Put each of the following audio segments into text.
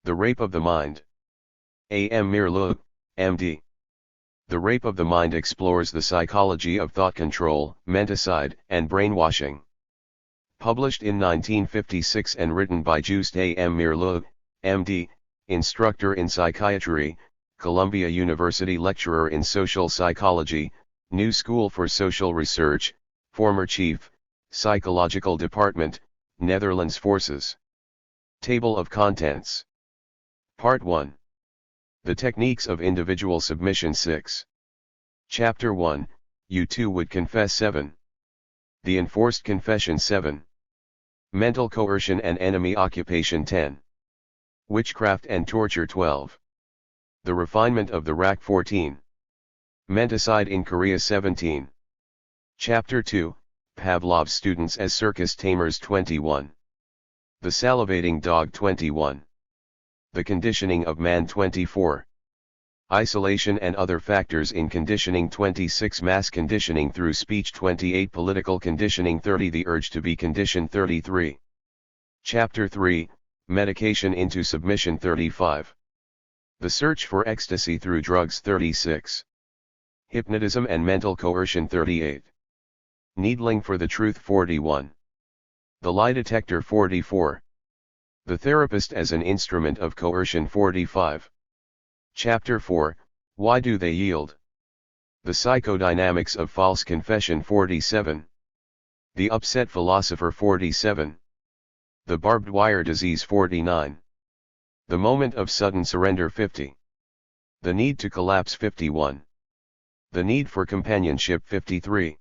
The Rape of the Mind. A. M. Meerloo, M.D. The Rape of the Mind explores the psychology of thought control, menticide, and brainwashing. Published in 1956 and written by Joost. A. M. Meerloo, M.D., instructor in psychiatry, Columbia University lecturer in social psychology, New School for Social Research, former chief, Psychological Department, Netherlands Forces. Table of Contents. Part 1. The Techniques of Individual Submission 6. Chapter 1, You Too Would Confess 7. The Enforced Confession 7. Mental Coercion and Enemy Occupation 10. Witchcraft and Torture 12. The Refinement of the Rack 14. Menticide in Korea 17. Chapter 2, Pavlov's Students as Circus Tamers 21. The Salivating Dog 21. The Conditioning of Man 24. Isolation and Other Factors in Conditioning 26. Mass Conditioning Through Speech 28. Political Conditioning 30. The Urge to be Conditioned 33. Chapter 3, Medication into Submission 35. The Search for Ecstasy Through Drugs 36. Hypnotism and Mental Coercion 38. Needling for the Truth 41. The Lie Detector 44. The Therapist as an Instrument of Coercion 45. Chapter 4, Why Do They Yield? The Psychodynamics of False Confession 47. The Upset Philosopher 47. The Barbed Wire Disease 49. The Moment of Sudden Surrender 50. The Need to Collapse 51. The Need for Companionship 53.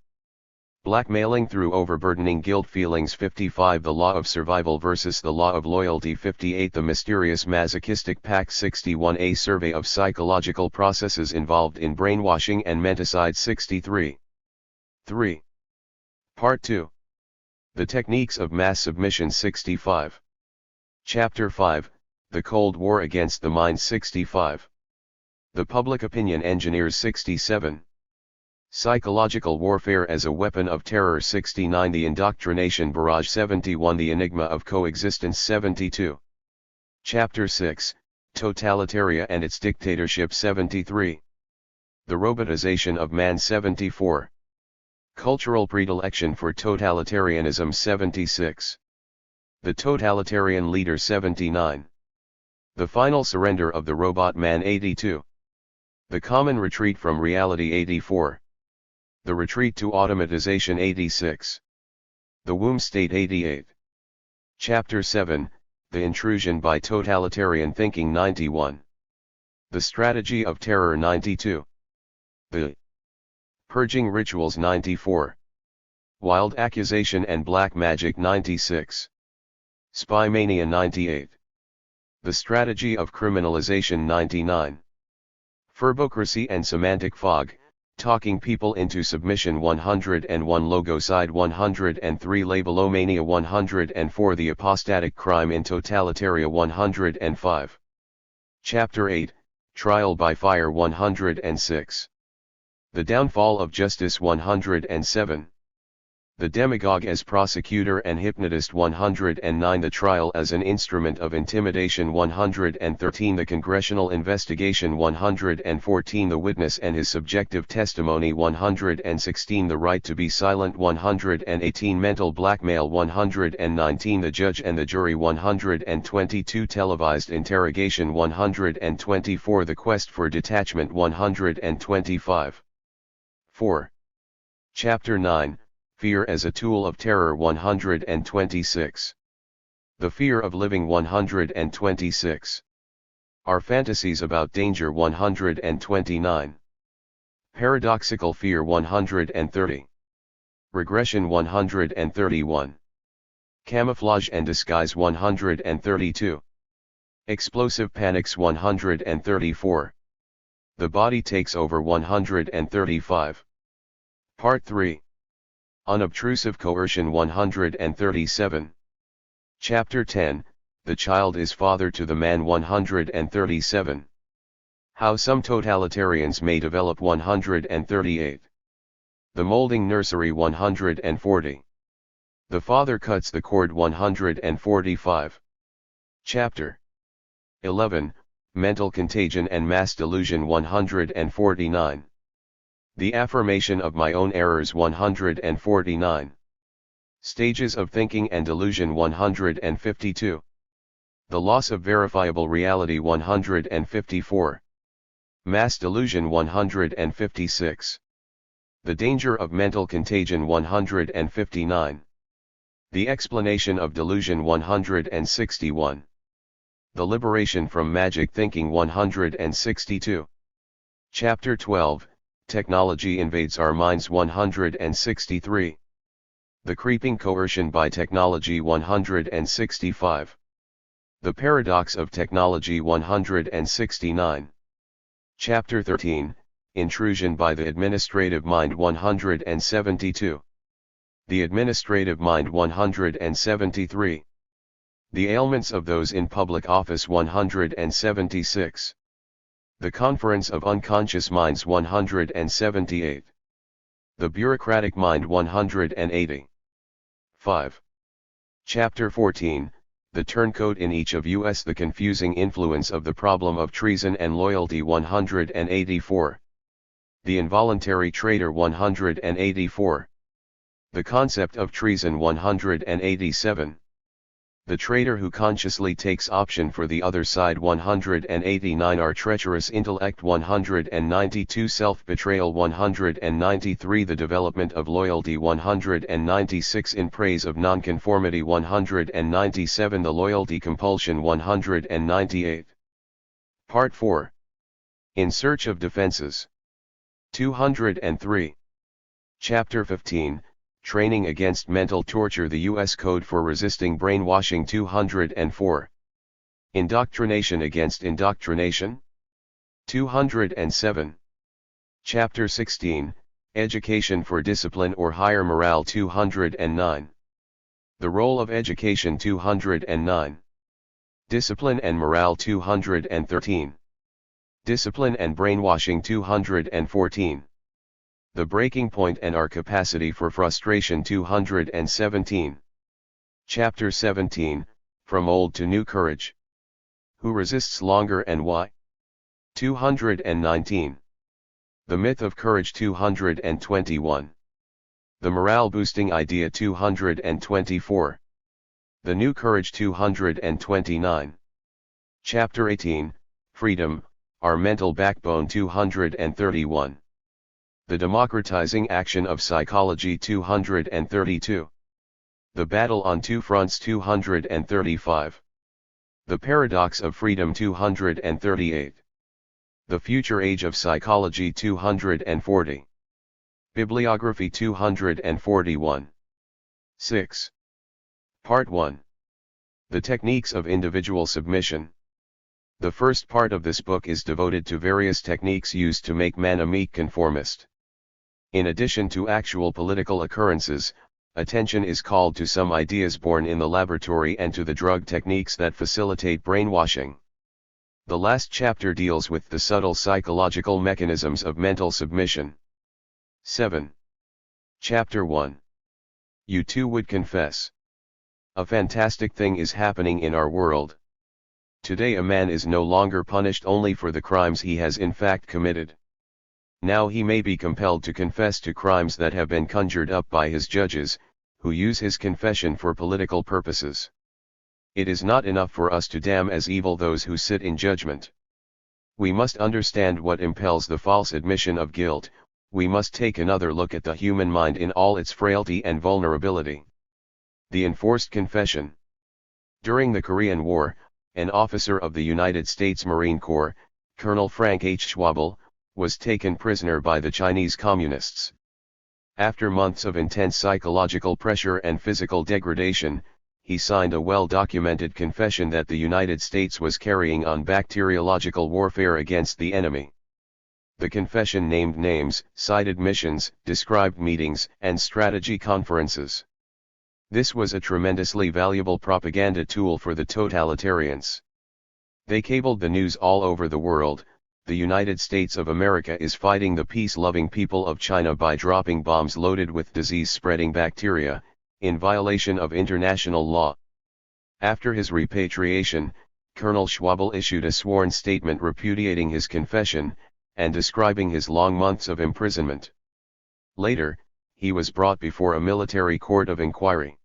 Blackmailing through Overburdening Guilt Feelings 55. The Law of Survival versus the Law of Loyalty 58. The Mysterious Masochistic Pact 61. A Survey of Psychological Processes Involved in Brainwashing and Menticide 63. 3. Part 2. The Techniques of Mass Submission 65. Chapter 5, The Cold War Against the Mind 65. The Public Opinion Engineers 67. Psychological Warfare as a Weapon of Terror 69. The Indoctrination Barrage 71. The Enigma of Coexistence 72. Chapter 6, Totalitaria and its Dictatorship 73. The Robotization of Man 74. Cultural Predilection for Totalitarianism 76. The Totalitarian Leader 79. The Final Surrender of the Robot Man 82. The Common Retreat from Reality 84. The Retreat to Automatization 86. The Womb State 88. Chapter 7, The Intrusion by Totalitarian Thinking 91. The Strategy of Terror 92. The Purging Rituals 94. Wild Accusation and Black Magic 96. Spy Mania 98. The Strategy of Criminalization 99. Verbocracy and Semantic Fog, Talking People into Submission 101. Logocide 103. Labelomania 104. The Apostatic Crime in Totalitaria 105. Chapter 8, Trial by Fire 106. The Downfall of Justice 107. The Demagogue as Prosecutor and Hypnotist 109. The Trial as an Instrument of Intimidation 113. The Congressional Investigation 114. The Witness and His Subjective Testimony 116. The Right to be Silent 118. Mental Blackmail 119. The Judge and the Jury 122. Televised Interrogation 124. The Quest for Detachment 125. 4. Chapter 9, Fear as a Tool of Terror 126. The Fear of Living 126. Our Fantasies About Danger 129. Paradoxical Fear 130. Regression 131. Camouflage and Disguise 132. Explosive Panics 134. The Body Takes Over 135. Part 3. Unobtrusive Coercion 137. Chapter 10, The Child is Father to the Man 137. How some totalitarians may develop 138. The Molding Nursery 140. The Father Cuts the Cord 145. Chapter 11. Mental contagion and mass delusion 149. The affirmation of my own errors 149. Stages of thinking and delusion 152. The loss of verifiable reality 154. Mass delusion 156. The danger of mental contagion 159. The explanation of delusion 161. The liberation from magic thinking 162. Chapter 12, Technology invades our minds 163. The creeping coercion by technology 165. The paradox of technology 169. Chapter 13, Intrusion by the administrative mind 172. The administrative mind 173. The ailments of those in public office 176. The conference of unconscious minds 178. The bureaucratic mind 180. 5. Chapter 14, The Turncoat in each of us. The confusing influence of the problem of treason and loyalty 184. The involuntary traitor 184. The concept of treason 187. The traitor who consciously takes option for the other side 189. Our treacherous intellect 192. Self-betrayal 193. The development of loyalty 196. In praise of nonconformity 197. The loyalty compulsion 198. Part 4. In search of defenses 203. Chapter 15, Training against mental torture. The U.S. Code for Resisting Brainwashing 204. Indoctrination against indoctrination 207. Chapter 16, Education for Discipline or Higher Morale 209. The Role of Education 209. Discipline and Morale 213. Discipline and Brainwashing 214. The Breaking Point and Our Capacity for Frustration 217. Chapter 17, From Old to New Courage. Who resists longer and why? 219. The Myth of Courage 221. The Morale Boosting Idea 224. The New Courage 229. Chapter 18, Freedom, Our Mental Backbone 231. The Democratizing Action of Psychology 232. The Battle on Two Fronts 235. The Paradox of Freedom 238. The Future Age of Psychology 240. Bibliography 241. 6. Part 1. The Techniques of Individual Submission. The first part of this book is devoted to various techniques used to make man a meek conformist. In addition to actual political occurrences, attention is called to some ideas born in the laboratory and to the drug techniques that facilitate brainwashing. The last chapter deals with the subtle psychological mechanisms of mental submission. 7. Chapter 1. You too would confess. A fantastic thing is happening in our world. Today a man is no longer punished only for the crimes he has in fact committed. Now he may be compelled to confess to crimes that have been conjured up by his judges, who use his confession for political purposes. It is not enough for us to damn as evil those who sit in judgment. We must understand what impels the false admission of guilt. We must take another look at the human mind in all its frailty and vulnerability. The enforced confession. During the Korean War, an officer of the United States Marine Corps, Colonel Frank H. Schwabel, was taken prisoner by the Chinese Communists. After months of intense psychological pressure and physical degradation, he signed a well-documented confession that the United States was carrying on bacteriological warfare against the enemy. The confession named names, cited missions, described meetings and strategy conferences. This was a tremendously valuable propaganda tool for the totalitarians. They cabled the news all over the world. The United States of America is fighting the peace-loving people of China by dropping bombs loaded with disease-spreading bacteria, in violation of international law. After his repatriation, Colonel Schwabel issued a sworn statement repudiating his confession, and describing his long months of imprisonment. Later, he was brought before a military court of inquiry.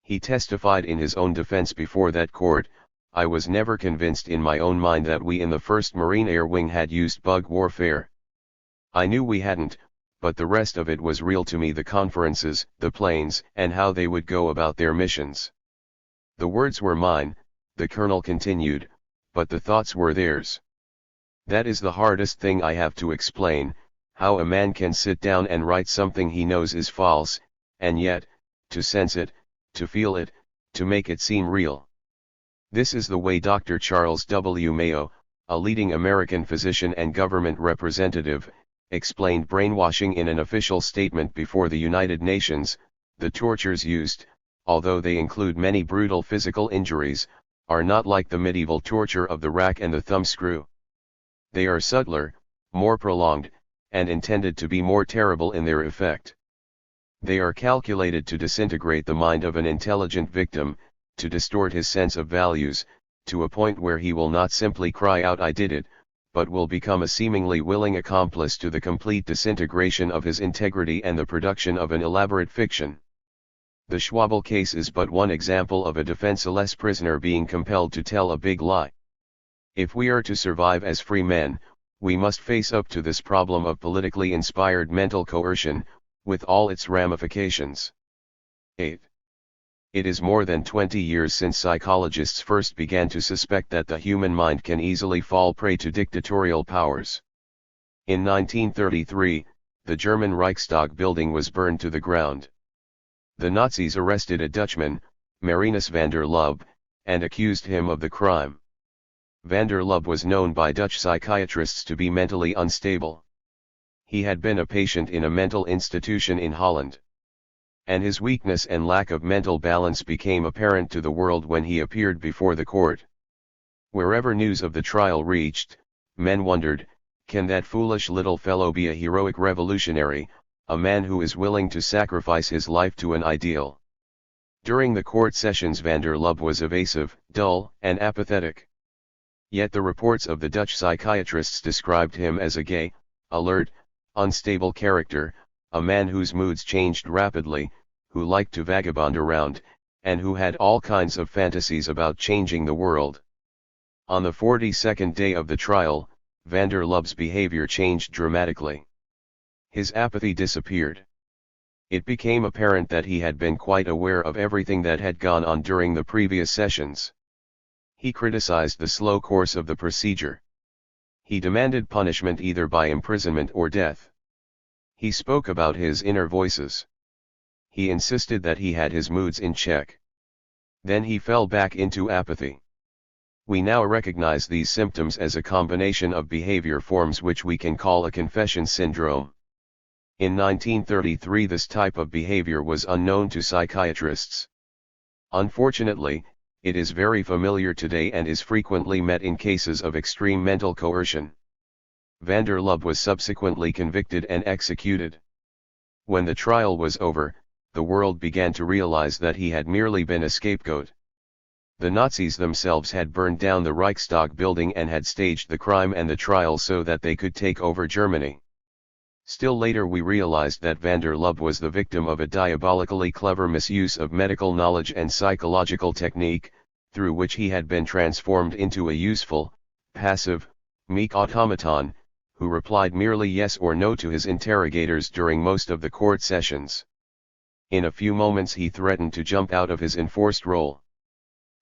He testified in his own defense before that court, "I was never convinced in my own mind that we in the 1st Marine Air Wing had used bug warfare. I knew we hadn't, but the rest of it was real to me: the conferences, the planes, and how they would go about their missions." The words were mine, the colonel continued, but the thoughts were theirs. That is the hardest thing I have to explain, how a man can sit down and write something he knows is false, and yet, to sense it, to feel it, to make it seem real. This is the way Dr. Charles W. Mayo, a leading American physician and government representative, explained brainwashing in an official statement before the United Nations. "The tortures used, although they include many brutal physical injuries, are not like the medieval torture of the rack and the thumbscrew. They are subtler, more prolonged, and intended to be more terrible in their effect. They are calculated to disintegrate the mind of an intelligent victim, to distort his sense of values, to a point where he will not simply cry out 'I did it,' but will become a seemingly willing accomplice to the complete disintegration of his integrity and the production of an elaborate fiction." The Schwabel case is but one example of a defenseless prisoner being compelled to tell a big lie. If we are to survive as free men, we must face up to this problem of politically inspired mental coercion, with all its ramifications. 8. It is more than 20 years since psychologists first began to suspect that the human mind can easily fall prey to dictatorial powers. In 1933, the German Reichstag building was burned to the ground. The Nazis arrested a Dutchman, Marinus van der Lubbe, and accused him of the crime. Van der Lubbe was known by Dutch psychiatrists to be mentally unstable. He had been a patient in a mental institution in Holland. And his weakness and lack of mental balance became apparent to the world when he appeared before the court. Wherever news of the trial reached, men wondered, can that foolish little fellow be a heroic revolutionary, a man who is willing to sacrifice his life to an ideal? During the court sessions van der Lubbe was evasive, dull, and apathetic. Yet the reports of the Dutch psychiatrists described him as a gay, alert, unstable character, a man whose moods changed rapidly, who liked to vagabond around, and who had all kinds of fantasies about changing the world. On the 42nd day of the trial, van der Lubbe's behavior changed dramatically. His apathy disappeared. It became apparent that he had been quite aware of everything that had gone on during the previous sessions. He criticized the slow course of the procedure. He demanded punishment either by imprisonment or death. He spoke about his inner voices. He insisted that he had his moods in check. Then he fell back into apathy. We now recognize these symptoms as a combination of behavior forms which we can call a confession syndrome. In 1933 this type of behavior was unknown to psychiatrists. Unfortunately, it is very familiar today and is frequently met in cases of extreme mental coercion. Van der Lubbe was subsequently convicted and executed. When the trial was over, the world began to realize that he had merely been a scapegoat. The Nazis themselves had burned down the Reichstag building and had staged the crime and the trial so that they could take over Germany. Still later we realized that van der Lubbe was the victim of a diabolically clever misuse of medical knowledge and psychological technique, through which he had been transformed into a useful, passive, meek automaton, who replied merely yes or no to his interrogators during most of the court sessions. In a few moments he threatened to jump out of his enforced role.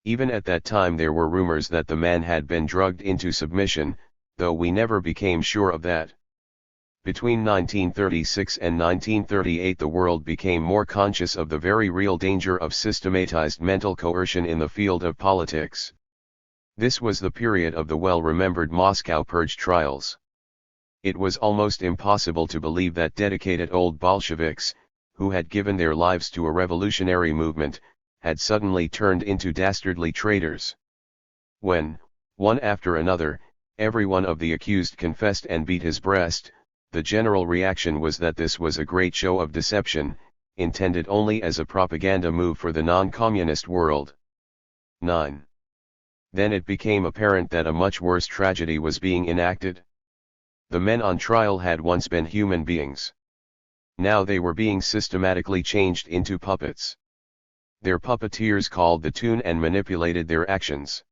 Even at that time there were rumors that the man had been drugged into submission, though we never became sure of that. Between 1936 and 1938 the world became more conscious of the very real danger of systematized mental coercion in the field of politics. This was the period of the well-remembered Moscow Purge trials. It was almost impossible to believe that dedicated old Bolsheviks, who had given their lives to a revolutionary movement, had suddenly turned into dastardly traitors. When, one after another, every one of the accused confessed and beat his breast, the general reaction was that this was a great show of deception, intended only as a propaganda move for the non-communist world. 9. Then it became apparent that a much worse tragedy was being enacted. The men on trial had once been human beings. Now they were being systematically changed into puppets. Their puppeteers called the tune and manipulated their actions.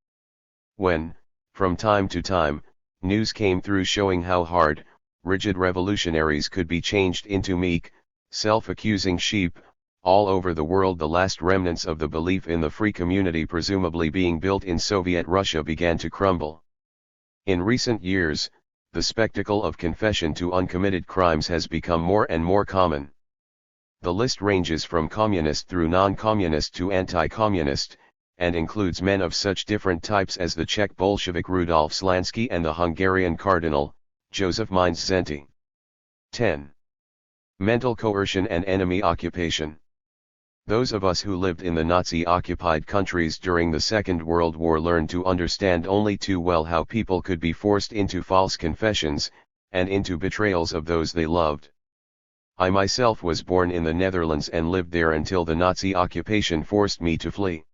When, from time to time, news came through showing how hard, rigid revolutionaries could be changed into meek, self-accusing sheep, all over the world the last remnants of the belief in the free community presumably being built in Soviet Russia began to crumble. In recent years, the spectacle of confession to uncommitted crimes has become more and more common. The list ranges from communist through non-communist to anti-communist, and includes men of such different types as the Czech Bolshevik Rudolf Slansky and the Hungarian Cardinal, Joseph Mindszenty. 10. Mental coercion and enemy occupation. Those of us who lived in the Nazi-occupied countries during the Second World War learned to understand only too well how people could be forced into false confessions, and into betrayals of those they loved. I myself was born in the Netherlands and lived there until the Nazi occupation forced me to flee.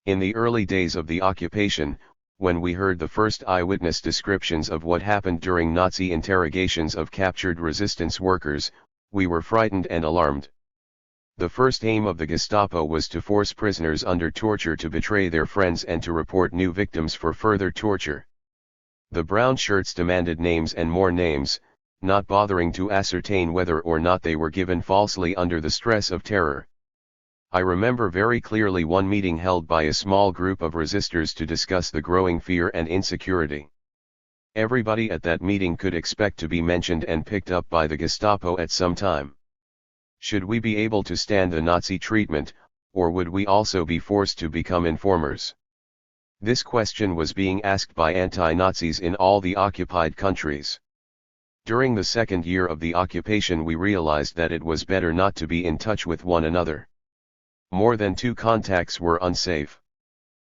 In the early days of the occupation, when we heard the first eyewitness descriptions of what happened during Nazi interrogations of captured resistance workers, we were frightened and alarmed. The first aim of the Gestapo was to force prisoners under torture to betray their friends and to report new victims for further torture. The brown shirts demanded names and more names, not bothering to ascertain whether or not they were given falsely under the stress of terror. I remember very clearly one meeting held by a small group of resistors to discuss the growing fear and insecurity. Everybody at that meeting could expect to be mentioned and picked up by the Gestapo at some time. Should we be able to stand the Nazi treatment, or would we also be forced to become informers? This question was being asked by anti-Nazis in all the occupied countries. During the second year of the occupation we realized that it was better not to be in touch with one another. More than 2 contacts were unsafe.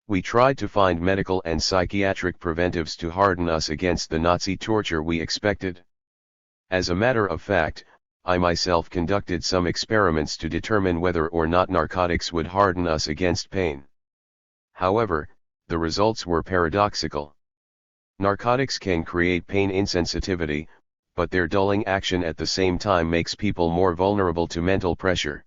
We tried to find medical and psychiatric preventives to harden us against the Nazi torture we expected. As a matter of fact, I myself conducted some experiments to determine whether or not narcotics would harden us against pain. However, the results were paradoxical. Narcotics can create pain insensitivity, but their dulling action at the same time makes people more vulnerable to mental pressure.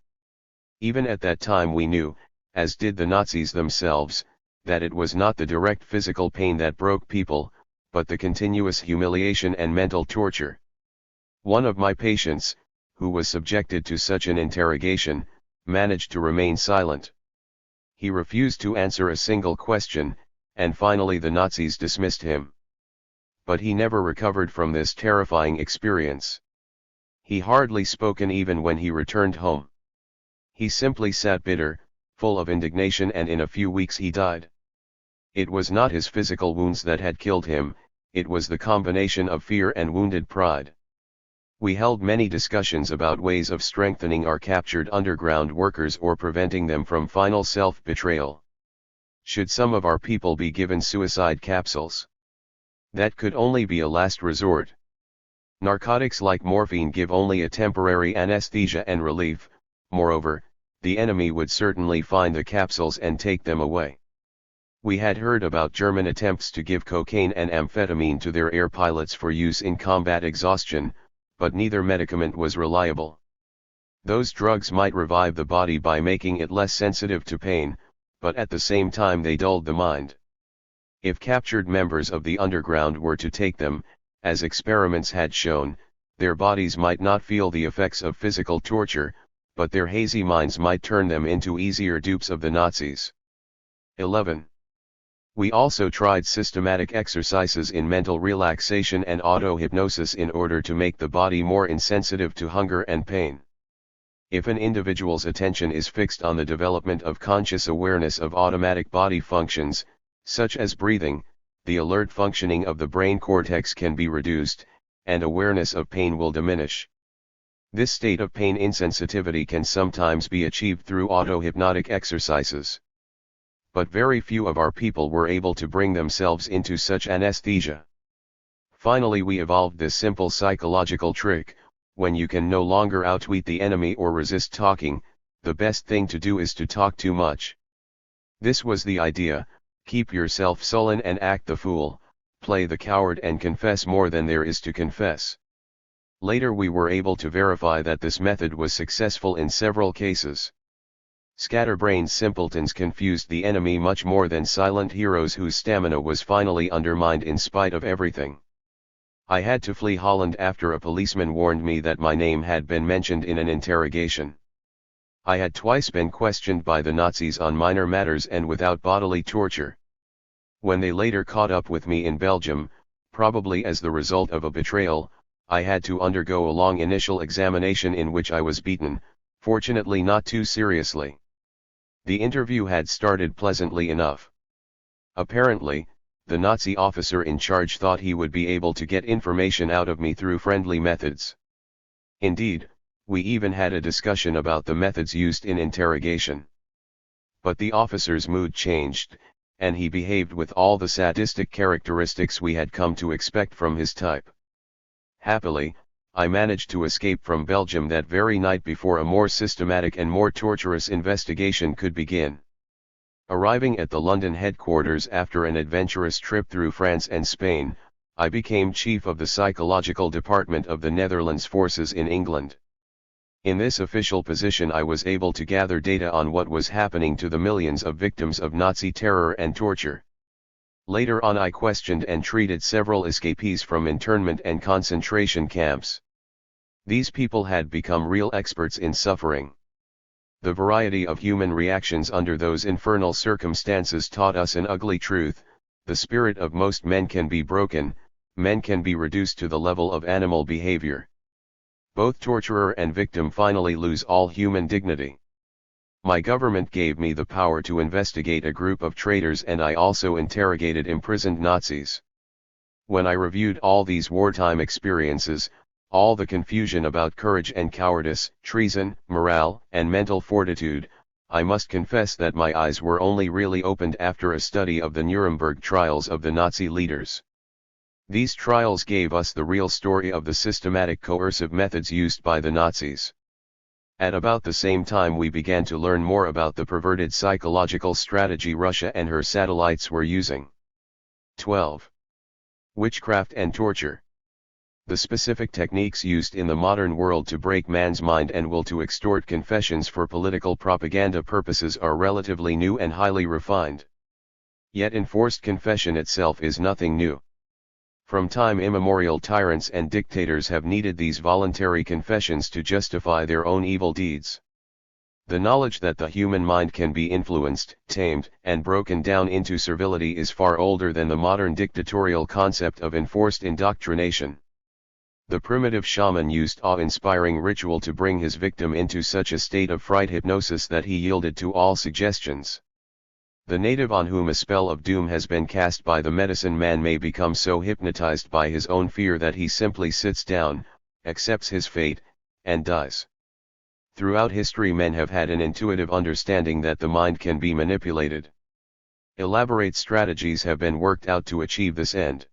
Even at that time we knew, as did the Nazis themselves, that it was not the direct physical pain that broke people, but the continuous humiliation and mental torture. One of my patients, who was subjected to such an interrogation, managed to remain silent. He refused to answer a single question, and finally the Nazis dismissed him. But he never recovered from this terrifying experience. He hardly spoke even when he returned home. He simply sat bitter, full of indignation, and in a few weeks he died. It was not his physical wounds that had killed him, it was the combination of fear and wounded pride. We held many discussions about ways of strengthening our captured underground workers or preventing them from final self-betrayal. Should some of our people be given suicide capsules? That could only be a last resort. Narcotics like morphine give only a temporary anesthesia and relief. Moreover, the enemy would certainly find the capsules and take them away. We had heard about German attempts to give cocaine and amphetamine to their air pilots for use in combat exhaustion, but neither medicament was reliable. Those drugs might revive the body by making it less sensitive to pain, but at the same time they dulled the mind. If captured members of the underground were to take them, as experiments had shown, their bodies might not feel the effects of physical torture, but their hazy minds might turn them into easier dupes of the Nazis. 11. We also tried systematic exercises in mental relaxation and auto-hypnosis in order to make the body more insensitive to hunger and pain. If an individual's attention is fixed on the development of conscious awareness of automatic body functions, such as breathing, the alert functioning of the brain cortex can be reduced, and awareness of pain will diminish. This state of pain insensitivity can sometimes be achieved through auto-hypnotic exercises. But very few of our people were able to bring themselves into such anesthesia. Finally we evolved this simple psychological trick: when you can no longer outwit the enemy or resist talking, the best thing to do is to talk too much. This was the idea, Keep yourself sullen and act the fool, play the coward and confess more than there is to confess. Later we were able to verify that this method was successful in several cases. Scatterbrained simpletons confused the enemy much more than silent heroes whose stamina was finally undermined in spite of everything. I had to flee Holland after a policeman warned me that my name had been mentioned in an interrogation. I had twice been questioned by the Nazis on minor matters and without bodily torture. When they later caught up with me in Belgium, probably as the result of a betrayal, I had to undergo a long initial examination in which I was beaten, fortunately not too seriously. The interview had started pleasantly enough. Apparently, the Nazi officer in charge thought he would be able to get information out of me through friendly methods. Indeed, we even had a discussion about the methods used in interrogation. But the officer's mood changed, and he behaved with all the sadistic characteristics we had come to expect from his type. Happily, I managed to escape from Belgium that very night before a more systematic and more torturous investigation could begin. Arriving at the London headquarters after an adventurous trip through France and Spain, I became chief of the psychological department of the Netherlands forces in England. In this official position I was able to gather data on what was happening to the millions of victims of Nazi terror and torture. Later on I questioned and treated several escapees from internment and concentration camps. These people had become real experts in suffering. The variety of human reactions under those infernal circumstances taught us an ugly truth: the spirit of most men can be broken, men can be reduced to the level of animal behavior. Both torturer and victim finally lose all human dignity. My government gave me the power to investigate a group of traitors, and I also interrogated imprisoned Nazis. When I reviewed all these wartime experiences, all the confusion about courage and cowardice, treason, morale, and mental fortitude, I must confess that my eyes were only really opened after a study of the Nuremberg trials of the Nazi leaders. These trials gave us the real story of the systematic coercive methods used by the Nazis. At about the same time we began to learn more about the perverted psychological strategy Russia and her satellites were using. 12. Witchcraft and torture. The specific techniques used in the modern world to break man's mind and will to extort confessions for political propaganda purposes are relatively new and highly refined. Yet enforced confession itself is nothing new. From time immemorial tyrants and dictators have needed these voluntary confessions to justify their own evil deeds. The knowledge that the human mind can be influenced, tamed, and broken down into servility is far older than the modern dictatorial concept of enforced indoctrination. The primitive shaman used awe-inspiring ritual to bring his victim into such a state of fright hypnosis that he yielded to all suggestions. The native on whom a spell of doom has been cast by the medicine man may become so hypnotized by his own fear that he simply sits down, accepts his fate, and dies. Throughout history men have had an intuitive understanding that the mind can be manipulated. Elaborate strategies have been worked out to achieve this end.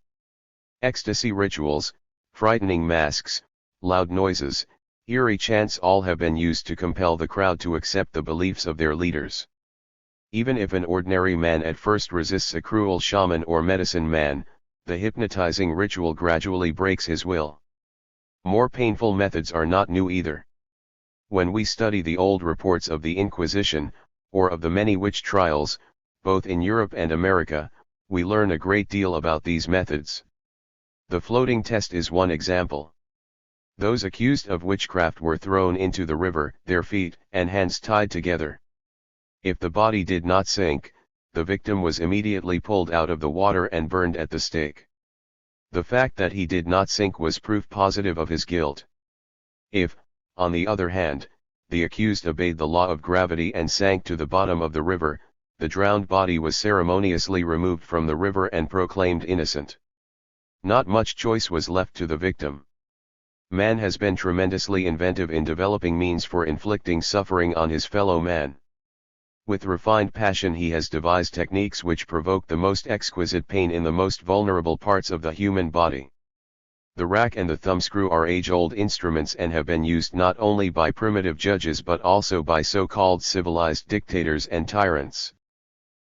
Ecstasy rituals, frightening masks, loud noises, eerie chants all have been used to compel the crowd to accept the beliefs of their leaders. Even if an ordinary man at first resists a cruel shaman or medicine man, the hypnotizing ritual gradually breaks his will. More painful methods are not new either. When we study the old reports of the Inquisition, or of the many witch trials, both in Europe and America, we learn a great deal about these methods. The floating test is one example. Those accused of witchcraft were thrown into the river, their feet and hands tied together. If the body did not sink, the victim was immediately pulled out of the water and burned at the stake. The fact that he did not sink was proof positive of his guilt. If, on the other hand, the accused obeyed the law of gravity and sank to the bottom of the river, the drowned body was ceremoniously removed from the river and proclaimed innocent. Not much choice was left to the victim. Man has been tremendously inventive in developing means for inflicting suffering on his fellow man. With refined passion he has devised techniques which provoke the most exquisite pain in the most vulnerable parts of the human body. The rack and the thumbscrew are age-old instruments and have been used not only by primitive judges but also by so-called civilized dictators and tyrants.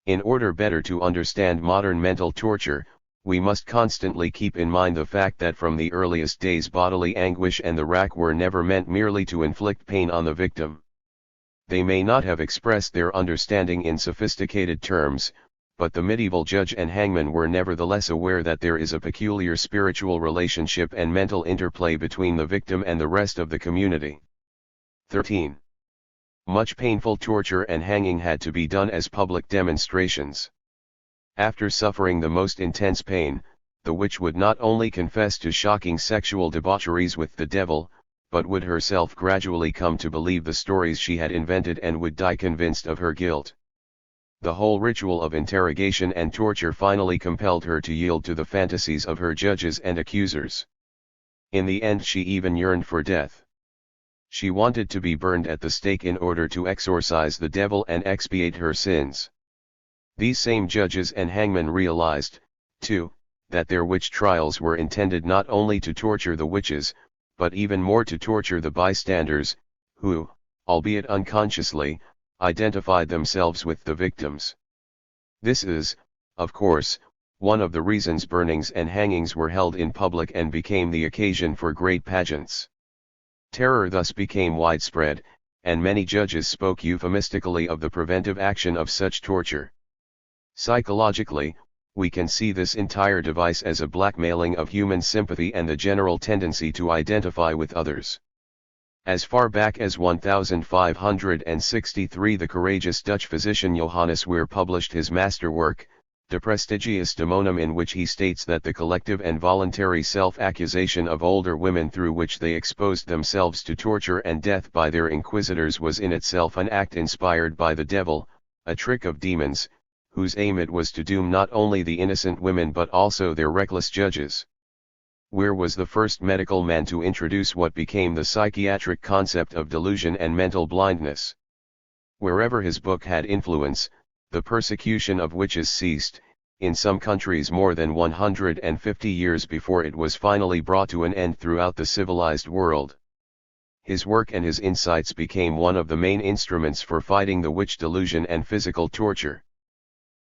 In order better to understand modern mental torture, we must constantly keep in mind the fact that from the earliest days bodily anguish and the rack were never meant merely to inflict pain on the victim. They may not have expressed their understanding in sophisticated terms, but the medieval judge and hangman were nevertheless aware that there is a peculiar spiritual relationship and mental interplay between the victim and the rest of the community. 13. Much painful torture and hanging had to be done as public demonstrations. After suffering the most intense pain, the witch would not only confess to shocking sexual debaucheries with the devil, but would herself gradually come to believe the stories she had invented and would die convinced of her guilt. The whole ritual of interrogation and torture finally compelled her to yield to the fantasies of her judges and accusers. In the end she even yearned for death. She wanted to be burned at the stake in order to exorcise the devil and expiate her sins. These same judges and hangmen realized, too, that their witch trials were intended not only to torture the witches, but even more to torture the bystanders, who, albeit unconsciously, identified themselves with the victims. This is, of course, one of the reasons burnings and hangings were held in public and became the occasion for great pageants. Terror thus became widespread, and many judges spoke euphemistically of the preventive action of such torture. Psychologically, we can see this entire device as a blackmailing of human sympathy and the general tendency to identify with others. As far back as 1563 the courageous Dutch physician Johannes Weer published his masterwork, De Prestigiis Demonum, in which he states that the collective and voluntary self-accusation of older women through which they exposed themselves to torture and death by their inquisitors was in itself an act inspired by the devil, a trick of demons, whose aim it was to doom not only the innocent women but also their reckless judges. Weer was the first medical man to introduce what became the psychiatric concept of delusion and mental blindness. Wherever his book had influence, the persecution of witches ceased, in some countries more than 150 years before it was finally brought to an end throughout the civilized world. His work and his insights became one of the main instruments for fighting the witch delusion and physical torture.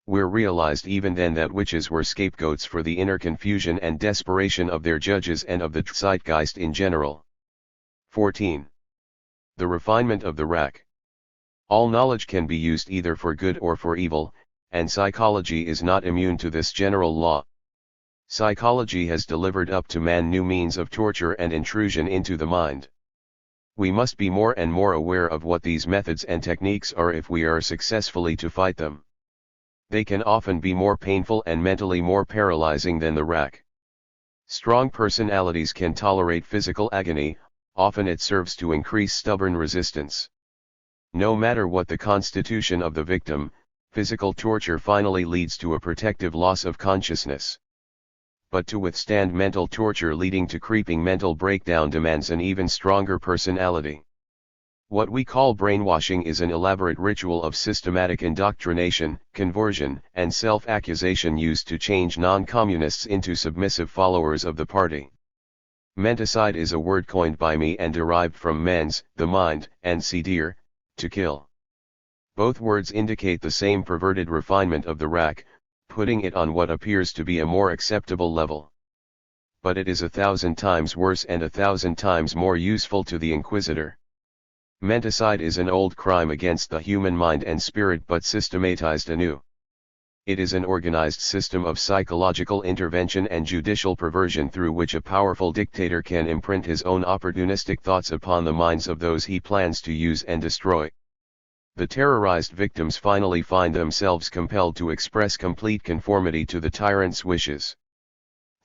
Weer realized even then that witches were scapegoats for the inner confusion and desperation of their judges and of the zeitgeist in general. 14. The refinement of the rack. All knowledge can be used either for good or for evil, and psychology is not immune to this general law. Psychology has delivered up to man new means of torture and intrusion into the mind. We must be more and more aware of what these methods and techniques are if we are successfully to fight them. They can often be more painful and mentally more paralyzing than the rack. Strong personalities can tolerate physical agony, often it serves to increase stubborn resistance. No matter what the constitution of the victim, physical torture finally leads to a protective loss of consciousness. But to withstand mental torture leading to creeping mental breakdown demands an even stronger personality. What we call brainwashing is an elaborate ritual of systematic indoctrination, conversion, and self-accusation used to change non-communists into submissive followers of the party. Menticide is a word coined by me and derived from mens, the mind, and sidere, to kill. Both words indicate the same perverted refinement of the rack, putting it on what appears to be a more acceptable level. But it is 1,000 times worse and 1,000 times more useful to the inquisitor. Menticide is an old crime against the human mind and spirit but systematized anew. It is an organized system of psychological intervention and judicial perversion through which a powerful dictator can imprint his own opportunistic thoughts upon the minds of those he plans to use and destroy. The terrorized victims finally find themselves compelled to express complete conformity to the tyrant's wishes.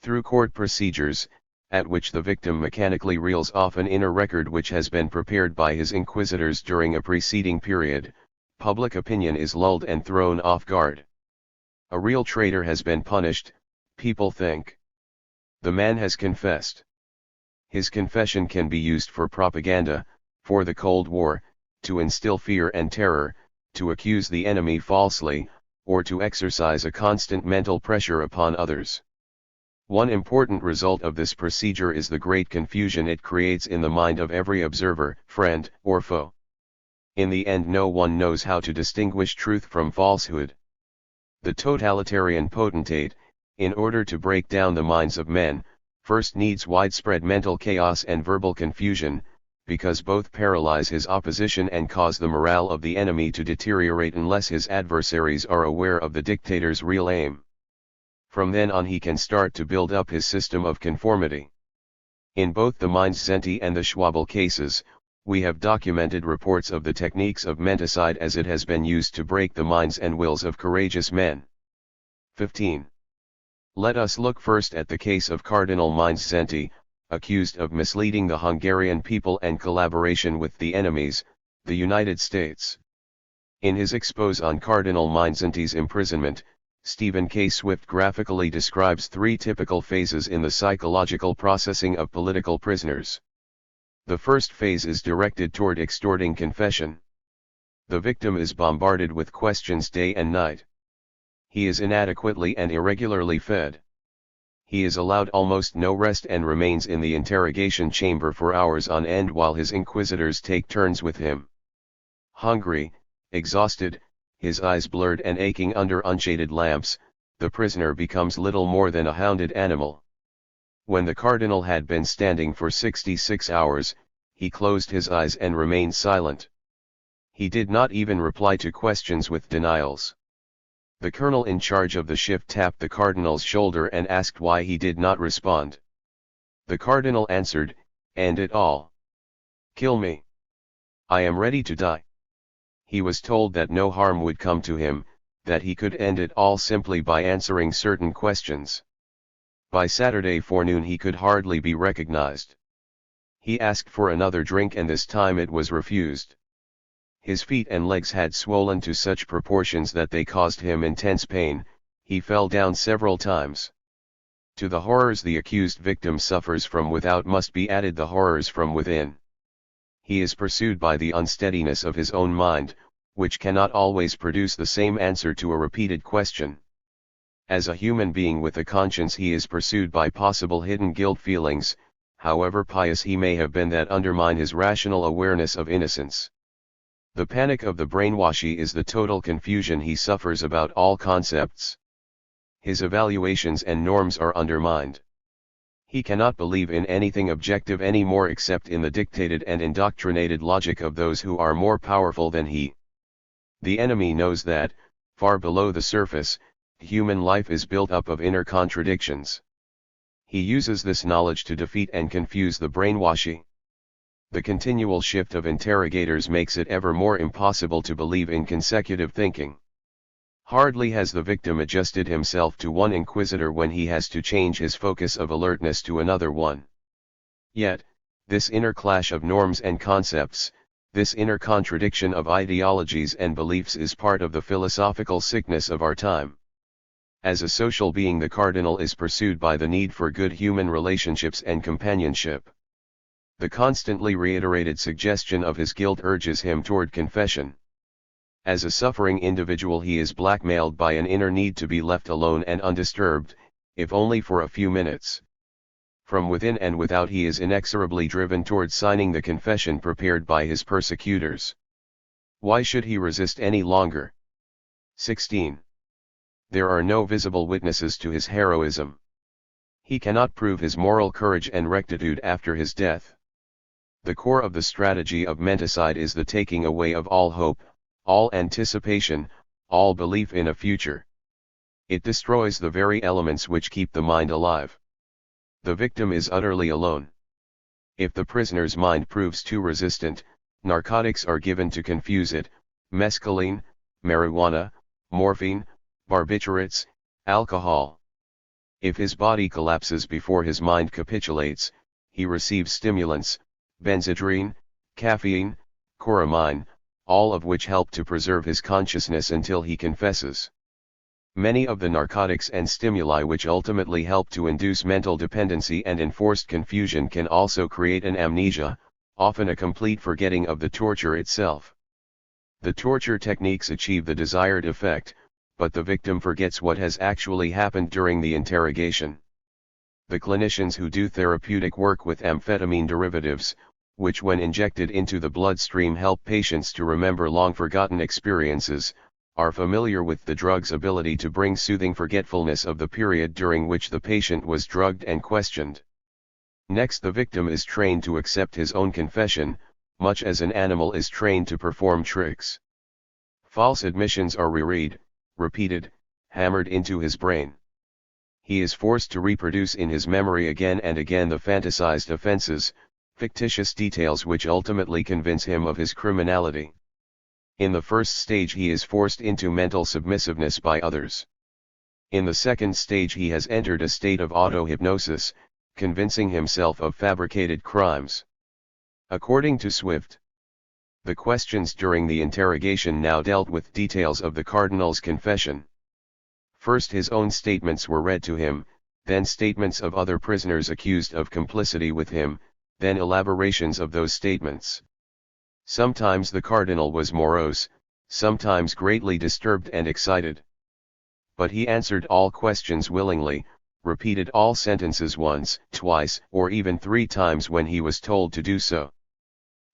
Through court procedures, at which the victim mechanically reels off an inner record which has been prepared by his inquisitors during a preceding period, public opinion is lulled and thrown off guard. A real traitor has been punished, people think. The man has confessed. His confession can be used for propaganda, for the Cold War, to instill fear and terror, to accuse the enemy falsely, or to exercise a constant mental pressure upon others. One important result of this procedure is the great confusion it creates in the mind of every observer, friend, or foe. In the end no one knows how to distinguish truth from falsehood. The totalitarian potentate, in order to break down the minds of men, first needs widespread mental chaos and verbal confusion, because both paralyze his opposition and cause the morale of the enemy to deteriorate unless his adversaries are aware of the dictator's real aim. From then on he can start to build up his system of conformity. In both the Menticide and the Schwabel cases, we have documented reports of the techniques of menticide as it has been used to break the minds and wills of courageous men. 15. Let us look first at the case of Cardinal Menticide, accused of misleading the Hungarian people and collaboration with the enemies, the United States. In his expose on Cardinal Mencide's imprisonment, Stephen K. Swift graphically describes 3 typical phases in the psychological processing of political prisoners. The first phase is directed toward extorting confession. The victim is bombarded with questions day and night. He is inadequately and irregularly fed. He is allowed almost no rest and remains in the interrogation chamber for hours on end while his inquisitors take turns with him. Hungry, exhausted, his eyes blurred and aching under unshaded lamps, the prisoner becomes little more than a hounded animal. When the cardinal had been standing for 66 hours, he closed his eyes and remained silent. He did not even reply to questions with denials. The colonel in charge of the shift tapped the cardinal's shoulder and asked why he did not respond. The cardinal answered, "End it all. Kill me. I am ready to die." He was told that no harm would come to him, that he could end it all simply by answering certain questions. By Saturday forenoon he could hardly be recognized. He asked for another drink and this time it was refused. His feet and legs had swollen to such proportions that they caused him intense pain, he fell down several times. To the horrors the accused victim suffers from without must be added the horrors from within. He is pursued by the unsteadiness of his own mind, which cannot always produce the same answer to a repeated question. As a human being with a conscience he is pursued by possible hidden guilt feelings, however pious he may have been, that undermine his rational awareness of innocence. The panic of the brainwashy is the total confusion he suffers about all concepts. His evaluations and norms are undermined. He cannot believe in anything objective anymore except in the dictated and indoctrinated logic of those who are more powerful than he. The enemy knows that, far below the surface, human life is built up of inner contradictions. He uses this knowledge to defeat and confuse the brainwashy. The continual shift of interrogators makes it ever more impossible to believe in consecutive thinking. Hardly has the victim adjusted himself to one inquisitor when he has to change his focus of alertness to another one. Yet, this inner clash of norms and concepts, this inner contradiction of ideologies and beliefs is part of the philosophical sickness of our time. As a social being, the cardinal is pursued by the need for good human relationships and companionship. The constantly reiterated suggestion of his guilt urges him toward confession. As a suffering individual he is blackmailed by an inner need to be left alone and undisturbed, if only for a few minutes. From within and without he is inexorably driven toward signing the confession prepared by his persecutors. Why should he resist any longer? 16. There are no visible witnesses to his heroism. He cannot prove his moral courage and rectitude after his death. The core of the strategy of menticide is the taking away of all hope, all anticipation, all belief in a future. It destroys the very elements which keep the mind alive. The victim is utterly alone. If the prisoner's mind proves too resistant, narcotics are given to confuse it: mescaline, marijuana, morphine, barbiturates, alcohol. If his body collapses before his mind capitulates, he receives stimulants: benzedrine, caffeine, chloramine, all of which help to preserve his consciousness until he confesses. Many of the narcotics and stimuli which ultimately help to induce mental dependency and enforced confusion can also create an amnesia, often a complete forgetting of the torture itself. The torture techniques achieve the desired effect, but the victim forgets what has actually happened during the interrogation. The clinicians who do therapeutic work with amphetamine derivatives, which when injected into the bloodstream help patients to remember long-forgotten experiences, are familiar with the drug's ability to bring soothing forgetfulness of the period during which the patient was drugged and questioned. Next, the victim is trained to accept his own confession, much as an animal is trained to perform tricks. False admissions are repeated, hammered into his brain. He is forced to reproduce in his memory again and again the fantasized offenses, fictitious details which ultimately convince him of his criminality. In the first stage he is forced into mental submissiveness by others. In the second stage he has entered a state of auto-hypnosis, convincing himself of fabricated crimes. According to Swift, the questions during the interrogation now dealt with details of the cardinal's confession. First his own statements were read to him, then statements of other prisoners accused of complicity with him, then elaborations of those statements. Sometimes the cardinal was morose, sometimes greatly disturbed and excited. But he answered all questions willingly, repeated all sentences once, twice, or even 3 times when he was told to do so.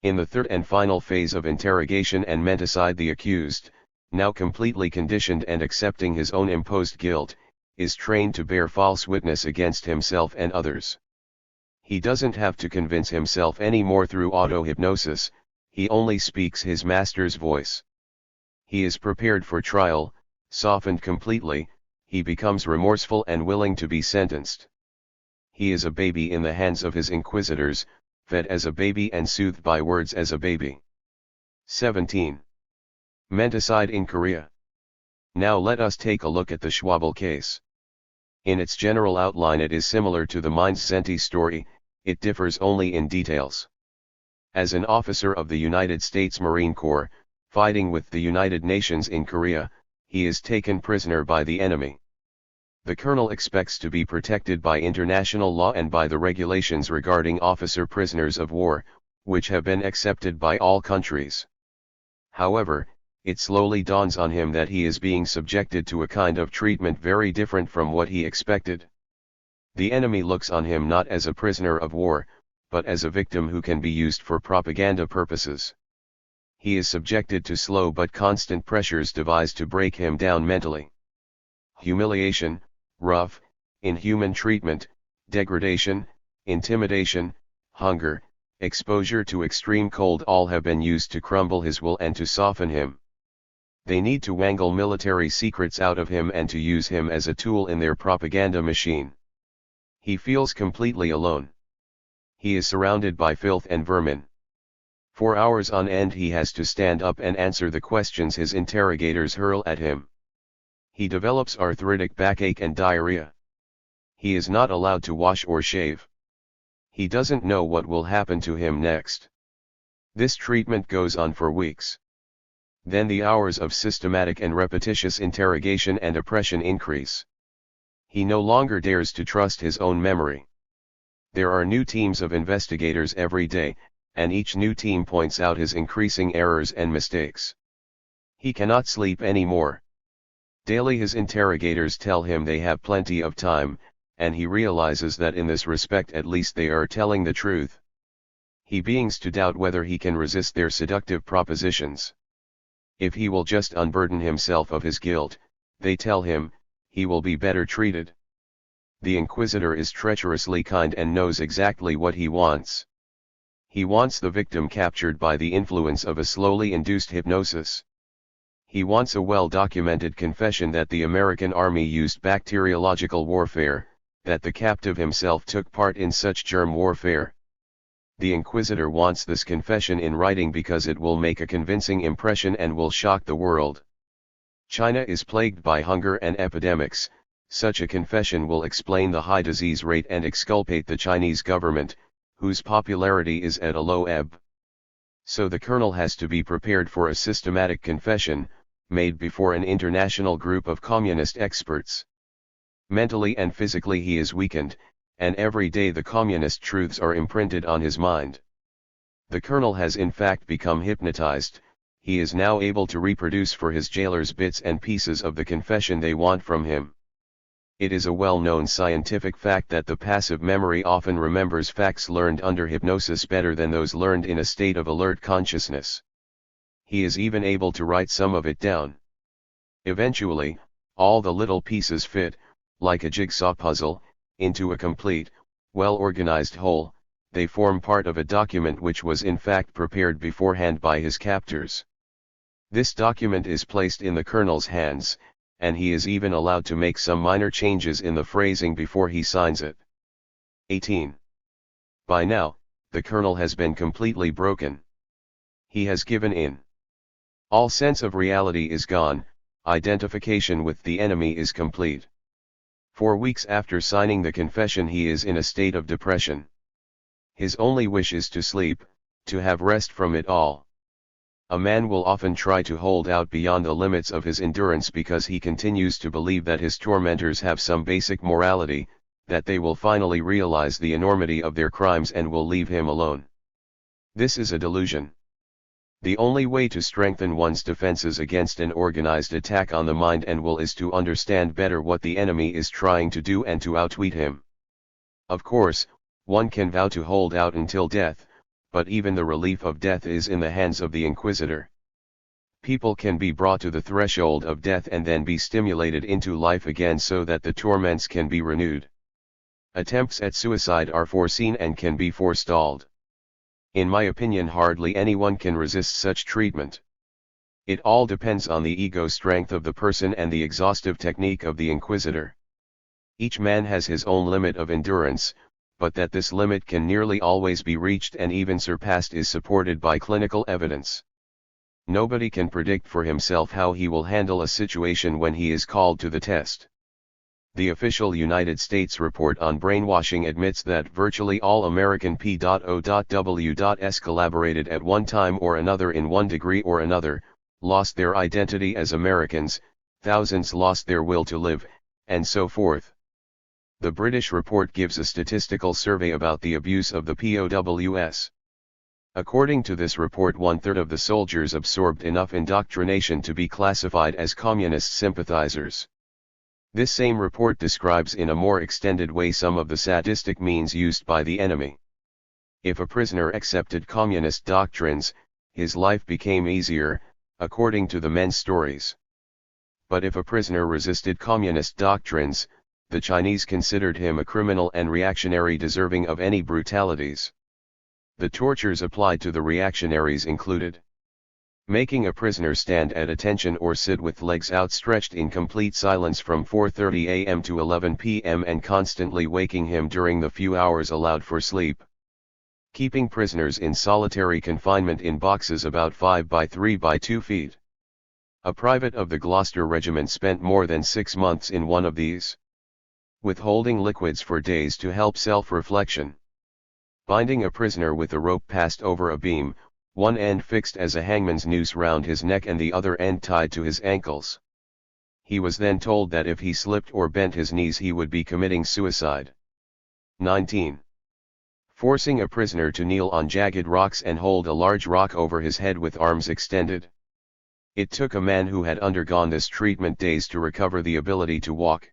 In the third and final phase of interrogation and menticide, the accused, now completely conditioned and accepting his own imposed guilt, is trained to bear false witness against himself and others. He doesn't have to convince himself any more through auto-hypnosis, he only speaks his master's voice. He is prepared for trial, softened completely, he becomes remorseful and willing to be sentenced. He is a baby in the hands of his inquisitors, fed as a baby and soothed by words as a baby. 17. Menticide in Korea. Now let us take a look at the Schwabel case. In its general outline it is similar to the Menticide story, it differs only in details. As an officer of the United States Marine Corps, fighting with the United Nations in Korea, he is taken prisoner by the enemy. The colonel expects to be protected by international law and by the regulations regarding officer prisoners of war, which have been accepted by all countries. However, it slowly dawns on him that he is being subjected to a kind of treatment very different from what he expected. The enemy looks on him not as a prisoner of war, but as a victim who can be used for propaganda purposes. He is subjected to slow but constant pressures devised to break him down mentally. Humiliation, rough, inhuman treatment, degradation, intimidation, hunger, exposure to extreme cold all have been used to crumble his will and to soften him. They need to wangle military secrets out of him and to use him as a tool in their propaganda machine. He feels completely alone. He is surrounded by filth and vermin. For hours on end he has to stand up and answer the questions his interrogators hurl at him. He develops arthritic backache and diarrhea. He is not allowed to wash or shave. He doesn't know what will happen to him next. This treatment goes on for weeks. Then the hours of systematic and repetitious interrogation and oppression increase. He no longer dares to trust his own memory. There are new teams of investigators every day, and each new team points out his increasing errors and mistakes. He cannot sleep anymore. Daily his interrogators tell him they have plenty of time, and he realizes that in this respect at least they are telling the truth. He begins to doubt whether he can resist their seductive propositions. If he will just unburden himself of his guilt, they tell him, he will be better treated. The inquisitor is treacherously kind and knows exactly what he wants. He wants the victim captured by the influence of a slowly induced hypnosis. He wants a well-documented confession that the American army used bacteriological warfare, that the captive himself took part in such germ warfare. The inquisitor wants this confession in writing because it will make a convincing impression and will shock the world. China is plagued by hunger and epidemics. Such a confession will explain the high disease rate and exculpate the Chinese government, whose popularity is at a low ebb. So the colonel has to be prepared for a systematic confession, made before an international group of communist experts. Mentally and physically he is weakened, and every day the communist truths are imprinted on his mind. The colonel has in fact become hypnotized. He is now able to reproduce for his jailers bits and pieces of the confession they want from him. It is a well-known scientific fact that the passive memory often remembers facts learned under hypnosis better than those learned in a state of alert consciousness. He is even able to write some of it down. Eventually, all the little pieces fit, like a jigsaw puzzle, into a complete, well-organized whole. They form part of a document which was in fact prepared beforehand by his captors. This document is placed in the colonel's hands, and he is even allowed to make some minor changes in the phrasing before he signs it. 18. By now, the colonel has been completely broken. He has given in. All sense of reality is gone, identification with the enemy is complete. 4 weeks after signing the confession he is in a state of depression. His only wish is to sleep, to have rest from it all. A man will often try to hold out beyond the limits of his endurance because he continues to believe that his tormentors have some basic morality, that they will finally realize the enormity of their crimes and will leave him alone. This is a delusion. The only way to strengthen one's defenses against an organized attack on the mind and will is to understand better what the enemy is trying to do and to outwit him. Of course, one can vow to hold out until death, but even the relief of death is in the hands of the Inquisitor. People can be brought to the threshold of death and then be stimulated into life again so that the torments can be renewed. Attempts at suicide are foreseen and can be forestalled. In my opinion, hardly anyone can resist such treatment. It all depends on the ego strength of the person and the exhaustive technique of the Inquisitor. Each man has his own limit of endurance, but that this limit can nearly always be reached and even surpassed is supported by clinical evidence. Nobody can predict for himself how he will handle a situation when he is called to the test. The official United States report on brainwashing admits that virtually all American P.O.W.S collaborated at one time or another in one degree or another, lost their identity as Americans, thousands lost their will to live, and so forth. The British report gives a statistical survey about the abuse of the POWs. According to this report, 1/3 of the soldiers absorbed enough indoctrination to be classified as communist sympathizers. This same report describes in a more extended way some of the sadistic means used by the enemy. If a prisoner accepted communist doctrines, his life became easier, according to the men's stories. But if a prisoner resisted communist doctrines, the Chinese considered him a criminal and reactionary deserving of any brutalities. The tortures applied to the reactionaries included making a prisoner stand at attention or sit with legs outstretched in complete silence from 4:30 a.m. to 11 p.m. and constantly waking him during the few hours allowed for sleep. Keeping prisoners in solitary confinement in boxes about 5 by 3 by 2 feet. A private of the Gloucester Regiment spent more than 6 months in one of these. Withholding liquids for days to help self-reflection. Binding a prisoner with a rope passed over a beam, one end fixed as a hangman's noose round his neck and the other end tied to his ankles. He was then told that if he slipped or bent his knees he would be committing suicide. 19. Forcing a prisoner to kneel on jagged rocks and hold a large rock over his head with arms extended. It took a man who had undergone this treatment days to recover the ability to walk.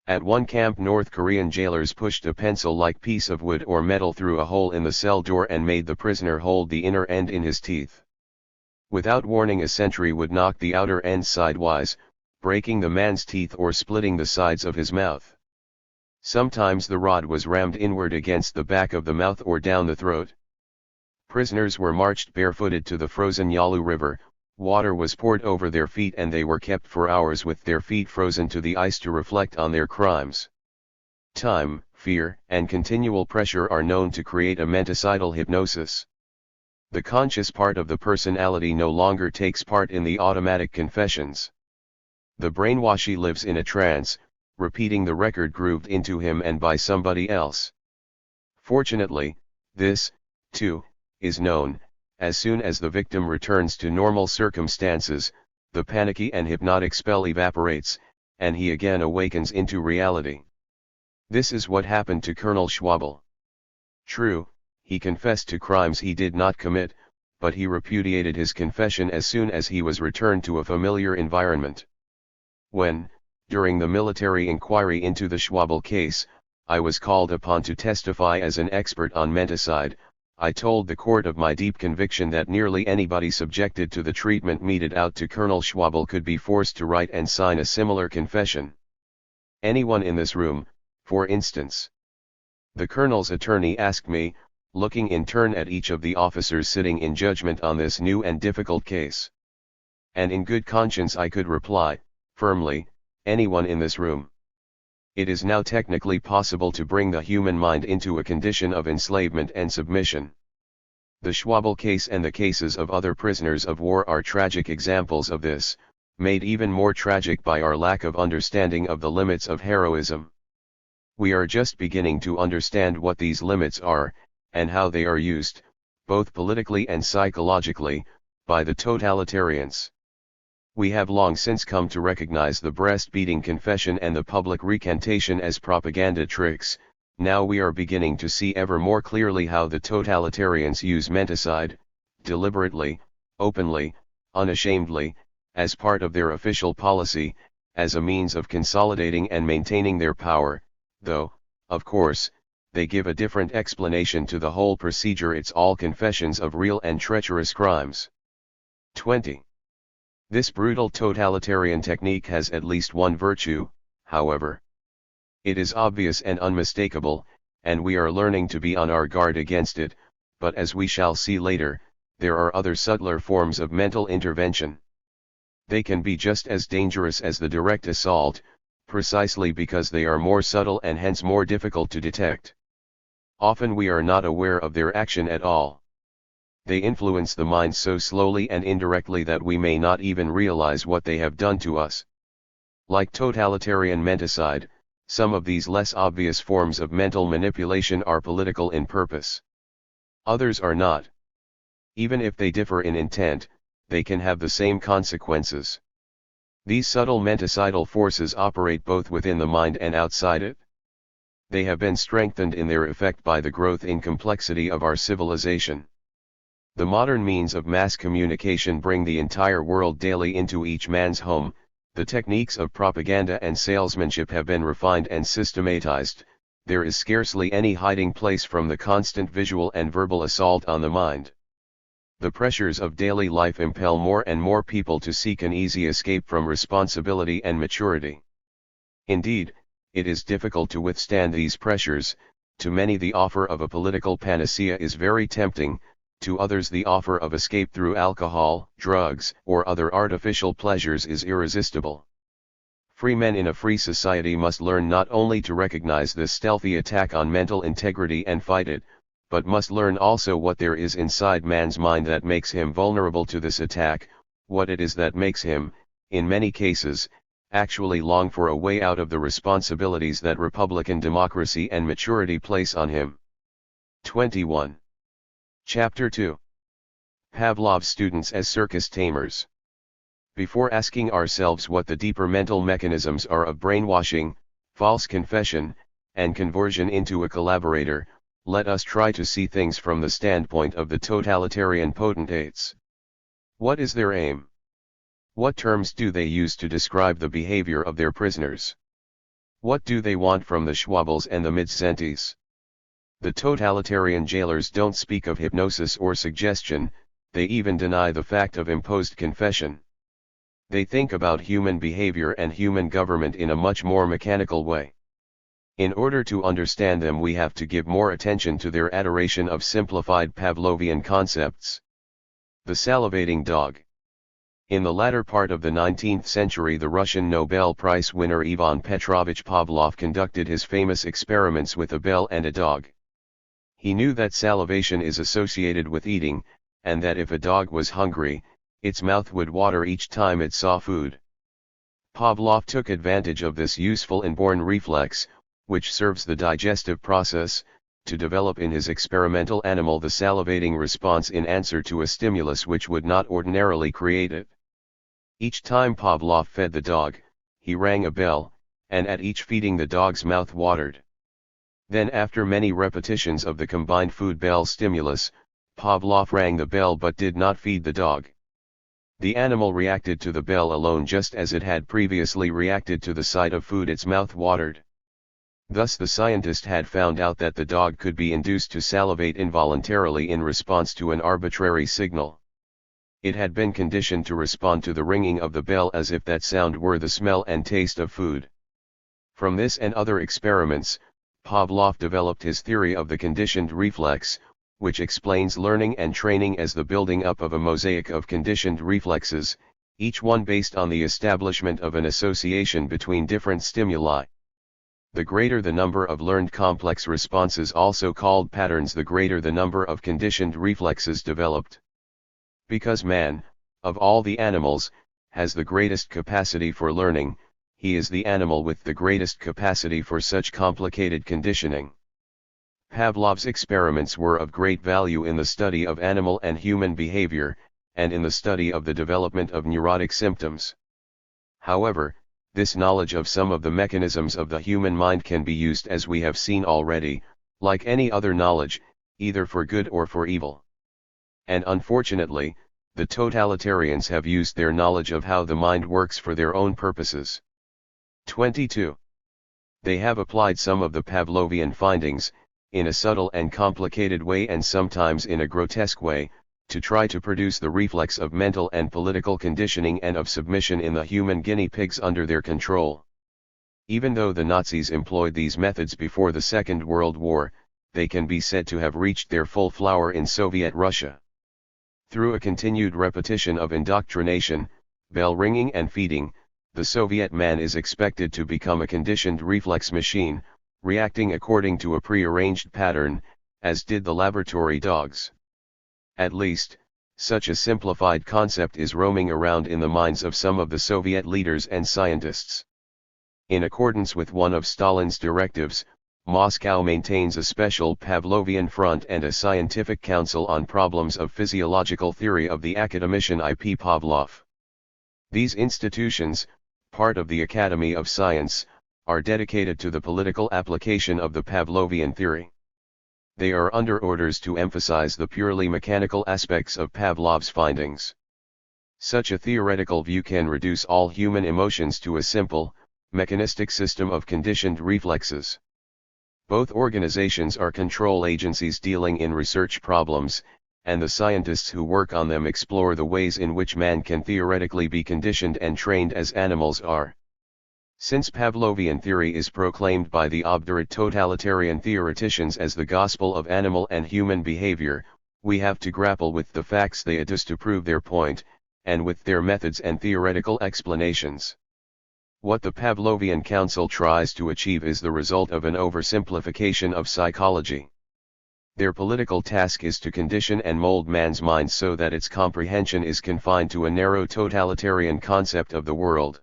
At one camp, North Korean jailers pushed a pencil-like piece of wood or metal through a hole in the cell door and made the prisoner hold the inner end in his teeth. Without warning, a sentry would knock the outer end sidewise, breaking the man's teeth or splitting the sides of his mouth. Sometimes the rod was rammed inward against the back of the mouth or down the throat. Prisoners were marched barefooted to the frozen Yalu River. Water was poured over their feet and they were kept for hours with their feet frozen to the ice to reflect on their crimes. Time, fear, and continual pressure are known to create a menticidal hypnosis. The conscious part of the personality no longer takes part in the automatic confessions. The brainwashy lives in a trance, repeating the record grooved into him and by somebody else. Fortunately, this, too, is known. As soon as the victim returns to normal circumstances, the panicky and hypnotic spell evaporates, and he again awakens into reality. This is what happened to Colonel Schwabel. True, he confessed to crimes he did not commit, but he repudiated his confession as soon as he was returned to a familiar environment. When, during the military inquiry into the Schwabel case, I was called upon to testify as an expert on menticide, I told the court of my deep conviction that nearly anybody subjected to the treatment meted out to Colonel Schwabel could be forced to write and sign a similar confession. Anyone in this room, for instance. The colonel's attorney asked me, looking in turn at each of the officers sitting in judgment on this new and difficult case. And in good conscience I could reply, firmly, anyone in this room. It is now technically possible to bring the human mind into a condition of enslavement and submission. The Schwabel case and the cases of other prisoners of war are tragic examples of this, made even more tragic by our lack of understanding of the limits of heroism. We are just beginning to understand what these limits are, and how they are used, both politically and psychologically, by the totalitarians. We have long since come to recognize the breast-beating confession and the public recantation as propaganda tricks. Now we are beginning to see ever more clearly how the totalitarians use menticide, deliberately, openly, unashamedly, as part of their official policy, as a means of consolidating and maintaining their power, though, of course, they give a different explanation to the whole procedure. It's all confessions of real and treacherous crimes. 20. This brutal totalitarian technique has at least one virtue, however. It is obvious and unmistakable, and we are learning to be on our guard against it, but as we shall see later, there are other subtler forms of mental intervention. They can be just as dangerous as the direct assault, precisely because they are more subtle and hence more difficult to detect. Often we are not aware of their action at all. They influence the mind so slowly and indirectly that we may not even realize what they have done to us. Like totalitarian menticide, some of these less obvious forms of mental manipulation are political in purpose. Others are not. Even if they differ in intent, they can have the same consequences. These subtle menticidal forces operate both within the mind and outside it. They have been strengthened in their effect by the growth in complexity of our civilization. The modern means of mass communication bring the entire world daily into each man's home. The techniques of propaganda and salesmanship have been refined and systematized. There is scarcely any hiding place from the constant visual and verbal assault on the mind. The pressures of daily life impel more and more people to seek an easy escape from responsibility and maturity. Indeed, it is difficult to withstand these pressures. To many the offer of a political panacea is very tempting, to others the offer of escape through alcohol, drugs, or other artificial pleasures is irresistible. Free men in a free society must learn not only to recognize this stealthy attack on mental integrity and fight it, but must learn also what there is inside man's mind that makes him vulnerable to this attack, what it is that makes him, in many cases, actually long for a way out of the responsibilities that republican democracy and maturity place on him. 21. Chapter 2. Pavlov's students as circus tamers. Before asking ourselves what the deeper mental mechanisms are of brainwashing, false confession, and conversion into a collaborator, let us try to see things from the standpoint of the totalitarian potentates. What is their aim? What terms do they use to describe the behavior of their prisoners? What do they want from the Schwabels and the Midcenties? The totalitarian jailers don't speak of hypnosis or suggestion, they even deny the fact of imposed confession. They think about human behavior and human government in a much more mechanical way. In order to understand them we have to give more attention to their adoration of simplified Pavlovian concepts. The salivating dog. In the latter part of the 19th century the Russian Nobel Prize winner Ivan Petrovich Pavlov conducted his famous experiments with a bell and a dog. He knew that salivation is associated with eating, and that if a dog was hungry, its mouth would water each time it saw food. Pavlov took advantage of this useful inborn reflex, which serves the digestive process, to develop in his experimental animal the salivating response in answer to a stimulus which would not ordinarily create it. Each time Pavlov fed the dog, he rang a bell, and at each feeding the dog's mouth watered. Then after many repetitions of the combined food bell stimulus, Pavlov rang the bell but did not feed the dog. The animal reacted to the bell alone just as it had previously reacted to the sight of food its mouth watered. Thus the scientist had found out that the dog could be induced to salivate involuntarily in response to an arbitrary signal. It had been conditioned to respond to the ringing of the bell as if that sound were the smell and taste of food. From this and other experiments, Pavlov developed his theory of the conditioned reflex, which explains learning and training as the building up of a mosaic of conditioned reflexes, each one based on the establishment of an association between different stimuli. The greater the number of learned complex responses, also called patterns, the greater the number of conditioned reflexes developed. Because man, of all the animals, has the greatest capacity for learning, he is the animal with the greatest capacity for such complicated conditioning. Pavlov's experiments were of great value in the study of animal and human behavior, and in the study of the development of neurotic symptoms. However, this knowledge of some of the mechanisms of the human mind can be used, as we have seen already, like any other knowledge, either for good or for evil. And unfortunately, the totalitarians have used their knowledge of how the mind works for their own purposes. 22. They have applied some of the Pavlovian findings, in a subtle and complicated way and sometimes in a grotesque way, to try to produce the reflex of mental and political conditioning and of submission in the human guinea pigs under their control. Even though the Nazis employed these methods before the Second World War, they can be said to have reached their full flower in Soviet Russia. Through a continued repetition of indoctrination, bell ringing and feeding, the Soviet man is expected to become a conditioned reflex machine, reacting according to a prearranged pattern, as did the laboratory dogs. At least, such a simplified concept is roaming around in the minds of some of the Soviet leaders and scientists. In accordance with one of Stalin's directives, Moscow maintains a special Pavlovian front and a scientific council on problems of physiological theory of the academician I. P. Pavlov. These institutions, part of the Academy of Science, are dedicated to the political application of the Pavlovian theory. They are under orders to emphasize the purely mechanical aspects of Pavlov's findings. Such a theoretical view can reduce all human emotions to a simple, mechanistic system of conditioned reflexes. Both organizations are control agencies dealing in research problems, and the scientists who work on them explore the ways in which man can theoretically be conditioned and trained as animals are. Since Pavlovian theory is proclaimed by the obdurate totalitarian theoreticians as the gospel of animal and human behavior, we have to grapple with the facts they adduce to prove their point, and with their methods and theoretical explanations. What the Pavlovian Council tries to achieve is the result of an oversimplification of psychology. Their political task is to condition and mold man's mind so that its comprehension is confined to a narrow totalitarian concept of the world.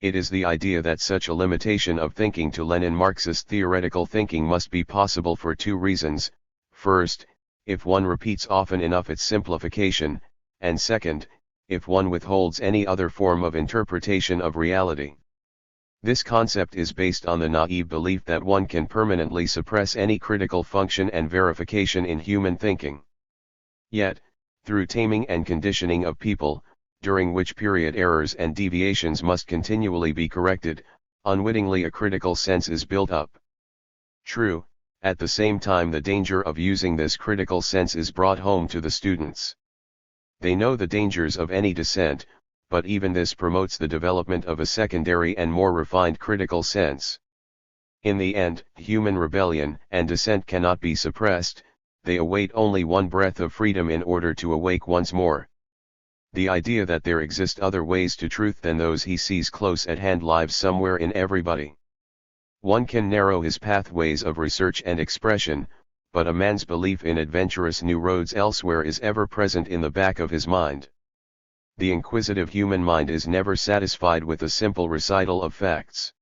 It is the idea that such a limitation of thinking to Lenin-Marxist theoretical thinking must be possible for two reasons: first, if one repeats often enough its simplification, and second, if one withholds any other form of interpretation of reality. This concept is based on the naive belief that one can permanently suppress any critical function and verification in human thinking. Yet, through taming and conditioning of people, during which period errors and deviations must continually be corrected, unwittingly a critical sense is built up. True, at the same time the danger of using this critical sense is brought home to the students. They know the dangers of any dissent, but even this promotes the development of a secondary and more refined critical sense. In the end, human rebellion and dissent cannot be suppressed, they await only one breath of freedom in order to awake once more. The idea that there exist other ways to truth than those he sees close at hand lives somewhere in everybody. One can narrow his pathways of research and expression, but a man's belief in adventurous new roads elsewhere is ever present in the back of his mind. The inquisitive human mind is never satisfied with a simple recital of facts.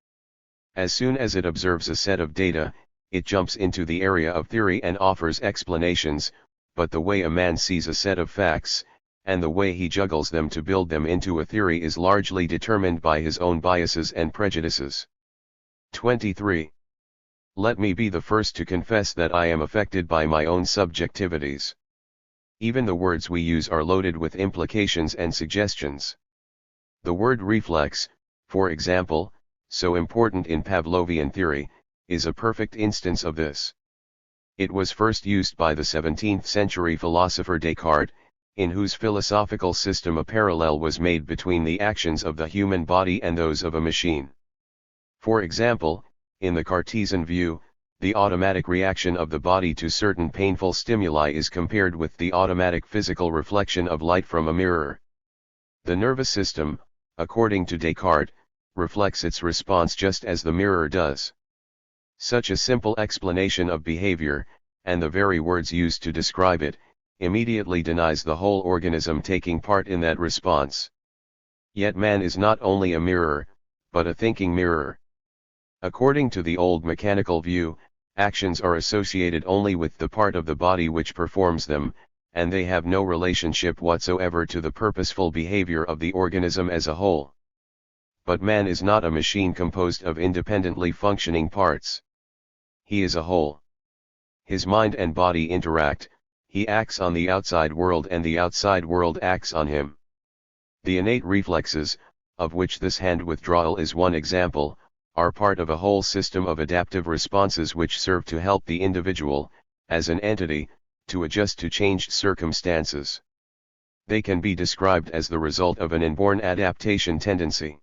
As soon as it observes a set of data, it jumps into the area of theory and offers explanations, but the way a man sees a set of facts, and the way he juggles them to build them into a theory is largely determined by his own biases and prejudices. 23. Let me be the first to confess that I am affected by my own subjectivities. Even the words we use are loaded with implications and suggestions. The word reflex, for example, so important in Pavlovian theory, is a perfect instance of this. It was first used by the 17th century philosopher Descartes, in whose philosophical system a parallel was made between the actions of the human body and those of a machine. For example, in the Cartesian view, the automatic reaction of the body to certain painful stimuli is compared with the automatic physical reflection of light from a mirror. The nervous system, according to Descartes, reflects its response just as the mirror does. Such a simple explanation of behavior, and the very words used to describe it, immediately denies the whole organism taking part in that response. Yet man is not only a mirror, but a thinking mirror. According to the old mechanical view, actions are associated only with the part of the body which performs them, and they have no relationship whatsoever to the purposeful behavior of the organism as a whole. But man is not a machine composed of independently functioning parts. He is a whole. His mind and body interact, he acts on the outside world and the outside world acts on him. The innate reflexes, of which this hand withdrawal is one example, are part of a whole system of adaptive responses which serve to help the individual, as an entity, to adjust to changed circumstances. They can be described as the result of an inborn adaptation tendency.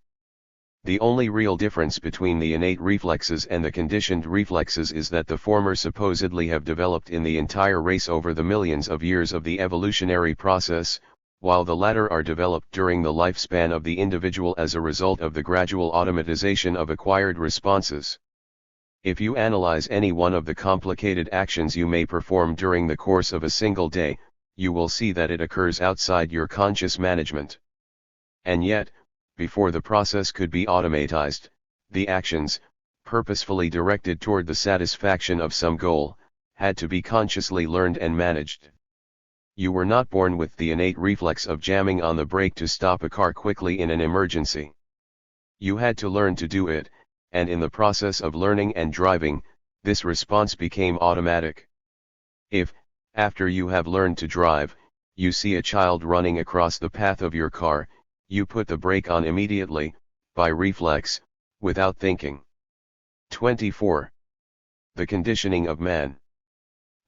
The only real difference between the innate reflexes and the conditioned reflexes is that the former supposedly have developed in the entire race over the millions of years of the evolutionary process, while the latter are developed during the lifespan of the individual as a result of the gradual automatization of acquired responses. If you analyze any one of the complicated actions you may perform during the course of a single day, you will see that it occurs outside your conscious management. And yet, before the process could be automatized, the actions, purposefully directed toward the satisfaction of some goal, had to be consciously learned and managed. You were not born with the innate reflex of jamming on the brake to stop a car quickly in an emergency. You had to learn to do it, and in the process of learning and driving, this response became automatic. If, after you have learned to drive, you see a child running across the path of your car, you put the brake on immediately, by reflex, without thinking. 24. The conditioning of man.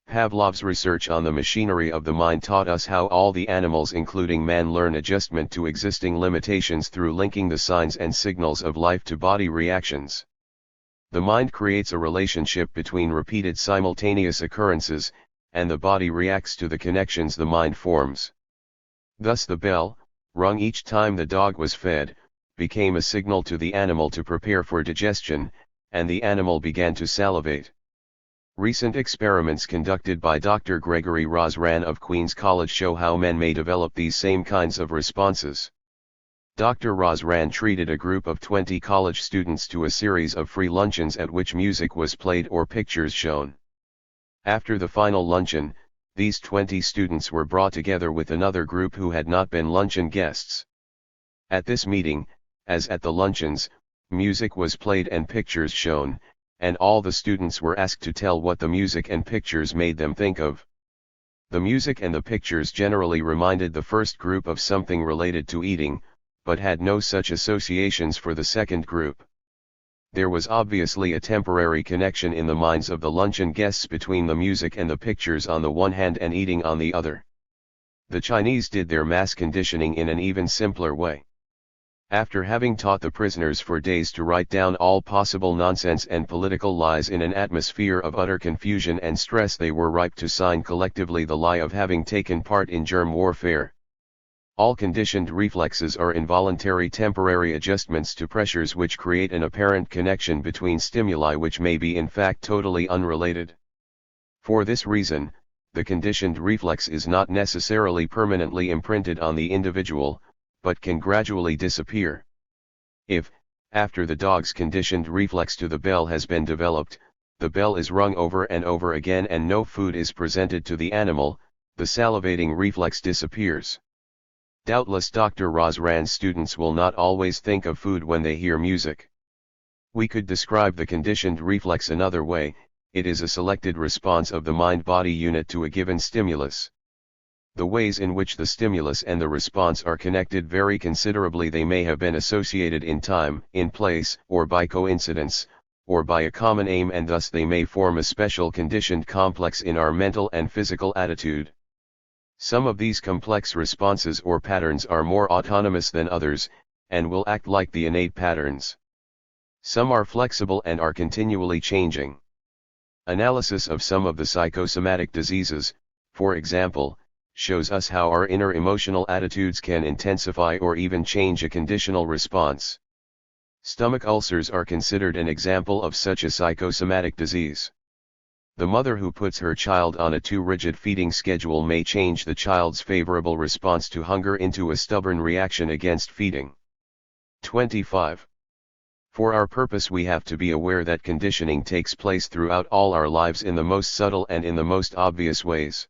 Pavlov's research on the machinery of the mind taught us how all the animals including man learn adjustment to existing limitations through linking the signs and signals of life to body reactions. The mind creates a relationship between repeated simultaneous occurrences, and the body reacts to the connections the mind forms. Thus the bell, rung each time the dog was fed, became a signal to the animal to prepare for digestion, and the animal began to salivate. Recent experiments conducted by Dr. Gregory Rosran of Queen's College show how men may develop these same kinds of responses. Dr. Rosran treated a group of 20 college students to a series of free luncheons at which music was played or pictures shown. After the final luncheon, these 20 students were brought together with another group who had not been luncheon guests. At this meeting, as at the luncheons, music was played and pictures shown, and all the students were asked to tell what the music and pictures made them think of. The music and the pictures generally reminded the first group of something related to eating, but had no such associations for the second group. There was obviously a temporary connection in the minds of the luncheon guests between the music and the pictures on the one hand and eating on the other. The Chinese did their mass conditioning in an even simpler way. After having taught the prisoners for days to write down all possible nonsense and political lies in an atmosphere of utter confusion and stress, they were ripe to sign collectively the lie of having taken part in germ warfare. All conditioned reflexes are involuntary temporary adjustments to pressures which create an apparent connection between stimuli which may be in fact totally unrelated. For this reason, the conditioned reflex is not necessarily permanently imprinted on the individual, but can gradually disappear. If, after the dog's conditioned reflex to the bell has been developed, the bell is rung over and over again and no food is presented to the animal, the salivating reflex disappears. Doubtless Dr. Rosran's students will not always think of food when they hear music. We could describe the conditioned reflex another way: it is a selected response of the mind-body unit to a given stimulus. The ways in which the stimulus and the response are connected vary considerably. They may have been associated in time, in place, or by coincidence, or by a common aim, and thus they may form a special conditioned complex in our mental and physical attitude. Some of these complex responses or patterns are more autonomous than others, and will act like the innate patterns. Some are flexible and are continually changing. Analysis of some of the psychosomatic diseases, for example, shows us how our inner emotional attitudes can intensify or even change a conditional response. Stomach ulcers are considered an example of such a psychosomatic disease. The mother who puts her child on a too rigid feeding schedule may change the child's favorable response to hunger into a stubborn reaction against feeding. 25. For our purpose, we have to be aware that conditioning takes place throughout all our lives in the most subtle and in the most obvious ways.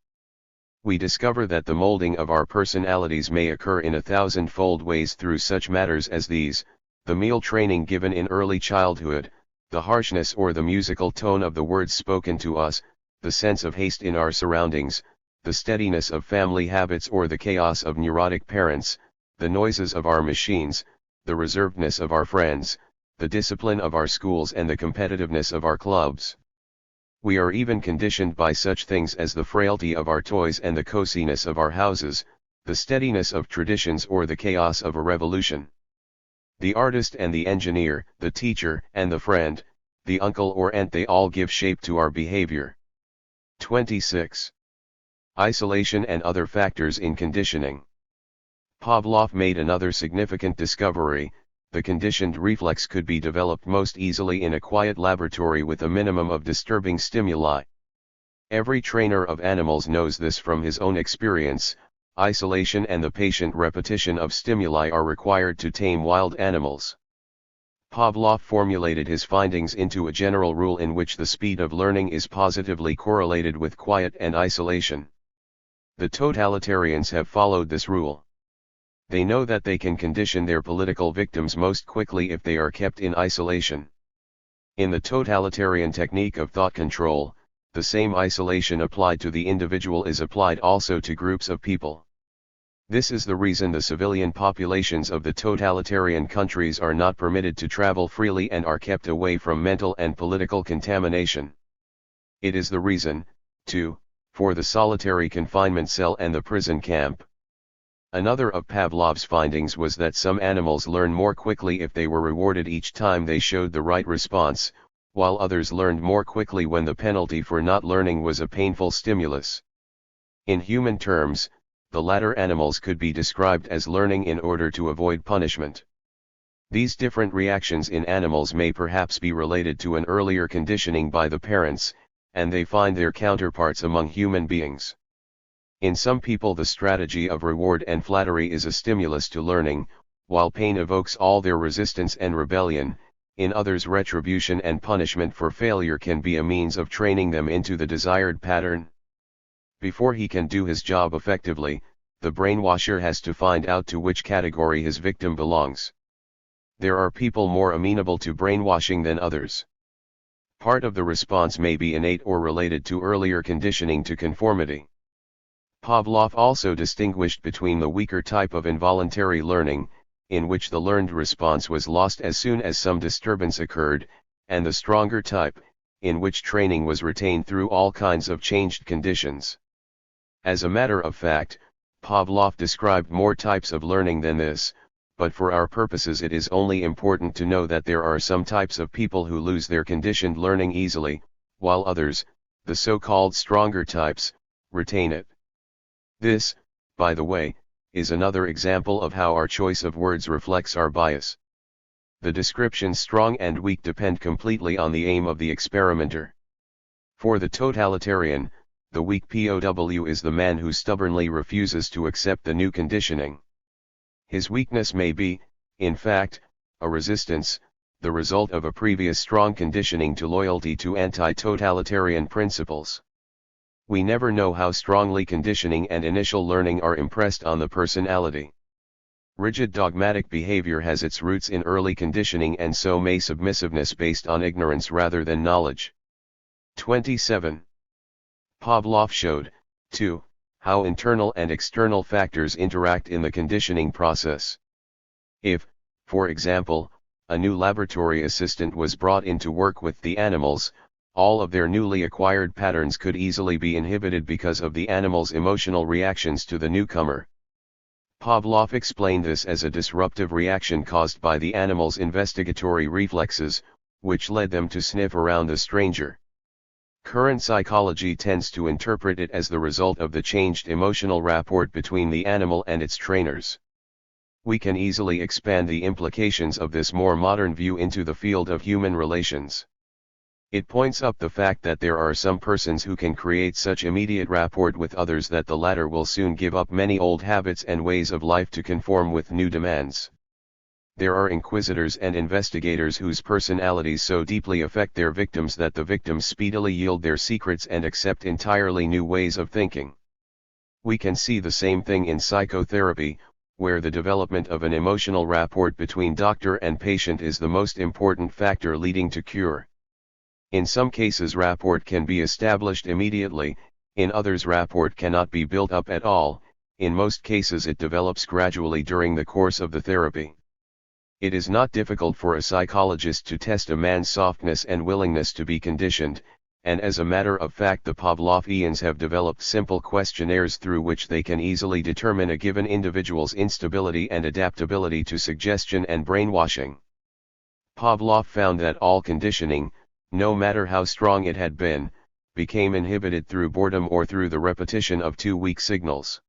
We discover that the molding of our personalities may occur in 1,000-fold ways through such matters as these: the meal training given in early childhood, the harshness or the musical tone of the words spoken to us, the sense of haste in our surroundings, the steadiness of family habits or the chaos of neurotic parents, the noises of our machines, the reservedness of our friends, the discipline of our schools and the competitiveness of our clubs. We are even conditioned by such things as the frailty of our toys and the coziness of our houses, the steadiness of traditions or the chaos of a revolution. The artist and the engineer, the teacher and the friend, the uncle or aunt, they all give shape to our behavior. 26. Isolation and other factors in conditioning. Pavlov made another significant discovery: the conditioned reflex could be developed most easily in a quiet laboratory with a minimum of disturbing stimuli. Every trainer of animals knows this from his own experience. Isolation and the patient repetition of stimuli are required to tame wild animals. Pavlov formulated his findings into a general rule in which the speed of learning is positively correlated with quiet and isolation. The totalitarians have followed this rule. They know that they can condition their political victims most quickly if they are kept in isolation. In the totalitarian technique of thought control, the same isolation applied to the individual is applied also to groups of people. This is the reason the civilian populations of the totalitarian countries are not permitted to travel freely and are kept away from mental and political contamination. It is the reason, too, for the solitary confinement cell and the prison camp. Another of Pavlov's findings was that some animals learn more quickly if they were rewarded each time they showed the right response, while others learned more quickly when the penalty for not learning was a painful stimulus. In human terms, the latter animals could be described as learning in order to avoid punishment. These different reactions in animals may perhaps be related to an earlier conditioning by the parents, and they find their counterparts among human beings. In some people the strategy of reward and flattery is a stimulus to learning, while pain evokes all their resistance and rebellion. In others retribution and punishment for failure can be a means of training them into the desired pattern. Before he can do his job effectively, the brainwasher has to find out to which category his victim belongs. There are people more amenable to brainwashing than others. Part of the response may be innate or related to earlier conditioning to conformity. Pavlov also distinguished between the weaker type of involuntary learning, in which the learned response was lost as soon as some disturbance occurred, and the stronger type, in which training was retained through all kinds of changed conditions. As a matter of fact, Pavlov described more types of learning than this, but for our purposes it is only important to know that there are some types of people who lose their conditioned learning easily, while others, the so-called stronger types, retain it. This, by the way, is another example of how our choice of words reflects our bias. The descriptions strong and weak depend completely on the aim of the experimenter. For the totalitarian, the weak POW is the man who stubbornly refuses to accept the new conditioning. His weakness may be, in fact, a resistance, the result of a previous strong conditioning to loyalty to anti-totalitarian principles. We never know how strongly conditioning and initial learning are impressed on the personality. Rigid dogmatic behavior has its roots in early conditioning, and so may submissiveness based on ignorance rather than knowledge. 27. Pavlov showed, too, how internal and external factors interact in the conditioning process. If, for example, a new laboratory assistant was brought in to work with the animals. All of their newly acquired patterns could easily be inhibited because of the animal's emotional reactions to the newcomer. Pavlov explained this as a disruptive reaction caused by the animal's investigatory reflexes, which led them to sniff around the stranger. Current psychology tends to interpret it as the result of the changed emotional rapport between the animal and its trainers. We can easily expand the implications of this more modern view into the field of human relations. It points up the fact that there are some persons who can create such immediate rapport with others that the latter will soon give up many old habits and ways of life to conform with new demands. There are inquisitors and investigators whose personalities so deeply affect their victims that the victims speedily yield their secrets and accept entirely new ways of thinking. We can see the same thing in psychotherapy, where the development of an emotional rapport between doctor and patient is the most important factor leading to cure. In some cases rapport can be established immediately, in others rapport cannot be built up at all. In most cases it develops gradually during the course of the therapy. It is not difficult for a psychologist to test a man's softness and willingness to be conditioned, and as a matter of fact the Pavlovians have developed simple questionnaires through which they can easily determine a given individual's instability and adaptability to suggestion and brainwashing. Pavlov found that all conditioning, no matter how strong it had been, became inhibited through boredom or through the repetition of too weak signals.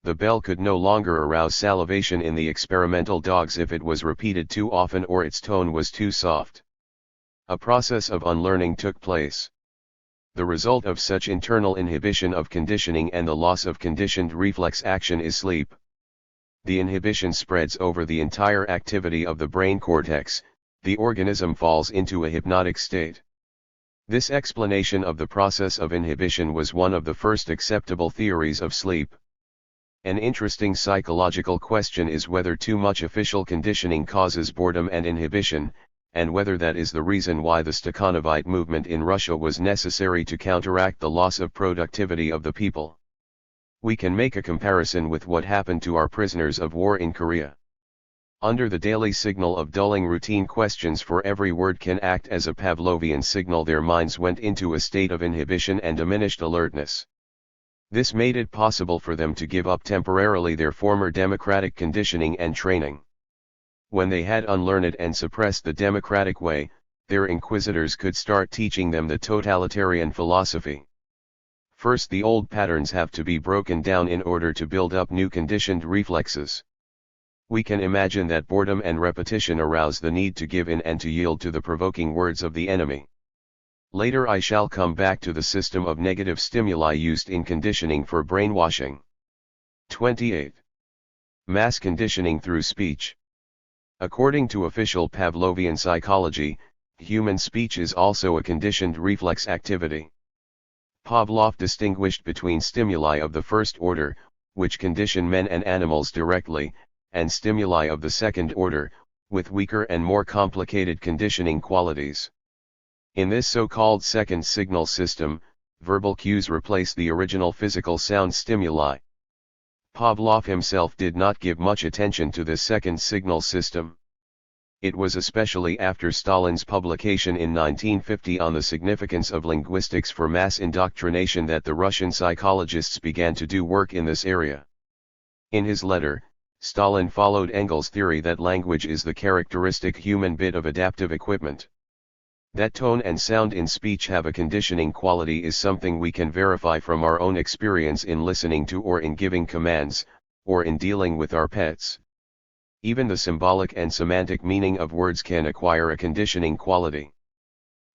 The bell could no longer arouse salivation in the experimental dogs if it was repeated too often or its tone was too soft. A process of unlearning took place. The result of such internal inhibition of conditioning and the loss of conditioned reflex action is sleep. The inhibition spreads over the entire activity of the brain cortex. The organism falls into a hypnotic state. This explanation of the process of inhibition was one of the first acceptable theories of sleep. An interesting psychological question is whether too much official conditioning causes boredom and inhibition, and whether that is the reason why the Stakhanovite movement in Russia was necessary to counteract the loss of productivity of the people. We can make a comparison with what happened to our prisoners of war in Korea. Under the daily signal of dulling routine questions for every word can act as a Pavlovian signal. Their minds went into a state of inhibition and diminished alertness. This made it possible for them to give up temporarily their former democratic conditioning and training. When they had unlearned and suppressed the democratic way, their inquisitors could start teaching them the totalitarian philosophy. First, the old patterns have to be broken down in order to build up new conditioned reflexes. We can imagine that boredom and repetition arouse the need to give in and to yield to the provoking words of the enemy. Later I shall come back to the system of negative stimuli used in conditioning for brainwashing. 28. Mass conditioning through speech. According to official Pavlovian psychology, human speech is also a conditioned reflex activity. Pavlov distinguished between stimuli of the first order, which condition men and animals directly, and stimuli of the second order, with weaker and more complicated conditioning qualities. In this so-called second signal system, verbal cues replace the original physical sound stimuli. Pavlov himself did not give much attention to this second signal system. It was especially after Stalin's publication in 1950 on the significance of linguistics for mass indoctrination that the Russian psychologists began to do work in this area. In his letter, Stalin followed Engels' theory that language is the characteristic human bit of adaptive equipment. That tone and sound in speech have a conditioning quality is something we can verify from our own experience in listening to or in giving commands, or in dealing with our pets. Even the symbolic and semantic meaning of words can acquire a conditioning quality.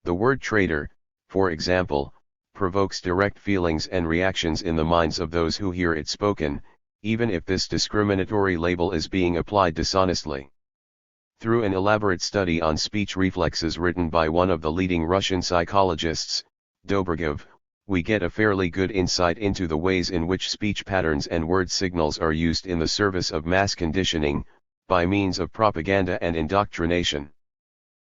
The word traitor, for example, provokes direct feelings and reactions in the minds of those who hear it spoken, even if this discriminatory label is being applied dishonestly. Through an elaborate study on speech reflexes written by one of the leading Russian psychologists, Dobrogov, we get a fairly good insight into the ways in which speech patterns and word signals are used in the service of mass conditioning, by means of propaganda and indoctrination.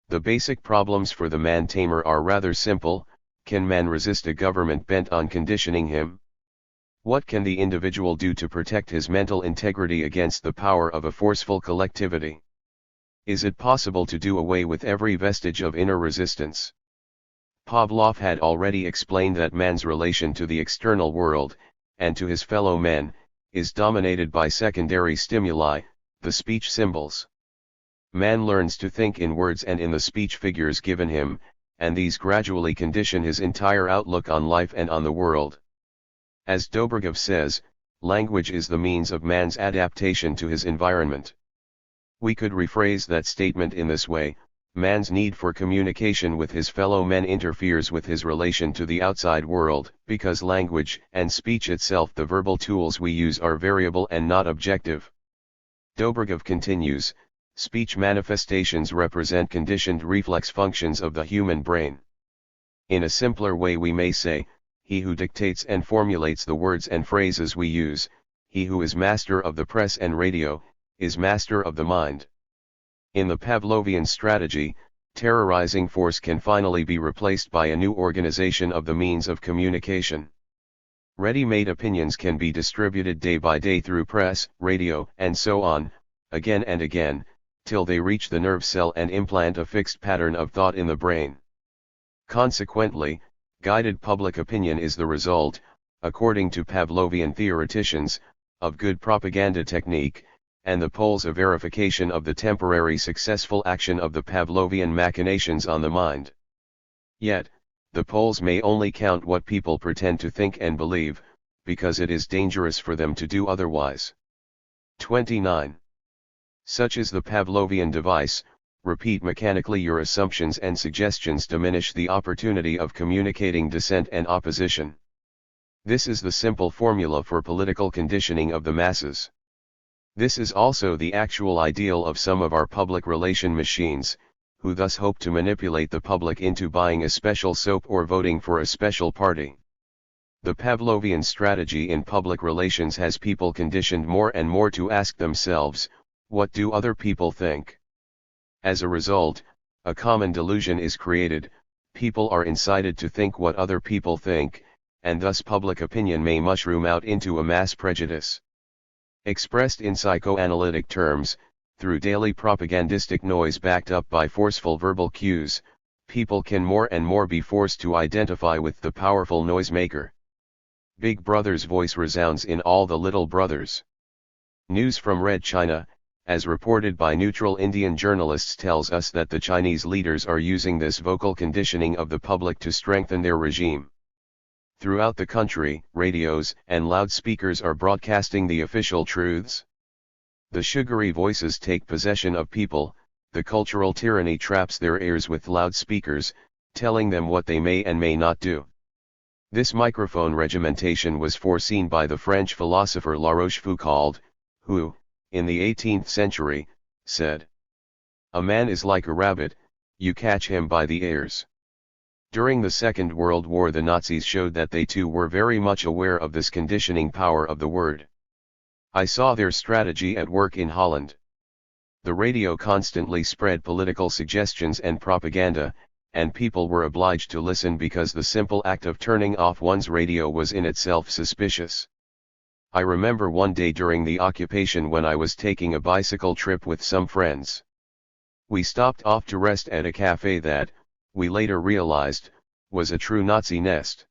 The basic problems for the man-tamer are rather simple. Can man resist a government bent on conditioning him? What can the individual do to protect his mental integrity against the power of a forceful collectivity? Is it possible to do away with every vestige of inner resistance? Pavlov had already explained that man's relation to the external world, and to his fellow men, is dominated by secondary stimuli, the speech symbols. Man learns to think in words and in the speech figures given him, and these gradually condition his entire outlook on life and on the world. As Dobrogov says, language is the means of man's adaptation to his environment. We could rephrase that statement in this way: man's need for communication with his fellow men interferes with his relation to the outside world, because language and speech itself, the verbal tools we use, are variable and not objective. Dobrogov continues, speech manifestations represent conditioned reflex functions of the human brain. In a simpler way we may say, he who dictates and formulates the words and phrases we use, he who is master of the press and radio, is master of the mind. In the Pavlovian strategy, terrorizing force can finally be replaced by a new organization of the means of communication. Ready-made opinions can be distributed day by day through press, radio, and so on, again and again, till they reach the nerve cell and implant a fixed pattern of thought in the brain. Consequently, guided public opinion is the result, according to Pavlovian theoreticians, of good propaganda technique, and the polls a verification of the temporary successful action of the Pavlovian machinations on the mind. Yet, the polls may only count what people pretend to think and believe, because it is dangerous for them to do otherwise. 29. Such is the Pavlovian device: repeat mechanically your assumptions and suggestions diminish the opportunity of communicating dissent and opposition. This is the simple formula for political conditioning of the masses. This is also the actual ideal of some of our public relation machines, who thus hope to manipulate the public into buying a special soap or voting for a special party. The Pavlovian strategy in public relations has people conditioned more and more to ask themselves, what do other people think? As a result, a common delusion is created, people are incited to think what other people think, and thus public opinion may mushroom out into a mass prejudice. Expressed in psychoanalytic terms, through daily propagandistic noise backed up by forceful verbal cues, people can more and more be forced to identify with the powerful noisemaker. Big Brother's voice resounds in all the little brothers. News from Red China, as reported by neutral Indian journalists, tells us that the Chinese leaders are using this vocal conditioning of the public to strengthen their regime. Throughout the country, radios and loudspeakers are broadcasting the official truths. The sugary voices take possession of people, the cultural tyranny traps their ears with loudspeakers, telling them what they may and may not do. This microphone regimentation was foreseen by the French philosopher La Rochefoucauld, who, in the 18th century, said, "A man is like a rabbit, you catch him by the ears." During the Second World War, the Nazis showed that they too were very much aware of this conditioning power of the word. I saw their strategy at work in Holland. The radio constantly spread political suggestions and propaganda, and people were obliged to listen because the simple act of turning off one's radio was in itself suspicious. I remember one day during the occupation when I was taking a bicycle trip with some friends. We stopped off to rest at a cafe that, we later realized, was a true Nazi nest.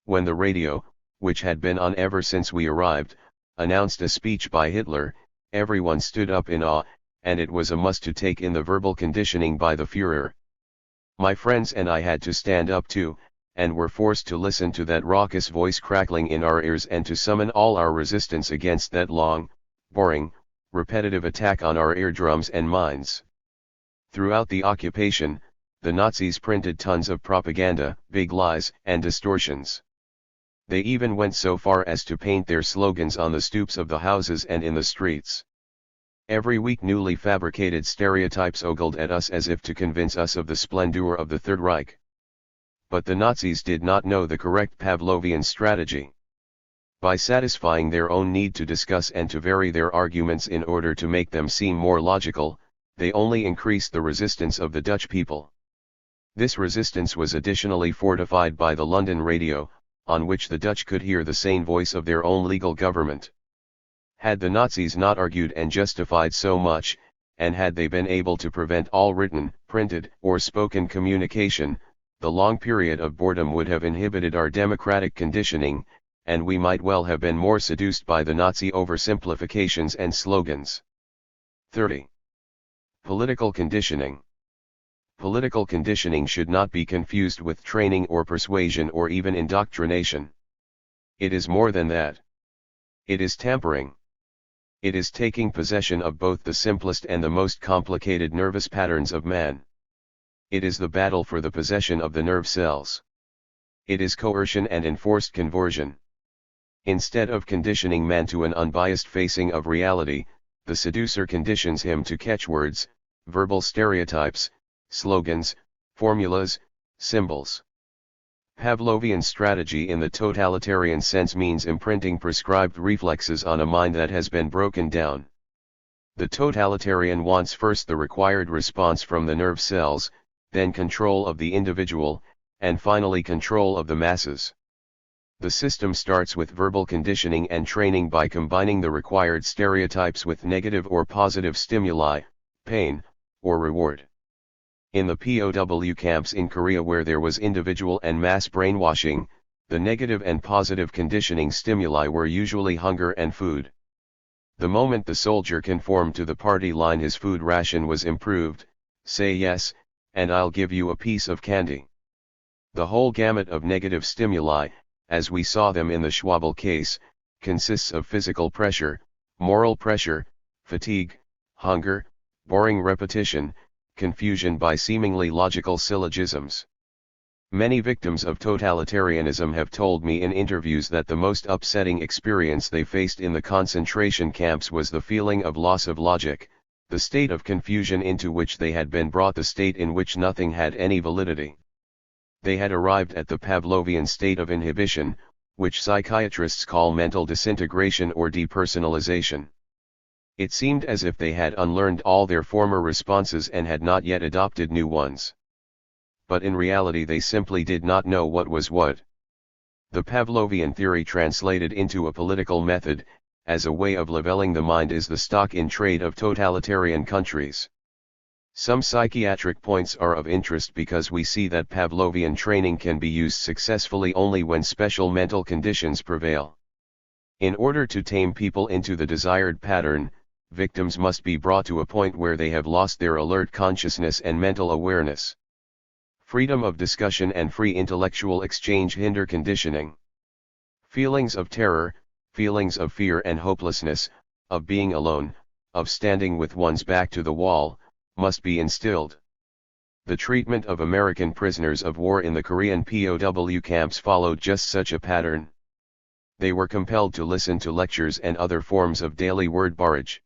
When the radio, which had been on ever since we arrived, announced a speech by Hitler, everyone stood up in awe, and it was a must to take in the verbal conditioning by the Führer. My friends and I had to stand up too, and were forced to listen to that raucous voice crackling in our ears and to summon all our resistance against that long, boring, repetitive attack on our eardrums and minds. Throughout the occupation, the Nazis printed tons of propaganda, big lies, and distortions. They even went so far as to paint their slogans on the stoops of the houses and in the streets. Every week newly fabricated stereotypes ogled at us as if to convince us of the splendor of the Third Reich. But the Nazis did not know the correct Pavlovian strategy. By satisfying their own need to discuss and to vary their arguments in order to make them seem more logical, they only increased the resistance of the Dutch people. This resistance was additionally fortified by the London radio, on which the Dutch could hear the sane voice of their own legal government. Had the Nazis not argued and justified so much, and had they been able to prevent all written, printed, or spoken communication, the long period of boredom would have inhibited our democratic conditioning, and we might well have been more seduced by the Nazi oversimplifications and slogans. 30. Political conditioning. Political conditioning should not be confused with training or persuasion or even indoctrination. It is more than that. It is tampering. It is taking possession of both the simplest and the most complicated nervous patterns of man. It is the battle for the possession of the nerve cells. It is coercion and enforced conversion. Instead of conditioning man to an unbiased facing of reality, the seducer conditions him to catchwords, verbal stereotypes, slogans, formulas, symbols. Pavlovian strategy in the totalitarian sense means imprinting prescribed reflexes on a mind that has been broken down. The totalitarian wants first the required response from the nerve cells, then control of the individual, and finally control of the masses. The system starts with verbal conditioning and training by combining the required stereotypes with negative or positive stimuli, pain, or reward. In the POW camps in Korea where there was individual and mass brainwashing, the negative and positive conditioning stimuli were usually hunger and food. The moment the soldier conformed to the party line, his food ration was improved: say yes, and I'll give you a piece of candy. The whole gamut of negative stimuli, as we saw them in the Schwabel case, consists of physical pressure, moral pressure, fatigue, hunger, boring repetition, confusion by seemingly logical syllogisms. Many victims of totalitarianism have told me in interviews that the most upsetting experience they faced in the concentration camps was the feeling of loss of logic, the state of confusion into which they had been brought, the state in which nothing had any validity. They had arrived at the Pavlovian state of inhibition, which psychiatrists call mental disintegration or depersonalization. It seemed as if they had unlearned all their former responses and had not yet adopted new ones. But in reality they simply did not know what was what. The Pavlovian theory translated into a political method, as a way of leveling the mind, is the stock in trade of totalitarian countries. Some psychiatric points are of interest because we see that Pavlovian training can be used successfully only when special mental conditions prevail. In order to tame people into the desired pattern, victims must be brought to a point where they have lost their alert consciousness and mental awareness. Freedom of discussion and free intellectual exchange hinder conditioning. Feelings of terror, feelings of fear and hopelessness, of being alone, of standing with one's back to the wall, must be instilled. The treatment of American prisoners of war in the Korean POW camps followed just such a pattern. They were compelled to listen to lectures and other forms of daily word barrage.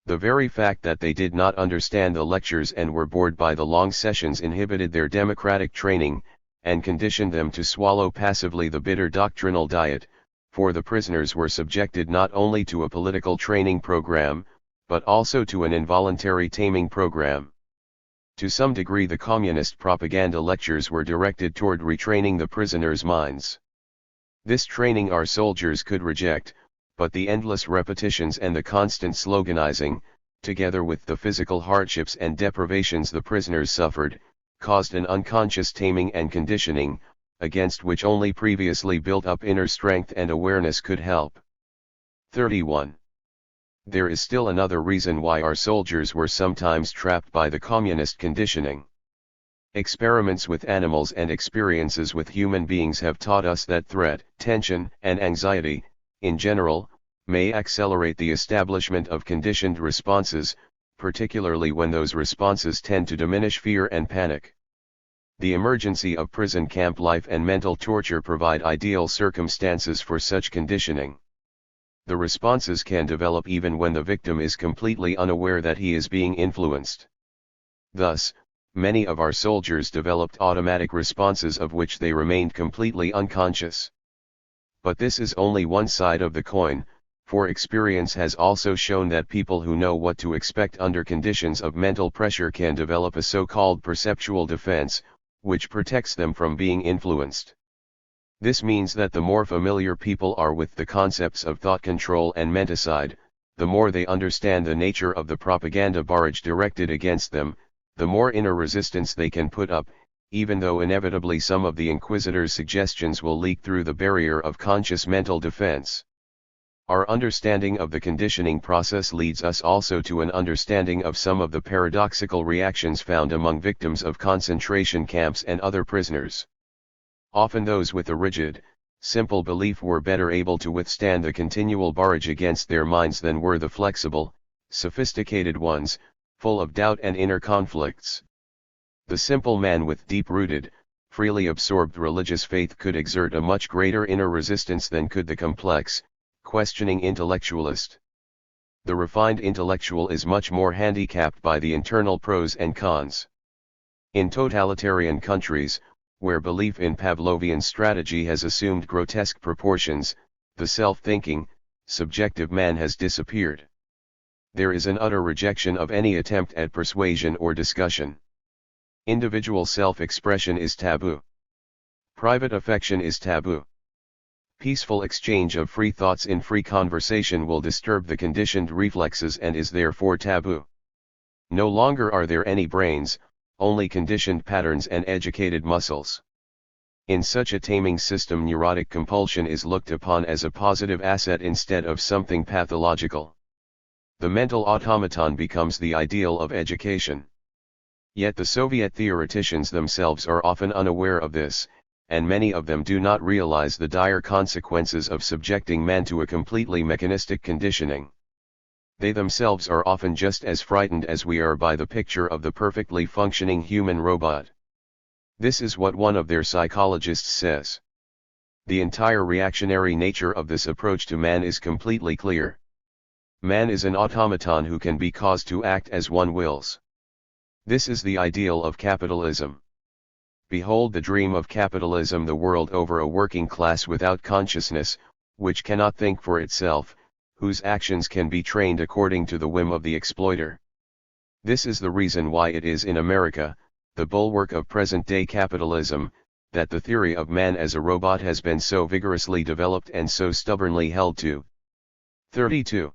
The very fact that they did not understand the lectures and were bored by the long sessions inhibited their democratic training, and conditioned them to swallow passively the bitter doctrinal diet, for the prisoners were subjected not only to a political training program, but also to an involuntary taming program. To some degree the communist propaganda lectures were directed toward retraining the prisoners' minds. This training our soldiers could reject, but the endless repetitions and the constant sloganizing, together with the physical hardships and deprivations the prisoners suffered, caused an unconscious taming and conditioning, against which only previously built-up inner strength and awareness could help. 31. There is still another reason why our soldiers were sometimes trapped by the communist conditioning. Experiments with animals and experiences with human beings have taught us that threat, tension, and anxiety, in general, may accelerate the establishment of conditioned responses, particularly when those responses tend to diminish fear and panic. The emergency of prison camp life and mental torture provide ideal circumstances for such conditioning. The responses can develop even when the victim is completely unaware that he is being influenced. Thus, many of our soldiers developed automatic responses of which they remained completely unconscious. But this is only one side of the coin, for experience has also shown that people who know what to expect under conditions of mental pressure can develop a so-called perceptual defense, which protects them from being influenced. This means that the more familiar people are with the concepts of thought control and menticide, the more they understand the nature of the propaganda barrage directed against them, the more inner resistance they can put up, even though inevitably some of the Inquisitor's suggestions will leak through the barrier of conscious mental defense. Our understanding of the conditioning process leads us also to an understanding of some of the paradoxical reactions found among victims of concentration camps and other prisoners. Often those with a rigid, simple belief were better able to withstand the continual barrage against their minds than were the flexible, sophisticated ones, full of doubt and inner conflicts. The simple man with deep-rooted, freely absorbed religious faith could exert a much greater inner resistance than could the complex, questioning intellectualist. The refined intellectual is much more handicapped by the internal pros and cons. In totalitarian countries, where belief in Pavlovian strategy has assumed grotesque proportions, the self-thinking, subjective man has disappeared. There is an utter rejection of any attempt at persuasion or discussion. Individual self-expression is taboo. Private affection is taboo. Peaceful exchange of free thoughts in free conversation will disturb the conditioned reflexes and is therefore taboo. No longer are there any brains, only conditioned patterns and educated muscles. In such a taming system, neurotic compulsion is looked upon as a positive asset instead of something pathological. The mental automaton becomes the ideal of education. Yet the Soviet theoreticians themselves are often unaware of this, and many of them do not realize the dire consequences of subjecting man to a completely mechanistic conditioning. They themselves are often just as frightened as we are by the picture of the perfectly functioning human robot. This is what one of their psychologists says. The entire reactionary nature of this approach to man is completely clear. Man is an automaton who can be caused to act as one wills. This is the ideal of capitalism. Behold the dream of capitalism the world over, a working class without consciousness, which cannot think for itself, whose actions can be trained according to the whim of the exploiter. This is the reason why it is in America, the bulwark of present-day capitalism, that the theory of man as a robot has been so vigorously developed and so stubbornly held to. 32.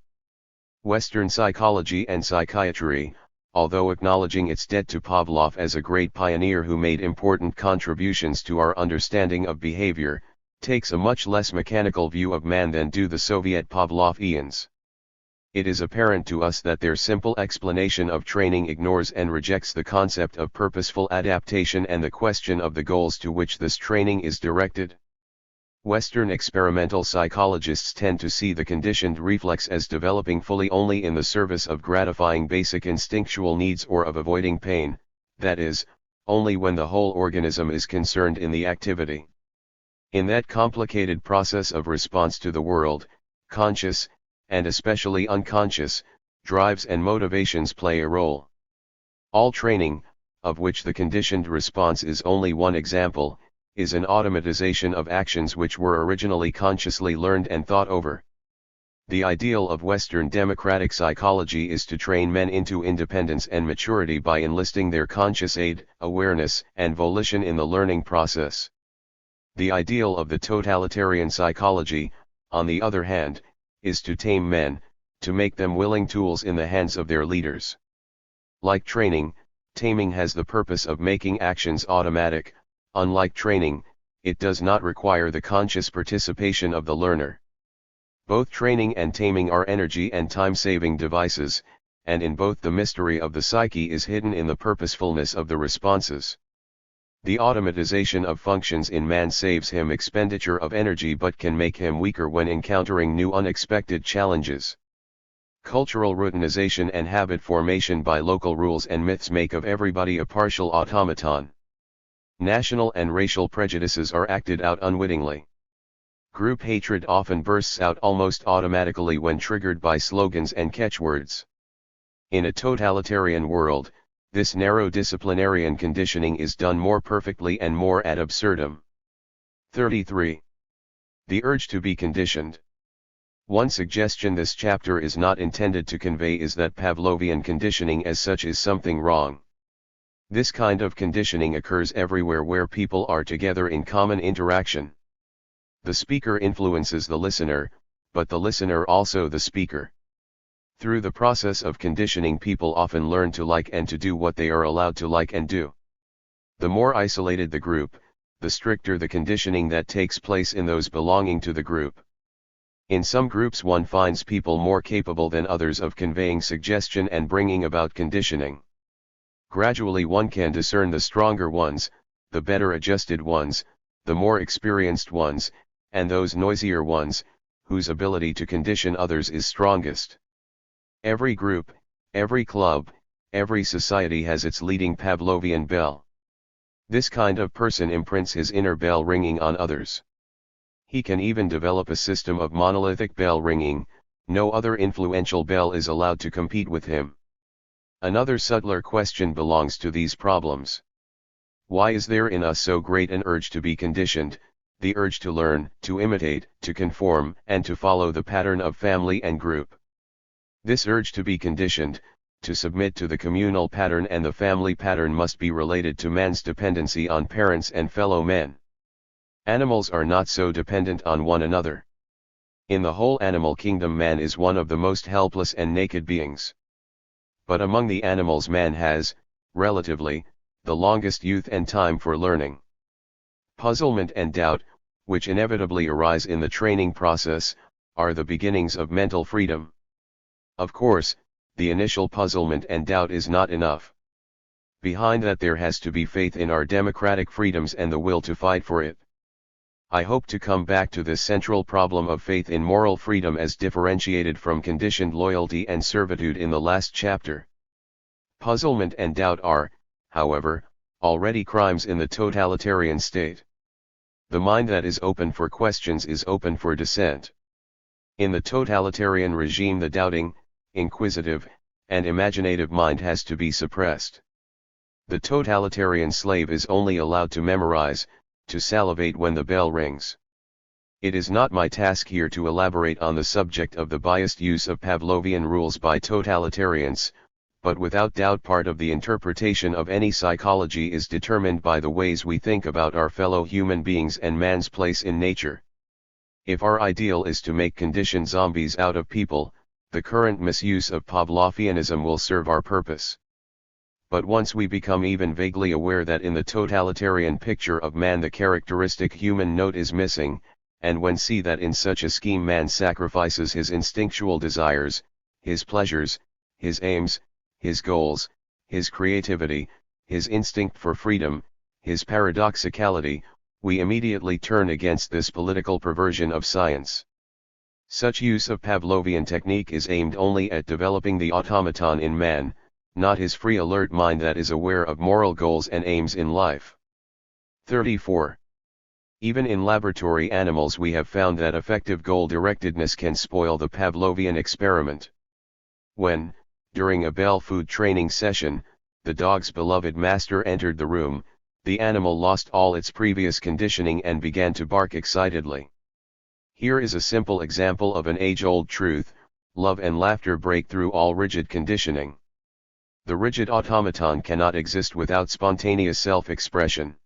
Western psychology and psychiatry, although acknowledging its debt to Pavlov as a great pioneer who made important contributions to our understanding of behavior, takes a much less mechanical view of man than do the Soviet Pavlovians. It is apparent to us that their simple explanation of training ignores and rejects the concept of purposeful adaptation and the question of the goals to which this training is directed. Western experimental psychologists tend to see the conditioned reflex as developing fully only in the service of gratifying basic instinctual needs or of avoiding pain, that is, only when the whole organism is concerned in the activity. In that complicated process of response to the world, conscious, and especially unconscious, drives and motivations play a role. All training, of which the conditioned response is only one example, is an automatization of actions which were originally consciously learned and thought over. The ideal of Western democratic psychology is to train men into independence and maturity by enlisting their conscious aid, awareness, and volition in the learning process. The ideal of the totalitarian psychology, on the other hand, is to tame men, to make them willing tools in the hands of their leaders. Like training, taming has the purpose of making actions automatic. Unlike training, it does not require the conscious participation of the learner. Both training and taming are energy and time-saving devices, and in both the mystery of the psyche is hidden in the purposefulness of the responses. The automatization of functions in man saves him expenditure of energy but can make him weaker when encountering new unexpected challenges. Cultural routinization and habit formation by local rules and myths make of everybody a partial automaton. National and racial prejudices are acted out unwittingly. Group hatred often bursts out almost automatically when triggered by slogans and catchwords. In a totalitarian world, this narrow disciplinarian conditioning is done more perfectly and more ad absurdum. 33. The urge to be conditioned. One suggestion this chapter is not intended to convey is that Pavlovian conditioning as such is something wrong. This kind of conditioning occurs everywhere where people are together in common interaction. The speaker influences the listener, but the listener also the speaker. Through the process of conditioning, people often learn to like and to do what they are allowed to like and do. The more isolated the group, the stricter the conditioning that takes place in those belonging to the group. In some groups one finds people more capable than others of conveying suggestion and bringing about conditioning. Gradually one can discern the stronger ones, the better adjusted ones, the more experienced ones, and those noisier ones, whose ability to condition others is strongest. Every group, every club, every society has its leading Pavlovian bell. This kind of person imprints his inner bell ringing on others. He can even develop a system of monolithic bell ringing. No other influential bell is allowed to compete with him. Another subtler question belongs to these problems. Why is there in us so great an urge to be conditioned, the urge to learn, to imitate, to conform, and to follow the pattern of family and group? This urge to be conditioned, to submit to the communal pattern and the family pattern must be related to man's dependency on parents and fellow men. Animals are not so dependent on one another. In the whole animal kingdom man is one of the most helpless and naked beings. But among the animals man has, relatively, the longest youth and time for learning. Puzzlement and doubt, which inevitably arise in the training process, are the beginnings of mental freedom. Of course, the initial puzzlement and doubt is not enough. Behind that there has to be faith in our democratic freedoms and the will to fight for it. I hope to come back to this central problem of faith in moral freedom as differentiated from conditioned loyalty and servitude in the last chapter. Puzzlement and doubt are, however, already crimes in the totalitarian state. The mind that is open for questions is open for dissent. In the totalitarian regime the doubting, inquisitive, and imaginative mind has to be suppressed. The totalitarian slave is only allowed to memorize, to salivate when the bell rings. It is not my task here to elaborate on the subject of the biased use of Pavlovian rules by totalitarians, but without doubt part of the interpretation of any psychology is determined by the ways we think about our fellow human beings and man's place in nature. If our ideal is to make conditioned zombies out of people, the current misuse of Pavlovianism will serve our purpose. But once we become even vaguely aware that in the totalitarian picture of man the characteristic human note is missing, and when see that in such a scheme man sacrifices his instinctual desires, his pleasures, his aims, his goals, his creativity, his instinct for freedom, his paradoxicality, we immediately turn against this political perversion of science. Such use of Pavlovian technique is aimed only at developing the automaton in man, not his free alert mind that is aware of moral goals and aims in life. 34. Even in laboratory animals we have found that effective goal-directedness can spoil the Pavlovian experiment. When, during a bell food training session, the dog's beloved master entered the room, the animal lost all its previous conditioning and began to bark excitedly. Here is a simple example of an age-old truth: love and laughter break through all rigid conditioning. The rigid automaton cannot exist without spontaneous self-expression.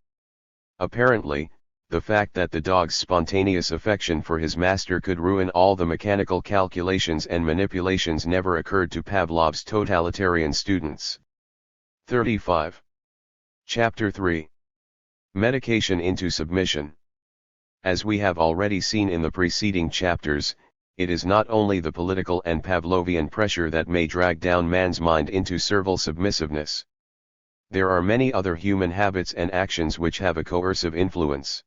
Apparently, the fact that the dog's spontaneous affection for his master could ruin all the mechanical calculations and manipulations never occurred to Pavlov's totalitarian students. 35. Chapter 3. Medication into submission. As we have already seen in the preceding chapters, it is not only the political and Pavlovian pressure that may drag down man's mind into servile submissiveness. There are many other human habits and actions which have a coercive influence.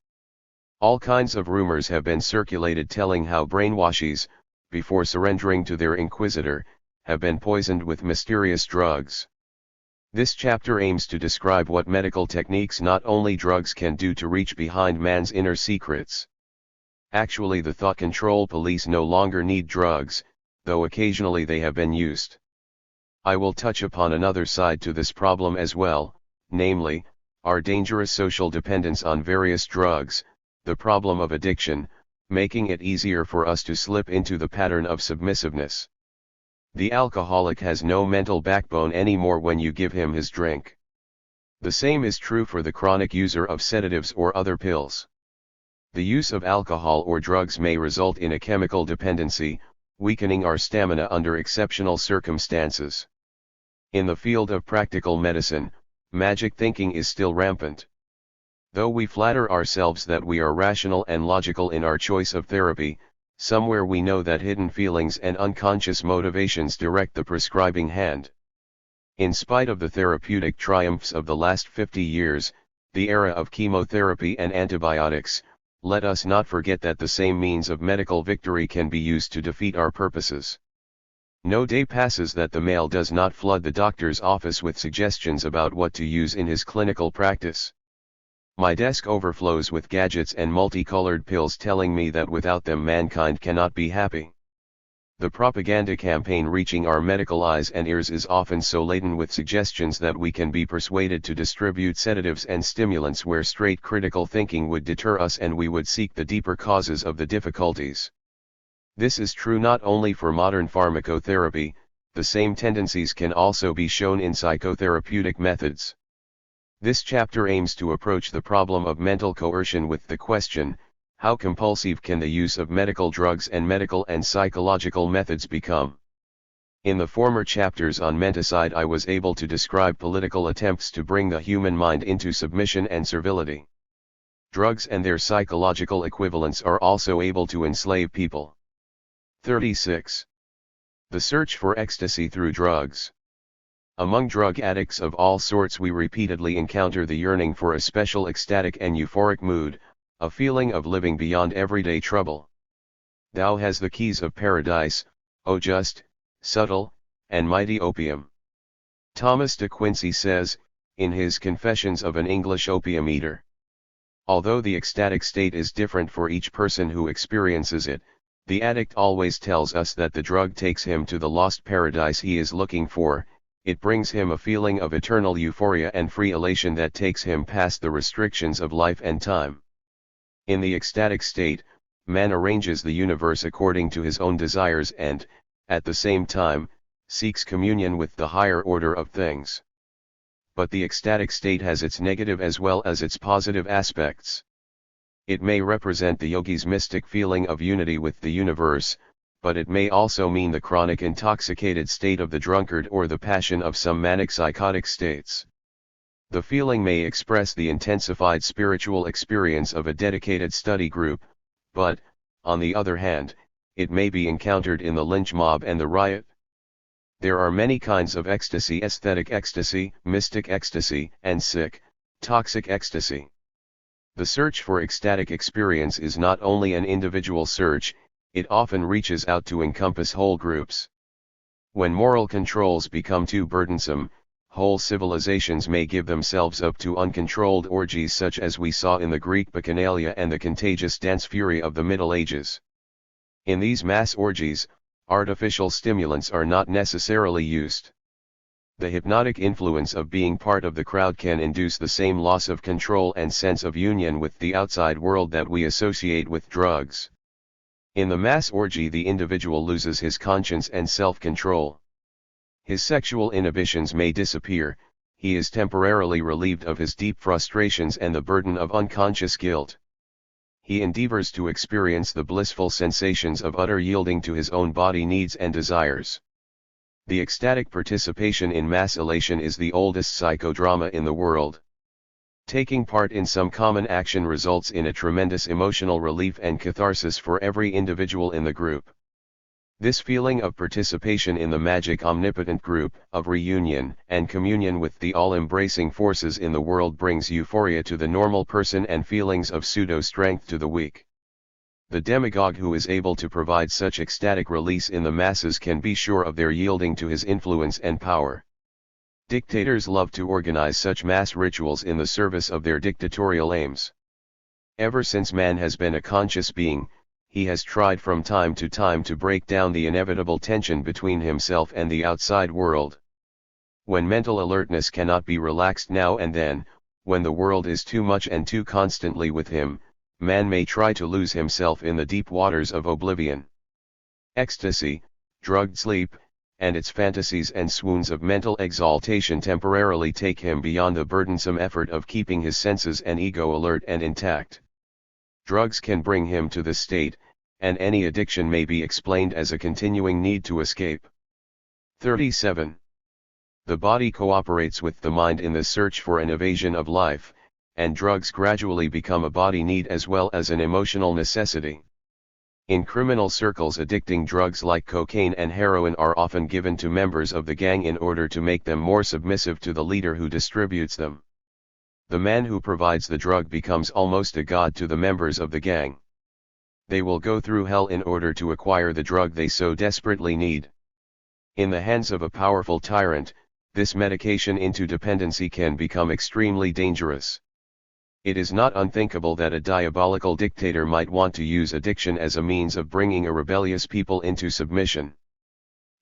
All kinds of rumors have been circulated telling how brainwashes, before surrendering to their inquisitor, have been poisoned with mysterious drugs. This chapter aims to describe what medical techniques, not only drugs, can do to reach behind man's inner secrets. Actually, the thought control police no longer need drugs, though occasionally they have been used. I will touch upon another side to this problem as well, namely, our dangerous social dependence on various drugs, the problem of addiction, making it easier for us to slip into the pattern of submissiveness. The alcoholic has no mental backbone anymore when you give him his drink. The same is true for the chronic user of sedatives or other pills. The use of alcohol or drugs may result in a chemical dependency, weakening our stamina under exceptional circumstances. In the field of practical medicine, magic thinking is still rampant. Though we flatter ourselves that we are rational and logical in our choice of therapy, somewhere we know that hidden feelings and unconscious motivations direct the prescribing hand. In spite of the therapeutic triumphs of the last 50 years, the era of chemotherapy and antibiotics, let us not forget that the same means of medical victory can be used to defeat our purposes. No day passes that the mail does not flood the doctor's office with suggestions about what to use in his clinical practice. My desk overflows with gadgets and multicolored pills telling me that without them mankind cannot be happy. The propaganda campaign reaching our medical eyes and ears is often so laden with suggestions that we can be persuaded to distribute sedatives and stimulants where straight critical thinking would deter us and we would seek the deeper causes of the difficulties. This is true not only for modern pharmacotherapy, the same tendencies can also be shown in psychotherapeutic methods. This chapter aims to approach the problem of mental coercion with the question, how compulsive can the use of medical drugs and medical and psychological methods become? In the former chapters on Menticide I was able to describe political attempts to bring the human mind into submission and servility. Drugs and their psychological equivalents are also able to enslave people. 36. The search for ecstasy through drugs. Among drug addicts of all sorts we repeatedly encounter the yearning for a special ecstatic and euphoric mood, a feeling of living beyond everyday trouble. Thou has the keys of paradise, O just, subtle, and mighty opium. Thomas de Quincey says, in his Confessions of an English Opium Eater. Although the ecstatic state is different for each person who experiences it, the addict always tells us that the drug takes him to the lost paradise he is looking for. It brings him a feeling of eternal euphoria and free elation that takes him past the restrictions of life and time. In the ecstatic state, man arranges the universe according to his own desires and, at the same time, seeks communion with the higher order of things. But the ecstatic state has its negative as well as its positive aspects. It may represent the yogi's mystic feeling of unity with the universe, but it may also mean the chronic intoxicated state of the drunkard or the passion of some manic psychotic states. The feeling may express the intensified spiritual experience of a dedicated study group, but, on the other hand, it may be encountered in the lynch mob and the riot. There are many kinds of ecstasy: aesthetic ecstasy, mystic ecstasy, and sick, toxic ecstasy. The search for ecstatic experience is not only an individual search, it often reaches out to encompass whole groups. When moral controls become too burdensome, whole civilizations may give themselves up to uncontrolled orgies such as we saw in the Greek Bacchanalia and the contagious dance fury of the Middle Ages. In these mass orgies, artificial stimulants are not necessarily used. The hypnotic influence of being part of the crowd can induce the same loss of control and sense of union with the outside world that we associate with drugs. In the mass orgy the individual loses his conscience and self-control. His sexual inhibitions may disappear, he is temporarily relieved of his deep frustrations and the burden of unconscious guilt. He endeavors to experience the blissful sensations of utter yielding to his own body needs and desires. The ecstatic participation in mass elation is the oldest psychodrama in the world. Taking part in some common action results in a tremendous emotional relief and catharsis for every individual in the group. This feeling of participation in the magic omnipotent group, of reunion and communion with the all-embracing forces in the world brings euphoria to the normal person and feelings of pseudo-strength to the weak. The demagogue who is able to provide such ecstatic release in the masses can be sure of their yielding to his influence and power. Dictators love to organize such mass rituals in the service of their dictatorial aims. Ever since man has been a conscious being, he has tried from time to break down the inevitable tension between himself and the outside world. When mental alertness cannot be relaxed now and then, when the world is too much and too constantly with him, man may try to lose himself in the deep waters of oblivion. Ecstasy, drugged sleep, and its fantasies and swoons of mental exaltation temporarily take him beyond the burdensome effort of keeping his senses and ego alert and intact. Drugs can bring him to this state, and any addiction may be explained as a continuing need to escape. 37. The body cooperates with the mind in the search for an evasion of life, and drugs gradually become a body need as well as an emotional necessity. In criminal circles, addicting drugs like cocaine and heroin are often given to members of the gang in order to make them more submissive to the leader who distributes them. The man who provides the drug becomes almost a god to the members of the gang. They will go through hell in order to acquire the drug they so desperately need. In the hands of a powerful tyrant, this medication into dependency can become extremely dangerous. It is not unthinkable that a diabolical dictator might want to use addiction as a means of bringing a rebellious people into submission.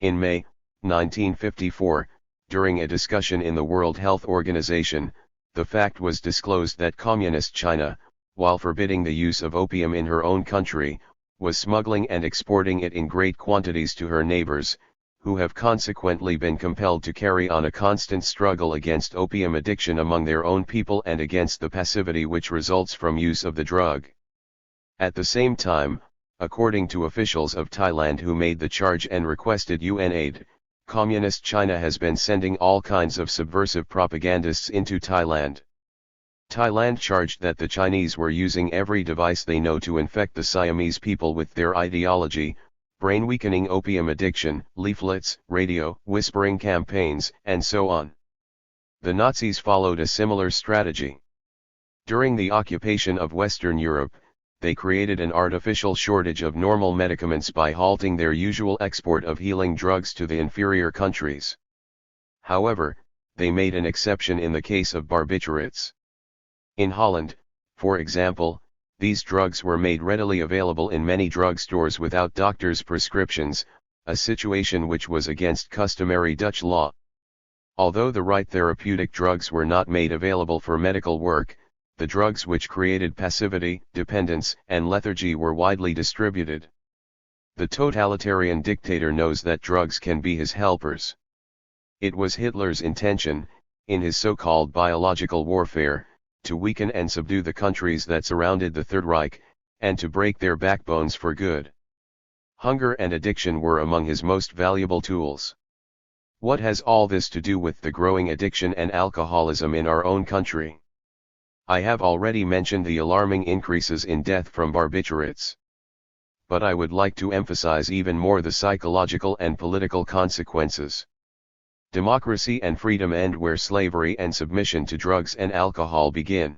In May 1954, during a discussion in the World Health Organization, the fact was disclosed that Communist China, while forbidding the use of opium in her own country, was smuggling and exporting it in great quantities to her neighbors, who have consequently been compelled to carry on a constant struggle against opium addiction among their own people and against the passivity which results from use of the drug. At the same time, according to officials of Thailand who made the charge and requested UN aid, Communist China has been sending all kinds of subversive propagandists into Thailand. Thailand charged that the Chinese were using every device they know to infect the Siamese people with their ideology, brain-weakening opium addiction, leaflets, radio, whispering campaigns, and so on. The Nazis followed a similar strategy. During the occupation of Western Europe, they created an artificial shortage of normal medicaments by halting their usual export of healing drugs to the inferior countries. However, they made an exception in the case of barbiturates. In Holland, for example, these drugs were made readily available in many drugstores without doctors' prescriptions, a situation which was against customary Dutch law. Although the right therapeutic drugs were not made available for medical work, the drugs which created passivity, dependence, and lethargy were widely distributed. The totalitarian dictator knows that drugs can be his helpers. It was Hitler's intention, in his so-called biological warfare, to weaken and subdue the countries that surrounded the Third Reich, and to break their backbones for good. Hunger and addiction were among his most valuable tools. What has all this to do with the growing addiction and alcoholism in our own country? I have already mentioned the alarming increases in death from barbiturates. But I would like to emphasize even more the psychological and political consequences. Democracy and freedom end where slavery and submission to drugs and alcohol begin.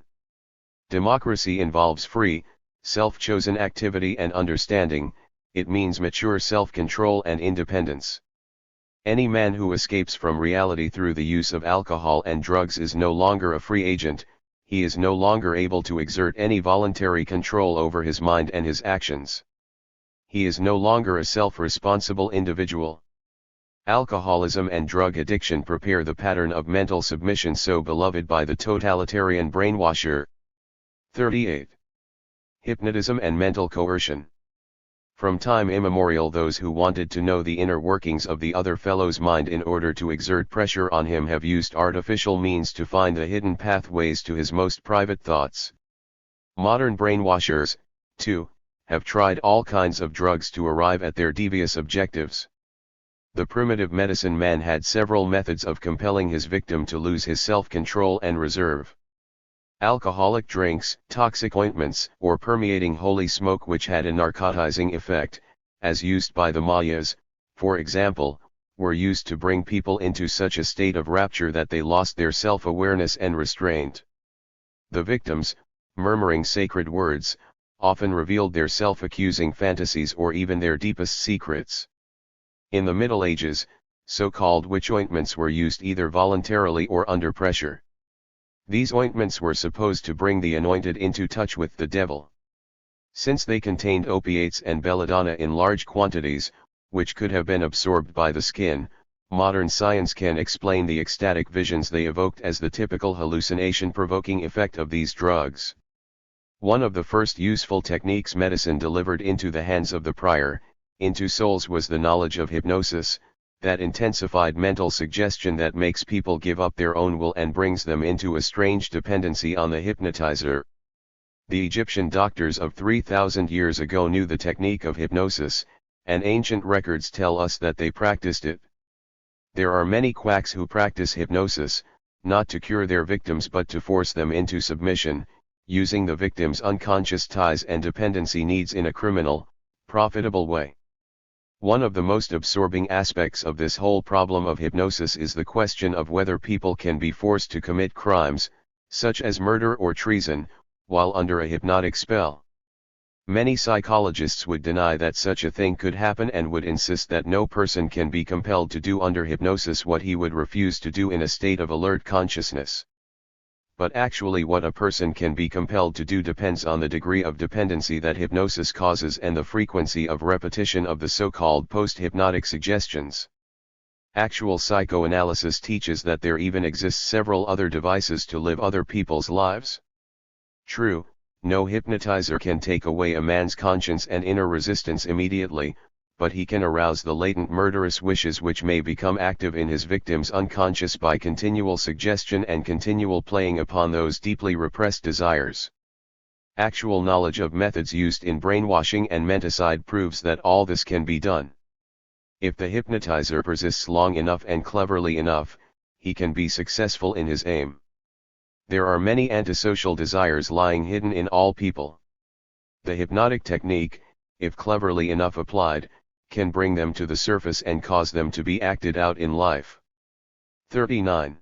Democracy involves free, self-chosen activity and understanding. It means mature self-control and independence. Any man who escapes from reality through the use of alcohol and drugs is no longer a free agent. He is no longer able to exert any voluntary control over his mind and his actions. He is no longer a self-responsible individual. Alcoholism and drug addiction prepare the pattern of mental submission so beloved by the totalitarian brainwasher. 38. Hypnotism and mental coercion. From time immemorial, those who wanted to know the inner workings of the other fellow's mind in order to exert pressure on him have used artificial means to find the hidden pathways to his most private thoughts. Modern brainwashers, too, have tried all kinds of drugs to arrive at their devious objectives. The primitive medicine man had several methods of compelling his victim to lose his self-control and reserve. Alcoholic drinks, toxic ointments, or permeating holy smoke which had a narcotizing effect, as used by the Mayas, for example, were used to bring people into such a state of rapture that they lost their self-awareness and restraint. The victims, murmuring sacred words, often revealed their self-accusing fantasies or even their deepest secrets. In the Middle Ages, so-called witch ointments were used either voluntarily or under pressure. These ointments were supposed to bring the anointed into touch with the devil. Since they contained opiates and belladonna in large quantities, which could have been absorbed by the skin, modern science can explain the ecstatic visions they evoked as the typical hallucination-provoking effect of these drugs. One of the first useful techniques medicine delivered into the hands of the prior, into souls, was the knowledge of hypnosis, that intensified mental suggestion that makes people give up their own will and brings them into a strange dependency on the hypnotizer. The Egyptian doctors of 3,000 years ago knew the technique of hypnosis, and ancient records tell us that they practiced it. There are many quacks who practice hypnosis, not to cure their victims but to force them into submission, using the victim's unconscious ties and dependency needs in a criminal, profitable way. One of the most absorbing aspects of this whole problem of hypnosis is the question of whether people can be forced to commit crimes, such as murder or treason, while under a hypnotic spell. Many psychologists would deny that such a thing could happen and would insist that no person can be compelled to do under hypnosis what he would refuse to do in a state of alert consciousness. But actually what a person can be compelled to do depends on the degree of dependency that hypnosis causes and the frequency of repetition of the so-called post-hypnotic suggestions. Actual psychoanalysis teaches that there even exists several other devices to live other people's lives. True, no hypnotizer can take away a man's conscience and inner resistance immediately, but he can arouse the latent murderous wishes which may become active in his victim's unconscious by continual suggestion and continual playing upon those deeply repressed desires. Actual knowledge of methods used in brainwashing and menticide proves that all this can be done. If the hypnotizer persists long enough and cleverly enough, he can be successful in his aim. There are many antisocial desires lying hidden in all people. The hypnotic technique, if cleverly enough applied, can bring them to the surface and cause them to be acted out in life. 39.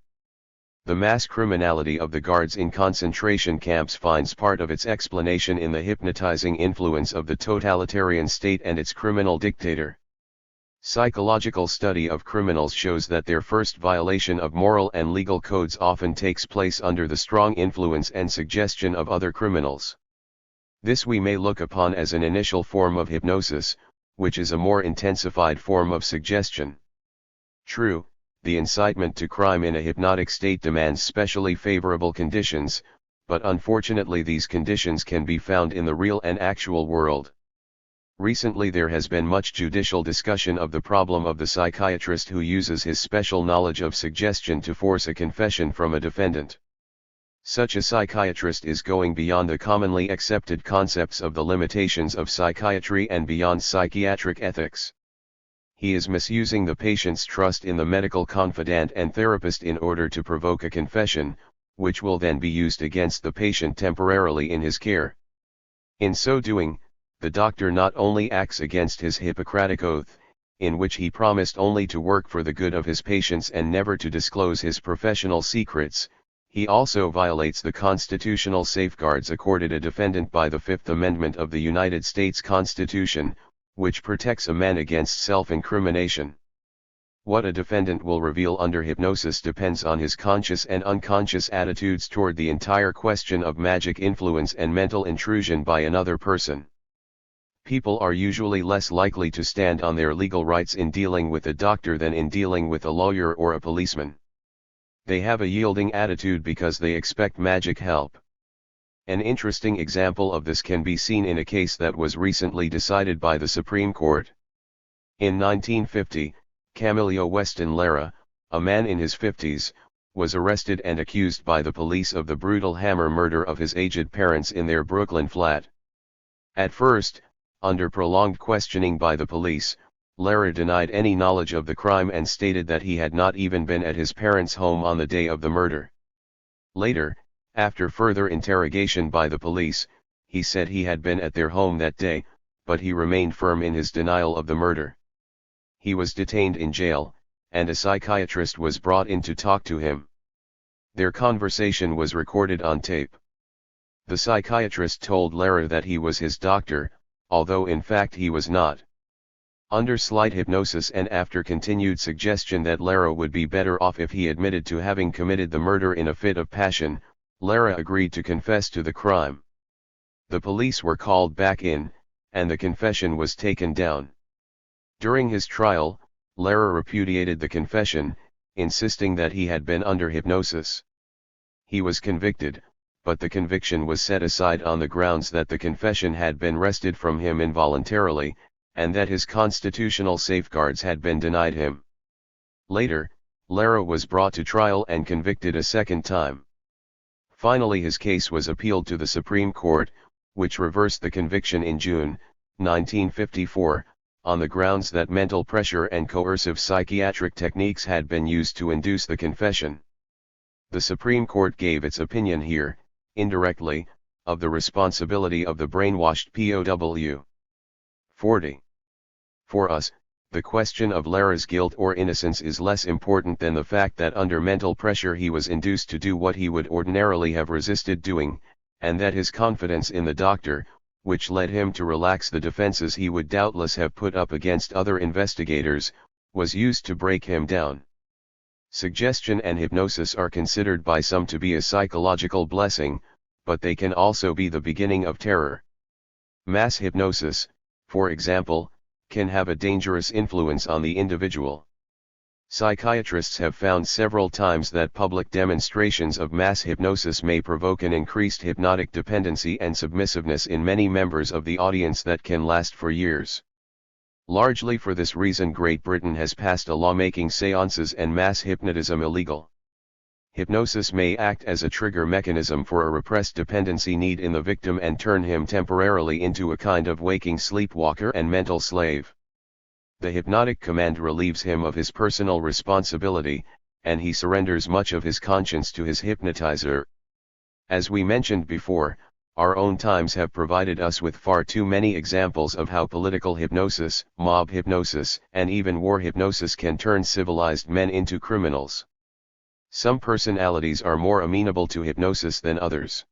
The mass criminality of the guards in concentration camps finds part of its explanation in the hypnotizing influence of the totalitarian state and its criminal dictator. Psychological study of criminals shows that their first violation of moral and legal codes often takes place under the strong influence and suggestion of other criminals. This we may look upon as an initial form of hypnosis, which is a more intensified form of suggestion. True, the incitement to crime in a hypnotic state demands specially favorable conditions, but unfortunately these conditions can be found in the real and actual world. Recently there has been much judicial discussion of the problem of the psychiatrist who uses his special knowledge of suggestion to force a confession from a defendant. Such a psychiatrist is going beyond the commonly accepted concepts of the limitations of psychiatry and beyond psychiatric ethics. He is misusing the patient's trust in the medical confidant and therapist in order to provoke a confession, which will then be used against the patient temporarily in his care. In so doing, the doctor not only acts against his Hippocratic oath, in which he promised only to work for the good of his patients and never to disclose his professional secrets, he also violates the constitutional safeguards accorded a defendant by the Fifth Amendment of the United States Constitution, which protects a man against self-incrimination. What a defendant will reveal under hypnosis depends on his conscious and unconscious attitudes toward the entire question of magic influence and mental intrusion by another person. People are usually less likely to stand on their legal rights in dealing with a doctor than in dealing with a lawyer or a policeman. They have a yielding attitude because they expect magic help. An interesting example of this can be seen in a case that was recently decided by the Supreme Court. In 1950, Camilio Weston Lara, a man in his 50s, was arrested and accused by the police of the brutal hammer murder of his aged parents in their Brooklyn flat. At first, under prolonged questioning by the police, Lara denied any knowledge of the crime and stated that he had not even been at his parents' home on the day of the murder. Later, after further interrogation by the police, he said he had been at their home that day, but he remained firm in his denial of the murder. He was detained in jail, and a psychiatrist was brought in to talk to him. Their conversation was recorded on tape. The psychiatrist told Lara that he was his doctor, although in fact he was not. Under slight hypnosis and after continued suggestion that Lara would be better off if he admitted to having committed the murder in a fit of passion, Lara agreed to confess to the crime. The police were called back in, and the confession was taken down. During his trial, Lara repudiated the confession, insisting that he had been under hypnosis. He was convicted, but the conviction was set aside on the grounds that the confession had been wrested from him involuntarily, and that his constitutional safeguards had been denied him. Later, Lara was brought to trial and convicted a second time. Finally his case was appealed to the Supreme Court, which reversed the conviction in June, 1954, on the grounds that mental pressure and coercive psychiatric techniques had been used to induce the confession. The Supreme Court gave its opinion here, indirectly, of the responsibility of the brainwashed POW. 40. For us, the question of Lara's guilt or innocence is less important than the fact that under mental pressure he was induced to do what he would ordinarily have resisted doing, and that his confidence in the doctor, which led him to relax the defenses he would doubtless have put up against other investigators, was used to break him down. Suggestion and hypnosis are considered by some to be a psychological blessing, but they can also be the beginning of terror. Mass hypnosis, for example, can have a dangerous influence on the individual. Psychiatrists have found several times that public demonstrations of mass hypnosis may provoke an increased hypnotic dependency and submissiveness in many members of the audience that can last for years. Largely for this reason Great Britain has passed a law making seances and mass hypnotism illegal. Hypnosis may act as a trigger mechanism for a repressed dependency need in the victim and turn him temporarily into a kind of waking sleepwalker and mental slave. The hypnotic command relieves him of his personal responsibility, and he surrenders much of his conscience to his hypnotizer. As we mentioned before, our own times have provided us with far too many examples of how political hypnosis, mob hypnosis, and even war hypnosis can turn civilized men into criminals. Some personalities are more amenable to hypnosis than others.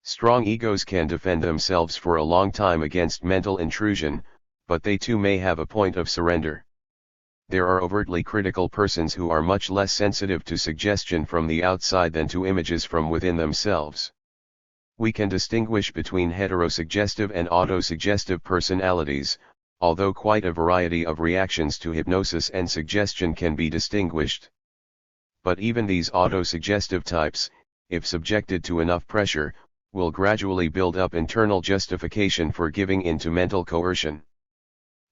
Strong egos can defend themselves for a long time against mental intrusion, but they too may have a point of surrender. There are overtly critical persons who are much less sensitive to suggestion from the outside than to images from within themselves. We can distinguish between heterosuggestive and autosuggestive personalities, although quite a variety of reactions to hypnosis and suggestion can be distinguished. But even these autosuggestive types, if subjected to enough pressure, will gradually build up internal justification for giving in to mental coercion.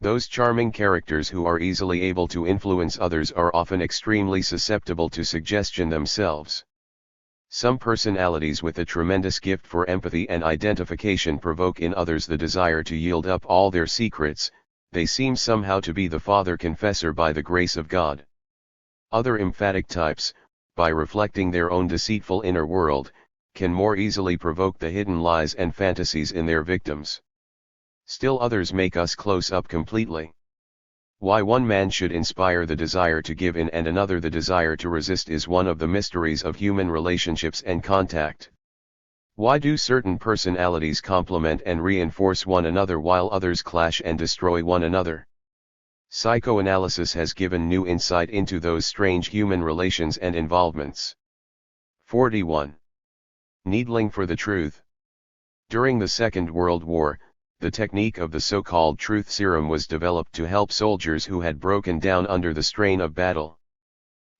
Those charming characters who are easily able to influence others are often extremely susceptible to suggestion themselves. Some personalities with a tremendous gift for empathy and identification provoke in others the desire to yield up all their secrets. They seem somehow to be the father confessor by the grace of God. Other emphatic types, by reflecting their own deceitful inner world, can more easily provoke the hidden lies and fantasies in their victims. Still others make us close up completely. Why one man should inspire the desire to give in and another the desire to resist is one of the mysteries of human relationships and contact. Why do certain personalities complement and reinforce one another while others clash and destroy one another? Psychoanalysis has given new insight into those strange human relations and involvements. 41. Needling for the truth. During the Second World War, the technique of the so-called truth serum was developed to help soldiers who had broken down under the strain of battle.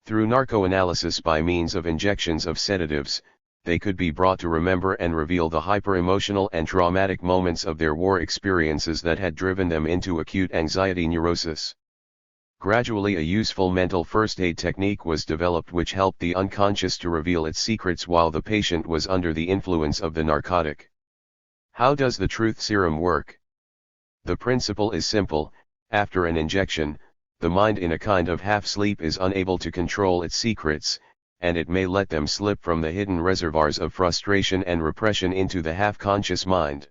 Through narcoanalysis by means of injections of sedatives, they could be brought to remember and reveal the hyper-emotional and traumatic moments of their war experiences that had driven them into acute anxiety neurosis. Gradually a useful mental first aid technique was developed which helped the unconscious to reveal its secrets while the patient was under the influence of the narcotic. How does the truth serum work? The principle is simple. After an injection, the mind in a kind of half-sleep is unable to control its secrets, and it may let them slip from the hidden reservoirs of frustration and repression into the half-conscious mind.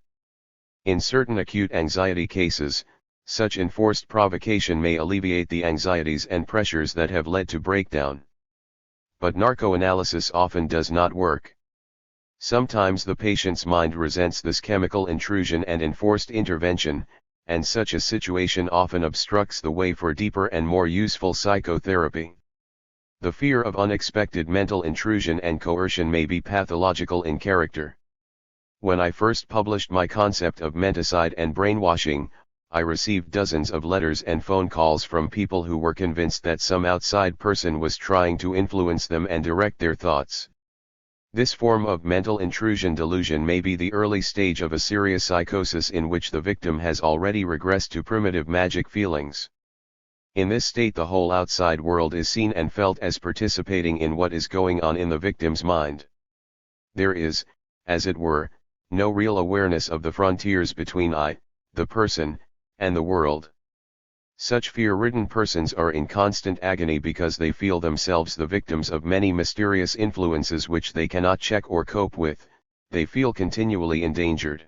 In certain acute anxiety cases, such enforced provocation may alleviate the anxieties and pressures that have led to breakdown. But narcoanalysis often does not work. Sometimes the patient's mind resents this chemical intrusion and enforced intervention, and such a situation often obstructs the way for deeper and more useful psychotherapy. The fear of unexpected mental intrusion and coercion may be pathological in character. When I first published my concept of menticide and brainwashing, I received dozens of letters and phone calls from people who were convinced that some outside person was trying to influence them and direct their thoughts. This form of mental intrusion delusion may be the early stage of a serious psychosis in which the victim has already regressed to primitive magic feelings. In this state the whole outside world is seen and felt as participating in what is going on in the victim's mind. There is, as it were, no real awareness of the frontiers between I, the person, and the world. Such fear-ridden persons are in constant agony because they feel themselves the victims of many mysterious influences which they cannot check or cope with. They feel continually endangered.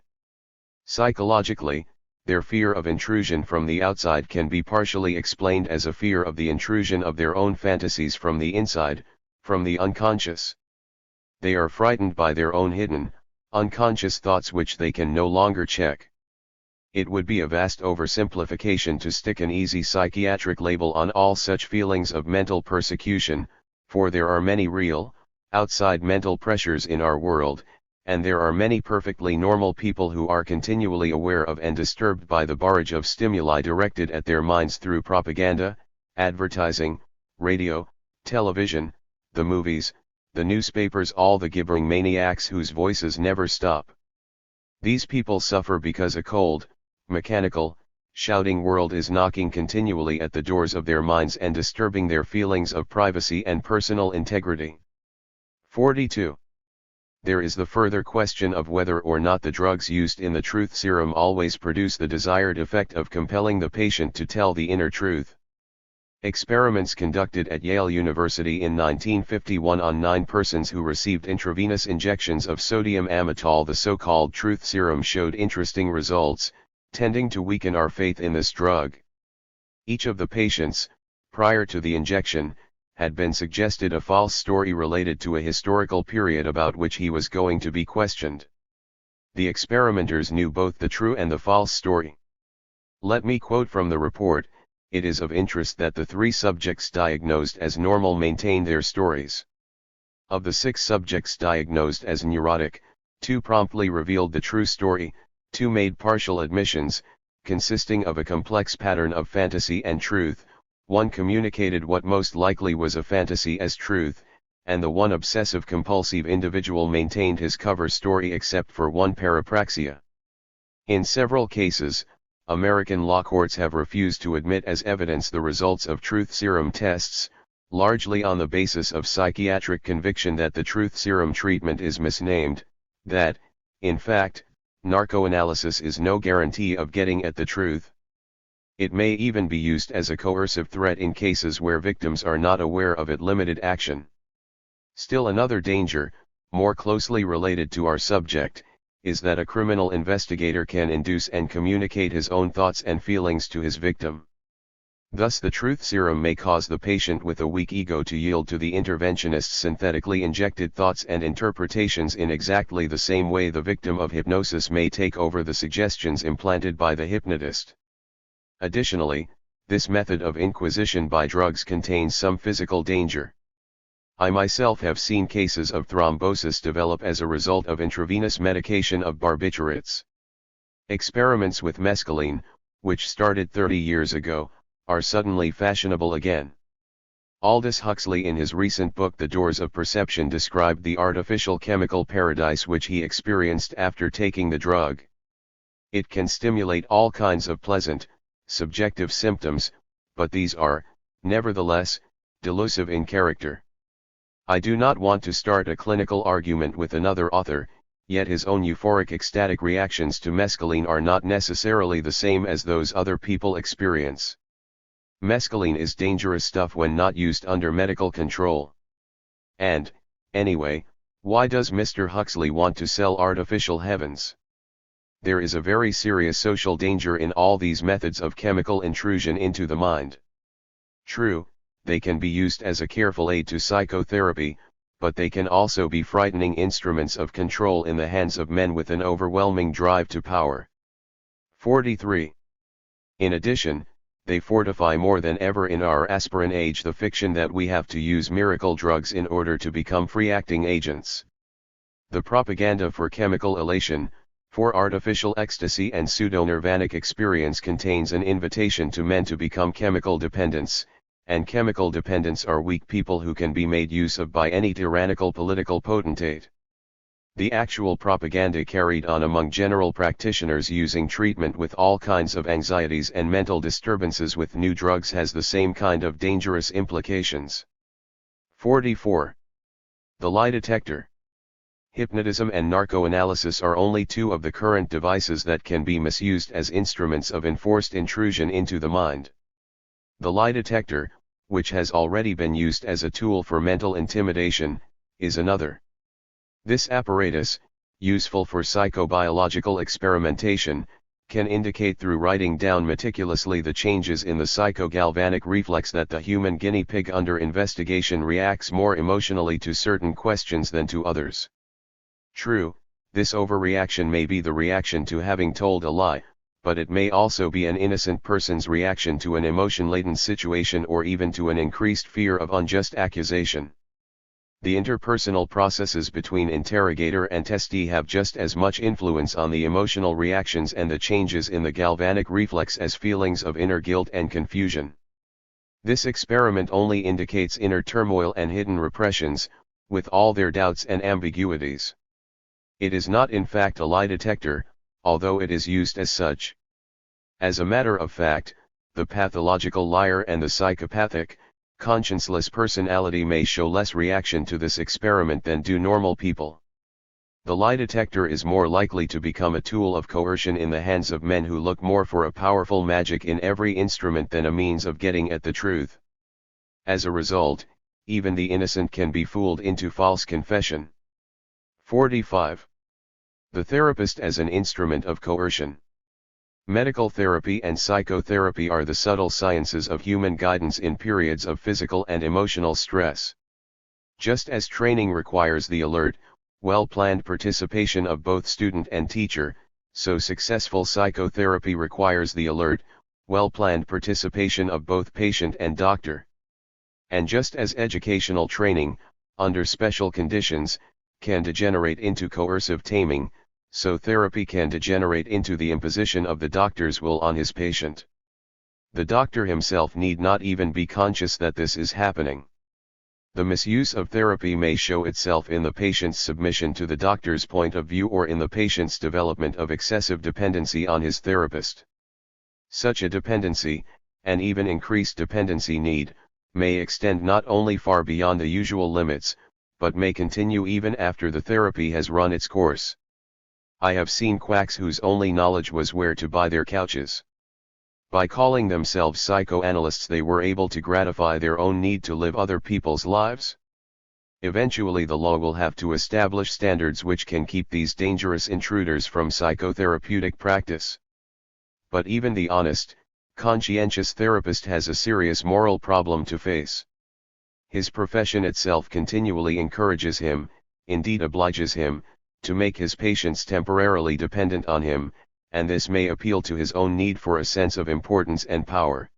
Psychologically, their fear of intrusion from the outside can be partially explained as a fear of the intrusion of their own fantasies from the inside, from the unconscious. They are frightened by their own hidden, unconscious thoughts which they can no longer check. It would be a vast oversimplification to stick an easy psychiatric label on all such feelings of mental persecution, for there are many real, outside mental pressures in our world, and there are many perfectly normal people who are continually aware of and disturbed by the barrage of stimuli directed at their minds through propaganda, advertising, radio, television, the movies, the newspapers, all the gibbering maniacs whose voices never stop. These people suffer because a cold, mechanical, shouting world is knocking continually at the doors of their minds and disturbing their feelings of privacy and personal integrity. 42. There is the further question of whether or not the drugs used in the truth serum always produce the desired effect of compelling the patient to tell the inner truth. Experiments conducted at Yale University in 1951 on 9 persons who received intravenous injections of sodium amytal, the so-called truth serum, showed interesting results, tending to weaken our faith in this drug. Each of the patients, prior to the injection, had been suggested a false story related to a historical period about which he was going to be questioned. The experimenters knew both the true and the false story. Let me quote from the report. It is of interest that the 3 subjects diagnosed as normal maintain their stories. Of the 6 subjects diagnosed as neurotic, 2 promptly revealed the true story, 2 made partial admissions, consisting of a complex pattern of fantasy and truth, 1 communicated what most likely was a fantasy as truth, and the 1 obsessive-compulsive individual maintained his cover story except for 1 parapraxia. In several cases, American law courts have refused to admit as evidence the results of truth serum tests, largely on the basis of psychiatric conviction that the truth serum treatment is misnamed, that, in fact, narcoanalysis is no guarantee of getting at the truth. It may even be used as a coercive threat in cases where victims are not aware of it. Limited action. Still another danger, more closely related to our subject, is that a criminal investigator can induce and communicate his own thoughts and feelings to his victim. Thus the truth serum may cause the patient with a weak ego to yield to the interventionist's synthetically injected thoughts and interpretations in exactly the same way the victim of hypnosis may take over the suggestions implanted by the hypnotist. Additionally, this method of inquisition by drugs contains some physical danger. I myself have seen cases of thrombosis develop as a result of intravenous medication of barbiturates. Experiments with mescaline, which started 30 years ago, are suddenly fashionable again. Aldous Huxley in his recent book The Doors of Perception described the artificial chemical paradise which he experienced after taking the drug. It can stimulate all kinds of pleasant, subjective symptoms, but these are, nevertheless, delusive in character. I do not want to start a clinical argument with another author, yet his own euphoric ecstatic reactions to mescaline are not necessarily the same as those other people experience. Mescaline is dangerous stuff when not used under medical control. And, anyway, why does Mr. Huxley want to sell artificial heavens? There is a very serious social danger in all these methods of chemical intrusion into the mind. True, they can be used as a careful aid to psychotherapy, but they can also be frightening instruments of control in the hands of men with an overwhelming drive to power. 43. In addition, they fortify more than ever in our aspirin age the fiction that we have to use miracle drugs in order to become free-acting agents. The propaganda for chemical elation, for artificial ecstasy and pseudo-nirvanic experience contains an invitation to men to become chemical dependents, and chemical dependents are weak people who can be made use of by any tyrannical political potentate. The actual propaganda carried on among general practitioners using treatment with all kinds of anxieties and mental disturbances with new drugs has the same kind of dangerous implications. 44. The lie detector. Hypnotism and narcoanalysis are only two of the current devices that can be misused as instruments of enforced intrusion into the mind. The lie detector, which has already been used as a tool for mental intimidation, is another. This apparatus, useful for psychobiological experimentation, can indicate through writing down meticulously the changes in the psychogalvanic reflex that the human guinea pig under investigation reacts more emotionally to certain questions than to others. True, this overreaction may be the reaction to having told a lie, but it may also be an innocent person's reaction to an emotion-laden situation or even to an increased fear of unjust accusation. The interpersonal processes between interrogator and testee have just as much influence on the emotional reactions and the changes in the galvanic reflex as feelings of inner guilt and confusion. This experiment only indicates inner turmoil and hidden repressions, with all their doubts and ambiguities. It is not in fact a lie detector, although it is used as such. As a matter of fact, the pathological liar and the psychopathic, conscienceless personality may show less reaction to this experiment than do normal people. The lie detector is more likely to become a tool of coercion in the hands of men who look more for a powerful magic in every instrument than a means of getting at the truth. As a result, even the innocent can be fooled into false confession. 45. The therapist as an instrument of coercion. Medical therapy and psychotherapy are the subtle sciences of human guidance in periods of physical and emotional stress. Just as training requires the alert, well-planned participation of both student and teacher, so successful psychotherapy requires the alert, well-planned participation of both patient and doctor. And just as educational training, under special conditions, can degenerate into coercive taming, so therapy can degenerate into the imposition of the doctor's will on his patient. The doctor himself need not even be conscious that this is happening. The misuse of therapy may show itself in the patient's submission to the doctor's point of view or in the patient's development of excessive dependency on his therapist. Such a dependency, and even increased dependency need, may extend not only far beyond the usual limits, but may continue even after the therapy has run its course. I have seen quacks whose only knowledge was where to buy their couches. By calling themselves psychoanalysts, they were able to gratify their own need to live other people's lives. Eventually the law will have to establish standards which can keep these dangerous intruders from psychotherapeutic practice. But even the honest, conscientious therapist has a serious moral problem to face. His profession itself continually encourages him, indeed obliges him, to make his patients temporarily dependent on him, and this may appeal to his own need for a sense of importance and power.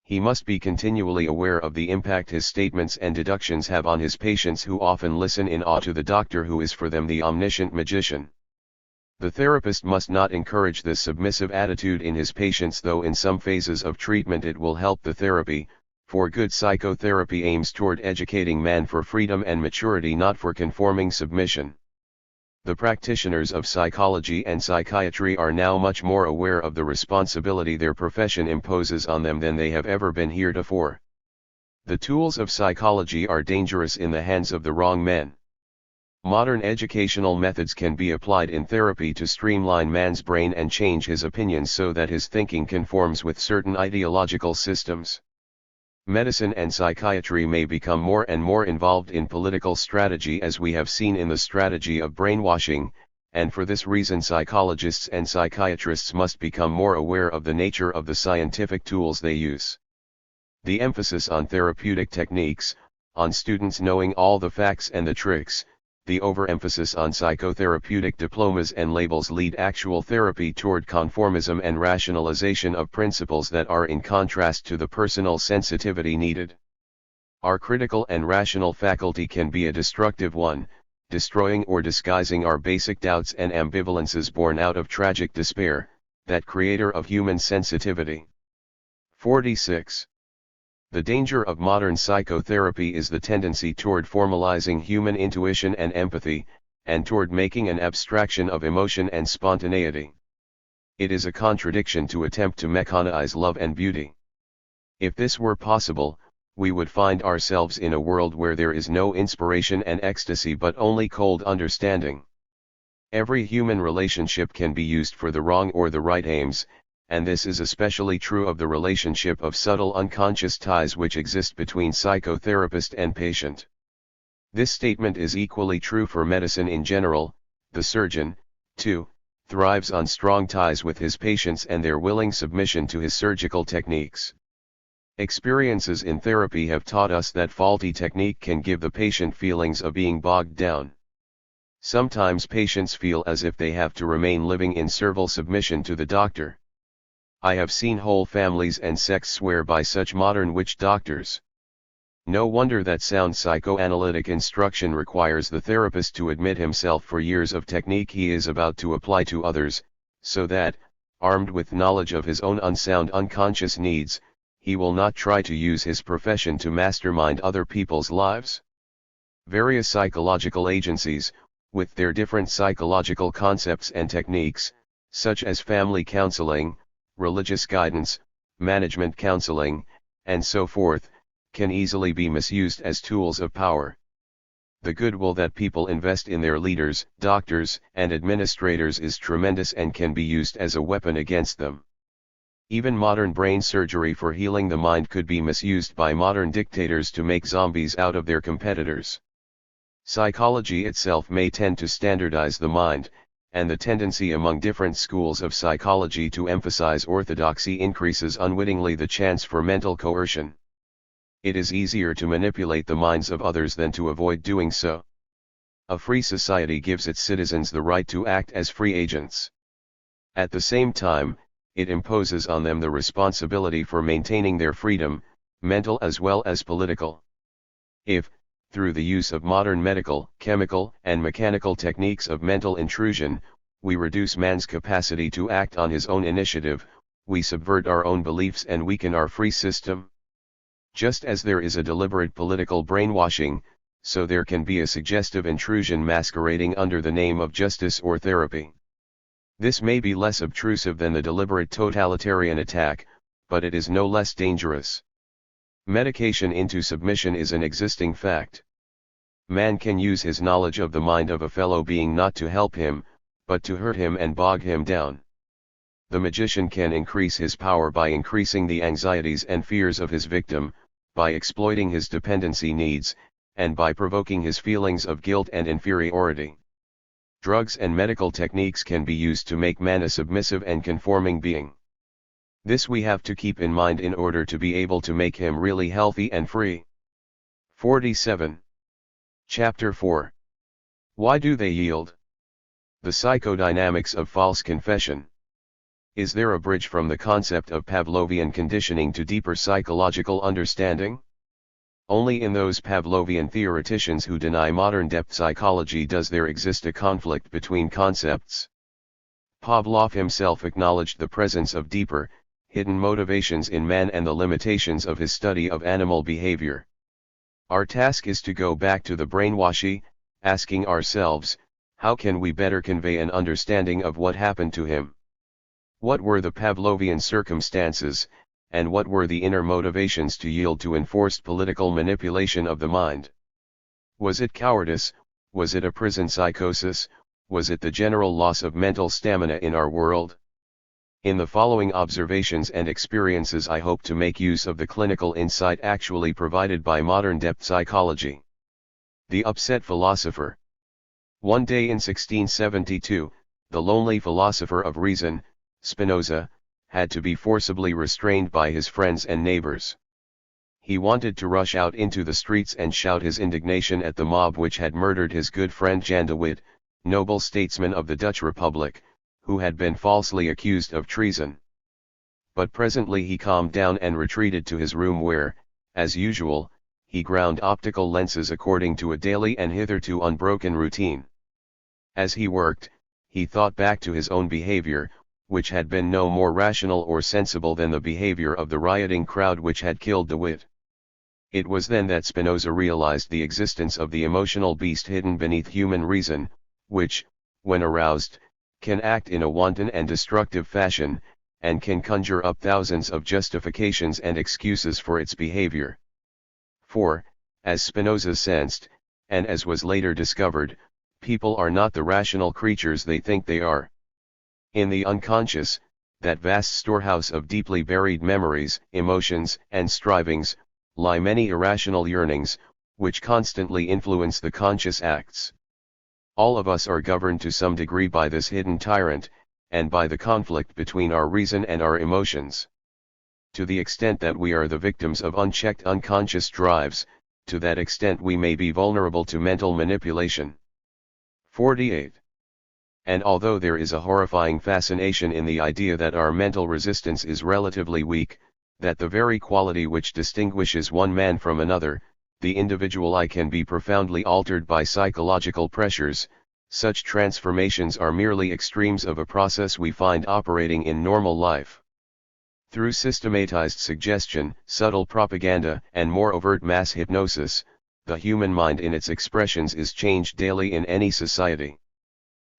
He must be continually aware of the impact his statements and deductions have on his patients, who often listen in awe to the doctor who is for them the omniscient magician. The therapist must not encourage this submissive attitude in his patients, though in some phases of treatment it will help the therapy, for good psychotherapy aims toward educating man for freedom and maturity, not for conforming submission. The practitioners of psychology and psychiatry are now much more aware of the responsibility their profession imposes on them than they have ever been heretofore. The tools of psychology are dangerous in the hands of the wrong men. Modern educational methods can be applied in therapy to streamline man's brain and change his opinions so that his thinking conforms with certain ideological systems. Medicine and psychiatry may become more and more involved in political strategy, as we have seen in the strategy of brainwashing, and for this reason psychologists and psychiatrists must become more aware of the nature of the scientific tools they use. The emphasis on therapeutic techniques, on students knowing all the facts and the tricks, the overemphasis on psychotherapeutic diplomas and labels lead actual therapy toward conformism and rationalization of principles that are in contrast to the personal sensitivity needed. Our critical and rational faculty can be a destructive one, destroying or disguising our basic doubts and ambivalences born out of tragic despair, that creator of human sensitivity. 46. The danger of modern psychotherapy is the tendency toward formalizing human intuition and empathy, and toward making an abstraction of emotion and spontaneity. It is a contradiction to attempt to mechanize love and beauty. If this were possible, we would find ourselves in a world where there is no inspiration and ecstasy but only cold understanding. Every human relationship can be used for the wrong or the right aims, and this is especially true of the relationship of subtle unconscious ties which exist between psychotherapist and patient. This statement is equally true for medicine in general. The surgeon, too, thrives on strong ties with his patients and their willing submission to his surgical techniques. Experiences in therapy have taught us that faulty technique can give the patient feelings of being bogged down. Sometimes patients feel as if they have to remain living in servile submission to the doctor. I have seen whole families and sects swear by such modern witch doctors. No wonder that sound psychoanalytic instruction requires the therapist to admit himself for years of technique he is about to apply to others, so that, armed with knowledge of his own unsound unconscious needs, he will not try to use his profession to mastermind other people's lives. Various psychological agencies, with their different psychological concepts and techniques, such as family counseling, religious guidance, management counseling, and so forth, can easily be misused as tools of power. The goodwill that people invest in their leaders, doctors, and administrators is tremendous and can be used as a weapon against them. Even modern brain surgery for healing the mind could be misused by modern dictators to make zombies out of their competitors. Psychology itself may tend to standardize the mind, and the tendency among different schools of psychology to emphasize orthodoxy increases unwittingly the chance for mental coercion. It is easier to manipulate the minds of others than to avoid doing so. A free society gives its citizens the right to act as free agents. At the same time, it imposes on them the responsibility for maintaining their freedom, mental as well as political. If, through the use of modern medical, chemical, and mechanical techniques of mental intrusion, we reduce man's capacity to act on his own initiative, we subvert our own beliefs and weaken our free system. Just as there is a deliberate political brainwashing, so there can be a suggestive intrusion masquerading under the name of justice or therapy. This may be less obtrusive than the deliberate totalitarian attack, but it is no less dangerous. Medication into submission is an existing fact. Man can use his knowledge of the mind of a fellow being not to help him, but to hurt him and bog him down. The magician can increase his power by increasing the anxieties and fears of his victim, by exploiting his dependency needs, and by provoking his feelings of guilt and inferiority. Drugs and medical techniques can be used to make man a submissive and conforming being. This we have to keep in mind in order to be able to make him really healthy and free. 47. Chapter 4. Why do they yield? The psychodynamics of false confession. Is there a bridge from the concept of Pavlovian conditioning to deeper psychological understanding? Only in those Pavlovian theoreticians who deny modern depth psychology does there exist a conflict between concepts. Pavlov himself acknowledged the presence of deeper, hidden motivations in man and the limitations of his study of animal behavior. Our task is to go back to the brainwashing, asking ourselves, how can we better convey an understanding of what happened to him? What were the Pavlovian circumstances, and what were the inner motivations to yield to enforced political manipulation of the mind? Was it cowardice? Was it a prison psychosis? Was it the general loss of mental stamina in our world? In the following observations and experiences I hope to make use of the clinical insight actually provided by modern depth psychology. The upset philosopher. One day in 1672, the lonely philosopher of reason, Spinoza, had to be forcibly restrained by his friends and neighbors. He wanted to rush out into the streets and shout his indignation at the mob which had murdered his good friend Jan de Witt, noble statesman of the Dutch Republic, who had been falsely accused of treason. But presently he calmed down and retreated to his room where, as usual, he ground optical lenses according to a daily and hitherto unbroken routine. As he worked, he thought back to his own behavior, which had been no more rational or sensible than the behavior of the rioting crowd which had killed de Witt. It was then that Spinoza realized the existence of the emotional beast hidden beneath human reason, which, when aroused, can act in a wanton and destructive fashion, and can conjure up thousands of justifications and excuses for its behavior. For, as Spinoza sensed, and as was later discovered, people are not the rational creatures they think they are. In the unconscious, that vast storehouse of deeply buried memories, emotions, and strivings, lie many irrational yearnings, which constantly influence the conscious acts. All of us are governed to some degree by this hidden tyrant, and by the conflict between our reason and our emotions. To the extent that we are the victims of unchecked unconscious drives, to that extent we may be vulnerable to mental manipulation. 48. And although there is a horrifying fascination in the idea that our mental resistance is relatively weak, that the very quality which distinguishes one man from another, the individual I, can be profoundly altered by psychological pressures, such transformations are merely extremes of a process we find operating in normal life. Through systematized suggestion, subtle propaganda, and more overt mass hypnosis, the human mind in its expressions is changed daily in any society.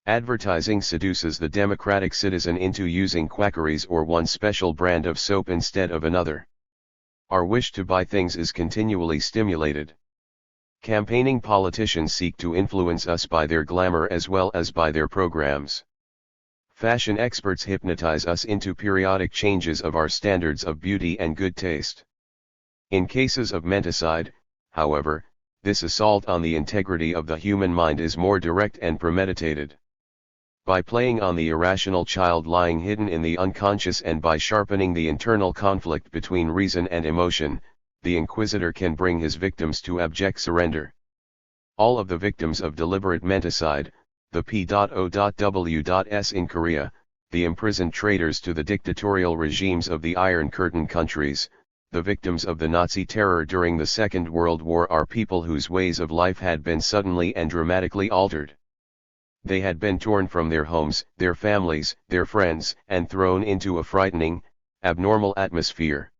Advertising seduces the democratic citizen into using quackeries or one special brand of soap instead of another. Our wish to buy things is continually stimulated. Campaigning politicians seek to influence us by their glamour as well as by their programs. Fashion experts hypnotize us into periodic changes of our standards of beauty and good taste. In cases of menticide, however, this assault on the integrity of the human mind is more direct and premeditated. By playing on the irrational child lying hidden in the unconscious and by sharpening the internal conflict between reason and emotion, the inquisitor can bring his victims to abject surrender. All of the victims of deliberate menticide, the P.O.W.S. in Korea, the imprisoned traitors to the dictatorial regimes of the Iron Curtain countries, the victims of the Nazi terror during the Second World War are people whose ways of life had been suddenly and dramatically altered. They had been torn from their homes, their families, their friends, and thrown into a frightening, abnormal atmosphere.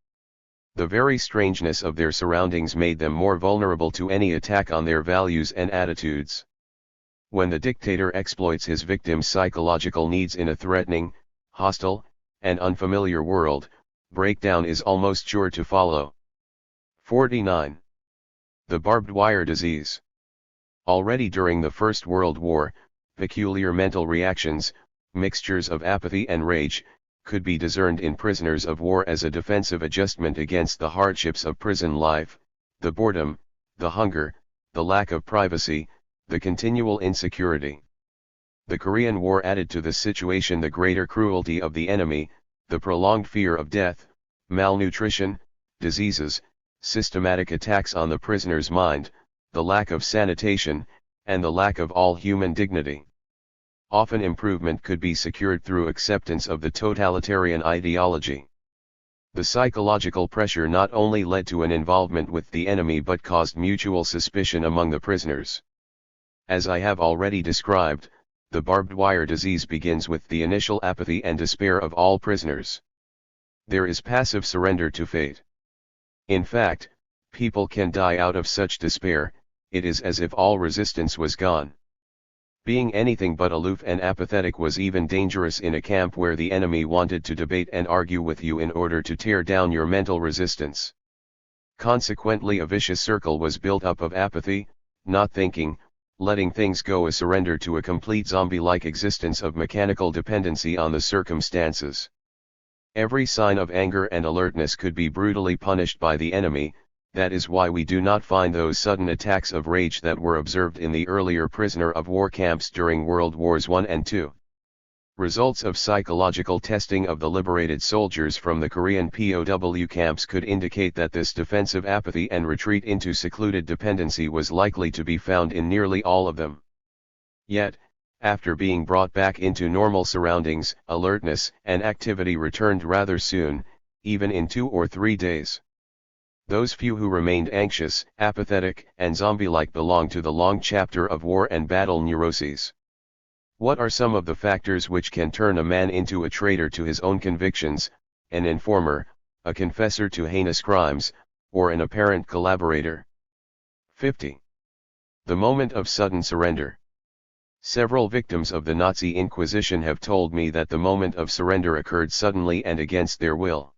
The very strangeness of their surroundings made them more vulnerable to any attack on their values and attitudes. When the dictator exploits his victims' psychological needs in a threatening, hostile, and unfamiliar world, breakdown is almost sure to follow. 49. The barbed wire disease. Already during the First World War, peculiar mental reactions, mixtures of apathy and rage, could be discerned in prisoners of war as a defensive adjustment against the hardships of prison life, the boredom, the hunger, the lack of privacy, the continual insecurity. The Korean War added to the situation the greater cruelty of the enemy, the prolonged fear of death, malnutrition, diseases, systematic attacks on the prisoner's mind, the lack of sanitation, and the lack of all human dignity. Often improvement could be secured through acceptance of the totalitarian ideology. The psychological pressure not only led to an involvement with the enemy but caused mutual suspicion among the prisoners. As I have already described, the barbed wire disease begins with the initial apathy and despair of all prisoners. There is passive surrender to fate. In fact, people can die out of such despair, it is as if all resistance was gone. Being anything but aloof and apathetic was even dangerous in a camp where the enemy wanted to debate and argue with you in order to tear down your mental resistance. Consequently, a vicious circle was built up of apathy, not thinking, letting things go, a surrender to a complete zombie-like existence of mechanical dependency on the circumstances. Every sign of anger and alertness could be brutally punished by the enemy. That is why we do not find those sudden attacks of rage that were observed in the earlier prisoner of war camps during World Wars I and II. Results of psychological testing of the liberated soldiers from the Korean POW camps could indicate that this defensive apathy and retreat into secluded dependency was likely to be found in nearly all of them. Yet, after being brought back into normal surroundings, alertness and activity returned rather soon, even in 2 or 3 days. Those few who remained anxious, apathetic, and zombie-like belong to the long chapter of war and battle neuroses. What are some of the factors which can turn a man into a traitor to his own convictions, an informer, a confessor to heinous crimes, or an apparent collaborator? 50. The moment of sudden surrender. Several victims of the Nazi Inquisition have told me that the moment of surrender occurred suddenly and against their will.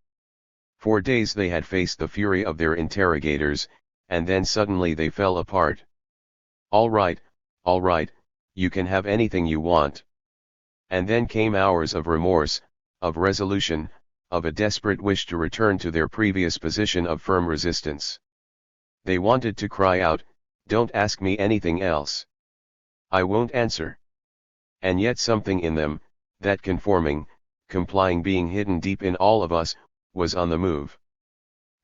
For days they had faced the fury of their interrogators, and then suddenly they fell apart. All right, you can have anything you want. And then came hours of remorse, of resolution, of a desperate wish to return to their previous position of firm resistance. They wanted to cry out, "Don't ask me anything else. I won't answer." And yet something in them, that conforming, complying being hidden deep in all of us, was on the move.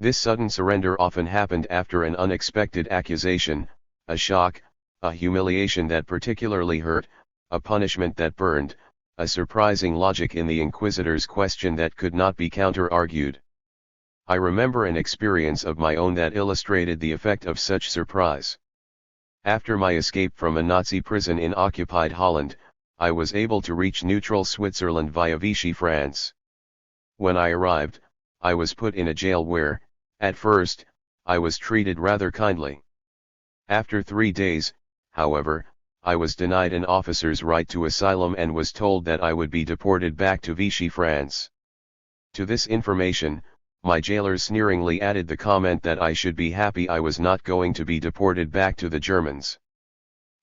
This sudden surrender often happened after an unexpected accusation, a shock, a humiliation that particularly hurt, a punishment that burned, a surprising logic in the inquisitor's question that could not be counter-argued. I remember an experience of my own that illustrated the effect of such surprise. After my escape from a Nazi prison in occupied Holland, I was able to reach neutral Switzerland via Vichy, France. When I arrived, I was put in a jail where, at first, I was treated rather kindly. After 3 days, however, I was denied an officer's right to asylum and was told that I would be deported back to Vichy, France. To this information, my jailers sneeringly added the comment that I should be happy I was not going to be deported back to the Germans.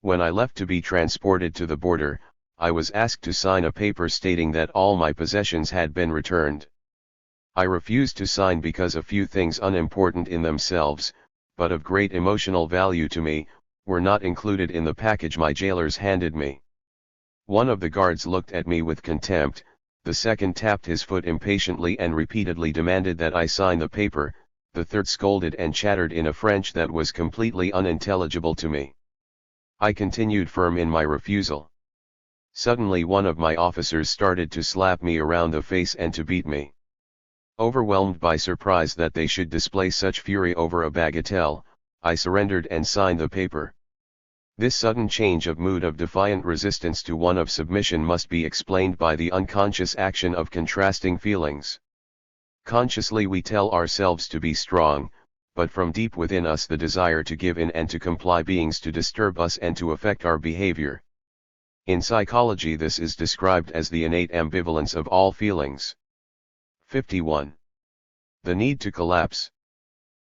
When I left to be transported to the border, I was asked to sign a paper stating that all my possessions had been returned. I refused to sign because a few things unimportant in themselves, but of great emotional value to me, were not included in the package my jailers handed me. One of the guards looked at me with contempt, the second tapped his foot impatiently and repeatedly demanded that I sign the paper, the third scolded and chattered in a French that was completely unintelligible to me. I continued firm in my refusal. Suddenly one of my officers started to slap me around the face and to beat me. Overwhelmed by surprise that they should display such fury over a bagatelle, I surrendered and signed the paper. This sudden change of mood of defiant resistance to one of submission must be explained by the unconscious action of contrasting feelings. Consciously we tell ourselves to be strong, but from deep within us the desire to give in and to comply begins to disturb us and to affect our behavior. In psychology this is described as the innate ambivalence of all feelings. 51. The need to collapse.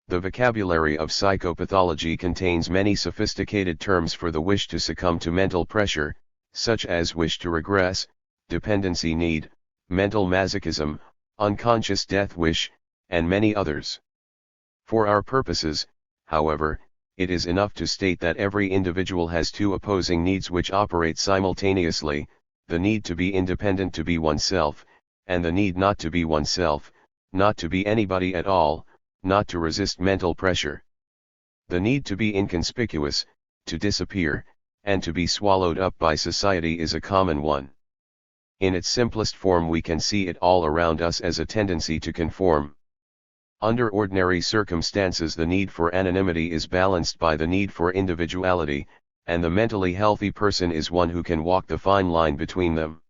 The vocabulary of psychopathology contains many sophisticated terms for the wish to succumb to mental pressure, such as wish to regress, dependency need, mental masochism, unconscious death wish, and many others. For our purposes, however, it is enough to state that every individual has two opposing needs which operate simultaneously, the need to be independent, to be oneself, and the need not to be oneself, not to be anybody at all, not to resist mental pressure. The need to be inconspicuous, to disappear, and to be swallowed up by society is a common one. In its simplest form we can see it all around us as a tendency to conform. Under ordinary circumstances the need for anonymity is balanced by the need for individuality, and the mentally healthy person is one who can walk the fine line between them.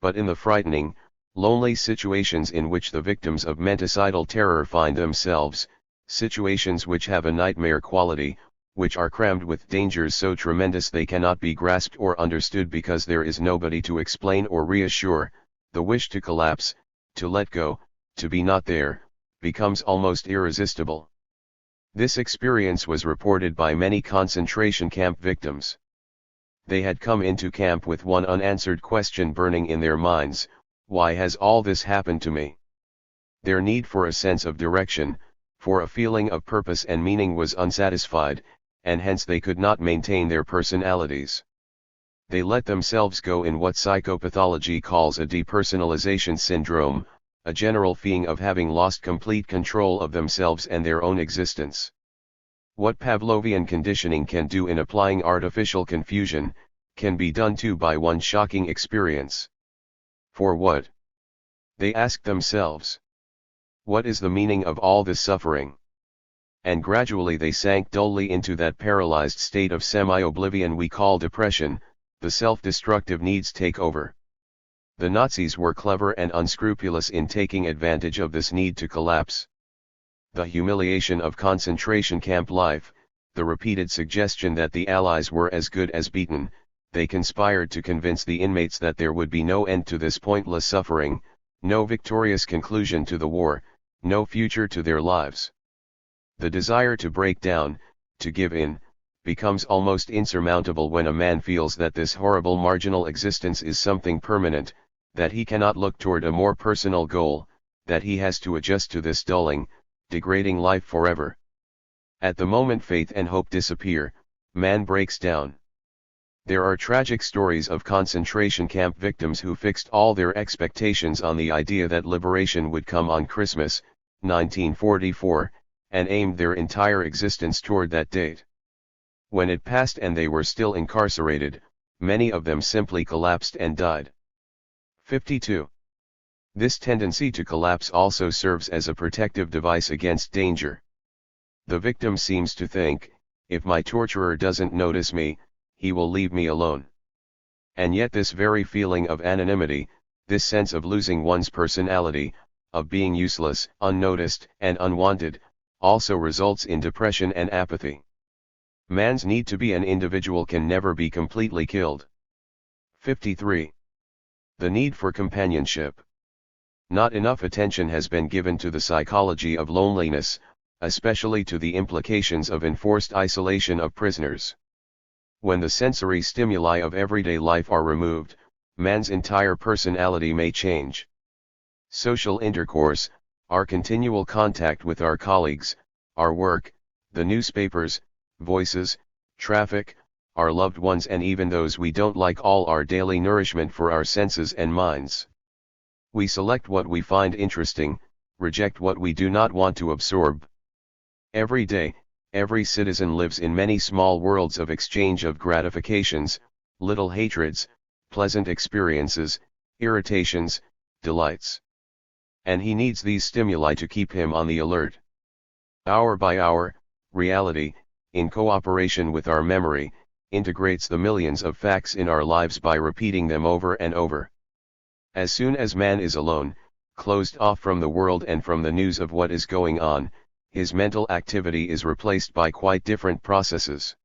But in the frightening, lonely situations in which the victims of menticidal terror find themselves, situations which have a nightmare quality, which are crammed with dangers so tremendous they cannot be grasped or understood because there is nobody to explain or reassure, the wish to collapse, to let go, to be not there, becomes almost irresistible. This experience was reported by many concentration camp victims. They had come into camp with one unanswered question burning in their minds: why has all this happened to me? Their need for a sense of direction, for a feeling of purpose and meaning was unsatisfied, and hence they could not maintain their personalities. They let themselves go in what psychopathology calls a depersonalization syndrome, a general feeling of having lost complete control of themselves and their own existence. What Pavlovian conditioning can do in applying artificial confusion, can be done too by one shocking experience. For what? They asked themselves. What is the meaning of all this suffering? And gradually they sank dully into that paralyzed state of semi-oblivion we call depression. The self-destructive needs take over. The Nazis were clever and unscrupulous in taking advantage of this need to collapse. The humiliation of concentration camp life, the repeated suggestion that the Allies were as good as beaten, they conspired to convince the inmates that there would be no end to this pointless suffering, no victorious conclusion to the war, no future to their lives. The desire to break down, to give in, becomes almost insurmountable when a man feels that this horrible marginal existence is something permanent, that he cannot look toward a more personal goal, that he has to adjust to this dulling, degrading life forever. At the moment faith and hope disappear, man breaks down. There are tragic stories of concentration camp victims who fixed all their expectations on the idea that liberation would come on Christmas, 1944, and aimed their entire existence toward that date. When it passed and they were still incarcerated, many of them simply collapsed and died. 52. This tendency to collapse also serves as a protective device against danger. The victim seems to think, if my torturer doesn't notice me, he will leave me alone. And yet this very feeling of anonymity, this sense of losing one's personality, of being useless, unnoticed, and unwanted, also results in depression and apathy. Man's need to be an individual can never be completely killed. 53. The need for companionship. Not enough attention has been given to the psychology of loneliness, especially to the implications of enforced isolation of prisoners. When the sensory stimuli of everyday life are removed, man's entire personality may change. Social intercourse, our continual contact with our colleagues, our work, the newspapers, voices, traffic, our loved ones and even those we don't like all are daily nourishment for our senses and minds. We select what we find interesting, reject what we do not want to absorb. Every day, every citizen lives in many small worlds of exchange of gratifications, little hatreds, pleasant experiences, irritations, delights. And he needs these stimuli to keep him on the alert. Hour by hour, reality, in cooperation with our memory, integrates the millions of facts in our lives by repeating them over and over. As soon as man is alone, closed off from the world and from the news of what is going on, his mental activity is replaced by quite different processes.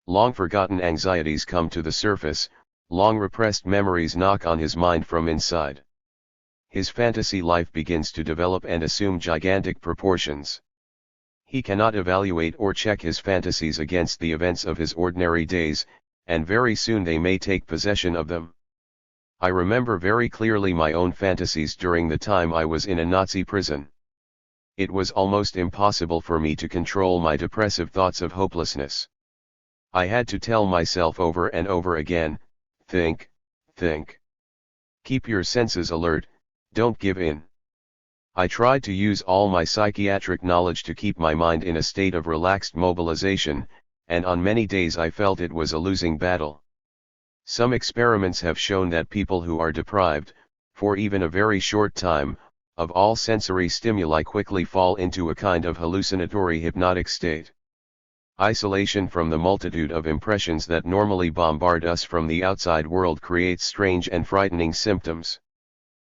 Long forgotten anxieties come to the surface, long repressed memories knock on his mind from inside. His fantasy life begins to develop and assume gigantic proportions. He cannot evaluate or check his fantasies against the events of his ordinary days, and very soon they may take possession of them. I remember very clearly my own fantasies during the time I was in a Nazi prison. It was almost impossible for me to control my depressive thoughts of hopelessness. I had to tell myself over and over again, think. Keep your senses alert, don't give in. I tried to use all my psychiatric knowledge to keep my mind in a state of relaxed mobilization, and on many days I felt it was a losing battle. Some experiments have shown that people who are deprived, for even a very short time, of all sensory stimuli quickly fall into a kind of hallucinatory hypnotic state. Isolation from the multitude of impressions that normally bombard us from the outside world creates strange and frightening symptoms.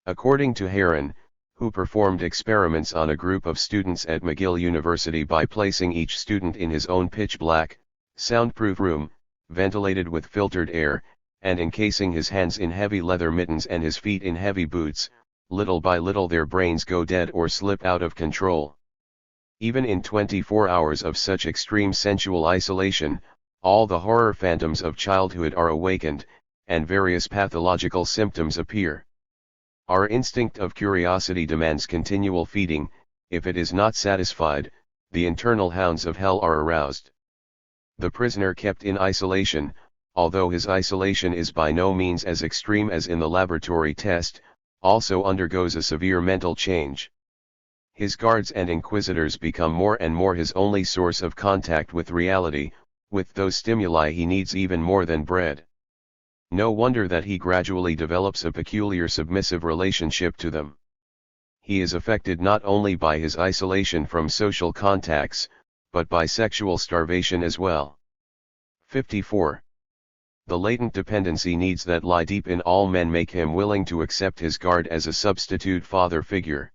According to Heron, who performed experiments on a group of students at McGill University by placing each student in his own pitch-black, soundproof room, ventilated with filtered air, and encasing his hands in heavy leather mittens and his feet in heavy boots, little by little their brains go dead or slip out of control. Even in 24 hours of such extreme sensual isolation, all the horror phantoms of childhood are awakened, and various pathological symptoms appear. Our instinct of curiosity demands continual feeding. If it is not satisfied, the internal hounds of hell are aroused. The prisoner kept in isolation, although his isolation is by no means as extreme as in the laboratory test, also undergoes a severe mental change. His guards and inquisitors become more and more his only source of contact with reality, with those stimuli he needs even more than bread. No wonder that he gradually develops a peculiar submissive relationship to them. He is affected not only by his isolation from social contacts, but by sexual starvation as well. 54. The latent dependency needs that lie deep in all men make him willing to accept his guard as a substitute father figure.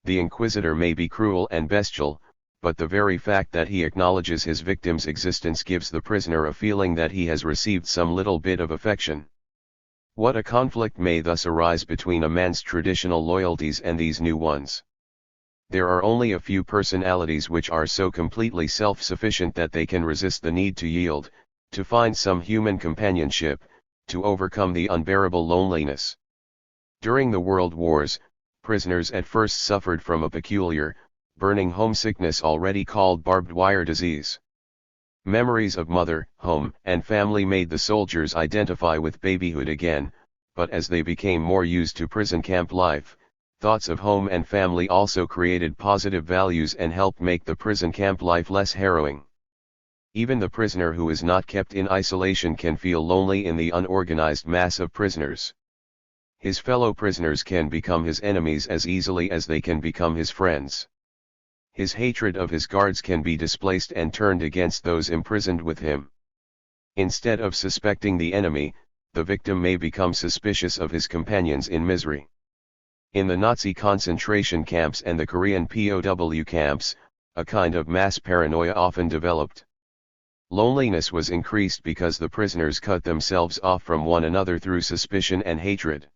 The inquisitor may be cruel and bestial, but the very fact that he acknowledges his victim's existence gives the prisoner a feeling that he has received some little bit of affection. What a conflict may thus arise between a man's traditional loyalties and these new ones. There are only a few personalities which are so completely self-sufficient that they can resist the need to yield, to find some human companionship, to overcome the unbearable loneliness. During the World Wars, prisoners at first suffered from a peculiar, burning homesickness already called barbed wire disease. Memories of mother, home, and family made the soldiers identify with babyhood again, but as they became more used to prison camp life, thoughts of home and family also created positive values and helped make the prison camp life less harrowing. Even the prisoner who is not kept in isolation can feel lonely in the unorganized mass of prisoners. His fellow prisoners can become his enemies as easily as they can become his friends. His hatred of his guards can be displaced and turned against those imprisoned with him. Instead of suspecting the enemy, the victim may become suspicious of his companions in misery. In the Nazi concentration camps and the Korean POW camps, a kind of mass paranoia often developed. Loneliness was increased because the prisoners cut themselves off from one another through suspicion and hatred.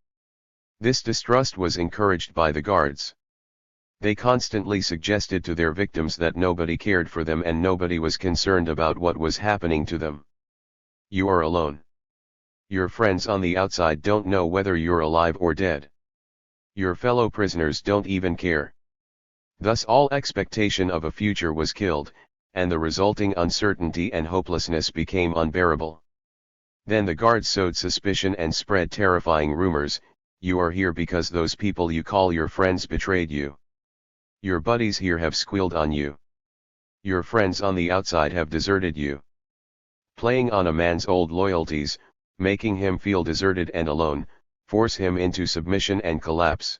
This distrust was encouraged by the guards. They constantly suggested to their victims that nobody cared for them and nobody was concerned about what was happening to them. You are alone. Your friends on the outside don't know whether you're alive or dead. Your fellow prisoners don't even care. Thus all expectation of a future was killed, and the resulting uncertainty and hopelessness became unbearable. Then the guards sowed suspicion and spread terrifying rumors. You are here because those people you call your friends betrayed you. Your buddies here have squealed on you. Your friends on the outside have deserted you. Playing on a man's old loyalties, making him feel deserted and alone, force him into submission and collapse.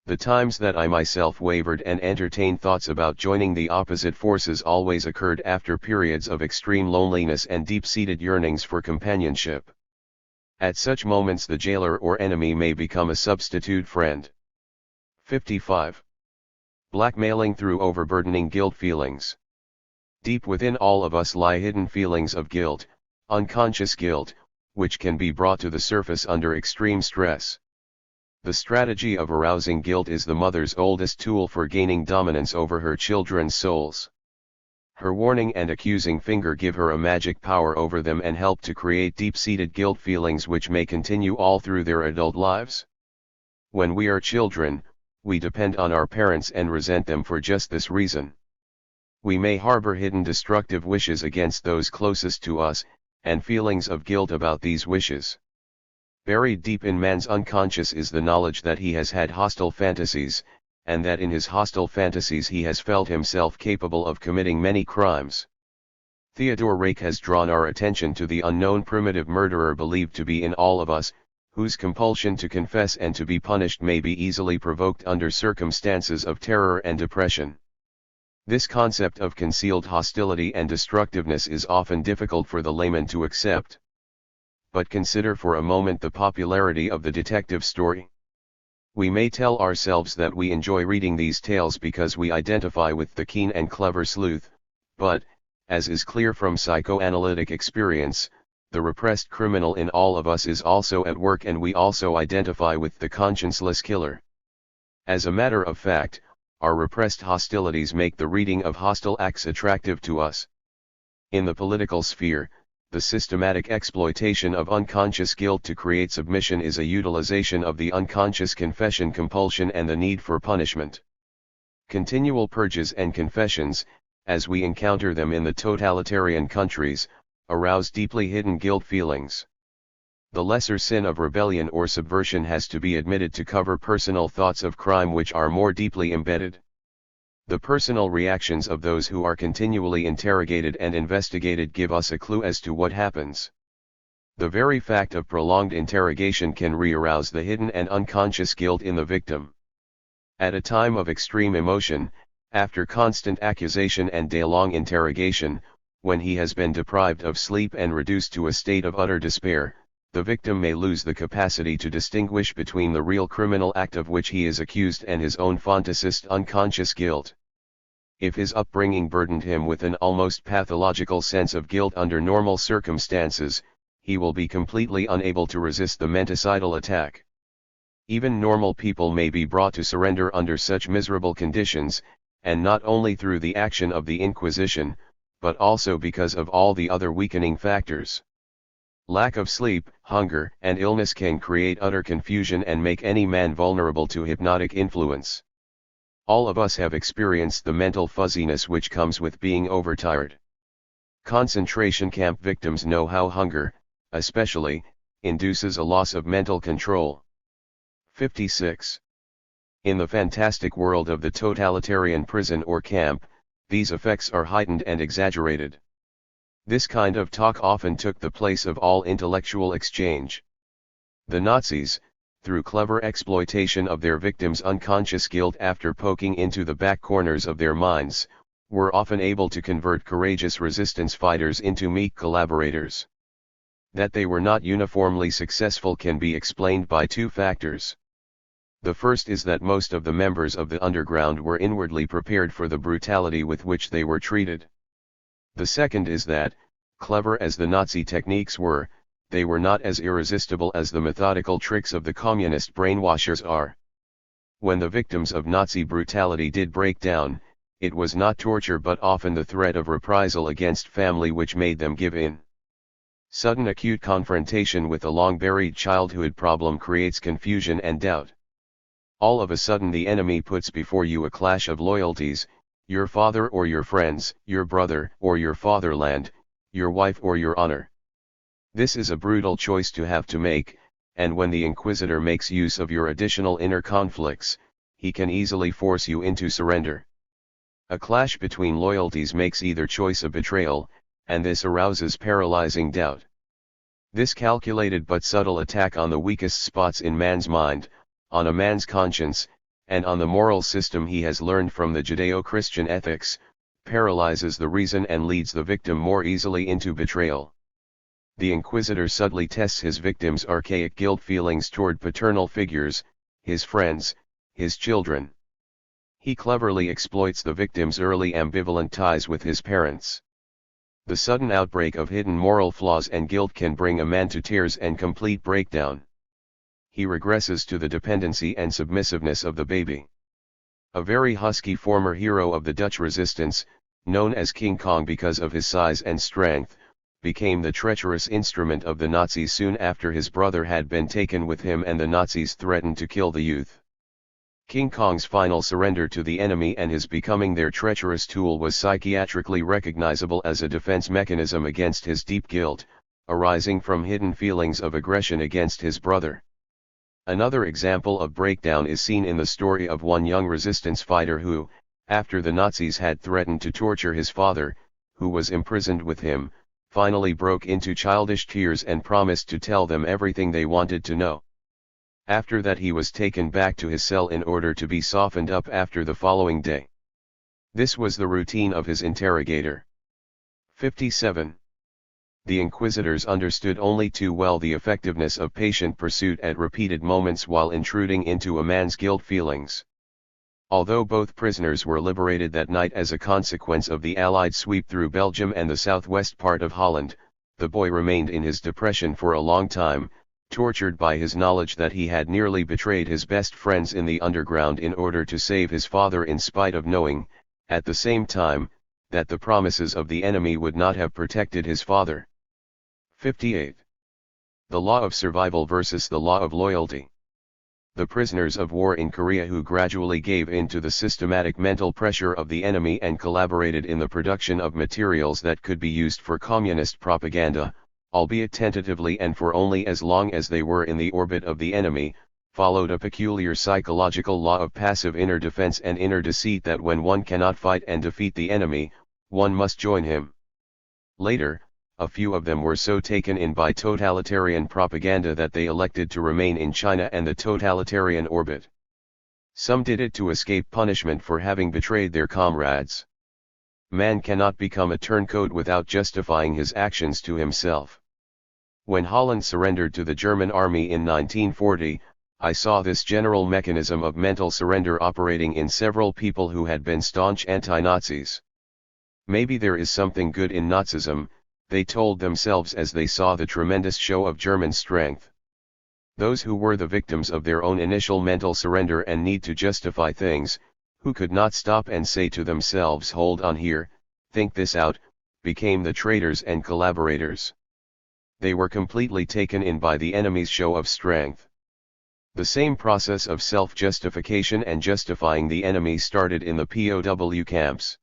The times that I myself wavered and entertained thoughts about joining the opposite forces always occurred after periods of extreme loneliness and deep-seated yearnings for companionship. At such moments the jailer or enemy may become a substitute friend. 55. Blackmailing through overburdening guilt feelings. Deep within all of us lie hidden feelings of guilt, unconscious guilt, which can be brought to the surface under extreme stress. The strategy of arousing guilt is the mother's oldest tool for gaining dominance over her children's souls. Her warning and accusing finger give her a magic power over them and help to create deep-seated guilt feelings which may continue all through their adult lives. When we are children, we depend on our parents and resent them for just this reason. We may harbor hidden destructive wishes against those closest to us, and feelings of guilt about these wishes. Buried deep in man's unconscious is the knowledge that he has had hostile fantasies, and that in his hostile fantasies he has felt himself capable of committing many crimes. Theodore Rake has drawn our attention to the unknown primitive murderer believed to be in all of us, whose compulsion to confess and to be punished may be easily provoked under circumstances of terror and depression. This concept of concealed hostility and destructiveness is often difficult for the layman to accept. But consider for a moment the popularity of the detective story. We may tell ourselves that we enjoy reading these tales because we identify with the keen and clever sleuth, but, as is clear from psychoanalytic experience, the repressed criminal in all of us is also at work and we also identify with the conscienceless killer. As a matter of fact, our repressed hostilities make the reading of hostile acts attractive to us. In the political sphere, the systematic exploitation of unconscious guilt to create submission is a utilization of the unconscious confession compulsion and the need for punishment. Continual purges and confessions, as we encounter them in the totalitarian countries, arouse deeply hidden guilt feelings. The lesser sin of rebellion or subversion has to be admitted to cover personal thoughts of crime which are more deeply embedded. The personal reactions of those who are continually interrogated and investigated give us a clue as to what happens. The very fact of prolonged interrogation can re-arouse the hidden and unconscious guilt in the victim. At a time of extreme emotion, after constant accusation and day-long interrogation, when he has been deprived of sleep and reduced to a state of utter despair, the victim may lose the capacity to distinguish between the real criminal act of which he is accused and his own fantasist unconscious guilt. If his upbringing burdened him with an almost pathological sense of guilt under normal circumstances, he will be completely unable to resist the menticidal attack. Even normal people may be brought to surrender under such miserable conditions, and not only through the action of the Inquisition, but also because of all the other weakening factors. Lack of sleep, hunger, and illness can create utter confusion and make any man vulnerable to hypnotic influence. All of us have experienced the mental fuzziness which comes with being overtired. Concentration camp victims know how hunger, especially, induces a loss of mental control. 56. In the fantastic world of the totalitarian prison or camp, these effects are heightened and exaggerated. This kind of talk often took the place of all intellectual exchange. The Nazis, through clever exploitation of their victims' unconscious guilt after poking into the back corners of their minds, were often able to convert courageous resistance fighters into meek collaborators. That they were not uniformly successful can be explained by two factors. The first is that most of the members of the underground were inwardly prepared for the brutality with which they were treated. The second is that, clever as the Nazi techniques were, they were not as irresistible as the methodical tricks of the communist brainwashers are. When the victims of Nazi brutality did break down, it was not torture but often the threat of reprisal against family which made them give in. Sudden acute confrontation with a long-buried childhood problem creates confusion and doubt. All of a sudden the enemy puts before you a clash of loyalties, your father or your friends, your brother or your fatherland, your wife or your honor. This is a brutal choice to have to make, and when the Inquisitor makes use of your additional inner conflicts, he can easily force you into surrender. A clash between loyalties makes either choice a betrayal, and this arouses paralyzing doubt. This calculated but subtle attack on the weakest spots in man's mind, on a man's conscience, and on the moral system he has learned from the Judeo-Christian ethics, paralyzes the reason and leads the victim more easily into betrayal. The Inquisitor subtly tests his victim's archaic guilt feelings toward paternal figures, his friends, his children. He cleverly exploits the victim's early ambivalent ties with his parents. The sudden outbreak of hidden moral flaws and guilt can bring a man to tears and complete breakdown. He regresses to the dependency and submissiveness of the baby. A very husky former hero of the Dutch resistance, known as King Kong because of his size and strength, became the treacherous instrument of the Nazis soon after his brother had been taken with him and the Nazis threatened to kill the youth. King Kong's final surrender to the enemy and his becoming their treacherous tool was psychiatrically recognizable as a defense mechanism against his deep guilt, arising from hidden feelings of aggression against his brother. Another example of breakdown is seen in the story of one young resistance fighter who, after the Nazis had threatened to torture his father, who was imprisoned with him, finally broke into childish tears and promised to tell them everything they wanted to know. After that he was taken back to his cell in order to be softened up after the following day. This was the routine of his interrogator. 57. The Inquisitors understood only too well the effectiveness of patient pursuit at repeated moments while intruding into a man's guilt feelings. Although both prisoners were liberated that night as a consequence of the Allied sweep through Belgium and the southwest part of Holland, the boy remained in his depression for a long time, tortured by his knowledge that he had nearly betrayed his best friends in the underground in order to save his father in spite of knowing, at the same time, that the promises of the enemy would not have protected his father. 58. The law of survival versus the law of loyalty. The prisoners of war in Korea who gradually gave in to the systematic mental pressure of the enemy and collaborated in the production of materials that could be used for communist propaganda, albeit tentatively and for only as long as they were in the orbit of the enemy, followed a peculiar psychological law of passive inner defense and inner deceit that when one cannot fight and defeat the enemy, one must join him. Later, a few of them were so taken in by totalitarian propaganda that they elected to remain in China and the totalitarian orbit. Some did it to escape punishment for having betrayed their comrades. Man cannot become a turncoat without justifying his actions to himself. When Holland surrendered to the German army in 1940, I saw this general mechanism of mental surrender operating in several people who had been staunch anti-Nazis. Maybe there is something good in Nazism, they told themselves as they saw the tremendous show of German strength. Those who were the victims of their own initial mental surrender and need to justify things, who could not stop and say to themselves, hold on here, think this out, became the traitors and collaborators. They were completely taken in by the enemy's show of strength. The same process of self-justification and justifying the enemy started in the POW camps.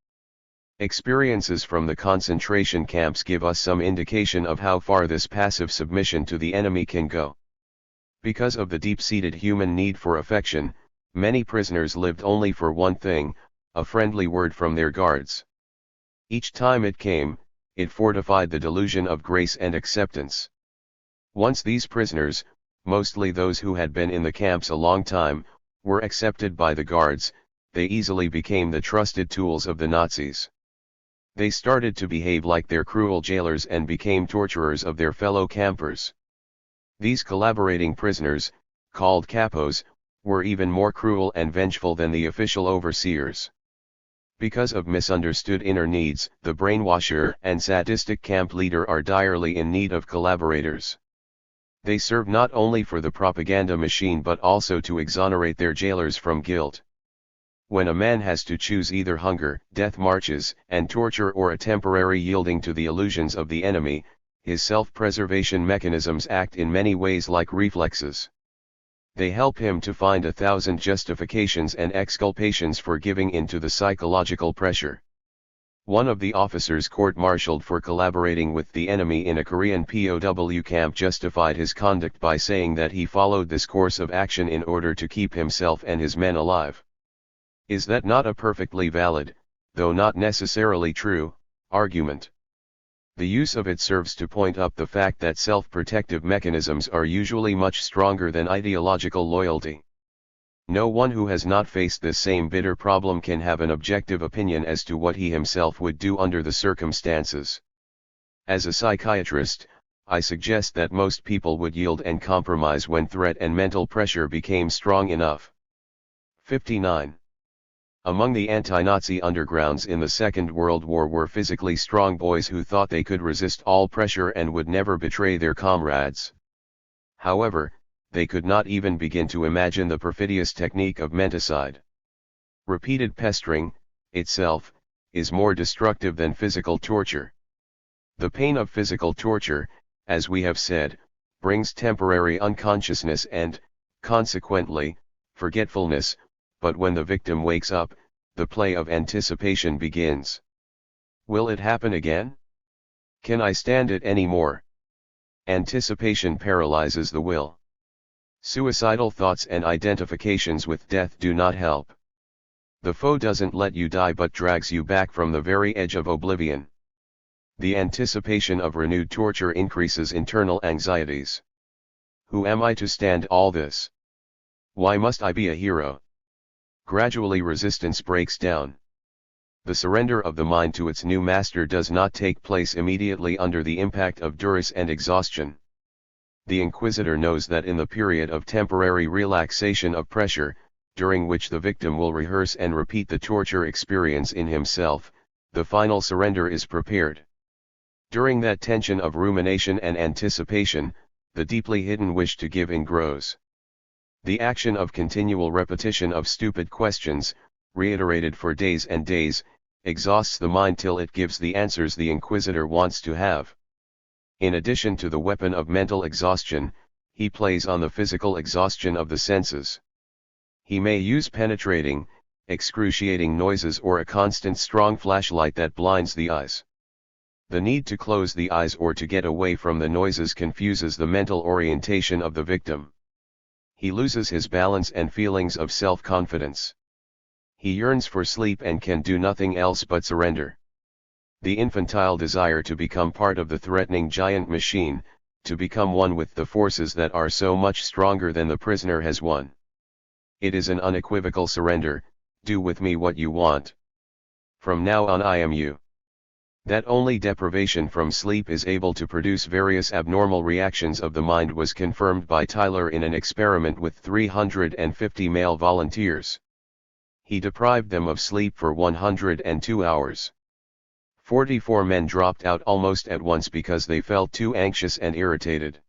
Experiences from the concentration camps give us some indication of how far this passive submission to the enemy can go. Because of the deep-seated human need for affection, many prisoners lived only for one thing, a friendly word from their guards. Each time it came, it fortified the delusion of grace and acceptance. Once these prisoners, mostly those who had been in the camps a long time, were accepted by the guards, they easily became the trusted tools of the Nazis. They started to behave like their cruel jailers and became torturers of their fellow campers. These collaborating prisoners, called capos, were even more cruel and vengeful than the official overseers. Because of misunderstood inner needs, the brainwasher and sadistic camp leader are direly in need of collaborators. They serve not only for the propaganda machine but also to exonerate their jailers from guilt. When a man has to choose either hunger, death marches, and torture or a temporary yielding to the illusions of the enemy, his self-preservation mechanisms act in many ways like reflexes. They help him to find 1,000 justifications and exculpations for giving in to the psychological pressure. One of the officers court-martialed for collaborating with the enemy in a Korean POW camp justified his conduct by saying that he followed this course of action in order to keep himself and his men alive. Is that not a perfectly valid, though not necessarily true, argument? The use of it serves to point up the fact that self-protective mechanisms are usually much stronger than ideological loyalty. No one who has not faced this same bitter problem can have an objective opinion as to what he himself would do under the circumstances. As a psychiatrist, I suggest that most people would yield and compromise when threat and mental pressure became strong enough. 59. Among the anti-Nazi undergrounds in the Second World War were physically strong boys who thought they could resist all pressure and would never betray their comrades. However, they could not even begin to imagine the perfidious technique of menticide. Repeated pestering, itself, is more destructive than physical torture. The pain of physical torture, as we have said, brings temporary unconsciousness and, consequently, forgetfulness, but when the victim wakes up, the play of anticipation begins. Will it happen again? Can I stand it any more? Anticipation paralyzes the will. Suicidal thoughts and identifications with death do not help. The foe doesn't let you die but drags you back from the very edge of oblivion. The anticipation of renewed torture increases internal anxieties. Who am I to stand all this? Why must I be a hero? Gradually resistance breaks down. The surrender of the mind to its new master does not take place immediately under the impact of duress and exhaustion. The inquisitor knows that in the period of temporary relaxation of pressure, during which the victim will rehearse and repeat the torture experience in himself, the final surrender is prepared. During that tension of rumination and anticipation, the deeply hidden wish to give in grows. The action of continual repetition of stupid questions, reiterated for days and days, exhausts the mind till it gives the answers the inquisitor wants to have. In addition to the weapon of mental exhaustion, he plays on the physical exhaustion of the senses. He may use penetrating, excruciating noises or a constant strong flashlight that blinds the eyes. The need to close the eyes or to get away from the noises confuses the mental orientation of the victim. He loses his balance and feelings of self-confidence. He yearns for sleep and can do nothing else but surrender. The infantile desire to become part of the threatening giant machine, to become one with the forces that are so much stronger than the prisoner has won. It is an unequivocal surrender, do with me what you want. From now on I am you. That only deprivation from sleep is able to produce various abnormal reactions of the mind was confirmed by Tyler in an experiment with 350 male volunteers. He deprived them of sleep for 102 hours. 44 men dropped out almost at once because they felt too anxious and irritated.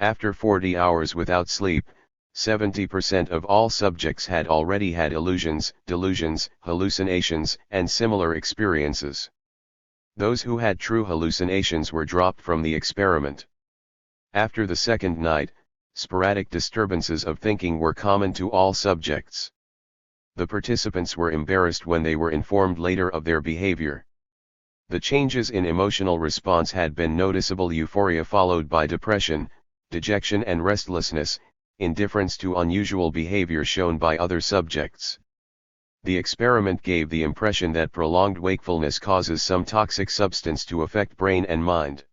After 40 hours without sleep, 70% of all subjects had already had illusions, delusions, hallucinations, and similar experiences. Those who had true hallucinations were dropped from the experiment. After the second night, sporadic disturbances of thinking were common to all subjects. The participants were embarrassed when they were informed later of their behavior. The changes in emotional response had been noticeable: euphoria followed by depression, dejection and restlessness, indifference to unusual behavior shown by other subjects. The experiment gave the impression that prolonged wakefulness causes some toxic substance to affect brain and mind.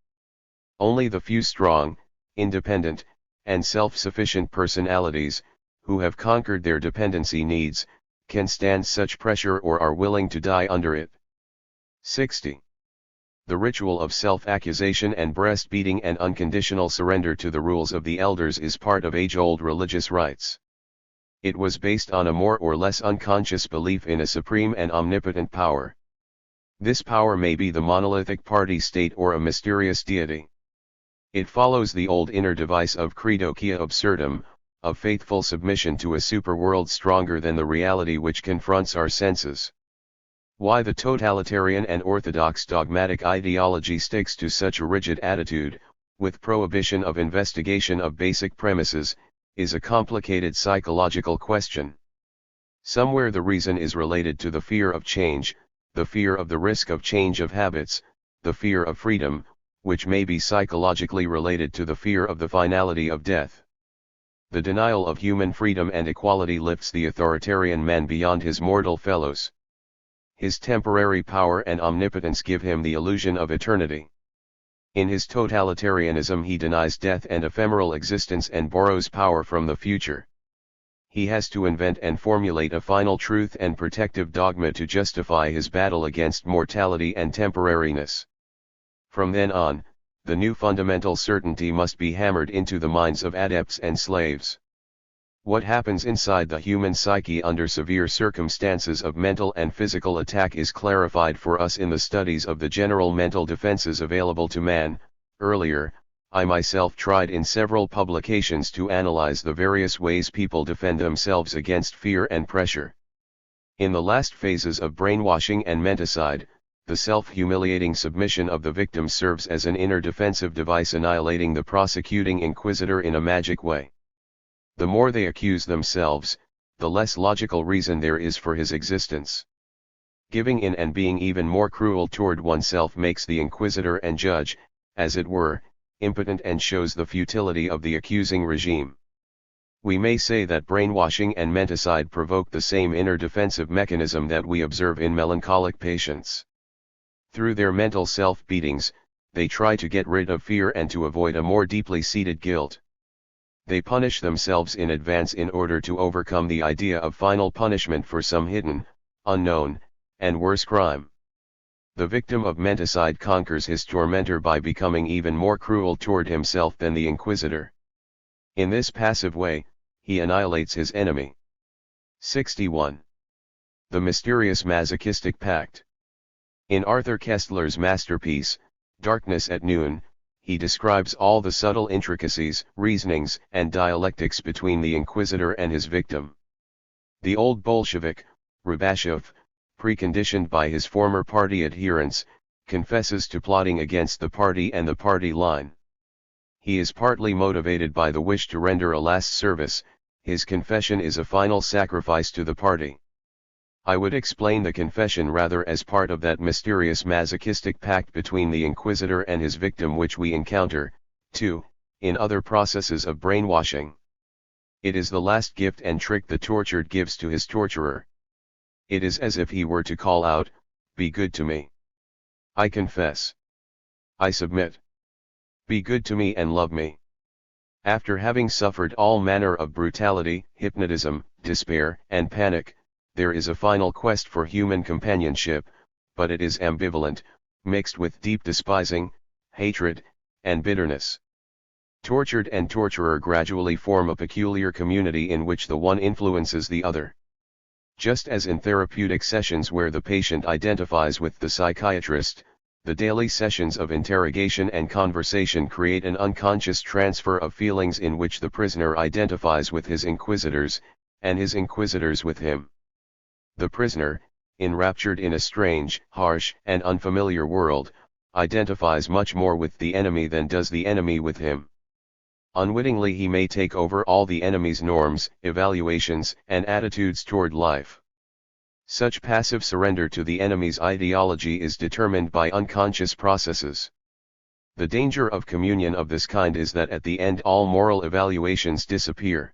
Only the few strong, independent, and self-sufficient personalities, who have conquered their dependency needs, can stand such pressure or are willing to die under it. 60. The ritual of self-accusation and breast-beating and unconditional surrender to the rules of the elders is part of age-old religious rites. It was based on a more or less unconscious belief in a supreme and omnipotent power. This power may be the monolithic party state or a mysterious deity. It follows the old inner device of credo quia absurdum, of faithful submission to a superworld stronger than the reality which confronts our senses. Why the totalitarian and orthodox dogmatic ideology sticks to such a rigid attitude, with prohibition of investigation of basic premises, is a complicated psychological question. Somewhere the reason is related to the fear of change, the fear of the risk of change of habits, the fear of freedom, which may be psychologically related to the fear of the finality of death. The denial of human freedom and equality lifts the authoritarian man beyond his mortal fellows. His temporary power and omnipotence give him the illusion of eternity. In his totalitarianism he denies death and ephemeral existence and borrows power from the future. He has to invent and formulate a final truth and protective dogma to justify his battle against mortality and temporariness. From then on, the new fundamental certainty must be hammered into the minds of adepts and slaves. What happens inside the human psyche under severe circumstances of mental and physical attack is clarified for us in the studies of the general mental defenses available to man. Earlier, I myself tried in several publications to analyze the various ways people defend themselves against fear and pressure. In the last phases of brainwashing and menticide, the self-humiliating submission of the victim serves as an inner defensive device, annihilating the prosecuting inquisitor in a magic way. The more they accuse themselves, the less logical reason there is for his existence. Giving in and being even more cruel toward oneself makes the inquisitor and judge, as it were, impotent and shows the futility of the accusing regime. We may say that brainwashing and menticide provoke the same inner defensive mechanism that we observe in melancholic patients. Through their mental self-beatings, they try to get rid of fear and to avoid a more deeply seated guilt. They punish themselves in advance in order to overcome the idea of final punishment for some hidden, unknown, and worse crime. The victim of menticide conquers his tormentor by becoming even more cruel toward himself than the inquisitor. In this passive way, he annihilates his enemy. 61. The mysterious masochistic pact. In Arthur Koestler's masterpiece, Darkness at Noon, he describes all the subtle intricacies, reasonings, and dialectics between the inquisitor and his victim. The old Bolshevik, Rubashov, preconditioned by his former party adherents, confesses to plotting against the party and the party line. He is partly motivated by the wish to render a last service. His confession is a final sacrifice to the party. I would explain the confession rather as part of that mysterious masochistic pact between the inquisitor and his victim which we encounter, too, in other processes of brainwashing. It is the last gift and trick the tortured gives to his torturer. It is as if he were to call out, "Be good to me. I confess. I submit. Be good to me and love me." After having suffered all manner of brutality, hypnotism, despair, and panic, there is a final quest for human companionship, but it is ambivalent, mixed with deep despising, hatred, and bitterness. Tortured and torturer gradually form a peculiar community in which the one influences the other. Just as in therapeutic sessions where the patient identifies with the psychiatrist, The daily sessions of interrogation and conversation create an unconscious transfer of feelings in which the prisoner identifies with his inquisitors, and his inquisitors with him. The prisoner, enraptured in a strange, harsh, and unfamiliar world, identifies much more with the enemy than does the enemy with him. Unwittingly he may take over all the enemy's norms, evaluations, and attitudes toward life. Such passive surrender to the enemy's ideology is determined by unconscious processes. The danger of communion of this kind is that at the end all moral evaluations disappear.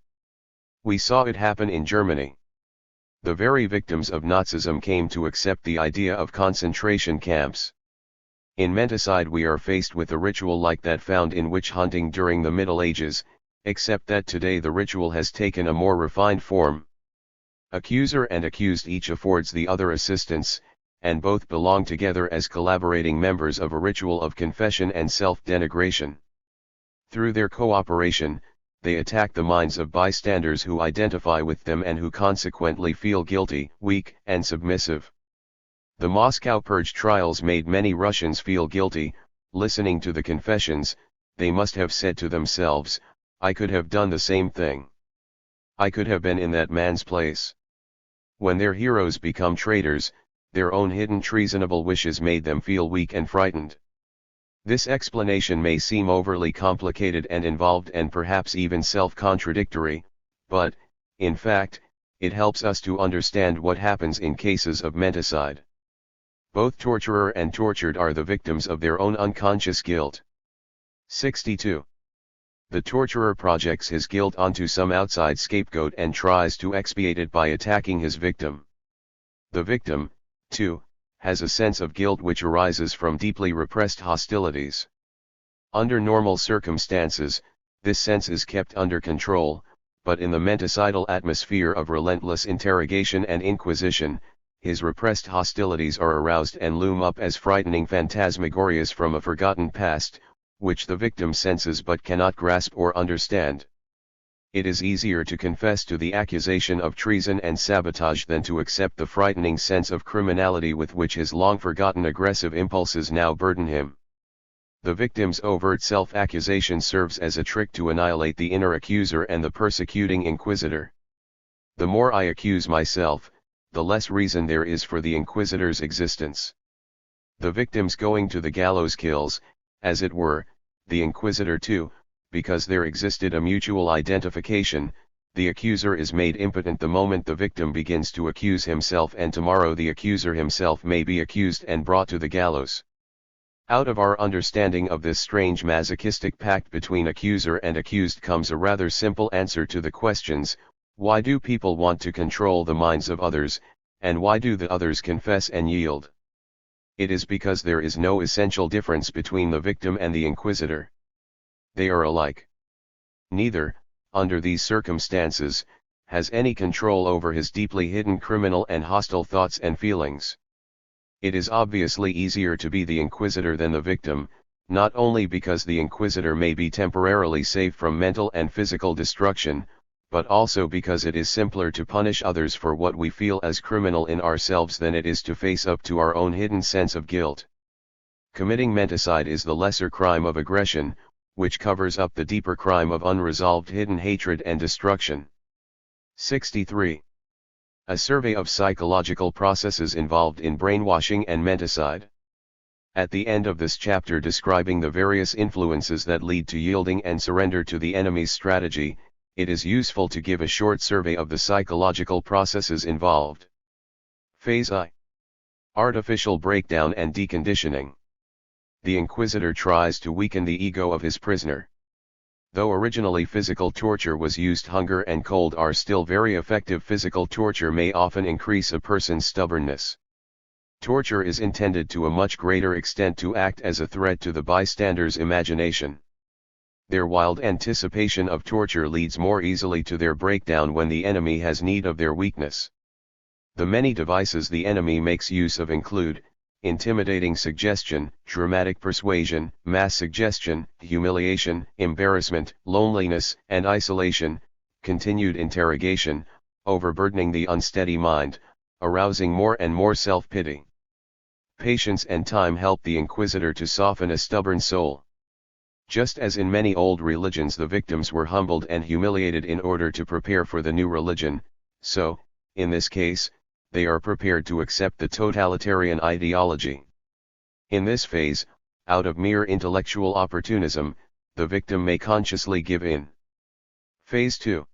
We saw it happen in Germany. The very victims of Nazism came to accept the idea of concentration camps. In Menticide we are faced with a ritual like that found in witch hunting during the Middle Ages, except that today the ritual has taken a more refined form. Accuser and accused each affords the other assistance, and both belong together as collaborating members of a ritual of confession and self-denigration. Through their cooperation, they attack the minds of bystanders who identify with them and who consequently feel guilty, weak, and submissive. The Moscow Purge trials made many Russians feel guilty. Listening to the confessions, they must have said to themselves, "I could have done the same thing. I could have been in that man's place." When their heroes become traitors, their own hidden treasonable wishes made them feel weak and frightened. This explanation may seem overly complicated and involved and perhaps even self-contradictory, but, in fact, it helps us to understand what happens in cases of menticide. Both torturer and tortured are the victims of their own unconscious guilt. 62. The torturer projects his guilt onto some outside scapegoat and tries to expiate it by attacking his victim. The victim, too, has a sense of guilt which arises from deeply repressed hostilities. Under normal circumstances, this sense is kept under control, but in the menticidal atmosphere of relentless interrogation and inquisition, his repressed hostilities are aroused and loom up as frightening phantasmagorias from a forgotten past, which the victim senses but cannot grasp or understand. It is easier to confess to the accusation of treason and sabotage than to accept the frightening sense of criminality with which his long-forgotten aggressive impulses now burden him. The victim's overt self-accusation serves as a trick to annihilate the inner accuser and the persecuting inquisitor. The more I accuse myself, the less reason there is for the inquisitor's existence. The victim's going to the gallows kills, as it were, the inquisitor too, because there existed a mutual identification. The accuser is made impotent the moment the victim begins to accuse himself, and tomorrow the accuser himself may be accused and brought to the gallows. Out of our understanding of this strange masochistic pact between accuser and accused comes a rather simple answer to the questions: why do people want to control the minds of others, and why do the others confess and yield? It is because there is no essential difference between the victim and the inquisitor. They are alike. Neither, under these circumstances, has any control over his deeply hidden criminal and hostile thoughts and feelings. It is obviously easier to be the inquisitor than the victim, not only because the inquisitor may be temporarily safe from mental and physical destruction, but also because it is simpler to punish others for what we feel as criminal in ourselves than it is to face up to our own hidden sense of guilt. Committing menticide is the lesser crime of aggression, which covers up the deeper crime of unresolved hidden hatred and destruction. 63. A survey of psychological processes involved in brainwashing and menticide. At the end of this chapter describing the various influences that lead to yielding and surrender to the enemy's strategy, it is useful to give a short survey of the psychological processes involved. Phase I. Artificial breakdown and deconditioning. The inquisitor tries to weaken the ego of his prisoner. Though originally physical torture was used, hunger and cold are still very effective. Physical torture may often increase a person's stubbornness. Torture is intended to a much greater extent to act as a threat to the bystander's imagination. Their wild anticipation of torture leads more easily to their breakdown when the enemy has need of their weakness. The many devices the enemy makes use of include intimidating suggestion, dramatic persuasion, mass suggestion, humiliation, embarrassment, loneliness and isolation, continued interrogation, overburdening the unsteady mind, arousing more and more self-pity. Patience and time help the inquisitor to soften a stubborn soul. Just as in many old religions the victims were humbled and humiliated in order to prepare for the new religion, so, in this case, they are prepared to accept the totalitarian ideology. In this phase, out of mere intellectual opportunism, the victim may consciously give in. Phase 2.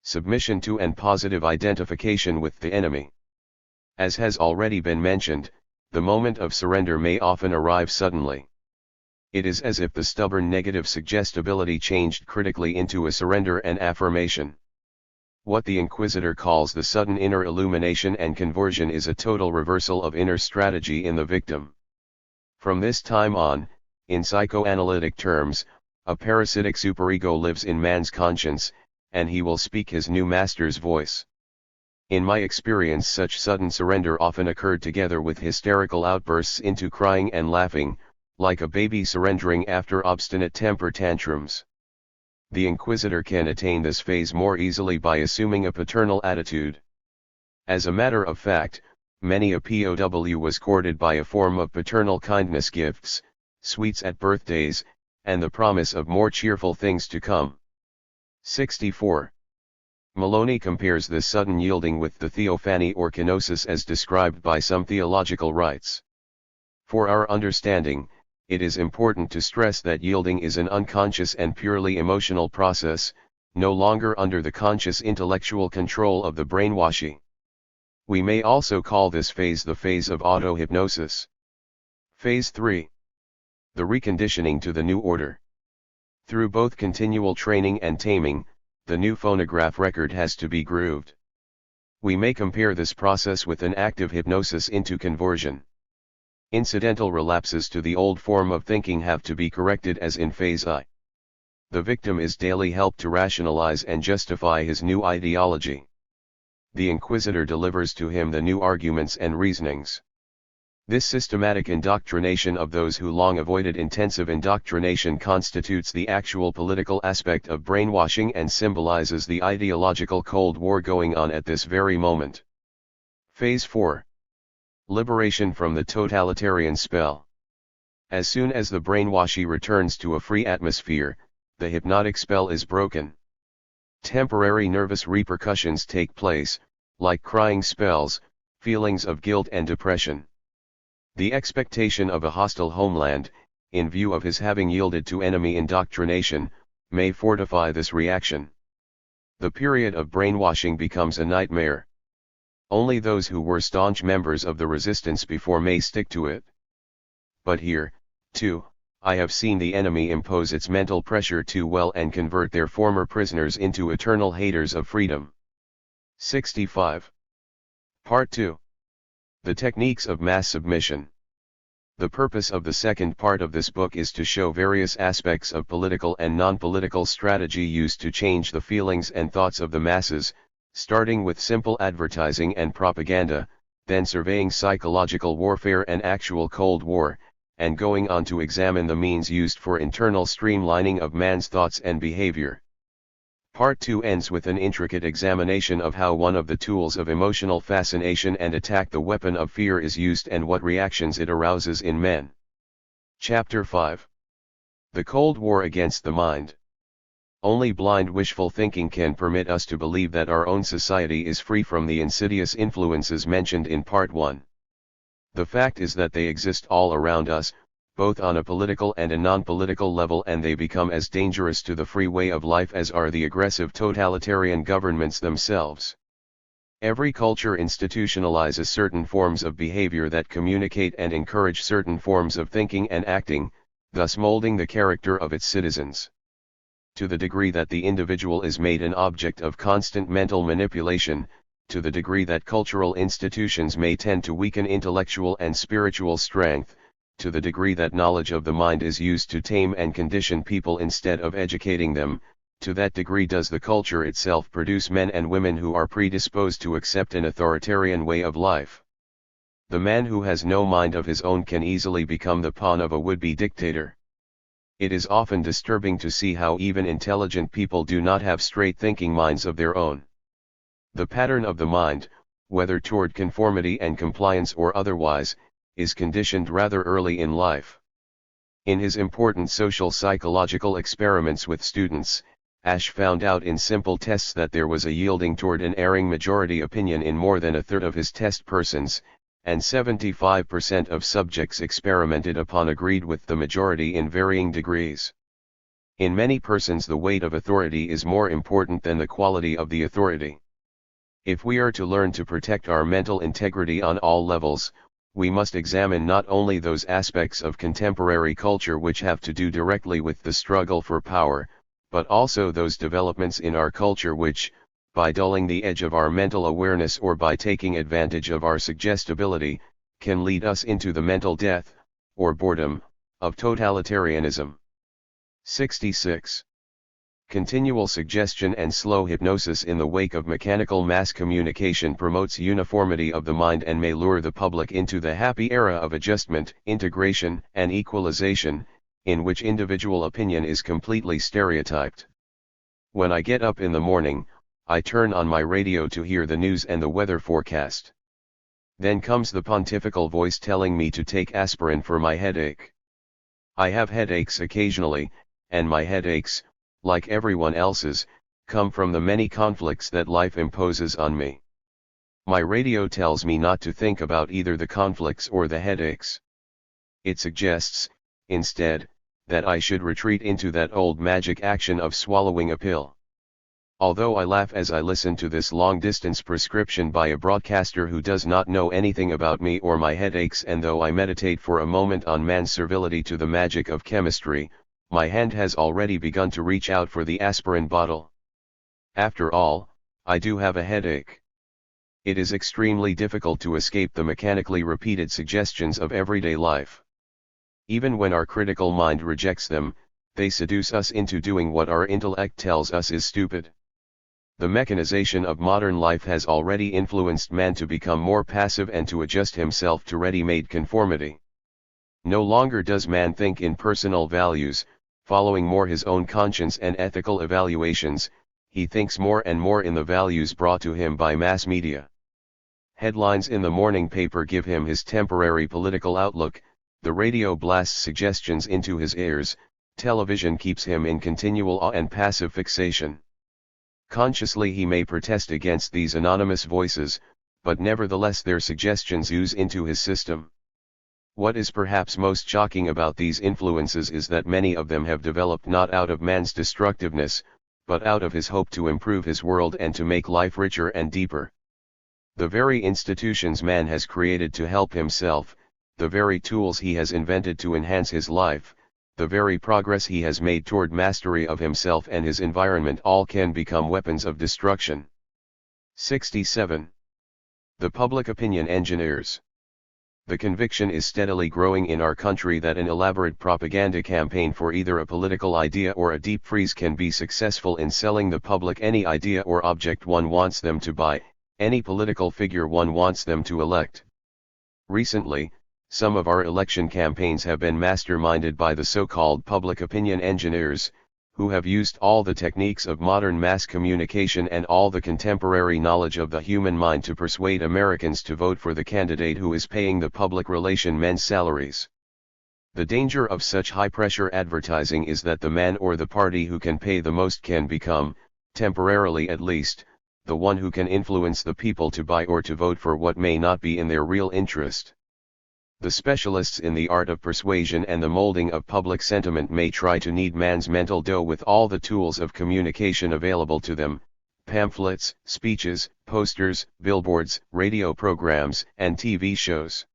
Submission to and positive identification with the enemy. As has already been mentioned, the moment of surrender may often arrive suddenly. It is as if the stubborn negative suggestibility changed critically into a surrender and affirmation. What the inquisitor calls the sudden inner illumination and conversion is a total reversal of inner strategy in the victim. From this time on, in psychoanalytic terms, a parasitic superego lives in man's conscience, and he will speak his new master's voice. In my experience, such sudden surrender often occurred together with hysterical outbursts into crying and laughing, like a baby surrendering after obstinate temper tantrums. The inquisitor can attain this phase more easily by assuming a paternal attitude. As a matter of fact, many a POW was courted by a form of paternal kindness, gifts, sweets at birthdays, and the promise of more cheerful things to come. 64. Maloney compares this sudden yielding with the theophany or kenosis as described by some theological rites. For our understanding, it is important to stress that yielding is an unconscious and purely emotional process, no longer under the conscious intellectual control of the brainwashing. We may also call this phase the phase of auto-hypnosis. Phase 3. The reconditioning to the new order. Through both continual training and taming, the new phonograph record has to be grooved. We may compare this process with an active hypnosis into conversion. Incidental relapses to the old form of thinking have to be corrected as in phase I. The victim is daily helped to rationalize and justify his new ideology. The inquisitor delivers to him the new arguments and reasonings. This systematic indoctrination of those who long avoided intensive indoctrination constitutes the actual political aspect of brainwashing and symbolizes the ideological Cold War going on at this very moment. Phase 4. Liberation from the totalitarian spell. As soon as the brainwashee returns to a free atmosphere, the hypnotic spell is broken. Temporary nervous repercussions take place, like crying spells, feelings of guilt and depression. The expectation of a hostile homeland, in view of his having yielded to enemy indoctrination, may fortify this reaction. The period of brainwashing becomes a nightmare. Only those who were staunch members of the resistance before may stick to it. But here, too, I have seen the enemy impose its mental pressure too well and convert their former prisoners into eternal haters of freedom. 65. Part 2. The techniques of mass submission. The purpose of the second part of this book is to show various aspects of political and non-political strategy used to change the feelings and thoughts of the masses, starting with simple advertising and propaganda, then surveying psychological warfare and actual Cold War, and going on to examine the means used for internal streamlining of man's thoughts and behavior. Part 2 ends with an intricate examination of how one of the tools of emotional fascination and attack, the weapon of fear, is used and what reactions it arouses in men. Chapter 5. The Cold War against the mind. Only blind wishful thinking can permit us to believe that our own society is free from the insidious influences mentioned in Part 1. The fact is that they exist all around us, both on a political and a non-political level, and they become as dangerous to the free way of life as are the aggressive totalitarian governments themselves. Every culture institutionalizes certain forms of behavior that communicate and encourage certain forms of thinking and acting, thus molding the character of its citizens. To the degree that the individual is made an object of constant mental manipulation, to the degree that cultural institutions may tend to weaken intellectual and spiritual strength, to the degree that knowledge of the mind is used to tame and condition people instead of educating them, to that degree does the culture itself produce men and women who are predisposed to accept an authoritarian way of life. The man who has no mind of his own can easily become the pawn of a would-be dictator. It is often disturbing to see how even intelligent people do not have straight thinking minds of their own. The pattern of the mind, whether toward conformity and compliance or otherwise, is conditioned rather early in life. In his important social psychological experiments with students, Ash found out in simple tests that there was a yielding toward an erring majority opinion in more than a third of his test persons, and 75% of subjects experimented upon agreed with the majority in varying degrees. In many persons the weight of authority is more important than the quality of the authority. If we are to learn to protect our mental integrity on all levels, we must examine not only those aspects of contemporary culture which have to do directly with the struggle for power, but also those developments in our culture which, by dulling the edge of our mental awareness or by taking advantage of our suggestibility, can lead us into the mental death, or boredom, of totalitarianism. 66. Continual suggestion and slow hypnosis in the wake of mechanical mass communication promotes uniformity of the mind and may lure the public into the happy era of adjustment, integration, and equalization, in which individual opinion is completely stereotyped. When I get up in the morning, I turn on my radio to hear the news and the weather forecast. Then comes the pontifical voice telling me to take aspirin for my headache. I have headaches occasionally, and my headaches, like everyone else's, come from the many conflicts that life imposes on me. My radio tells me not to think about either the conflicts or the headaches. It suggests, instead, that I should retreat into that old magic action of swallowing a pill. Although I laugh as I listen to this long-distance prescription by a broadcaster who does not know anything about me or my headaches, and though I meditate for a moment on man's servility to the magic of chemistry, my hand has already begun to reach out for the aspirin bottle. After all, I do have a headache. It is extremely difficult to escape the mechanically repeated suggestions of everyday life. Even when our critical mind rejects them, they seduce us into doing what our intellect tells us is stupid. The mechanization of modern life has already influenced man to become more passive and to adjust himself to ready-made conformity. No longer does man think in personal values, following more his own conscience and ethical evaluations, he thinks more and more in the values brought to him by mass media. Headlines in the morning paper give him his temporary political outlook, the radio blasts suggestions into his ears, television keeps him in continual awe and passive fixation. Consciously he may protest against these anonymous voices, but nevertheless their suggestions ooze into his system. What is perhaps most shocking about these influences is that many of them have developed not out of man's destructiveness, but out of his hope to improve his world and to make life richer and deeper. The very institutions man has created to help himself, the very tools he has invented to enhance his life, the very progress he has made toward mastery of himself and his environment, all can become weapons of destruction. 67. The public opinion engineers. The conviction is steadily growing in our country that an elaborate propaganda campaign for either a political idea or a deep freeze can be successful in selling the public any idea or object one wants them to buy, any political figure one wants them to elect. Recently, some of our election campaigns have been masterminded by the so-called public opinion engineers, who have used all the techniques of modern mass communication and all the contemporary knowledge of the human mind to persuade Americans to vote for the candidate who is paying the public relation men's salaries. The danger of such high-pressure advertising is that the man or the party who can pay the most can become, temporarily at least, the one who can influence the people to buy or to vote for what may not be in their real interest. The specialists in the art of persuasion and the molding of public sentiment may try to knead man's mental dough with all the tools of communication available to them: pamphlets, speeches, posters, billboards, radio programs, and TV shows.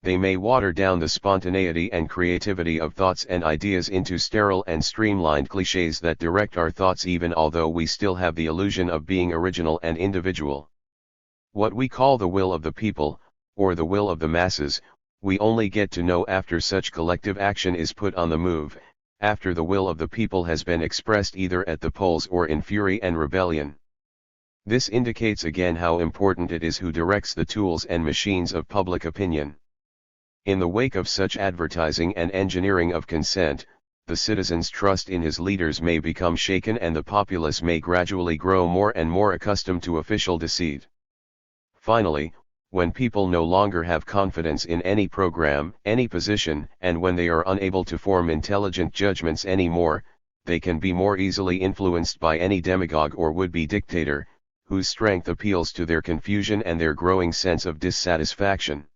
They may water down the spontaneity and creativity of thoughts and ideas into sterile and streamlined cliches that direct our thoughts, even although we still have the illusion of being original and individual. What we call the will of the people, or the will of the masses, we only get to know after such collective action is put on the move, after the will of the people has been expressed either at the polls or in fury and rebellion. This indicates again how important it is who directs the tools and machines of public opinion. In the wake of such advertising and engineering of consent, the citizen's trust in his leaders may become shaken and the populace may gradually grow more and more accustomed to official deceit. Finally, when people no longer have confidence in any program, any position, and when they are unable to form intelligent judgments anymore, they can be more easily influenced by any demagogue or would-be dictator, whose strength appeals to their confusion and their growing sense of dissatisfaction.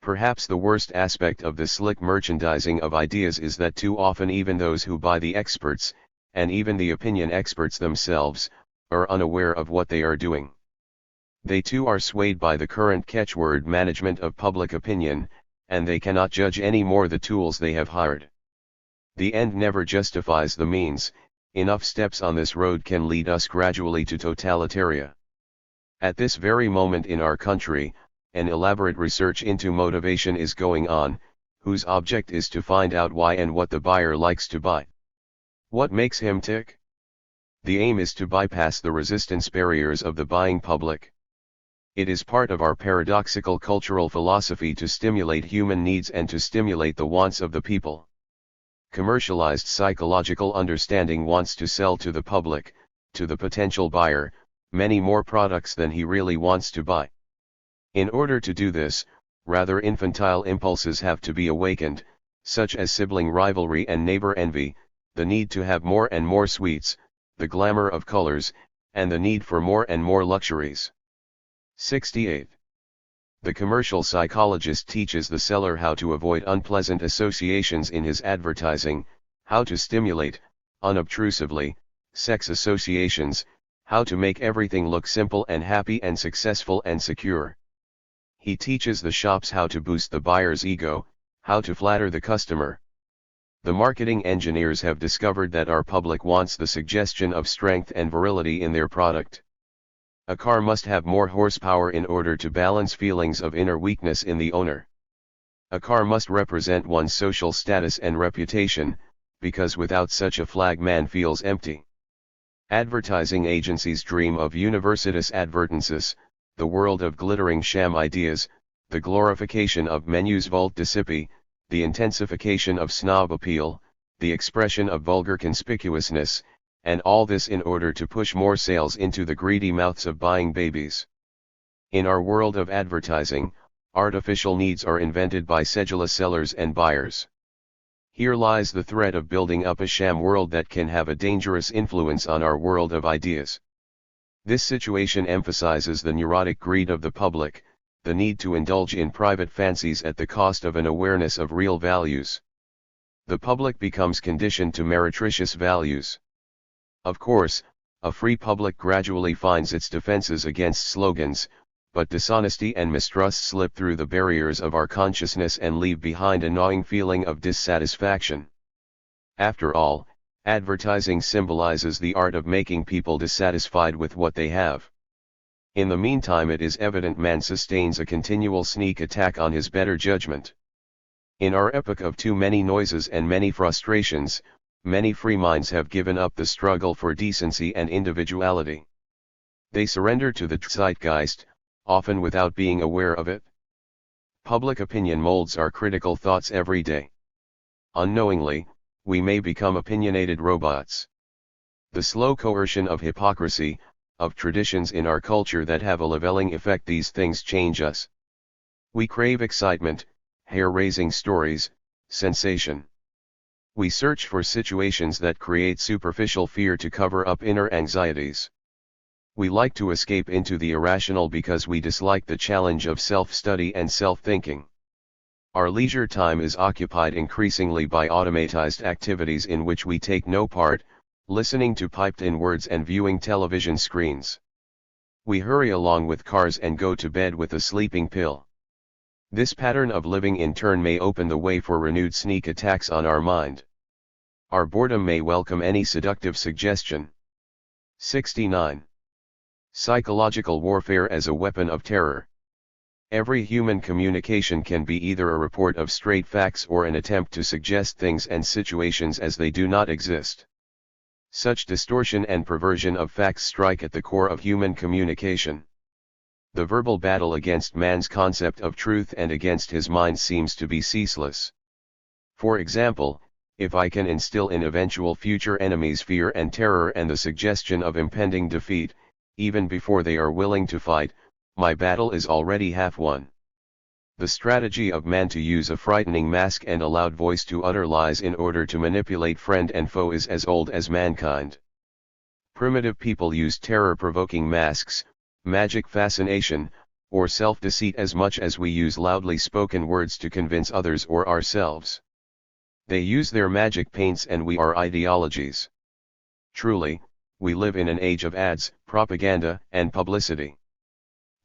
Perhaps the worst aspect of the slick merchandising of ideas is that too often even those who buy the experts, and even the opinion experts themselves, are unaware of what they are doing. They too are swayed by the current catchword management of public opinion, and they cannot judge any more the tools they have hired. The end never justifies the means. Enough steps on this road can lead us gradually to totalitaria. At this very moment in our country, an elaborate research into motivation is going on, whose object is to find out why and what the buyer likes to buy. What makes him tick? The aim is to bypass the resistance barriers of the buying public. It is part of our paradoxical cultural philosophy to stimulate human needs and to stimulate the wants of the people. Commercialized psychological understanding wants to sell to the public, to the potential buyer, many more products than he really wants to buy. In order to do this, rather infantile impulses have to be awakened, such as sibling rivalry and neighbor envy, the need to have more and more sweets, the glamour of colors, and the need for more and more luxuries. 68. The commercial psychologist teaches the seller how to avoid unpleasant associations in his advertising, how to stimulate, unobtrusively, sex associations, how to make everything look simple and happy and successful and secure. He teaches the shops how to boost the buyer's ego, how to flatter the customer. The marketing engineers have discovered that our public wants the suggestion of strength and virility in their product. A car must have more horsepower in order to balance feelings of inner weakness in the owner. A car must represent one's social status and reputation, because without such a flag man feels empty. Advertising agencies dream of universitas advertences, the world of glittering sham ideas, the glorification of menus vulticipi, the intensification of snob appeal, the expression of vulgar conspicuousness, and all this in order to push more sales into the greedy mouths of buying babies. In our world of advertising, artificial needs are invented by sedulous sellers and buyers. Here lies the threat of building up a sham world that can have a dangerous influence on our world of ideas. This situation emphasizes the neurotic greed of the public, the need to indulge in private fancies at the cost of an awareness of real values. The public becomes conditioned to meretricious values. Of course, a free public gradually finds its defenses against slogans, but dishonesty and mistrust slip through the barriers of our consciousness and leave behind a gnawing feeling of dissatisfaction. After all, advertising symbolizes the art of making people dissatisfied with what they have. In the meantime, it is evident man sustains a continual sneak attack on his better judgment. In our epoch of too many noises and many frustrations, many free minds have given up the struggle for decency and individuality. They surrender to the zeitgeist, often without being aware of it. Public opinion molds our critical thoughts every day. Unknowingly, we may become opinionated robots. The slow coercion of hypocrisy, of traditions in our culture that have a leveling effect, these things change us. We crave excitement, hair-raising stories, sensation. We search for situations that create superficial fear to cover up inner anxieties. We like to escape into the irrational because we dislike the challenge of self-study and self-thinking. Our leisure time is occupied increasingly by automatized activities in which we take no part, listening to piped-in words and viewing television screens. We hurry along with cars and go to bed with a sleeping pill. This pattern of living in turn may open the way for renewed sneak attacks on our mind. Our boredom may welcome any seductive suggestion. 69. Psychological warfare as a weapon of terror. Every human communication can be either a report of straight facts or an attempt to suggest things and situations as they do not exist. Such distortion and perversion of facts strike at the core of human communication. The verbal battle against man's concept of truth and against his mind seems to be ceaseless. For example, if I can instill in eventual future enemies fear and terror and the suggestion of impending defeat, even before they are willing to fight, my battle is already half won. The strategy of man to use a frightening mask and a loud voice to utter lies in order to manipulate friend and foe is as old as mankind. Primitive people used terror-provoking masks, magic fascination, or self-deceit as much as we use loudly spoken words to convince others or ourselves. They use their magic paints and we are ideologies. Truly, we live in an age of ads, propaganda, and publicity.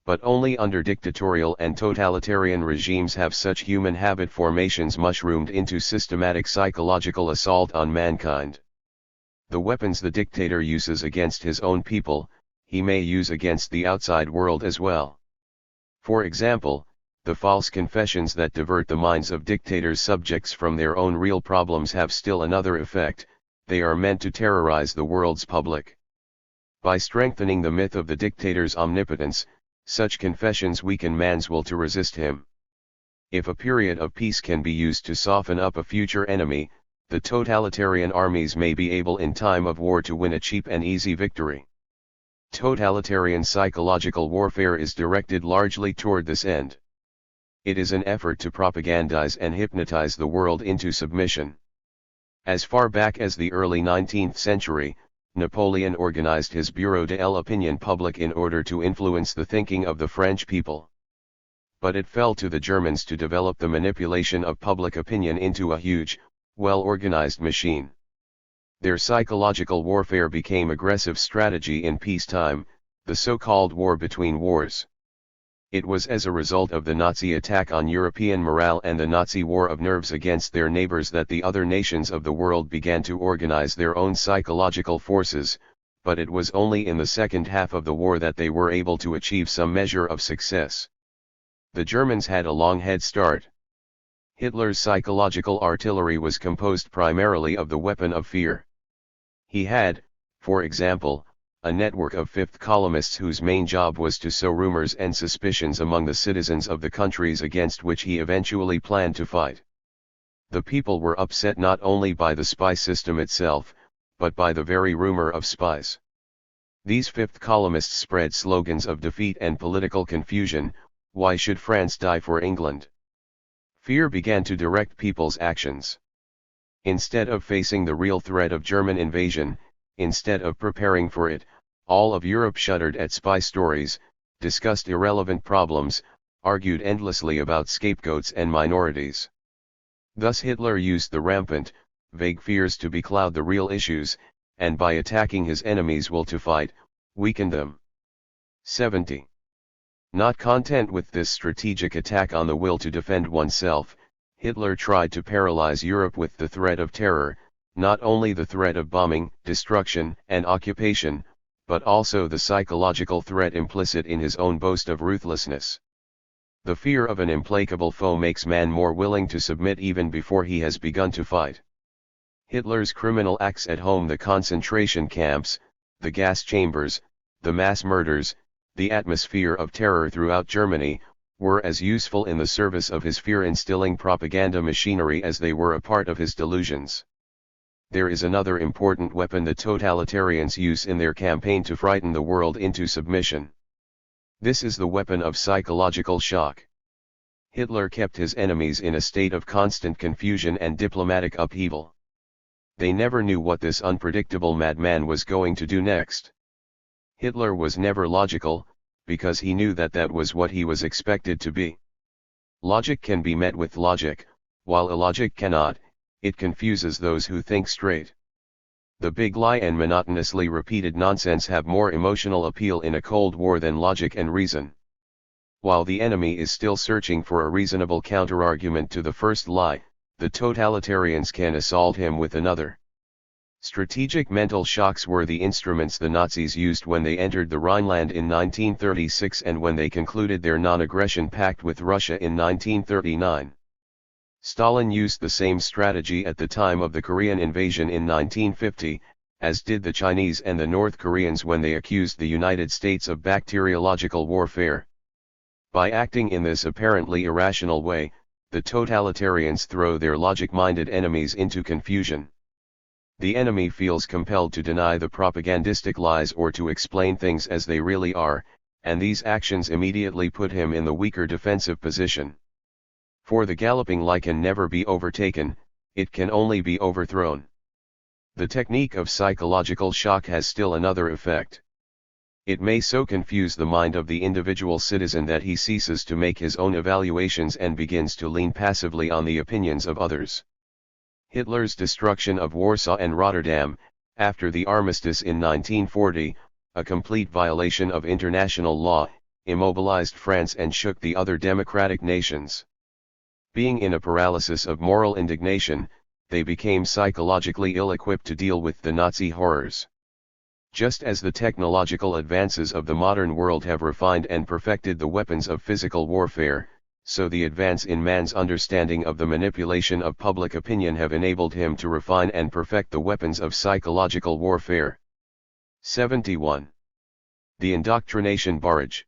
But only under dictatorial and totalitarian regimes have such human habit formations mushroomed into systematic psychological assault on mankind. The weapons the dictator uses against his own people, he may use against the outside world as well. For example, the false confessions that divert the minds of dictators' subjects from their own real problems have still another effect: they are meant to terrorize the world's public. By strengthening the myth of the dictator's omnipotence, such confessions weaken man's will to resist him. If a period of peace can be used to soften up a future enemy, the totalitarian armies may be able in time of war to win a cheap and easy victory. Totalitarian psychological warfare is directed largely toward this end. It is an effort to propagandize and hypnotize the world into submission. As far back as the early 19th century, Napoleon organized his Bureau de l'Opinion Publique in order to influence the thinking of the French people. But it fell to the Germans to develop the manipulation of public opinion into a huge, well-organized machine. Their psychological warfare became aggressive strategy in peacetime, the so-called war between wars. It was as a result of the Nazi attack on European morale and the Nazi war of nerves against their neighbors that the other nations of the world began to organize their own psychological forces, but it was only in the second half of the war that they were able to achieve some measure of success. The Germans had a long head start. Hitler's psychological artillery was composed primarily of the weapon of fear. He had, for example, a network of fifth columnists whose main job was to sow rumors and suspicions among the citizens of the countries against which he eventually planned to fight. The people were upset not only by the spy system itself, but by the very rumor of spies. These fifth columnists spread slogans of defeat and political confusion: why should France die for England? Fear began to direct people's actions. Instead of facing the real threat of German invasion, instead of preparing for it, all of Europe shuddered at spy stories, discussed irrelevant problems, argued endlessly about scapegoats and minorities. Thus Hitler used the rampant, vague fears to becloud the real issues, and by attacking his enemies' will to fight, weakened them. 70. Not content with this strategic attack on the will to defend oneself, Hitler tried to paralyze Europe with the threat of terror, not only the threat of bombing, destruction, and occupation, but also the psychological threat implicit in his own boast of ruthlessness. The fear of an implacable foe makes man more willing to submit even before he has begun to fight. Hitler's criminal acts at home, the concentration camps, the gas chambers, the mass murders, the atmosphere of terror throughout Germany, were as useful in the service of his fear-instilling propaganda machinery as they were a part of his delusions. There is another important weapon the totalitarians use in their campaign to frighten the world into submission. This is the weapon of psychological shock. Hitler kept his enemies in a state of constant confusion and diplomatic upheaval. They never knew what this unpredictable madman was going to do next. Hitler was never logical, because he knew that that was what he was expected to be. Logic can be met with logic, while illogic cannot. It confuses those who think straight. The big lie and monotonously repeated nonsense have more emotional appeal in a Cold War than logic and reason. While the enemy is still searching for a reasonable counterargument to the first lie, the totalitarians can assault him with another. Strategic mental shocks were the instruments the Nazis used when they entered the Rhineland in 1936 and when they concluded their non-aggression pact with Russia in 1939. Stalin used the same strategy at the time of the Korean invasion in 1950, as did the Chinese and the North Koreans when they accused the United States of bacteriological warfare. By acting in this apparently irrational way, the totalitarians throw their logic-minded enemies into confusion. The enemy feels compelled to deny the propagandistic lies or to explain things as they really are, and these actions immediately put him in the weaker defensive position. For the galloping lie can never be overtaken, it can only be overthrown. The technique of psychological shock has still another effect. It may so confuse the mind of the individual citizen that he ceases to make his own evaluations and begins to lean passively on the opinions of others. Hitler's destruction of Warsaw and Rotterdam, after the armistice in 1940, a complete violation of international law, immobilized France and shook the other democratic nations. Being in a paralysis of moral indignation, they became psychologically ill-equipped to deal with the Nazi horrors. Just as the technological advances of the modern world have refined and perfected the weapons of physical warfare, so the advance in man's understanding of the manipulation of public opinion have enabled him to refine and perfect the weapons of psychological warfare. 71. The indoctrination barrage.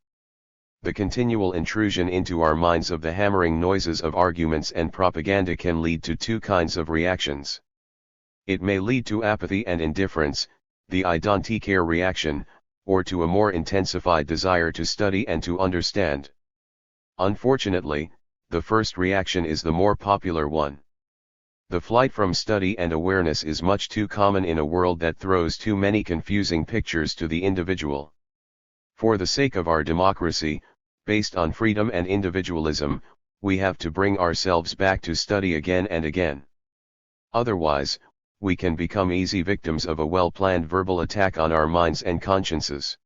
The continual intrusion into our minds of the hammering noises of arguments and propaganda can lead to two kinds of reactions. It may lead to apathy and indifference, the I don't care reaction, or to a more intensified desire to study and to understand. Unfortunately, the first reaction is the more popular one. The flight from study and awareness is much too common in a world that throws too many confusing pictures to the individual. For the sake of our democracy, based on freedom and individualism, we have to bring ourselves back to study again and again. Otherwise, we can become easy victims of a well-planned verbal attack on our minds and consciences.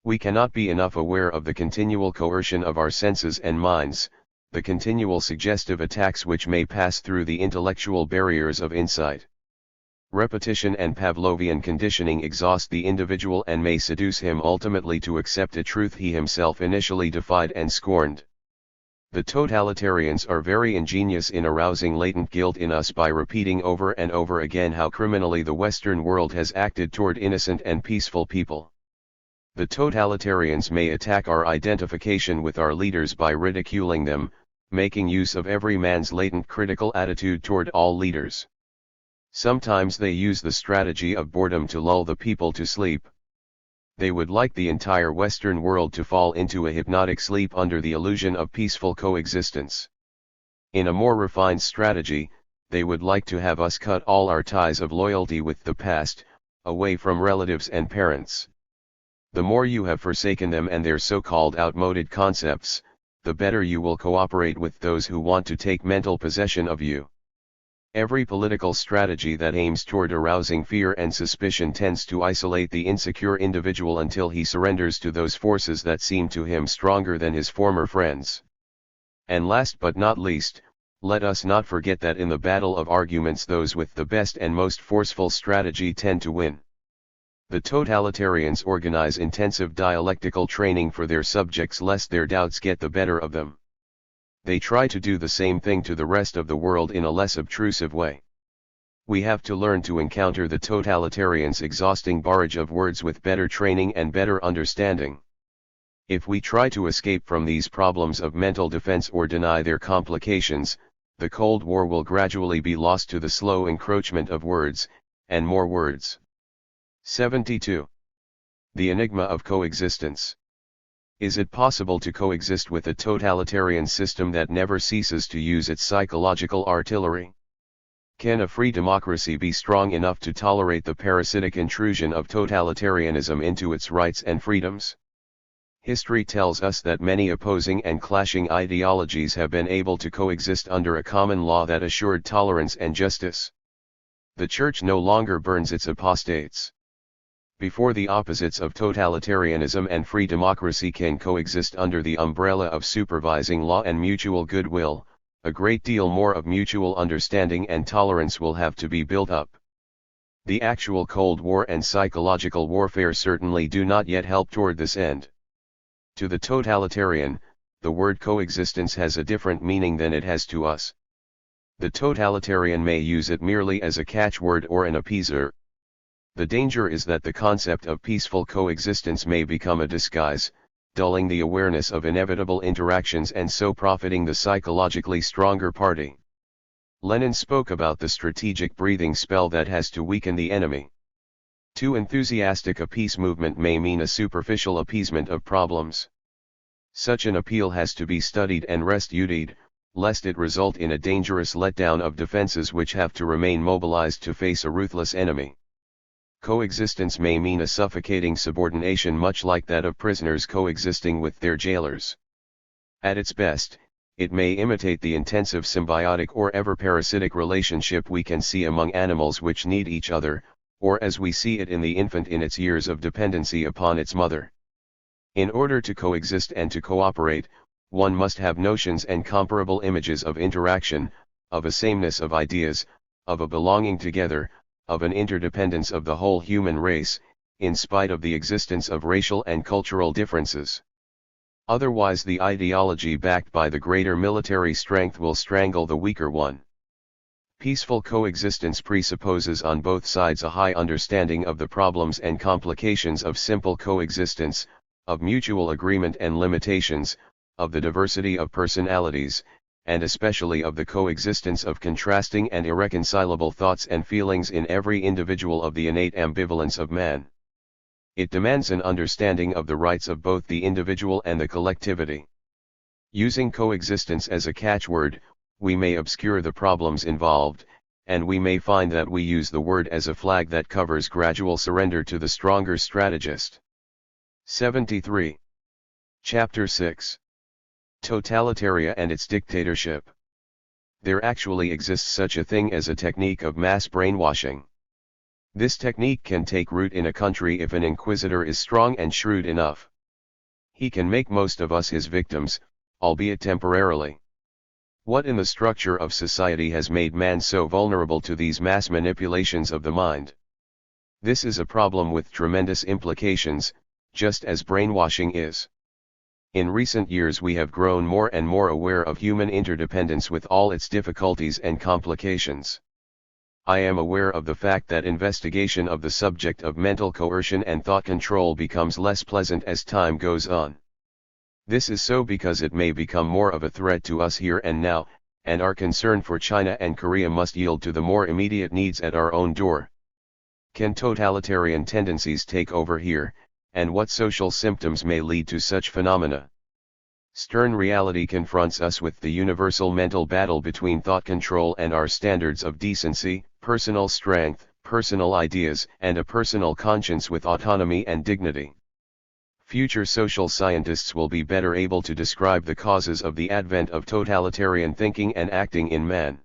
We cannot be enough aware of the continual coercion of our senses and minds, the continual suggestive attacks which may pass through the intellectual barriers of insight. Repetition and Pavlovian conditioning exhaust the individual and may seduce him ultimately to accept a truth he himself initially defied and scorned. The totalitarians are very ingenious in arousing latent guilt in us by repeating over and over again how criminally the Western world has acted toward innocent and peaceful people. The totalitarians may attack our identification with our leaders by ridiculing them, making use of every man's latent critical attitude toward all leaders. Sometimes they use the strategy of boredom to lull the people to sleep. They would like the entire Western world to fall into a hypnotic sleep under the illusion of peaceful coexistence. In a more refined strategy, they would like to have us cut all our ties of loyalty with the past, away from relatives and parents. The more you have forsaken them and their so-called outmoded concepts, the better you will cooperate with those who want to take mental possession of you. Every political strategy that aims toward arousing fear and suspicion tends to isolate the insecure individual until he surrenders to those forces that seem to him stronger than his former friends. And last but not least, let us not forget that in the battle of arguments those with the best and most forceful strategy tend to win. The totalitarians organize intensive dialectical training for their subjects lest their doubts get the better of them. They try to do the same thing to the rest of the world in a less obtrusive way. We have to learn to encounter the totalitarians' exhausting barrage of words with better training and better understanding. If we try to escape from these problems of mental defense or deny their complications, the Cold War will gradually be lost to the slow encroachment of words, and more words. 72. The enigma of coexistence. Is it possible to coexist with a totalitarian system that never ceases to use its psychological artillery? Can a free democracy be strong enough to tolerate the parasitic intrusion of totalitarianism into its rights and freedoms? History tells us that many opposing and clashing ideologies have been able to coexist under a common law that assured tolerance and justice. The Church no longer burns its apostates. Before the opposites of totalitarianism and free democracy can coexist under the umbrella of supervising law and mutual goodwill, a great deal more of mutual understanding and tolerance will have to be built up. The actual Cold War and psychological warfare certainly do not yet help toward this end. To the totalitarian, the word coexistence has a different meaning than it has to us. The totalitarian may use it merely as a catchword or an appeaser. The danger is that the concept of peaceful coexistence may become a disguise, dulling the awareness of inevitable interactions and so profiting the psychologically stronger party. Lenin spoke about the strategic breathing spell that has to weaken the enemy. Too enthusiastic a peace movement may mean a superficial appeasement of problems. Such an appeal has to be studied and studied, lest it result in a dangerous letdown of defenses which have to remain mobilized to face a ruthless enemy. Coexistence may mean a suffocating subordination much like that of prisoners coexisting with their jailers. At its best, it may imitate the intensive symbiotic or ever-parasitic relationship we can see among animals which need each other, or as we see it in the infant in its years of dependency upon its mother. In order to coexist and to cooperate, one must have notions and comparable images of interaction, of a sameness of ideas, of a belonging together, of an interdependence of the whole human race, in spite of the existence of racial and cultural differences. Otherwise the ideology backed by the greater military strength will strangle the weaker one. Peaceful coexistence presupposes on both sides a high understanding of the problems and complications of simple coexistence, of mutual agreement and limitations, of the diversity of personalities, and especially of the coexistence of contrasting and irreconcilable thoughts and feelings in every individual of the innate ambivalence of man. It demands an understanding of the rights of both the individual and the collectivity. Using coexistence as a catchword, we may obscure the problems involved, and we may find that we use the word as a flag that covers gradual surrender to the stronger strategist. 73. Chapter 6. Totalitaria and its dictatorship. There actually exists such a thing as a technique of mass brainwashing. This technique can take root in a country if an inquisitor is strong and shrewd enough. He can make most of us his victims, albeit temporarily. What in the structure of society has made man so vulnerable to these mass manipulations of the mind? This is a problem with tremendous implications, just as brainwashing is. In recent years we have grown more and more aware of human interdependence with all its difficulties and complications. I am aware of the fact that investigation of the subject of mental coercion and thought control becomes less pleasant as time goes on. This is so because it may become more of a threat to us here and now, and our concern for China and Korea must yield to the more immediate needs at our own door. Can totalitarian tendencies take over here, and what social symptoms may lead to such phenomena? Stern reality confronts us with the universal mental battle between thought control and our standards of decency, personal strength, personal ideas, and a personal conscience with autonomy and dignity. Future social scientists will be better able to describe the causes of the advent of totalitarian thinking and acting in man.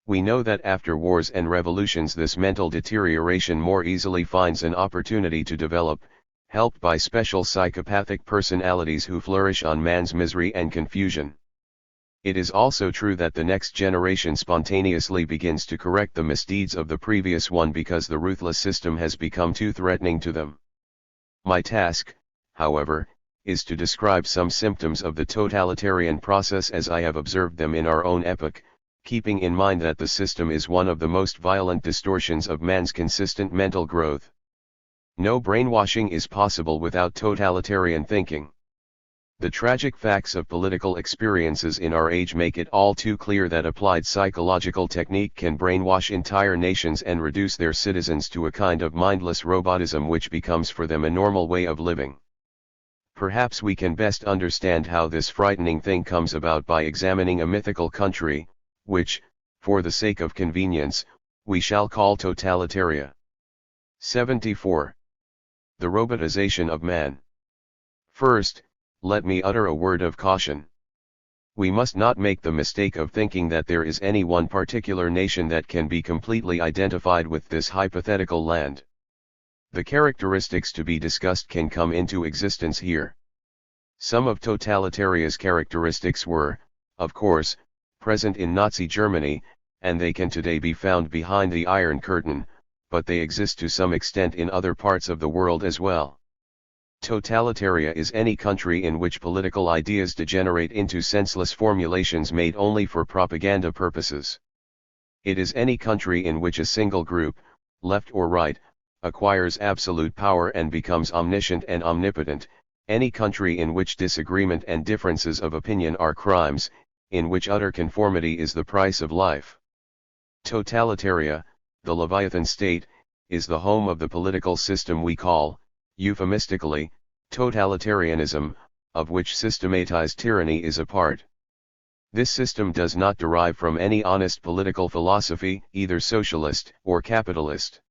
We know that after wars and revolutions this mental deterioration more easily finds an opportunity to develop, helped by special psychopathic personalities who flourish on man's misery and confusion. It is also true that the next generation spontaneously begins to correct the misdeeds of the previous one because the ruthless system has become too threatening to them. My task, however, is to describe some symptoms of the totalitarian process as I have observed them in our own epoch, keeping in mind that the system is one of the most violent distortions of man's consistent mental growth. No brainwashing is possible without totalitarian thinking. The tragic facts of political experiences in our age make it all too clear that applied psychological technique can brainwash entire nations and reduce their citizens to a kind of mindless robotism which becomes for them a normal way of living. Perhaps we can best understand how this frightening thing comes about by examining a mythical country, which, for the sake of convenience, we shall call totalitaria. 74. The robotization of man. First, let me utter a word of caution. We must not make the mistake of thinking that there is any one particular nation that can be completely identified with this hypothetical land. The characteristics to be discussed can come into existence here. Some of totalitaria's characteristics were, of course, present in Nazi Germany, and they can today be found behind the Iron Curtain, but they exist to some extent in other parts of the world as well. Totalitaria is any country in which political ideas degenerate into senseless formulations made only for propaganda purposes. It is any country in which a single group, left or right, acquires absolute power and becomes omniscient and omnipotent, any country in which disagreement and differences of opinion are crimes, in which utter conformity is the price of life. Totalitaria, the Leviathan state, is the home of the political system we call, euphemistically, totalitarianism, of which systematized tyranny is a part. This system does not derive from any honest political philosophy, either socialist or capitalist.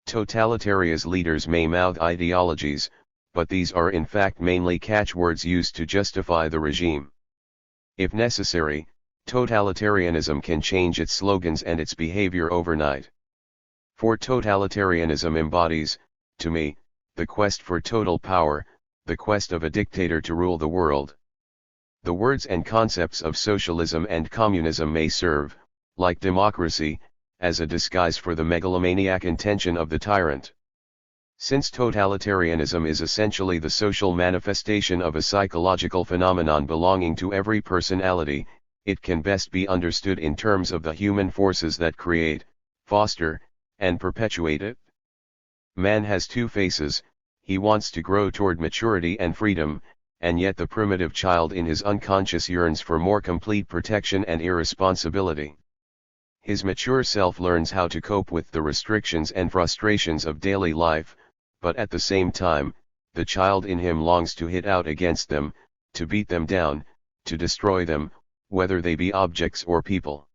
Totalitarian leaders may mouth ideologies, but these are in fact mainly catchwords used to justify the regime. If necessary, totalitarianism can change its slogans and its behavior overnight. For totalitarianism embodies, to me, the quest for total power, the quest of a dictator to rule the world. The words and concepts of socialism and communism may serve, like democracy, as a disguise for the megalomaniac intention of the tyrant. Since totalitarianism is essentially the social manifestation of a psychological phenomenon belonging to every personality, it can best be understood in terms of the human forces that create, foster, and perpetuate it. Man has two faces: he wants to grow toward maturity and freedom, and yet the primitive child in his unconscious yearns for more complete protection and irresponsibility. His mature self learns how to cope with the restrictions and frustrations of daily life, but at the same time, the child in him longs to hit out against them, to beat them down, to destroy them, whether they be objects or people.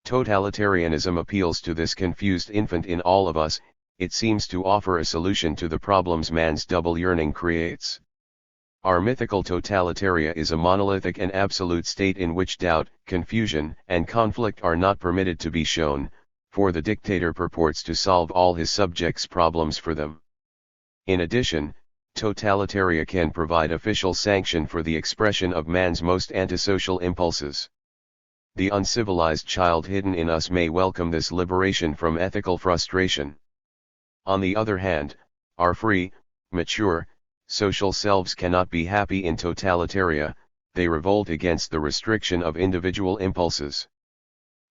Totalitarianism appeals to this confused infant in all of us. It seems to offer a solution to the problems man's double yearning creates. Our mythical totalitaria is a monolithic and absolute state in which doubt, confusion, and conflict are not permitted to be shown, for the dictator purports to solve all his subjects' problems for them. In addition, totalitaria can provide official sanction for the expression of man's most antisocial impulses. The uncivilized child hidden in us may welcome this liberation from ethical frustration. On the other hand, our free, mature, social selves cannot be happy in totalitaria. They revolt against the restriction of individual impulses.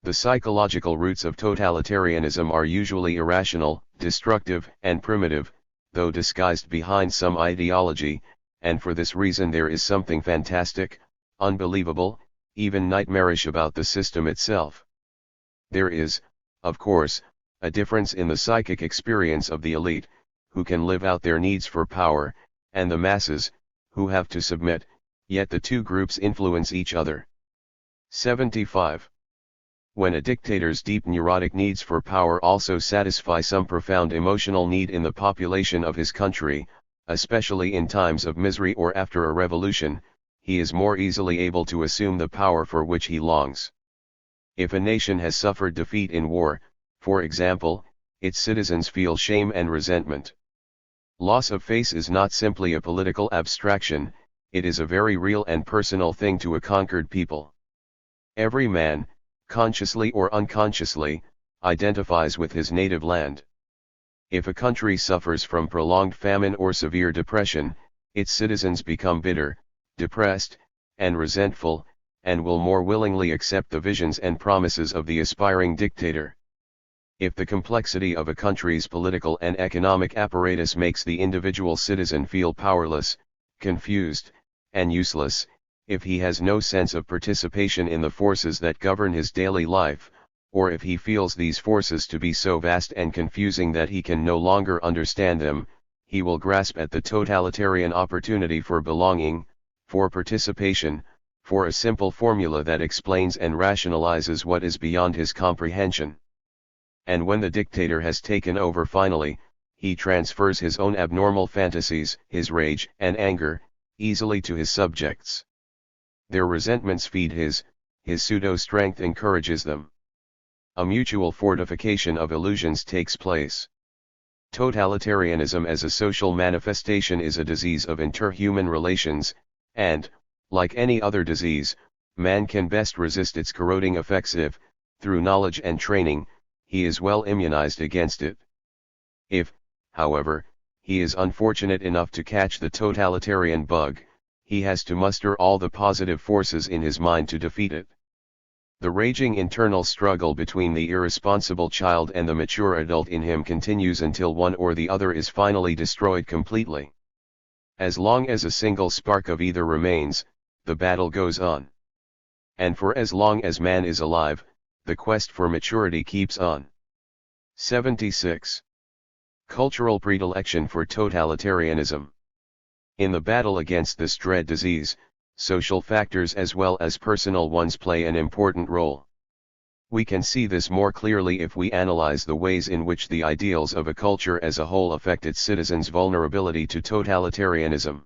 The psychological roots of totalitarianism are usually irrational, destructive, and primitive, though disguised behind some ideology, and for this reason there is something fantastic, unbelievable, even nightmarish about the system itself. There is, of course, a difference in the psychic experience of the elite, who can live out their needs for power, and the masses, who have to submit, yet the two groups influence each other. 75. When a dictator's deep neurotic needs for power also satisfy some profound emotional need in the population of his country, especially in times of misery or after a revolution, he is more easily able to assume the power for which he longs. If a nation has suffered defeat in war, for example, its citizens feel shame and resentment. Loss of face is not simply a political abstraction, it is a very real and personal thing to a conquered people. Every man, consciously or unconsciously, identifies with his native land. If a country suffers from prolonged famine or severe depression, its citizens become bitter, depressed, and resentful, and will more willingly accept the visions and promises of the aspiring dictator. If the complexity of a country's political and economic apparatus makes the individual citizen feel powerless, confused, and useless, if he has no sense of participation in the forces that govern his daily life, or if he feels these forces to be so vast and confusing that he can no longer understand them, he will grasp at the totalitarian opportunity for belonging, for participation, for a simple formula that explains and rationalizes what is beyond his comprehension. And when the dictator has taken over finally, he transfers his own abnormal fantasies, his rage and anger, easily to his subjects. Their resentments feed his pseudo-strength encourages them. A mutual fortification of illusions takes place. Totalitarianism as a social manifestation is a disease of interhuman relations, and, like any other disease, man can best resist its corroding effects if, through knowledge and training, he is well immunized against it. If, however, he is unfortunate enough to catch the totalitarian bug, he has to muster all the positive forces in his mind to defeat it. The raging internal struggle between the irresponsible child and the mature adult in him continues until one or the other is finally destroyed completely. As long as a single spark of either remains, the battle goes on. And for as long as man is alive, the quest for maturity keeps on. 76. Cultural predilection for totalitarianism. In the battle against this dread disease, social factors as well as personal ones play an important role. We can see this more clearly if we analyze the ways in which the ideals of a culture as a whole affect its citizens' vulnerability to totalitarianism.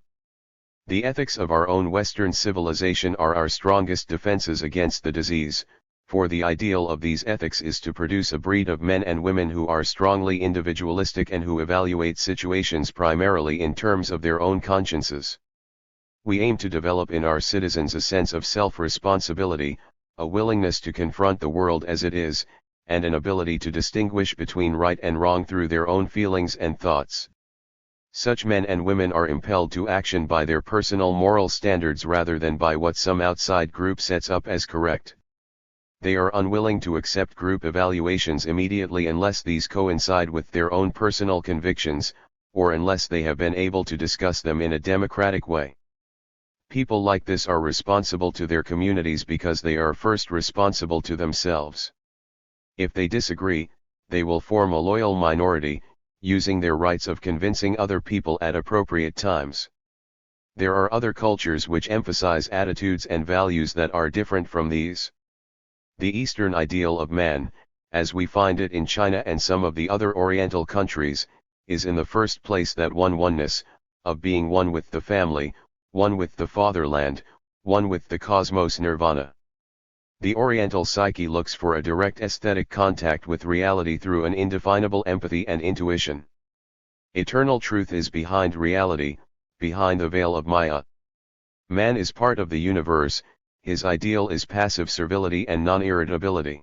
The ethics of our own Western civilization are our strongest defenses against the disease, for the ideal of these ethics is to produce a breed of men and women who are strongly individualistic and who evaluate situations primarily in terms of their own consciences. We aim to develop in our citizens a sense of self-responsibility, a willingness to confront the world as it is, and an ability to distinguish between right and wrong through their own feelings and thoughts. Such men and women are impelled to action by their personal moral standards rather than by what some outside group sets up as correct. They are unwilling to accept group evaluations immediately unless these coincide with their own personal convictions, or unless they have been able to discuss them in a democratic way. People like this are responsible to their communities because they are first responsible to themselves. If they disagree, they will form a loyal minority, using their rights of convincing other people at appropriate times. There are other cultures which emphasize attitudes and values that are different from these. The Eastern ideal of man, as we find it in China and some of the other Oriental countries, is in the first place that oneness, of being one with the family, one with the fatherland, one with the cosmos nirvana. The Oriental psyche looks for a direct aesthetic contact with reality through an indefinable empathy and intuition. Eternal truth is behind reality, behind the veil of Maya. Man is part of the universe, his ideal is passive servility and non-irritability.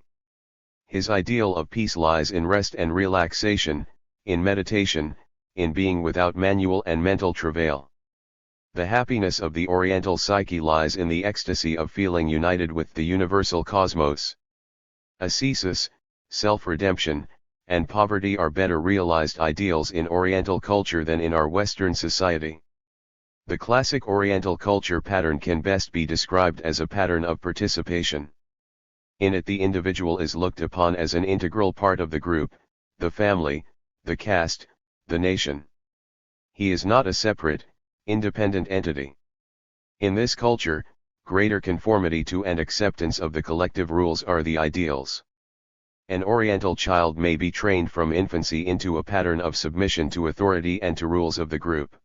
His ideal of peace lies in rest and relaxation, in meditation, in being without manual and mental travail. The happiness of the Oriental psyche lies in the ecstasy of feeling united with the universal cosmos. Ascesis, self-redemption, and poverty are better realized ideals in Oriental culture than in our Western society. The classic Oriental culture pattern can best be described as a pattern of participation. In it the individual is looked upon as an integral part of the group, the family, the caste, the nation. He is not a separate, independent entity. In this culture, greater conformity to and acceptance of the collective rules are the ideals. An Oriental child may be trained from infancy into a pattern of submission to authority and to rules of the group.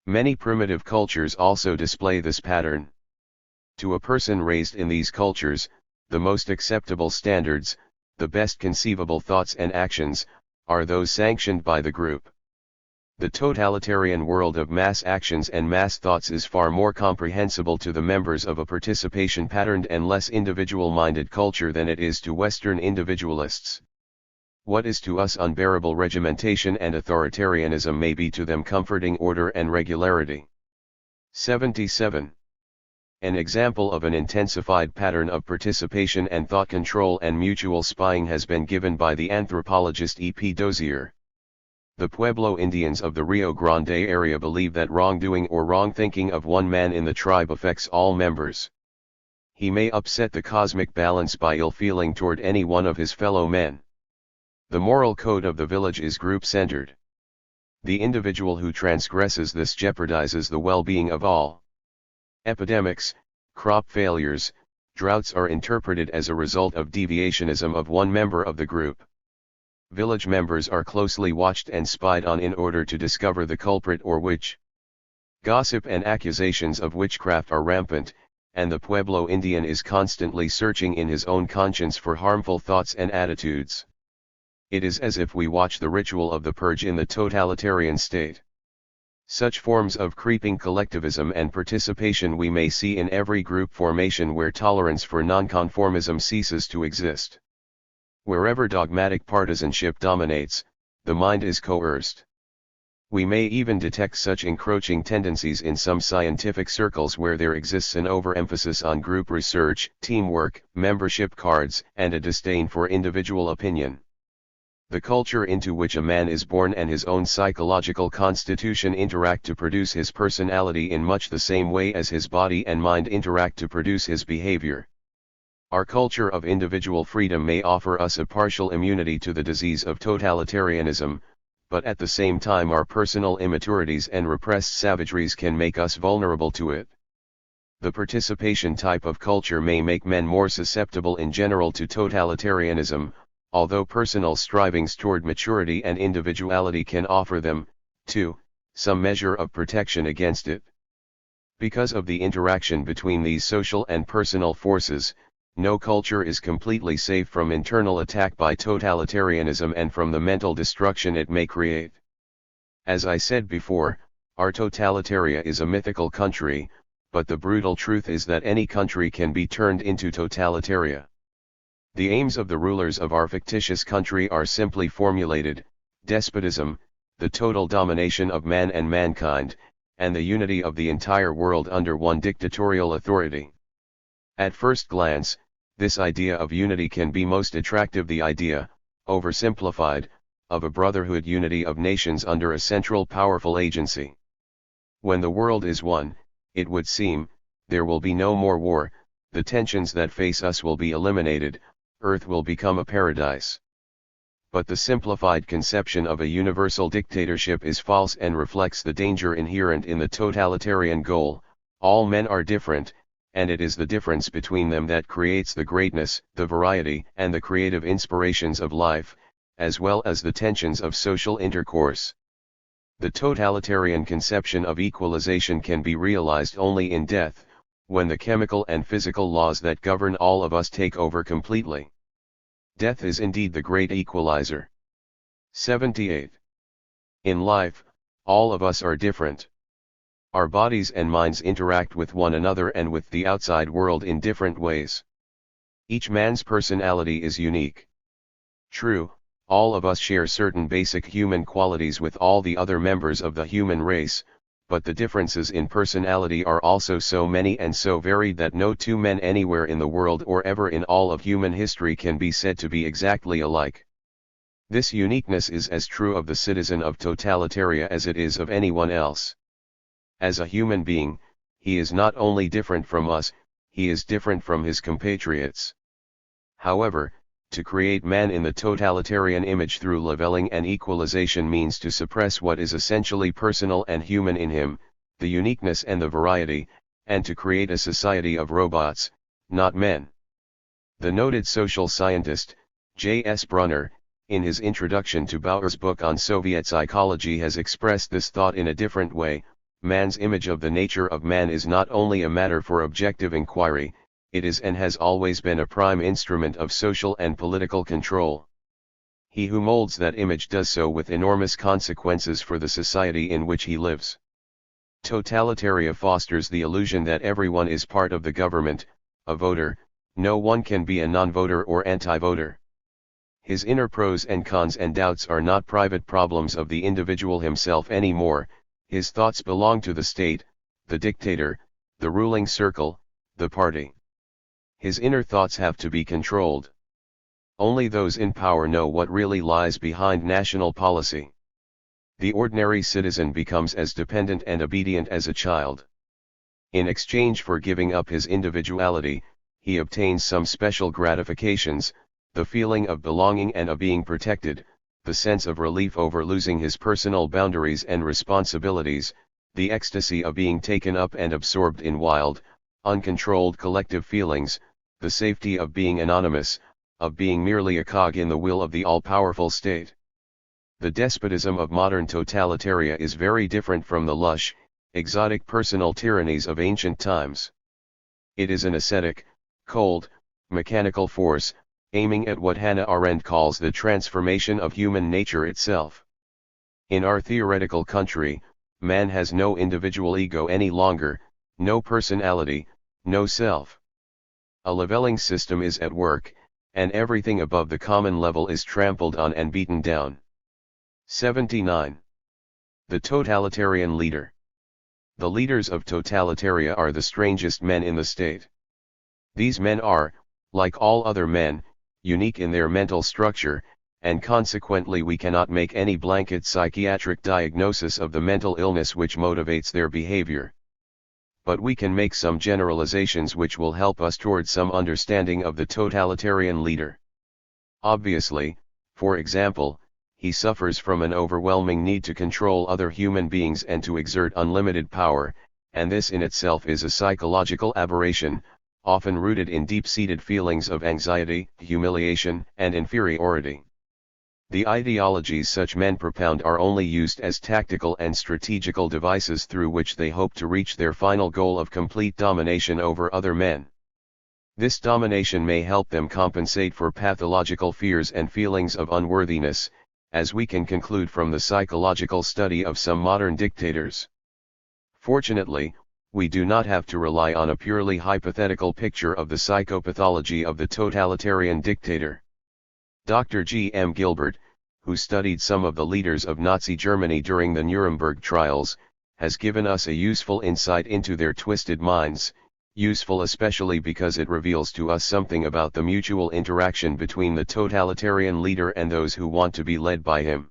Many primitive cultures also display this pattern. To a person raised in these cultures, the most acceptable standards, the best conceivable thoughts and actions, are those sanctioned by the group. The totalitarian world of mass actions and mass thoughts is far more comprehensible to the members of a participation-patterned and less individual-minded culture than it is to Western individualists. What is to us unbearable regimentation and authoritarianism may be to them comforting order and regularity. 77. An example of an intensified pattern of participation and thought control and mutual spying has been given by the anthropologist E. P. Dozier. The Pueblo Indians of the Rio Grande area believe that wrongdoing or wrong thinking of one man in the tribe affects all members. He may upset the cosmic balance by ill feeling toward any one of his fellow men. The moral code of the village is group-centered. The individual who transgresses this jeopardizes the well-being of all. Epidemics, crop failures, droughts are interpreted as a result of deviationism of one member of the group. Village members are closely watched and spied on in order to discover the culprit or witch. Gossip and accusations of witchcraft are rampant, and the Pueblo Indian is constantly searching in his own conscience for harmful thoughts and attitudes. It is as if we watch the ritual of the purge in the totalitarian state. Such forms of creeping collectivism and participation we may see in every group formation where tolerance for nonconformism ceases to exist. Wherever dogmatic partisanship dominates, the mind is coerced. We may even detect such encroaching tendencies in some scientific circles where there exists an overemphasis on group research, teamwork, membership cards, and a disdain for individual opinion. The culture into which a man is born and his own psychological constitution interact to produce his personality in much the same way as his body and mind interact to produce his behavior. Our culture of individual freedom may offer us a partial immunity to the disease of totalitarianism, but at the same time our personal immaturities and repressed savageries can make us vulnerable to it. The participation type of culture may make men more susceptible in general to totalitarianism, although personal strivings toward maturity and individuality can offer them, too, some measure of protection against it. Because of the interaction between these social and personal forces, no culture is completely safe from internal attack by totalitarianism and from the mental destruction it may create. As I said before, our totalitaria is a mythical country, but the brutal truth is that any country can be turned into totalitaria. The aims of the rulers of our fictitious country are simply formulated: despotism, the total domination of man and mankind, and the unity of the entire world under one dictatorial authority. At first glance, this idea of unity can be most attractive: the idea, oversimplified, of a brotherhood unity of nations under a central powerful agency. When the world is one, it would seem, there will be no more war, the tensions that face us will be eliminated, Earth will become a paradise. But the simplified conception of a universal dictatorship is false and reflects the danger inherent in the totalitarian goal: all men are different, and it is the difference between them that creates the greatness, the variety, and the creative inspirations of life, as well as the tensions of social intercourse. The totalitarian conception of equalization can be realized only in death, when the chemical and physical laws that govern all of us take over completely. Death is indeed the great equalizer. 78. In life, all of us are different. Our bodies and minds interact with one another and with the outside world in different ways. Each man's personality is unique. True, all of us share certain basic human qualities with all the other members of the human race, but the differences in personality are also so many and so varied that no two men anywhere in the world or ever in all of human history can be said to be exactly alike. This uniqueness is as true of the citizen of totalitaria as it is of anyone else. As a human being, he is not only different from us, he is different from his compatriots. However, to create man in the totalitarian image through leveling and equalization means to suppress what is essentially personal and human in him, the uniqueness and the variety, and to create a society of robots, not men. The noted social scientist, J.S. Brunner, in his introduction to Bauer's book on Soviet psychology has expressed this thought in a different way: man's image of the nature of man is not only a matter for objective inquiry, it is and has always been a prime instrument of social and political control. He who molds that image does so with enormous consequences for the society in which he lives. Totalitaria fosters the illusion that everyone is part of the government, a voter; no one can be a non-voter or anti-voter. His inner pros and cons and doubts are not private problems of the individual himself anymore, his thoughts belong to the state, the dictator, the ruling circle, the party. His inner thoughts have to be controlled. Only those in power know what really lies behind national policy. The ordinary citizen becomes as dependent and obedient as a child. In exchange for giving up his individuality, he obtains some special gratifications: the feeling of belonging and of being protected, the sense of relief over losing his personal boundaries and responsibilities, the ecstasy of being taken up and absorbed in wild, uncontrolled collective feelings, the safety of being anonymous, of being merely a cog in the will of the all-powerful state. The despotism of modern totalitaria is very different from the lush, exotic personal tyrannies of ancient times. It is an ascetic, cold, mechanical force, aiming at what Hannah Arendt calls the transformation of human nature itself. In our theoretical country, man has no individual ego any longer, no personality, no self. A leveling system is at work, and everything above the common level is trampled on and beaten down. 79. The totalitarian leader. The leaders of totalitaria are the strangest men in the state. These men are, like all other men, unique in their mental structure, and consequently we cannot make any blanket psychiatric diagnosis of the mental illness which motivates their behavior. But we can make some generalizations which will help us toward some understanding of the totalitarian leader. Obviously, for example, he suffers from an overwhelming need to control other human beings and to exert unlimited power, and this in itself is a psychological aberration, often rooted in deep-seated feelings of anxiety, humiliation, and inferiority. The ideologies such men propound are only used as tactical and strategical devices through which they hope to reach their final goal of complete domination over other men. This domination may help them compensate for pathological fears and feelings of unworthiness, as we can conclude from the psychological study of some modern dictators. Fortunately, we do not have to rely on a purely hypothetical picture of the psychopathology of the totalitarian dictator. Dr. G. M. Gilbert, who studied some of the leaders of Nazi Germany during the Nuremberg trials, has given us a useful insight into their twisted minds, useful especially because it reveals to us something about the mutual interaction between the totalitarian leader and those who want to be led by him.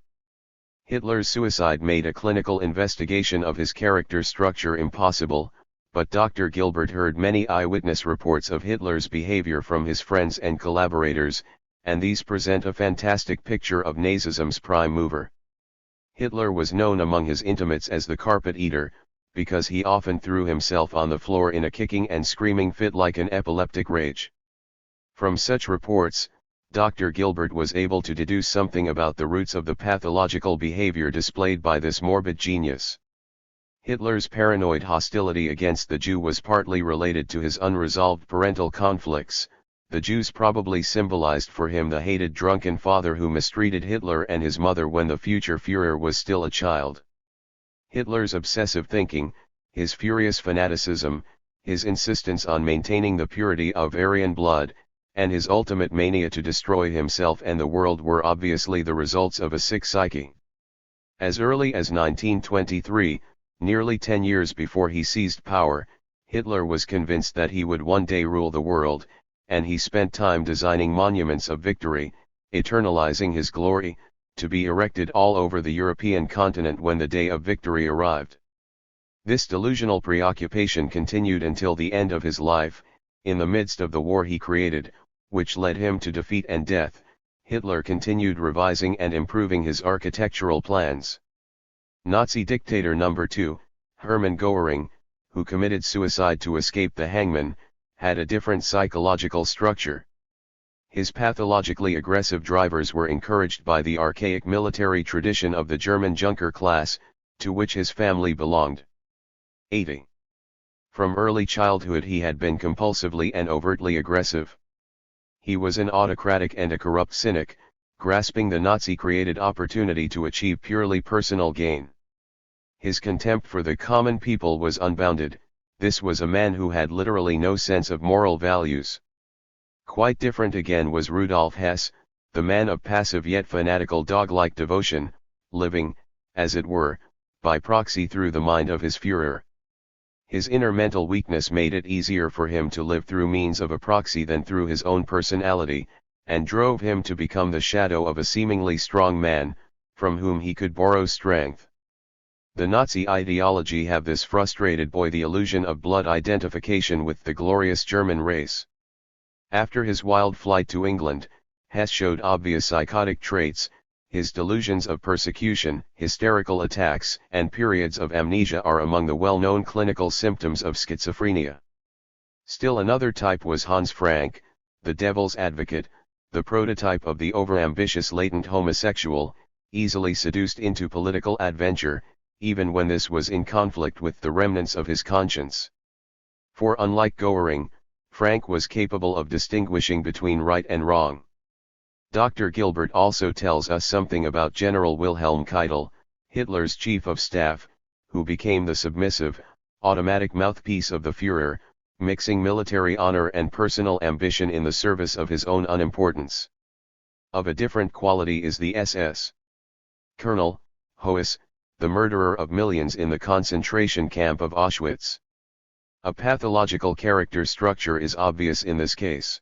Hitler's suicide made a clinical investigation of his character structure impossible, but Dr. Gilbert heard many eyewitness reports of Hitler's behavior from his friends and collaborators, and these present a fantastic picture of Nazism's prime mover. Hitler was known among his intimates as the carpet eater, because he often threw himself on the floor in a kicking and screaming fit like an epileptic rage. From such reports, Dr. Gilbert was able to deduce something about the roots of the pathological behavior displayed by this morbid genius. Hitler's paranoid hostility against the Jew was partly related to his unresolved parental conflicts. The Jews probably symbolized for him the hated drunken father who mistreated Hitler and his mother when the future Führer was still a child. Hitler's obsessive thinking, his furious fanaticism, his insistence on maintaining the purity of Aryan blood, and his ultimate mania to destroy himself and the world were obviously the results of a sick psyche. As early as 1923, nearly 10 years before he seized power, Hitler was convinced that he would one day rule the world, and he spent time designing monuments of victory, eternalizing his glory, to be erected all over the European continent when the day of victory arrived. This delusional preoccupation continued until the end of his life. In the midst of the war he created, which led him to defeat and death, Hitler continued revising and improving his architectural plans. Nazi dictator number 2, Hermann Göring, who committed suicide to escape the hangman, had a different psychological structure. His pathologically aggressive drivers were encouraged by the archaic military tradition of the German Junker class, to which his family belonged. 80. From early childhood he had been compulsively and overtly aggressive. He was an autocratic and a corrupt cynic, grasping the Nazi-created opportunity to achieve purely personal gain. His contempt for the common people was unbounded. This was a man who had literally no sense of moral values. Quite different again was Rudolf Hess, the man of passive yet fanatical dog-like devotion, living, as it were, by proxy through the mind of his Führer. His inner mental weakness made it easier for him to live through means of a proxy than through his own personality, and drove him to become the shadow of a seemingly strong man, from whom he could borrow strength. The Nazi ideology have this frustrated boy the illusion of blood identification with the glorious German race. After his wild flight to England, Hess showed obvious psychotic traits. His delusions of persecution, hysterical attacks, and periods of amnesia are among the well-known clinical symptoms of schizophrenia. Still another type was Hans Frank, the devil's advocate, the prototype of the overambitious latent homosexual, easily seduced into political adventure, even when this was in conflict with the remnants of his conscience. For unlike Göring, Frank was capable of distinguishing between right and wrong. Dr. Gilbert also tells us something about General Wilhelm Keitel, Hitler's chief of staff, who became the submissive, automatic mouthpiece of the Führer, mixing military honor and personal ambition in the service of his own unimportance. Of a different quality is the SS Colonel, Höss, the murderer of millions in the concentration camp of Auschwitz. A pathological character structure is obvious in this case.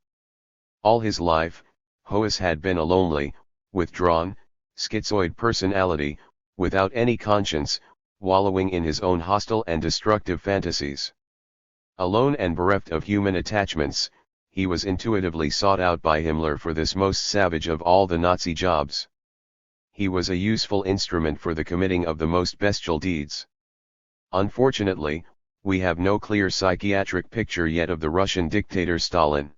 All his life, Höss had been a lonely, withdrawn, schizoid personality, without any conscience, wallowing in his own hostile and destructive fantasies. Alone and bereft of human attachments, he was intuitively sought out by Himmler for this most savage of all the Nazi jobs. he was a useful instrument for the committing of the most bestial deeds. Unfortunately, we have no clear psychiatric picture yet of the Russian dictator Stalin.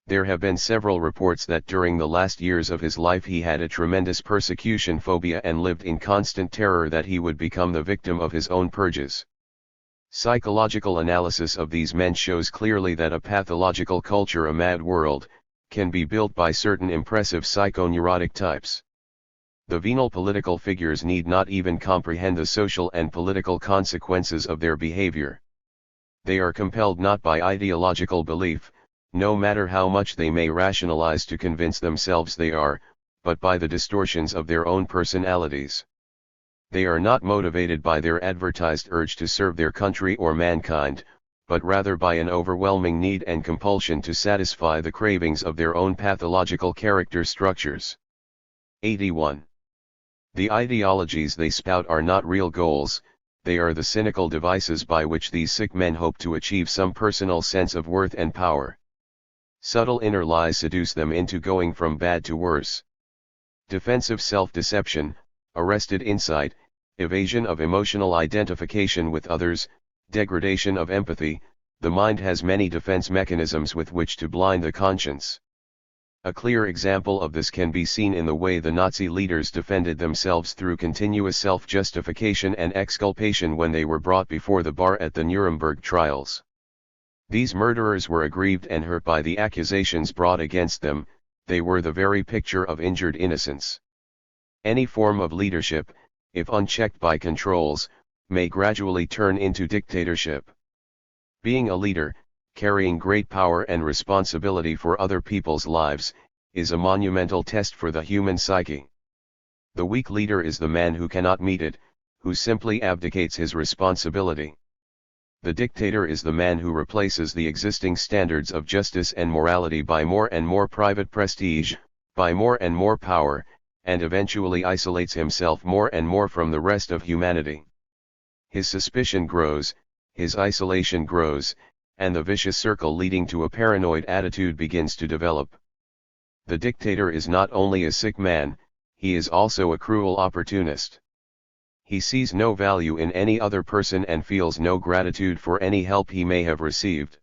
There have been several reports that during the last years of his life he had a tremendous persecution phobia and lived in constant terror that he would become the victim of his own purges. Psychological analysis of these men shows clearly that a pathological culture, a mad world, can be built by certain impressive psychoneurotic types. The venal political figures need not even comprehend the social and political consequences of their behavior. They are compelled not by ideological belief, no matter how much they may rationalize to convince themselves they are, but by the distortions of their own personalities. They are not motivated by their advertised urge to serve their country or mankind, but rather by an overwhelming need and compulsion to satisfy the cravings of their own pathological character structures. 81. The ideologies they spout are not real goals, they are the cynical devices by which these sick men hope to achieve some personal sense of worth and power. Subtle inner lies seduce them into going from bad to worse. Defensive self-deception, arrested insight, evasion of emotional identification with others, degradation of empathy, the mind has many defense mechanisms with which to blind the conscience. A clear example of this can be seen in the way the Nazi leaders defended themselves through continuous self-justification and exculpation when they were brought before the bar at the Nuremberg trials. These murderers were aggrieved and hurt by the accusations brought against them, they were the very picture of injured innocence. Any form of leadership, if unchecked by controls, may gradually turn into dictatorship. Being a leader, carrying great power and responsibility for other people's lives, is a monumental test for the human psyche. The weak leader is the man who cannot meet it, who simply abdicates his responsibility. The dictator is the man who replaces the existing standards of justice and morality by more and more private prestige, by more and more power, and eventually isolates himself more and more from the rest of humanity. His suspicion grows, his isolation grows, and the vicious circle leading to a paranoid attitude begins to develop. The dictator is not only a sick man, he is also a cruel opportunist. He sees no value in any other person and feels no gratitude for any help he may have received.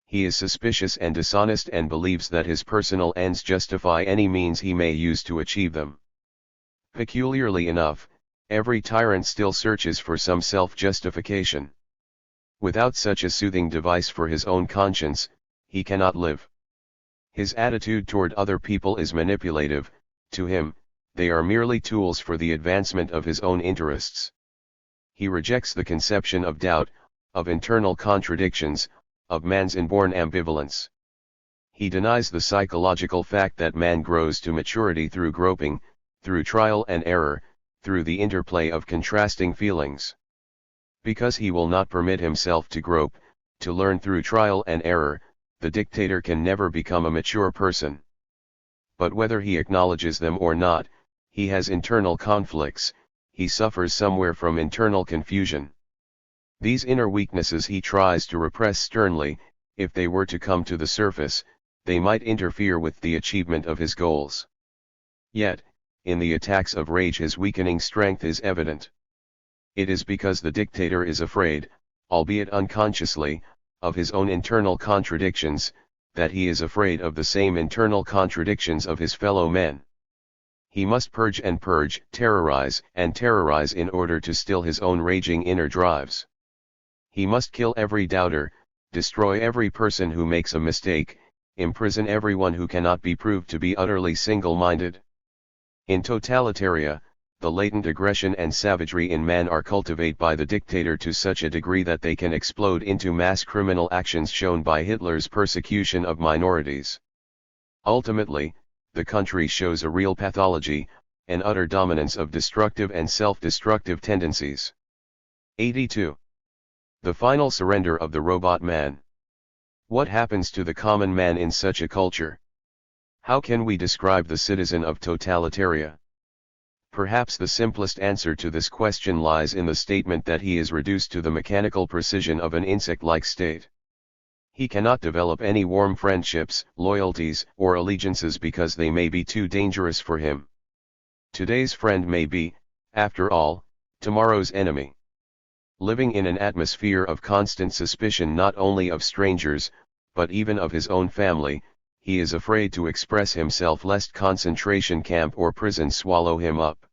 He is suspicious and dishonest and believes that his personal ends justify any means he may use to achieve them. Peculiarly enough, every tyrant still searches for some self-justification. Without such a soothing device for his own conscience, he cannot live. His attitude toward other people is manipulative, to him, they are merely tools for the advancement of his own interests. He rejects the conception of doubt, of internal contradictions, of man's inborn ambivalence. He denies the psychological fact that man grows to maturity through groping, through trial and error, through the interplay of contrasting feelings. Because he will not permit himself to grope, to learn through trial and error, the dictator can never become a mature person. But whether he acknowledges them or not, he has internal conflicts, he suffers somewhere from internal confusion. These inner weaknesses he tries to repress sternly, if they were to come to the surface, they might interfere with the achievement of his goals. Yet, in the attacks of rage his weakening strength is evident. It is because the dictator is afraid, albeit unconsciously, of his own internal contradictions, that he is afraid of the same internal contradictions of his fellow men. He must purge and purge, terrorize and terrorize in order to still his own raging inner drives. He must kill every doubter, destroy every person who makes a mistake, imprison everyone who cannot be proved to be utterly single-minded. In totalitaria, the latent aggression and savagery in man are cultivated by the dictator to such a degree that they can explode into mass criminal actions shown by Hitler's persecution of minorities. Ultimately, the country shows a real pathology, an utter dominance of destructive and self-destructive tendencies. 82. The final surrender of the robot man. What happens to the common man in such a culture? How can we describe the citizen of totalitaria? Perhaps the simplest answer to this question lies in the statement that he is reduced to the mechanical precision of an insect-like state. He cannot develop any warm friendships, loyalties, or allegiances because they may be too dangerous for him. Today's friend may be, after all, tomorrow's enemy. Living in an atmosphere of constant suspicion not only of strangers, but even of his own family, he is afraid to express himself lest concentration camp or prison swallow him up.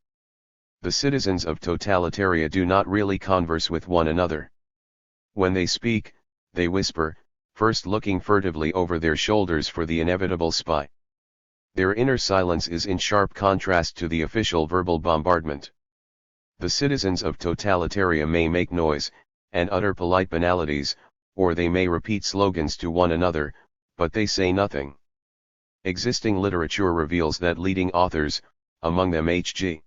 The citizens of totalitaria do not really converse with one another. When they speak, they whisper, first looking furtively over their shoulders for the inevitable spy. Their inner silence is in sharp contrast to the official verbal bombardment. The citizens of totalitaria may make noise, and utter polite banalities, or they may repeat slogans to one another, but they say nothing. Existing literature reveals that leading authors, among them H.G.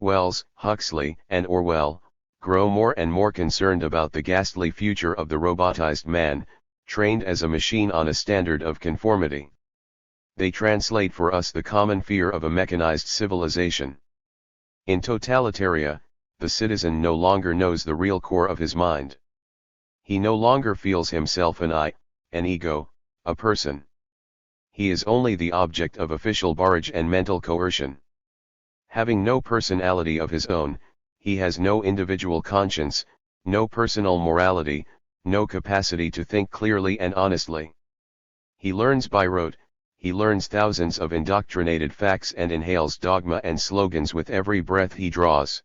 Wells, Huxley, and Orwell, grow more and more concerned about the ghastly future of the robotized man, trained as a machine on a standard of conformity. They translate for us the common fear of a mechanized civilization. In totalitaria, the citizen no longer knows the real core of his mind. He no longer feels himself an I, an ego, a person. He is only the object of official barrage and mental coercion. Having no personality of his own, he has no individual conscience, no personal morality, no capacity to think clearly and honestly. He learns by rote, he learns thousands of indoctrinated facts and inhales dogma and slogans with every breath he draws.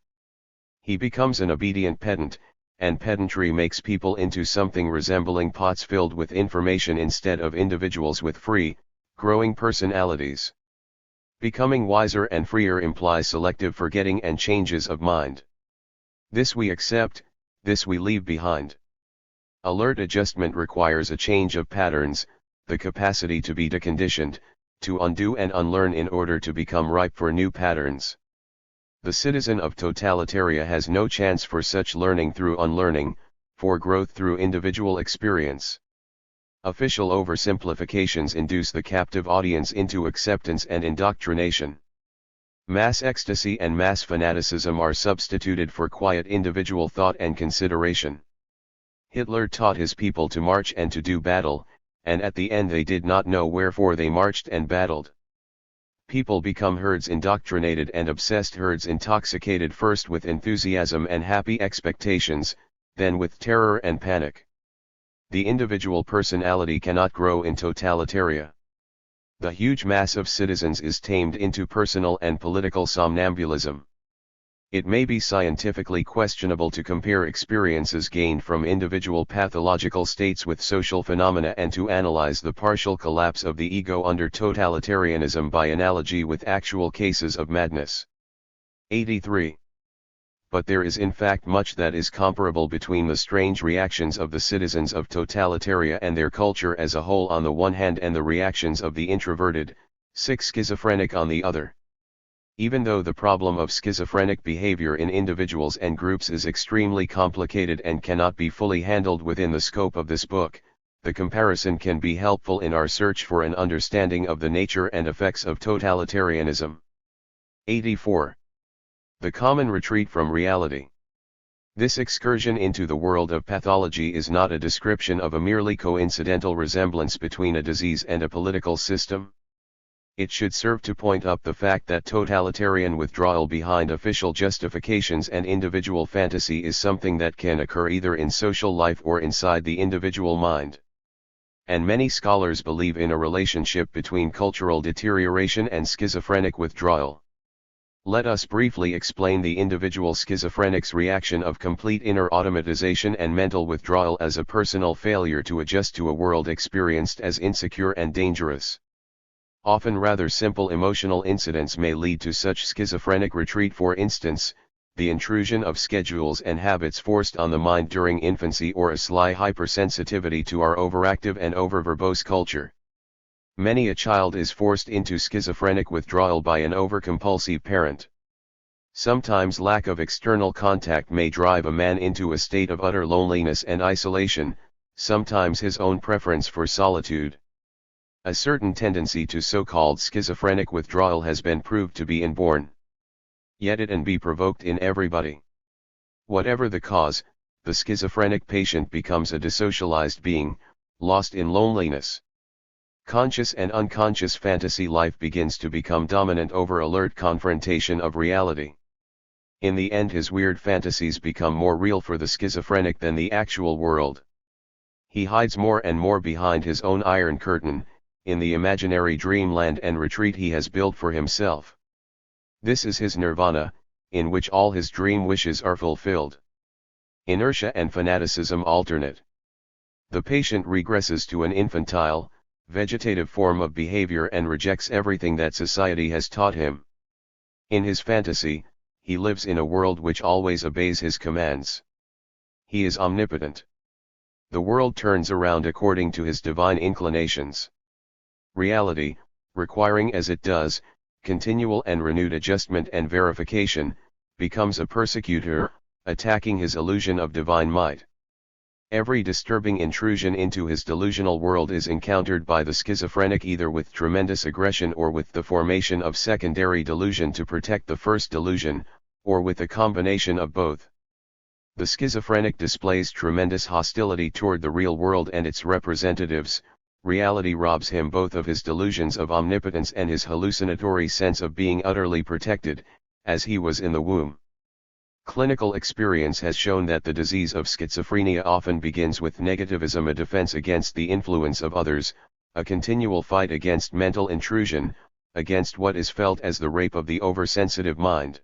He becomes an obedient pedant, and pedantry makes people into something resembling pots filled with information instead of individuals with free, growing personalities. Becoming wiser and freer implies selective forgetting and changes of mind. This we accept, this we leave behind. Alert adjustment requires a change of patterns, the capacity to be deconditioned, to undo and unlearn in order to become ripe for new patterns. The citizen of totalitaria has no chance for such learning through unlearning, for growth through individual experience. Official oversimplifications induce the captive audience into acceptance and indoctrination. Mass ecstasy and mass fanaticism are substituted for quiet individual thought and consideration. Hitler taught his people to march and to do battle, and at the end they did not know wherefore they marched and battled. People become herds indoctrinated and obsessed herds intoxicated first with enthusiasm and happy expectations, then with terror and panic. The individual personality cannot grow in totalitaria. The huge mass of citizens is tamed into personal and political somnambulism. It may be scientifically questionable to compare experiences gained from individual pathological states with social phenomena and to analyze the partial collapse of the ego under totalitarianism by analogy with actual cases of madness. 83. But there is in fact much that is comparable between the strange reactions of the citizens of totalitaria and their culture as a whole on the one hand and the reactions of the introverted, sick schizophrenic on the other. Even though the problem of schizophrenic behavior in individuals and groups is extremely complicated and cannot be fully handled within the scope of this book, the comparison can be helpful in our search for an understanding of the nature and effects of totalitarianism. 84. The common retreat from reality. This excursion into the world of pathology is not a description of a merely coincidental resemblance between a disease and a political system. It should serve to point up the fact that totalitarian withdrawal behind official justifications and individual fantasy is something that can occur either in social life or inside the individual mind. And many scholars believe in a relationship between cultural deterioration and schizophrenic withdrawal. Let us briefly explain the individual schizophrenic's reaction of complete inner automatization and mental withdrawal as a personal failure to adjust to a world experienced as insecure and dangerous. Often rather simple emotional incidents may lead to such schizophrenic retreat. For instance, the intrusion of schedules and habits forced on the mind during infancy or a sly hypersensitivity to our overactive and oververbose culture. Many a child is forced into schizophrenic withdrawal by an overcompulsive parent. Sometimes lack of external contact may drive a man into a state of utter loneliness and isolation, sometimes his own preference for solitude. A certain tendency to so-called schizophrenic withdrawal has been proved to be inborn. Yet it can be provoked in everybody. Whatever the cause, the schizophrenic patient becomes a dissocialized being, lost in loneliness. Conscious and unconscious fantasy life begins to become dominant over alert confrontation of reality. In the end, his weird fantasies become more real for the schizophrenic than the actual world. He hides more and more behind his own iron curtain, in the imaginary dreamland and retreat he has built for himself. This is his nirvana, in which all his dream wishes are fulfilled. Inertia and fanaticism alternate. The patient regresses to an infantile, vegetative form of behavior and rejects everything that society has taught him. In his fantasy, he lives in a world which always obeys his commands. He is omnipotent. The world turns around according to his divine inclinations. Reality, requiring as it does, continual and renewed adjustment and verification, becomes a persecutor, attacking his illusion of divine might. Every disturbing intrusion into his delusional world is encountered by the schizophrenic either with tremendous aggression or with the formation of secondary delusion to protect the first delusion, or with a combination of both. The schizophrenic displays tremendous hostility toward the real world and its representatives. Reality robs him both of his delusions of omnipotence and his hallucinatory sense of being utterly protected, as he was in the womb. Clinical experience has shown that the disease of schizophrenia often begins with negativism, a defense against the influence of others, a continual fight against mental intrusion, against what is felt as the rape of the oversensitive mind.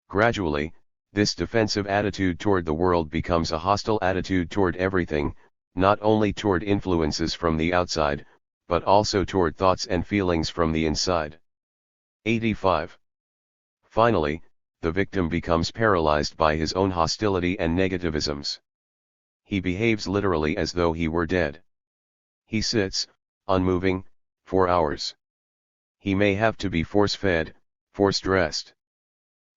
Gradually, this defensive attitude toward the world becomes a hostile attitude toward everything, not only toward influences from the outside, but also toward thoughts and feelings from the inside. 85. Finally, the victim becomes paralyzed by his own hostility and negativisms. He behaves literally as though he were dead. He sits, unmoving, for hours. He may have to be force-fed, force-dressed.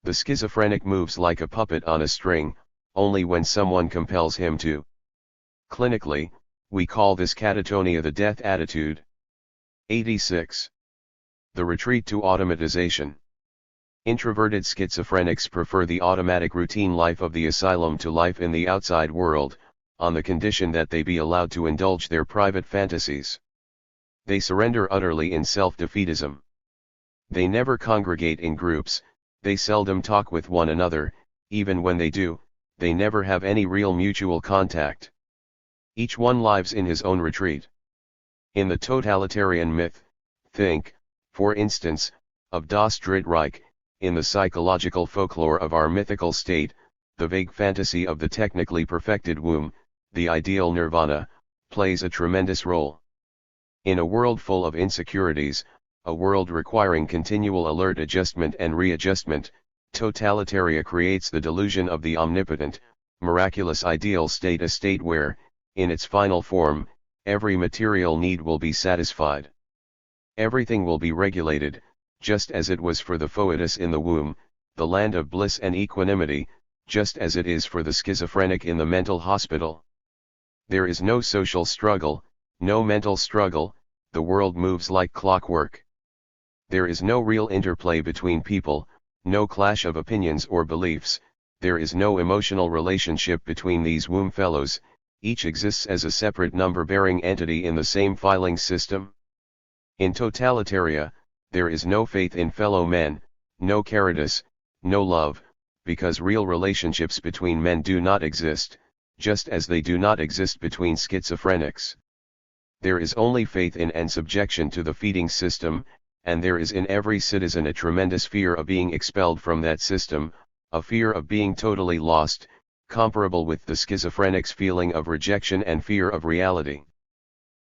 The schizophrenic moves like a puppet on a string, only when someone compels him to. Clinically, we call this catatonia the death attitude. 86. The retreat to automatization. Introverted schizophrenics prefer the automatic routine life of the asylum to life in the outside world, on the condition that they be allowed to indulge their private fantasies. They surrender utterly in self-defeatism. They never congregate in groups, they seldom talk with one another, even when they do, they never have any real mutual contact. Each one lives in his own retreat. In the totalitarian myth, think, for instance, of Das Dritte Reich. In the psychological folklore of our mythical state, the vague fantasy of the technically perfected womb, the ideal nirvana, plays a tremendous role. In a world full of insecurities, a world requiring continual alert adjustment and readjustment, totalitaria creates the delusion of the omnipotent, miraculous ideal state, a state where, in its final form, every material need will be satisfied. Everything will be regulated, just as it was for the foetus in the womb, the land of bliss and equanimity, just as it is for the schizophrenic in the mental hospital. There is no social struggle, no mental struggle, the world moves like clockwork. There is no real interplay between people, no clash of opinions or beliefs, there is no emotional relationship between these womb fellows, each exists as a separate number-bearing entity in the same filing system. In totalitaria, there is no faith in fellow men, no caritas, no love, because real relationships between men do not exist, just as they do not exist between schizophrenics. There is only faith in and subjection to the feeding system, and there is in every citizen a tremendous fear of being expelled from that system, a fear of being totally lost, comparable with the schizophrenic's feeling of rejection and fear of reality.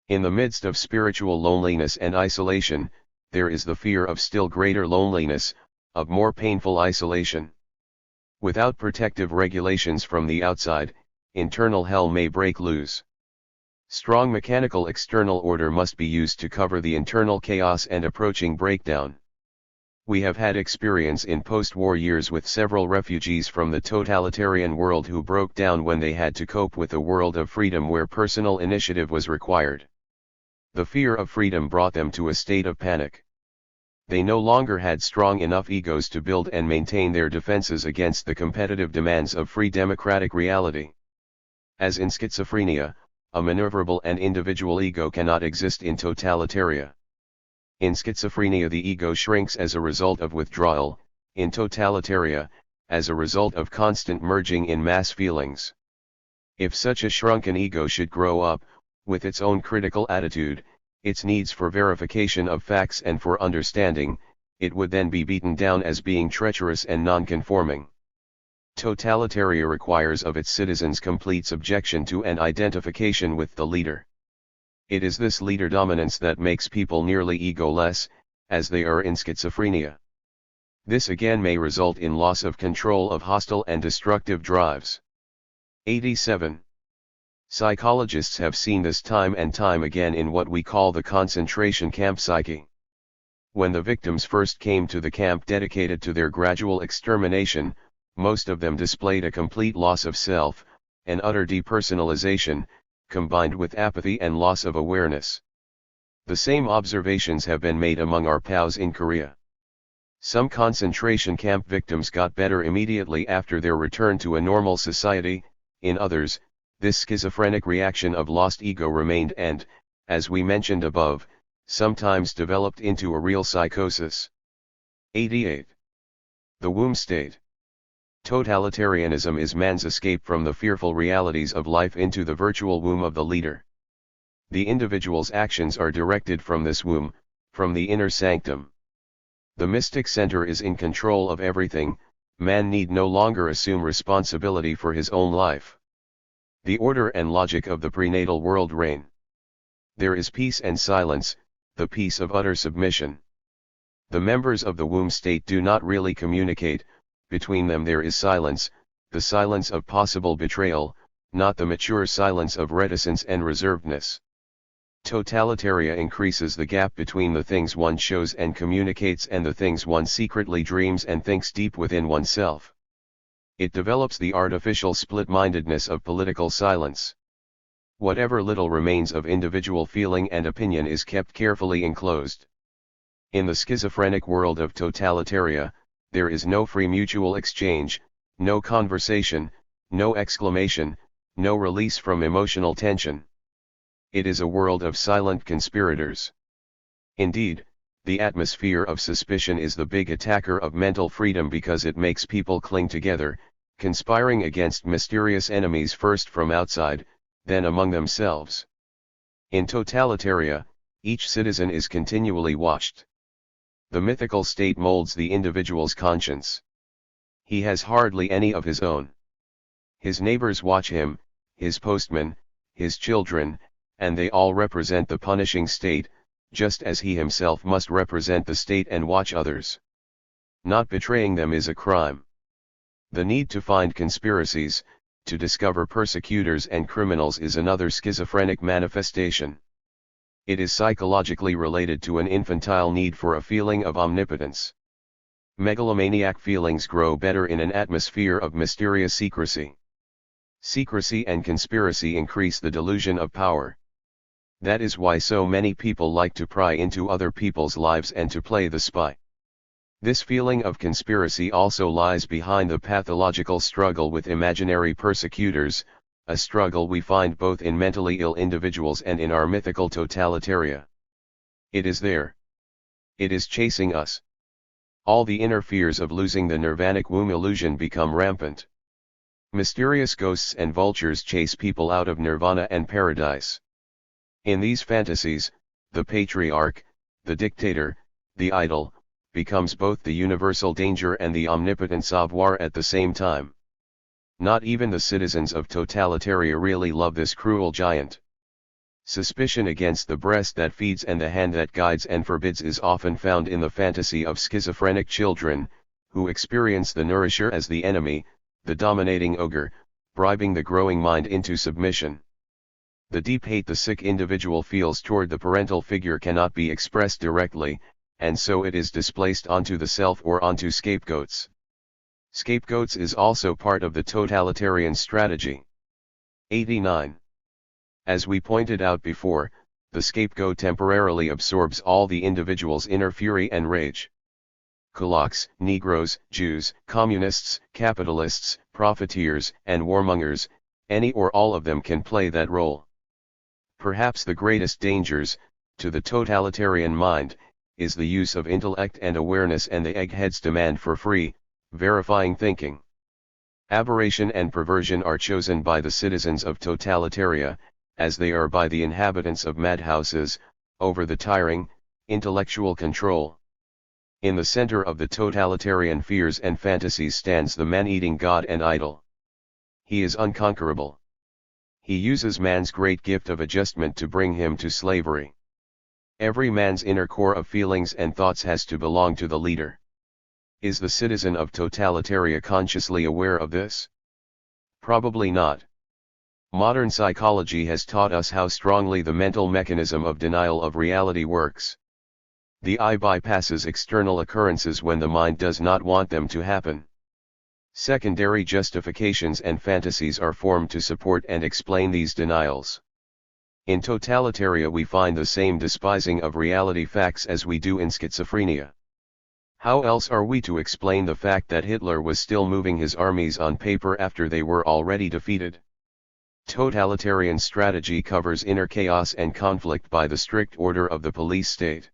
In the midst of spiritual loneliness and isolation, there is the fear of still greater loneliness, of more painful isolation. Without protective regulations from the outside, internal hell may break loose. Strong mechanical external order must be used to cover the internal chaos and approaching breakdown. We have had experience in post-war years with several refugees from the totalitarian world who broke down when they had to cope with a world of freedom where personal initiative was required. The fear of freedom brought them to a state of panic. They no longer had strong enough egos to build and maintain their defenses against the competitive demands of free democratic reality. As in schizophrenia, a maneuverable and individual ego cannot exist in totalitaria. In schizophrenia the ego shrinks as a result of withdrawal, in totalitaria, as a result of constant merging in mass feelings. If such a shrunken ego should grow up, with its own critical attitude, its needs for verification of facts and for understanding, it would then be beaten down as being treacherous and non-conforming. Totalitaria requires of its citizens complete subjection to and identification with the leader. It is this leader dominance that makes people nearly egoless, as they are in schizophrenia. This again may result in loss of control of hostile and destructive drives. 87. Psychologists have seen this time and time again in what we call the concentration camp psyche. When the victims first came to the camp dedicated to their gradual extermination, most of them displayed a complete loss of self, an utter depersonalization, combined with apathy and loss of awareness. The same observations have been made among our pals in Korea. Some concentration camp victims got better immediately after their return to a normal society, in others, this schizophrenic reaction of lost ego remained and, as we mentioned above, sometimes developed into a real psychosis. 88. The womb state. Totalitarianism is man's escape from the fearful realities of life into the virtual womb of the leader. The individual's actions are directed from this womb, from the inner sanctum. The mystic center is in control of everything, man need no longer assume responsibility for his own life. The order and logic of the prenatal world reign. There is peace and silence, the peace of utter submission. The members of the womb state do not really communicate, between them there is silence, the silence of possible betrayal, not the mature silence of reticence and reservedness. Totalitaria increases the gap between the things one shows and communicates and the things one secretly dreams and thinks deep within oneself. It develops the artificial split-mindedness of political silence. Whatever little remains of individual feeling and opinion is kept carefully enclosed. In the schizophrenic world of totalitaria, there is no free mutual exchange, no conversation, no exclamation, no release from emotional tension. It is a world of silent conspirators. Indeed, the atmosphere of suspicion is the big attacker of mental freedom because it makes people cling together, conspiring against mysterious enemies first from outside, then among themselves. In totalitaria, each citizen is continually watched. The mythical state molds the individual's conscience. He has hardly any of his own. His neighbors watch him, his postmen, his children, and they all represent the punishing state, just as he himself must represent the state and watch others. Not betraying them is a crime. The need to find conspiracies, to discover persecutors and criminals is another schizophrenic manifestation. It is psychologically related to an infantile need for a feeling of omnipotence. Megalomaniac feelings grow better in an atmosphere of mysterious secrecy. Secrecy and conspiracy increase the delusion of power. That is why so many people like to pry into other people's lives and to play the spy. This feeling of conspiracy also lies behind the pathological struggle with imaginary persecutors, a struggle we find both in mentally ill individuals and in our mythical totalitaria. It is there. It is chasing us. All the inner fears of losing the nirvanic womb illusion become rampant. Mysterious ghosts and vultures chase people out of nirvana and paradise. In these fantasies, the patriarch, the dictator, the idol, becomes both the universal danger and the omnipotent savoir at the same time. Not even the citizens of totalitaria really love this cruel giant. Suspicion against the breast that feeds and the hand that guides and forbids is often found in the fantasy of schizophrenic children, who experience the nourisher as the enemy, the dominating ogre, bribing the growing mind into submission. The deep hate the sick individual feels toward the parental figure cannot be expressed directly, and so it is displaced onto the self or onto scapegoats. Scapegoats is also part of the totalitarian strategy. 89. As we pointed out before, the scapegoat temporarily absorbs all the individual's inner fury and rage. Kulaks, Negroes, Jews, communists, capitalists, profiteers, and warmongers, any or all of them can play that role. Perhaps the greatest dangers, to the totalitarian mind, is the use of intellect and awareness and the egghead's demand for free, verifying thinking. Aberration and perversion are chosen by the citizens of totalitaria, as they are by the inhabitants of madhouses, over the tiring, intellectual control. In the center of the totalitarian fears and fantasies stands the man-eating god and idol. He is unconquerable. He uses man's great gift of adjustment to bring him to slavery. Every man's inner core of feelings and thoughts has to belong to the leader. Is the citizen of totalitaria consciously aware of this? Probably not. Modern psychology has taught us how strongly the mental mechanism of denial of reality works. The eye bypasses external occurrences when the mind does not want them to happen. Secondary justifications and fantasies are formed to support and explain these denials. In totalitaria we find the same despising of reality facts as we do in schizophrenia. How else are we to explain the fact that Hitler was still moving his armies on paper after they were already defeated? Totalitarian strategy covers inner chaos and conflict by the strict order of the police state.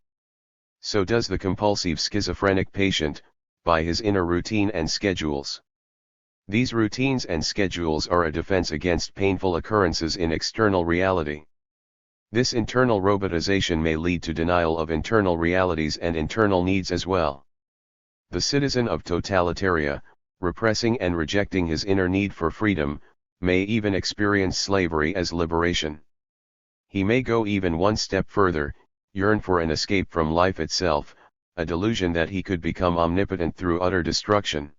So does the compulsive schizophrenic patient, by his inner routine and schedules. These routines and schedules are a defense against painful occurrences in external reality. This internal robotization may lead to denial of internal realities and internal needs as well. The citizen of totalitaria, repressing and rejecting his inner need for freedom, may even experience slavery as liberation. He may go even one step further, yearn for an escape from life itself, a delusion that he could become omnipotent through utter destruction.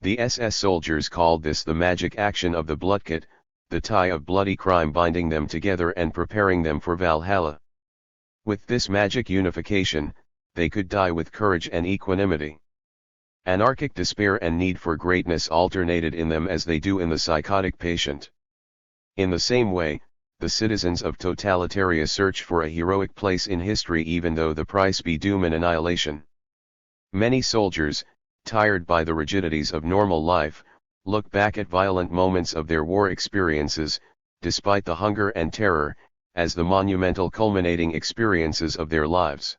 The SS soldiers called this the magic action of the Blutkeit, the tie of bloody crime binding them together and preparing them for Valhalla. With this magic unification, they could die with courage and equanimity. Anarchic despair and need for greatness alternated in them as they do in the psychotic patient. In the same way, the citizens of totalitaria search for a heroic place in history even though the price be doom and annihilation. Many soldiers, tired by the rigidities of normal life, look back at violent moments of their war experiences, despite the hunger and terror, as the monumental culminating experiences of their lives.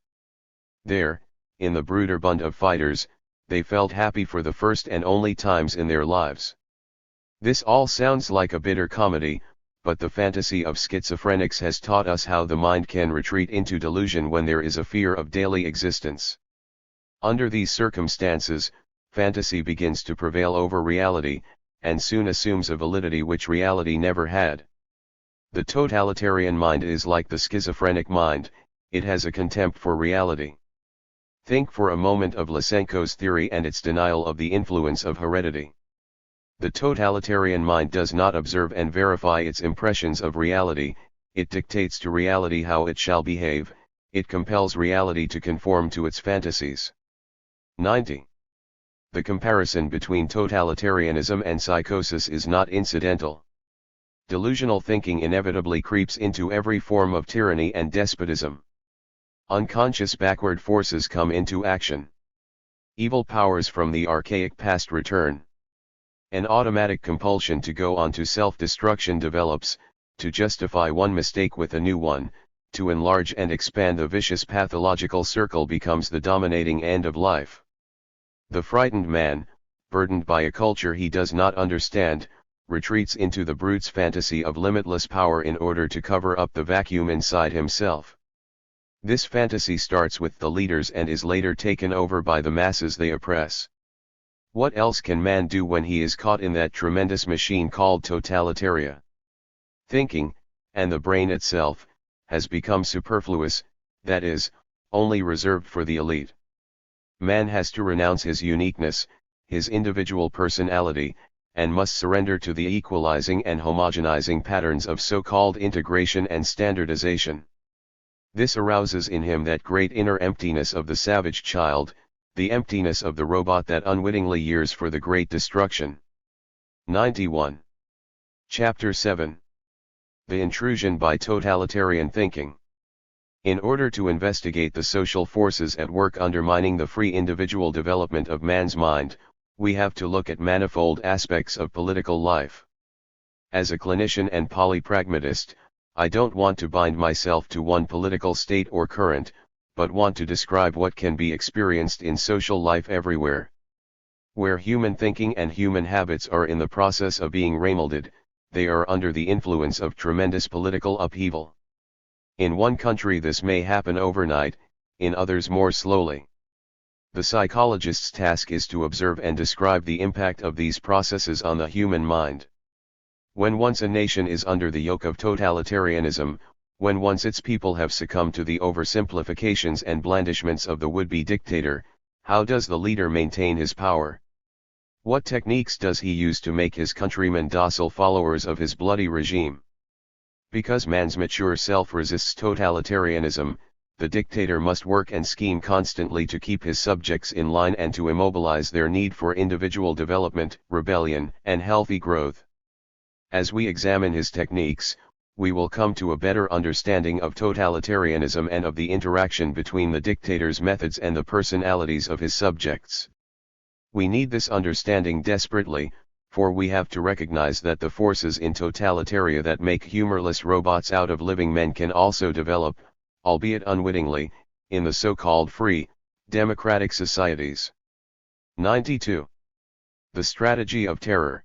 There, in the Bruderbund of fighters, they felt happy for the first and only times in their lives. This all sounds like a bitter comedy, but the fantasy of schizophrenics has taught us how the mind can retreat into delusion when there is a fear of daily existence. Under these circumstances, fantasy begins to prevail over reality, and soon assumes a validity which reality never had. The totalitarian mind is like the schizophrenic mind, it has a contempt for reality. Think for a moment of Lysenko's theory and its denial of the influence of heredity. The totalitarian mind does not observe and verify its impressions of reality, it dictates to reality how it shall behave, it compels reality to conform to its fantasies. 90. The comparison between totalitarianism and psychosis is not incidental. Delusional thinking inevitably creeps into every form of tyranny and despotism. Unconscious backward forces come into action. Evil powers from the archaic past return. An automatic compulsion to go on to self-destruction develops, to justify one mistake with a new one, to enlarge and expand the vicious pathological circle becomes the dominating end of life. The frightened man, burdened by a culture he does not understand, retreats into the brute's fantasy of limitless power in order to cover up the vacuum inside himself. This fantasy starts with the leaders and is later taken over by the masses they oppress. What else can man do when he is caught in that tremendous machine called totalitaria? Thinking, and the brain itself, has become superfluous, that is, only reserved for the elite. Man has to renounce his uniqueness, his individual personality, and must surrender to the equalizing and homogenizing patterns of so-called integration and standardization. This arouses in him that great inner emptiness of the savage child, the emptiness of the robot that unwittingly yearns for the great destruction. 91. Chapter 7. The intrusion by totalitarian thinking. In order to investigate the social forces at work undermining the free individual development of man's mind, we have to look at manifold aspects of political life. As a clinician and polypragmatist, I don't want to bind myself to one political state or current, but want to describe what can be experienced in social life everywhere. Where human thinking and human habits are in the process of being remolded, they are under the influence of tremendous political upheaval. In one country this may happen overnight, in others more slowly. The psychologist's task is to observe and describe the impact of these processes on the human mind. When once a nation is under the yoke of totalitarianism, when once its people have succumbed to the oversimplifications and blandishments of the would-be dictator, how does the leader maintain his power? What techniques does he use to make his countrymen docile followers of his bloody regime? Because man's mature self resists totalitarianism, the dictator must work and scheme constantly to keep his subjects in line and to immobilize their need for individual development, rebellion, and healthy growth. As we examine his techniques, we will come to a better understanding of totalitarianism and of the interaction between the dictator's methods and the personalities of his subjects. We need this understanding desperately, for we have to recognize that the forces in totalitaria that make humorless robots out of living men can also develop, albeit unwittingly, in the so-called free, democratic societies. 92. The strategy of terror.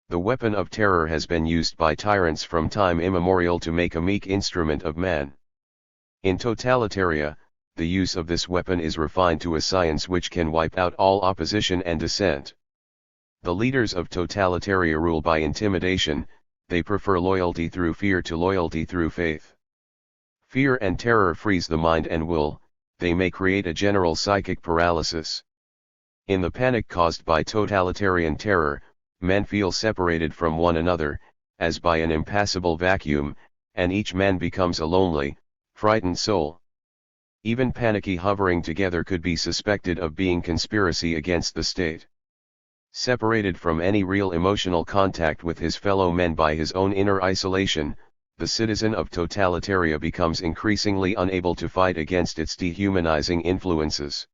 The weapon of terror has been used by tyrants from time immemorial to make a meek instrument of man. In totalitaria, the use of this weapon is refined to a science which can wipe out all opposition and dissent. The leaders of totalitaria rule by intimidation, they prefer loyalty through fear to loyalty through faith. Fear and terror freeze the mind and will, they may create a general psychic paralysis. In the panic caused by totalitarian terror, men feel separated from one another, as by an impassable vacuum, and each man becomes a lonely, frightened soul. Even panicky hovering together could be suspected of being conspiracy against the state. Separated from any real emotional contact with his fellow men by his own inner isolation, the citizen of totalitaria becomes increasingly unable to fight against its dehumanizing influences.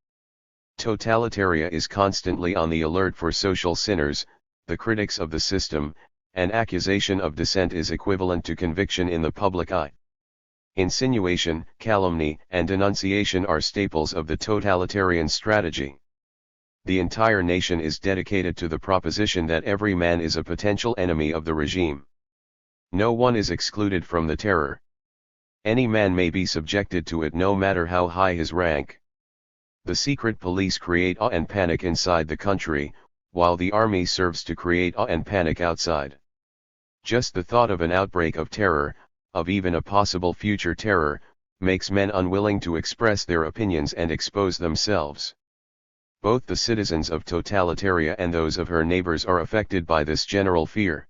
Totalitaria is constantly on the alert for social sinners, the critics of the system, and accusation of dissent is equivalent to conviction in the public eye. Insinuation, calumny, and denunciation are staples of the totalitarian strategy. The entire nation is dedicated to the proposition that every man is a potential enemy of the regime. No one is excluded from the terror. Any man may be subjected to it no matter how high his rank. The secret police create awe and panic inside the country, while the army serves to create awe and panic outside. Just the thought of an outbreak of terror, of even a possible future terror, makes men unwilling to express their opinions and expose themselves. Both the citizens of totalitaria and those of her neighbors are affected by this general fear.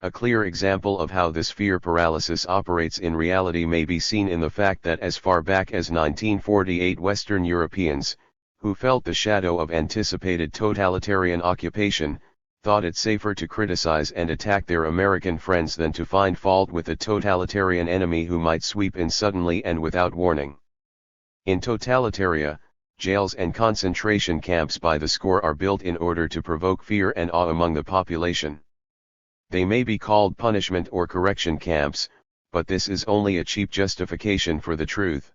A clear example of how this fear paralysis operates in reality may be seen in the fact that as far back as 1948 Western Europeans, who felt the shadow of anticipated totalitarian occupation, thought it safer to criticize and attack their American friends than to find fault with a totalitarian enemy who might sweep in suddenly and without warning. In totalitaria, jails and concentration camps by the score are built in order to provoke fear and awe among the population. They may be called punishment or correction camps, but this is only a cheap justification for the truth.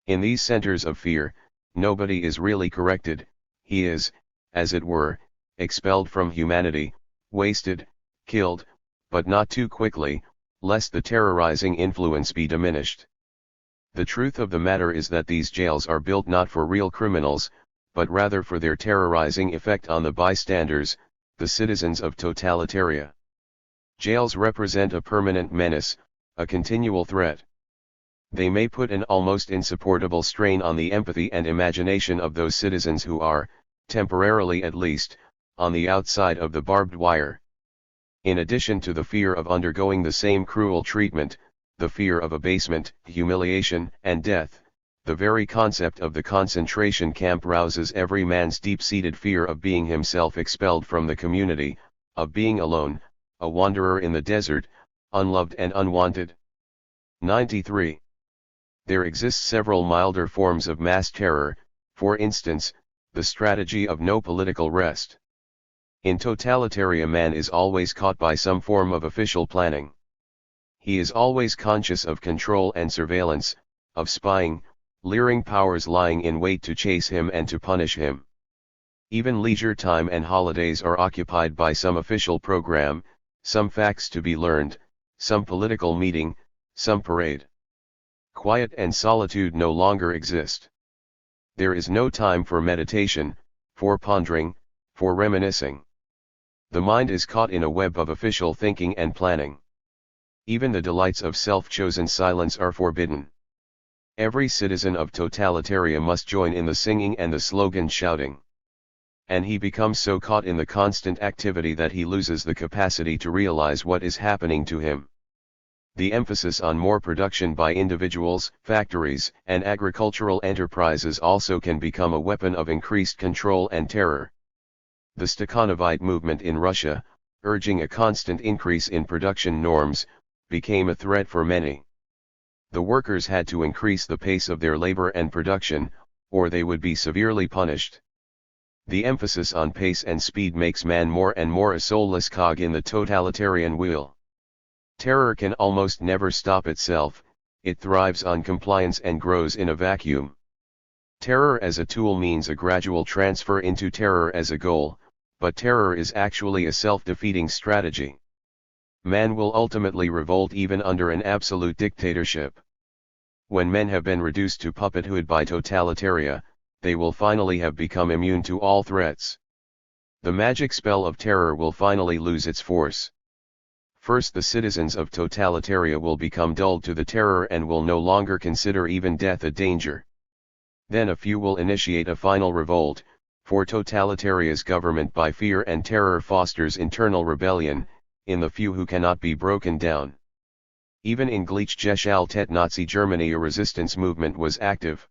In these centers of fear, nobody is really corrected, he is, as it were, expelled from humanity, wasted, killed, but not too quickly, lest the terrorizing influence be diminished. The truth of the matter is that these jails are built not for real criminals, but rather for their terrorizing effect on the bystanders, the citizens of totalitaria. Jails represent a permanent menace, a continual threat. They may put an almost insupportable strain on the empathy and imagination of those citizens who are, temporarily at least, on the outside of the barbed wire. In addition to the fear of undergoing the same cruel treatment, the fear of abasement, humiliation, and death, the very concept of the concentration camp rouses every man's deep-seated fear of being himself expelled from the community, of being alone, a wanderer in the desert, unloved and unwanted. 93. There exist several milder forms of mass terror, for instance, the strategy of no political rest. In totalitaria man is always caught by some form of official planning. He is always conscious of control and surveillance, of spying, leering powers lying in wait to chase him and to punish him. Even leisure time and holidays are occupied by some official program, some facts to be learned, some political meeting, some parade. Quiet and solitude no longer exist. There is no time for meditation, for pondering, for reminiscing. The mind is caught in a web of official thinking and planning. Even the delights of self-chosen silence are forbidden. Every citizen of totalitaria must join in the singing and the slogan shouting. And he becomes so caught in the constant activity that he loses the capacity to realize what is happening to him. The emphasis on more production by individuals, factories, and agricultural enterprises also can become a weapon of increased control and terror. The Stakhanovite movement in Russia, urging a constant increase in production norms, became a threat for many. The workers had to increase the pace of their labor and production, or they would be severely punished. The emphasis on pace and speed makes man more and more a soulless cog in the totalitarian wheel. Terror can almost never stop itself, it thrives on compliance and grows in a vacuum. Terror as a tool means a gradual transfer into terror as a goal, but terror is actually a self-defeating strategy. Man will ultimately revolt even under an absolute dictatorship. When men have been reduced to puppethood by totalitaria, they will finally have become immune to all threats. The magic spell of terror will finally lose its force. First, the citizens of totalitaria will become dulled to the terror and will no longer consider even death a danger. Then a few will initiate a final revolt, for totalitaria's government by fear and terror fosters internal rebellion, in the few who cannot be broken down. Even in Gleichgeschaltet Nazi Germany a resistance movement was active.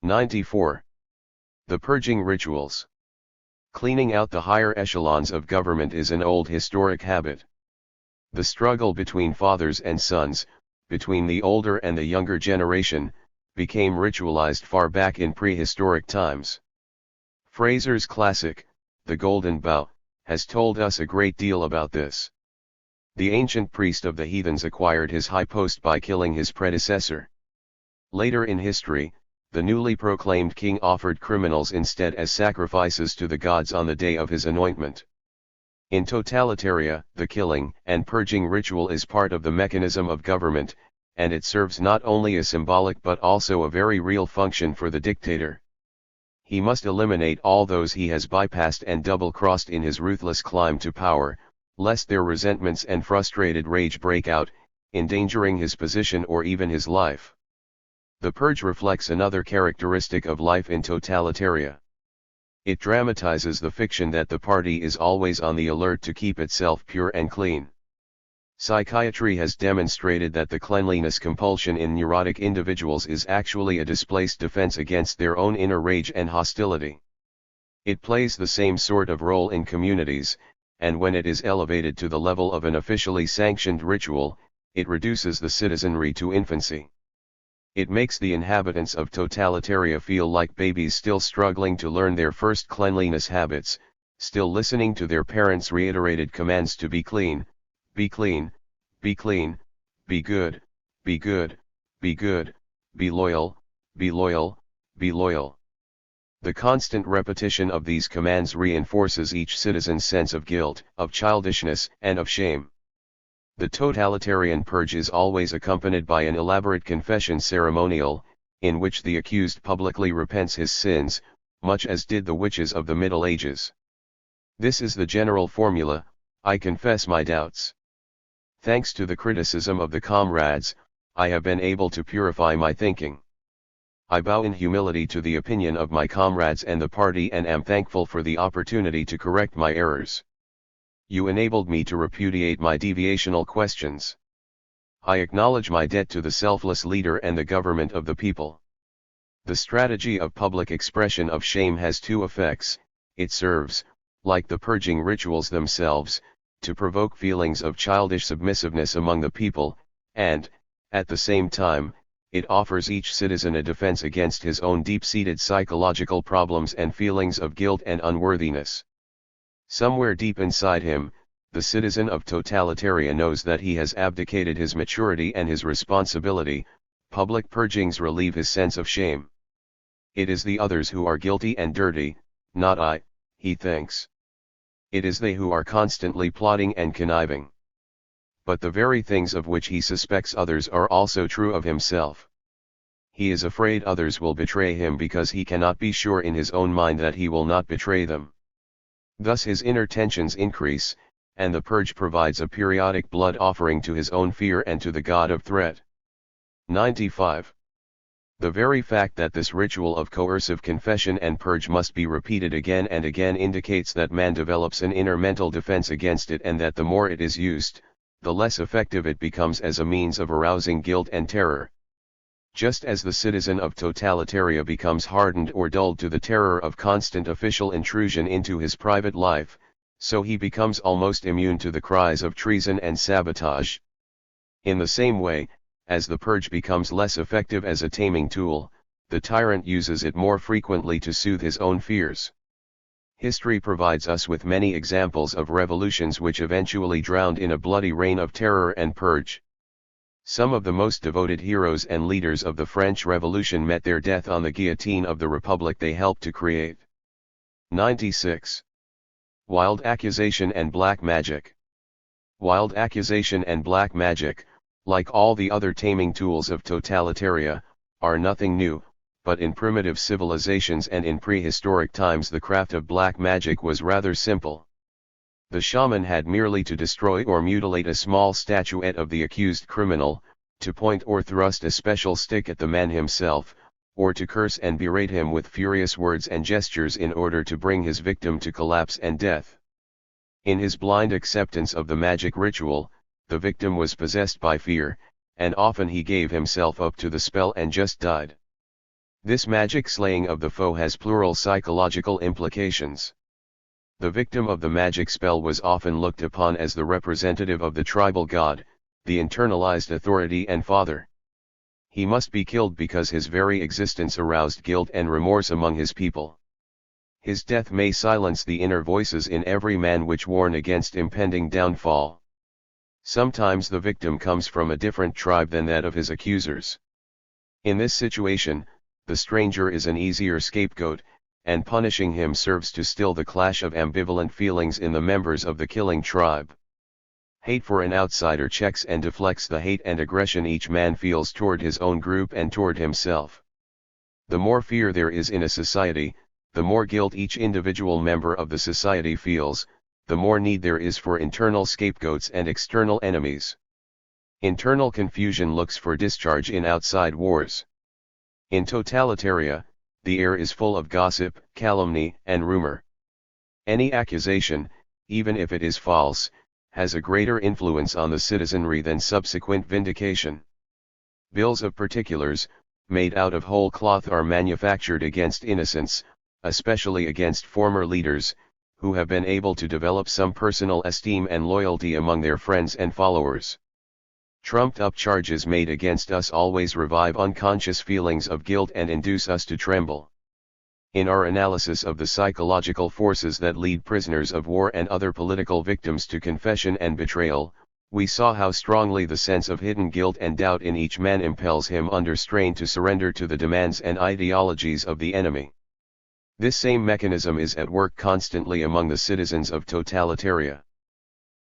94. The purging rituals. Cleaning out the higher echelons of government is an old historic habit. The struggle between fathers and sons, between the older and the younger generation, became ritualized far back in prehistoric times. Fraser's classic, The Golden Bough, has told us a great deal about this. The ancient priest of the heathens acquired his high post by killing his predecessor. Later in history, the newly proclaimed king offered criminals instead as sacrifices to the gods on the day of his anointment. In totalitaria, the killing and purging ritual is part of the mechanism of government, and it serves not only a symbolic but also a very real function for the dictator. He must eliminate all those he has bypassed and double-crossed in his ruthless climb to power, lest their resentments and frustrated rage break out, endangering his position or even his life. The purge reflects another characteristic of life in totalitaria. It dramatizes the fiction that the party is always on the alert to keep itself pure and clean. Psychiatry has demonstrated that the cleanliness compulsion in neurotic individuals is actually a displaced defense against their own inner rage and hostility. It plays the same sort of role in communities, and when it is elevated to the level of an officially sanctioned ritual, it reduces the citizenry to infancy. It makes the inhabitants of totalitaria feel like babies still struggling to learn their first cleanliness habits, still listening to their parents' reiterated commands to be clean, be clean, be clean, be good, be good, be good, be loyal, be loyal, be loyal. The constant repetition of these commands reinforces each citizen's sense of guilt, of childishness, and of shame. The totalitarian purge is always accompanied by an elaborate confession ceremonial, in which the accused publicly repents his sins, much as did the witches of the Middle Ages. This is the general formula: I confess my doubts. Thanks to the criticism of the comrades, I have been able to purify my thinking. I bow in humility to the opinion of my comrades and the party and am thankful for the opportunity to correct my errors. You enabled me to repudiate my deviational questions. I acknowledge my debt to the selfless leader and the government of the people. The strategy of public expression of shame has two effects: it serves, like the purging rituals themselves, to provoke feelings of childish submissiveness among the people, and, at the same time, it offers each citizen a defense against his own deep-seated psychological problems and feelings of guilt and unworthiness. Somewhere deep inside him, The citizen of totalitarian knows that he has abdicated his maturity and his responsibility. Public purgings relieve his sense of shame. It is the others who are guilty and dirty, not I, he thinks. It is they who are constantly plotting and conniving. But the very things of which he suspects others are also true of himself. He is afraid others will betray him because he cannot be sure in his own mind that he will not betray them. Thus his inner tensions increase, and the purge provides a periodic blood offering to his own fear and to the god of threat. 95. The very fact that this ritual of coercive confession and purge must be repeated again and again indicates that man develops an inner mental defense against it, and that the more it is used, the less effective it becomes as a means of arousing guilt and terror. Just as the citizen of totalitaria becomes hardened or dulled to the terror of constant official intrusion into his private life, so he becomes almost immune to the cries of treason and sabotage. In the same way, as the purge becomes less effective as a taming tool, the tyrant uses it more frequently to soothe his own fears. History provides us with many examples of revolutions which eventually drowned in a bloody reign of terror and purge. Some of the most devoted heroes and leaders of the French Revolution met their death on the guillotine of the republic they helped to create. 96. Wild accusation and black magic. Wild accusation and black magic, like all the other taming tools of totalitaria, are nothing new, but in primitive civilizations and in prehistoric times the craft of black magic was rather simple. The shaman had merely to destroy or mutilate a small statuette of the accused criminal, to point or thrust a special stick at the man himself, or to curse and berate him with furious words and gestures in order to bring his victim to collapse and death. In his blind acceptance of the magic ritual, the victim was possessed by fear, and often he gave himself up to the spell and just died. This magic slaying of the foe has plural psychological implications. The victim of the magic spell was often looked upon as the representative of the tribal god, the internalized authority and father. He must be killed because his very existence aroused guilt and remorse among his people. His death may silence the inner voices in every man which warn against impending downfall. Sometimes the victim comes from a different tribe than that of his accusers. In this situation, the stranger is an easier scapegoat, and punishing him serves to still the clash of ambivalent feelings in the members of the killing tribe. Hate for an outsider checks and deflects the hate and aggression each man feels toward his own group and toward himself. The more fear there is in a society, the more guilt each individual member of the society feels, the more need there is for internal scapegoats and external enemies. Internal confusion looks for discharge in outside wars. In totalitaria, the air is full of gossip, calumny, and rumor. Any accusation, even if it is false, has a greater influence on the citizenry than subsequent vindication. Bills of particulars, made out of whole cloth, are manufactured against innocents, especially against former leaders, who have been able to develop some personal esteem and loyalty among their friends and followers. Trumped-up charges made against us always revive unconscious feelings of guilt and induce us to tremble. In our analysis of the psychological forces that lead prisoners of war and other political victims to confession and betrayal, we saw how strongly the sense of hidden guilt and doubt in each man impels him under strain to surrender to the demands and ideologies of the enemy. This same mechanism is at work constantly among the citizens of totalitaria.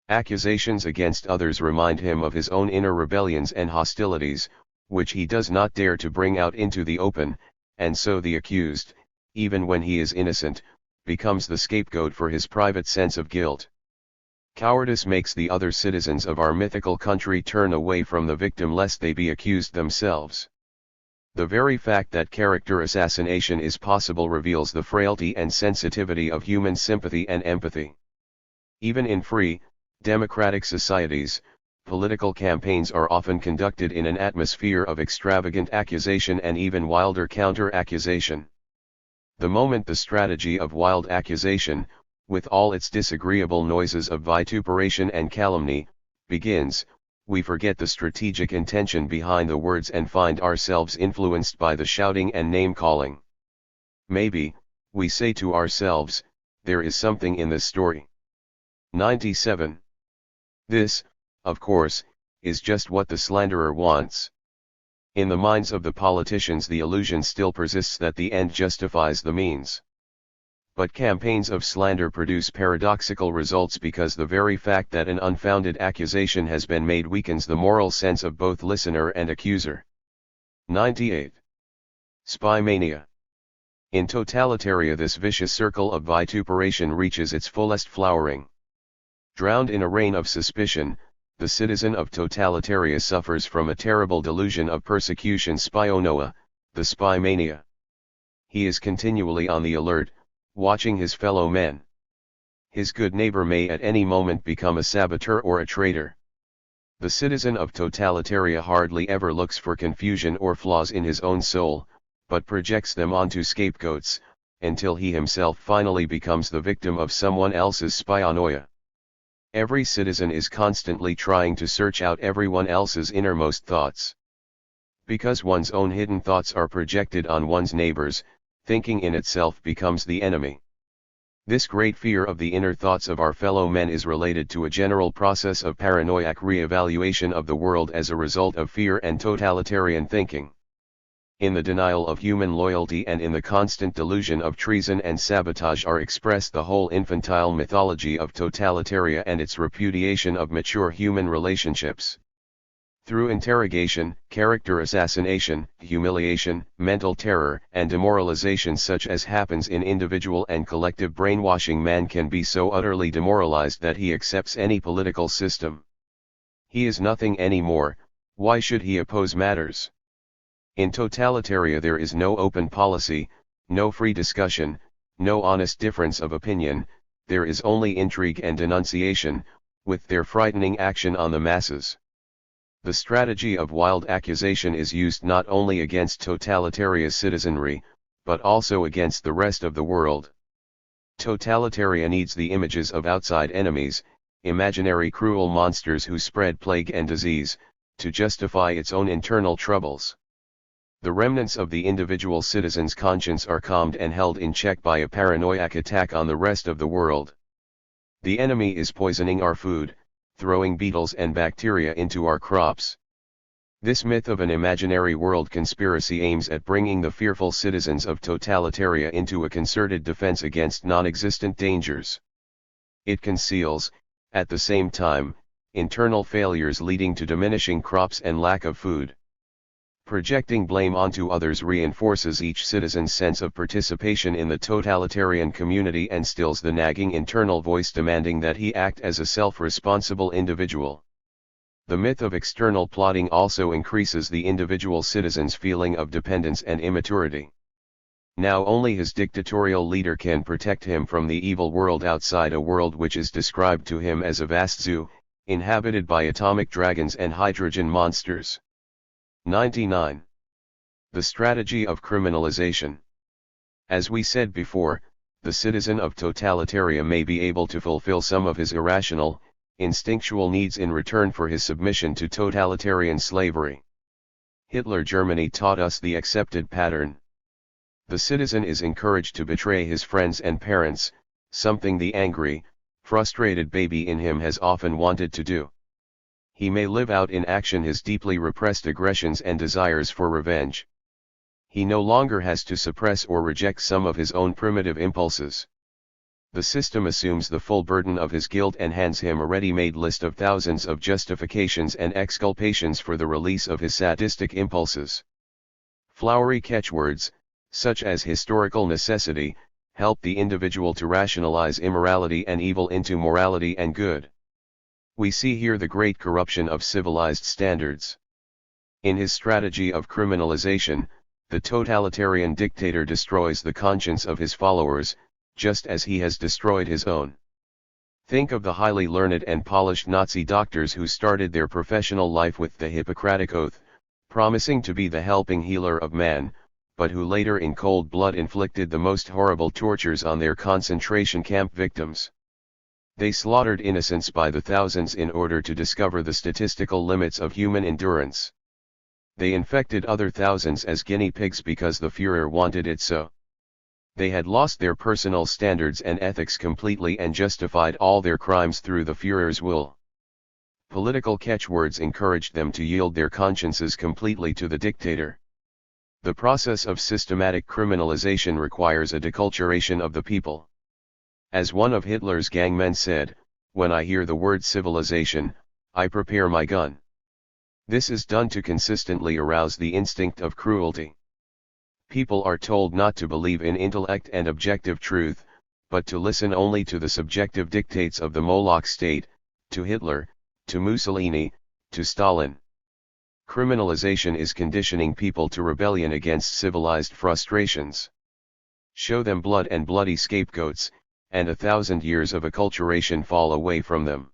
Accusations against others remind him of his own inner rebellions and hostilities, which he does not dare to bring out into the open, and so the accused, even when he is innocent, becomes the scapegoat for his private sense of guilt. Cowardice makes the other citizens of our mythical country turn away from the victim lest they be accused themselves. The very fact that character assassination is possible reveals the frailty and sensitivity of human sympathy and empathy. Even in free, democratic societies, political campaigns are often conducted in an atmosphere of extravagant accusation and even wilder counter-accusation. The moment the strategy of wild accusation, with all its disagreeable noises of vituperation and calumny, begins, we forget the strategic intention behind the words and find ourselves influenced by the shouting and name-calling. Maybe, we say to ourselves, there is something in this story. 97. This, of course, is just what the slanderer wants. In the minds of the politicians the illusion still persists that the end justifies the means. But campaigns of slander produce paradoxical results because the very fact that an unfounded accusation has been made weakens the moral sense of both listener and accuser. 98. Spy mania. In totalitaria this vicious circle of vituperation reaches its fullest flowering. Drowned in a rain of suspicion, the citizen of totalitaria suffers from a terrible delusion of persecution spionoia, the spy mania. He is continually on the alert, watching his fellow men. His good neighbor may at any moment become a saboteur or a traitor. The citizen of totalitaria hardly ever looks for confusion or flaws in his own soul, but projects them onto scapegoats, until he himself finally becomes the victim of someone else's spionoia. Every citizen is constantly trying to search out everyone else's innermost thoughts. Because one's own hidden thoughts are projected on one's neighbors, thinking in itself becomes the enemy. This great fear of the inner thoughts of our fellow men is related to a general process of paranoiac re-evaluation of the world as a result of fear and totalitarian thinking. In the denial of human loyalty and in the constant delusion of treason and sabotage are expressed the whole infantile mythology of totalitaria and its repudiation of mature human relationships. Through interrogation, character assassination, humiliation, mental terror, and demoralization such as happens in individual and collective brainwashing, man can be so utterly demoralized that he accepts any political system. He is nothing anymore, why should he oppose matters? In totalitaria there is no open policy, no free discussion, no honest difference of opinion, there is only intrigue and denunciation, with their frightening action on the masses. The strategy of wild accusation is used not only against totalitaria citizenry, but also against the rest of the world. Totalitaria needs the images of outside enemies, imaginary cruel monsters who spread plague and disease, to justify its own internal troubles. The remnants of the individual citizen's conscience are calmed and held in check by a paranoiac attack on the rest of the world. The enemy is poisoning our food, throwing beetles and bacteria into our crops. This myth of an imaginary world conspiracy aims at bringing the fearful citizens of totalitaria into a concerted defense against non-existent dangers. It conceals, at the same time, internal failures leading to diminishing crops and lack of food. Projecting blame onto others reinforces each citizen's sense of participation in the totalitarian community and stills the nagging internal voice demanding that he act as a self-responsible individual. The myth of external plotting also increases the individual citizen's feeling of dependence and immaturity. Now only his dictatorial leader can protect him from the evil world outside, a world which is described to him as a vast zoo, inhabited by atomic dragons and hydrogen monsters. 99. The strategy of criminalization. As we said before, the citizen of totalitaria may be able to fulfill some of his irrational, instinctual needs in return for his submission to totalitarian slavery. Hitler Germany taught us the accepted pattern. The citizen is encouraged to betray his friends and parents, something the angry, frustrated baby in him has often wanted to do. He may live out in action his deeply repressed aggressions and desires for revenge. He no longer has to suppress or reject some of his own primitive impulses. The system assumes the full burden of his guilt and hands him a ready-made list of thousands of justifications and exculpations for the release of his sadistic impulses. Flowery catchwords, such as historical necessity, help the individual to rationalize immorality and evil into morality and good. We see here the great corruption of civilized standards. In his strategy of criminalization, the totalitarian dictator destroys the conscience of his followers, just as he has destroyed his own. Think of the highly learned and polished Nazi doctors who started their professional life with the Hippocratic Oath, promising to be the helping healer of man, but who later in cold blood inflicted the most horrible tortures on their concentration camp victims. They slaughtered innocents by the thousands in order to discover the statistical limits of human endurance. They infected other thousands as guinea pigs because the Führer wanted it so. They had lost their personal standards and ethics completely and justified all their crimes through the Führer's will. Political catchwords encouraged them to yield their consciences completely to the dictator. The process of systematic criminalization requires a deculturation of the people. As one of Hitler's gangmen said, "When I hear the word civilization, I prepare my gun." This is done to consistently arouse the instinct of cruelty. People are told not to believe in intellect and objective truth, but to listen only to the subjective dictates of the Moloch state, to Hitler, to Mussolini, to Stalin. Criminalization is conditioning people to rebellion against civilized frustrations. Show them blood and bloody scapegoats, and 1,000 years of acculturation fall away from them.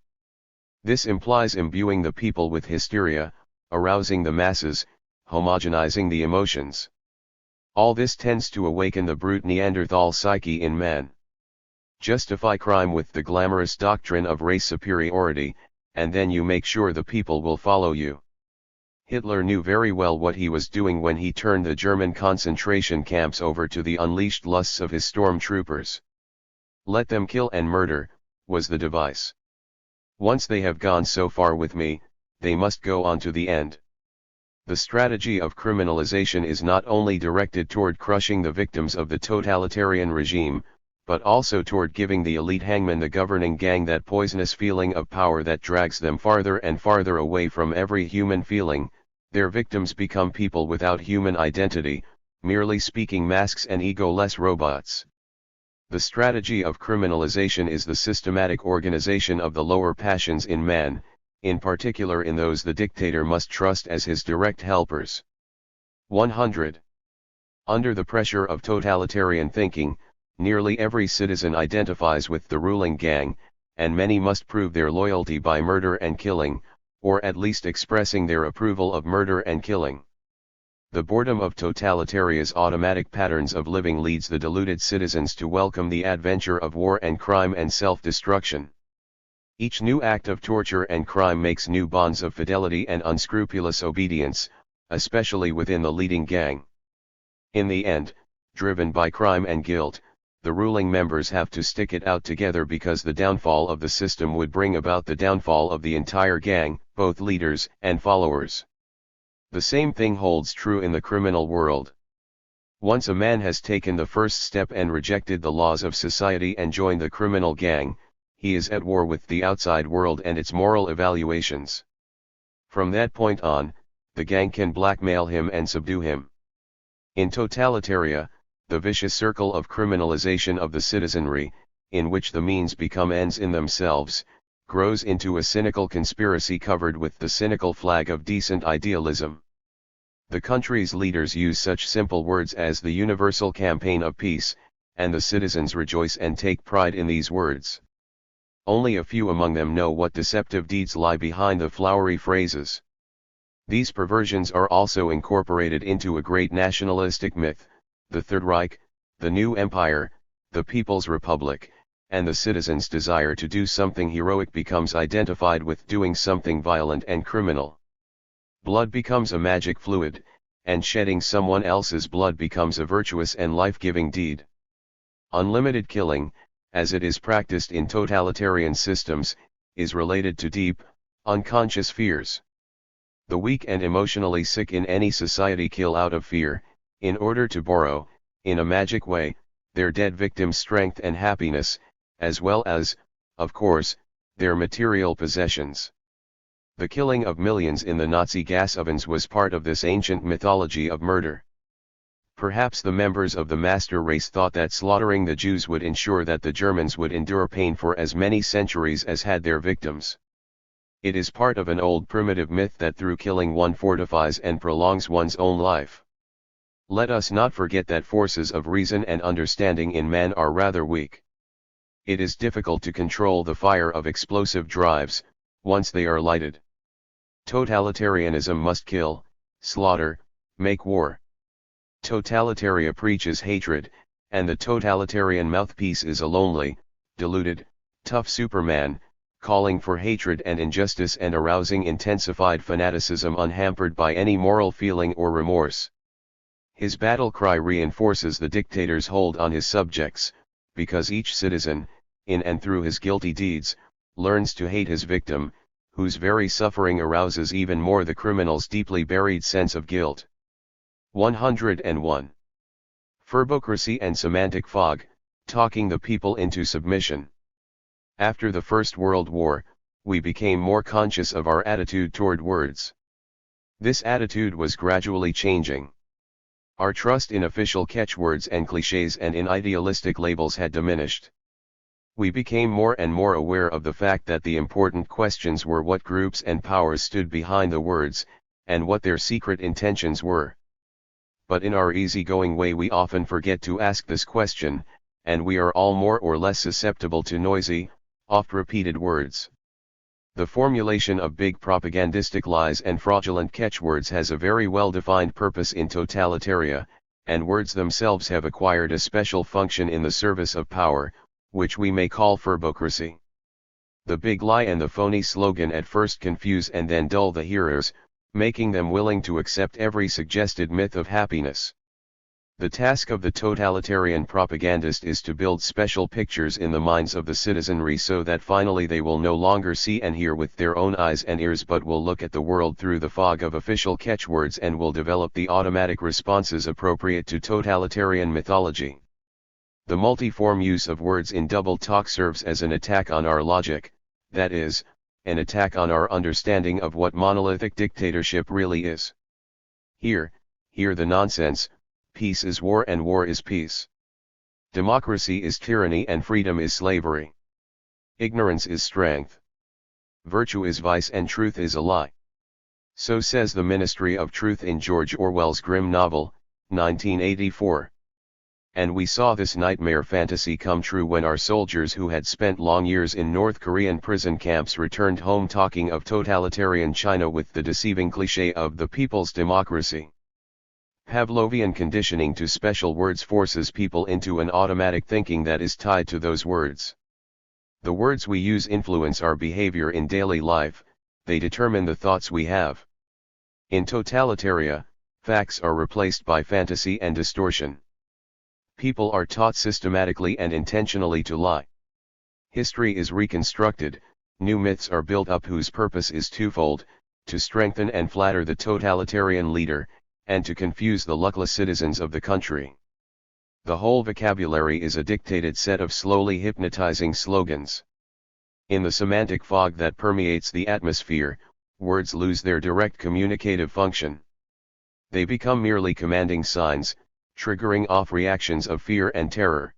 This implies imbuing the people with hysteria, arousing the masses, homogenizing the emotions. All this tends to awaken the brute Neanderthal psyche in man. Justify crime with the glamorous doctrine of race superiority, and then you make sure the people will follow you. Hitler knew very well what he was doing when he turned the German concentration camps over to the unleashed lusts of his stormtroopers. "Let them kill and murder," was the device. "Once they have gone so far with me, they must go on to the end." The strategy of criminalization is not only directed toward crushing the victims of the totalitarian regime, but also toward giving the elite hangman the governing gang that poisonous feeling of power that drags them farther and farther away from every human feeling. Their victims become people without human identity, merely speaking masks and ego-less robots. The strategy of criminalization is the systematic organization of the lower passions in man, in particular in those the dictator must trust as his direct helpers. 100. Under the pressure of totalitarian thinking, nearly every citizen identifies with the ruling gang, and many must prove their loyalty by murder and killing, or at least expressing their approval of murder and killing. The boredom of totalitaria's automatic patterns of living leads the deluded citizens to welcome the adventure of war and crime and self-destruction. Each new act of torture and crime makes new bonds of fidelity and unscrupulous obedience, especially within the leading gang. In the end, driven by crime and guilt, the ruling members have to stick it out together because the downfall of the system would bring about the downfall of the entire gang, both leaders and followers. The same thing holds true in the criminal world. Once a man has taken the first step and rejected the laws of society and joined the criminal gang, he is at war with the outside world and its moral evaluations. From that point on, the gang can blackmail him and subdue him. In totalitaria, the vicious circle of criminalization of the citizenry, in which the means become ends in themselves, grows into a cynical conspiracy covered with the cynical flag of decent idealism. The country's leaders use such simple words as the universal campaign of peace, and the citizens rejoice and take pride in these words. Only a few among them know what deceptive deeds lie behind the flowery phrases. These perversions are also incorporated into a great nationalistic myth: the Third Reich, the new empire, the People's Republic, and the citizens' desire to do something heroic becomes identified with doing something violent and criminal. Blood becomes a magic fluid, and shedding someone else's blood becomes a virtuous and life-giving deed. Unlimited killing, as it is practiced in totalitarian systems, is related to deep, unconscious fears. The weak and emotionally sick in any society kill out of fear, in order to borrow, in a magic way, their dead victims' strength and happiness, as well as, of course, their material possessions. The killing of millions in the Nazi gas ovens was part of this ancient mythology of murder. Perhaps the members of the master race thought that slaughtering the Jews would ensure that the Germans would endure pain for as many centuries as had their victims. It is part of an old primitive myth that through killing one fortifies and prolongs one's own life. Let us not forget that forces of reason and understanding in man are rather weak. It is difficult to control the fire of explosive drives, once they are lighted. Totalitarianism must kill, slaughter, make war. Totalitaria preaches hatred, and the totalitarian mouthpiece is a lonely, deluded, tough Superman, calling for hatred and injustice and arousing intensified fanaticism unhampered by any moral feeling or remorse. His battle cry reinforces the dictator's hold on his subjects, because each citizen, in and through his guilty deeds, learns to hate his victim, whose very suffering arouses even more the criminal's deeply buried sense of guilt. 101. Verbocracy and semantic fog, talking the people into submission. After the First World War, we became more conscious of our attitude toward words. This attitude was gradually changing. Our trust in official catchwords and clichés and in idealistic labels had diminished. We became more and more aware of the fact that the important questions were what groups and powers stood behind the words, and what their secret intentions were. But in our easygoing way we often forget to ask this question, and we are all more or less susceptible to noisy, oft-repeated words. The formulation of big propagandistic lies and fraudulent catchwords has a very well-defined purpose in totalitaria, and words themselves have acquired a special function in the service of power, which we may call verbocracy. The big lie and the phony slogan at first confuse and then dull the hearers, making them willing to accept every suggested myth of happiness. The task of the totalitarian propagandist is to build special pictures in the minds of the citizenry so that finally they will no longer see and hear with their own eyes and ears but will look at the world through the fog of official catchwords and will develop the automatic responses appropriate to totalitarian mythology. The multiform use of words in double talk serves as an attack on our logic, that is, an attack on our understanding of what monolithic dictatorship really is. Hear the nonsense. Peace is war and war is peace. Democracy is tyranny and freedom is slavery. Ignorance is strength. Virtue is vice and truth is a lie. So says the Ministry of Truth in George Orwell's grim novel, 1984. And we saw this nightmare fantasy come true when our soldiers who had spent long years in North Korean prison camps returned home talking of totalitarian China with the deceiving cliché of the people's democracy. Pavlovian conditioning to special words forces people into an automatic thinking that is tied to those words. The words we use influence our behavior in daily life, they determine the thoughts we have. In totalitaria, facts are replaced by fantasy and distortion. People are taught systematically and intentionally to lie. History is reconstructed, new myths are built up whose purpose is twofold, to strengthen and flatter the totalitarian leader, and to confuse the luckless citizens of the country. The whole vocabulary is a dictated set of slowly hypnotizing slogans. In the semantic fog that permeates the atmosphere, words lose their direct communicative function. They become merely commanding signs, triggering off reactions of fear and terror.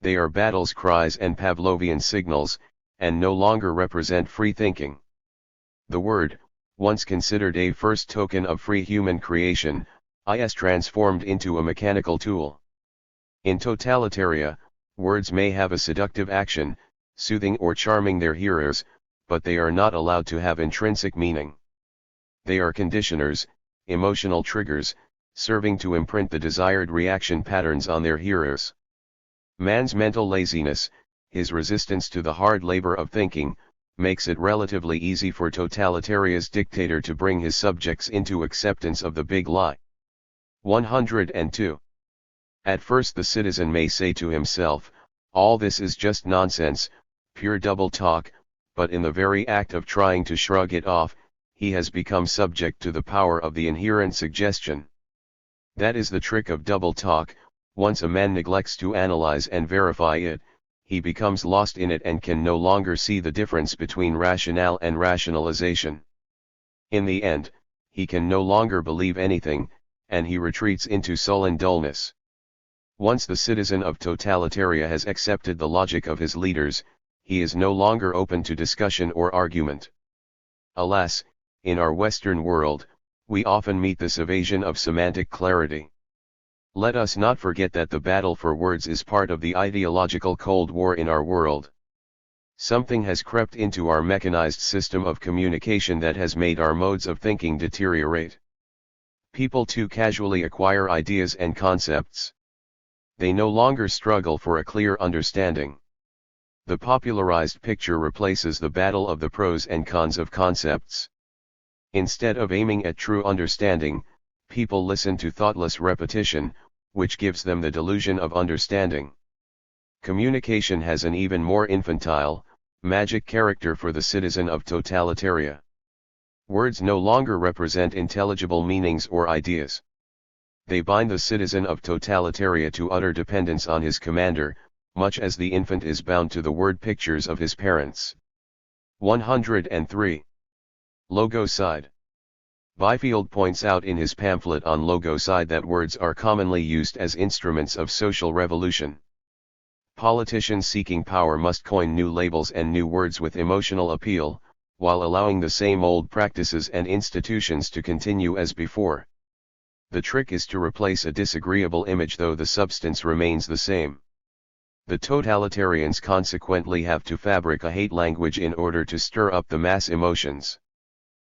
They are battles cries and Pavlovian signals, and no longer represent free thinking. The word, once considered a first token of free human creation, is transformed into a mechanical tool. In totalitaria, words may have a seductive action, soothing or charming their hearers, but they are not allowed to have intrinsic meaning. They are conditioners, emotional triggers, serving to imprint the desired reaction patterns on their hearers. Man's mental laziness, his resistance to the hard labor of thinking, makes it relatively easy for totalitaria's dictator to bring his subjects into acceptance of the big lie. 102. At first the citizen may say to himself, all this is just nonsense, pure double talk, but in the very act of trying to shrug it off, he has become subject to the power of the inherent suggestion. That is the trick of double talk. Once a man neglects to analyze and verify it, he becomes lost in it and can no longer see the difference between rationale and rationalization. In the end, he can no longer believe anything, and he retreats into sullen dullness. Once the citizen of totalitaria has accepted the logic of his leaders, he is no longer open to discussion or argument. Alas, in our Western world, we often meet this evasion of semantic clarity. Let us not forget that the battle for words is part of the ideological Cold War in our world. Something has crept into our mechanized system of communication that has made our modes of thinking deteriorate. People too casually acquire ideas and concepts. They no longer struggle for a clear understanding. The popularized picture replaces the battle of the pros and cons of concepts. Instead of aiming at true understanding, people listen to thoughtless repetition, which gives them the delusion of understanding. Communication has an even more infantile, Magic character for the citizen of totalitaria. Words no longer represent intelligible meanings or ideas. They bind the citizen of totalitaria to utter dependence on his commander, much as the infant is bound to the word pictures of his parents. 103. Logocide. Byfield points out in his pamphlet on logocide that words are commonly used as instruments of social revolution. Politicians seeking power must coin new labels and new words with emotional appeal, while allowing the same old practices and institutions to continue as before. The trick is to replace a disagreeable image though the substance remains the same. The totalitarians consequently have to fabric a hate language in order to stir up the mass emotions.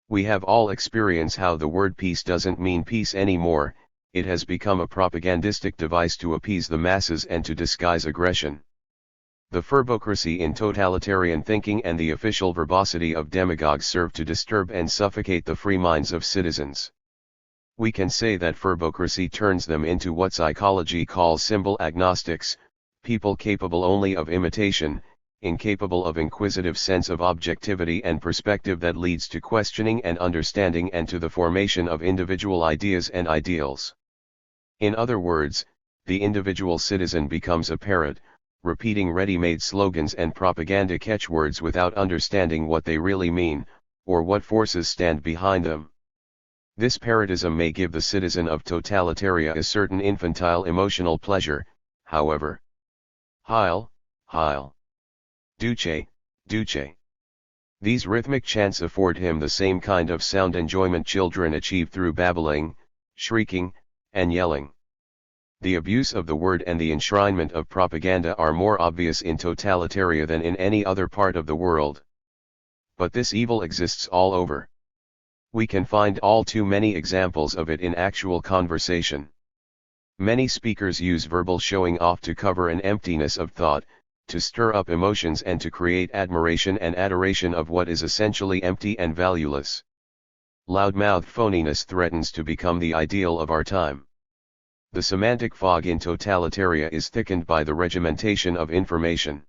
We have all experienced how the word peace doesn't mean peace anymore. It has become a propagandistic device to appease the masses and to disguise aggression. The verbocracy in totalitarian thinking and the official verbosity of demagogues serve to disturb and suffocate the free minds of citizens. We can say that verbocracy turns them into what psychology calls symbol agnostics, people capable only of imitation, incapable of inquisitive sense of objectivity and perspective that leads to questioning and understanding and to the formation of individual ideas and ideals. In other words, the individual citizen becomes a parrot, repeating ready-made slogans and propaganda catchwords without understanding what they really mean, or what forces stand behind them. This parrotism may give the citizen of totalitaria a certain infantile emotional pleasure, however. Heil, Heil. Duce, Duce. These rhythmic chants afford him the same kind of sound enjoyment children achieve through babbling, shrieking, and yelling. The abuse of the word and the enshrinement of propaganda are more obvious in totalitaria than in any other part of the world. But this evil exists all over. We can find all too many examples of it in actual conversation. Many speakers use verbal showing off to cover an emptiness of thought, to stir up emotions and to create admiration and adoration of what is essentially empty and valueless. Loudmouth phoniness threatens to become the ideal of our time. The semantic fog in totalitaria is thickened by the regimentation of information.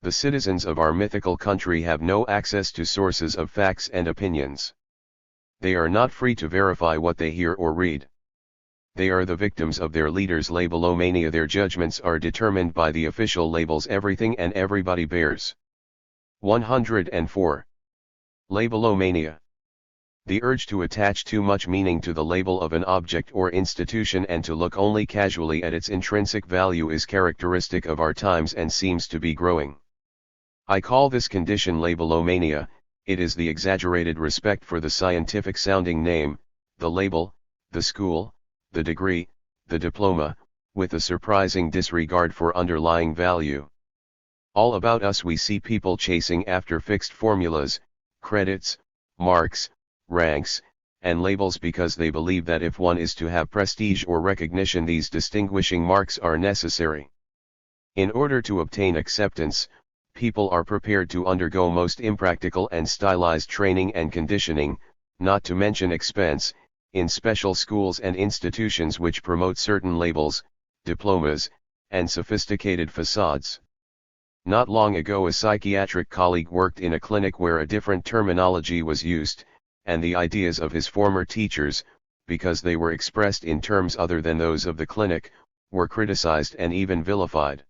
The citizens of our mythical country have no access to sources of facts and opinions. They are not free to verify what they hear or read. They are the victims of their leaders' labelomania. Their judgments are determined by the official labels everything and everybody bears. 104. Labelomania. The urge to attach too much meaning to the label of an object or institution and to look only casually at its intrinsic value is characteristic of our times and seems to be growing. I call this condition labelomania. It is the exaggerated respect for the scientific-sounding name, the label, the school, the degree, the diploma, with a surprising disregard for underlying value. All about us we see people chasing after fixed formulas, credits, marks, ranks, and labels because they believe that if one is to have prestige or recognition these distinguishing marks are necessary. In order to obtain acceptance, people are prepared to undergo most impractical and stylized training and conditioning, not to mention expense, in special schools and institutions which promote certain labels, diplomas, and sophisticated facades. Not long ago a psychiatric colleague worked in a clinic where a different terminology was used, and the ideas of his former teachers, because they were expressed in terms other than those of the clinic, were criticized and even vilified.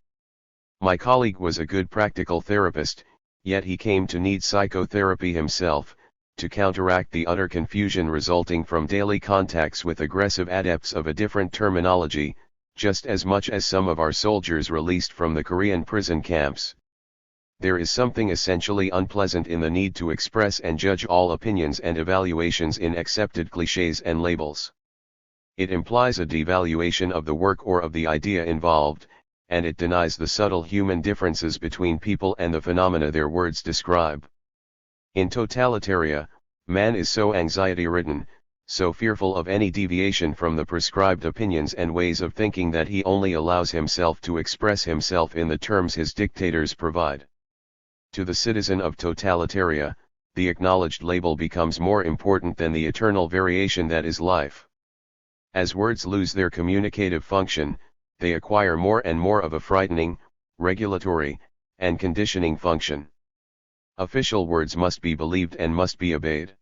My colleague was a good practical therapist, yet he came to need psychotherapy himself, to counteract the utter confusion resulting from daily contacts with aggressive adepts of a different terminology, just as much as some of our soldiers released from the Korean prison camps. There is something essentially unpleasant in the need to express and judge all opinions and evaluations in accepted clichés and labels. It implies a devaluation of the work or of the idea involved, and it denies the subtle human differences between people and the phenomena their words describe. In totalitaria, man is so anxiety-ridden, so fearful of any deviation from the prescribed opinions and ways of thinking that he only allows himself to express himself in the terms his dictators provide. To the citizen of totalitaria, the acknowledged label becomes more important than the eternal variation that is life. As words lose their communicative function, they acquire more and more of a frightening, regulatory, and conditioning function. Official words must be believed and must be obeyed.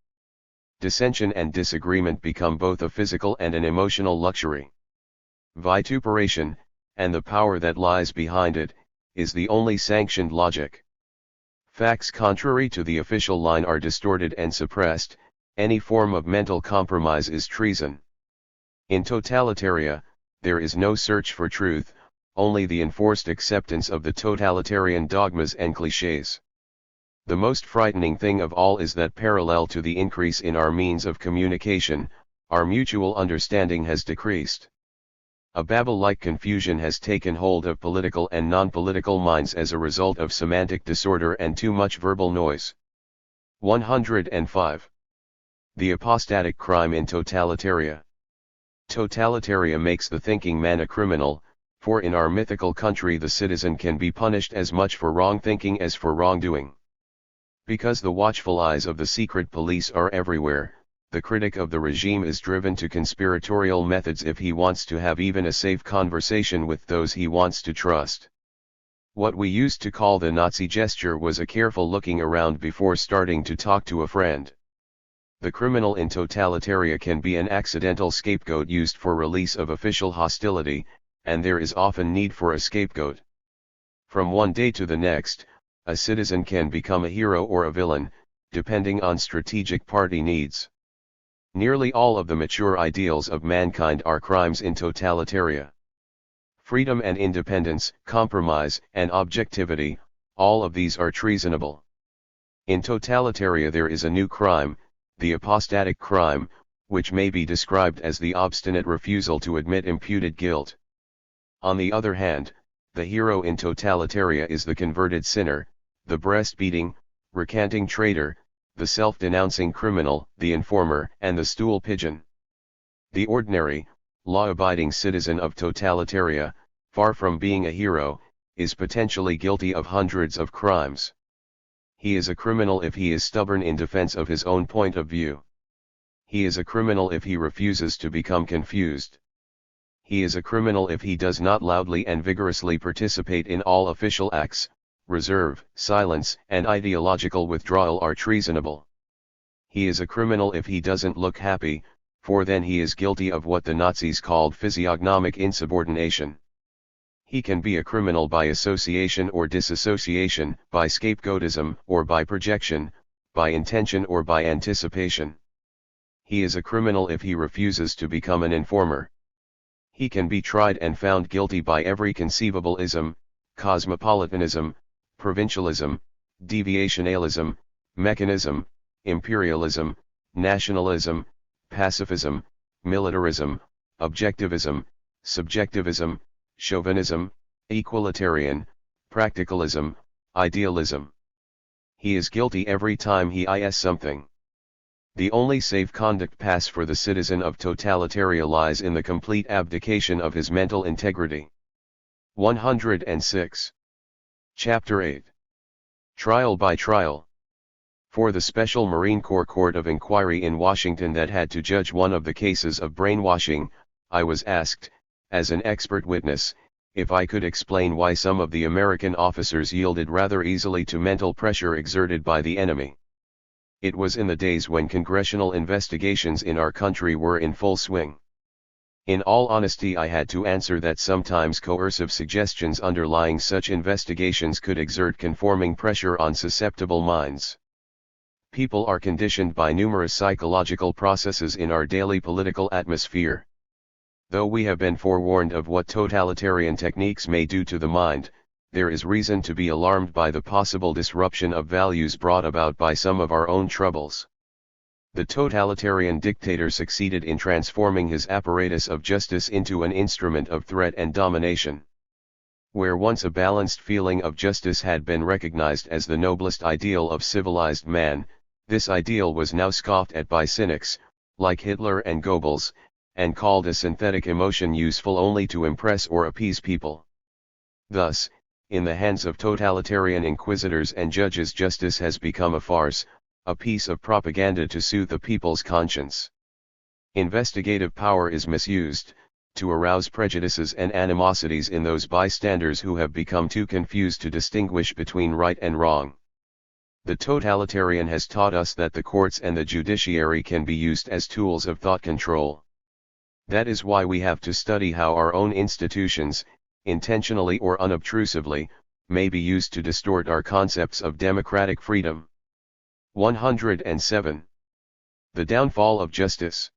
Dissension and disagreement become both a physical and an emotional luxury. Vituperation, and the power that lies behind it, is the only sanctioned logic. Facts contrary to the official line are distorted and suppressed. Any form of mental compromise is treason. In totalitaria, there is no search for truth, only the enforced acceptance of the totalitarian dogmas and clichés. The most frightening thing of all is that parallel to the increase in our means of communication, our mutual understanding has decreased. A Babel-like confusion has taken hold of political and non-political minds as a result of semantic disorder and too much verbal noise. 105. The apostatic crime in totalitaria. Totalitaria makes the thinking man a criminal, for in our mythical country the citizen can be punished as much for wrong thinking as for wrongdoing. Because the watchful eyes of the secret police are everywhere, the critic of the regime is driven to conspiratorial methods if he wants to have even a safe conversation with those he wants to trust. What we used to call the Nazi gesture was a careful looking around before starting to talk to a friend. The criminal in totalitaria can be an accidental scapegoat used for release of official hostility, and there is often need for a scapegoat. From one day to the next, a citizen can become a hero or a villain, depending on strategic party needs. Nearly all of the mature ideals of mankind are crimes in totalitaria. Freedom and independence, compromise, and objectivity, all of these are treasonable. In totalitaria there is a new crime, the apostatic crime, which may be described as the obstinate refusal to admit imputed guilt. On the other hand, the hero in totalitaria is the converted sinner, the breast-beating, recanting traitor, the self-denouncing criminal, the informer, and the stool pigeon. The ordinary, law-abiding citizen of totalitaria, far from being a hero, is potentially guilty of hundreds of crimes. He is a criminal if he is stubborn in defense of his own point of view. He is a criminal if he refuses to become confused. He is a criminal if he does not loudly and vigorously participate in all official acts. Reserve, silence, and ideological withdrawal are treasonable. He is a criminal if he doesn't look happy, for then he is guilty of what the Nazis called physiognomic insubordination. He can be a criminal by association or disassociation, by scapegoatism or by projection, by intention or by anticipation. He is a criminal if he refuses to become an informer. He can be tried and found guilty by every conceivable ism, cosmopolitanism, provincialism, deviationalism, mechanism, imperialism, nationalism, pacifism, militarism, objectivism, subjectivism, chauvinism, equalitarian, practicalism, idealism. He is guilty every time he is something. The only safe conduct pass for the citizen of totalitaria lies in the complete abdication of his mental integrity. 106. Chapter 8. Trial by Trial. For the Special Marine Corps Court of Inquiry in Washington that had to judge one of the cases of brainwashing, I was asked, as an expert witness, if I could explain why some of the American officers yielded rather easily to mental pressure exerted by the enemy. It was in the days when congressional investigations in our country were in full swing. In all honesty, I had to answer that sometimes coercive suggestions underlying such investigations could exert conforming pressure on susceptible minds. People are conditioned by numerous psychological processes in our daily political atmosphere. Though we have been forewarned of what totalitarian techniques may do to the mind, there is reason to be alarmed by the possible disruption of values brought about by some of our own troubles. The totalitarian dictator succeeded in transforming his apparatus of justice into an instrument of threat and domination. Where once a balanced feeling of justice had been recognized as the noblest ideal of civilized man, this ideal was now scoffed at by cynics, like Hitler and Goebbels, and called a synthetic emotion useful only to impress or appease people. Thus, in the hands of totalitarian inquisitors and judges, justice has become a farce, a piece of propaganda to soothe the people's conscience. Investigative power is misused, to arouse prejudices and animosities in those bystanders who have become too confused to distinguish between right and wrong. The totalitarian has taught us that the courts and the judiciary can be used as tools of thought control. That is why we have to study how our own institutions, intentionally or unobtrusively, may be used to distort our concepts of democratic freedom. 107. The downfall of justice.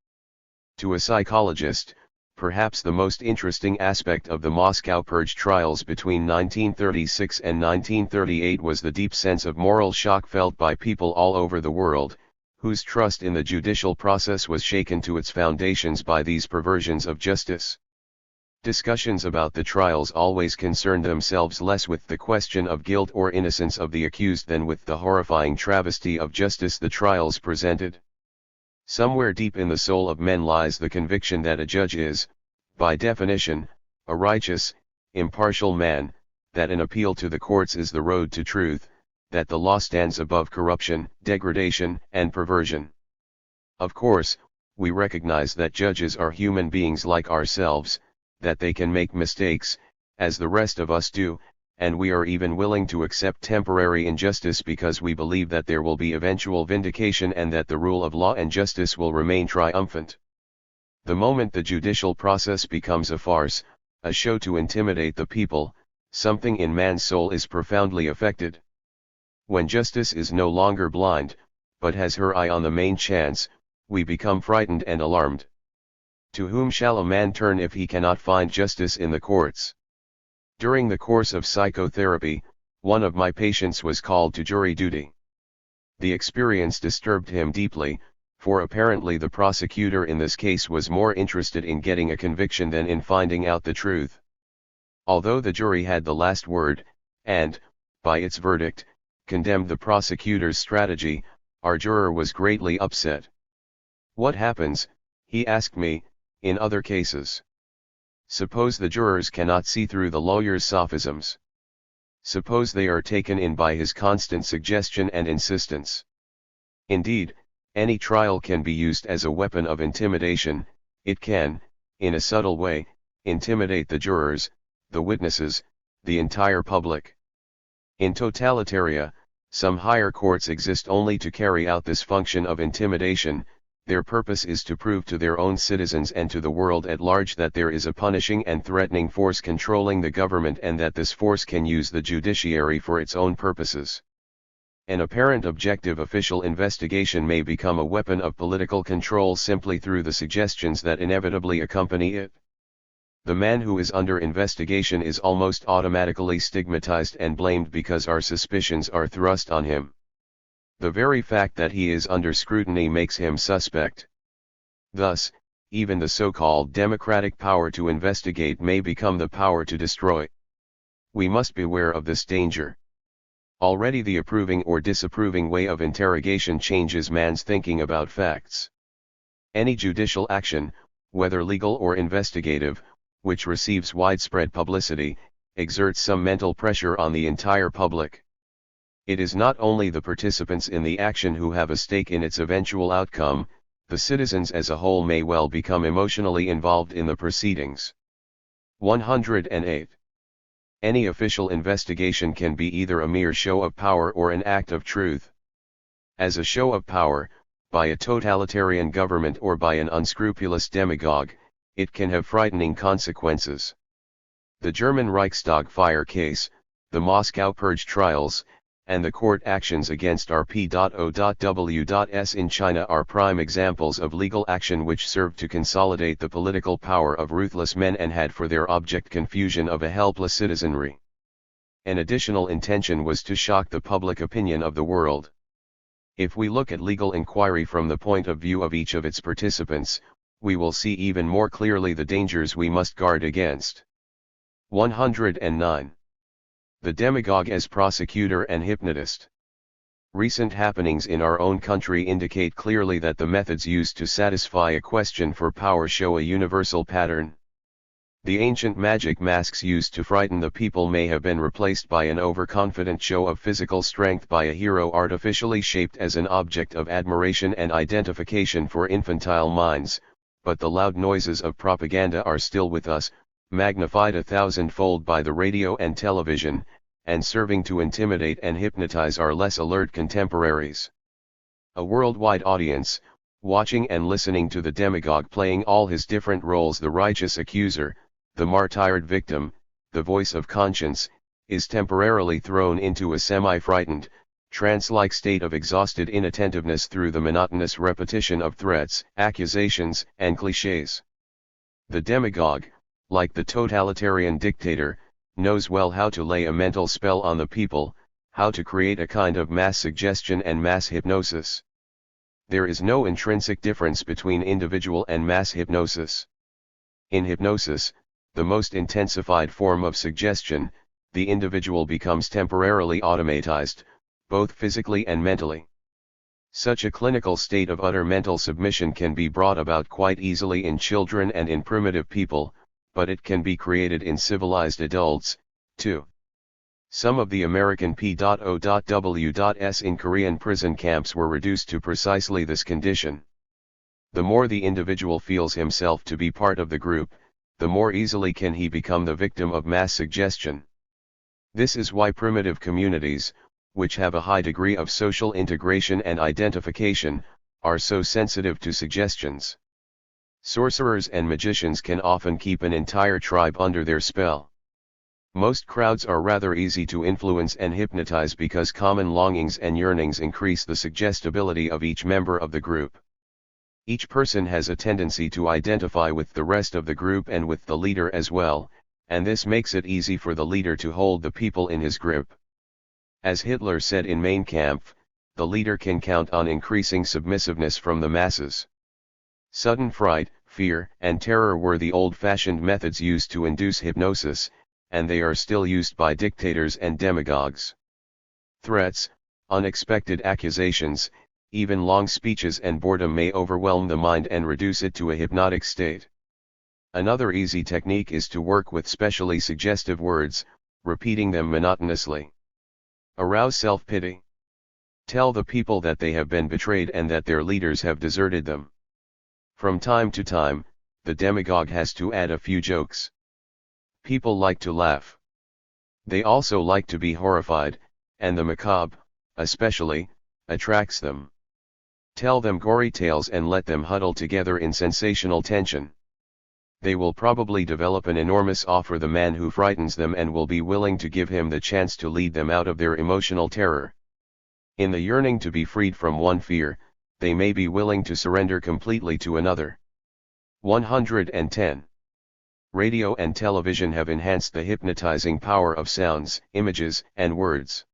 To a psychologist, perhaps the most interesting aspect of the Moscow Purge trials between 1936 and 1938 was the deep sense of moral shock felt by people all over the world, whose trust in the judicial process was shaken to its foundations by these perversions of justice. Discussions about the trials always concerned themselves less with the question of guilt or innocence of the accused than with the horrifying travesty of justice the trials presented. Somewhere deep in the soul of men lies the conviction that a judge is, by definition, a righteous, impartial man, that an appeal to the courts is the road to truth, that the law stands above corruption, degradation, and perversion. Of course, we recognize that judges are human beings like ourselves, that they can make mistakes, as the rest of us do, and we are even willing to accept temporary injustice because we believe that there will be eventual vindication and that the rule of law and justice will remain triumphant. The moment the judicial process becomes a farce, a show to intimidate the people, something in man's soul is profoundly affected. When justice is no longer blind, but has her eye on the main chance, we become frightened and alarmed. To whom shall a man turn if he cannot find justice in the courts? During the course of psychotherapy, one of my patients was called to jury duty. The experience disturbed him deeply, for apparently the prosecutor in this case was more interested in getting a conviction than in finding out the truth. Although the jury had the last word, and, by its verdict, condemned the prosecutor's strategy, our juror was greatly upset. What happens, he asked me, in other cases? Suppose the jurors cannot see through the lawyer's sophisms. Suppose they are taken in by his constant suggestion and insistence. Indeed, any trial can be used as a weapon of intimidation. It can, in a subtle way, intimidate the jurors, the witnesses, the entire public. In totalitaria, some higher courts exist only to carry out this function of intimidation. Their purpose is to prove to their own citizens and to the world at large that there is a punishing and threatening force controlling the government and that this force can use the judiciary for its own purposes. An apparent objective official investigation may become a weapon of political control simply through the suggestions that inevitably accompany it. The man who is under investigation is almost automatically stigmatized and blamed because our suspicions are thrust on him. The very fact that he is under scrutiny makes him suspect. Thus, even the so-called democratic power to investigate may become the power to destroy. We must beware of this danger. Already the approving or disapproving way of interrogation changes man's thinking about facts. Any judicial action, whether legal or investigative, which receives widespread publicity, exerts some mental pressure on the entire public. It is not only the participants in the action who have a stake in its eventual outcome, the citizens as a whole may well become emotionally involved in the proceedings. 108. Any official investigation can be either a mere show of power or an act of truth. As a show of power, by a totalitarian government or by an unscrupulous demagogue, it can have frightening consequences. The German Reichstag fire case, the Moscow Purge trials, and the court actions against RP.O.W.S in China are prime examples of legal action which served to consolidate the political power of ruthless men and had for their object confusion of a helpless citizenry. An additional intention was to shock the public opinion of the world. If we look at legal inquiry from the point of view of each of its participants, we will see even more clearly the dangers we must guard against. 109. The demagogue as prosecutor and hypnotist. Recent happenings in our own country indicate clearly that the methods used to satisfy a question for power show a universal pattern. The ancient magic masks used to frighten the people may have been replaced by an overconfident show of physical strength by a hero artificially shaped as an object of admiration and identification for infantile minds, but the loud noises of propaganda are still with us, magnified 1,000-fold by the radio and television, and serving to intimidate and hypnotize our less alert contemporaries. A worldwide audience, watching and listening to the demagogue playing all his different roles, the righteous accuser, the martyred victim, the voice of conscience, is temporarily thrown into a semi-frightened, trance-like state of exhausted inattentiveness through the monotonous repetition of threats, accusations, and clichés. The demagogue, like the totalitarian dictator, knows well how to lay a mental spell on the people, how to create a kind of mass suggestion and mass hypnosis. There is no intrinsic difference between individual and mass hypnosis. In hypnosis, the most intensified form of suggestion, the individual becomes temporarily automatized, both physically and mentally. Such a clinical state of utter mental submission can be brought about quite easily in children and in primitive people, but it can be created in civilized adults, too. Some of the American P.O.W.S. in Korean prison camps were reduced to precisely this condition. The more the individual feels himself to be part of the group, the more easily can he become the victim of mass suggestion. This is why primitive communities, which have a high degree of social integration and identification, are so sensitive to suggestions. Sorcerers and magicians can often keep an entire tribe under their spell. Most crowds are rather easy to influence and hypnotize because common longings and yearnings increase the suggestibility of each member of the group. Each person has a tendency to identify with the rest of the group and with the leader as well, and this makes it easy for the leader to hold the people in his grip. As Hitler said in Mein Kampf, the leader can count on increasing submissiveness from the masses. Sudden fright, fear, and terror were the old-fashioned methods used to induce hypnosis, and they are still used by dictators and demagogues. Threats, unexpected accusations, even long speeches and boredom may overwhelm the mind and reduce it to a hypnotic state. Another easy technique is to work with specially suggestive words, repeating them monotonously. Arouse self-pity. Tell the people that they have been betrayed and that their leaders have deserted them. From time to time, the demagogue has to add a few jokes. People like to laugh. They also like to be horrified, and the macabre, especially, attracts them. Tell them gory tales and let them huddle together in sensational tension. They will probably develop an enormous awe for the man who frightens them and will be willing to give him the chance to lead them out of their emotional terror. In the yearning to be freed from one fear, they may be willing to surrender completely to another. 110. Radio and television have enhanced the hypnotizing power of sounds, images, and words.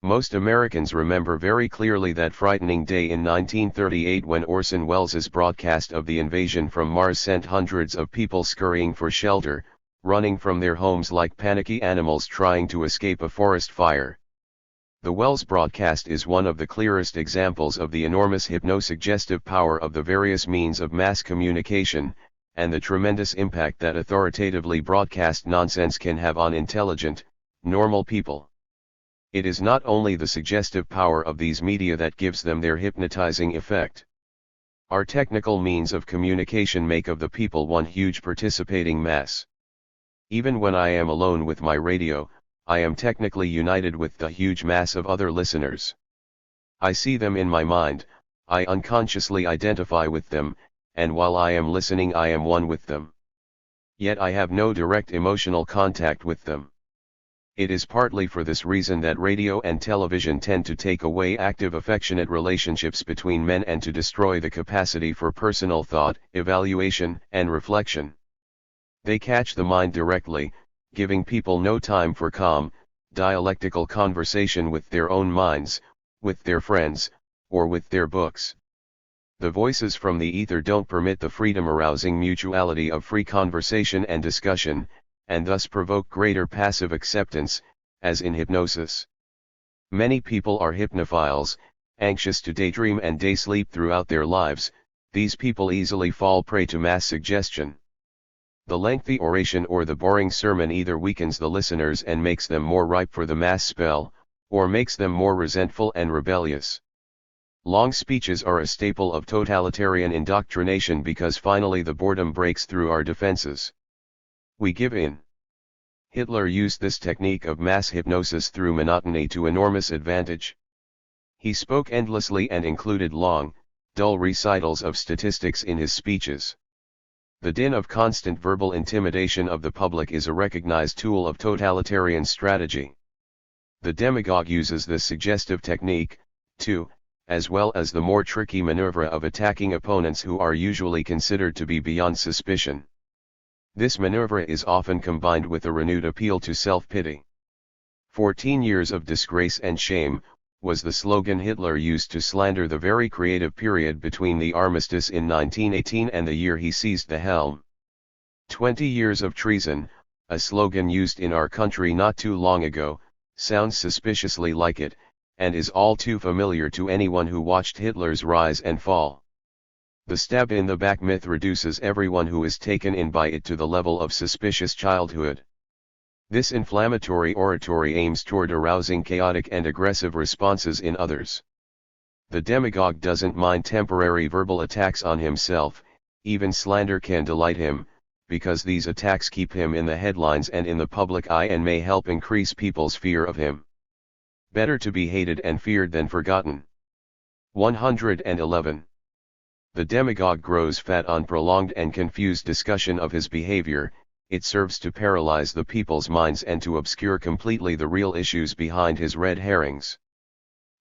Most Americans remember very clearly that frightening day in 1938 when Orson Welles' broadcast of the invasion from Mars sent hundreds of people scurrying for shelter, running from their homes like panicky animals trying to escape a forest fire. The Welles broadcast is one of the clearest examples of the enormous hypnosuggestive power of the various means of mass communication, and the tremendous impact that authoritatively broadcast nonsense can have on intelligent, normal people. It is not only the suggestive power of these media that gives them their hypnotizing effect. Our technical means of communication make of the people one huge participating mass. Even when I am alone with my radio, I am technically united with the huge mass of other listeners. I see them in my mind, I unconsciously identify with them, and while I am listening I am one with them. Yet I have no direct emotional contact with them. It is partly for this reason that radio and television tend to take away active affectionate relationships between men and to destroy the capacity for personal thought, evaluation, and reflection. They catch the mind directly, giving people no time for calm, dialectical conversation with their own minds, with their friends, or with their books. The voices from the ether don't permit the freedom-arousing mutuality of free conversation and discussion, and thus provoke greater passive acceptance, as in hypnosis. Many people are hypnophiles, anxious to daydream and day sleep throughout their lives. These people easily fall prey to mass suggestion. The lengthy oration or the boring sermon either weakens the listeners and makes them more ripe for the mass spell, or makes them more resentful and rebellious. Long speeches are a staple of totalitarian indoctrination because finally the boredom breaks through our defenses. We give in. Hitler used this technique of mass hypnosis through monotony to enormous advantage. He spoke endlessly and included long, dull recitals of statistics in his speeches. The din of constant verbal intimidation of the public is a recognized tool of totalitarian strategy. The demagogue uses this suggestive technique, too, as well as the more tricky maneuver of attacking opponents who are usually considered to be beyond suspicion. This maneuver is often combined with a renewed appeal to self-pity. 14 years of disgrace and shame was the slogan Hitler used to slander the very creative period between the armistice in 1918 and the year he seized the helm. 20 years of treason, a slogan used in our country not too long ago, sounds suspiciously like it, and is all too familiar to anyone who watched Hitler's rise and fall. The stab in the back myth reduces everyone who is taken in by it to the level of suspicious childhood. This inflammatory oratory aims toward arousing chaotic and aggressive responses in others. The demagogue doesn't mind temporary verbal attacks on himself, even slander can delight him, because these attacks keep him in the headlines and in the public eye and may help increase people's fear of him. Better to be hated and feared than forgotten. 111. The demagogue grows fat on prolonged and confused discussion of his behavior. It serves to paralyze the people's minds and to obscure completely the real issues behind his red herrings.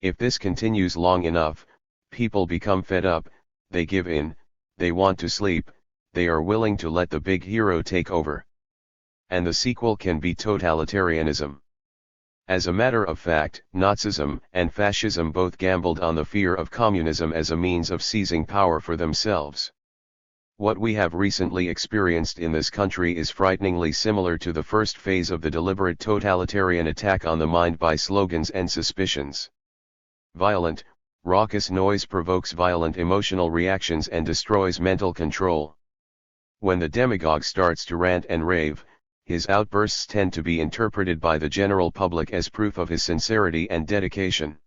If this continues long enough, people become fed up, they give in, they want to sleep, they are willing to let the big hero take over. And the sequel can be totalitarianism. As a matter of fact, Nazism and fascism both gambled on the fear of communism as a means of seizing power for themselves. What we have recently experienced in this country is frighteningly similar to the first phase of the deliberate totalitarian attack on the mind by slogans and suspicions. Violent, raucous noise provokes violent emotional reactions and destroys mental control. When the demagogue starts to rant and rave, his outbursts tend to be interpreted by the general public as proof of his sincerity and dedication.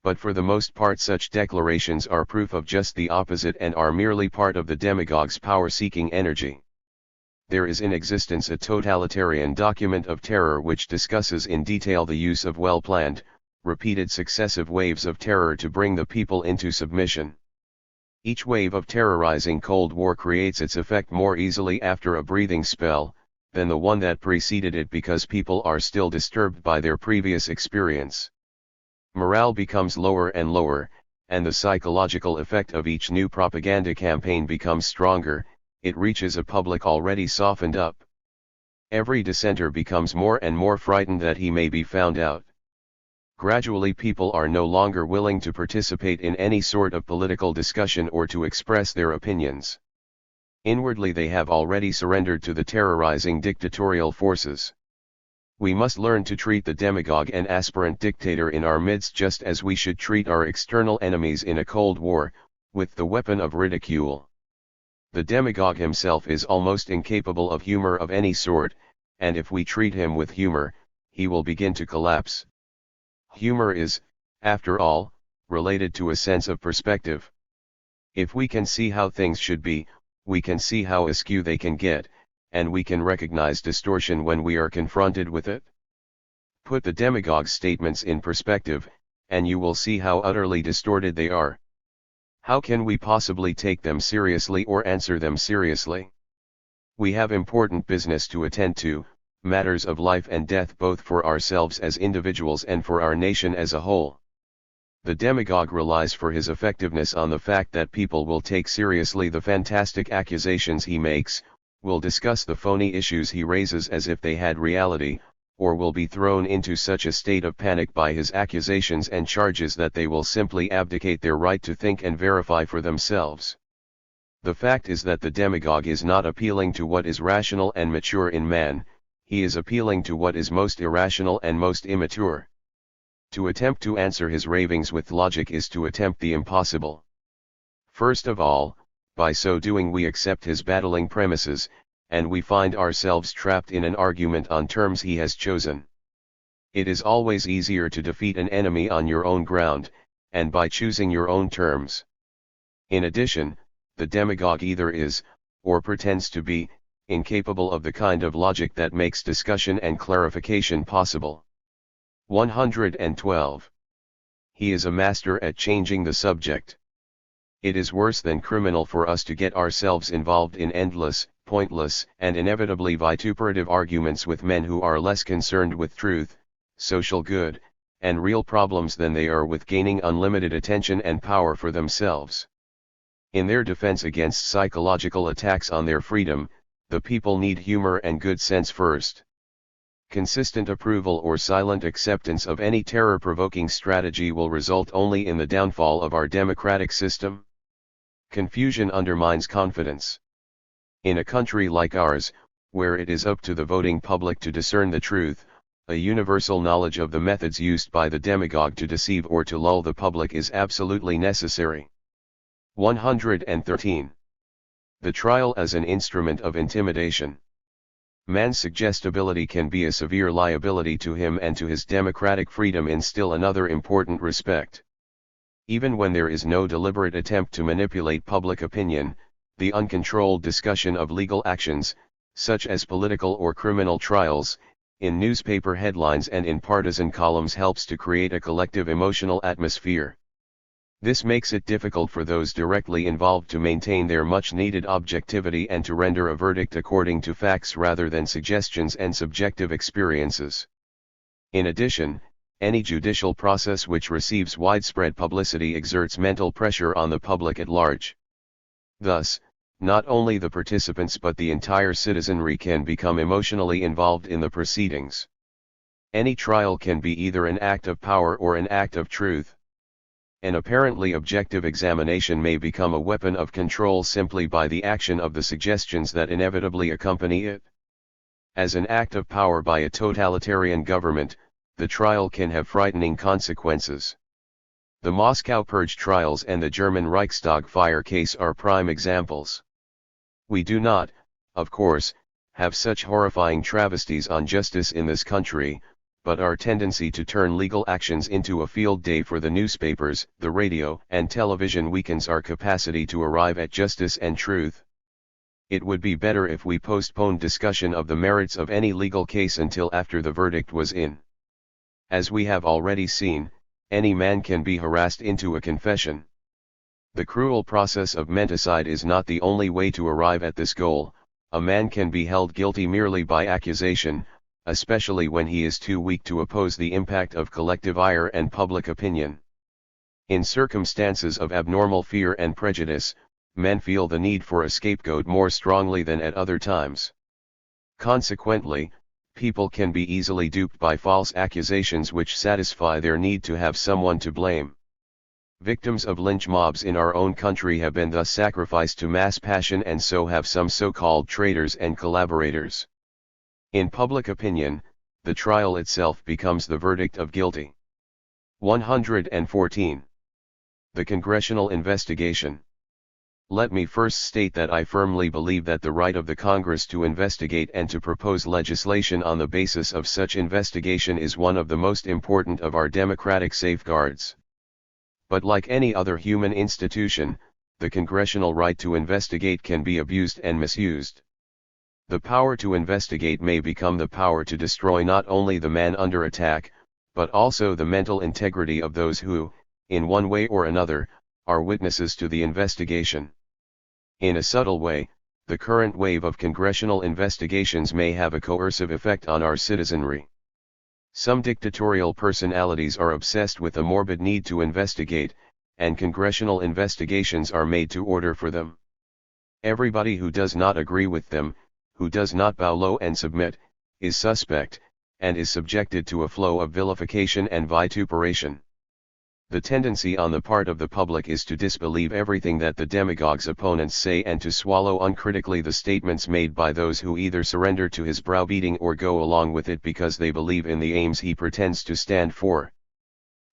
But for the most part such declarations are proof of just the opposite and are merely part of the demagogue's power-seeking energy. There is in existence a totalitarian document of terror which discusses in detail the use of well-planned, repeated successive waves of terror to bring the people into submission. Each wave of terrorizing Cold War creates its effect more easily after a breathing spell than the one that preceded it because people are still disturbed by their previous experience. Morale becomes lower and lower, and the psychological effect of each new propaganda campaign becomes stronger. It reaches a public already softened up. Every dissenter becomes more and more frightened that he may be found out. Gradually people are no longer willing to participate in any sort of political discussion or to express their opinions. Inwardly they have already surrendered to the terrorizing dictatorial forces. We must learn to treat the demagogue and aspirant dictator in our midst just as we should treat our external enemies in a Cold War, with the weapon of ridicule. The demagogue himself is almost incapable of humor of any sort, and if we treat him with humor, he will begin to collapse. Humor is, after all, related to a sense of perspective. If we can see how things should be, we can see how askew they can get, and we can recognize distortion when we are confronted with it. Put the demagogue's statements in perspective, and you will see how utterly distorted they are. How can we possibly take them seriously or answer them seriously? We have important business to attend to, matters of life and death both for ourselves as individuals and for our nation as a whole. The demagogue relies for his effectiveness on the fact that people will take seriously the fantastic accusations he makes, will discuss the phony issues he raises as if they had reality, or will be thrown into such a state of panic by his accusations and charges that they will simply abdicate their right to think and verify for themselves. The fact is that the demagogue is not appealing to what is rational and mature in man, he is appealing to what is most irrational and most immature. To attempt to answer his ravings with logic is to attempt the impossible. First of all, by so doing we accept his battling premises, and we find ourselves trapped in an argument on terms he has chosen. It is always easier to defeat an enemy on your own ground, and by choosing your own terms. In addition, the demagogue either is, or pretends to be, incapable of the kind of logic that makes discussion and clarification possible. 112. He is a master at changing the subject. It is worse than criminal for us to get ourselves involved in endless, pointless, and inevitably vituperative arguments with men who are less concerned with truth, social good, and real problems than they are with gaining unlimited attention and power for themselves. In their defense against psychological attacks on their freedom, the people need humor and good sense first. Consistent approval or silent acceptance of any terror-provoking strategy will result only in the downfall of our democratic system. Confusion undermines confidence. In a country like ours, where it is up to the voting public to discern the truth, a universal knowledge of the methods used by the demagogue to deceive or to lull the public is absolutely necessary. 113. The trial as an instrument of intimidation. Man's suggestibility can be a severe liability to him and to his democratic freedom in still another important respect. Even when there is no deliberate attempt to manipulate public opinion, the uncontrolled discussion of legal actions, such as political or criminal trials, in newspaper headlines and in partisan columns helps to create a collective emotional atmosphere. This makes it difficult for those directly involved to maintain their much-needed objectivity and to render a verdict according to facts rather than suggestions and subjective experiences. In addition, any judicial process which receives widespread publicity exerts mental pressure on the public at large. Thus, not only the participants but the entire citizenry can become emotionally involved in the proceedings. Any trial can be either an act of power or an act of truth. An apparently objective examination may become a weapon of control simply by the action of the suggestions that inevitably accompany it. As an act of power by a totalitarian government, the trial can have frightening consequences. The Moscow Purge trials and the German Reichstag fire case are prime examples. We do not, of course, have such horrifying travesties on justice in this country, but our tendency to turn legal actions into a field day for the newspapers, the radio, and television weakens our capacity to arrive at justice and truth. It would be better if we postponed discussion of the merits of any legal case until after the verdict was in. As we have already seen, any man can be harassed into a confession. The cruel process of menticide is not the only way to arrive at this goal. A man can be held guilty merely by accusation, especially when he is too weak to oppose the impact of collective ire and public opinion. In circumstances of abnormal fear and prejudice, men feel the need for a scapegoat more strongly than at other times. Consequently, people can be easily duped by false accusations which satisfy their need to have someone to blame. Victims of lynch mobs in our own country have been thus sacrificed to mass passion, and so have some so-called traitors and collaborators. In public opinion, the trial itself becomes the verdict of guilty. 114. The congressional investigation. Let me first state that I firmly believe that the right of the Congress to investigate and to propose legislation on the basis of such investigation is one of the most important of our democratic safeguards. But like any other human institution, the congressional right to investigate can be abused and misused. The power to investigate may become the power to destroy not only the man under attack, but also the mental integrity of those who, in one way or another, are witnesses to the investigation. In a subtle way, the current wave of congressional investigations may have a coercive effect on our citizenry. Some dictatorial personalities are obsessed with a morbid need to investigate, and congressional investigations are made to order for them. Everybody who does not agree with them, who does not bow low and submit, is suspect, and is subjected to a flow of vilification and vituperation. The tendency on the part of the public is to disbelieve everything that the demagogue's opponents say and to swallow uncritically the statements made by those who either surrender to his browbeating or go along with it because they believe in the aims he pretends to stand for.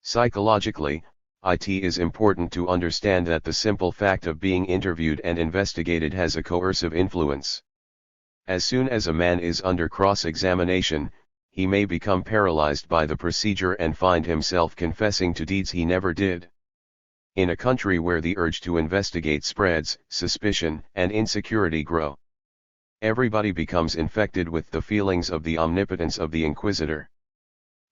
Psychologically, it is important to understand that the simple fact of being interviewed and investigated has a coercive influence. As soon as a man is under cross-examination, he may become paralyzed by the procedure and find himself confessing to deeds he never did. In a country where the urge to investigate spreads, suspicion and insecurity grow. Everybody becomes infected with the feelings of the omnipotence of the inquisitor.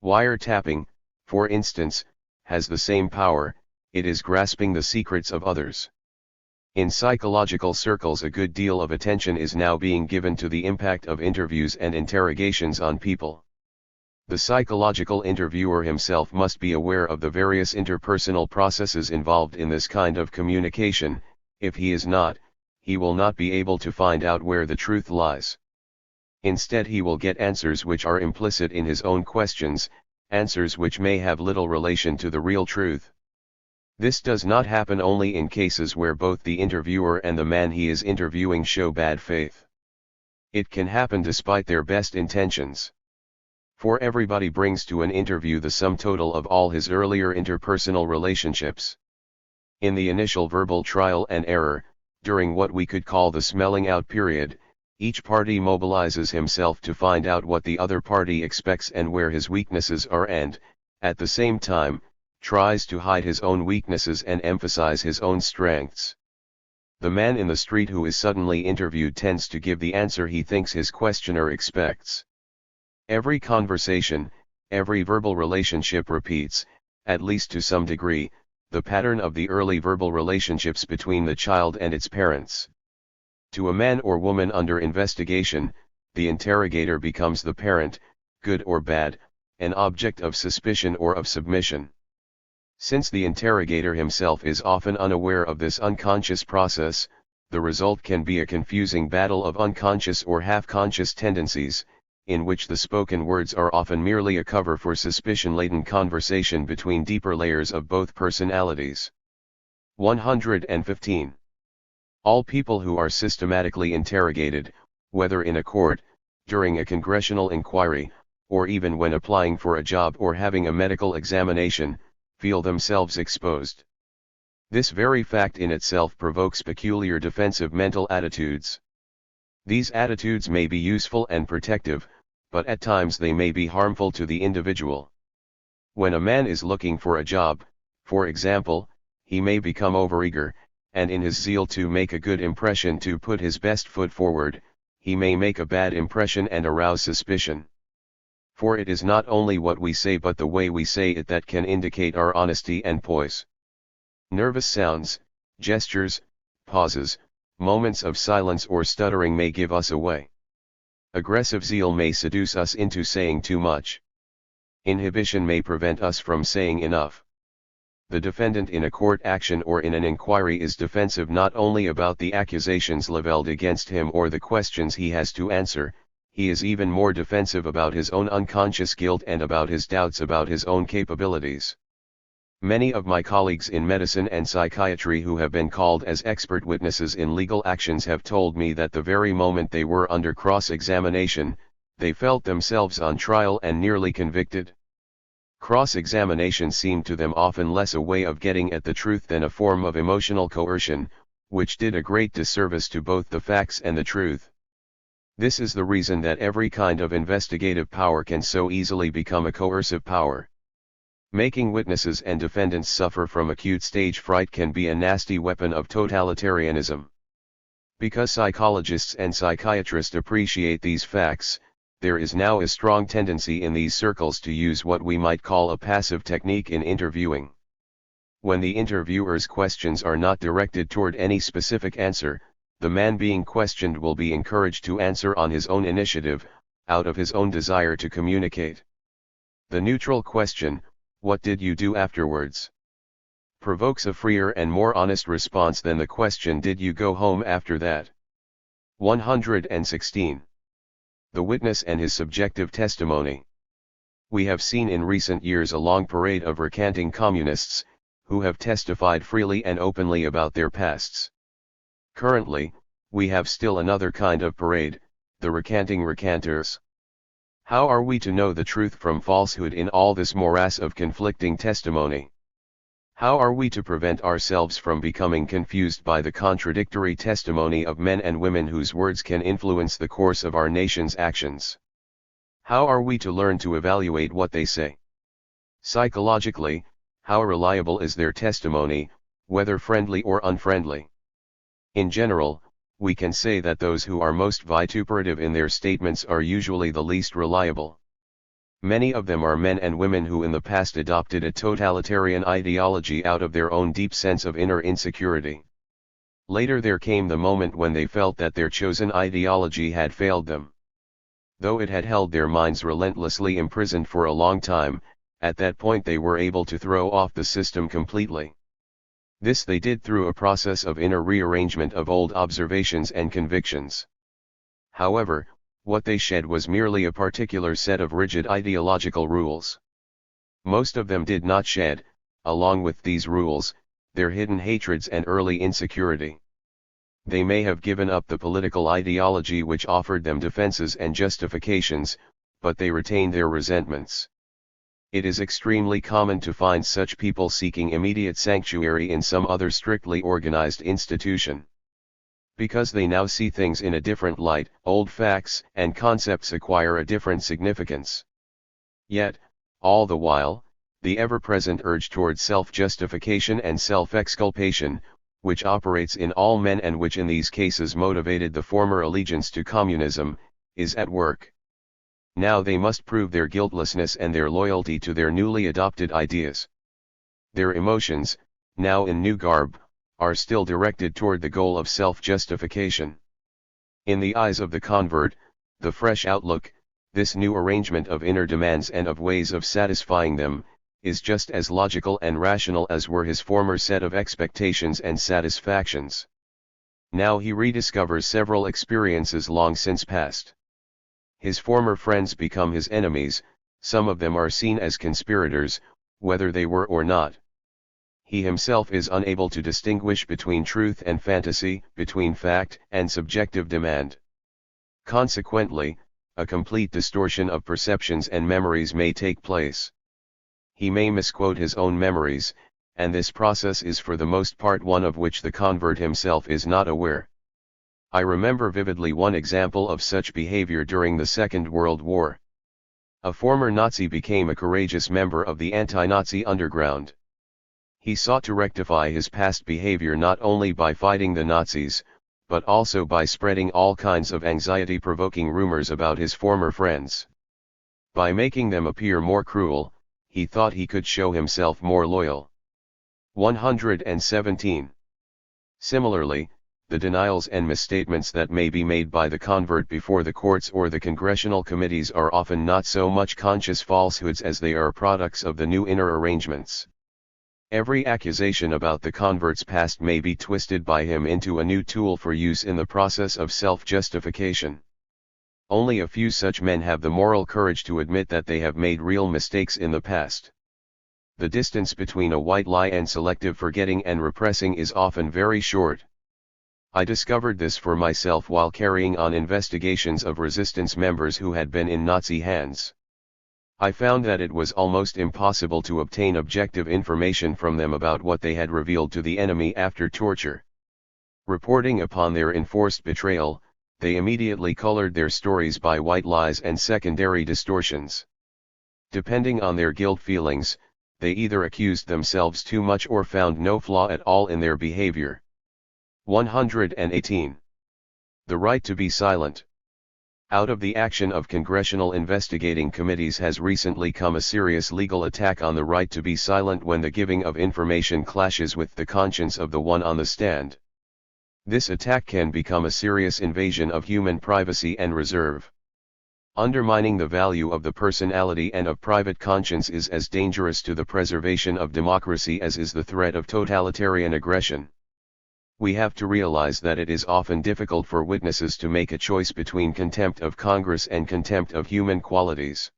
Wiretapping, for instance, has the same power, it is grasping the secrets of others. In psychological circles, a good deal of attention is now being given to the impact of interviews and interrogations on people. The psychological interviewer himself must be aware of the various interpersonal processes involved in this kind of communication. If he is not, he will not be able to find out where the truth lies. Instead, he will get answers which are implicit in his own questions, answers which may have little relation to the real truth. This does not happen only in cases where both the interviewer and the man he is interviewing show bad faith. It can happen despite their best intentions. For everybody brings to an interview the sum total of all his earlier interpersonal relationships. In the initial verbal trial and error, during what we could call the smelling out period, each party mobilizes himself to find out what the other party expects and where his weaknesses are, and, at the same time, tries to hide his own weaknesses and emphasize his own strengths. The man in the street who is suddenly interviewed tends to give the answer he thinks his questioner expects. Every conversation, every verbal relationship repeats, at least to some degree, the pattern of the early verbal relationships between the child and its parents. To a man or woman under investigation, the interrogator becomes the parent, good or bad, an object of suspicion or of submission. Since the interrogator himself is often unaware of this unconscious process, the result can be a confusing battle of unconscious or half-conscious tendencies, in which the spoken words are often merely a cover for suspicion-laden conversation between deeper layers of both personalities. 115. All people who are systematically interrogated, whether in a court, during a congressional inquiry, or even when applying for a job or having a medical examination, feel themselves exposed. This very fact in itself provokes peculiar defensive mental attitudes. These attitudes may be useful and protective, but at times they may be harmful to the individual. When a man is looking for a job, for example, he may become overeager, and in his zeal to make a good impression, to put his best foot forward, he may make a bad impression and arouse suspicion. For it is not only what we say but the way we say it that can indicate our honesty and poise. Nervous sounds, gestures, pauses, moments of silence or stuttering may give us away. Aggressive zeal may seduce us into saying too much. Inhibition may prevent us from saying enough. The defendant in a court action or in an inquiry is defensive not only about the accusations leveled against him or the questions he has to answer, he is even more defensive about his own unconscious guilt and about his doubts about his own capabilities. Many of my colleagues in medicine and psychiatry who have been called as expert witnesses in legal actions have told me that the very moment they were under cross-examination, they felt themselves on trial and nearly convicted. Cross-examination seemed to them often less a way of getting at the truth than a form of emotional coercion, which did a great disservice to both the facts and the truth. This is the reason that every kind of investigative power can so easily become a coercive power. Making witnesses and defendants suffer from acute stage fright can be a nasty weapon of totalitarianism. Because psychologists and psychiatrists appreciate these facts, there is now a strong tendency in these circles to use what we might call a passive technique in interviewing. When the interviewer's questions are not directed toward any specific answer, the man being questioned will be encouraged to answer on his own initiative, out of his own desire to communicate. The neutral question, "What did you do afterwards?" provokes a freer and more honest response than the question, "Did you go home after that?" 116. The witness and his subjective testimony. We have seen in recent years a long parade of recanting communists, who have testified freely and openly about their pasts. Currently, we have still another kind of parade, the recanting recanters. How are we to know the truth from falsehood in all this morass of conflicting testimony? How are we to prevent ourselves from becoming confused by the contradictory testimony of men and women whose words can influence the course of our nation's actions? How are we to learn to evaluate what they say? Psychologically, how reliable is their testimony, whether friendly or unfriendly? In general, we can say that those who are most vituperative in their statements are usually the least reliable. Many of them are men and women who in the past adopted a totalitarian ideology out of their own deep sense of inner insecurity. Later there came the moment when they felt that their chosen ideology had failed them. Though it had held their minds relentlessly imprisoned for a long time, at that point they were able to throw off the system completely. This they did through a process of inner rearrangement of old observations and convictions. However, what they shed was merely a particular set of rigid ideological rules. Most of them did not shed, along with these rules, their hidden hatreds and early insecurity. They may have given up the political ideology which offered them defenses and justifications, but they retained their resentments. It is extremely common to find such people seeking immediate sanctuary in some other strictly organized institution. Because they now see things in a different light, old facts and concepts acquire a different significance. Yet, all the while, the ever-present urge towards self-justification and self-exculpation, which operates in all men and which in these cases motivated the former allegiance to communism, is at work. Now they must prove their guiltlessness and their loyalty to their newly adopted ideas. Their emotions, now in new garb, are still directed toward the goal of self-justification. In the eyes of the convert, the fresh outlook, this new arrangement of inner demands and of ways of satisfying them, is just as logical and rational as were his former set of expectations and satisfactions. Now he rediscovers several experiences long since past. His former friends become his enemies, some of them are seen as conspirators, whether they were or not. He himself is unable to distinguish between truth and fantasy, between fact and subjective demand. Consequently, a complete distortion of perceptions and memories may take place. He may misquote his own memories, and this process is for the most part one of which the convert himself is not aware. I remember vividly one example of such behavior during the Second World War. A former Nazi became a courageous member of the anti-Nazi underground. He sought to rectify his past behavior not only by fighting the Nazis, but also by spreading all kinds of anxiety-provoking rumors about his former friends. By making them appear more cruel, he thought he could show himself more loyal. 117. Similarly, the denials and misstatements that may be made by the convert before the courts or the congressional committees are often not so much conscious falsehoods as they are products of the new inner arrangements. Every accusation about the convert's past may be twisted by him into a new tool for use in the process of self-justification. Only a few such men have the moral courage to admit that they have made real mistakes in the past. The distance between a white lie and selective forgetting and repressing is often very short. I discovered this for myself while carrying on investigations of resistance members who had been in Nazi hands. I found that it was almost impossible to obtain objective information from them about what they had revealed to the enemy after torture. Reporting upon their enforced betrayal, they immediately colored their stories by white lies and secondary distortions. Depending on their guilt feelings, they either accused themselves too much or found no flaw at all in their behavior. 118. The right to be silent. Out of the action of congressional investigating committees has recently come a serious legal attack on the right to be silent when the giving of information clashes with the conscience of the one on the stand. This attack can become a serious invasion of human privacy and reserve. Undermining the value of the personality and of private conscience is as dangerous to the preservation of democracy as is the threat of totalitarian aggression. We have to realize that it is often difficult for witnesses to make a choice between contempt of Congress and contempt of human qualities.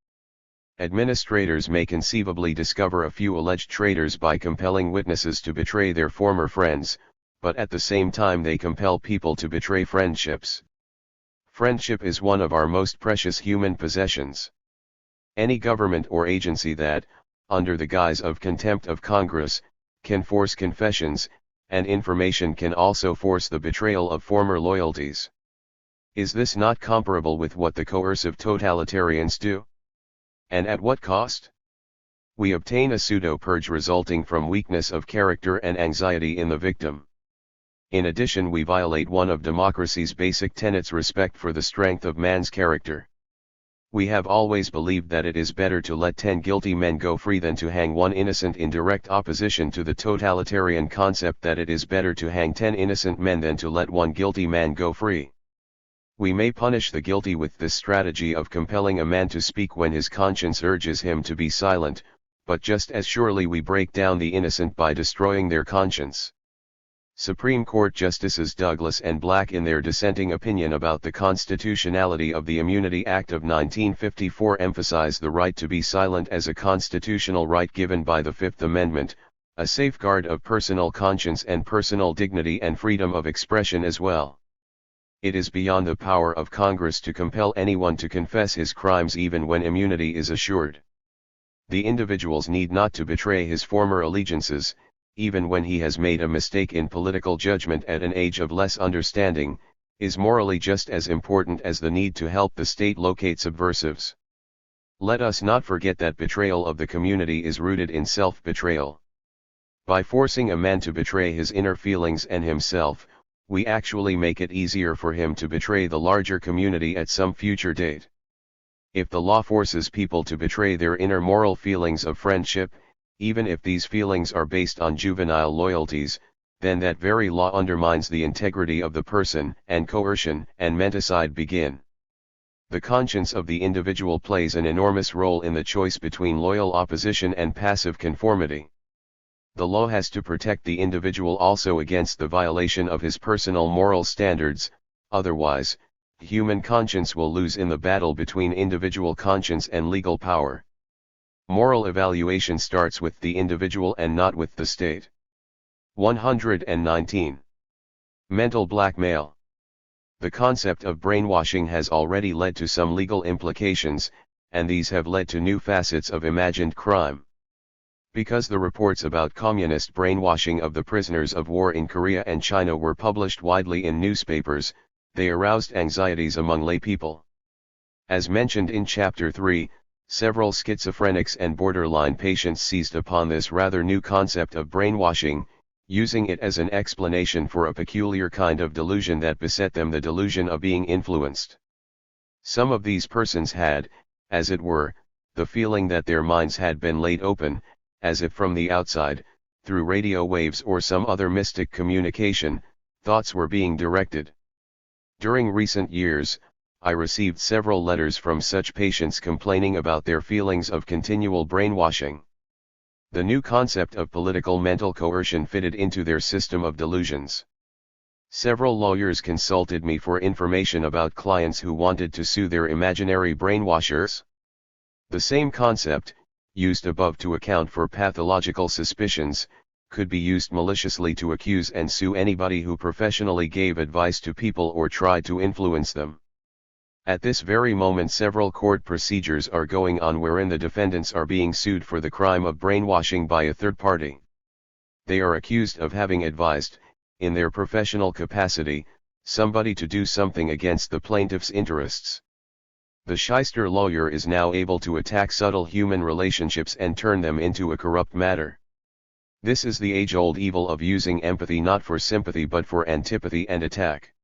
Administrators may conceivably discover a few alleged traitors by compelling witnesses to betray their former friends, but at the same time they compel people to betray friendships. Friendship is one of our most precious human possessions. Any government or agency that, under the guise of contempt of Congress, can force confessions, and information can also force the betrayal of former loyalties. Is this not comparable with what the coercive totalitarians do? And at what cost? We obtain a pseudo-purge resulting from weakness of character and anxiety in the victim. In addition, we violate one of democracy's basic tenets: respect for the strength of man's character. We have always believed that it is better to let 10 guilty men go free than to hang one innocent, in direct opposition to the totalitarian concept that it is better to hang 10 innocent men than to let one guilty man go free. We may punish the guilty with this strategy of compelling a man to speak when his conscience urges him to be silent, but just as surely we break down the innocent by destroying their conscience. Supreme Court Justices Douglas and Black, in their dissenting opinion about the constitutionality of the Immunity Act of 1954, emphasize the right to be silent as a constitutional right given by the Fifth Amendment, a safeguard of personal conscience and personal dignity and freedom of expression as well. It is beyond the power of Congress to compel anyone to confess his crimes even when immunity is assured. The individuals need not to betray his former allegiances, even when he has made a mistake in political judgment at an age of less understanding, is morally just as important as the need to help the state locate subversives. Let us not forget that betrayal of the community is rooted in self-betrayal. By forcing a man to betray his inner feelings and himself, we actually make it easier for him to betray the larger community at some future date. If the law forces people to betray their inner moral feelings of friendship, even if these feelings are based on juvenile loyalties, then that very law undermines the integrity of the person, and coercion and menticide begin. The conscience of the individual plays an enormous role in the choice between loyal opposition and passive conformity. The law has to protect the individual also against the violation of his personal moral standards, otherwise, human conscience will lose in the battle between individual conscience and legal power. Moral evaluation starts with the individual and not with the state. 119. Mental blackmail. The concept of brainwashing has already led to some legal implications, and these have led to new facets of imagined crime. Because the reports about communist brainwashing of the prisoners of war in Korea and China were published widely in newspapers, they aroused anxieties among lay people. As mentioned in Chapter 3, several schizophrenics and borderline patients seized upon this rather new concept of brainwashing, using it as an explanation for a peculiar kind of delusion that beset them, the delusion of being influenced. Some of these persons had, as it were, the feeling that their minds had been laid open, as if from the outside, through radio waves or some other mystic communication, thoughts were being directed. During recent years, I received several letters from such patients complaining about their feelings of continual brainwashing. The new concept of political mental coercion fitted into their system of delusions. Several lawyers consulted me for information about clients who wanted to sue their imaginary brainwashers. The same concept, used above to account for pathological suspicions, could be used maliciously to accuse and sue anybody who professionally gave advice to people or tried to influence them. At this very moment several court procedures are going on wherein the defendants are being sued for the crime of brainwashing by a third party. They are accused of having advised, in their professional capacity, somebody to do something against the plaintiff's interests. The shyster lawyer is now able to attack subtle human relationships and turn them into a corrupt matter. This is the age-old evil of using empathy not for sympathy but for antipathy and attack.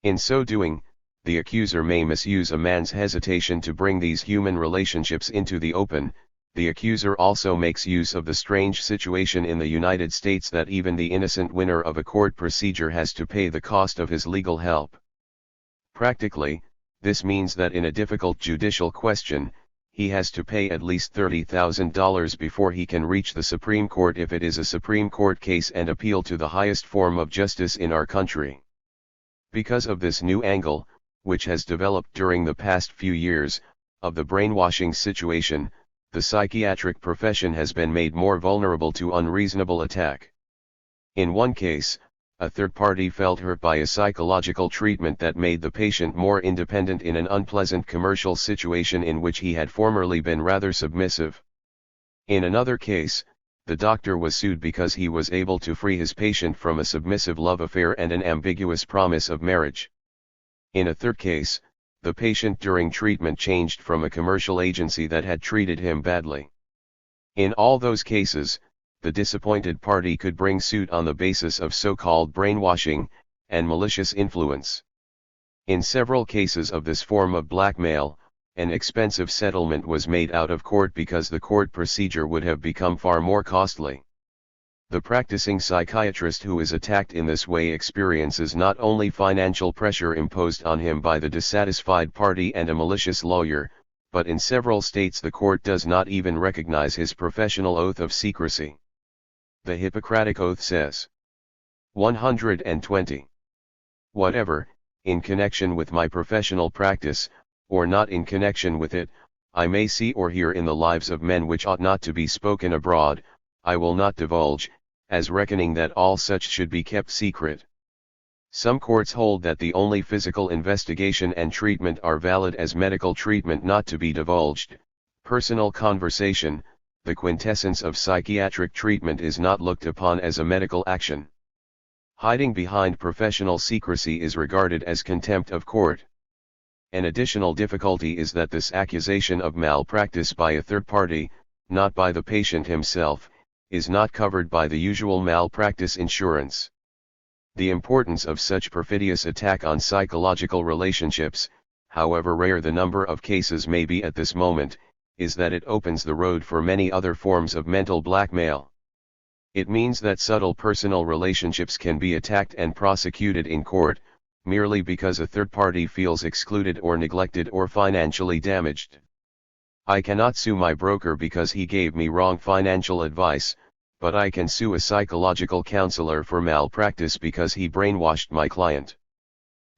In so doing, the accuser may misuse a man's hesitation to bring these human relationships into the open. The accuser also makes use of the strange situation in the United States that even the innocent winner of a court procedure has to pay the cost of his legal help. Practically, this means that in a difficult judicial question, he has to pay at least $30,000 before he can reach the Supreme Court if it is a Supreme Court case and appeal to the highest form of justice in our country. Because of this new angle, which has developed during the past few years, of the brainwashing situation, the psychiatric profession has been made more vulnerable to unreasonable attack. In one case, a third party felt hurt by a psychological treatment that made the patient more independent in an unpleasant commercial situation in which he had formerly been rather submissive. In another case, the doctor was sued because he was able to free his patient from a submissive love affair and an ambiguous promise of marriage. In a third case, the patient during treatment changed from a commercial agency that had treated him badly. In all those cases, the disappointed party could bring suit on the basis of so-called brainwashing and malicious influence. In several cases of this form of blackmail, an expensive settlement was made out of court because the court procedure would have become far more costly. The practicing psychiatrist who is attacked in this way experiences not only financial pressure imposed on him by the dissatisfied party and a malicious lawyer, but in several states the court does not even recognize his professional oath of secrecy. The Hippocratic Oath says, 120. Whatever, in connection with my professional practice, or not in connection with it, I may see or hear in the lives of men which ought not to be spoken abroad, I will not divulge, as reckoning that all such should be kept secret. Some courts hold that the only physical investigation and treatment are valid as medical treatment not to be divulged. Personal conversation, the quintessence of psychiatric treatment, is not looked upon as a medical action. Hiding behind professional secrecy is regarded as contempt of court. An additional difficulty is that this accusation of malpractice by a third party, not by the patient himself, is not covered by the usual malpractice insurance. The importance of such perfidious attack on psychological relationships, however rare the number of cases may be at this moment, is that it opens the road for many other forms of mental blackmail. It means that subtle personal relationships can be attacked and prosecuted in court, merely because a third party feels excluded or neglected or financially damaged. I cannot sue my broker because he gave me wrong financial advice, but I can sue a psychological counselor for malpractice because he brainwashed my client.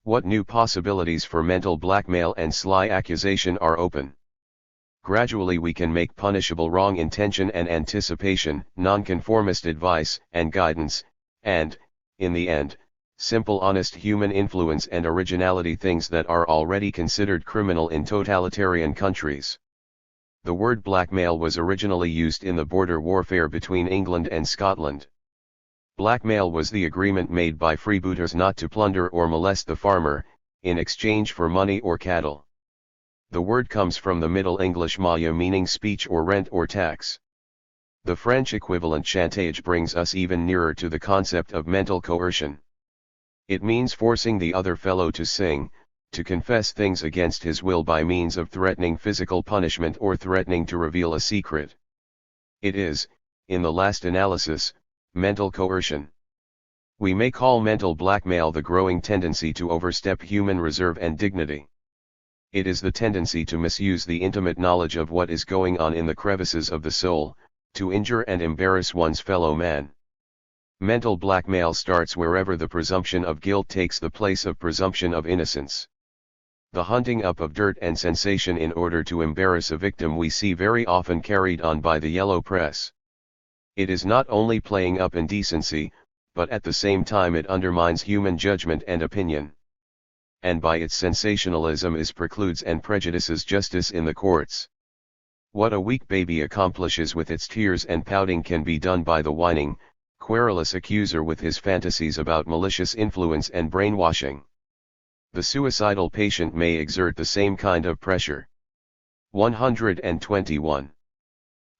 What new possibilities for mental blackmail and sly accusation are open? Gradually we can make punishable wrong intention and anticipation, nonconformist advice and guidance, and, in the end, simple honest human influence and originality, things that are already considered criminal in totalitarian countries. The word blackmail was originally used in the border warfare between England and Scotland. Blackmail was the agreement made by freebooters not to plunder or molest the farmer, in exchange for money or cattle. The word comes from the Middle English maya, meaning speech or rent or tax. The French equivalent chantage brings us even nearer to the concept of mental coercion. It means forcing the other fellow to sing, to confess things against his will by means of threatening physical punishment or threatening to reveal a secret. It is, in the last analysis, mental coercion. We may call mental blackmail the growing tendency to overstep human reserve and dignity. It is the tendency to misuse the intimate knowledge of what is going on in the crevices of the soul, to injure and embarrass one's fellow man. Mental blackmail starts wherever the presumption of guilt takes the place of presumption of innocence. The hunting up of dirt and sensation in order to embarrass a victim we see very often carried on by the yellow press. It is not only playing up indecency, but at the same time it undermines human judgment and opinion. And by its sensationalism it precludes and prejudices justice in the courts. What a weak baby accomplishes with its tears and pouting can be done by the whining, querulous accuser with his fantasies about malicious influence and brainwashing. The suicidal patient may exert the same kind of pressure. 121.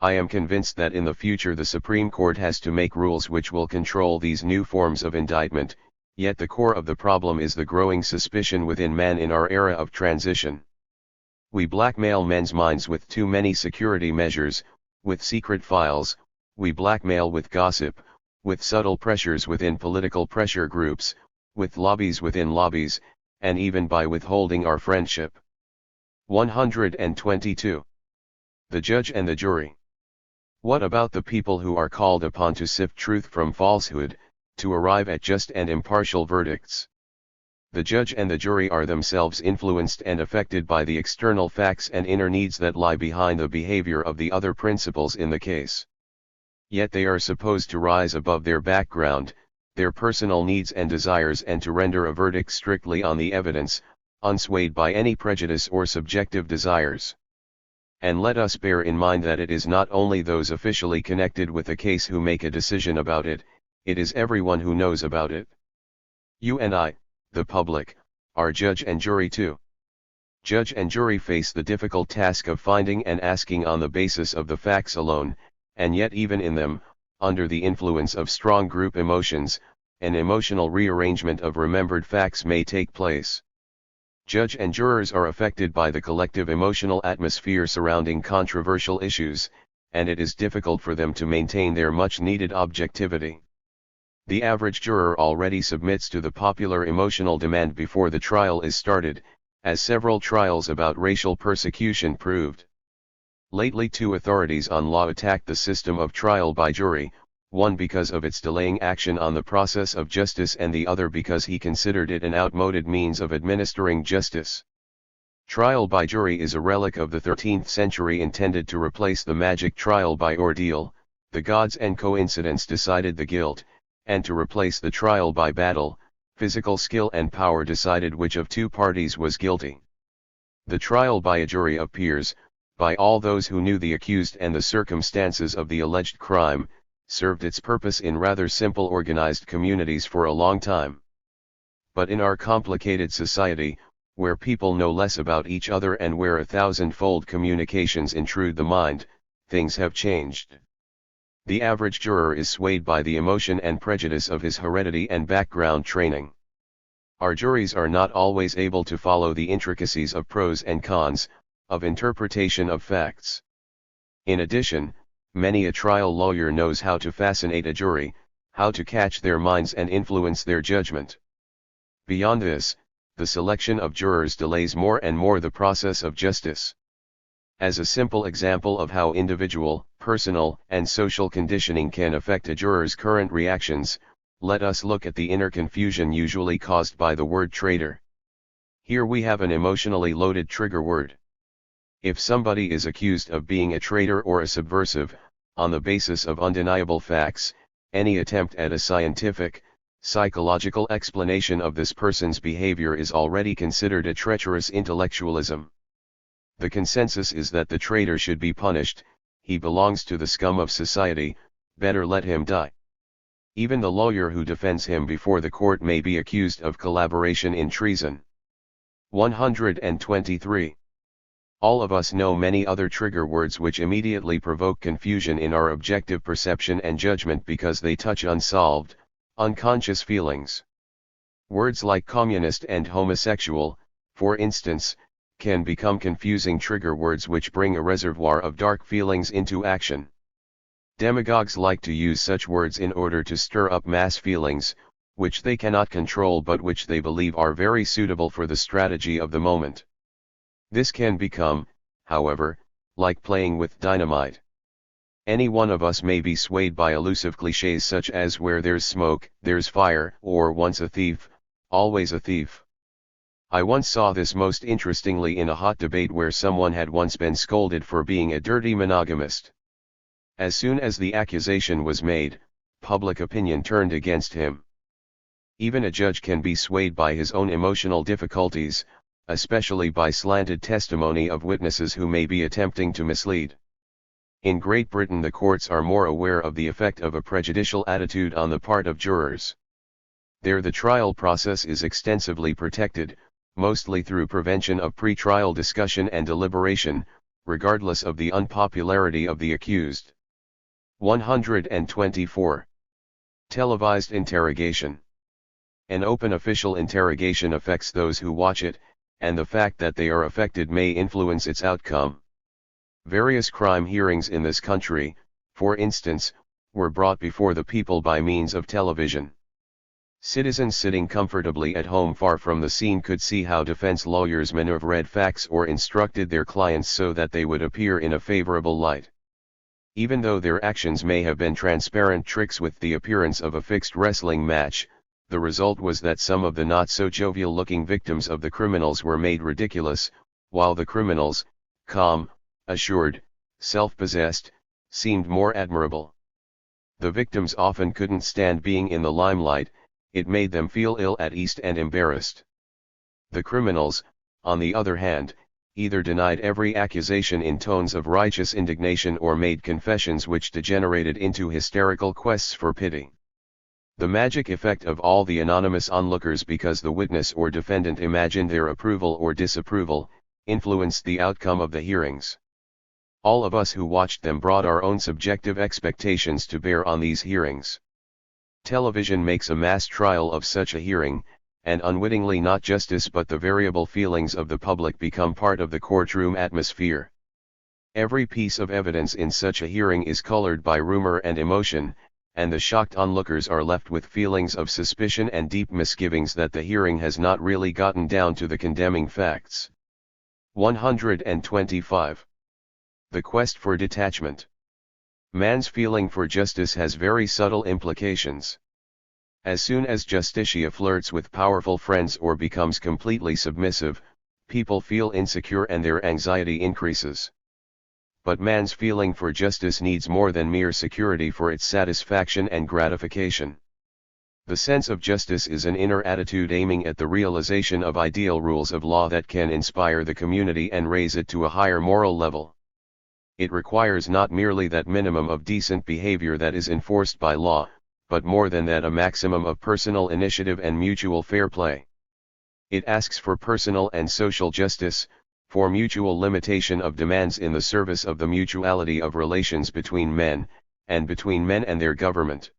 I am convinced that in the future the Supreme Court has to make rules which will control these new forms of indictment, yet the core of the problem is the growing suspicion within man in our era of transition. We blackmail men's minds with too many security measures, with secret files, we blackmail with gossip, with subtle pressures within political pressure groups, with lobbies within lobbies, and even by withholding our friendship. 122. The judge and the jury. What about the people who are called upon to sift truth from falsehood, to arrive at just and impartial verdicts? The judge and the jury are themselves influenced and affected by the external facts and inner needs that lie behind the behavior of the other principals in the case. Yet they are supposed to rise above their background, their personal needs and desires, and to render a verdict strictly on the evidence, unswayed by any prejudice or subjective desires. And let us bear in mind that it is not only those officially connected with a case who make a decision about it, it is everyone who knows about it. You and I, the public, are judge and jury too. Judge and jury face the difficult task of finding and asking on the basis of the facts alone, and yet even in them, under the influence of strong group emotions, an emotional rearrangement of remembered facts may take place. Judge and jurors are affected by the collective emotional atmosphere surrounding controversial issues, and it is difficult for them to maintain their much-needed objectivity. The average juror already submits to the popular emotional demand before the trial is started, as several trials about racial persecution proved. Lately, two authorities on law attacked the system of trial by jury, one because of its delaying action on the process of justice and the other because he considered it an outmoded means of administering justice. Trial by jury is a relic of the 13th century intended to replace the magic trial by ordeal. The gods and coincidence decided the guilt, and to replace the trial by battle, physical skill and power decided which of two parties was guilty. The trial by a jury of peers, by all those who knew the accused and the circumstances of the alleged crime, served its purpose in rather simple organized communities for a long time. But in our complicated society, where people know less about each other and where 1,000-fold communications intrude the mind, things have changed. The average juror is swayed by the emotion and prejudice of his heredity and background training. Our juries are not always able to follow the intricacies of pros and cons, of interpretation of facts. In addition, many a trial lawyer knows how to fascinate a jury, how to catch their minds and influence their judgment. Beyond this, the selection of jurors delays more and more the process of justice. As a simple example of how individual, personal, and social conditioning can affect a juror's current reactions, let us look at the inner confusion usually caused by the word traitor. Here we have an emotionally loaded trigger word. If somebody is accused of being a traitor or a subversive, on the basis of undeniable facts, any attempt at a scientific, psychological explanation of this person's behavior is already considered a treacherous intellectualism. The consensus is that the traitor should be punished, he belongs to the scum of society, better let him die. Even the lawyer who defends him before the court may be accused of collaboration in treason. 123. All of us know many other trigger words which immediately provoke confusion in our objective perception and judgment because they touch unsolved, unconscious feelings. Words like communist and homosexual, for instance, can become confusing trigger words which bring a reservoir of dark feelings into action. Demagogues like to use such words in order to stir up mass feelings, which they cannot control but which they believe are very suitable for the strategy of the moment. This can become, however, like playing with dynamite. Any one of us may be swayed by elusive cliches such as where there's smoke, there's fire, or once a thief, always a thief. I once saw this most interestingly in a hot debate where someone had once been scolded for being a dirty monogamist. As soon as the accusation was made, public opinion turned against him. Even a judge can be swayed by his own emotional difficulties, especially by slanted testimony of witnesses who may be attempting to mislead. In Great Britain, the courts are more aware of the effect of a prejudicial attitude on the part of jurors. There the trial process is extensively protected, mostly through prevention of pre-trial discussion and deliberation, regardless of the unpopularity of the accused. 124. Televised interrogation. An open official interrogation affects those who watch it, and the fact that they are affected may influence its outcome. Various crime hearings in this country, for instance, were brought before the people by means of television. Citizens sitting comfortably at home far from the scene could see how defense lawyers maneuvered facts or instructed their clients so that they would appear in a favorable light. Even though their actions may have been transparent tricks with the appearance of a fixed wrestling match, the result was that some of the not-so-jovial-looking victims of the criminals were made ridiculous, while the criminals, calm, assured, self-possessed, seemed more admirable. The victims often couldn't stand being in the limelight, it made them feel ill at ease and embarrassed. The criminals, on the other hand, either denied every accusation in tones of righteous indignation or made confessions which degenerated into hysterical quests for pity. The magic effect of all the anonymous onlookers, because the witness or defendant imagined their approval or disapproval, influenced the outcome of the hearings. All of us who watched them brought our own subjective expectations to bear on these hearings. Television makes a mass trial of such a hearing, and unwittingly not justice but the variable feelings of the public become part of the courtroom atmosphere. Every piece of evidence in such a hearing is colored by rumor and emotion, and the shocked onlookers are left with feelings of suspicion and deep misgivings that the hearing has not really gotten down to the condemning facts. 125. The quest for detachment. Man's feeling for justice has very subtle implications. As soon as Justitia flirts with powerful friends or becomes completely submissive, people feel insecure and their anxiety increases. But man's feeling for justice needs more than mere security for its satisfaction and gratification. The sense of justice is an inner attitude aiming at the realization of ideal rules of law that can inspire the community and raise it to a higher moral level. It requires not merely that minimum of decent behavior that is enforced by law, but more than that, a maximum of personal initiative and mutual fair play. It asks for personal and social justice, for mutual limitation of demands in the service of the mutuality of relations between men, and between men and their government.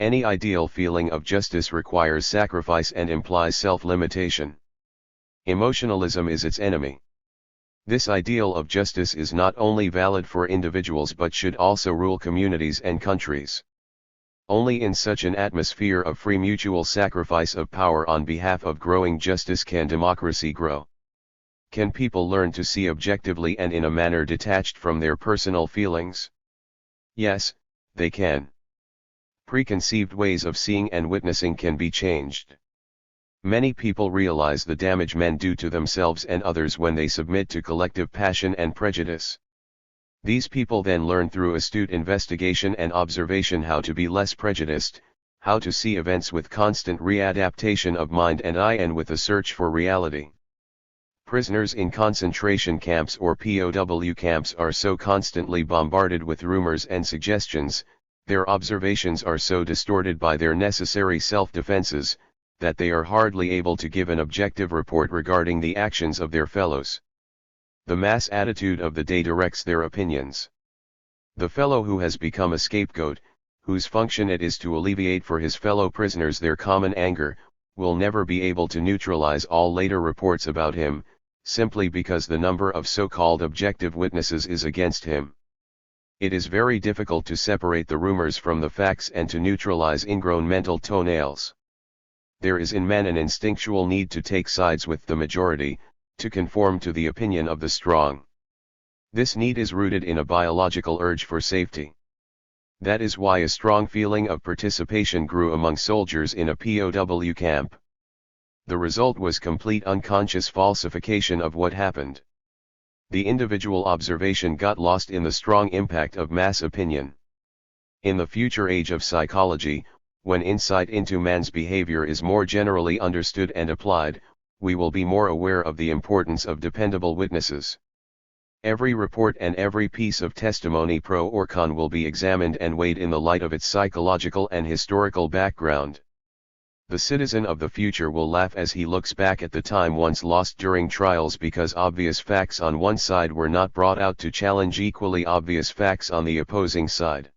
Any ideal feeling of justice requires sacrifice and implies self-limitation. Emotionalism is its enemy. This ideal of justice is not only valid for individuals but should also rule communities and countries. Only in such an atmosphere of free mutual sacrifice of power on behalf of growing justice can democracy grow. Can people learn to see objectively and in a manner detached from their personal feelings? Yes, they can. Preconceived ways of seeing and witnessing can be changed. Many people realize the damage men do to themselves and others when they submit to collective passion and prejudice. These people then learn through astute investigation and observation how to be less prejudiced, how to see events with constant readaptation of mind and eye and with a search for reality. Prisoners in concentration camps or POW camps are so constantly bombarded with rumors and suggestions, their observations are so distorted by their necessary self-defenses, that they are hardly able to give an objective report regarding the actions of their fellows. The mass attitude of the day directs their opinions. The fellow who has become a scapegoat, whose function it is to alleviate for his fellow prisoners their common anger, will never be able to neutralize all later reports about him, simply because the number of so-called objective witnesses is against him. It is very difficult to separate the rumors from the facts and to neutralize ingrown mental toenails. There is in men an instinctual need to take sides with the majority, to conform to the opinion of the strong. This need is rooted in a biological urge for safety. That is why a strong feeling of participation grew among soldiers in a POW camp. The result was complete unconscious falsification of what happened. The individual observation got lost in the strong impact of mass opinion. In the future age of psychology, when insight into man's behavior is more generally understood and applied, we will be more aware of the importance of dependable witnesses. Every report and every piece of testimony pro or con will be examined and weighed in the light of its psychological and historical background. The citizen of the future will laugh as he looks back at the time once lost during trials because obvious facts on one side were not brought out to challenge equally obvious facts on the opposing side.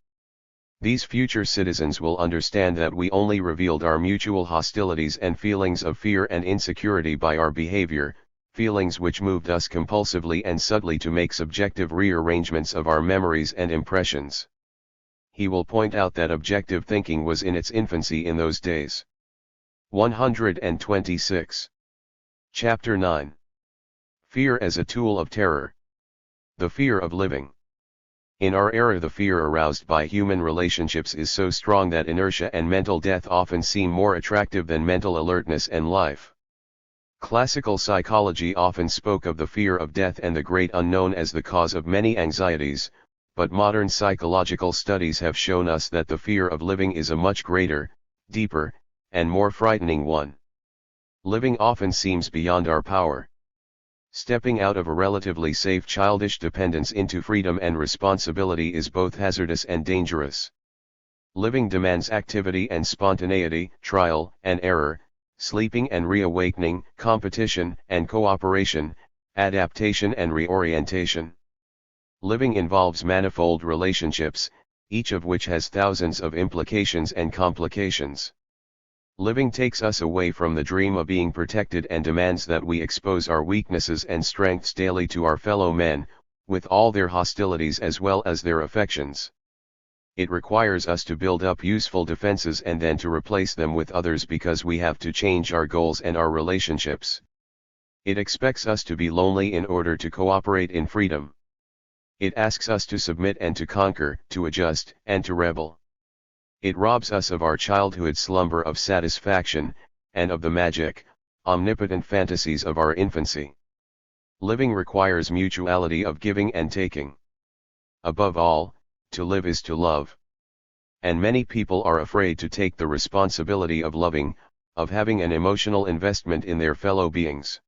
These future citizens will understand that we only revealed our mutual hostilities and feelings of fear and insecurity by our behavior, feelings which moved us compulsively and subtly to make subjective rearrangements of our memories and impressions. He will point out that objective thinking was in its infancy in those days. 126. Chapter 9. Fear as a tool of terror. The fear of living. In our era, the fear aroused by human relationships is so strong that inertia and mental death often seem more attractive than mental alertness and life. Classical psychology often spoke of the fear of death and the great unknown as the cause of many anxieties, but modern psychological studies have shown us that the fear of living is a much greater, deeper, and more frightening one. Living often seems beyond our power. Stepping out of a relatively safe childish dependence into freedom and responsibility is both hazardous and dangerous. Living demands activity and spontaneity, trial and error, sleeping and reawakening, competition and cooperation, adaptation and reorientation. Living involves manifold relationships, each of which has thousands of implications and complications. Living takes us away from the dream of being protected and demands that we expose our weaknesses and strengths daily to our fellow men, with all their hostilities as well as their affections. It requires us to build up useful defenses and then to replace them with others because we have to change our goals and our relationships. It expects us to be lonely in order to cooperate in freedom. It asks us to submit and to conquer, to adjust, and to rebel. It robs us of our childhood slumber of satisfaction, and of the magic, omnipotent fantasies of our infancy. Living requires mutuality of giving and taking. Above all, to live is to love. And many people are afraid to take the responsibility of loving, of having an emotional investment in their fellow beings.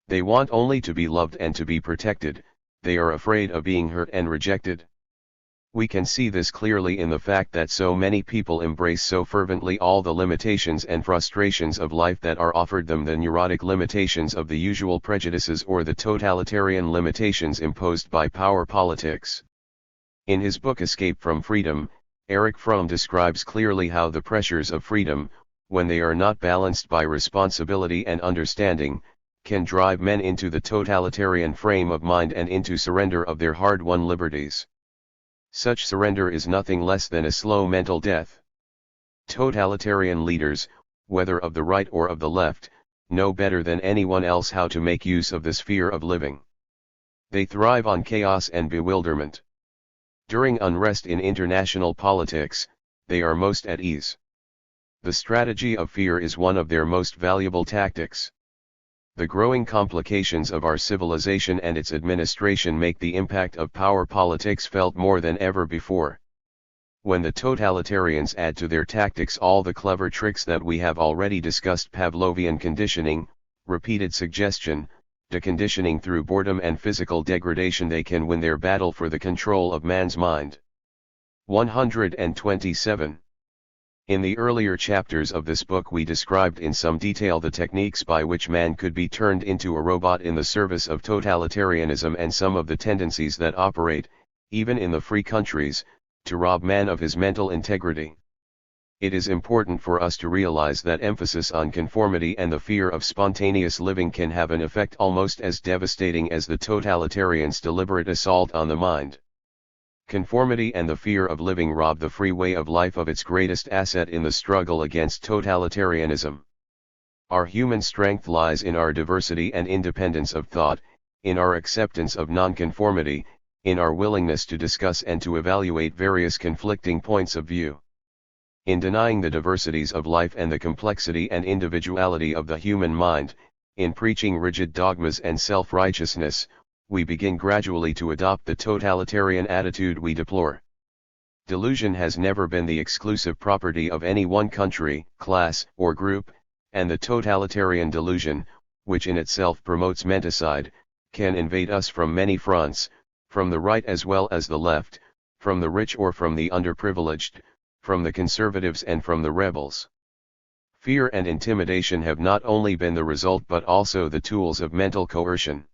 They want only to be loved and to be protected, they are afraid of being hurt and rejected. We can see this clearly in the fact that so many people embrace so fervently all the limitations and frustrations of life that are offered them, the neurotic limitations of the usual prejudices or the totalitarian limitations imposed by power politics. In his book Escape from Freedom, Erich Fromm describes clearly how the pressures of freedom, when they are not balanced by responsibility and understanding, can drive men into the totalitarian frame of mind and into surrender of their hard-won liberties. Such surrender is nothing less than a slow mental death. Totalitarian leaders, whether of the right or of the left, know better than anyone else how to make use of this fear of living. They thrive on chaos and bewilderment. During unrest in international politics, they are most at ease. The strategy of fear is one of their most valuable tactics. The growing complications of our civilization and its administration make the impact of power politics felt more than ever before. When the totalitarians add to their tactics all the clever tricks that we have already discussed, Pavlovian conditioning, repeated suggestion, deconditioning through boredom and physical degradation, they can win their battle for the control of man's mind. 127. In the earlier chapters of this book we described in some detail the techniques by which man could be turned into a robot in the service of totalitarianism and some of the tendencies that operate, even in the free countries, to rob man of his mental integrity. It is important for us to realize that emphasis on conformity and the fear of spontaneous living can have an effect almost as devastating as the totalitarians' deliberate assault on the mind. Conformity and the fear of living rob the free way of life of its greatest asset in the struggle against totalitarianism. Our human strength lies in our diversity and independence of thought, in our acceptance of nonconformity, in our willingness to discuss and to evaluate various conflicting points of view. In denying the diversities of life and the complexity and individuality of the human mind, in preaching rigid dogmas and self-righteousness, we begin gradually to adopt the totalitarian attitude we deplore. Delusion has never been the exclusive property of any one country, class, or group, and the totalitarian delusion, which in itself promotes menticide, can invade us from many fronts, from the right as well as the left, from the rich or from the underprivileged, from the conservatives and from the rebels. Fear and intimidation have not only been the result but also the tools of mental coercion.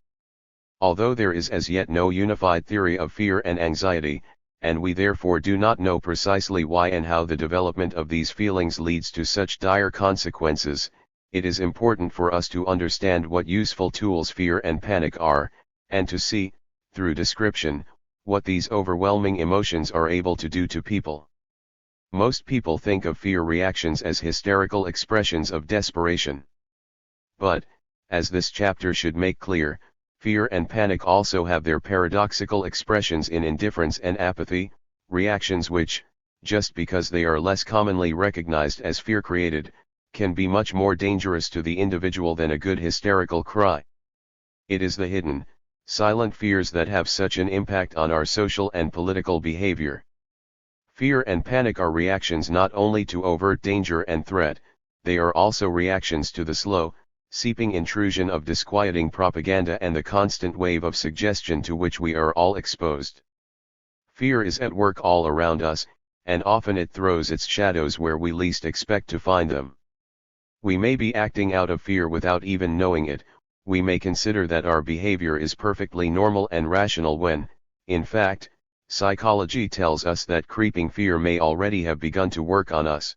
Although there is as yet no unified theory of fear and anxiety, and we therefore do not know precisely why and how the development of these feelings leads to such dire consequences, it is important for us to understand what useful tools fear and panic are, and to see, through description, what these overwhelming emotions are able to do to people. Most people think of fear reactions as hysterical expressions of desperation. But, as this chapter should make clear, fear and panic also have their paradoxical expressions in indifference and apathy, reactions which, just because they are less commonly recognized as fear-created, can be much more dangerous to the individual than a good hysterical cry. It is the hidden, silent fears that have such an impact on our social and political behavior. Fear and panic are reactions not only to overt danger and threat, they are also reactions to the slow, seeping intrusion of disquieting propaganda and the constant wave of suggestion to which we are all exposed. Fear is at work all around us, and often it throws its shadows where we least expect to find them. We may be acting out of fear without even knowing it. We may consider that our behavior is perfectly normal and rational when, In fact, psychology tells us that creeping fear may already have begun to work on us.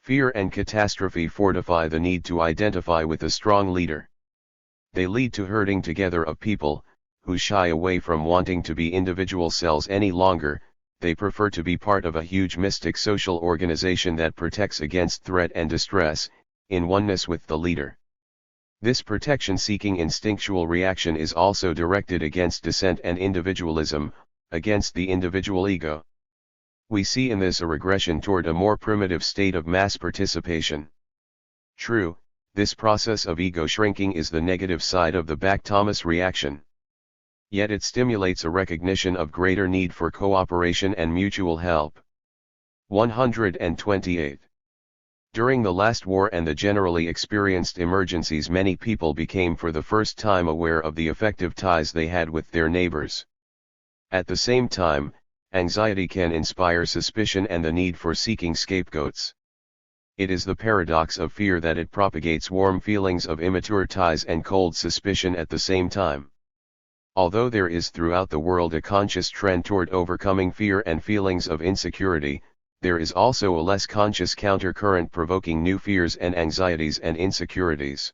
Fear and catastrophe fortify the need to identify with a strong leader. They lead to herding together of people, who shy away from wanting to be individual cells any longer. They prefer to be part of a huge mystic social organization that protects against threat and distress, in oneness with the leader. This protection-seeking instinctual reaction is also directed against dissent and individualism, against the individual ego. We see in this a regression toward a more primitive state of mass participation. True, this process of ego shrinking is the negative side of the Back-Thomas reaction. Yet it stimulates a recognition of greater need for cooperation and mutual help. 128. During the last war and the generally experienced emergencies, many people became for the first time aware of the effective ties they had with their neighbors. At the same time, anxiety can inspire suspicion and the need for seeking scapegoats. It is the paradox of fear that it propagates warm feelings of immature ties and cold suspicion at the same time. Although there is throughout the world a conscious trend toward overcoming fear and feelings of insecurity, there is also a less conscious countercurrent provoking new fears and anxieties and insecurities.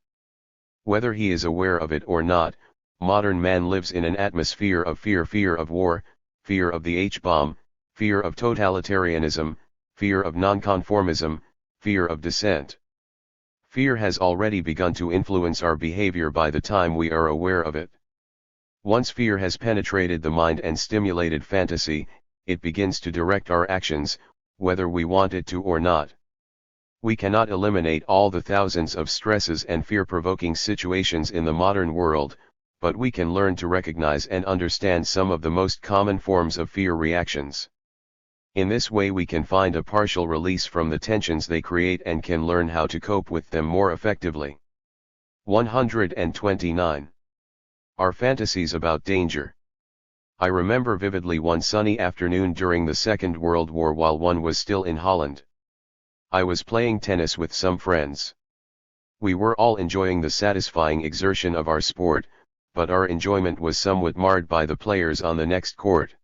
Whether he is aware of it or not, modern man lives in an atmosphere of fear: fear of war, fear of the H-bomb, fear of totalitarianism, fear of nonconformism, fear of dissent. Fear has already begun to influence our behavior by the time we are aware of it. Once fear has penetrated the mind and stimulated fantasy, it begins to direct our actions, whether we want it to or not. We cannot eliminate all the thousands of stresses and fear-provoking situations in the modern world, but we can learn to recognize and understand some of the most common forms of fear reactions. In this way we can find a partial release from the tensions they create and can learn how to cope with them more effectively. 129. Our fantasies about danger. I remember vividly one sunny afternoon during the Second World War while one was still in Holland. I was playing tennis with some friends. We were all enjoying the satisfying exertion of our sport, but our enjoyment was somewhat marred by the players on the next court.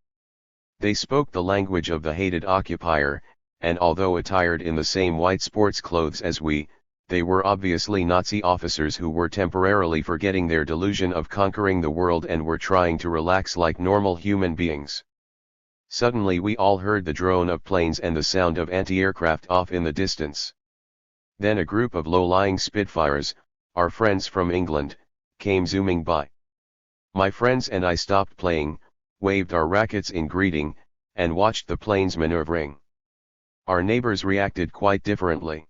They spoke the language of the hated occupier, and although attired in the same white sports clothes as we, they were obviously Nazi officers who were temporarily forgetting their delusion of conquering the world and were trying to relax like normal human beings. Suddenly we all heard the drone of planes and the sound of anti-aircraft off in the distance. Then a group of low-lying Spitfires, our friends from England, came zooming by. My friends and I stopped playing, waved our rackets in greeting, and watched the planes maneuvering. Our neighbors reacted quite differently.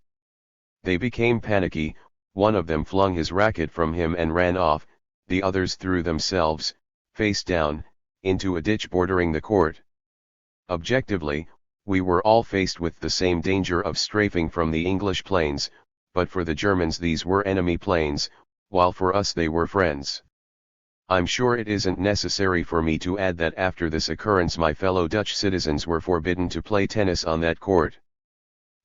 They became panicky, one of them flung his racket from him and ran off, the others threw themselves, face down, into a ditch bordering the court. Objectively, we were all faced with the same danger of strafing from the English planes, but for the Germans these were enemy planes, while for us they were friends. I'm sure it isn't necessary for me to add that after this occurrence my fellow Dutch citizens were forbidden to play tennis on that court.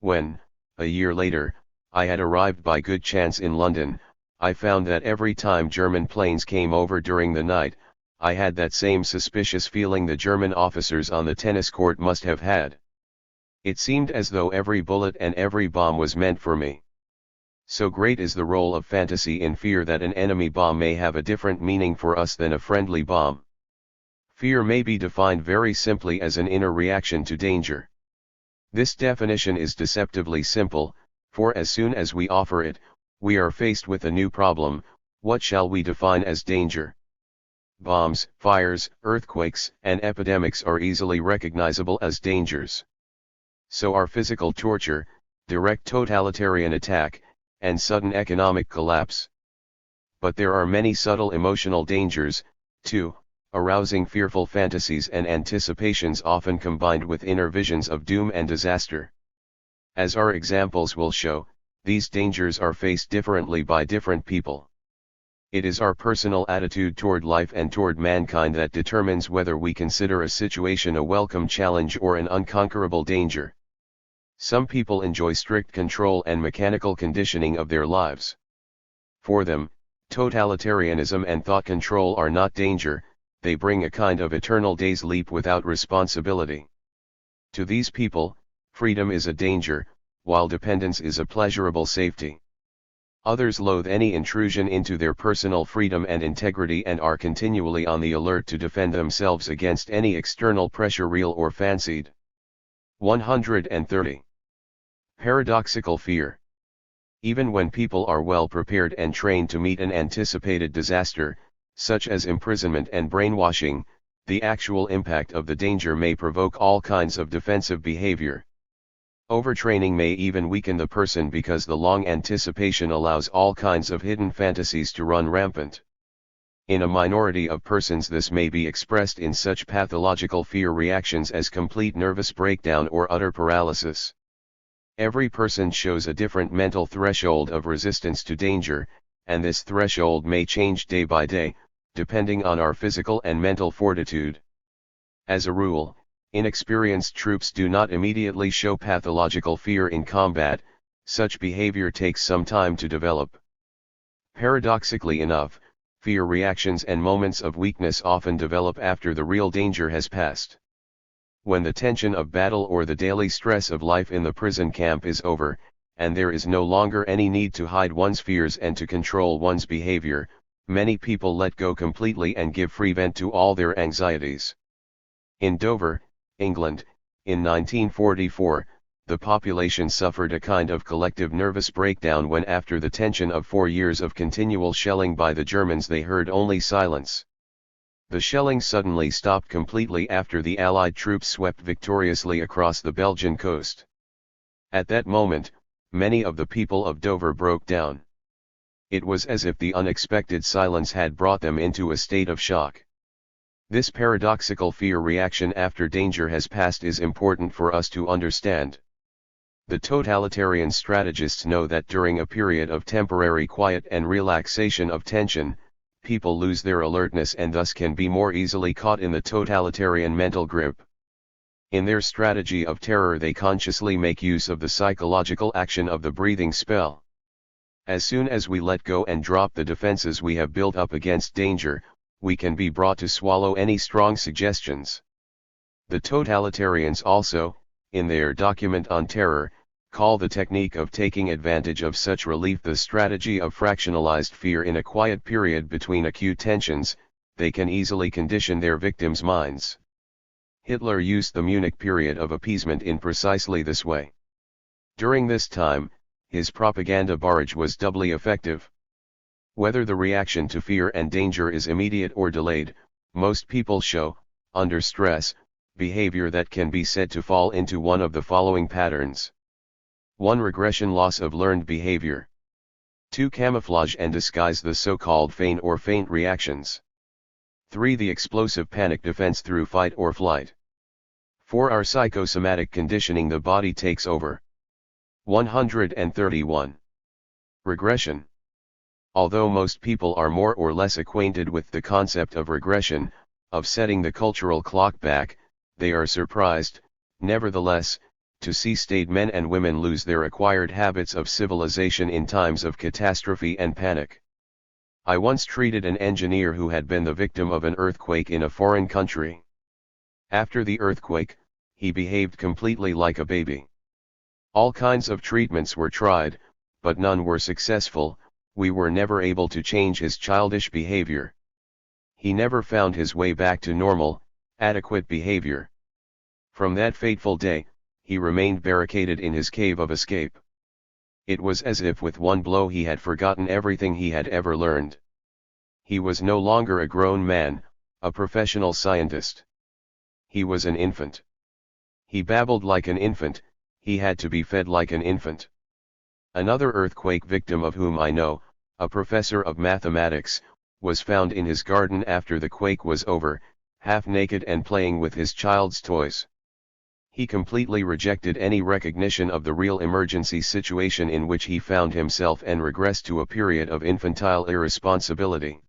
When, a year later, I had arrived by good chance in London, I found that every time German planes came over during the night, I had that same suspicious feeling the German officers on the tennis court must have had. It seemed as though every bullet and every bomb was meant for me. So great is the role of fantasy in fear that an enemy bomb may have a different meaning for us than a friendly bomb. Fear may be defined very simply as an inner reaction to danger. This definition is deceptively simple, for as soon as we offer it, we are faced with a new problem: what shall we define as danger? Bombs, fires, earthquakes, and epidemics are easily recognizable as dangers. So are physical torture, direct totalitarian attack, and sudden economic collapse. But there are many subtle emotional dangers, too, arousing fearful fantasies and anticipations often combined with inner visions of doom and disaster. As our examples will show, these dangers are faced differently by different people. It is our personal attitude toward life and toward mankind that determines whether we consider a situation a welcome challenge or an unconquerable danger. Some people enjoy strict control and mechanical conditioning of their lives. For them, totalitarianism and thought control are not danger, they bring a kind of eternal day's leap without responsibility. To these people, freedom is a danger, while dependence is a pleasurable safety. Others loathe any intrusion into their personal freedom and integrity and are continually on the alert to defend themselves against any external pressure, real or fancied. 130. Paradoxical fear. Even when people are well prepared and trained to meet an anticipated disaster, such as imprisonment and brainwashing, the actual impact of the danger may provoke all kinds of defensive behavior. Overtraining may even weaken the person because the long anticipation allows all kinds of hidden fantasies to run rampant. In a minority of persons this may be expressed in such pathological fear reactions as complete nervous breakdown or utter paralysis. Every person shows a different mental threshold of resistance to danger, and this threshold may change day by day, depending on our physical and mental fortitude. As a rule, inexperienced troops do not immediately show pathological fear in combat. Such behavior takes some time to develop. Paradoxically enough, fear reactions and moments of weakness often develop after the real danger has passed. When the tension of battle or the daily stress of life in the prison camp is over, and there is no longer any need to hide one's fears and to control one's behavior, many people let go completely and give free vent to all their anxieties. In Dover, England, in 1944, the population suffered a kind of collective nervous breakdown when, after the tension of 4 years of continual shelling by the Germans, they heard only silence. The shelling suddenly stopped completely after the Allied troops swept victoriously across the Belgian coast. At that moment, many of the people of Dover broke down. It was as if the unexpected silence had brought them into a state of shock. This paradoxical fear reaction after danger has passed is important for us to understand. The totalitarian strategists know that during a period of temporary quiet and relaxation of tension, people lose their alertness and thus can be more easily caught in the totalitarian mental grip. In their strategy of terror, they consciously make use of the psychological action of the breathing spell. As soon as we let go and drop the defenses we have built up against danger, we can be brought to swallow any strong suggestions. The totalitarians also, in their document on terror, call the technique of taking advantage of such relief the strategy of fractionalized fear. In a quiet period between acute tensions, they can easily condition their victims' minds. Hitler used the Munich period of appeasement in precisely this way. During this time, his propaganda barrage was doubly effective. Whether the reaction to fear and danger is immediate or delayed, most people show, under stress, behavior that can be said to fall into one of the following patterns. 1. Regression, loss of learned behavior. 2. Camouflage and disguise, the so-called feign or faint reactions. 3. The explosive panic defense through fight or flight. 4. Our psychosomatic conditioning, the body takes over. 131. Regression. Although most people are more or less acquainted with the concept of regression, of setting the cultural clock back, they are surprised, nevertheless, to see staid men and women lose their acquired habits of civilization in times of catastrophe and panic. I once treated an engineer who had been the victim of an earthquake in a foreign country. After the earthquake, he behaved completely like a baby. All kinds of treatments were tried, but none were successful. We were never able to change his childish behavior. He never found his way back to normal, adequate behavior. From that fateful day, he remained barricaded in his cave of escape. It was as if with one blow he had forgotten everything he had ever learned. He was no longer a grown man, a professional scientist. He was an infant. He babbled like an infant, he had to be fed like an infant. Another earthquake victim of whom I know, a professor of mathematics, was found in his garden after the quake was over, half naked and playing with his child's toys. He completely rejected any recognition of the real emergency situation in which he found himself and regressed to a period of infantile irresponsibility.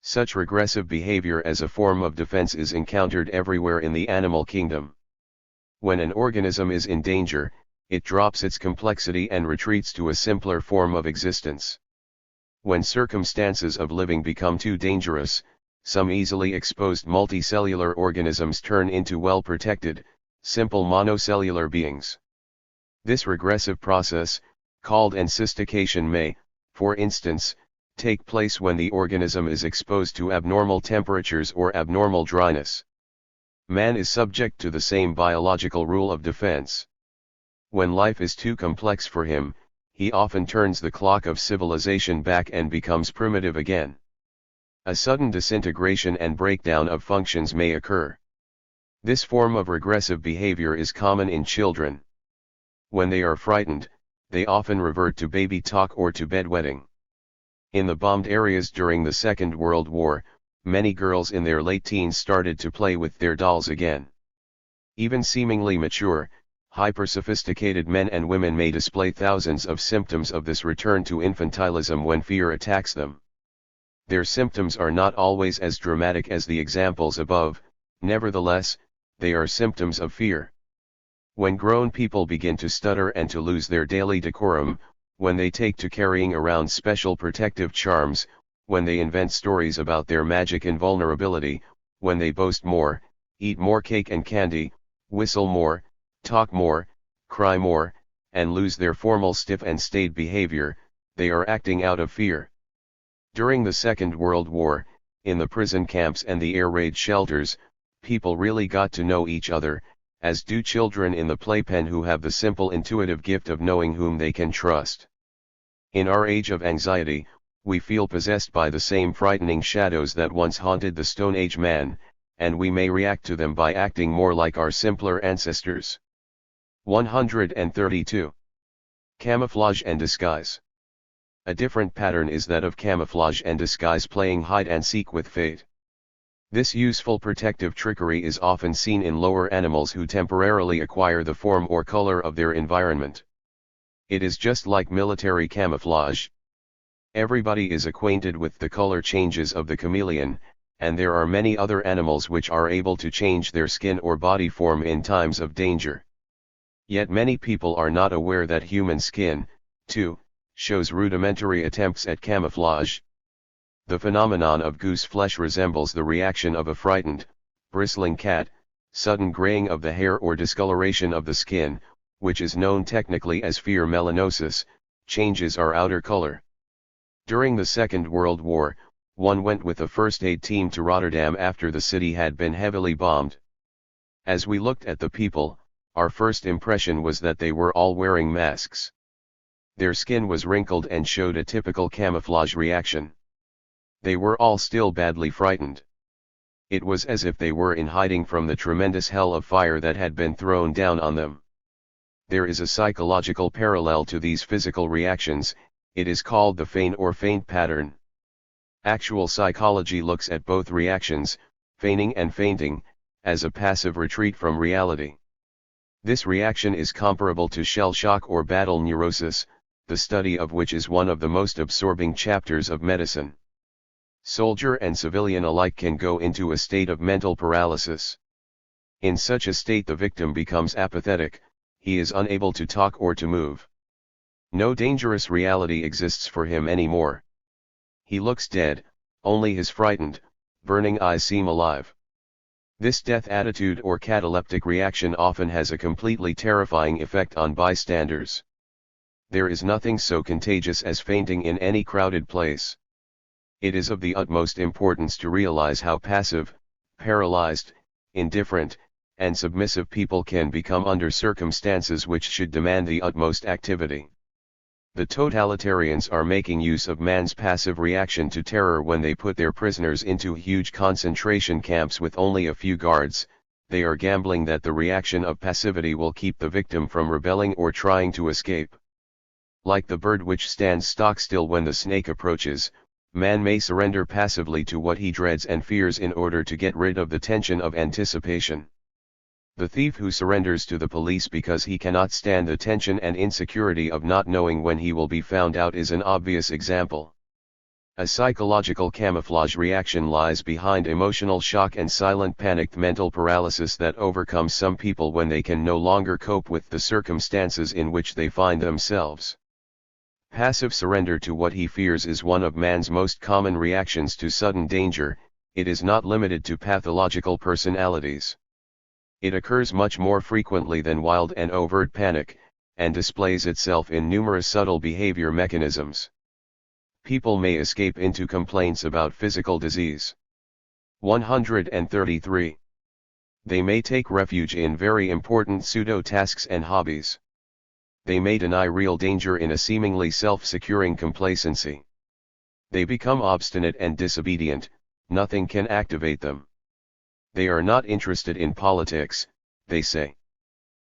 Such regressive behavior as a form of defense is encountered everywhere in the animal kingdom. When an organism is in danger, it drops its complexity and retreats to a simpler form of existence. When circumstances of living become too dangerous, some easily exposed multicellular organisms turn into well-protected, simple monocellular beings. This regressive process, called encystication, may, for instance, take place when the organism is exposed to abnormal temperatures or abnormal dryness. Man is subject to the same biological rule of defense. When life is too complex for him, he often turns the clock of civilization back and becomes primitive again. A sudden disintegration and breakdown of functions may occur. This form of regressive behavior is common in children. When they are frightened, they often revert to baby talk or to bedwetting. In the bombed areas during the Second World War, many girls in their late teens started to play with their dolls again. Even seemingly mature, hyper-sophisticated men and women may display thousands of symptoms of this return to infantilism when fear attacks them. Their symptoms are not always as dramatic as the examples above, nevertheless, they are symptoms of fear. When grown people begin to stutter and to lose their daily decorum, when they take to carrying around special protective charms, when they invent stories about their magic invulnerability, when they boast more, eat more cake and candy, whistle more, talk more, cry more, and lose their formal stiff and staid behavior, they are acting out of fear. During the Second World War, in the prison camps and the air raid shelters, people really got to know each other, as do children in the playpen who have the simple intuitive gift of knowing whom they can trust. In our age of anxiety, we feel possessed by the same frightening shadows that once haunted the Stone Age man, and we may react to them by acting more like our simpler ancestors. 132. Camouflage and disguise. A different pattern is that of camouflage and disguise playing hide-and-seek with fate. This useful protective trickery is often seen in lower animals who temporarily acquire the form or color of their environment. It is just like military camouflage. Everybody is acquainted with the color changes of the chameleon, and there are many other animals which are able to change their skin or body form in times of danger. Yet many people are not aware that human skin, too, shows rudimentary attempts at camouflage. The phenomenon of goose flesh resembles the reaction of a frightened, bristling cat, sudden graying of the hair or discoloration of the skin, which is known technically as fear melanosis, changes our outer color. During the Second World War, one went with a first aid team to Rotterdam after the city had been heavily bombed. As we looked at the people, our first impression was that they were all wearing masks. Their skin was wrinkled and showed a typical camouflage reaction. They were all still badly frightened. It was as if they were in hiding from the tremendous hell of fire that had been thrown down on them. There is a psychological parallel to these physical reactions. It is called the feign or feint pattern. Actual psychology looks at both reactions, feigning and feinting, as a passive retreat from reality. This reaction is comparable to shell shock or battle neurosis, the study of which is one of the most absorbing chapters of medicine. Soldier and civilian alike can go into a state of mental paralysis. In such a state the victim becomes apathetic, he is unable to talk or to move. No dangerous reality exists for him anymore. He looks dead, only his frightened, burning eyes seem alive. This death attitude or cataleptic reaction often has a completely terrifying effect on bystanders. There is nothing so contagious as fainting in any crowded place. It is of the utmost importance to realize how passive, paralyzed, indifferent, and submissive people can become under circumstances which should demand the utmost activity. The totalitarians are making use of man's passive reaction to terror when they put their prisoners into huge concentration camps with only a few guards. They are gambling that the reaction of passivity will keep the victim from rebelling or trying to escape. Like the bird which stands stock still when the snake approaches, man may surrender passively to what he dreads and fears in order to get rid of the tension of anticipation. The thief who surrenders to the police because he cannot stand the tension and insecurity of not knowing when he will be found out is an obvious example. A psychological camouflage reaction lies behind emotional shock and silent panicked mental paralysis that overcomes some people when they can no longer cope with the circumstances in which they find themselves. Passive surrender to what he fears is one of man's most common reactions to sudden danger. it is not limited to pathological personalities. It occurs much more frequently than wild and overt panic, and displays itself in numerous subtle behavior mechanisms. People may escape into complaints about physical disease. 133. They may take refuge in very important pseudo-tasks and hobbies. They may deny real danger in a seemingly self-securing complacency. They become obstinate and disobedient, nothing can activate them. They are not interested in politics, they say.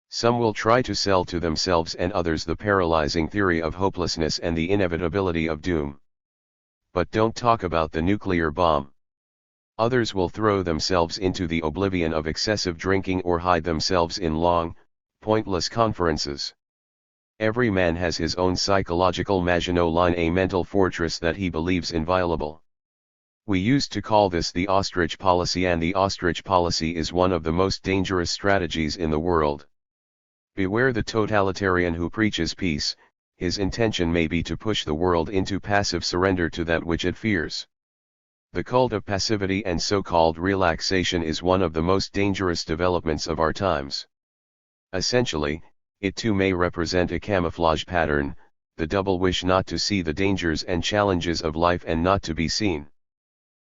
Some will try to sell to themselves and others the paralyzing theory of hopelessness and the inevitability of doom. But don't talk about the nuclear bomb. Others will throw themselves into the oblivion of excessive drinking or hide themselves in long, pointless conferences. Every man has his own psychological Maginot Line, a mental fortress that he believes inviolable. We used to call this the ostrich policy, and the ostrich policy is one of the most dangerous strategies in the world. Beware the totalitarian who preaches peace. His intention may be to push the world into passive surrender to that which it fears. The cult of passivity and so-called relaxation is one of the most dangerous developments of our times. Essentially, it too may represent a camouflage pattern, the double wish not to see the dangers and challenges of life and not to be seen.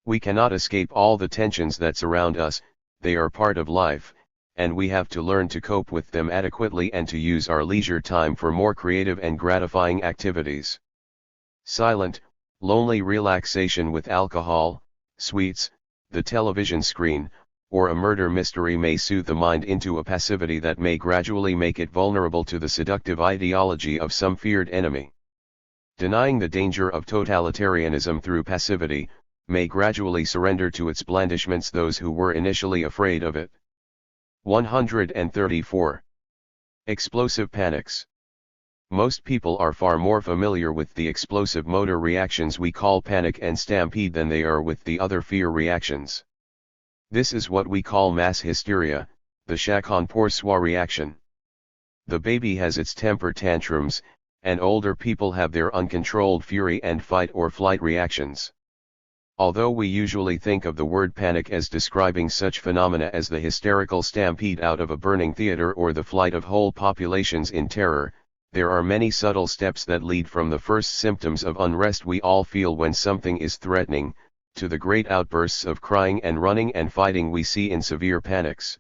We cannot escape all the tensions that surround us, they are part of life, and we have to learn to cope with them adequately and to use our leisure time for more creative and gratifying activities. Silent, lonely relaxation with alcohol, sweets, the television screen, or a murder mystery may soothe the mind into a passivity that may gradually make it vulnerable to the seductive ideology of some feared enemy. Denying the danger of totalitarianism through passivity, may gradually surrender to its blandishments those who were initially afraid of it. 134. Explosive panics. Most people are far more familiar with the explosive motor reactions we call panic and stampede than they are with the other fear reactions. This is what we call mass hysteria, the chacun pour soi reaction. The baby has its temper tantrums, and older people have their uncontrolled fury and fight or flight reactions. Although we usually think of the word panic as describing such phenomena as the hysterical stampede out of a burning theater or the flight of whole populations in terror, there are many subtle steps that lead from the first symptoms of unrest we all feel when something is threatening, to the great outbursts of crying and running and fighting we see in severe panics.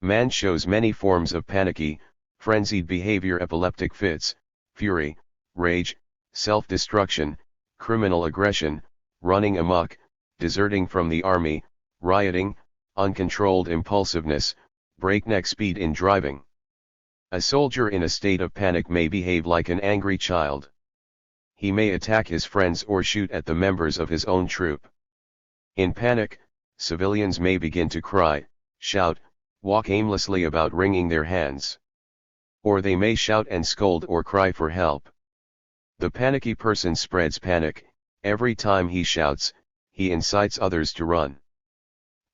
Man shows many forms of panicky, frenzied behavior: epileptic fits, fury, rage, self-destruction, criminal aggression, running amok, deserting from the army, rioting, uncontrolled impulsiveness, breakneck speed in driving. A soldier in a state of panic may behave like an angry child. He may attack his friends or shoot at the members of his own troop. In panic, civilians may begin to cry, shout, walk aimlessly about wringing their hands. Or they may shout and scold or cry for help. The panicky person spreads panic. Every time he shouts, he incites others to run.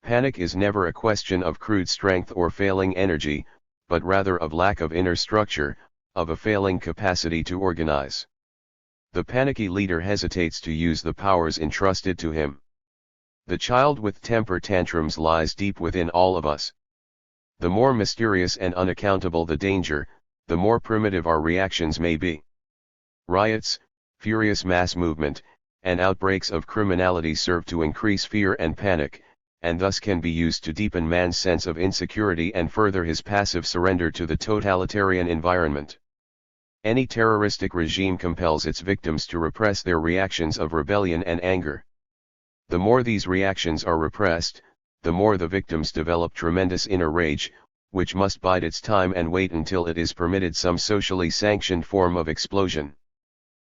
Panic is never a question of crude strength or failing energy, but rather of lack of inner structure, of a failing capacity to organize. The panicky leader hesitates to use the powers entrusted to him. The child with temper tantrums lies deep within all of us. The more mysterious and unaccountable the danger, the more primitive our reactions may be. Riots, furious mass movement, and outbreaks of criminality serve to increase fear and panic, and thus can be used to deepen man's sense of insecurity and further his passive surrender to the totalitarian environment. Any terroristic regime compels its victims to repress their reactions of rebellion and anger. The more these reactions are repressed, the more the victims develop tremendous inner rage, which must bide its time and wait until it is permitted some socially sanctioned form of explosion.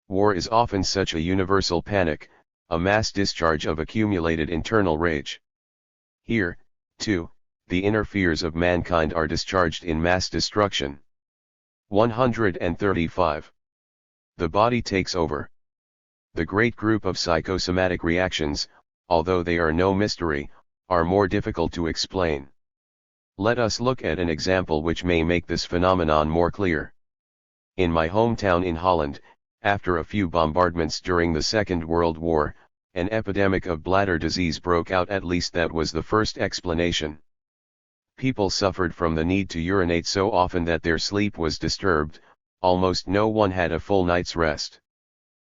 War is often such a universal panic, a mass discharge of accumulated internal rage. Here, too, the inner fears of mankind are discharged in mass destruction. 135. The body takes over. The great group of psychosomatic reactions, although they are no mystery, are more difficult to explain. Let us look at an example which may make this phenomenon more clear. In my hometown in Holland, after a few bombardments during the Second World War, an epidemic of bladder disease broke out, at least that was the first explanation. People suffered from the need to urinate so often that their sleep was disturbed, almost no one had a full night's rest.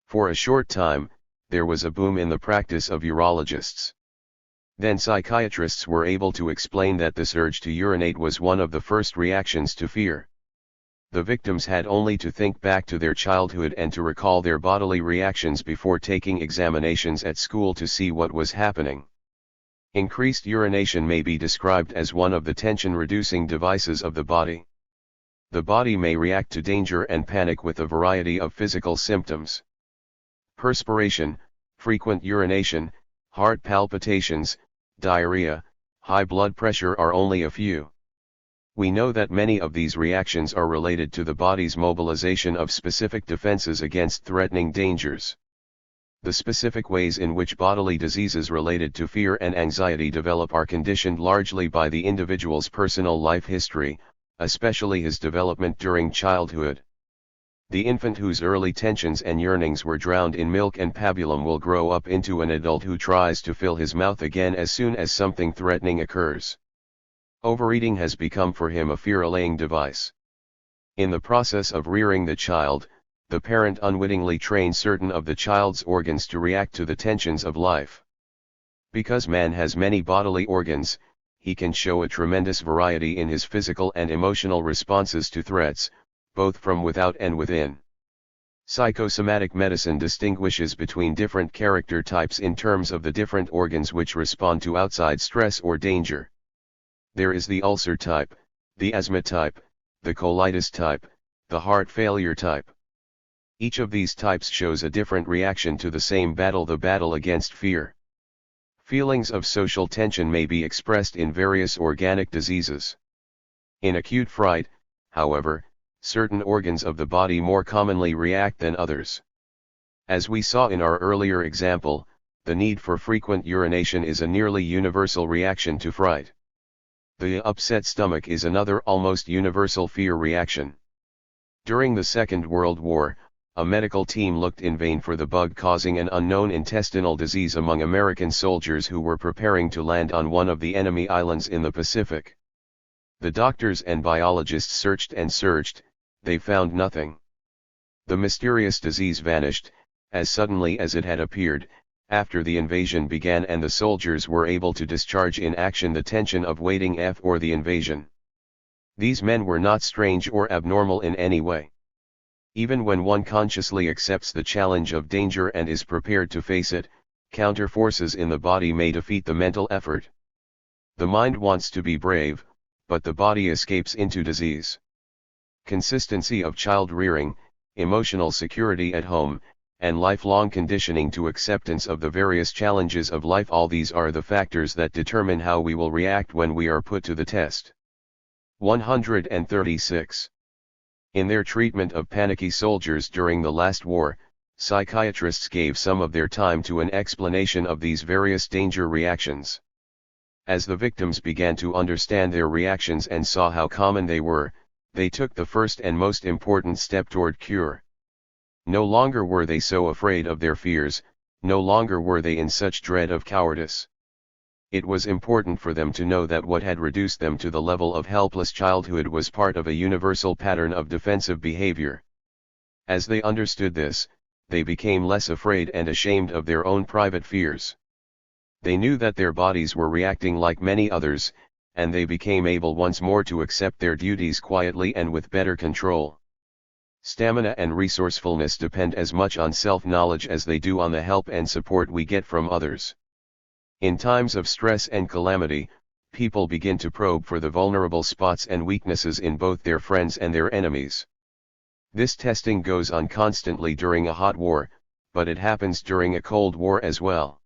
For a short time, there was a boom in the practice of urologists. Then psychiatrists were able to explain that this urge to urinate was one of the first reactions to fear. The victims had only to think back to their childhood and to recall their bodily reactions before taking examinations at school to see what was happening. Increased urination may be described as one of the tension-reducing devices of the body. The body may react to danger and panic with a variety of physical symptoms. Perspiration, frequent urination, heart palpitations, diarrhea, high blood pressure are only a few. We know that many of these reactions are related to the body's mobilization of specific defenses against threatening dangers. The specific ways in which bodily diseases related to fear and anxiety develop are conditioned largely by the individual's personal life history, especially his development during childhood. The infant whose early tensions and yearnings were drowned in milk and pabulum will grow up into an adult who tries to fill his mouth again as soon as something threatening occurs. Overeating has become for him a fear-allaying device. In the process of rearing the child, the parent unwittingly trains certain of the child's organs to react to the tensions of life. Because man has many bodily organs, he can show a tremendous variety in his physical and emotional responses to threats, both from without and within. Psychosomatic medicine distinguishes between different character types in terms of the different organs which respond to outside stress or danger. There is the ulcer type, the asthma type, the colitis type, the heart failure type. Each of these types shows a different reaction to the same battle, the battle against fear. Feelings of social tension may be expressed in various organic diseases. In acute fright, however, certain organs of the body more commonly react than others. As we saw in our earlier example, the need for frequent urination is a nearly universal reaction to fright. The upset stomach is another almost universal fear reaction. During the Second World War, a medical team looked in vain for the bug causing an unknown intestinal disease among American soldiers who were preparing to land on one of the enemy islands in the Pacific. The doctors and biologists searched and searched, they found nothing. The mysterious disease vanished, as suddenly as it had appeared, after the invasion began and the soldiers were able to discharge in action the tension of waiting for the invasion. These men were not strange or abnormal in any way. Even when one consciously accepts the challenge of danger and is prepared to face it, counter forces in the body may defeat the mental effort. The mind wants to be brave, but the body escapes into disease. Consistency of child rearing, emotional security at home, and lifelong conditioning to acceptance of the various challenges of life, all these are the factors that determine how we will react when we are put to the test. 136. In their treatment of panicky soldiers during the last war, psychiatrists gave some of their time to an explanation of these various danger reactions. As the victims began to understand their reactions and saw how common they were, they took the first and most important step toward cure. No longer were they so afraid of their fears, no longer were they in such dread of cowardice. It was important for them to know that what had reduced them to the level of helpless childhood was part of a universal pattern of defensive behavior. As they understood this, they became less afraid and ashamed of their own private fears. They knew that their bodies were reacting like many others, and they became able once more to accept their duties quietly and with better control. Stamina and resourcefulness depend as much on self-knowledge as they do on the help and support we get from others. In times of stress and calamity, people begin to probe for the vulnerable spots and weaknesses in both their friends and their enemies. This testing goes on constantly during a hot war, but it happens during a Cold War as well.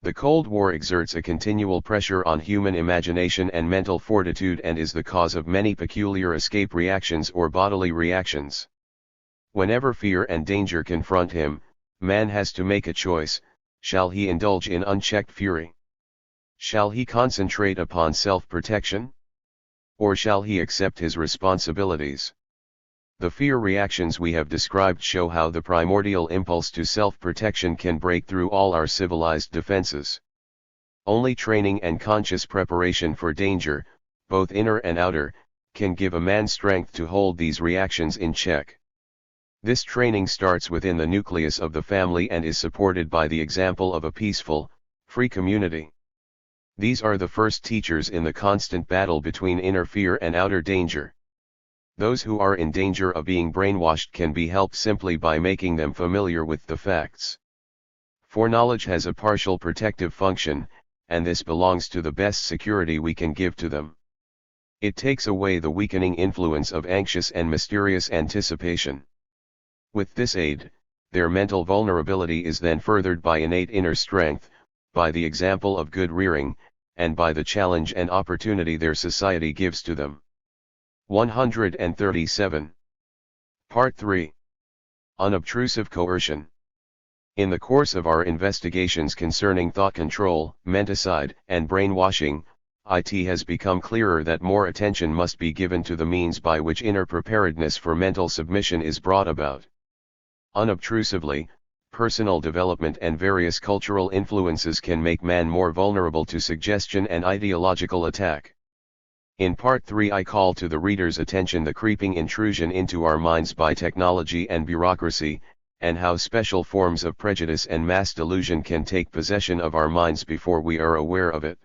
The Cold War exerts a continual pressure on human imagination and mental fortitude and is the cause of many peculiar escape reactions or bodily reactions. Whenever fear and danger confront him, man has to make a choice: shall he indulge in unchecked fury? Shall he concentrate upon self-protection? Or shall he accept his responsibilities? The fear reactions we have described show how the primordial impulse to self-protection can break through all our civilized defenses. Only training and conscious preparation for danger, both inner and outer, can give a man strength to hold these reactions in check. This training starts within the nucleus of the family and is supported by the example of a peaceful, free community. These are the first teachers in the constant battle between inner fear and outer danger. Those who are in danger of being brainwashed can be helped simply by making them familiar with the facts. Foreknowledge has a partial protective function, and this belongs to the best security we can give to them. It takes away the weakening influence of anxious and mysterious anticipation. With this aid, their mental vulnerability is then furthered by innate inner strength, by the example of good rearing, and by the challenge and opportunity their society gives to them. 137. Part 3. Unobtrusive coercion. In the course of our investigations concerning thought control, menticide, and brainwashing, it has become clearer that more attention must be given to the means by which inner preparedness for mental submission is brought about. Unobtrusively, personal development and various cultural influences can make man more vulnerable to suggestion and ideological attack. In Part 3 I call to the reader's attention the creeping intrusion into our minds by technology and bureaucracy, and how special forms of prejudice and mass delusion can take possession of our minds before we are aware of it.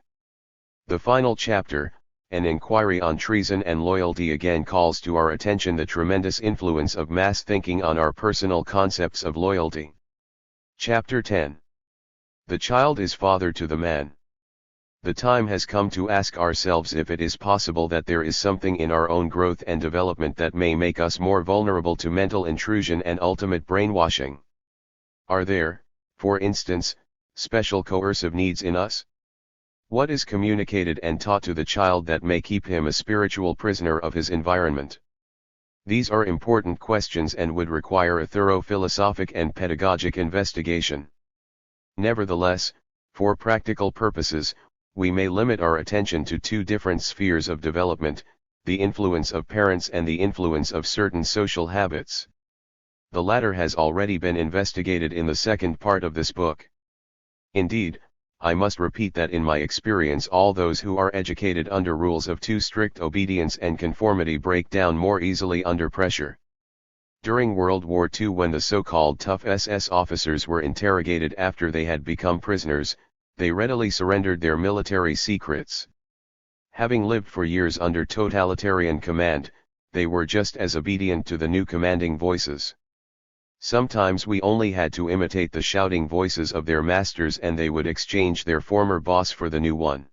The final chapter, an inquiry on treason and loyalty, again calls to our attention the tremendous influence of mass thinking on our personal concepts of loyalty. Chapter 10. The child is father to the man. The time has come to ask ourselves if it is possible that there is something in our own growth and development that may make us more vulnerable to mental intrusion and ultimate brainwashing. Are there, for instance, special coercive needs in us? What is communicated and taught to the child that may keep him a spiritual prisoner of his environment? These are important questions and would require a thorough philosophic and pedagogic investigation. Nevertheless, for practical purposes, we may limit our attention to two different spheres of development, the influence of parents and the influence of certain social habits. The latter has already been investigated in the second part of this book. Indeed, I must repeat that in my experience all those who are educated under rules of too strict obedience and conformity break down more easily under pressure. During World War II, when the so-called tough SS officers were interrogated after they had become prisoners, they readily surrendered their military secrets. Having lived for years under totalitarian command, they were just as obedient to the new commanding voices. Sometimes we only had to imitate the shouting voices of their masters and they would exchange their former boss for the new one.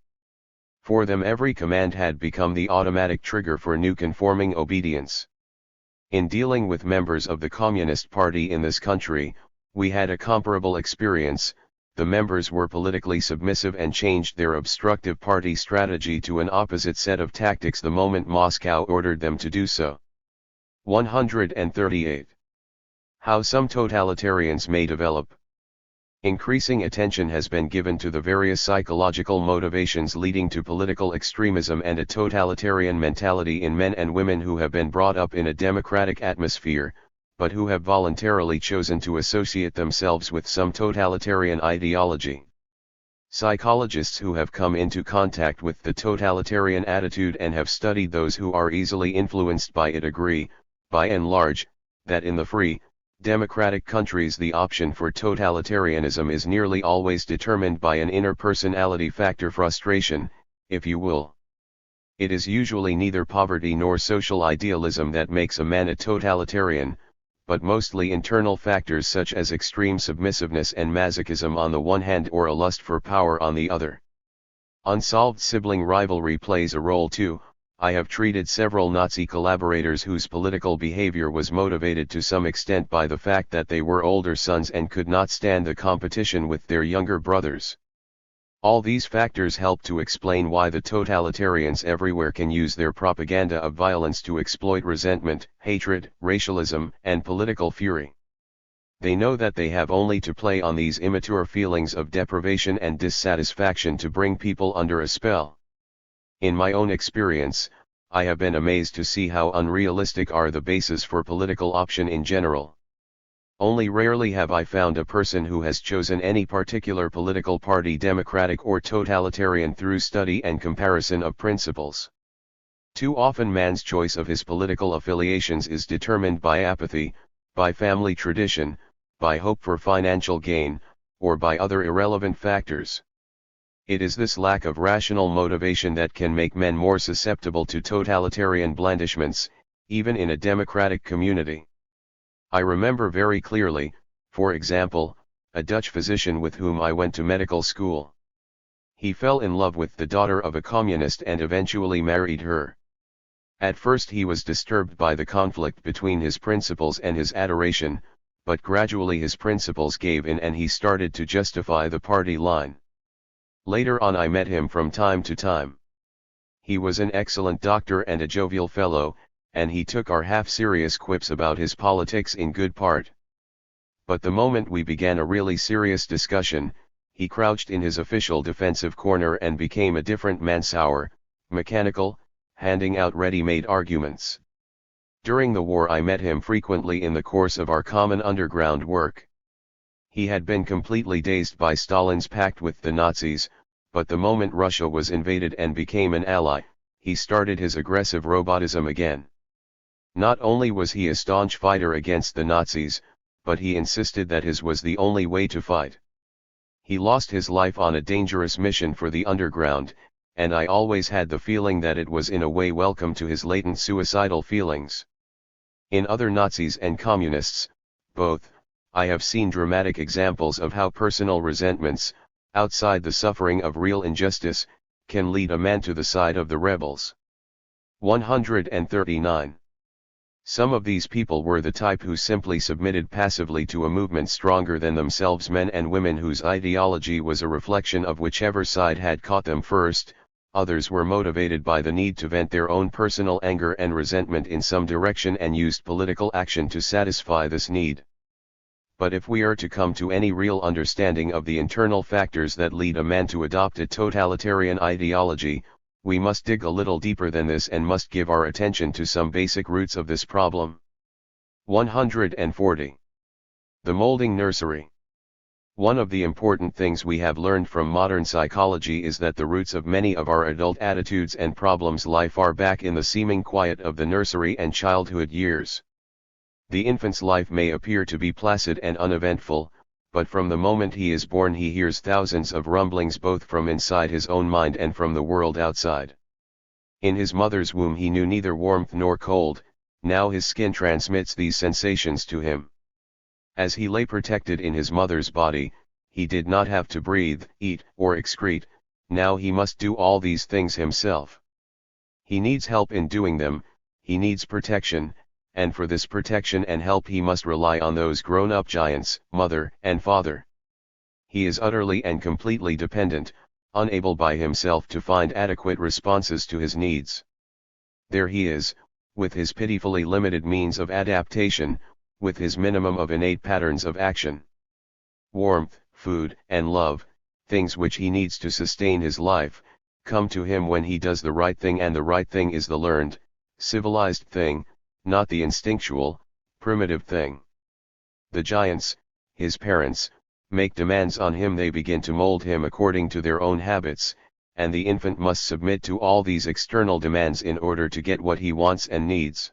For them every command had become the automatic trigger for new conforming obedience. In dealing with members of the Communist Party in this country, we had a comparable experience. The members were politically submissive and changed their obstructive party strategy to an opposite set of tactics the moment Moscow ordered them to do so. 138. How some totalitarians may develop. Increasing attention has been given to the various psychological motivations leading to political extremism and a totalitarian mentality in men and women who have been brought up in a democratic atmosphere, but who have voluntarily chosen to associate themselves with some totalitarian ideology. Psychologists who have come into contact with the totalitarian attitude and have studied those who are easily influenced by it agree, by and large, that in the free, democratic countries the option for totalitarianism is nearly always determined by an inner personality factor frustration, if you will. It is usually neither poverty nor social idealism that makes a man a totalitarian, but mostly internal factors such as extreme submissiveness and masochism on the one hand or a lust for power on the other. Unsolved sibling rivalry plays a role too. I have treated several Nazi collaborators whose political behavior was motivated to some extent by the fact that they were older sons and could not stand the competition with their younger brothers. All these factors help to explain why the totalitarians everywhere can use their propaganda of violence to exploit resentment, hatred, racialism, and political fury. They know that they have only to play on these immature feelings of deprivation and dissatisfaction to bring people under a spell. In my own experience, I have been amazed to see how unrealistic are the bases for political option in general. Only rarely have I found a person who has chosen any particular political party, democratic or totalitarian, through study and comparison of principles. Too often man's choice of his political affiliations is determined by apathy, by family tradition, by hope for financial gain, or by other irrelevant factors. It is this lack of rational motivation that can make men more susceptible to totalitarian blandishments, even in a democratic community. I remember very clearly, for example, a Dutch physician with whom I went to medical school. He fell in love with the daughter of a communist and eventually married her. At first he was disturbed by the conflict between his principles and his adoration, but gradually his principles gave in and he started to justify the party line. Later on I met him from time to time. He was an excellent doctor and a jovial fellow, and he took our half-serious quips about his politics in good part. But the moment we began a really serious discussion, he crouched in his official defensive corner and became a different man, sour, mechanical, handing out ready-made arguments. During the war I met him frequently in the course of our common underground work. He had been completely dazed by Stalin's pact with the Nazis, but the moment Russia was invaded and became an ally, he started his aggressive robotism again. Not only was he a staunch fighter against the Nazis, but he insisted that his was the only way to fight. He lost his life on a dangerous mission for the underground, and I always had the feeling that it was in a way welcome to his latent suicidal feelings. In other Nazis and communists, both, I have seen dramatic examples of how personal resentments, outside the suffering of real injustice, can lead a man to the side of the rebels. 139. Some of these people were the type who simply submitted passively to a movement stronger than themselves, men and women whose ideology was a reflection of whichever side had caught them first. Others were motivated by the need to vent their own personal anger and resentment in some direction and used political action to satisfy this need. But if we are to come to any real understanding of the internal factors that lead a man to adopt a totalitarian ideology, we must dig a little deeper than this and must give our attention to some basic roots of this problem. 140. The molding nursery. One of the important things we have learned from modern psychology is that the roots of many of our adult attitudes and problems lie far back in the seeming quiet of the nursery and childhood years. The infant's life may appear to be placid and uneventful, but from the moment he is born he hears thousands of rumblings both from inside his own mind and from the world outside. In his mother's womb he knew neither warmth nor cold, now his skin transmits these sensations to him. As he lay protected in his mother's body, he did not have to breathe, eat, or excrete, now he must do all these things himself. He needs help in doing them, he needs protection, and for this protection and help he must rely on those grown-up giants, mother and father. He is utterly and completely dependent, unable by himself to find adequate responses to his needs. There he is, with his pitifully limited means of adaptation, with his minimum of innate patterns of action. Warmth, food, and love, things which he needs to sustain his life, come to him when he does the right thing, and the right thing is the learned, civilized thing, not the instinctual, primitive thing. The giants, his parents, make demands on him, they begin to mold him according to their own habits, and the infant must submit to all these external demands in order to get what he wants and needs.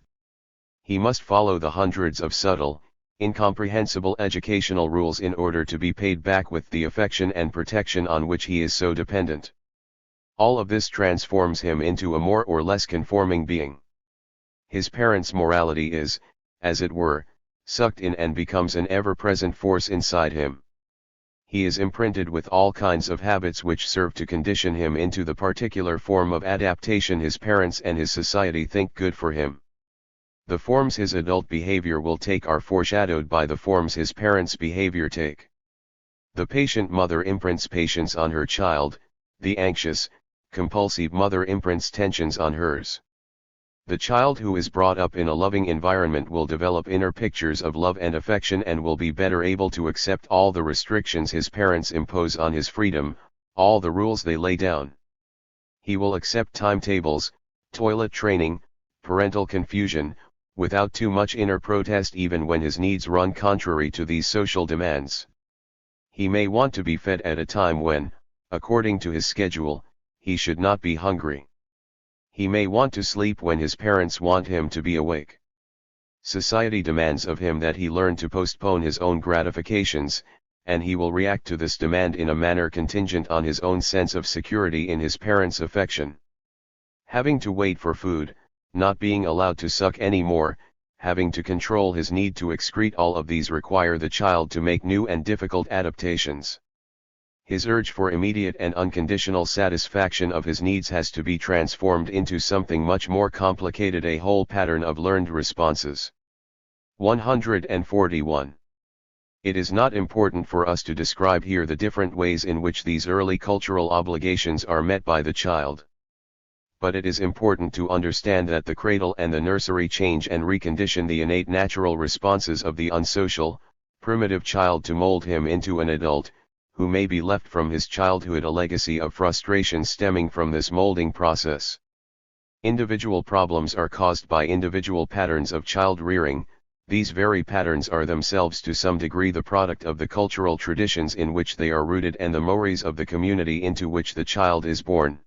He must follow the hundreds of subtle, incomprehensible educational rules in order to be paid back with the affection and protection on which he is so dependent. All of this transforms him into a more or less conforming being. His parents' morality is, as it were, sucked in and becomes an ever-present force inside him. He is imprinted with all kinds of habits which serve to condition him into the particular form of adaptation his parents and his society think good for him. The forms his adult behavior will take are foreshadowed by the forms his parents' behavior take. The patient mother imprints patience on her child, the anxious, compulsive mother imprints tensions on hers. The child who is brought up in a loving environment will develop inner pictures of love and affection and will be better able to accept all the restrictions his parents impose on his freedom, all the rules they lay down. He will accept timetables, toilet training, parental confusion, without too much inner protest even when his needs run contrary to these social demands. He may want to be fed at a time when, according to his schedule, he should not be hungry. He may want to sleep when his parents want him to be awake. Society demands of him that he learn to postpone his own gratifications, and he will react to this demand in a manner contingent on his own sense of security in his parents' affection. Having to wait for food, not being allowed to suck any more, having to control his need to excrete, all of these require the child to make new and difficult adaptations. His urge for immediate and unconditional satisfaction of his needs has to be transformed into something much more complicated, a whole pattern of learned responses. 141. It is not important for us to describe here the different ways in which these early cultural obligations are met by the child. But it is important to understand that the cradle and the nursery change and recondition the innate natural responses of the unsocial, primitive child to mold him into an adult, who may be left from his childhood a legacy of frustration stemming from this molding process. Individual problems are caused by individual patterns of child rearing. These very patterns are themselves to some degree the product of the cultural traditions in which they are rooted and the mores of the community into which the child is born.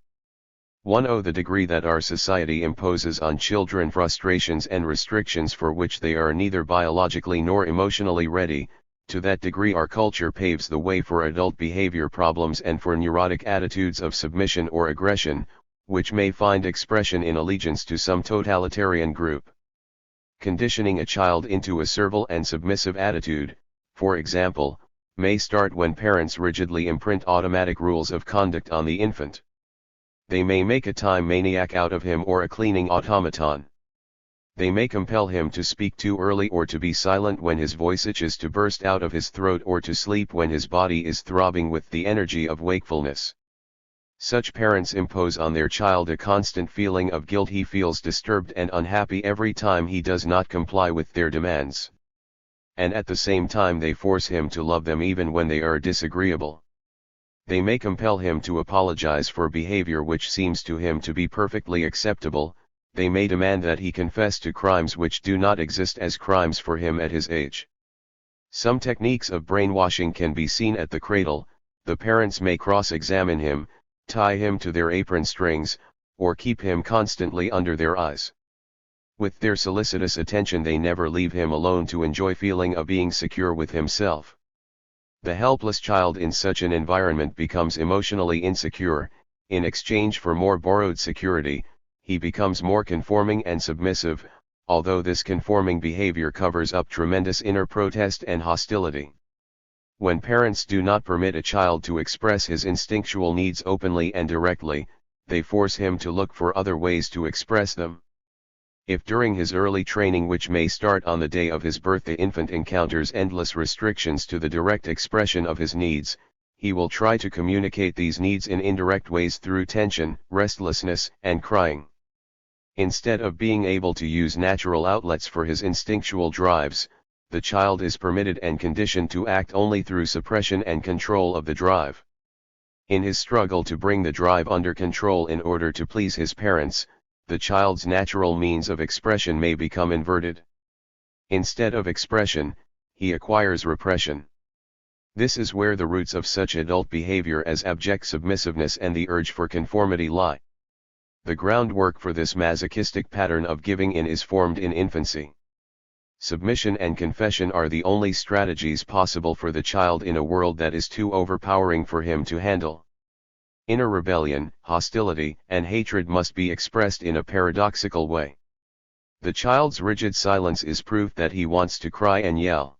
1. The degree that our society imposes on children frustrations and restrictions for which they are neither biologically nor emotionally ready, to that degree our culture paves the way for adult behavior problems and for neurotic attitudes of submission or aggression, which may find expression in allegiance to some totalitarian group. Conditioning a child into a servile and submissive attitude, for example, may start when parents rigidly imprint automatic rules of conduct on the infant. They may make a time maniac out of him or a cleaning automaton. They may compel him to speak too early or to be silent when his voice itches to burst out of his throat or to sleep when his body is throbbing with the energy of wakefulness. Such parents impose on their child a constant feeling of guilt. He feels disturbed and unhappy every time he does not comply with their demands. And at the same time they force him to love them even when they are disagreeable. They may compel him to apologize for behavior which seems to him to be perfectly acceptable. They may demand that he confess to crimes which do not exist as crimes for him at his age. Some techniques of brainwashing can be seen at the cradle. The parents may cross-examine him, tie him to their apron strings, or keep him constantly under their eyes. With their solicitous attention they never leave him alone to enjoy feeling of being secure with himself. The helpless child in such an environment becomes emotionally insecure. In exchange for more borrowed security, he becomes more conforming and submissive, although this conforming behavior covers up tremendous inner protest and hostility. When parents do not permit a child to express his instinctual needs openly and directly, they force him to look for other ways to express them. If during his early training, which may start on the day of his birth, the infant encounters endless restrictions to the direct expression of his needs, he will try to communicate these needs in indirect ways through tension, restlessness, and crying. Instead of being able to use natural outlets for his instinctual drives, the child is permitted and conditioned to act only through suppression and control of the drive. In his struggle to bring the drive under control in order to please his parents, the child's natural means of expression may become inverted. Instead of expression, he acquires repression. This is where the roots of such adult behavior as abject submissiveness and the urge for conformity lie. The groundwork for this masochistic pattern of giving in is formed in infancy. Submission and confession are the only strategies possible for the child in a world that is too overpowering for him to handle. Inner rebellion, hostility, and hatred must be expressed in a paradoxical way. The child's rigid silence is proof that he wants to cry and yell.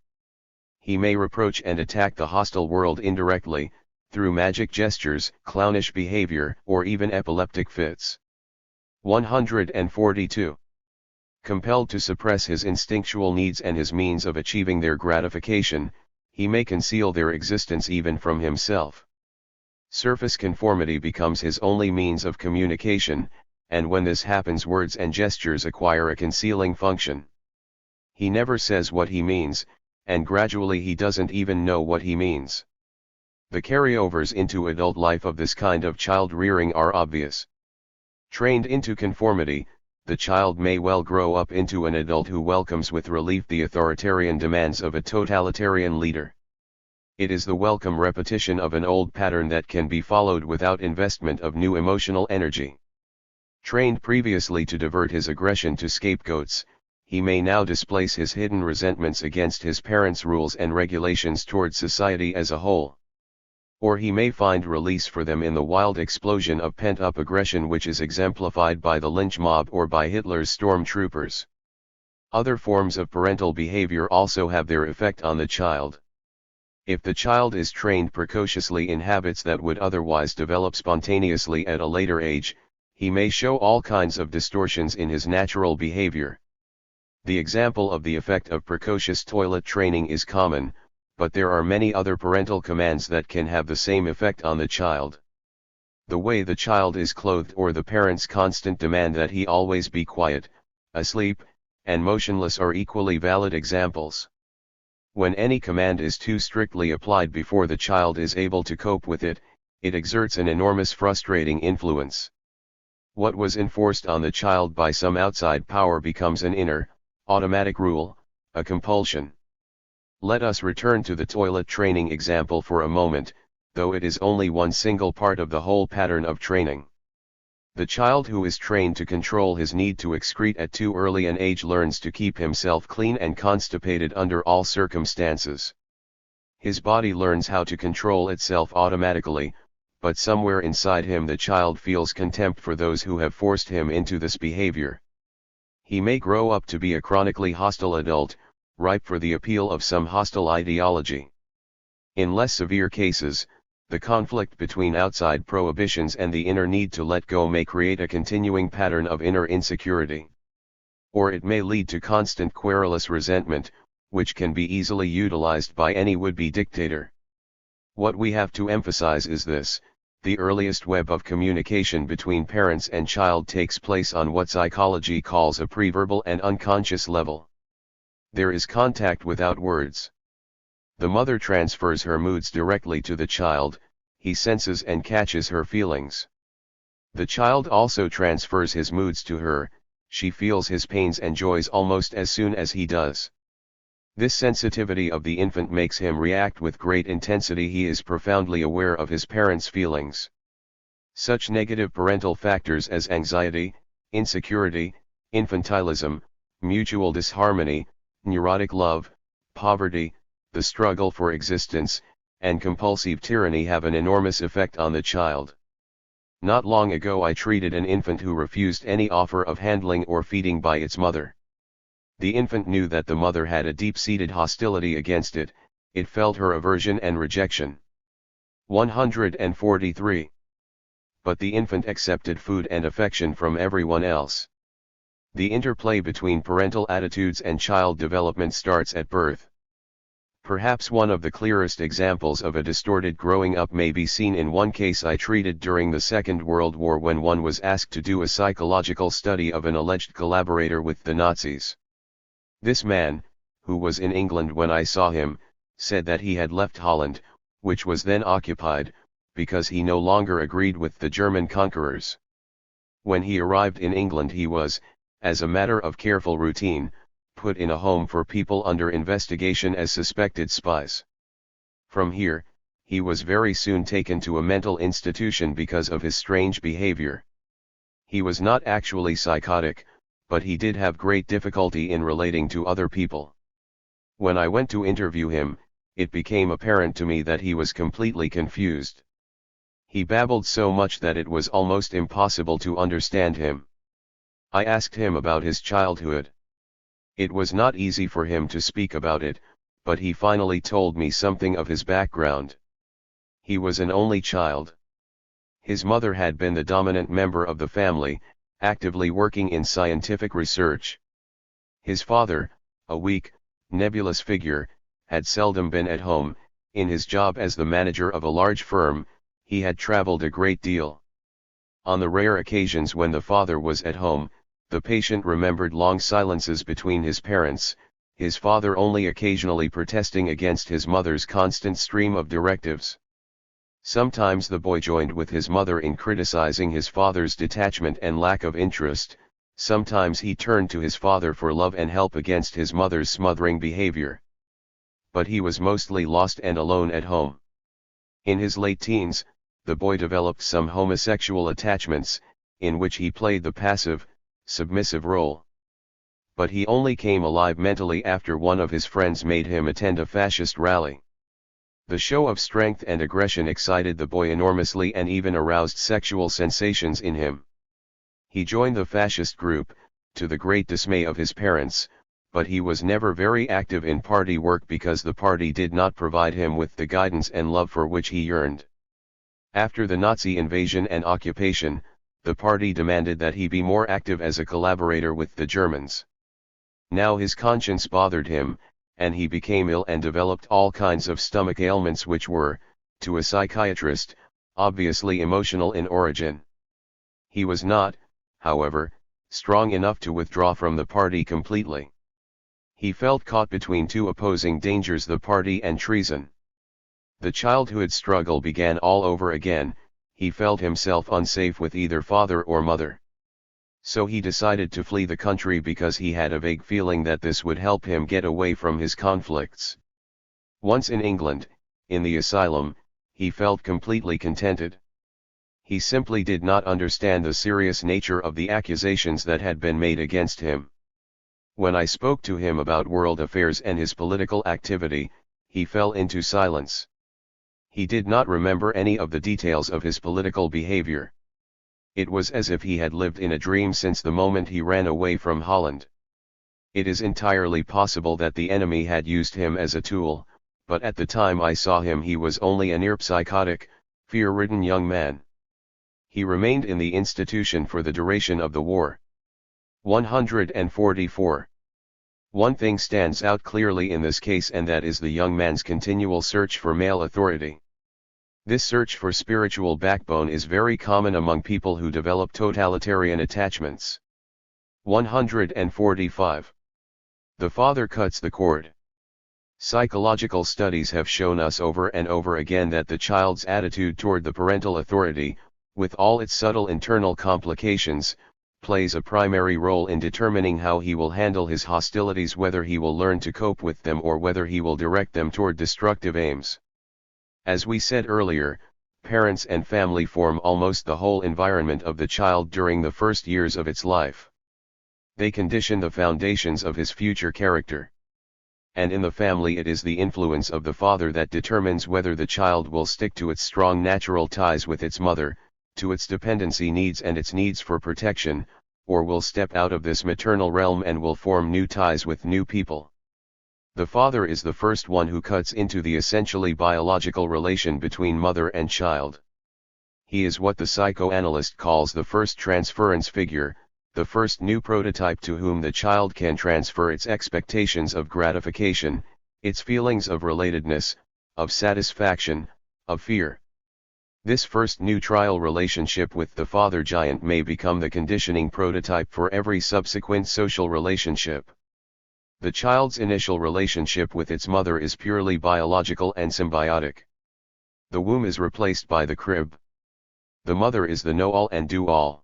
He may reproach and attack the hostile world indirectly, through magic gestures, clownish behavior, or even epileptic fits. 142. Compelled to suppress his instinctual needs and his means of achieving their gratification, he may conceal their existence even from himself. Surface conformity becomes his only means of communication, and when this happens words and gestures acquire a concealing function. He never says what he means, and gradually he doesn't even know what he means. The carryovers into adult life of this kind of child rearing are obvious. Trained into conformity, the child may well grow up into an adult who welcomes with relief the authoritarian demands of a totalitarian leader. It is the welcome repetition of an old pattern that can be followed without investment of new emotional energy. Trained previously to divert his aggression to scapegoats, he may now displace his hidden resentments against his parents' rules and regulations toward society as a whole. Or he may find release for them in the wild explosion of pent-up aggression which is exemplified by the lynch mob or by Hitler's stormtroopers. Other forms of parental behavior also have their effect on the child. If the child is trained precociously in habits that would otherwise develop spontaneously at a later age, he may show all kinds of distortions in his natural behavior. The example of the effect of precocious toilet training is common, but there are many other parental commands that can have the same effect on the child. The way the child is clothed or the parent's constant demand that he always be quiet, asleep, and motionless are equally valid examples. When any command is too strictly applied before the child is able to cope with it, it exerts an enormous frustrating influence. What was enforced on the child by some outside power becomes an inner, automatic rule, a compulsion. Let us return to the toilet training example for a moment, though it is only one single part of the whole pattern of training. The child who is trained to control his need to excrete at too early an age learns to keep himself clean and constipated under all circumstances. His body learns how to control itself automatically, but somewhere inside him the child feels contempt for those who have forced him into this behavior. He may grow up to be a chronically hostile adult, ripe for the appeal of some hostile ideology. In less severe cases, the conflict between outside prohibitions and the inner need to let go may create a continuing pattern of inner insecurity. Or it may lead to constant querulous resentment, which can be easily utilized by any would-be dictator. What we have to emphasize is this: the earliest web of communication between parents and child takes place on what psychology calls a preverbal and unconscious level. There is contact without words. The mother transfers her moods directly to the child, he senses and catches her feelings. The child also transfers his moods to her, she feels his pains and joys almost as soon as he does. This sensitivity of the infant makes him react with great intensity. He is profoundly aware of his parents' feelings. Such negative parental factors as anxiety, insecurity, infantilism, mutual disharmony, neurotic love, poverty, the struggle for existence, and compulsive tyranny have an enormous effect on the child. Not long ago I treated an infant who refused any offer of handling or feeding by its mother. The infant knew that the mother had a deep-seated hostility against it, it felt her aversion and rejection. 143. But the infant accepted food and affection from everyone else. The interplay between parental attitudes and child development starts at birth. Perhaps one of the clearest examples of a distorted growing up may be seen in one case I treated during the Second World War when one was asked to do a psychological study of an alleged collaborator with the Nazis. This man, who was in England when I saw him, said that he had left Holland, which was then occupied, because he no longer agreed with the German conquerors. When he arrived in England he was, as a matter of careful routine, put in a home for people under investigation as suspected spies. From here, he was very soon taken to a mental institution because of his strange behavior. He was not actually psychotic, but he did have great difficulty in relating to other people. When I went to interview him, it became apparent to me that he was completely confused. He babbled so much that it was almost impossible to understand him. I asked him about his childhood. It was not easy for him to speak about it, but he finally told me something of his background. He was an only child. His mother had been the dominant member of the family, actively working in scientific research. His father, a weak, nebulous figure, had seldom been at home. In his job as the manager of a large firm, he had traveled a great deal. On the rare occasions when the father was at home, the patient remembered long silences between his parents, his father only occasionally protesting against his mother's constant stream of directives. Sometimes the boy joined with his mother in criticizing his father's detachment and lack of interest, sometimes he turned to his father for love and help against his mother's smothering behavior. But he was mostly lost and alone at home. In his late teens, the boy developed some homosexual attachments, in which he played the passive, submissive role. But he only came alive mentally after one of his friends made him attend a fascist rally. The show of strength and aggression excited the boy enormously and even aroused sexual sensations in him. He joined the fascist group, to the great dismay of his parents, but he was never very active in party work because the party did not provide him with the guidance and love for which he yearned. After the Nazi invasion and occupation, the party demanded that he be more active as a collaborator with the Germans. Now his conscience bothered him, and he became ill and developed all kinds of stomach ailments which were, to a psychiatrist, obviously emotional in origin. He was not, however, strong enough to withdraw from the party completely. He felt caught between two opposing dangers: the party and treason. The childhood struggle began all over again. He felt himself unsafe with either father or mother. So he decided to flee the country because he had a vague feeling that this would help him get away from his conflicts. Once in England, in the asylum, he felt completely contented. He simply did not understand the serious nature of the accusations that had been made against him. When I spoke to him about world affairs and his political activity, he fell into silence. He did not remember any of the details of his political behavior. It was as if he had lived in a dream since the moment he ran away from Holland. It is entirely possible that the enemy had used him as a tool, but at the time I saw him he was only a near-psychotic, fear-ridden young man. He remained in the institution for the duration of the war. 144. One thing stands out clearly in this case, and that is the young man's continual search for male authority. This search for spiritual backbone is very common among people who develop totalitarian attachments. 145. The father cuts the cord. Psychological studies have shown us over and over again that the child's attitude toward the parental authority, with all its subtle internal complications, plays a primary role in determining how he will handle his hostilities, whether he will learn to cope with them or whether he will direct them toward destructive aims. As we said earlier, parents and family form almost the whole environment of the child during the first years of its life. They condition the foundations of his future character. And in the family it is the influence of the father that determines whether the child will stick to its strong natural ties with its mother, to its dependency needs and its needs for protection, or will step out of this maternal realm and will form new ties with new people. The father is the first one who cuts into the essentially biological relation between mother and child. He is what the psychoanalyst calls the first transference figure, the first new prototype to whom the child can transfer its expectations of gratification, its feelings of relatedness, of satisfaction, of fear. This first new trial relationship with the father giant may become the conditioning prototype for every subsequent social relationship. The child's initial relationship with its mother is purely biological and symbiotic. The womb is replaced by the crib. The mother is the know-all and do-all.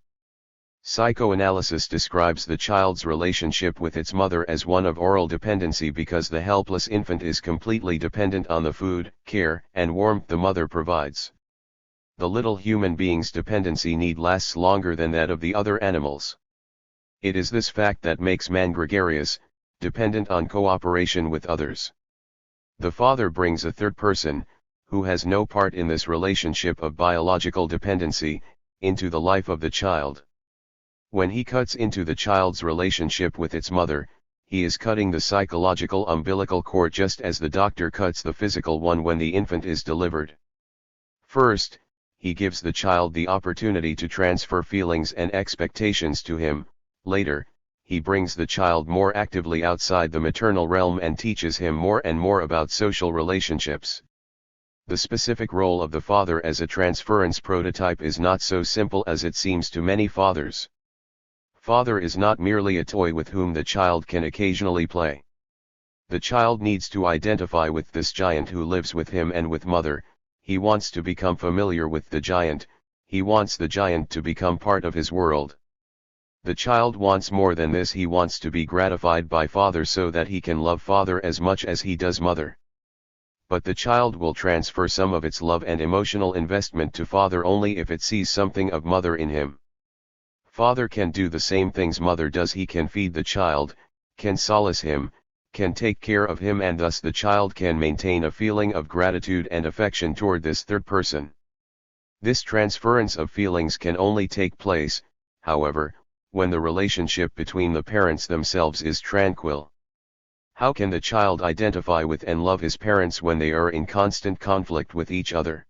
Psychoanalysis describes the child's relationship with its mother as one of oral dependency because the helpless infant is completely dependent on the food, care, and warmth the mother provides. The little human being's dependency need lasts longer than that of the other animals. It is this fact that makes man gregarious, dependent on cooperation with others. The father brings a third person, who has no part in this relationship of biological dependency, into the life of the child. When he cuts into the child's relationship with its mother, he is cutting the psychological umbilical cord just as the doctor cuts the physical one when the infant is delivered. First, he gives the child the opportunity to transfer feelings and expectations to him. Later, he brings the child more actively outside the maternal realm and teaches him more and more about social relationships. The specific role of the father as a transference prototype is not so simple as it seems to many fathers. Father is not merely a toy with whom the child can occasionally play. The child needs to identify with this giant who lives with him and with mother, he wants to become familiar with the giant, he wants the giant to become part of his world. The child wants more than this, he wants to be gratified by father so that he can love father as much as he does mother. But the child will transfer some of its love and emotional investment to father only if it sees something of mother in him. Father can do the same things mother does, he can feed the child, can solace him, can take care of him, and thus the child can maintain a feeling of gratitude and affection toward this third person. This transference of feelings can only take place, however, when the relationship between the parents themselves is tranquil. How can the child identify with and love his parents when they are in constant conflict with each other?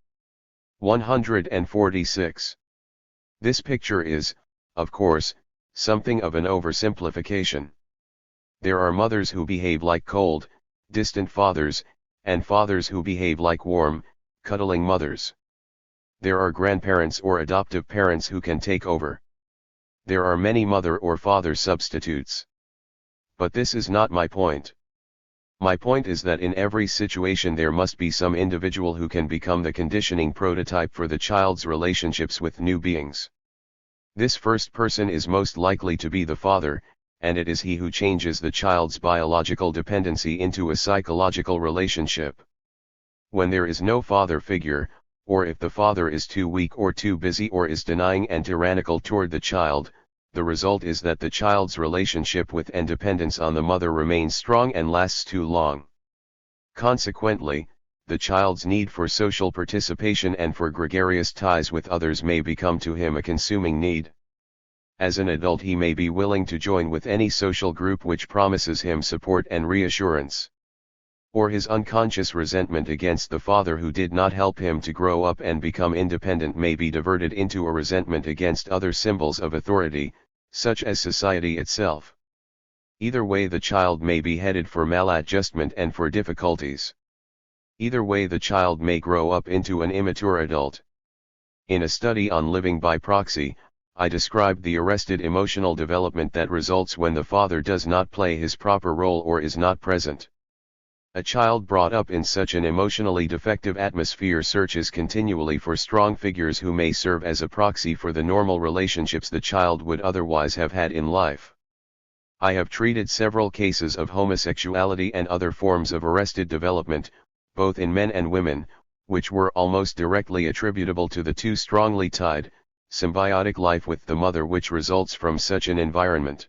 146. This picture is, of course, something of an oversimplification. There are mothers who behave like cold, distant fathers, and fathers who behave like warm, cuddling mothers. There are grandparents or adoptive parents who can take over. There are many mother or father substitutes. But this is not my point. My point is that in every situation there must be some individual who can become the conditioning prototype for the child's relationships with new beings. This first person is most likely to be the father, and it is he who changes the child's biological dependency into a psychological relationship. When there is no father figure, or if the father is too weak or too busy or is denying and tyrannical toward the child, the result is that the child's relationship with and dependence on the mother remains strong and lasts too long. Consequently, the child's need for social participation and for gregarious ties with others may become to him a consuming need. As an adult he may be willing to join with any social group which promises him support and reassurance. Or his unconscious resentment against the father who did not help him to grow up and become independent may be diverted into a resentment against other symbols of authority, such as society itself. Either way the child may be headed for maladjustment and for difficulties. Either way the child may grow up into an immature adult. In a study on living by proxy, I described the arrested emotional development that results when the father does not play his proper role or is not present. A child brought up in such an emotionally defective atmosphere searches continually for strong figures who may serve as a proxy for the normal relationships the child would otherwise have had in life. I have treated several cases of homosexuality and other forms of arrested development, both in men and women, which were almost directly attributable to the too strongly tied, symbiotic life with the mother which results from such an environment.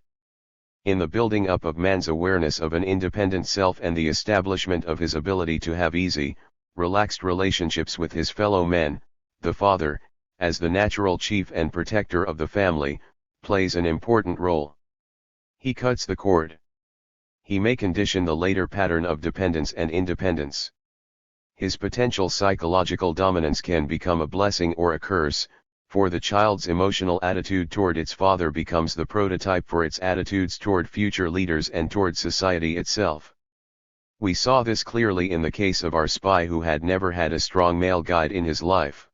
In the building up of man's awareness of an independent self and the establishment of his ability to have easy, relaxed relationships with his fellow men, the father, as the natural chief and protector of the family, plays an important role. He cuts the cord. He may condition the later pattern of dependence and independence. His potential psychological dominance can become a blessing or a curse, for the child's emotional attitude toward its father becomes the prototype for its attitudes toward future leaders and toward society itself. We saw this clearly in the case of our spy who had never had a strong male guide in his life.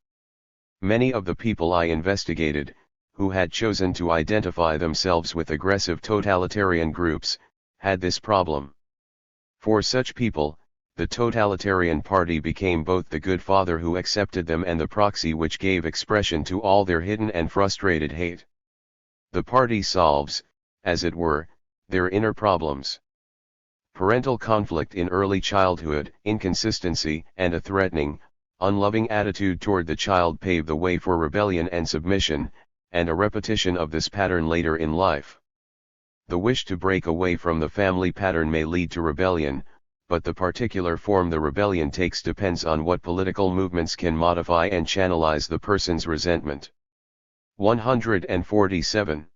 Many of the people I investigated, who had chosen to identify themselves with aggressive totalitarian groups, had this problem. For such people, the totalitarian party became both the good father who accepted them and the proxy which gave expression to all their hidden and frustrated hate. The party solves, as it were, their inner problems. Parental conflict in early childhood, inconsistency, and a threatening, unloving attitude toward the child pave the way for rebellion and submission, and a repetition of this pattern later in life. The wish to break away from the family pattern may lead to rebellion, but the particular form the rebellion takes depends on what political movements can modify and channelize the person's resentment. 147.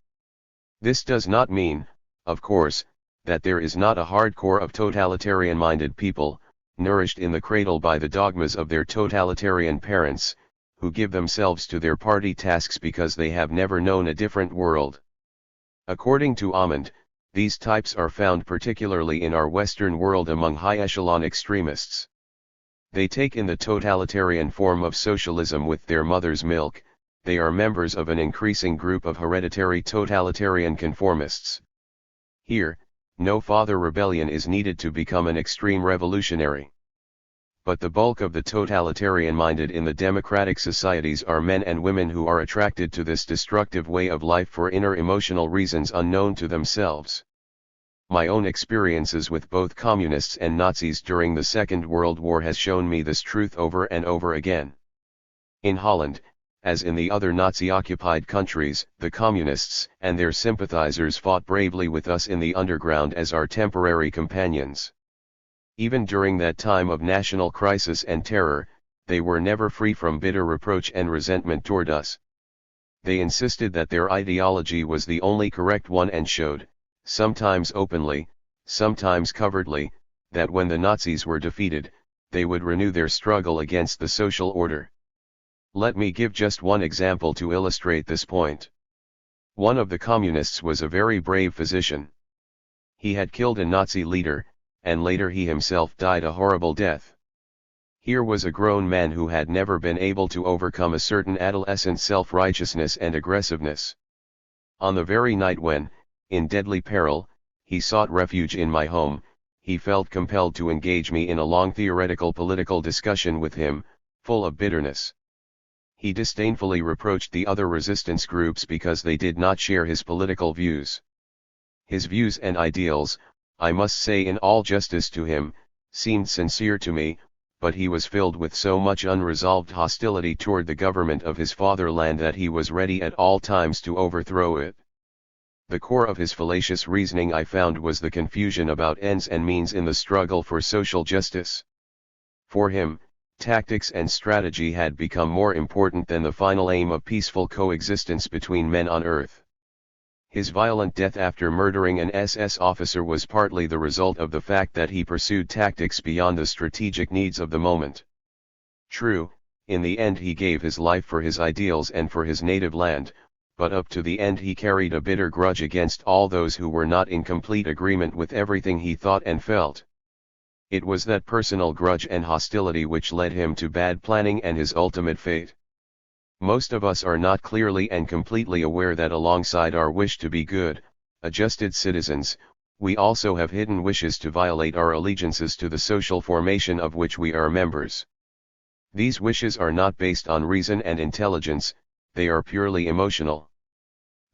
This does not mean, of course, that there is not a hard core of totalitarian-minded people, nourished in the cradle by the dogmas of their totalitarian parents, who give themselves to their party tasks because they have never known a different world. According to Amond, these types are found particularly in our Western world among high-echelon extremists. They take in the totalitarian form of socialism with their mother's milk. They are members of an increasing group of hereditary totalitarian conformists. Here, no father rebellion is needed to become an extreme revolutionary. but the bulk of the totalitarian-minded in the democratic societies are men and women who are attracted to this destructive way of life for inner emotional reasons unknown to themselves. My own experiences with both communists and Nazis during the Second World War has shown me this truth over and over again. In Holland, as in the other Nazi-occupied countries, the communists and their sympathizers fought bravely with us in the underground as our temporary companions. Even during that time of national crisis and terror, they were never free from bitter reproach and resentment toward us. They insisted that their ideology was the only correct one and showed, sometimes openly, sometimes covertly, that when the Nazis were defeated, they would renew their struggle against the social order. Let me give just one example to illustrate this point. One of the communists was a very brave physician. He had killed a Nazi leader, and later he himself died a horrible death. Here was a grown man who had never been able to overcome a certain adolescent self-righteousness and aggressiveness. On the very night when, in deadly peril, he sought refuge in my home, he felt compelled to engage me in a long theoretical political discussion with him, full of bitterness. He disdainfully reproached the other resistance groups because they did not share his political views. His views and ideals, I must say in all justice to him, seemed sincere to me, but he was filled with so much unresolved hostility toward the government of his fatherland that he was ready at all times to overthrow it. The core of his fallacious reasoning I found was the confusion about ends and means in the struggle for social justice. For him, tactics and strategy had become more important than the final aim of peaceful coexistence between men on earth. His violent death after murdering an SS officer was partly the result of the fact that he pursued tactics beyond the strategic needs of the moment. True, in the end he gave his life for his ideals and for his native land, but up to the end he carried a bitter grudge against all those who were not in complete agreement with everything he thought and felt. It was that personal grudge and hostility which led him to bad planning and his ultimate fate. Most of us are not clearly and completely aware that alongside our wish to be good, adjusted citizens, we also have hidden wishes to violate our allegiances to the social formation of which we are members. These wishes are not based on reason and intelligence, they are purely emotional.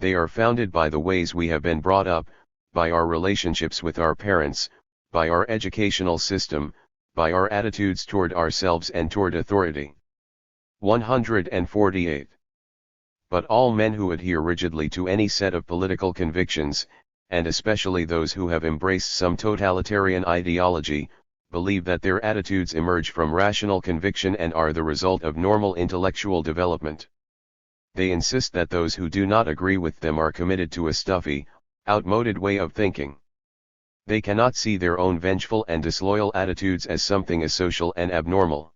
They are founded by the ways we have been brought up, by our relationships with our parents, by our educational system, by our attitudes toward ourselves and toward authority. 148. But all men who adhere rigidly to any set of political convictions, and especially those who have embraced some totalitarian ideology, believe that their attitudes emerge from rational conviction and are the result of normal intellectual development. They insist that those who do not agree with them are committed to a stuffy, outmoded way of thinking. They cannot see their own vengeful and disloyal attitudes as something asocial and abnormal.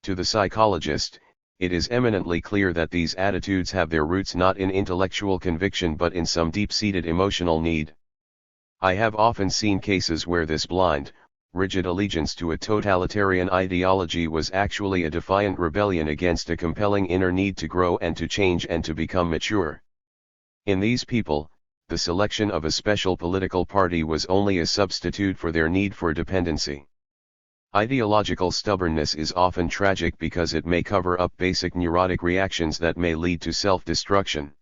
To the psychologist, it is eminently clear that these attitudes have their roots not in intellectual conviction but in some deep-seated emotional need. I have often seen cases where this blind, rigid allegiance to a totalitarian ideology was actually a defiant rebellion against a compelling inner need to grow and to change and to become mature. In these people, the selection of a special political party was only a substitute for their need for dependency. Ideological stubbornness is often tragic because it may cover up basic neurotic reactions that may lead to self-destruction.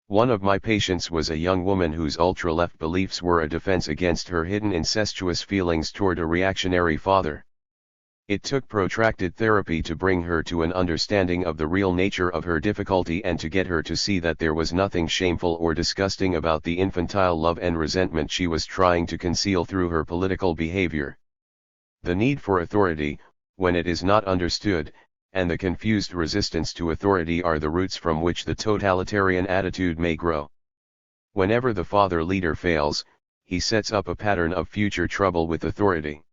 One of my patients was a young woman whose ultra-left beliefs were a defense against her hidden incestuous feelings toward a reactionary father. It took protracted therapy to bring her to an understanding of the real nature of her difficulty and to get her to see that there was nothing shameful or disgusting about the infantile love and resentment she was trying to conceal through her political behavior. The need for authority, when it is not understood, and the confused resistance to authority are the roots from which the totalitarian attitude may grow. Whenever the father leader fails, he sets up a pattern of future trouble with authority.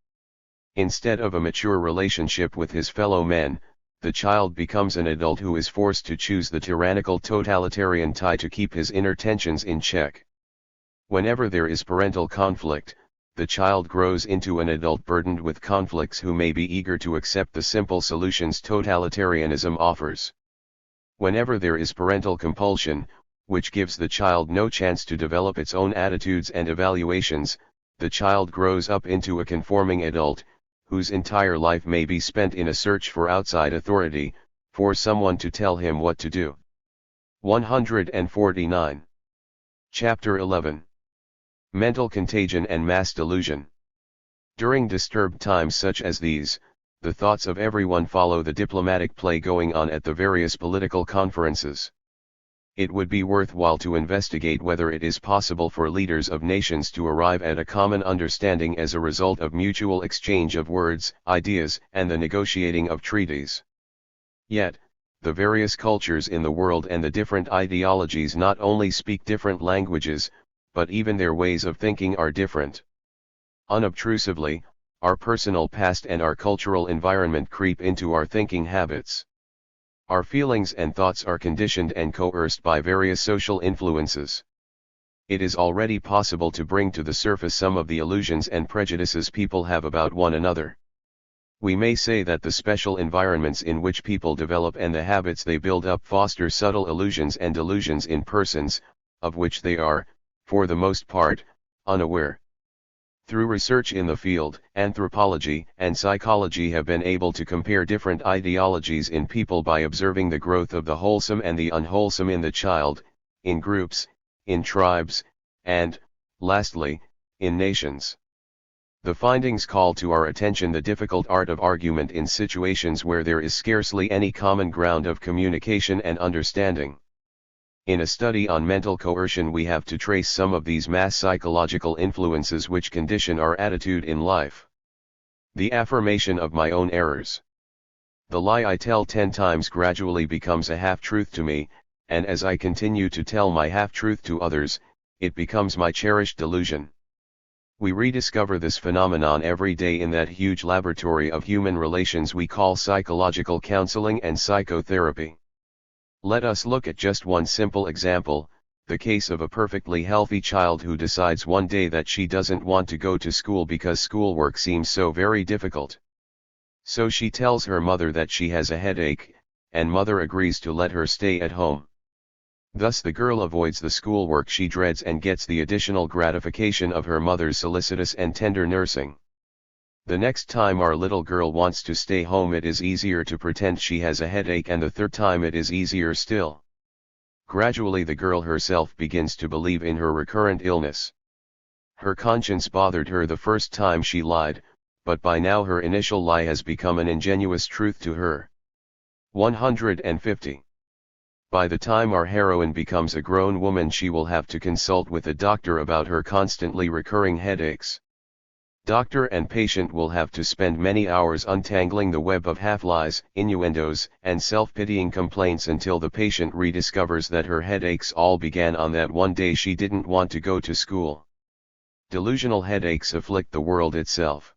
Instead of a mature relationship with his fellow men, the child becomes an adult who is forced to choose the tyrannical totalitarian tie to keep his inner tensions in check. Whenever there is parental conflict, the child grows into an adult burdened with conflicts who may be eager to accept the simple solutions totalitarianism offers. Whenever there is parental compulsion, which gives the child no chance to develop its own attitudes and evaluations, the child grows up into a conforming adult, whose entire life may be spent in a search for outside authority, for someone to tell him what to do. 149. Chapter 11. Mental Contagion and Mass Delusion. During disturbed times such as these, the thoughts of everyone follow the diplomatic play going on at the various political conferences. It would be worthwhile to investigate whether it is possible for leaders of nations to arrive at a common understanding as a result of mutual exchange of words, ideas, and the negotiating of treaties. Yet, the various cultures in the world and the different ideologies not only speak different languages, but even their ways of thinking are different. Unobtrusively, our personal past and our cultural environment creep into our thinking habits. Our feelings and thoughts are conditioned and coerced by various social influences. It is already possible to bring to the surface some of the illusions and prejudices people have about one another. We may say that the special environments in which people develop and the habits they build up foster subtle illusions and delusions in persons, of which they are, for the most part, unaware. Through research in the field, anthropology and psychology have been able to compare different ideologies in people by observing the growth of the wholesome and the unwholesome in the child, in groups, in tribes, and, lastly, in nations. The findings call to our attention the difficult art of argument in situations where there is scarcely any common ground of communication and understanding. In a study on mental coercion, we have to trace some of these mass psychological influences which condition our attitude in life. The affirmation of my own errors. The lie I tell 10 times gradually becomes a half-truth to me, and as I continue to tell my half-truth to others, it becomes my cherished delusion. We rediscover this phenomenon every day in that huge laboratory of human relations we call psychological counseling and psychotherapy. Let us look at just one simple example, the case of a perfectly healthy child who decides one day that she doesn't want to go to school because schoolwork seems so very difficult. So she tells her mother that she has a headache, and mother agrees to let her stay at home. Thus the girl avoids the schoolwork she dreads and gets the additional gratification of her mother's solicitous and tender nursing. The next time our little girl wants to stay home, it is easier to pretend she has a headache, and the third time it is easier still. Gradually the girl herself begins to believe in her recurrent illness. Her conscience bothered her the first time she lied, but by now her initial lie has become an ingenuous truth to her. 150. By the time our heroine becomes a grown woman, she will have to consult with a doctor about her constantly recurring headaches. Doctor and patient will have to spend many hours untangling the web of half-lies, innuendos, and self-pitying complaints until the patient rediscovers that her headaches all began on that one day she didn't want to go to school. Delusional headaches afflict the world itself.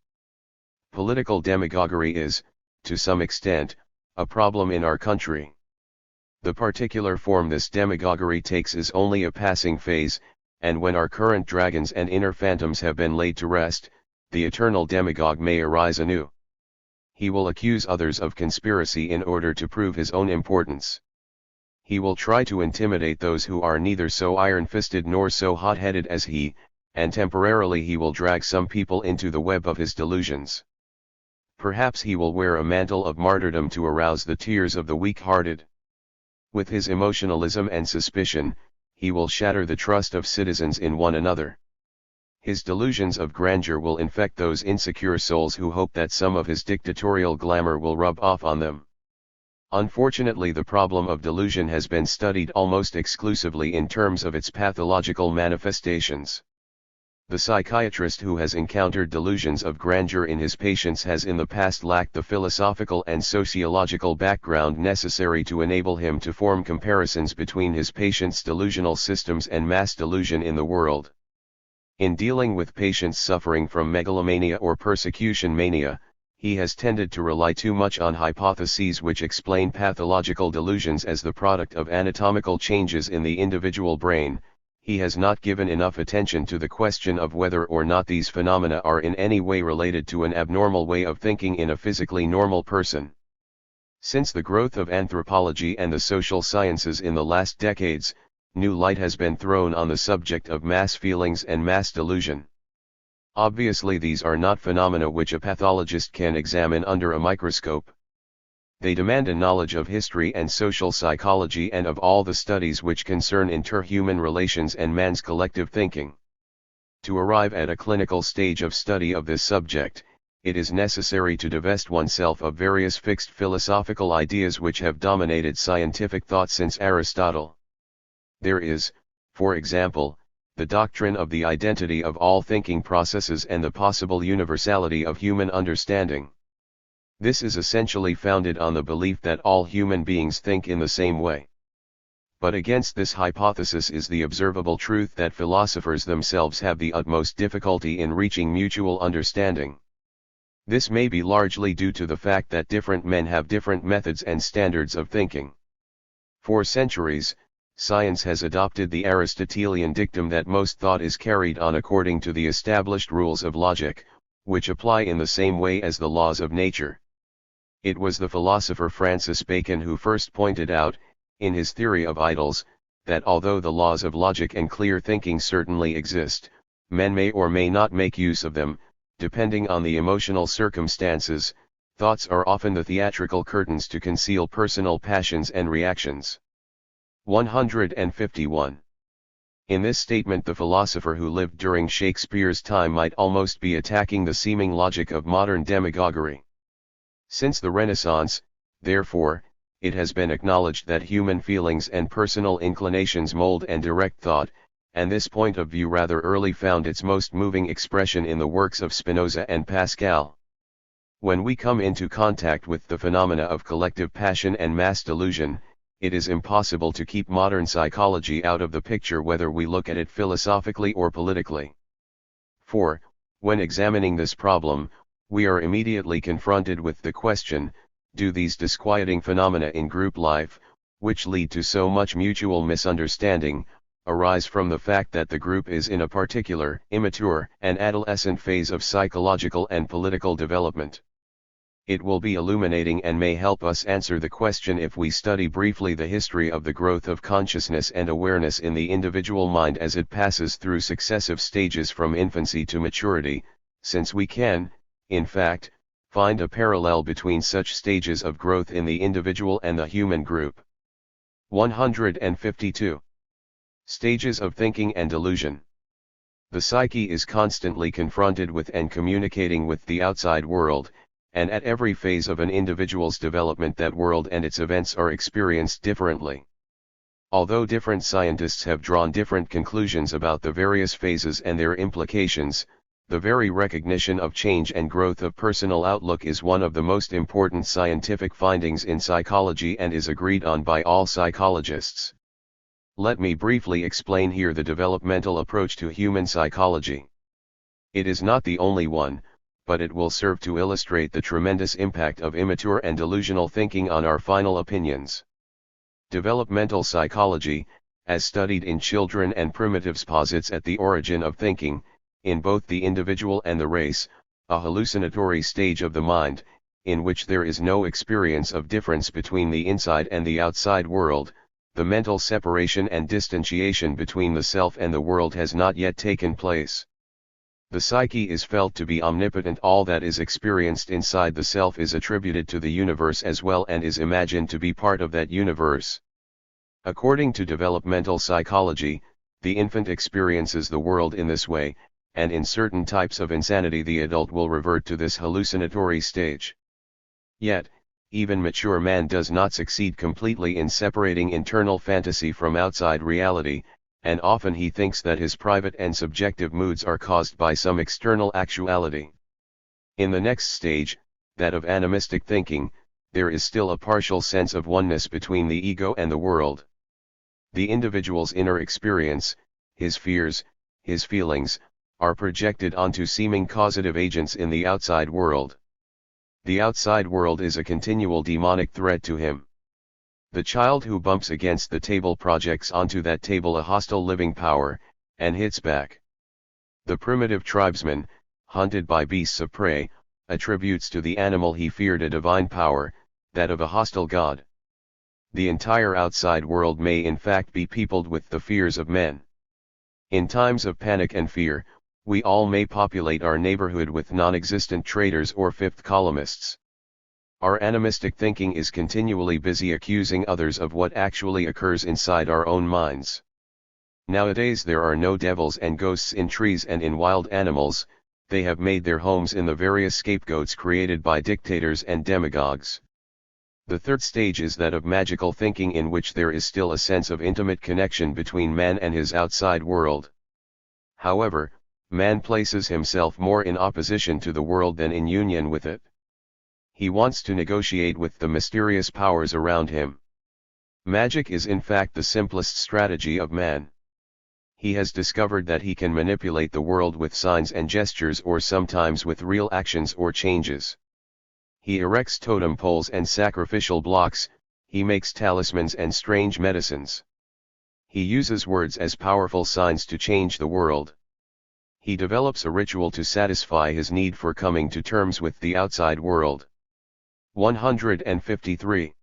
Political demagoguery is, to some extent, a problem in our country. The particular form this demagoguery takes is only a passing phase, and when our current dragons and inner phantoms have been laid to rest, the eternal demagogue may arise anew. He will accuse others of conspiracy in order to prove his own importance. He will try to intimidate those who are neither so iron-fisted nor so hot-headed as he, and temporarily he will drag some people into the web of his delusions. Perhaps he will wear a mantle of martyrdom to arouse the tears of the weak-hearted. With his emotionalism and suspicion, he will shatter the trust of citizens in one another. His delusions of grandeur will infect those insecure souls who hope that some of his dictatorial glamour will rub off on them. Unfortunately, the problem of delusion has been studied almost exclusively in terms of its pathological manifestations. The psychiatrist who has encountered delusions of grandeur in his patients has in the past lacked the philosophical and sociological background necessary to enable him to form comparisons between his patients' delusional systems and mass delusion in the world. In dealing with patients suffering from megalomania or persecution mania, he has tended to rely too much on hypotheses which explain pathological delusions as the product of anatomical changes in the individual brain. He has not given enough attention to the question of whether or not these phenomena are in any way related to an abnormal way of thinking in a physically normal person. Since the growth of anthropology and the social sciences in the last decades, new light has been thrown on the subject of mass feelings and mass delusion. Obviously these are not phenomena which a pathologist can examine under a microscope. They demand a knowledge of history and social psychology and of all the studies which concern interhuman relations and man's collective thinking. To arrive at a clinical stage of study of this subject, it is necessary to divest oneself of various fixed philosophical ideas which have dominated scientific thought since Aristotle. There is, for example, the doctrine of the identity of all thinking processes and the possible universality of human understanding. This is essentially founded on the belief that all human beings think in the same way. But against this hypothesis is the observable truth that philosophers themselves have the utmost difficulty in reaching mutual understanding. This may be largely due to the fact that different men have different methods and standards of thinking. For centuries, science has adopted the Aristotelian dictum that most thought is carried on according to the established rules of logic, which apply in the same way as the laws of nature. It was the philosopher Francis Bacon who first pointed out, in his theory of idols, that although the laws of logic and clear thinking certainly exist, men may or may not make use of them, depending on the emotional circumstances. Thoughts are often the theatrical curtains to conceal personal passions and reactions. 151. In this statement the philosopher who lived during Shakespeare's time might almost be attacking the seeming logic of modern demagoguery. Since the Renaissance, therefore, it has been acknowledged that human feelings and personal inclinations mold and direct thought, and this point of view rather early found its most moving expression in the works of Spinoza and Pascal. When we come into contact with the phenomena of collective passion and mass delusion, it is impossible to keep modern psychology out of the picture whether we look at it philosophically or politically. For, when examining this problem, we are immediately confronted with the question, do these disquieting phenomena in group life, which lead to so much mutual misunderstanding, arise from the fact that the group is in a particular, immature, and adolescent phase of psychological and political development? It will be illuminating and may help us answer the question if we study briefly the history of the growth of consciousness and awareness in the individual mind as it passes through successive stages from infancy to maturity, since we can, in fact, find a parallel between such stages of growth in the individual and the human group. 152. Stages of thinking and delusion. The psyche is constantly confronted with and communicating with the outside world, and at every phase of an individual's development that world and its events are experienced differently. Although different scientists have drawn different conclusions about the various phases and their implications, the very recognition of change and growth of personal outlook is one of the most important scientific findings in psychology and is agreed on by all psychologists. Let me briefly explain here the developmental approach to human psychology. It is not the only one, but it will serve to illustrate the tremendous impact of immature and delusional thinking on our final opinions. Developmental psychology, as studied in children and primitives, posits at the origin of thinking, in both the individual and the race, a hallucinatory stage of the mind, in which there is no experience of difference between the inside and the outside world. The mental separation and distanciation between the self and the world has not yet taken place. The psyche is felt to be omnipotent. All that is experienced inside the self is attributed to the universe as well and is imagined to be part of that universe. According to developmental psychology, the infant experiences the world in this way, and in certain types of insanity the adult will revert to this hallucinatory stage. Yet, even mature man does not succeed completely in separating internal fantasy from outside reality, and often he thinks that his private and subjective moods are caused by some external actuality. In the next stage, that of animistic thinking, there is still a partial sense of oneness between the ego and the world. The individual's inner experience, his fears, his feelings, are projected onto seeming causative agents in the outside world. The outside world is a continual demonic threat to him. The child who bumps against the table projects onto that table a hostile living power, and hits back. The primitive tribesman, hunted by beasts of prey, attributes to the animal he feared a divine power, that of a hostile god. The entire outside world may in fact be peopled with the fears of men. In times of panic and fear, We all may populate our neighborhood with non-existent traitors or fifth columnists. Our animistic thinking is continually busy accusing others of what actually occurs inside our own minds. Nowadays there are no devils and ghosts in trees and in wild animals, they have made their homes in the various scapegoats created by dictators and demagogues. The third stage is that of magical thinking, in which there is still a sense of intimate connection between man and his outside world. However, man places himself more in opposition to the world than in union with it. He wants to negotiate with the mysterious powers around him. Magic is in fact the simplest strategy of man. He has discovered that he can manipulate the world with signs and gestures, or sometimes with real actions or changes. He erects totem poles and sacrificial blocks, he makes talismans and strange medicines. He uses words as powerful signs to change the world. He develops a ritual to satisfy his need for coming to terms with the outside world. 153.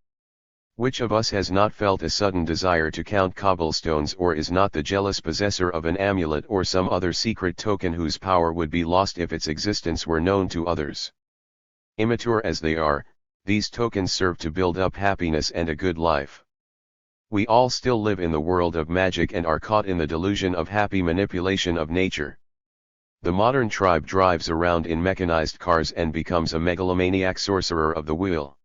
Which of us has not felt a sudden desire to count cobblestones, or is not the jealous possessor of an amulet or some other secret token whose power would be lost if its existence were known to others? Immature as they are, these tokens serve to build up happiness and a good life. We all still live in the world of magic and are caught in the delusion of happy manipulation of nature. The modern tribe drives around in mechanized cars and becomes a megalomaniac sorcerer of the wheel.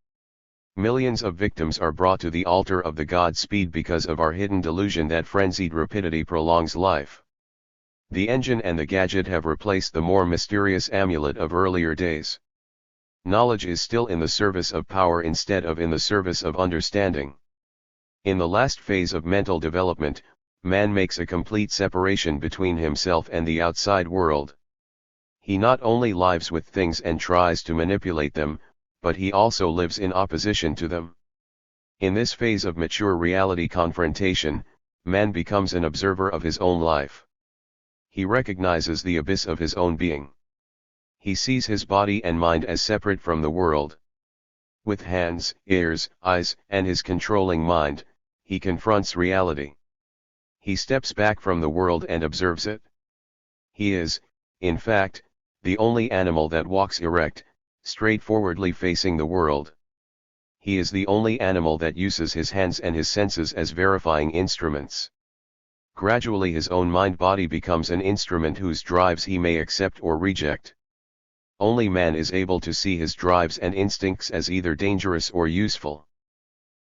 Millions of victims are brought to the altar of the god speed because of our hidden delusion that frenzied rapidity prolongs life. The engine and the gadget have replaced the more mysterious amulet of earlier days. Knowledge is still in the service of power instead of in the service of understanding. In the last phase of mental development, man makes a complete separation between himself and the outside world. He not only lives with things and tries to manipulate them, but he also lives in opposition to them. In this phase of mature reality confrontation, man becomes an observer of his own life. He recognizes the abyss of his own being. He sees his body and mind as separate from the world. With hands, ears, eyes, and his controlling mind, he confronts reality. He steps back from the world and observes it. He is, in fact, the only animal that walks erect, straightforwardly facing the world. He is the only animal that uses his hands and his senses as verifying instruments. Gradually his own mind-body becomes an instrument whose drives he may accept or reject. Only man is able to see his drives and instincts as either dangerous or useful.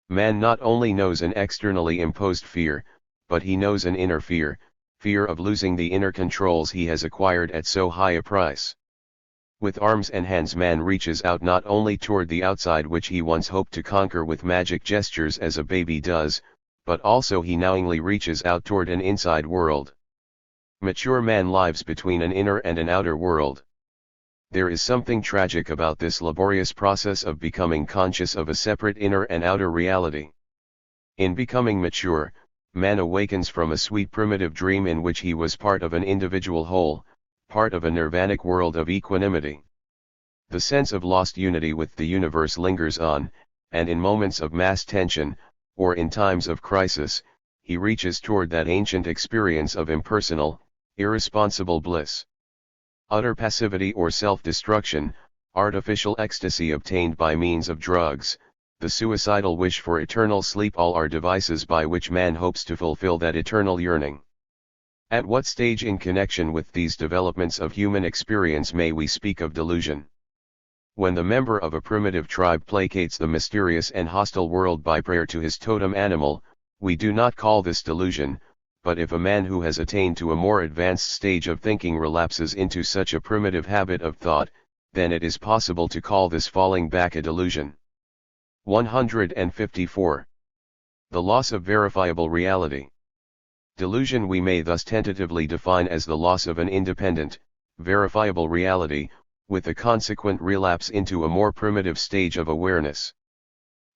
Man not only knows an externally imposed fear, but he knows an inner fear, fear of losing the inner controls he has acquired at so high a price. With arms and hands man reaches out not only toward the outside which he once hoped to conquer with magic gestures as a baby does, but also he knowingly reaches out toward an inside world. Mature man lives between an inner and an outer world. There is something tragic about this laborious process of becoming conscious of a separate inner and outer reality. In becoming mature, man awakens from a sweet primitive dream in which he was part of an individual whole, part of a nirvanic world of equanimity. The sense of lost unity with the universe lingers on, and in moments of mass tension, or in times of crisis, he reaches toward that ancient experience of impersonal, irresponsible bliss. Utter passivity or self-destruction, artificial ecstasy obtained by means of drugs, the suicidal wish for eternal sleep, all are devices by which man hopes to fulfill that eternal yearning. At what stage in connection with these developments of human experience may we speak of delusion? When the member of a primitive tribe placates the mysterious and hostile world by prayer to his totem animal, we do not call this delusion, but if a man who has attained to a more advanced stage of thinking relapses into such a primitive habit of thought, then it is possible to call this falling back a delusion. 154. The loss of verifiable reality. Delusion we may thus tentatively define as the loss of an independent, verifiable reality, with a consequent relapse into a more primitive stage of awareness.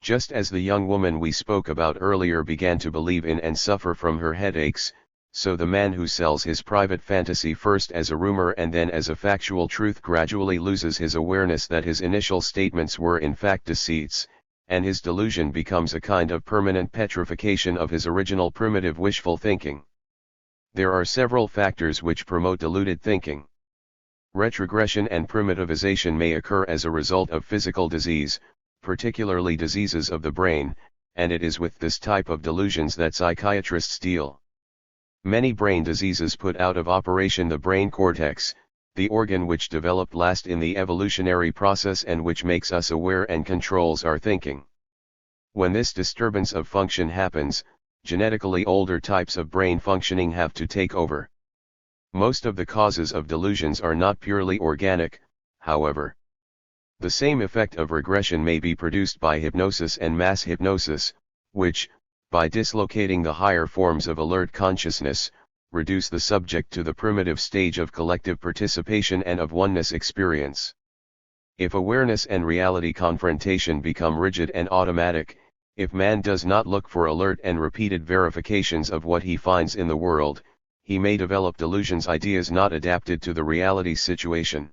Just as the young woman we spoke about earlier began to believe in and suffer from her headaches, so the man who sells his private fantasy first as a rumor and then as a factual truth gradually loses his awareness that his initial statements were in fact deceits, and his delusion becomes a kind of permanent petrification of his original primitive wishful thinking. There are several factors which promote deluded thinking. Retrogression and primitivization may occur as a result of physical disease, particularly diseases of the brain, and it is with this type of delusions that psychiatrists deal. Many brain diseases put out of operation the brain cortex, the organ which developed last in the evolutionary process and which makes us aware and controls our thinking. When this disturbance of function happens, genetically older types of brain functioning have to take over. Most of the causes of delusions are not purely organic, however. The same effect of regression may be produced by hypnosis and mass hypnosis, which, by dislocating the higher forms of alert consciousness, reduce the subject to the primitive stage of collective participation and of oneness experience. If awareness and reality confrontation become rigid and automatic, if man does not look for alert and repeated verifications of what he finds in the world, he may develop delusions, ideas not adapted to the reality situation.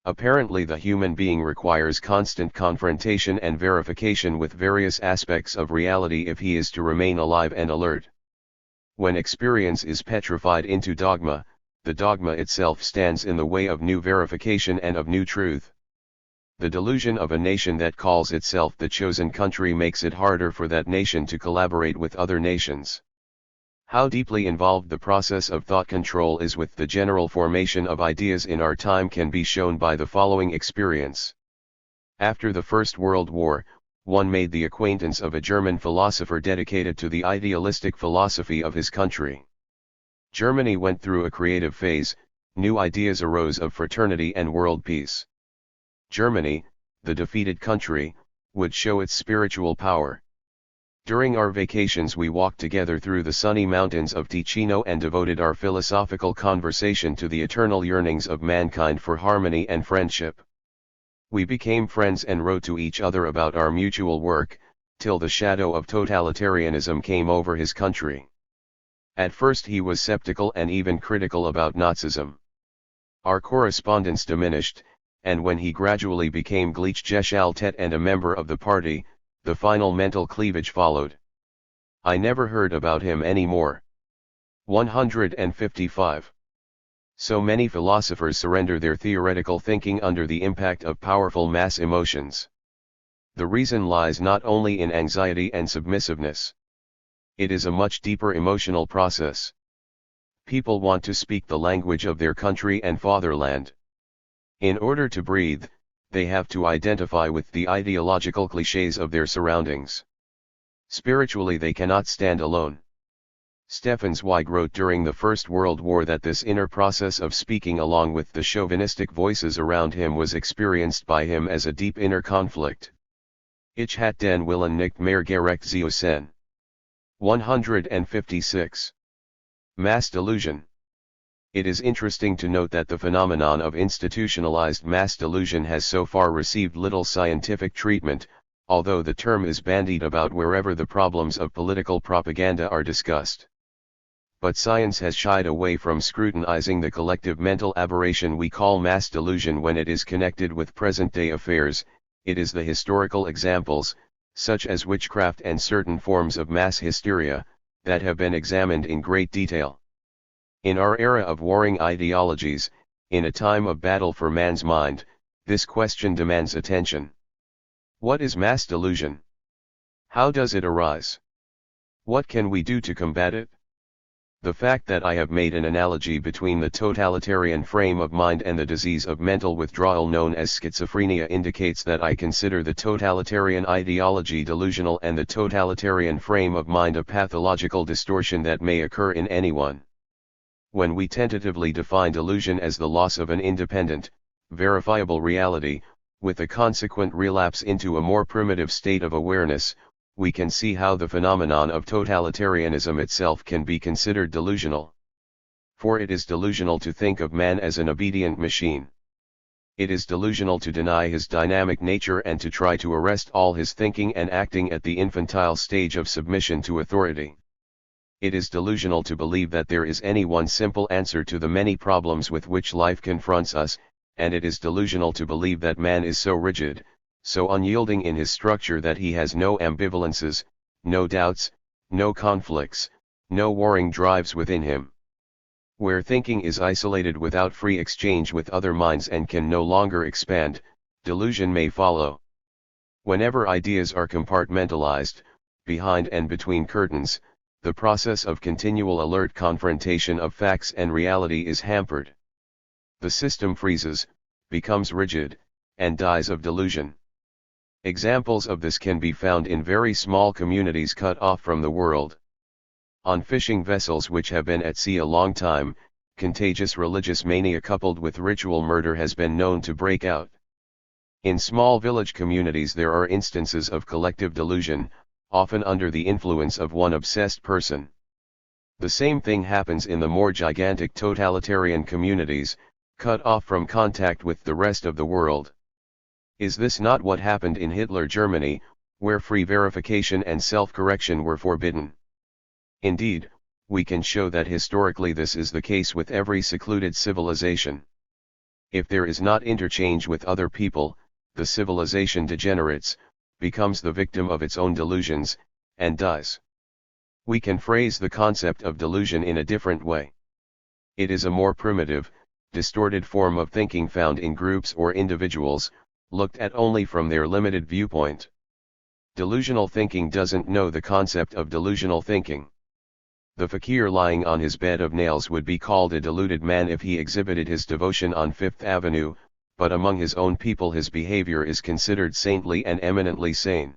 Apparently the human being requires constant confrontation and verification with various aspects of reality if he is to remain alive and alert. When experience is petrified into dogma, the dogma itself stands in the way of new verification and of new truth. The delusion of a nation that calls itself the chosen country makes it harder for that nation to collaborate with other nations. How deeply involved the process of thought control is with the general formation of ideas in our time can be shown by the following experience. After the First World War, one made the acquaintance of a German philosopher dedicated to the idealistic philosophy of his country. Germany went through a creative phase, new ideas arose of fraternity and world peace. Germany, the defeated country, would show its spiritual power. During our vacations we walked together through the sunny mountains of Ticino and devoted our philosophical conversation to the eternal yearnings of mankind for harmony and friendship. We became friends and wrote to each other about our mutual work, till the shadow of totalitarianism came over his country. At first he was skeptical and even critical about Nazism. Our correspondence diminished, and when he gradually became Gleichgeschaltet and a member of the party, the final mental cleavage followed. I never heard about him any more. 155. So many philosophers surrender their theoretical thinking under the impact of powerful mass emotions. The reason lies not only in anxiety and submissiveness. It is a much deeper emotional process. People want to speak the language of their country and fatherland. In order to breathe, they have to identify with the ideological clichés of their surroundings. Spiritually they cannot stand alone. Stefan Zweig wrote during the First World War that this inner process of speaking along with the chauvinistic voices around him was experienced by him as a deep inner conflict. Ich hat den Willen nicht mehr gerecht zu sein. 156. Mass delusion. It is interesting to note that the phenomenon of institutionalized mass delusion has so far received little scientific treatment, although the term is bandied about wherever the problems of political propaganda are discussed. But science has shied away from scrutinizing the collective mental aberration we call mass delusion when it is connected with present-day affairs. It is the historical examples, such as witchcraft and certain forms of mass hysteria, that have been examined in great detail. In our era of warring ideologies, in a time of battle for man's mind, this question demands attention. What is mass delusion? How does it arise? What can we do to combat it? The fact that I have made an analogy between the totalitarian frame of mind and the disease of mental withdrawal known as schizophrenia indicates that I consider the totalitarian ideology delusional and the totalitarian frame of mind a pathological distortion that may occur in anyone. When we tentatively define delusion as the loss of an independent, verifiable reality, with a consequent relapse into a more primitive state of awareness, we can see how the phenomenon of totalitarianism itself can be considered delusional. For it is delusional to think of man as an obedient machine. It is delusional to deny his dynamic nature and to try to arrest all his thinking and acting at the infantile stage of submission to authority. It is delusional to believe that there is any one simple answer to the many problems with which life confronts us, and it is delusional to believe that man is so rigid, so unyielding in his structure that he has no ambivalences, no doubts, no conflicts, no warring drives within him. Where thinking is isolated without free exchange with other minds and can no longer expand, delusion may follow. Whenever ideas are compartmentalized, behind and between curtains, the process of continual alert confrontation of facts and reality is hampered. The system freezes, becomes rigid, and dies of delusion. Examples of this can be found in very small communities cut off from the world. On fishing vessels which have been at sea a long time, contagious religious mania coupled with ritual murder has been known to break out. In small village communities there are instances of collective delusion, often under the influence of one obsessed person. The same thing happens in the more gigantic totalitarian communities, cut off from contact with the rest of the world. Is this not what happened in Hitler Germany, where free verification and self-correction were forbidden? Indeed, we can show that historically this is the case with every secluded civilization. If there is not interchange with other people, the civilization degenerates, becomes the victim of its own delusions, and dies. We can phrase the concept of delusion in a different way. It is a more primitive, distorted form of thinking found in groups or individuals, looked at only from their limited viewpoint. Delusional thinking doesn't know the concept of delusional thinking. The fakir lying on his bed of nails would be called a deluded man if he exhibited his devotion on Fifth Avenue, but among his own people his behavior is considered saintly and eminently sane.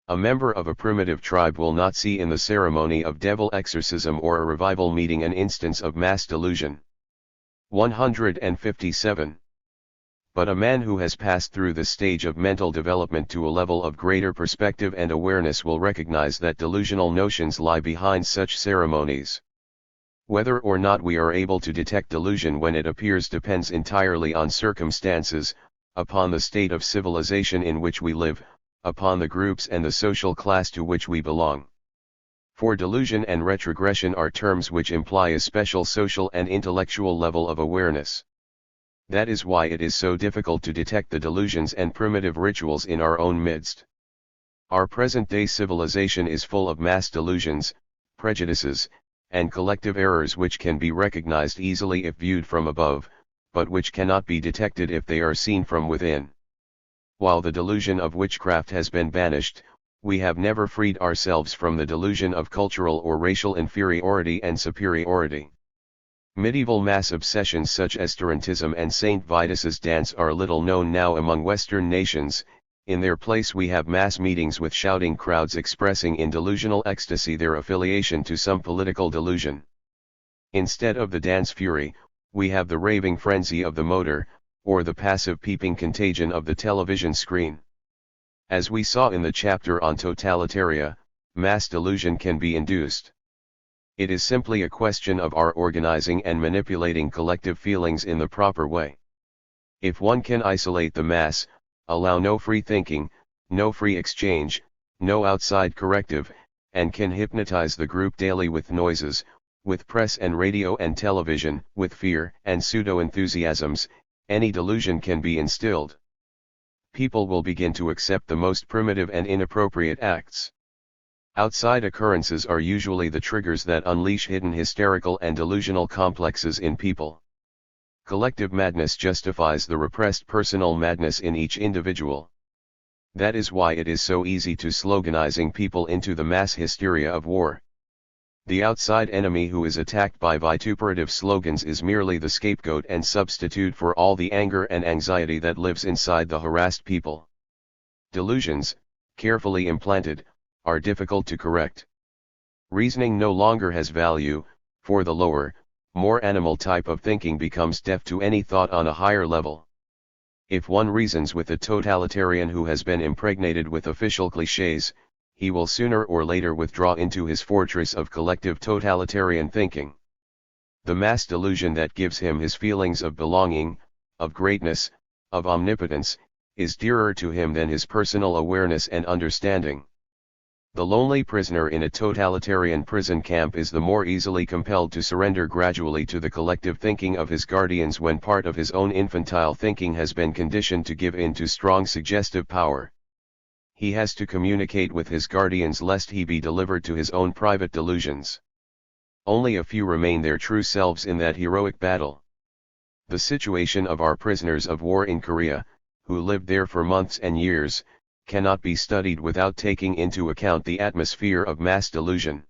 A member of a primitive tribe will not see in the ceremony of devil exorcism or a revival meeting an instance of mass delusion. 157. But a man who has passed through this stage of mental development to a level of greater perspective and awareness will recognize that delusional notions lie behind such ceremonies. Whether or not we are able to detect delusion when it appears depends entirely on circumstances, upon the state of civilization in which we live, upon the groups and the social class to which we belong. For delusion and retrogression are terms which imply a special social and intellectual level of awareness. That is why it is so difficult to detect the delusions and primitive rituals in our own midst. Our present-day civilization is full of mass delusions, prejudices, and collective errors which can be recognized easily if viewed from above, but which cannot be detected if they are seen from within. While the delusion of witchcraft has been banished, we have never freed ourselves from the delusion of cultural or racial inferiority and superiority. Medieval mass obsessions such as Tarantism and Saint Vitus's dance are little known now among Western nations. In their place we have mass meetings with shouting crowds expressing in delusional ecstasy their affiliation to some political delusion. Instead of the dance fury, we have the raving frenzy of the motor, or the passive peeping contagion of the television screen. As we saw in the chapter on totalitaria, mass delusion can be induced. It is simply a question of our organizing and manipulating collective feelings in the proper way. If one can isolate the mass, allow no free thinking, no free exchange, no outside corrective, and can hypnotize the group daily with noises, with press and radio and television, with fear and pseudo-enthusiasms, any delusion can be instilled. People will begin to accept the most primitive and inappropriate acts. Outside occurrences are usually the triggers that unleash hidden hysterical and delusional complexes in people. Collective madness justifies the repressed personal madness in each individual. That is why it is so easy to sloganizing people into the mass hysteria of war. The outside enemy who is attacked by vituperative slogans is merely the scapegoat and substitute for all the anger and anxiety that lives inside the harassed people. Delusions, carefully implanted, are difficult to correct. Reasoning no longer has value, for the lower, more animal type of thinking becomes deaf to any thought on a higher level. If one reasons with a totalitarian who has been impregnated with official clichés, he will sooner or later withdraw into his fortress of collective totalitarian thinking. The mass delusion that gives him his feelings of belonging, of greatness, of omnipotence, is dearer to him than his personal awareness and understanding. The lonely prisoner in a totalitarian prison camp is the more easily compelled to surrender gradually to the collective thinking of his guardians when part of his own infantile thinking has been conditioned to give in to strong suggestive power. He has to communicate with his guardians lest he be delivered to his own private delusions. Only a few remain their true selves in that heroic battle. The situation of our prisoners of war in Korea, who lived there for months and years, cannot be studied without taking into account the atmosphere of mass delusion.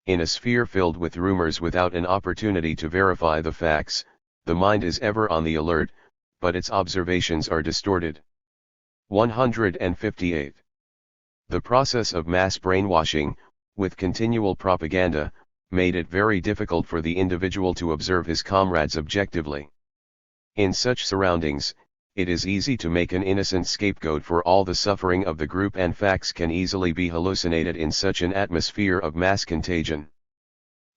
In a sphere filled with rumors without an opportunity to verify the facts, the mind is ever on the alert, but its observations are distorted. 158. The process of mass brainwashing, with continual propaganda, made it very difficult for the individual to observe his comrades objectively. In such surroundings, it is easy to make an innocent scapegoat for all the suffering of the group, and facts can easily be hallucinated in such an atmosphere of mass contagion.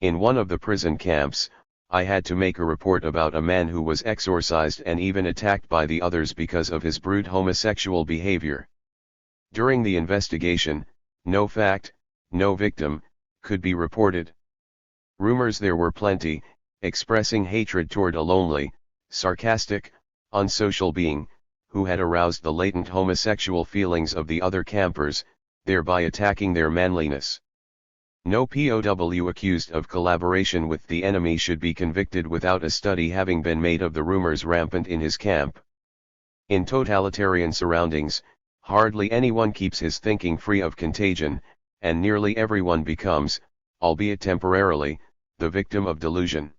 In one of the prison camps, I had to make a report about a man who was exorcised and even attacked by the others because of his brute homosexual behavior. During the investigation, no fact, no victim, could be reported. Rumors there were plenty, expressing hatred toward a lonely, sarcastic, unsocial being, who had aroused the latent homosexual feelings of the other campers, thereby attacking their manliness. No POW accused of collaboration with the enemy should be convicted without a study having been made of the rumors rampant in his camp. In totalitarian surroundings, hardly anyone keeps his thinking free of contagion, and nearly everyone becomes, albeit temporarily, the victim of delusion.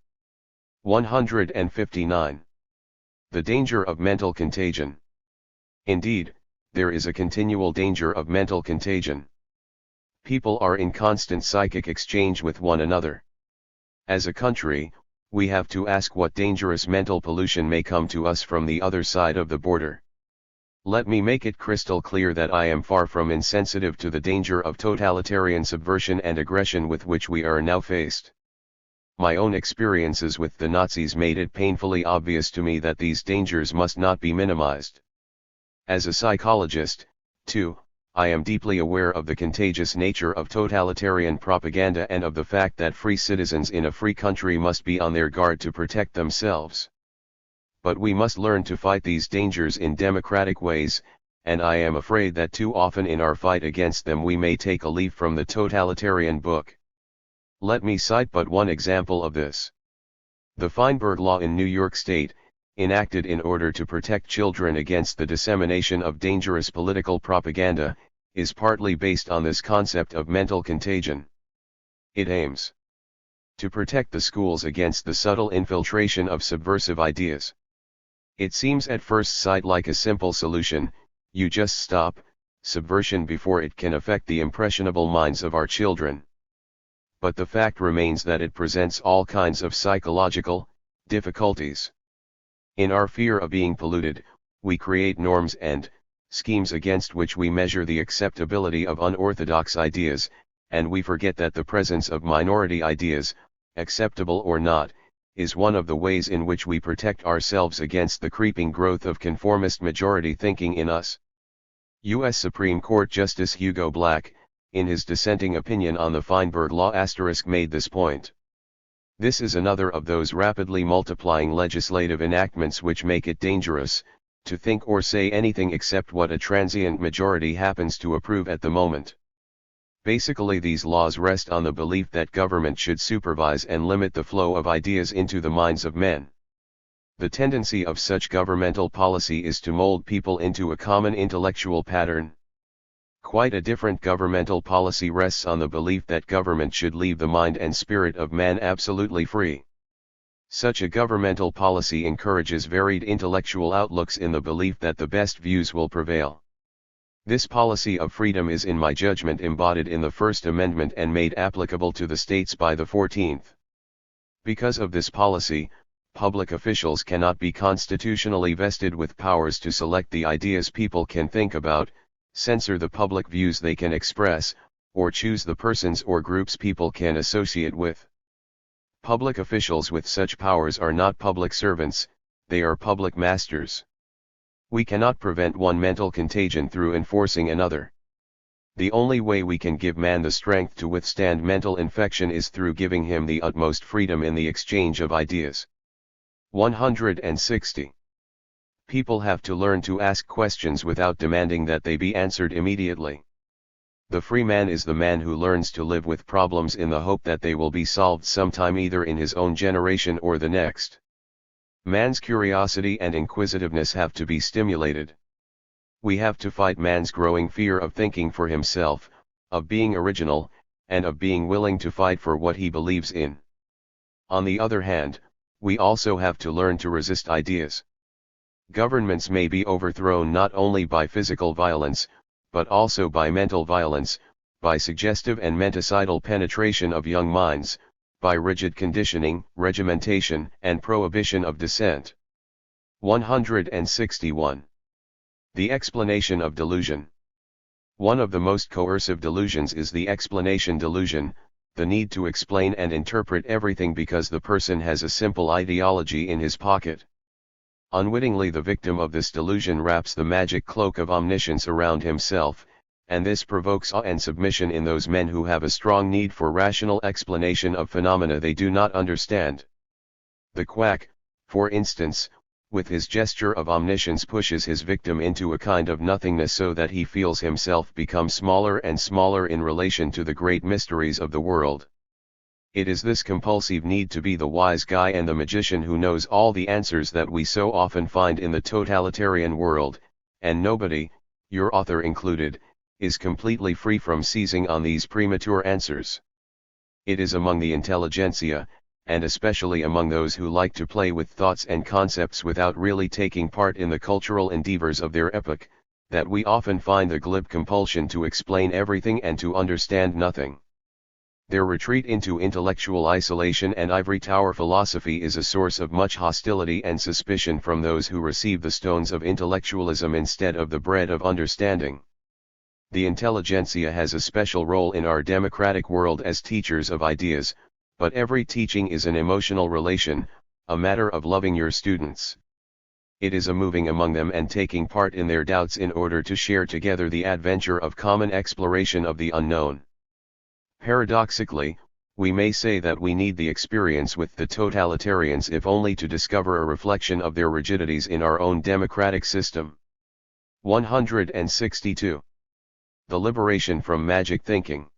159. The danger of mental contagion. Indeed, there is a continual danger of mental contagion. People are in constant psychic exchange with one another. As a country, we have to ask what dangerous mental pollution may come to us from the other side of the border. Let me make it crystal clear that I am far from insensitive to the danger of totalitarian subversion and aggression with which we are now faced. My own experiences with the Nazis made it painfully obvious to me that these dangers must not be minimized. As a psychologist, too, I am deeply aware of the contagious nature of totalitarian propaganda and of the fact that free citizens in a free country must be on their guard to protect themselves. But we must learn to fight these dangers in democratic ways, and I am afraid that too often in our fight against them we may take a leaf from the totalitarian book. Let me cite but one example of this. The Feinberg Law in New York State, enacted in order to protect children against the dissemination of dangerous political propaganda, is partly based on this concept of mental contagion. It aims to protect the schools against the subtle infiltration of subversive ideas. It seems at first sight like a simple solution: you just stop subversion before it can affect the impressionable minds of our children. But the fact remains that it presents all kinds of psychological difficulties. In our fear of being polluted, we create norms and schemes against which we measure the acceptability of unorthodox ideas, and we forget that the presence of minority ideas, acceptable or not, is one of the ways in which we protect ourselves against the creeping growth of conformist majority thinking in us. U.S. Supreme Court Justice Hugo Black, in his dissenting opinion on the Feinberg Law *, made this point. This is another of those rapidly multiplying legislative enactments which make it dangerous to think or say anything except what a transient majority happens to approve at the moment. Basically, these laws rest on the belief that government should supervise and limit the flow of ideas into the minds of men. The tendency of such governmental policy is to mold people into a common intellectual pattern. Quite a different governmental policy rests on the belief that government should leave the mind and spirit of man absolutely free. Such a governmental policy encourages varied intellectual outlooks in the belief that the best views will prevail. This policy of freedom is, in my judgment, embodied in the First Amendment and made applicable to the states by the 14th. Because of this policy, public officials cannot be constitutionally vested with powers to select the ideas people can think about, censor the public views they can express, or choose the persons or groups people can associate with. Public officials with such powers are not public servants, they are public masters. We cannot prevent one mental contagion through enforcing another. The only way we can give man the strength to withstand mental infection is through giving him the utmost freedom in the exchange of ideas. 160. People have to learn to ask questions without demanding that they be answered immediately. The free man is the man who learns to live with problems in the hope that they will be solved sometime either in his own generation or the next. Man's curiosity and inquisitiveness have to be stimulated. We have to fight man's growing fear of thinking for himself, of being original, and of being willing to fight for what he believes in. On the other hand, we also have to learn to resist ideas. Governments may be overthrown not only by physical violence, but also by mental violence, by suggestive and menticidal penetration of young minds, by rigid conditioning, regimentation, and prohibition of dissent. 161. The explanation of delusion. One of the most coercive delusions is the explanation delusion, the need to explain and interpret everything because the person has a simple ideology in his pocket. Unwittingly, the victim of this delusion wraps the magic cloak of omniscience around himself, and this provokes awe and submission in those men who have a strong need for rational explanation of phenomena they do not understand. The quack, for instance, with his gesture of omniscience pushes his victim into a kind of nothingness so that he feels himself become smaller and smaller in relation to the great mysteries of the world. It is this compulsive need to be the wise guy and the magician who knows all the answers that we so often find in the totalitarian world, and nobody, your author included, is completely free from seizing on these premature answers. It is among the intelligentsia, and especially among those who like to play with thoughts and concepts without really taking part in the cultural endeavors of their epoch, that we often find the glib compulsion to explain everything and to understand nothing. Their retreat into intellectual isolation and ivory tower philosophy is a source of much hostility and suspicion from those who receive the stones of intellectualism instead of the bread of understanding. The intelligentsia has a special role in our democratic world as teachers of ideas, but every teaching is an emotional relation, a matter of loving your students. It is a moving among them and taking part in their doubts in order to share together the adventure of common exploration of the unknown. Paradoxically, we may say that we need the experience with the totalitarians if only to discover a reflection of their rigidities in our own democratic system. 162. The liberation from magic thinking.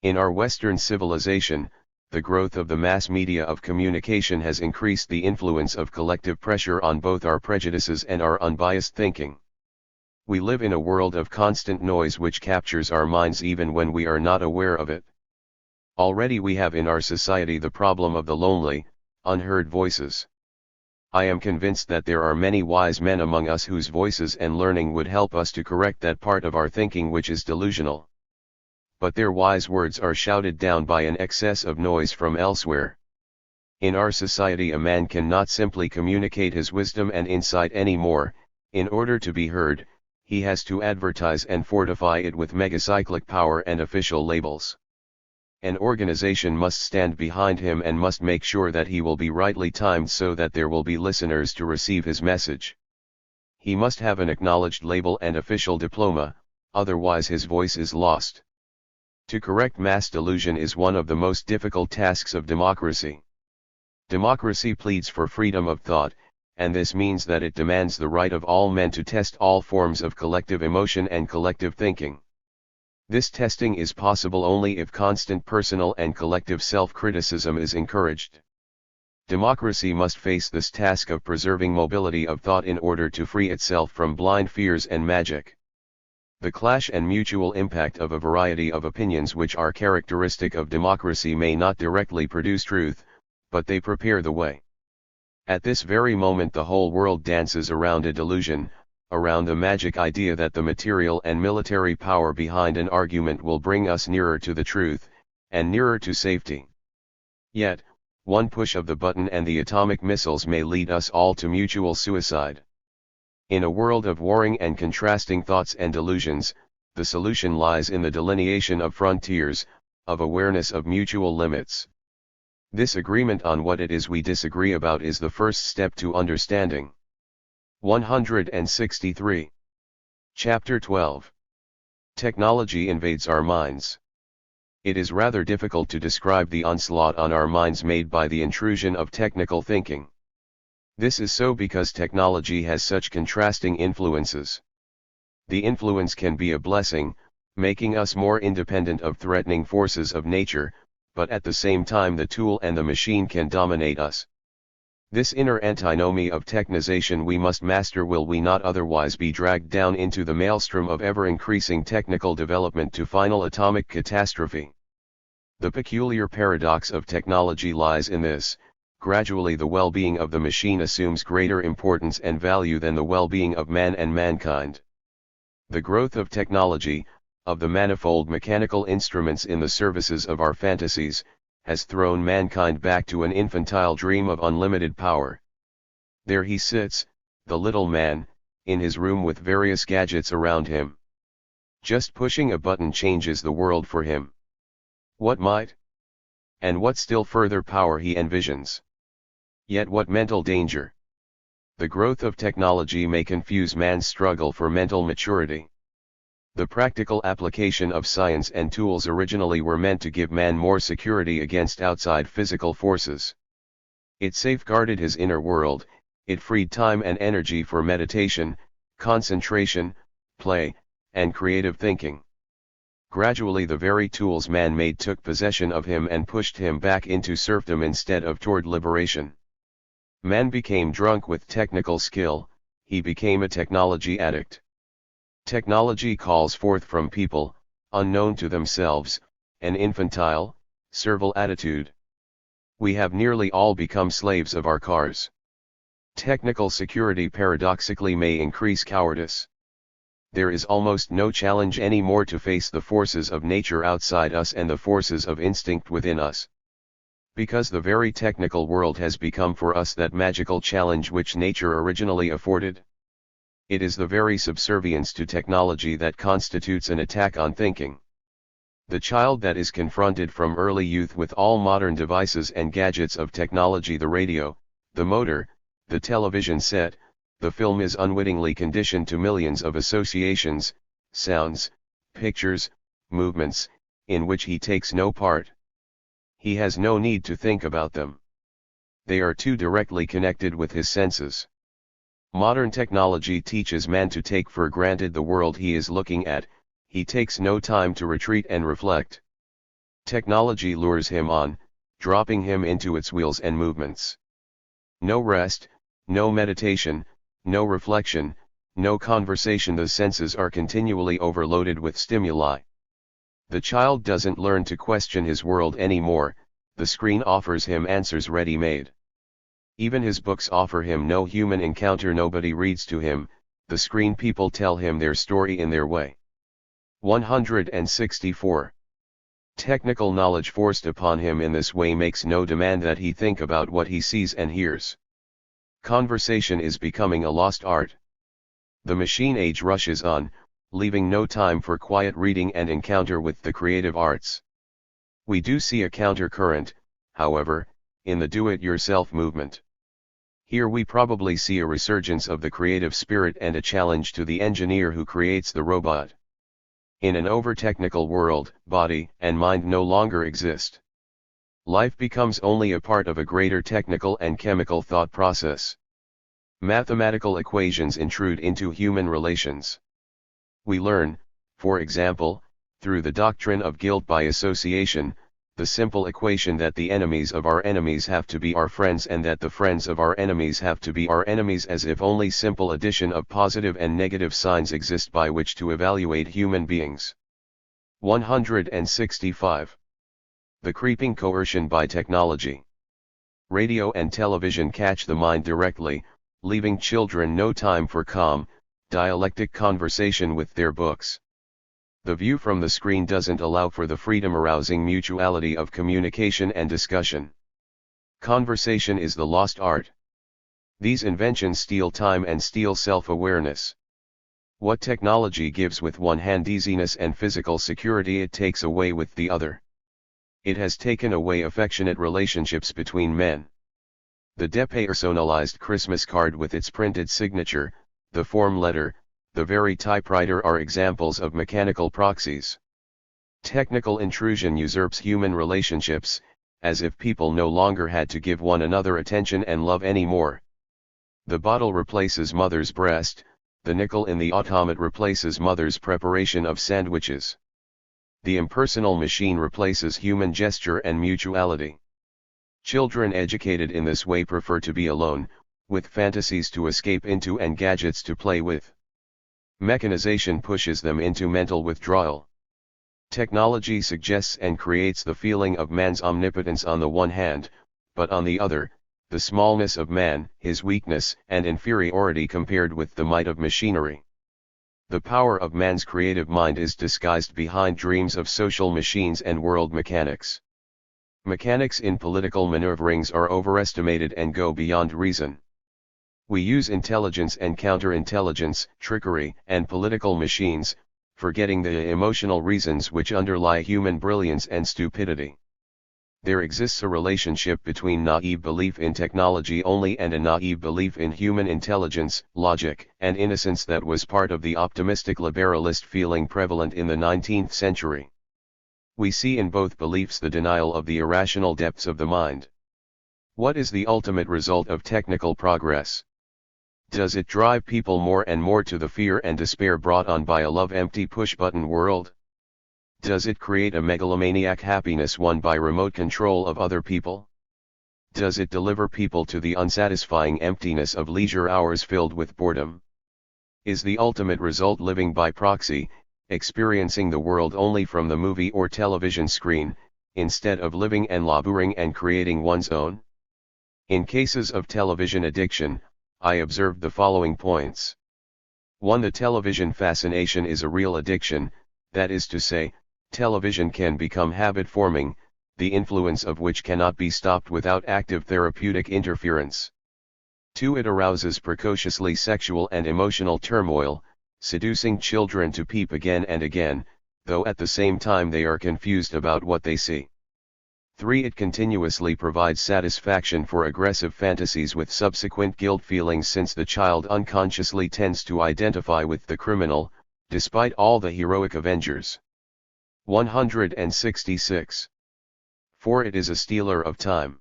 In our Western civilization, the growth of the mass media of communication has increased the influence of collective pressure on both our prejudices and our unbiased thinking. We live in a world of constant noise which captures our minds even when we are not aware of it. Already we have in our society the problem of the lonely, unheard voices. I am convinced that there are many wise men among us whose voices and learning would help us to correct that part of our thinking which is delusional. But their wise words are shouted down by an excess of noise from elsewhere. In our society a man cannot simply communicate his wisdom and insight anymore. In order to be heard, he has to advertise and fortify it with megacyclic power and official labels. An organization must stand behind him and must make sure that he will be rightly timed so that there will be listeners to receive his message. He must have an acknowledged label and official diploma, otherwise his voice is lost. To correct mass delusion is one of the most difficult tasks of democracy. Democracy pleads for freedom of thought, and this means that it demands the right of all men to test all forms of collective emotion and collective thinking. This testing is possible only if constant personal and collective self-criticism is encouraged. Democracy must face this task of preserving mobility of thought in order to free itself from blind fears and magic. The clash and mutual impact of a variety of opinions which are characteristic of democracy may not directly produce truth, but they prepare the way. At this very moment the whole world dances around a delusion, around the magic idea that the material and military power behind an argument will bring us nearer to the truth, and nearer to safety. Yet, one push of the button and the atomic missiles may lead us all to mutual suicide. In a world of warring and contrasting thoughts and delusions, the solution lies in the delineation of frontiers, of awareness of mutual limits. This agreement on what it is we disagree about is the first step to understanding. 163. Chapter 12. Technology invades our minds. It is rather difficult to describe the onslaught on our minds made by the intrusion of technical thinking. This is so because technology has such contrasting influences. The influence can be a blessing, making us more independent of threatening forces of nature, but at the same time the tool and the machine can dominate us. This inner antinomy of technization we must master, will we not otherwise be dragged down into the maelstrom of ever-increasing technical development to final atomic catastrophe. The peculiar paradox of technology lies in this: gradually the well-being of the machine assumes greater importance and value than the well-being of man and mankind. The growth of technology, of the manifold mechanical instruments in the services of our fantasies, has thrown mankind back to an infantile dream of unlimited power. There he sits, the little man, in his room with various gadgets around him. Just pushing a button changes the world for him. What might? And what still further power he envisions. Yet what mental danger! The growth of technology may confuse man's struggle for mental maturity. The practical application of science and tools originally were meant to give man more security against outside physical forces. It safeguarded his inner world, it freed time and energy for meditation, concentration, play, and creative thinking. Gradually the very tools man made took possession of him and pushed him back into serfdom instead of toward liberation. Man became drunk with technical skill, he became a technology addict. Technology calls forth from people, unknown to themselves, an infantile, servile attitude. We have nearly all become slaves of our cars. Technical security paradoxically may increase cowardice. There is almost no challenge anymore to face the forces of nature outside us and the forces of instinct within us. Because the very technical world has become for us that magical challenge which nature originally afforded. It is the very subservience to technology that constitutes an attack on thinking. The child that is confronted from early youth with all modern devices and gadgets of technology, the radio, the motor, the television set, the film, is unwittingly conditioned to millions of associations, sounds, pictures, movements, in which he takes no part. He has no need to think about them. They are too directly connected with his senses. Modern technology teaches man to take for granted the world he is looking at, he takes no time to retreat and reflect. Technology lures him on, dropping him into its wheels and movements. No rest, no meditation, no reflection, no conversation. The senses are continually overloaded with stimuli. The child doesn't learn to question his world anymore, the screen offers him answers ready-made. Even his books offer him no human encounter, nobody reads to him, the screen people tell him their story in their way. 164. Technical knowledge forced upon him in this way makes no demand that he think about what he sees and hears. Conversation is becoming a lost art. The machine age rushes on, leaving no time for quiet reading and encounter with the creative arts. We do see a counter-current, however, in the do-it-yourself movement. Here we probably see a resurgence of the creative spirit and a challenge to the engineer who creates the robot. In an over-technical world, body and mind no longer exist. Life becomes only a part of a greater technical and chemical thought process. Mathematical equations intrude into human relations. We learn, for example, through the doctrine of guilt by association, the simple equation that the enemies of our enemies have to be our friends and that the friends of our enemies have to be our enemies, as if only simple addition of positive and negative signs exist by which to evaluate human beings. 165. The creeping coercion by technology. Radio and television catch the mind directly, leaving children no time for calm, dialectic conversation with their books. The view from the screen doesn't allow for the freedom-arousing mutuality of communication and discussion. Conversation is the lost art. These inventions steal time and steal self-awareness. What technology gives with one hand easiness and physical security, it takes away with the other. It has taken away affectionate relationships between men. The depersonalized Christmas card with its printed signature, the form letter, the very typewriter are examples of mechanical proxies. Technical intrusion usurps human relationships, as if people no longer had to give one another attention and love anymore. The bottle replaces mother's breast, the nickel in the automat replaces mother's preparation of sandwiches. The impersonal machine replaces human gesture and mutuality. Children educated in this way prefer to be alone, with fantasies to escape into and gadgets to play with. Mechanization pushes them into mental withdrawal. Technology suggests and creates the feeling of man's omnipotence on the one hand, but on the other, the smallness of man, his weakness and inferiority compared with the might of machinery. The power of man's creative mind is disguised behind dreams of social machines and world mechanics. Mechanics in political maneuverings are overestimated and go beyond reason. We use intelligence and counterintelligence, trickery, and political machines, forgetting the emotional reasons which underlie human brilliance and stupidity. There exists a relationship between naive belief in technology only and a naive belief in human intelligence, logic, and innocence that was part of the optimistic liberalist feeling prevalent in the 19th century. We see in both beliefs the denial of the irrational depths of the mind. What is the ultimate result of technical progress? Does it drive people more and more to the fear and despair brought on by a love-empty push-button world? Does it create a megalomaniac happiness won by remote control of other people? Does it deliver people to the unsatisfying emptiness of leisure hours filled with boredom? Is the ultimate result living by proxy, experiencing the world only from the movie or television screen, instead of living and laboring and creating one's own? In cases of television addiction, I observed the following points. 1. The television fascination is a real addiction, that is to say, television can become habit-forming, the influence of which cannot be stopped without active therapeutic interference. 2. It arouses precociously sexual and emotional turmoil, seducing children to peep again and again, though at the same time they are confused about what they see. 3. It continuously provides satisfaction for aggressive fantasies with subsequent guilt feelings since the child unconsciously tends to identify with the criminal, despite all the heroic avengers. 166. 4. It is a stealer of time.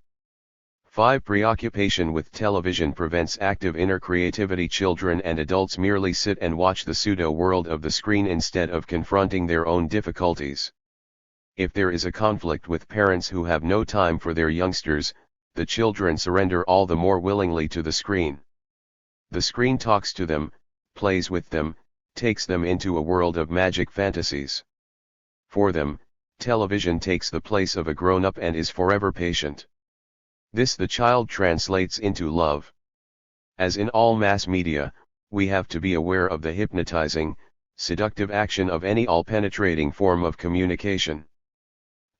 5. Preoccupation with television prevents active inner creativity. Children and adults merely sit and watch the pseudo-world of the screen instead of confronting their own difficulties. If there is a conflict with parents who have no time for their youngsters, the children surrender all the more willingly to the screen. The screen talks to them, plays with them, takes them into a world of magic fantasies. For them, television takes the place of a grown-up and is forever patient. This the child translates into love. As in all mass media, we have to be aware of the hypnotizing, seductive action of any all-penetrating form of communication.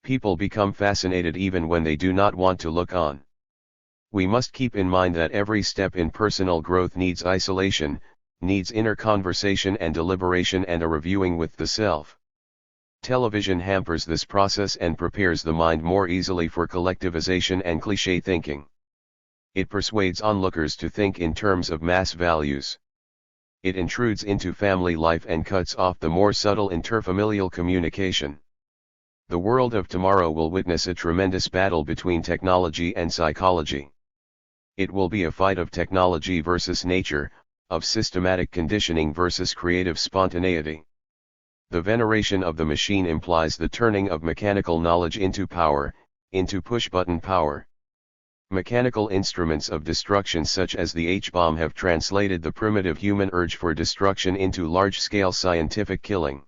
People become fascinated even when they do not want to look on. We must keep in mind that every step in personal growth needs isolation, needs inner conversation and deliberation and a reviewing with the self. Television hampers this process and prepares the mind more easily for collectivization and cliché thinking. It persuades onlookers to think in terms of mass values. It intrudes into family life and cuts off the more subtle interfamilial communication. The world of tomorrow will witness a tremendous battle between technology and psychology. It will be a fight of technology versus nature, of systematic conditioning versus creative spontaneity. The veneration of the machine implies the turning of mechanical knowledge into power, into push-button power. Mechanical instruments of destruction such as the H-bomb have translated the primitive human urge for destruction into large-scale scientific killing.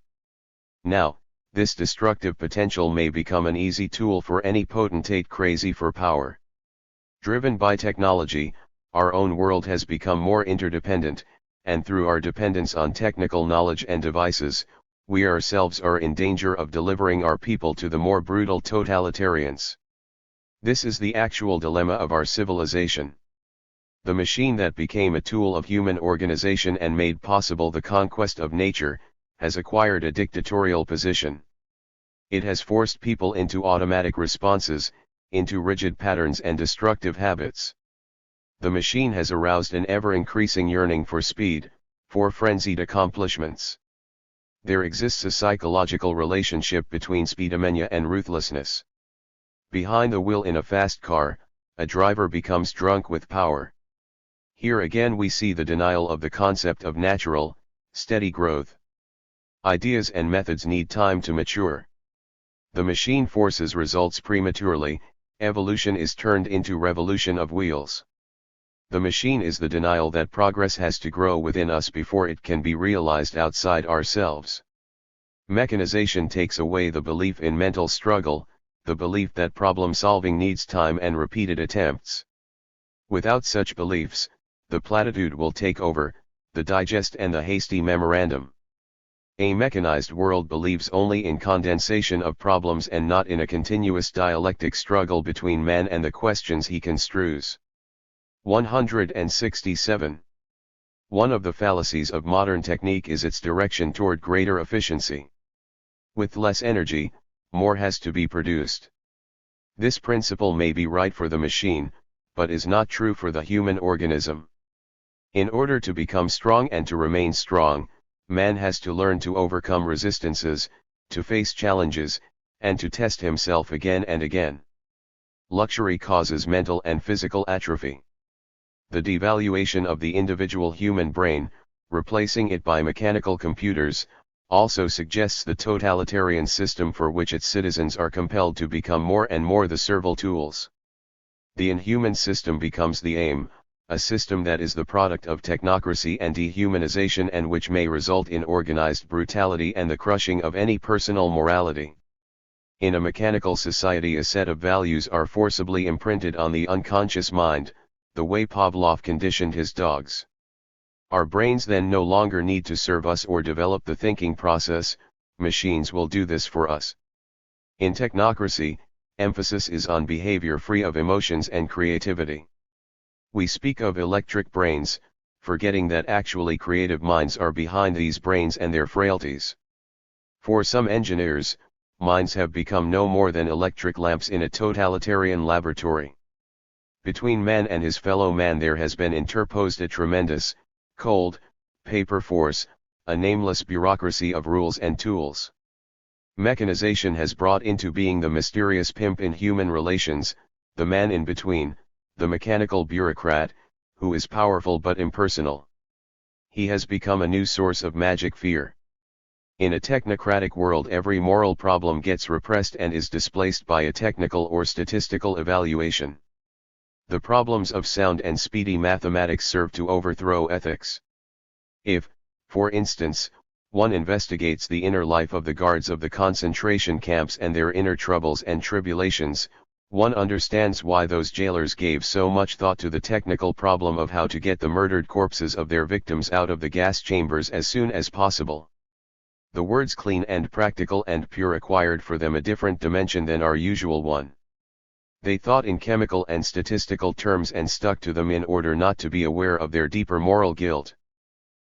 Now, this destructive potential may become an easy tool for any potentate crazy for power. Driven by technology, our own world has become more interdependent, and through our dependence on technical knowledge and devices, we ourselves are in danger of delivering our people to the more brutal totalitarians. This is the actual dilemma of our civilization. The machine that became a tool of human organization and made possible the conquest of nature, has acquired a dictatorial position. It has forced people into automatic responses, into rigid patterns and destructive habits. The machine has aroused an ever-increasing yearning for speed, for frenzied accomplishments. There exists a psychological relationship between speedomania and ruthlessness. Behind the wheel in a fast car, a driver becomes drunk with power. Here again we see the denial of the concept of natural, steady growth. Ideas and methods need time to mature. The machine forces results prematurely, evolution is turned into revolution of wheels. The machine is the denial that progress has to grow within us before it can be realized outside ourselves. Mechanization takes away the belief in mental struggle, the belief that problem-solving needs time and repeated attempts. Without such beliefs, the platitude will take over, the digest and the hasty memorandum. A mechanized world believes only in condensation of problems and not in a continuous dialectic struggle between man and the questions he construes. 167. One of the fallacies of modern technique is its direction toward greater efficiency. With less energy, more has to be produced. This principle may be right for the machine, but is not true for the human organism. In order to become strong and to remain strong, man has to learn to overcome resistances, to face challenges, and to test himself again and again. Luxury causes mental and physical atrophy. The devaluation of the individual human brain, replacing it by mechanical computers, also suggests the totalitarian system for which its citizens are compelled to become more and more the servile tools. The inhuman system becomes the aim, a system that is the product of technocracy and dehumanization and which may result in organized brutality and the crushing of any personal morality. In a mechanical society, a set of values are forcibly imprinted on the unconscious mind, the way Pavlov conditioned his dogs. Our brains then no longer need to serve us or develop the thinking process, machines will do this for us. In technocracy, emphasis is on behavior free of emotions and creativity. We speak of electric brains, forgetting that actually creative minds are behind these brains and their frailties. For some engineers, minds have become no more than electric lamps in a totalitarian laboratory. Between man and his fellow man there has been interposed a tremendous, cold, paper force, a nameless bureaucracy of rules and tools. Mechanization has brought into being the mysterious pimp in human relations, the man in between, the mechanical bureaucrat, who is powerful but impersonal. He has become a new source of magic fear. In a technocratic world, every moral problem gets repressed and is displaced by a technical or statistical evaluation. The problems of sound and speedy mathematics serve to overthrow ethics. If, for instance, one investigates the inner life of the guards of the concentration camps and their inner troubles and tribulations, one understands why those jailers gave so much thought to the technical problem of how to get the murdered corpses of their victims out of the gas chambers as soon as possible. The words clean and practical and pure acquired for them a different dimension than our usual one. They thought in chemical and statistical terms and stuck to them in order not to be aware of their deeper moral guilt.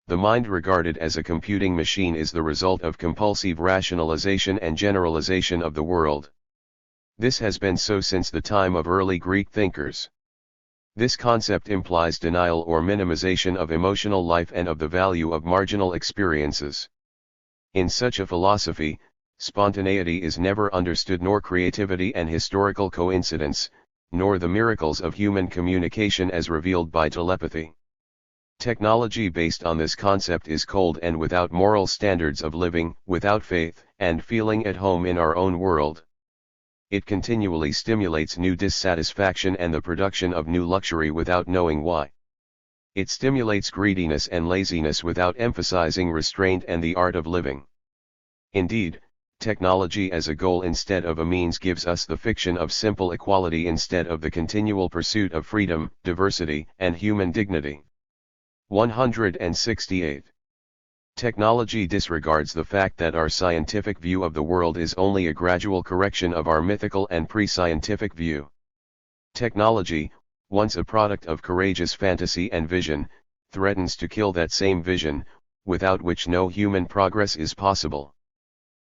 The mind regarded as a computing machine is the result of compulsive rationalization and generalization of the world. This has been so since the time of early Greek thinkers. This concept implies denial or minimization of emotional life and of the value of marginal experiences. In such a philosophy, spontaneity is never understood, nor creativity and historical coincidence, nor the miracles of human communication as revealed by telepathy. Technology based on this concept is cold and without moral standards of living, without faith and feeling at home in our own world. It continually stimulates new dissatisfaction and the production of new luxury without knowing why. It stimulates greediness and laziness without emphasizing restraint and the art of living. Indeed, technology as a goal instead of a means gives us the fiction of simple equality instead of the continual pursuit of freedom, diversity, and human dignity. 168. Technology disregards the fact that our scientific view of the world is only a gradual correction of our mythical and pre-scientific view. Technology, once a product of courageous fantasy and vision, threatens to kill that same vision, without which no human progress is possible.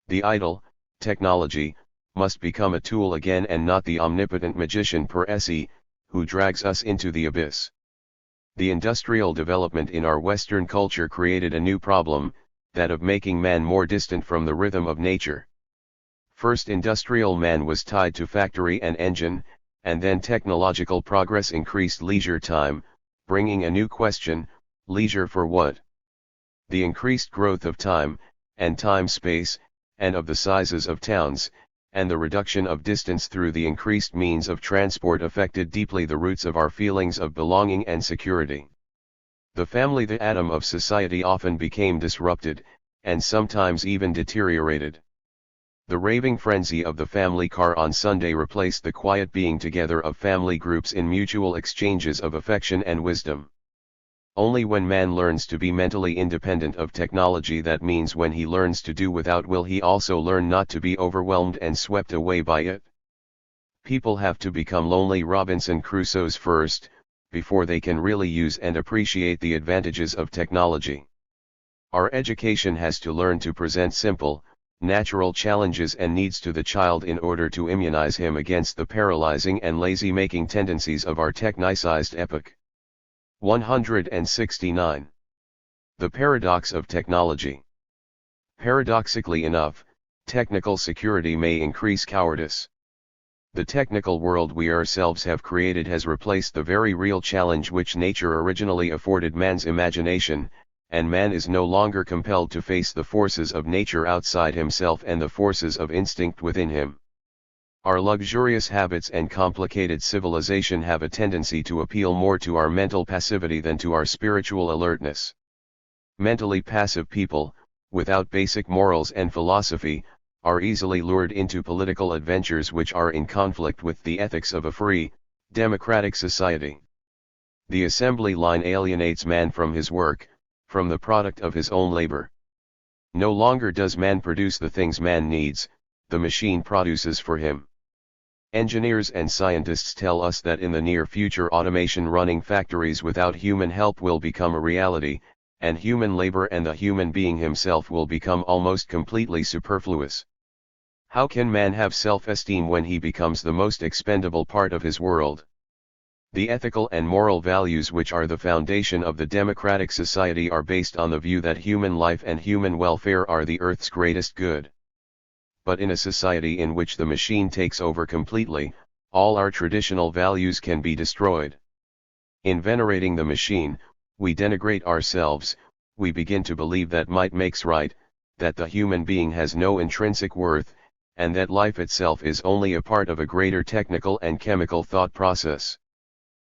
The idol, technology, must become a tool again and not the omnipotent magician per se, who drags us into the abyss. The industrial development in our Western culture created a new problem, that of making man more distant from the rhythm of nature. First, industrial man was tied to factory and engine, and then technological progress increased leisure time, bringing a new question: leisure for what? The increased growth of time, and time-space, and of the sizes of towns, and the reduction of distance through the increased means of transport affected deeply the roots of our feelings of belonging and security. The family, the atom of society, often became disrupted, and sometimes even deteriorated. The raving frenzy of the family car on Sunday replaced the quiet being together of family groups in mutual exchanges of affection and wisdom. Only when man learns to be mentally independent of technology, that means when he learns to do without, will he also learn not to be overwhelmed and swept away by it. People have to become lonely Robinson Crusoes first, before they can really use and appreciate the advantages of technology. Our education has to learn to present simple, natural challenges and needs to the child in order to immunize him against the paralyzing and lazy-making tendencies of our technicized epoch. 169. The paradox of technology. Paradoxically enough, technical security may increase cowardice. The technical world we ourselves have created has replaced the very real challenge which nature originally afforded man's imagination, and man is no longer compelled to face the forces of nature outside himself and the forces of instinct within him. Our luxurious habits and complicated civilization have a tendency to appeal more to our mental passivity than to our spiritual alertness. Mentally passive people, without basic morals and philosophy, are easily lured into political adventures which are in conflict with the ethics of a free, democratic society. The assembly line alienates man from his work, from the product of his own labor. No longer does man produce the things man needs, the machine produces for him. Engineers and scientists tell us that in the near future automation running factories without human help will become a reality, and human labor and the human being himself will become almost completely superfluous. How can man have self-esteem when he becomes the most expendable part of his world? The ethical and moral values which are the foundation of the democratic society are based on the view that human life and human welfare are the earth's greatest good. But in a society in which the machine takes over completely, all our traditional values can be destroyed. In venerating the machine, we denigrate ourselves, we begin to believe that might makes right, that the human being has no intrinsic worth, and that life itself is only a part of a greater technical and chemical thought process.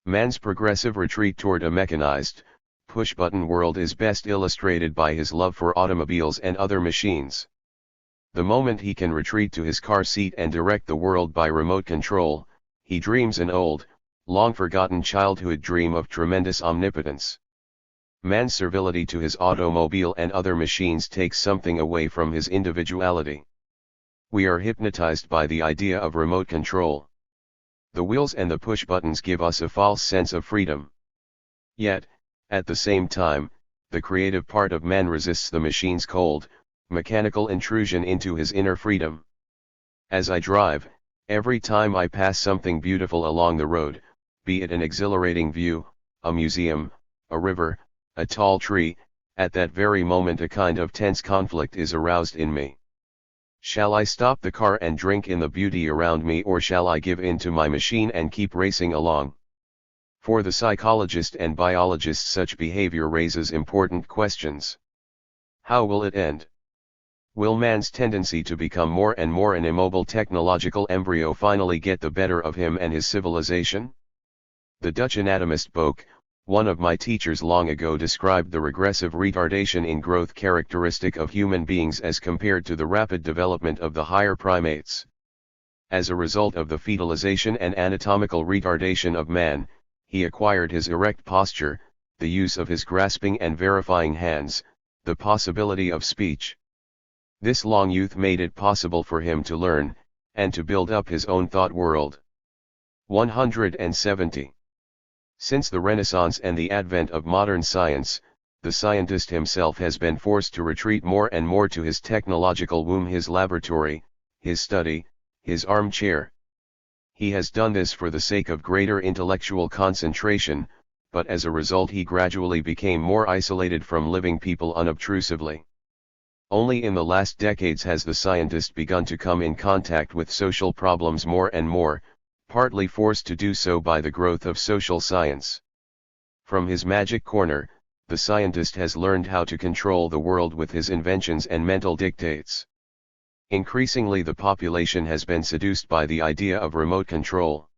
Man's progressive retreat toward a mechanized, push-button world is best illustrated by his love for automobiles and other machines. The moment he can retreat to his car seat and direct the world by remote control, he dreams an old, long-forgotten childhood dream of tremendous omnipotence. Man's servility to his automobile and other machines takes something away from his individuality. We are hypnotized by the idea of remote control. The wheels and the push buttons give us a false sense of freedom. Yet, at the same time, the creative part of man resists the machine's cold, mechanical intrusion into his inner freedom. As I drive, every time I pass something beautiful along the road, be it an exhilarating view, a museum, a river, a tall tree, at that very moment a kind of tense conflict is aroused in me. Shall I stop the car and drink in the beauty around me, or shall I give in to my machine and keep racing along? For the psychologist and biologist, such behavior raises important questions. How will it end? Will man's tendency to become more and more an immobile technological embryo finally get the better of him and his civilization? The Dutch anatomist Boek, one of my teachers long ago, described the regressive retardation in growth characteristic of human beings as compared to the rapid development of the higher primates. As a result of the fetalization and anatomical retardation of man, he acquired his erect posture, the use of his grasping and verifying hands, the possibility of speech. This long youth made it possible for him to learn, and to build up his own thought world. 170. Since the Renaissance and the advent of modern science, the scientist himself has been forced to retreat more and more to his technological womb, his laboratory, his study, his armchair. He has done this for the sake of greater intellectual concentration, but as a result he gradually became more isolated from living people unobtrusively. Only in the last decades has the scientist begun to come in contact with social problems more and more, partly forced to do so by the growth of social science. From his magic corner, the scientist has learned how to control the world with his inventions and mental dictates. Increasingly the population has been seduced by the idea of remote control.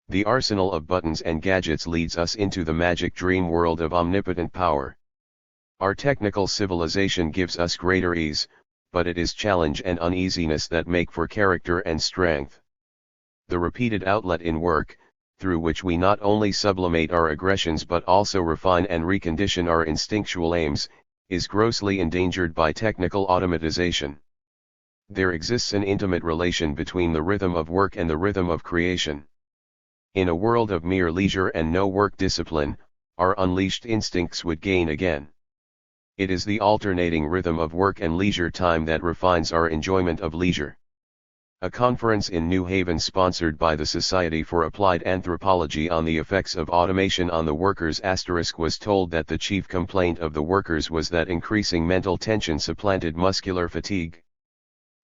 The arsenal of buttons and gadgets leads us into the magic dream world of omnipotent power. Our technical civilization gives us greater ease, but it is challenge and uneasiness that make for character and strength. The repeated outlet in work, through which we not only sublimate our aggressions but also refine and recondition our instinctual aims, is grossly endangered by technical automatization. There exists an intimate relation between the rhythm of work and the rhythm of creation. In a world of mere leisure and no work discipline, our unleashed instincts would gain again. It is the alternating rhythm of work and leisure time that refines our enjoyment of leisure. A conference in New Haven sponsored by the Society for Applied Anthropology on the effects of automation on the workers * was told that the chief complaint of the workers was that increasing mental tension supplanted muscular fatigue.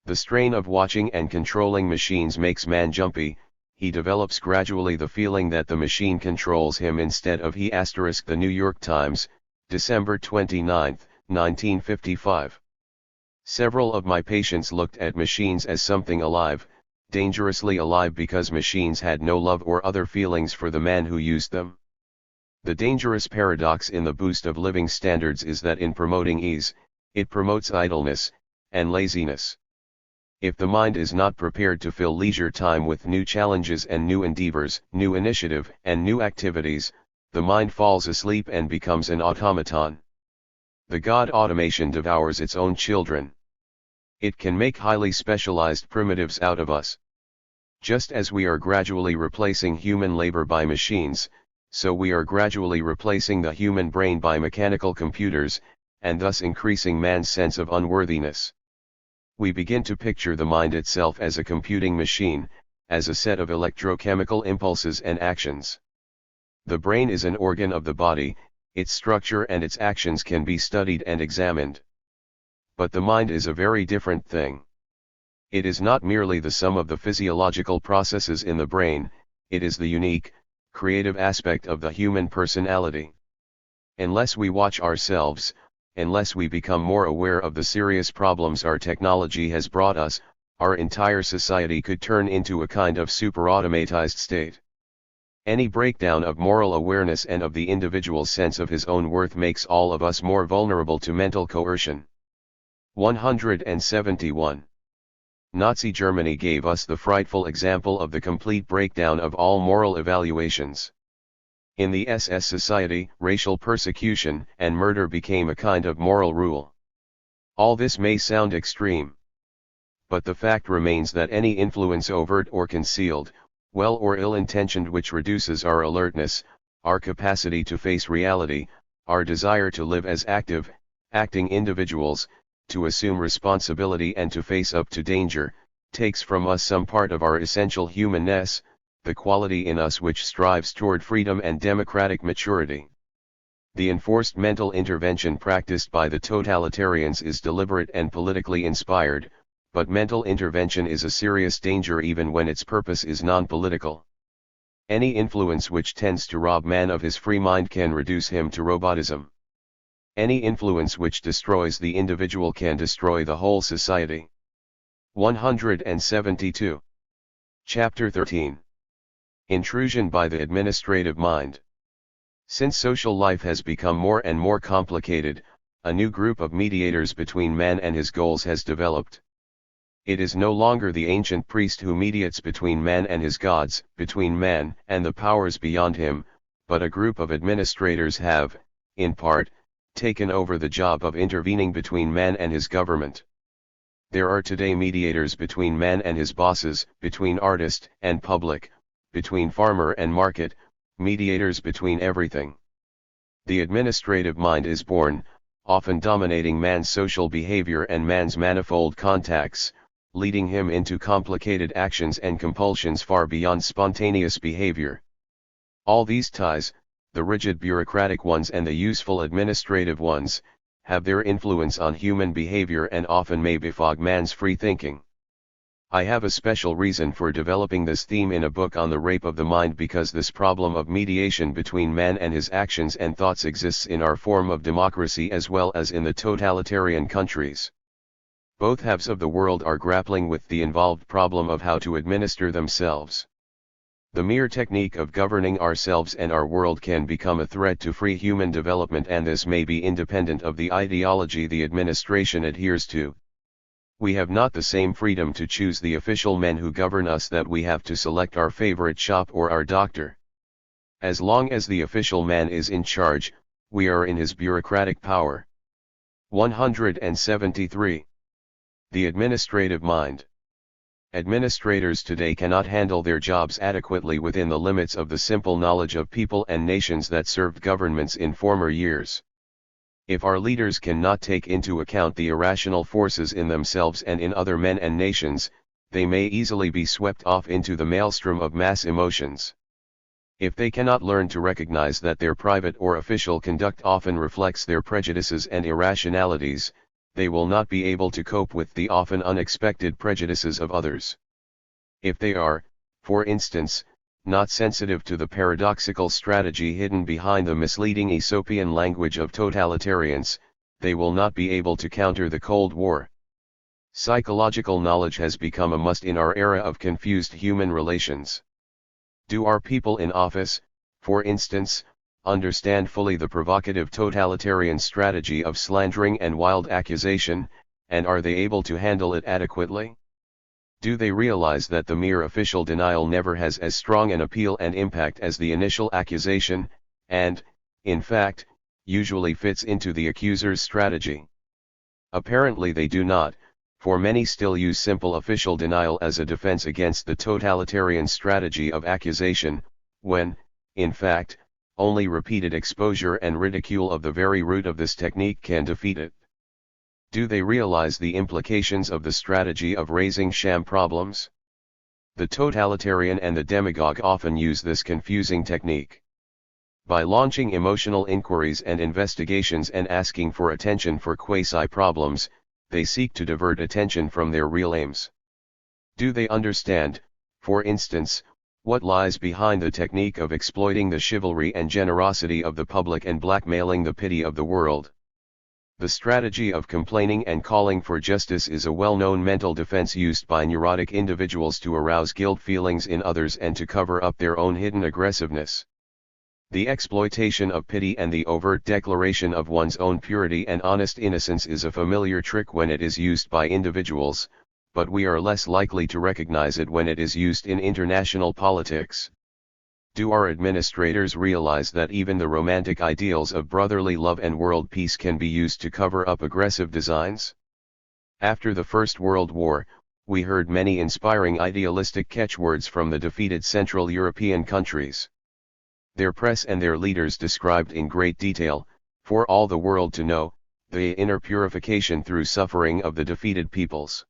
The strain of watching and controlling machines makes man jumpy. He develops gradually the feeling that the machine controls him instead of he. The New York Times, December 29, 1955. Several of my patients looked at machines as something alive, dangerously alive because machines had no love or other feelings for the man who used them. The dangerous paradox in the boost of living standards is that in promoting ease, it promotes idleness and laziness. If the mind is not prepared to fill leisure time with new challenges and new endeavors, new initiative and new activities, the mind falls asleep and becomes an automaton. The god automation devours its own children. It can make highly specialized primitives out of us. Just as we are gradually replacing human labor by machines, so we are gradually replacing the human brain by mechanical computers, and thus increasing man's sense of unworthiness. We begin to picture the mind itself as a computing machine, as a set of electrochemical impulses and actions. The brain is an organ of the body, its structure and its actions can be studied and examined. But the mind is a very different thing. It is not merely the sum of the physiological processes in the brain, it is the unique, creative aspect of the human personality. Unless we watch ourselves, unless we become more aware of the serious problems our technology has brought us, our entire society could turn into a kind of super-automatized state. Any breakdown of moral awareness and of the individual's sense of his own worth makes all of us more vulnerable to mental coercion. 171. Nazi Germany gave us the frightful example of the complete breakdown of all moral evaluations. In the SS society, racial persecution and murder became a kind of moral rule. All this may sound extreme. But the fact remains that any influence overt or concealed, well or ill-intentioned which reduces our alertness, our capacity to face reality, our desire to live as active, acting individuals, to assume responsibility and to face up to danger, takes from us some part of our essential humanness, the quality in us which strives toward freedom and democratic maturity. The enforced mental intervention practiced by the totalitarians is deliberate and politically inspired, but mental intervention is a serious danger even when its purpose is non-political. Any influence which tends to rob man of his free mind can reduce him to robotism. Any influence which destroys the individual can destroy the whole society. 172. Chapter 13. Intrusion by the administrative mind. Since social life has become more and more complicated, a new group of mediators between man and his goals has developed. It is no longer the ancient priest who mediates between man and his gods, between man and the powers beyond him, but a group of administrators have, in part, taken over the job of intervening between man and his government. There are today mediators between man and his bosses, between artist and public, between farmer and market, mediators between everything. The administrative mind is born, often dominating man's social behavior and man's manifold contacts, leading him into complicated actions and compulsions far beyond spontaneous behavior. All these ties, the rigid bureaucratic ones and the useful administrative ones, have their influence on human behavior and often may befog man's free thinking. I have a special reason for developing this theme in a book on the rape of the mind because this problem of mediation between man and his actions and thoughts exists in our form of democracy as well as in the totalitarian countries. Both halves of the world are grappling with the involved problem of how to administer themselves. The mere technique of governing ourselves and our world can become a threat to free human development, and this may be independent of the ideology the administration adheres to. We have not the same freedom to choose the official men who govern us that we have to select our favorite shop or our doctor. As long as the official man is in charge, we are in his bureaucratic power. 173. The administrative mind. Administrators today cannot handle their jobs adequately within the limits of the simple knowledge of people and nations that served governments in former years. If our leaders cannot take into account the irrational forces in themselves and in other men and nations, they may easily be swept off into the maelstrom of mass emotions. If they cannot learn to recognize that their private or official conduct often reflects their prejudices and irrationalities, they will not be able to cope with the often unexpected prejudices of others. If they are, for instance, not sensitive to the paradoxical strategy hidden behind the misleading Aesopian language of totalitarians, they will not be able to counter the Cold War. Psychological knowledge has become a must in our era of confused human relations. Do our people in office, for instance, understand fully the provocative totalitarian strategy of slandering and wild accusation, and are they able to handle it adequately? Do they realize that the mere official denial never has as strong an appeal and impact as the initial accusation, and, in fact, usually fits into the accuser's strategy? Apparently they do not, for many still use simple official denial as a defense against the totalitarian strategy of accusation, when, in fact, only repeated exposure and ridicule of the very root of this technique can defeat it. Do they realize the implications of the strategy of raising sham problems? The totalitarian and the demagogue often use this confusing technique. By launching emotional inquiries and investigations and asking for attention for quasi-problems, they seek to divert attention from their real aims. Do they understand, for instance, what lies behind the technique of exploiting the chivalry and generosity of the public and blackmailing the pity of the world? The strategy of complaining and calling for justice is a well-known mental defense used by neurotic individuals to arouse guilt feelings in others and to cover up their own hidden aggressiveness. The exploitation of pity and the overt declaration of one's own purity and honest innocence is a familiar trick when it is used by individuals, but we are less likely to recognize it when it is used in international politics. Do our administrators realize that even the romantic ideals of brotherly love and world peace can be used to cover up aggressive designs? After the First World War, we heard many inspiring idealistic catchwords from the defeated Central European countries. Their press and their leaders described in great detail, for all the world to know, the inner purification through suffering of the defeated peoples.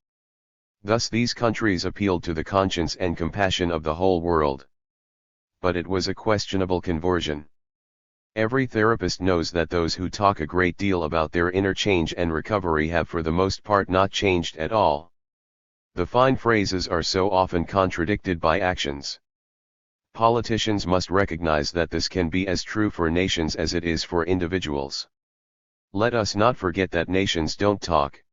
Thus these countries appealed to the conscience and compassion of the whole world. But it was a questionable conversion. Every therapist knows that those who talk a great deal about their inner change and recovery have for the most part not changed at all. The fine phrases are so often contradicted by actions. Politicians must recognize that this can be as true for nations as it is for individuals. Let us not forget that nations don't talk.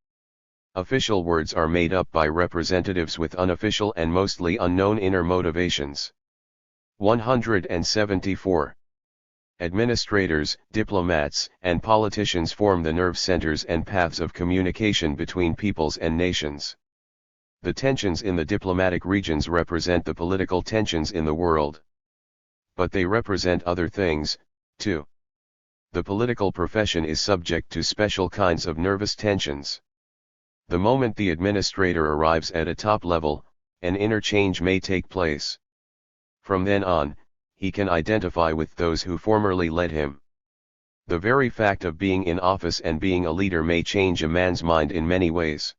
Official words are made up by representatives with unofficial and mostly unknown inner motivations. 174. Administrators, diplomats, and politicians form the nerve centers and paths of communication between peoples and nations. The tensions in the diplomatic regions represent the political tensions in the world. But they represent other things, too. The political profession is subject to special kinds of nervous tensions. The moment the administrator arrives at a top level, an inner change may take place. From then on, he can identify with those who formerly led him. The very fact of being in office and being a leader may change a man's mind in many ways.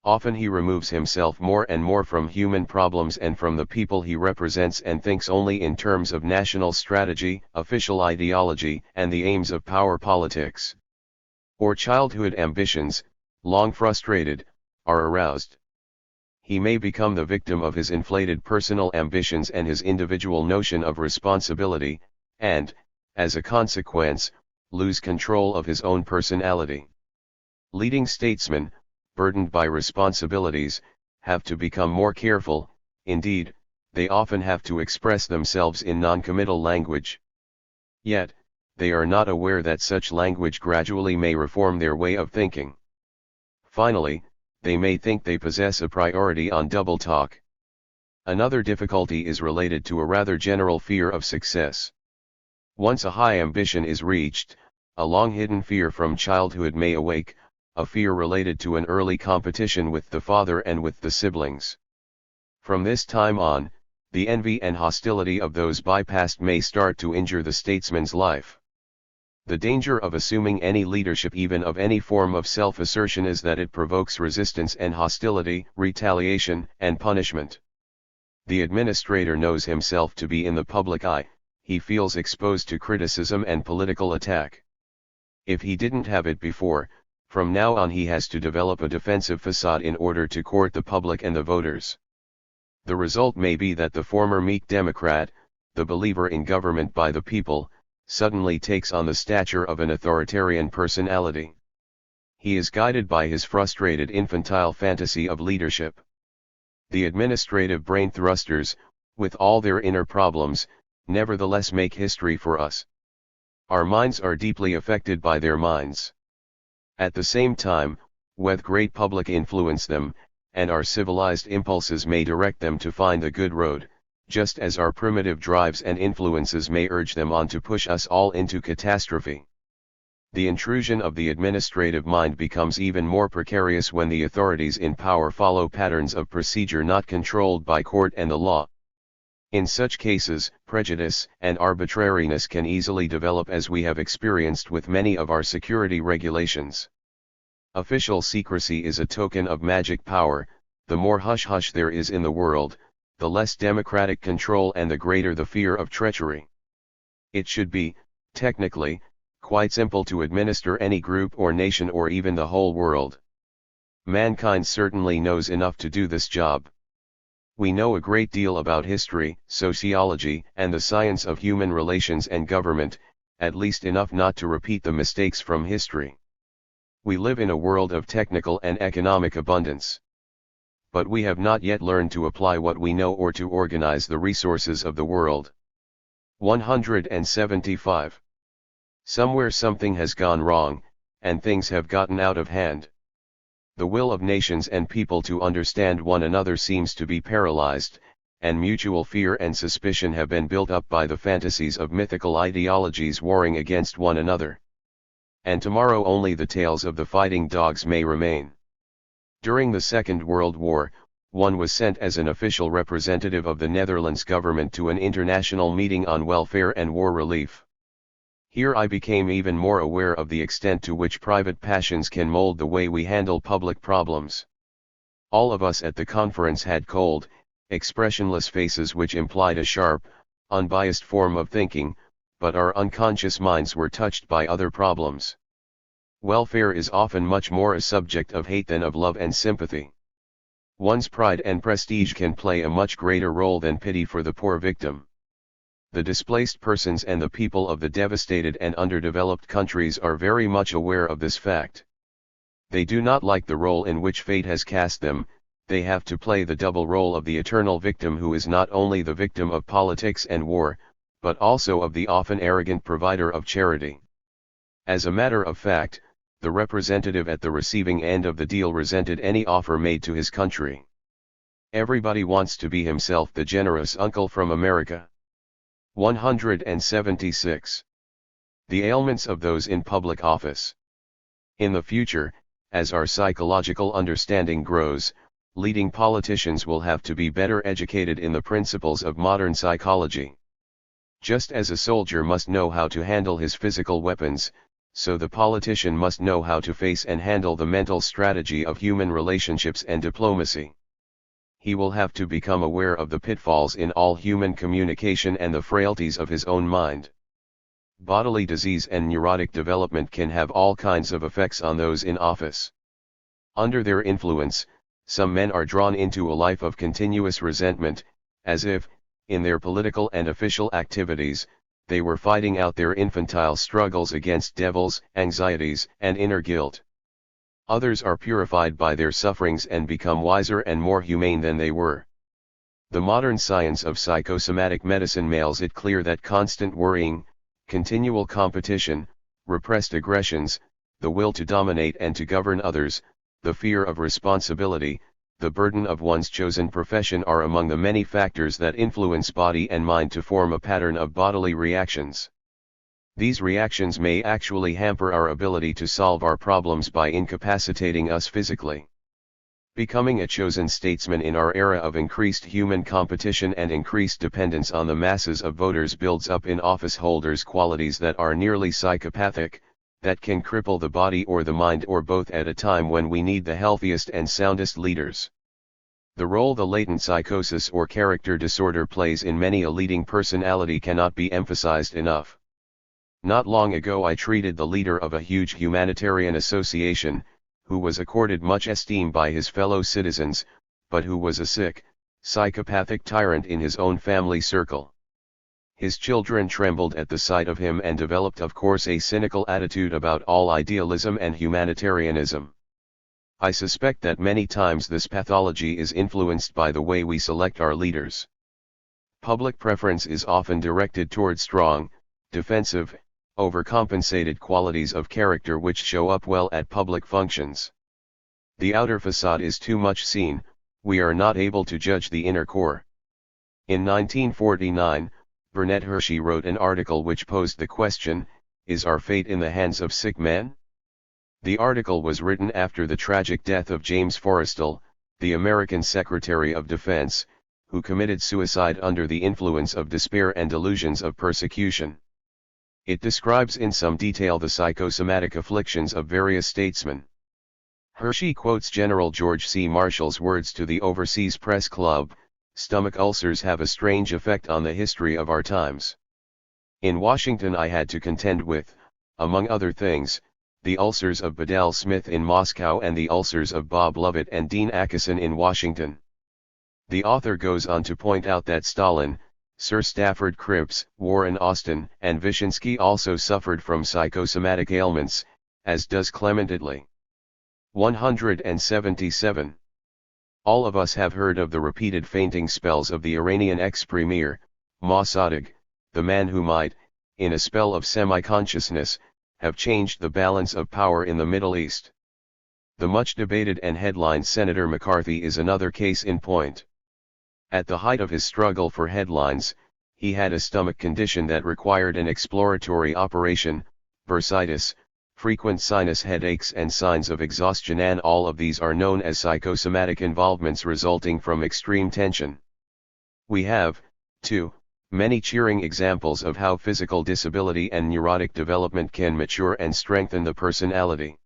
Often he removes himself more and more from human problems and from the people he represents and thinks only in terms of national strategy, official ideology, and the aims of power politics. Or childhood ambitions, long frustrated, are aroused. He may become the victim of his inflated personal ambitions and his individual notion of responsibility, and, as a consequence, lose control of his own personality. Leading statesmen, burdened by responsibilities, have to become more careful. Indeed, they often have to express themselves in non-committal language. Yet, they are not aware that such language gradually may reform their way of thinking. Finally, they may think they possess a priority on double talk. Another difficulty is related to a rather general fear of success. Once a high ambition is reached, a long-hidden fear from childhood may awake, a fear related to an early competition with the father and with the siblings. From this time on, the envy and hostility of those bypassed may start to injure the statesman's life. The danger of assuming any leadership, even of any form of self-assertion, is that it provokes resistance and hostility, retaliation, and punishment. The administrator knows himself to be in the public eye, he feels exposed to criticism and political attack. If he didn't have it before, from now on he has to develop a defensive facade in order to court the public and the voters. The result may be that the former meek Democrat, the believer in government by the people, suddenly takes on the stature of an authoritarian personality. He is guided by his frustrated infantile fantasy of leadership. The administrative brain thrusters, with all their inner problems, nevertheless make history for us. Our minds are deeply affected by their minds. At the same time, with great public influence them, and our civilized impulses may direct them to find the good road, just as our primitive drives and influences may urge them on to push us all into catastrophe. The intrusion of the administrative mind becomes even more precarious when the authorities in power follow patterns of procedure not controlled by court and the law. In such cases, prejudice and arbitrariness can easily develop, as we have experienced with many of our security regulations. Official secrecy is a token of magic power. The more hush-hush there is in the world, the less democratic control and the greater the fear of treachery. It should be, technically, quite simple to administer any group or nation or even the whole world. Mankind certainly knows enough to do this job. We know a great deal about history, sociology, and the science of human relations and government, at least enough not to repeat the mistakes from history. We live in a world of technical and economic abundance. But we have not yet learned to apply what we know or to organize the resources of the world. 175. Somewhere something has gone wrong, and things have gotten out of hand. The will of nations and people to understand one another seems to be paralyzed, and mutual fear and suspicion have been built up by the fantasies of mythical ideologies warring against one another. And tomorrow only the tales of the fighting dogs may remain. During the Second World War, one was sent as an official representative of the Netherlands government to an international meeting on welfare and war relief. Here I became even more aware of the extent to which private passions can mold the way we handle public problems. All of us at the conference had cold, expressionless faces which implied a sharp, unbiased form of thinking, but our unconscious minds were touched by other problems. Welfare is often much more a subject of hate than of love and sympathy. One's pride and prestige can play a much greater role than pity for the poor victim. The displaced persons and the people of the devastated and underdeveloped countries are very much aware of this fact. They do not like the role in which fate has cast them. They have to play the double role of the eternal victim who is not only the victim of politics and war, but also of the often arrogant provider of charity. As a matter of fact, the representative at the receiving end of the deal resented any offer made to his country. Everybody wants to be himself the generous uncle from America. 176. The ailments of those in public office. In the future, as our psychological understanding grows, leading politicians will have to be better educated in the principles of modern psychology. Just as a soldier must know how to handle his physical weapons, so the politician must know how to face and handle the mental strategy of human relationships and diplomacy. He will have to become aware of the pitfalls in all human communication and the frailties of his own mind. Bodily disease and neurotic development can have all kinds of effects on those in office. Under their influence, some men are drawn into a life of continuous resentment, as if, in their political and official activities, they were fighting out their infantile struggles against devils, anxieties, and inner guilt. Others are purified by their sufferings and become wiser and more humane than they were. The modern science of psychosomatic medicine makes it clear that constant worrying, continual competition, repressed aggressions, the will to dominate and to govern others, the fear of responsibility, the burden of one's chosen profession are among the many factors that influence body and mind to form a pattern of bodily reactions. These reactions may actually hamper our ability to solve our problems by incapacitating us physically. Becoming a chosen statesman in our era of increased human competition and increased dependence on the masses of voters builds up in office holders qualities that are nearly psychopathic, that can cripple the body or the mind or both at a time when we need the healthiest and soundest leaders. The role the latent psychosis or character disorder plays in many a leading personality cannot be emphasized enough. Not long ago I treated the leader of a huge humanitarian association, who was accorded much esteem by his fellow citizens, but who was a sick, psychopathic tyrant in his own family circle. His children trembled at the sight of him and developed of course a cynical attitude about all idealism and humanitarianism. I suspect that many times this pathology is influenced by the way we select our leaders. Public preference is often directed toward strong, defensive, overcompensated qualities of character which show up well at public functions. The outer facade is too much seen, we are not able to judge the inner core. In 1949, Burnett Hershey wrote an article which posed the question, is our fate in the hands of sick men? The article was written after the tragic death of James Forrestal, the American Secretary of Defense, who committed suicide under the influence of despair and delusions of persecution. It describes in some detail the psychosomatic afflictions of various statesmen. Hershey quotes General George C. Marshall's words to the Overseas Press Club, "Stomach ulcers have a strange effect on the history of our times. In Washington I had to contend with, among other things, the ulcers of Bedell Smith in Moscow and the ulcers of Bob Lovett and Dean Acheson in Washington." The author goes on to point out that Stalin, Sir Stafford Cripps, Warren Austin, and Vyshinsky also suffered from psychosomatic ailments, as does Clement Attlee. 177. All of us have heard of the repeated fainting spells of the Iranian ex-premier, Mossadegh, the man who might, in a spell of semi-consciousness, have changed the balance of power in the Middle East. The much debated and headlined Senator McCarthy is another case in point. At the height of his struggle for headlines, he had a stomach condition that required an exploratory operation, bursitis, frequent sinus headaches and signs of exhaustion, and all of these are known as psychosomatic involvements resulting from extreme tension. We have, too, many cheering examples of how physical disability and neurotic development can mature and strengthen the personality.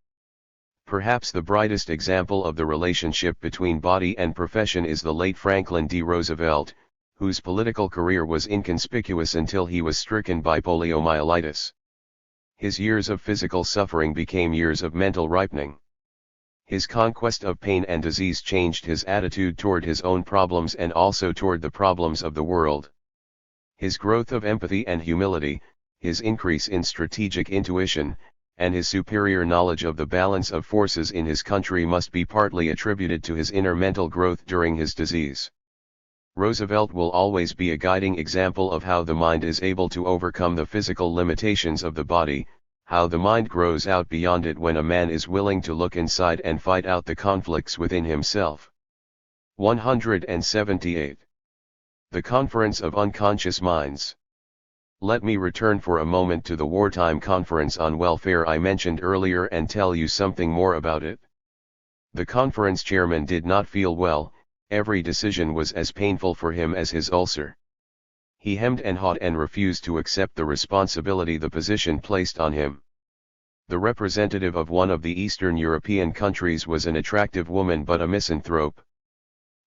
Perhaps the brightest example of the relationship between body and profession is the late Franklin D. Roosevelt, whose political career was inconspicuous until he was stricken by poliomyelitis. His years of physical suffering became years of mental ripening. His conquest of pain and disease changed his attitude toward his own problems and also toward the problems of the world. His growth of empathy and humility, his increase in strategic intuition, and his superior knowledge of the balance of forces in his country must be partly attributed to his inner mental growth during his disease. Roosevelt will always be a guiding example of how the mind is able to overcome the physical limitations of the body, how the mind grows out beyond it when a man is willing to look inside and fight out the conflicts within himself. 178. The Conference of Unconscious Minds. Let me return for a moment to the wartime conference on welfare I mentioned earlier and tell you something more about it. The conference chairman did not feel well, every decision was as painful for him as his ulcer. He hemmed and hawed and refused to accept the responsibility the position placed on him. The representative of one of the Eastern European countries was an attractive woman but a misanthrope.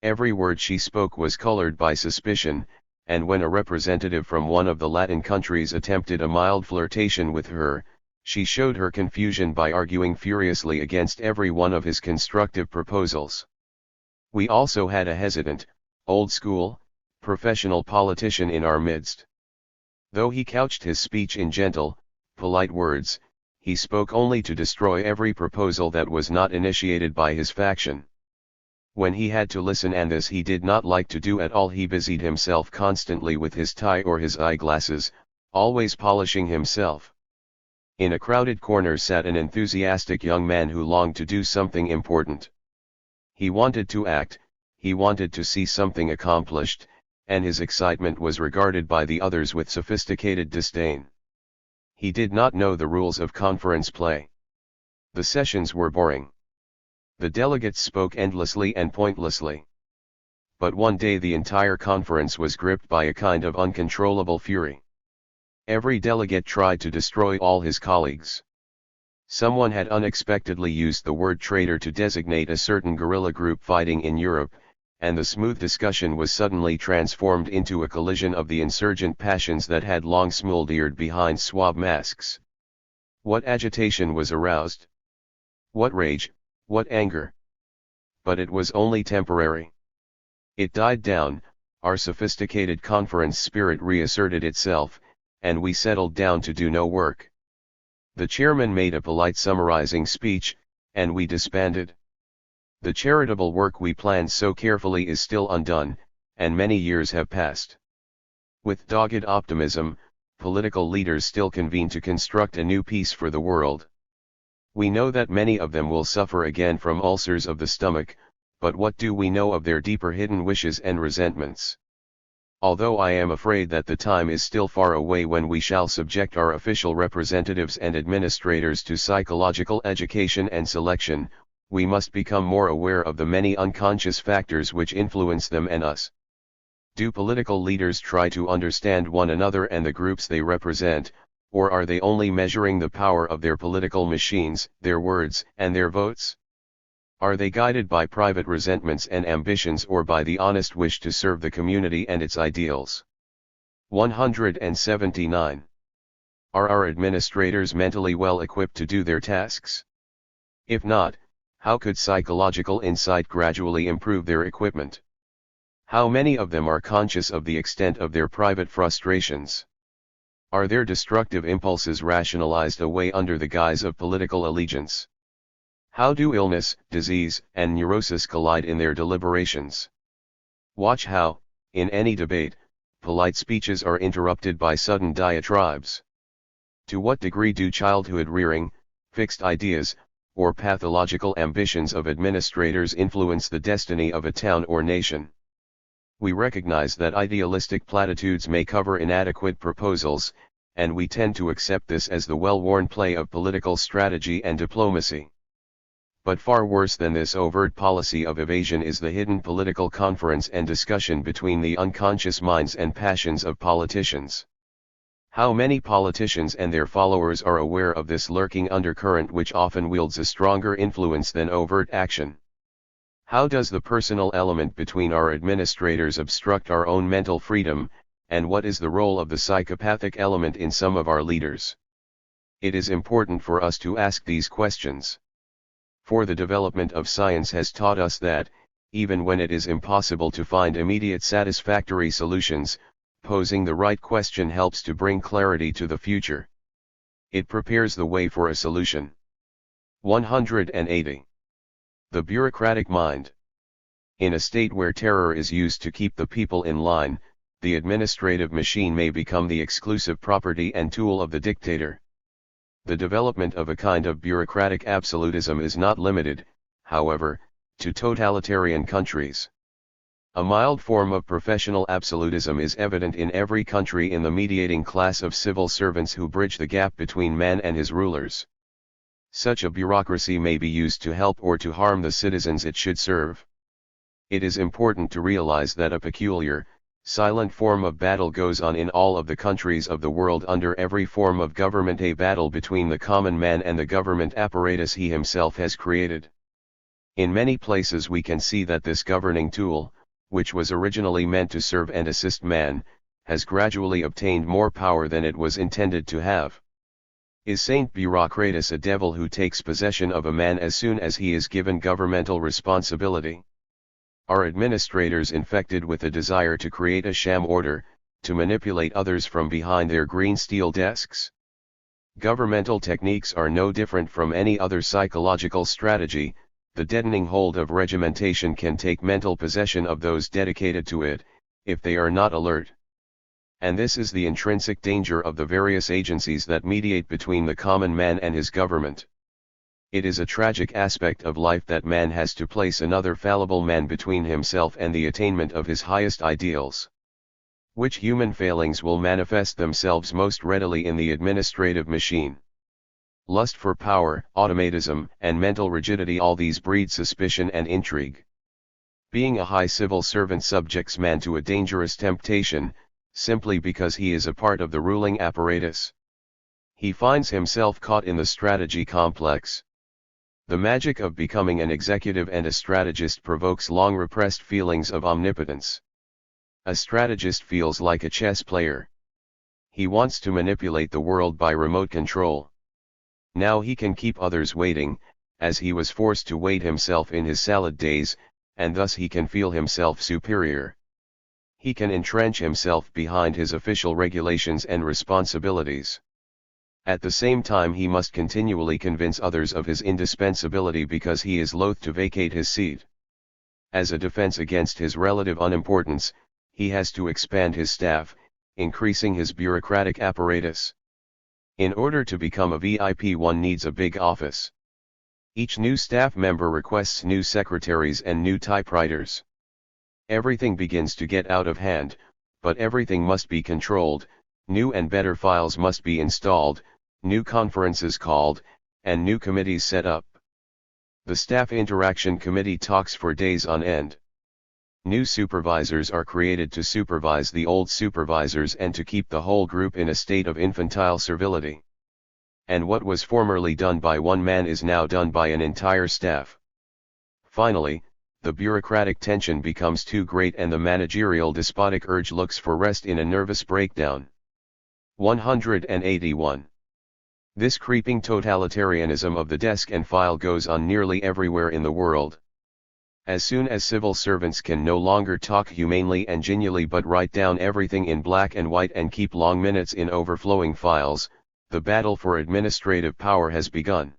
Every word she spoke was colored by suspicion, and when a representative from one of the Latin countries attempted a mild flirtation with her, she showed her confusion by arguing furiously against every one of his constructive proposals. We also had a hesitant, old-school, professional politician in our midst. Though he couched his speech in gentle, polite words, he spoke only to destroy every proposal that was not initiated by his faction. When he had to listen, and this he did not like to do at all, he busied himself constantly with his tie or his eyeglasses, always polishing himself. In a crowded corner sat an enthusiastic young man who longed to do something important. He wanted to act, he wanted to see something accomplished, and his excitement was regarded by the others with sophisticated disdain. He did not know the rules of conference play. The sessions were boring. The delegates spoke endlessly and pointlessly. But one day the entire conference was gripped by a kind of uncontrollable fury. Every delegate tried to destroy all his colleagues. Someone had unexpectedly used the word traitor to designate a certain guerrilla group fighting in Europe, and the smooth discussion was suddenly transformed into a collision of the insurgent passions that had long smoldered behind suave masks. What agitation was aroused! What rage, what anger! But it was only temporary. It died down, our sophisticated conference spirit reasserted itself, and we settled down to do no work. The chairman made a polite summarizing speech, and we disbanded. The charitable work we planned so carefully is still undone, and many years have passed. With dogged optimism, political leaders still convene to construct a new peace for the world. We know that many of them will suffer again from ulcers of the stomach, but what do we know of their deeper hidden wishes and resentments? Although I am afraid that the time is still far away when we shall subject our official representatives and administrators to psychological education and selection, we must become more aware of the many unconscious factors which influence them and us. Do political leaders try to understand one another and the groups they represent, or are they only measuring the power of their political machines, their words, and their votes? Are they guided by private resentments and ambitions, or by the honest wish to serve the community and its ideals? 179. Are our administrators mentally well equipped to do their tasks? If not, how could psychological insight gradually improve their equipment? How many of them are conscious of the extent of their private frustrations? Are their destructive impulses rationalized away under the guise of political allegiance? How do illness, disease, and neurosis collide in their deliberations? Watch how, in any debate, polite speeches are interrupted by sudden diatribes. To what degree do childhood rearing, fixed ideas, or pathological ambitions of administrators influence the destiny of a town or nation? We recognize that idealistic platitudes may cover inadequate proposals, and we tend to accept this as the well-worn play of political strategy and diplomacy. But far worse than this overt policy of evasion is the hidden political conference and discussion between the unconscious minds and passions of politicians. How many politicians and their followers are aware of this lurking undercurrent which often wields a stronger influence than overt action? How does the personal element between our administrators obstruct our own mental freedom, and what is the role of the psychopathic element in some of our leaders? It is important for us to ask these questions. For the development of science has taught us that, even when it is impossible to find immediate satisfactory solutions, posing the right question helps to bring clarity to the future. It prepares the way for a solution. 180. The bureaucratic mind. In a state where terror is used to keep the people in line, the administrative machine may become the exclusive property and tool of the dictator. The development of a kind of bureaucratic absolutism is not limited, however, to totalitarian countries. A mild form of professional absolutism is evident in every country in the mediating class of civil servants who bridge the gap between man and his rulers. Such a bureaucracy may be used to help or to harm the citizens it should serve. It is important to realize that a peculiar, silent form of battle goes on in all of the countries of the world under every form of government, a battle between the common man and the government apparatus he himself has created. In many places we can see that this governing tool, which was originally meant to serve and assist man, has gradually obtained more power than it was intended to have. Is Saint Bureaucratus a devil who takes possession of a man as soon as he is given governmental responsibility? Are administrators infected with a desire to create a sham order, to manipulate others from behind their green steel desks? Governmental techniques are no different from any other psychological strategy. The deadening hold of regimentation can take mental possession of those dedicated to it, if they are not alert. And this is the intrinsic danger of the various agencies that mediate between the common man and his government. It is a tragic aspect of life that man has to place another fallible man between himself and the attainment of his highest ideals. Which human failings will manifest themselves most readily in the administrative machine. Lust for power, automatism, and mental rigidity, all these breed suspicion and intrigue. Being a high civil servant subjects man to a dangerous temptation, simply because he is a part of the ruling apparatus. He finds himself caught in the strategy complex. The magic of becoming an executive and a strategist provokes long repressed feelings of omnipotence. A strategist feels like a chess player. He wants to manipulate the world by remote control. Now he can keep others waiting, as he was forced to wait himself in his salad days, and thus he can feel himself superior. He can entrench himself behind his official regulations and responsibilities. At the same time he must continually convince others of his indispensability because he is loath to vacate his seat. As a defense against his relative unimportance, he has to expand his staff, increasing his bureaucratic apparatus. In order to become a VIP, one needs a big office. Each new staff member requests new secretaries and new typewriters. Everything begins to get out of hand, but everything must be controlled, new and better files must be installed, new conferences called, and new committees set up. The Staff Interaction Committee talks for days on end. New supervisors are created to supervise the old supervisors and to keep the whole group in a state of infantile servility. And what was formerly done by one man is now done by an entire staff. Finally, the bureaucratic tension becomes too great and the managerial despotic urge looks for rest in a nervous breakdown. 181. This creeping totalitarianism of the desk and file goes on nearly everywhere in the world. As soon as civil servants can no longer talk humanely and genially but write down everything in black and white and keep long minutes in overflowing files, the battle for administrative power has begun.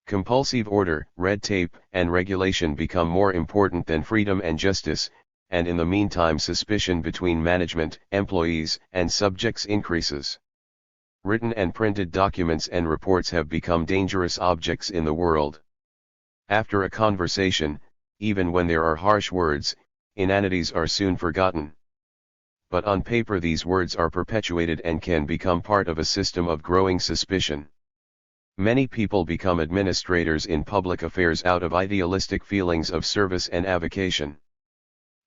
Compulsive order, red tape, and regulation become more important than freedom and justice, and in the meantime suspicion between management, employees, and subjects increases. Written and printed documents and reports have become dangerous objects in the world. After a conversation, even when there are harsh words, inanities are soon forgotten. But on paper these words are perpetuated and can become part of a system of growing suspicion. Many people become administrators in public affairs out of idealistic feelings of service and avocation.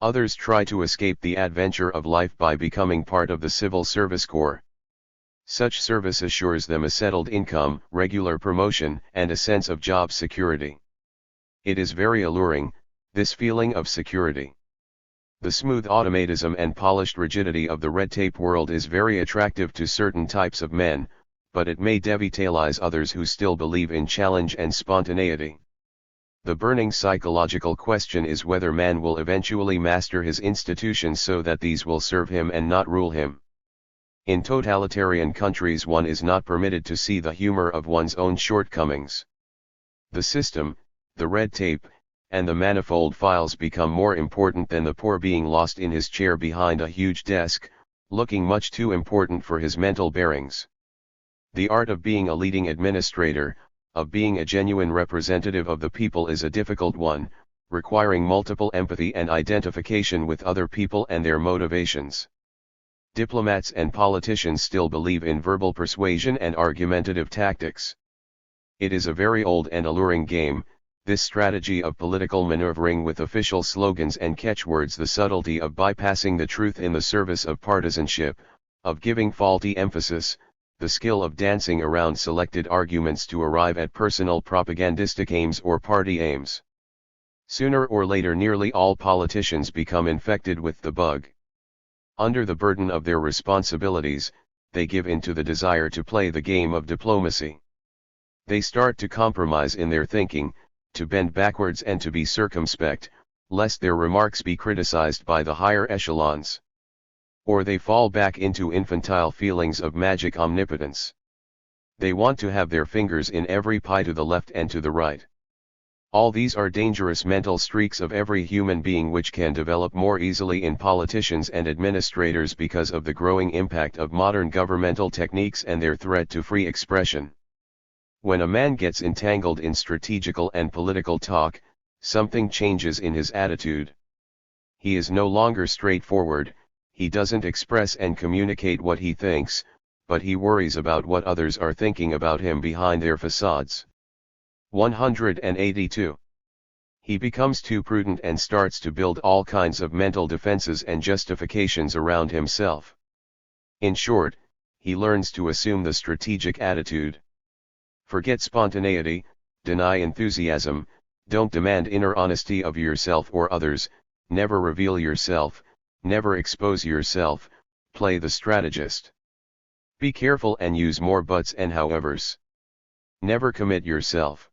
Others try to escape the adventure of life by becoming part of the civil service corps. Such service assures them a settled income, regular promotion, and a sense of job security. It is very alluring, this feeling of security. The smooth automatism and polished rigidity of the red tape world is very attractive to certain types of men, but it may devitalize others who still believe in challenge and spontaneity. The burning psychological question is whether man will eventually master his institutions so that these will serve him and not rule him. In totalitarian countries one is not permitted to see the humor of one's own shortcomings. The system, the red tape, and the manifold files become more important than the poor being lost in his chair behind a huge desk, looking much too important for his mental bearings. The art of being a leading administrator, of being a genuine representative of the people is a difficult one, requiring multiple empathy and identification with other people and their motivations. Diplomats and politicians still believe in verbal persuasion and argumentative tactics. It is a very old and alluring game, this strategy of political maneuvering with official slogans and catchwords, the subtlety of bypassing the truth in the service of partisanship, of giving faulty emphasis, the skill of dancing around selected arguments to arrive at personal propagandistic aims or party aims. Sooner or later nearly all politicians become infected with the bug. Under the burden of their responsibilities, they give in to the desire to play the game of diplomacy. They start to compromise in their thinking, to bend backwards and to be circumspect, lest their remarks be criticized by the higher echelons. Or they fall back into infantile feelings of magic omnipotence. They want to have their fingers in every pie to the left and to the right. All these are dangerous mental streaks of every human being which can develop more easily in politicians and administrators because of the growing impact of modern governmental techniques and their threat to free expression. When a man gets entangled in strategical and political talk, something changes in his attitude. He is no longer straightforward, he doesn't express and communicate what he thinks, but he worries about what others are thinking about him behind their facades. 182. He becomes too prudent and starts to build all kinds of mental defenses and justifications around himself. In short, he learns to assume the strategic attitude. Forget spontaneity, deny enthusiasm, don't demand inner honesty of yourself or others, never reveal yourself, never expose yourself, play the strategist. Be careful and use more buts and howevers. Never commit yourself.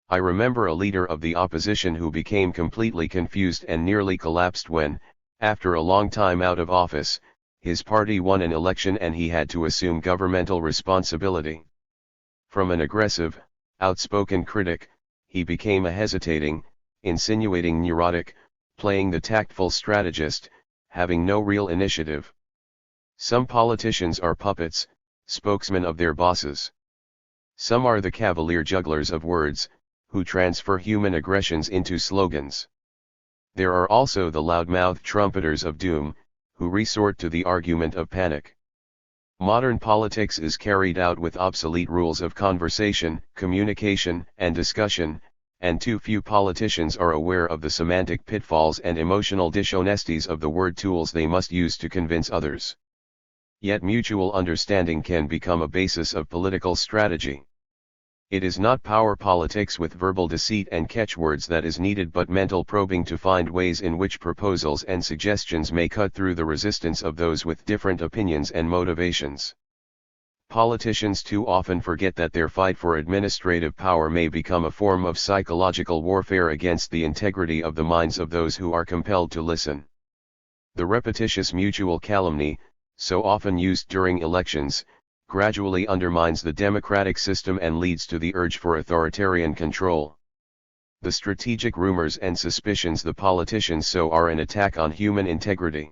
I remember a leader of the opposition who became completely confused and nearly collapsed when, after a long time out of office, his party won an election and he had to assume governmental responsibility. From an aggressive, outspoken critic, he became a hesitating, insinuating neurotic, playing the tactful strategist, having no real initiative. Some politicians are puppets, spokesmen of their bosses. Some are the cavalier jugglers of words, who transfer human aggressions into slogans. There are also the loudmouthed trumpeters of doom, who resort to the argument of panic. Modern politics is carried out with obsolete rules of conversation, communication, and discussion, and too few politicians are aware of the semantic pitfalls and emotional dishonesties of the word tools they must use to convince others. Yet mutual understanding can become a basis of political strategy. It is not power politics with verbal deceit and catchwords that is needed, but mental probing to find ways in which proposals and suggestions may cut through the resistance of those with different opinions and motivations. Politicians too often forget that their fight for administrative power may become a form of psychological warfare against the integrity of the minds of those who are compelled to listen. The repetitious mutual calumny, so often used during elections, gradually undermines the democratic system and leads to the urge for authoritarian control. The strategic rumors and suspicions the politicians sow are an attack on human integrity.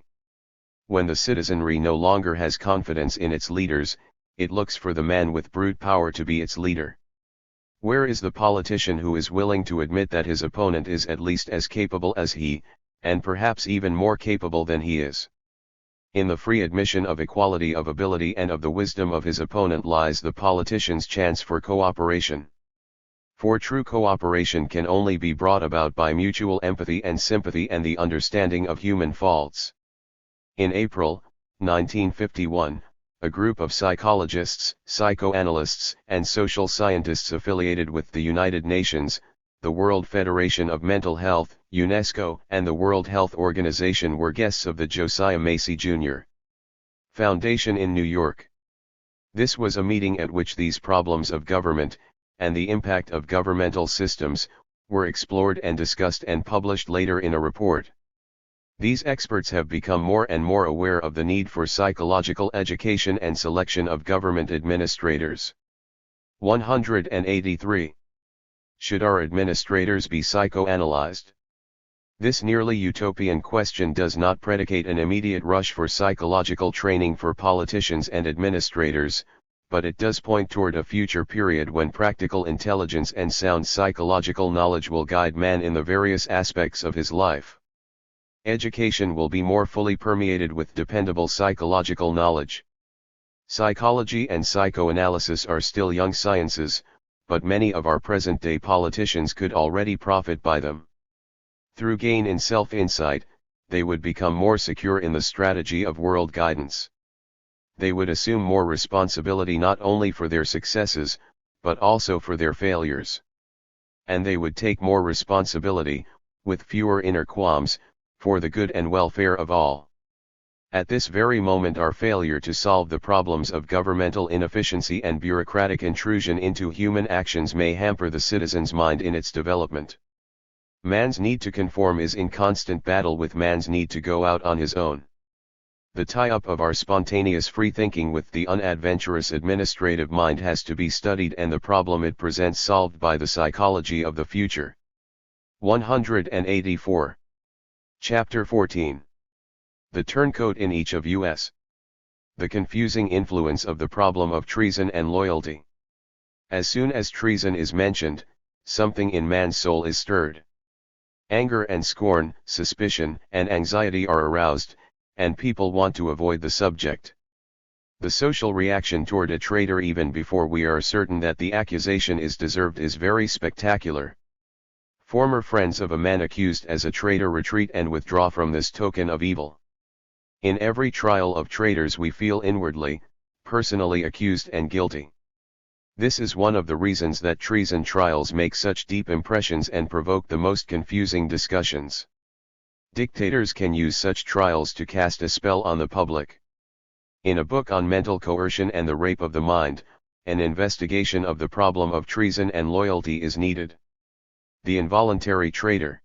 When the citizenry no longer has confidence in its leaders, it looks for the man with brute power to be its leader. Where is the politician who is willing to admit that his opponent is at least as capable as he, and perhaps even more capable than he is? In the free admission of equality of ability and of the wisdom of his opponent lies the politician's chance for cooperation. For true cooperation can only be brought about by mutual empathy and sympathy and the understanding of human faults. In April 1951, a group of psychologists, psychoanalysts, and social scientists affiliated with the United Nations, the World Federation of Mental Health, UNESCO, and the World Health Organization were guests of the Josiah Macy Jr. Foundation in New York. This was a meeting at which these problems of government, and the impact of governmental systems, were explored and discussed and published later in a report. These experts have become more and more aware of the need for psychological education and selection of government administrators. 183. Should our administrators be psychoanalyzed? This nearly utopian question does not predicate an immediate rush for psychological training for politicians and administrators, but it does point toward a future period when practical intelligence and sound psychological knowledge will guide man in the various aspects of his life. Education will be more fully permeated with dependable psychological knowledge. Psychology and psychoanalysis are still young sciences, but many of our present-day politicians could already profit by them. Through gain in self-insight, they would become more secure in the strategy of world guidance. They would assume more responsibility not only for their successes, but also for their failures. And they would take more responsibility, with fewer inner qualms, for the good and welfare of all. At this very moment our failure to solve the problems of governmental inefficiency and bureaucratic intrusion into human actions may hamper the citizen's mind in its development. Man's need to conform is in constant battle with man's need to go out on his own. The tie-up of our spontaneous free thinking with the unadventurous administrative mind has to be studied and the problem it presents solved by the psychology of the future. 184. Chapter 14. The turncoat in each of us. The confusing influence of the problem of treason and loyalty. As soon as treason is mentioned, something in man's soul is stirred. Anger and scorn, suspicion and anxiety are aroused, and people want to avoid the subject. The social reaction toward a traitor even before we are certain that the accusation is deserved is very spectacular. Former friends of a man accused as a traitor retreat and withdraw from this token of evil. In every trial of traitors we feel inwardly, personally accused and guilty. This is one of the reasons that treason trials make such deep impressions and provoke the most confusing discussions. Dictators can use such trials to cast a spell on the public. In a book on mental coercion and the rape of the mind, an investigation of the problem of treason and loyalty is needed. The involuntary traitor.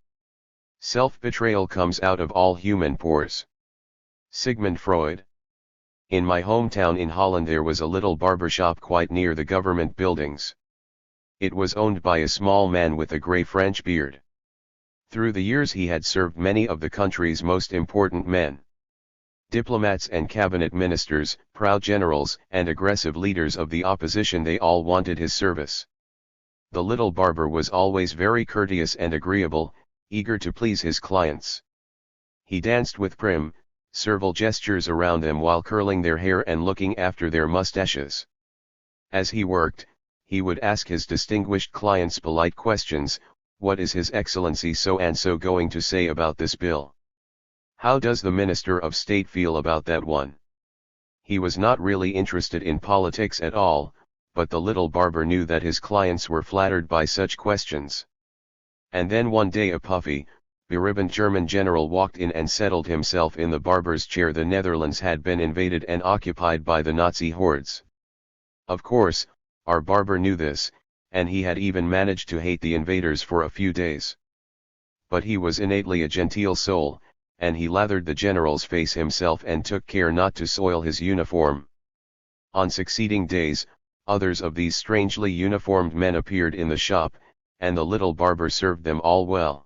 Self-betrayal comes out of all human pores. Sigmund Freud. In my hometown in Holland there was a little barber shop quite near the government buildings. It was owned by a small man with a grey French beard. Through the years he had served many of the country's most important men. Diplomats and cabinet ministers, proud generals and aggressive leaders of the opposition, they all wanted his service. The little barber was always very courteous and agreeable, eager to please his clients. He danced with prim, servile gestures around them while curling their hair and looking after their mustaches. As he worked, he would ask his distinguished clients polite questions. What is His Excellency so-and-so going to say about this bill? How does the Minister of State feel about that one? He was not really interested in politics at all, but the little barber knew that his clients were flattered by such questions. And then one day a puffy, beribboned German general walked in and settled himself in the barber's chair. The Netherlands had been invaded and occupied by the Nazi hordes. Of course, our barber knew this, and he had even managed to hate the invaders for a few days. But he was innately a genteel soul, and he lathered the general's face himself and took care not to soil his uniform. On succeeding days, others of these strangely uniformed men appeared in the shop, and the little barber served them all well.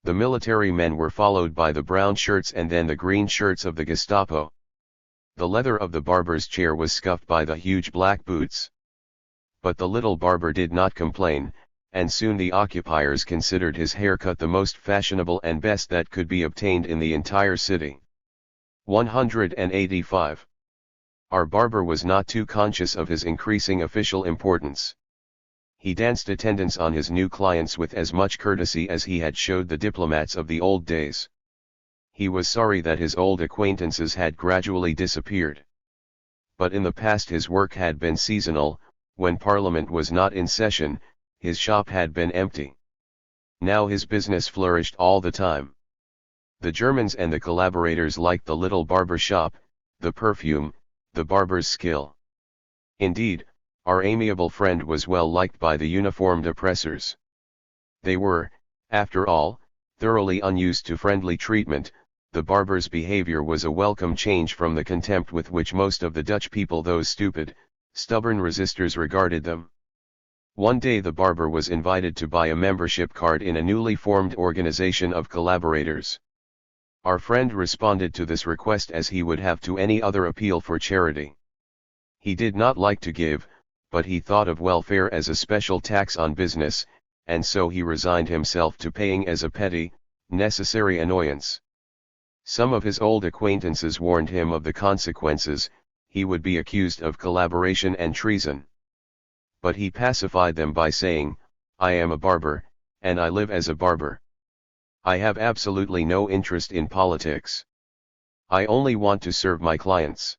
The military men were followed by the brown shirts and then the green shirts of the Gestapo. The leather of the barber's chair was scuffed by the huge black boots. But the little barber did not complain, and soon the occupiers considered his haircut the most fashionable and best that could be obtained in the entire city. 185. Our barber was not too conscious of his increasing official importance. He danced attendance on his new clients with as much courtesy as he had showed the diplomats of the old days. He was sorry that his old acquaintances had gradually disappeared. But in the past his work had been seasonal. When Parliament was not in session, his shop had been empty. Now his business flourished all the time. The Germans and the collaborators liked the little barber shop, the perfume, the barber's skill. Indeed, our amiable friend was well liked by the uniformed oppressors. They were, after all, thoroughly unused to friendly treatment. The barber's behavior was a welcome change from the contempt with which most of the Dutch people, those stupid, stubborn resistors, regarded them. One day the barber was invited to buy a membership card in a newly formed organization of collaborators. Our friend responded to this request as he would have to any other appeal for charity. He did not like to give, but he thought of welfare as a special tax on business, and so he resigned himself to paying as a petty, necessary annoyance. Some of his old acquaintances warned him of the consequences. He would be accused of collaboration and treason. But he pacified them by saying, "I am a barber, and I live as a barber. I have absolutely no interest in politics. I only want to serve my clients."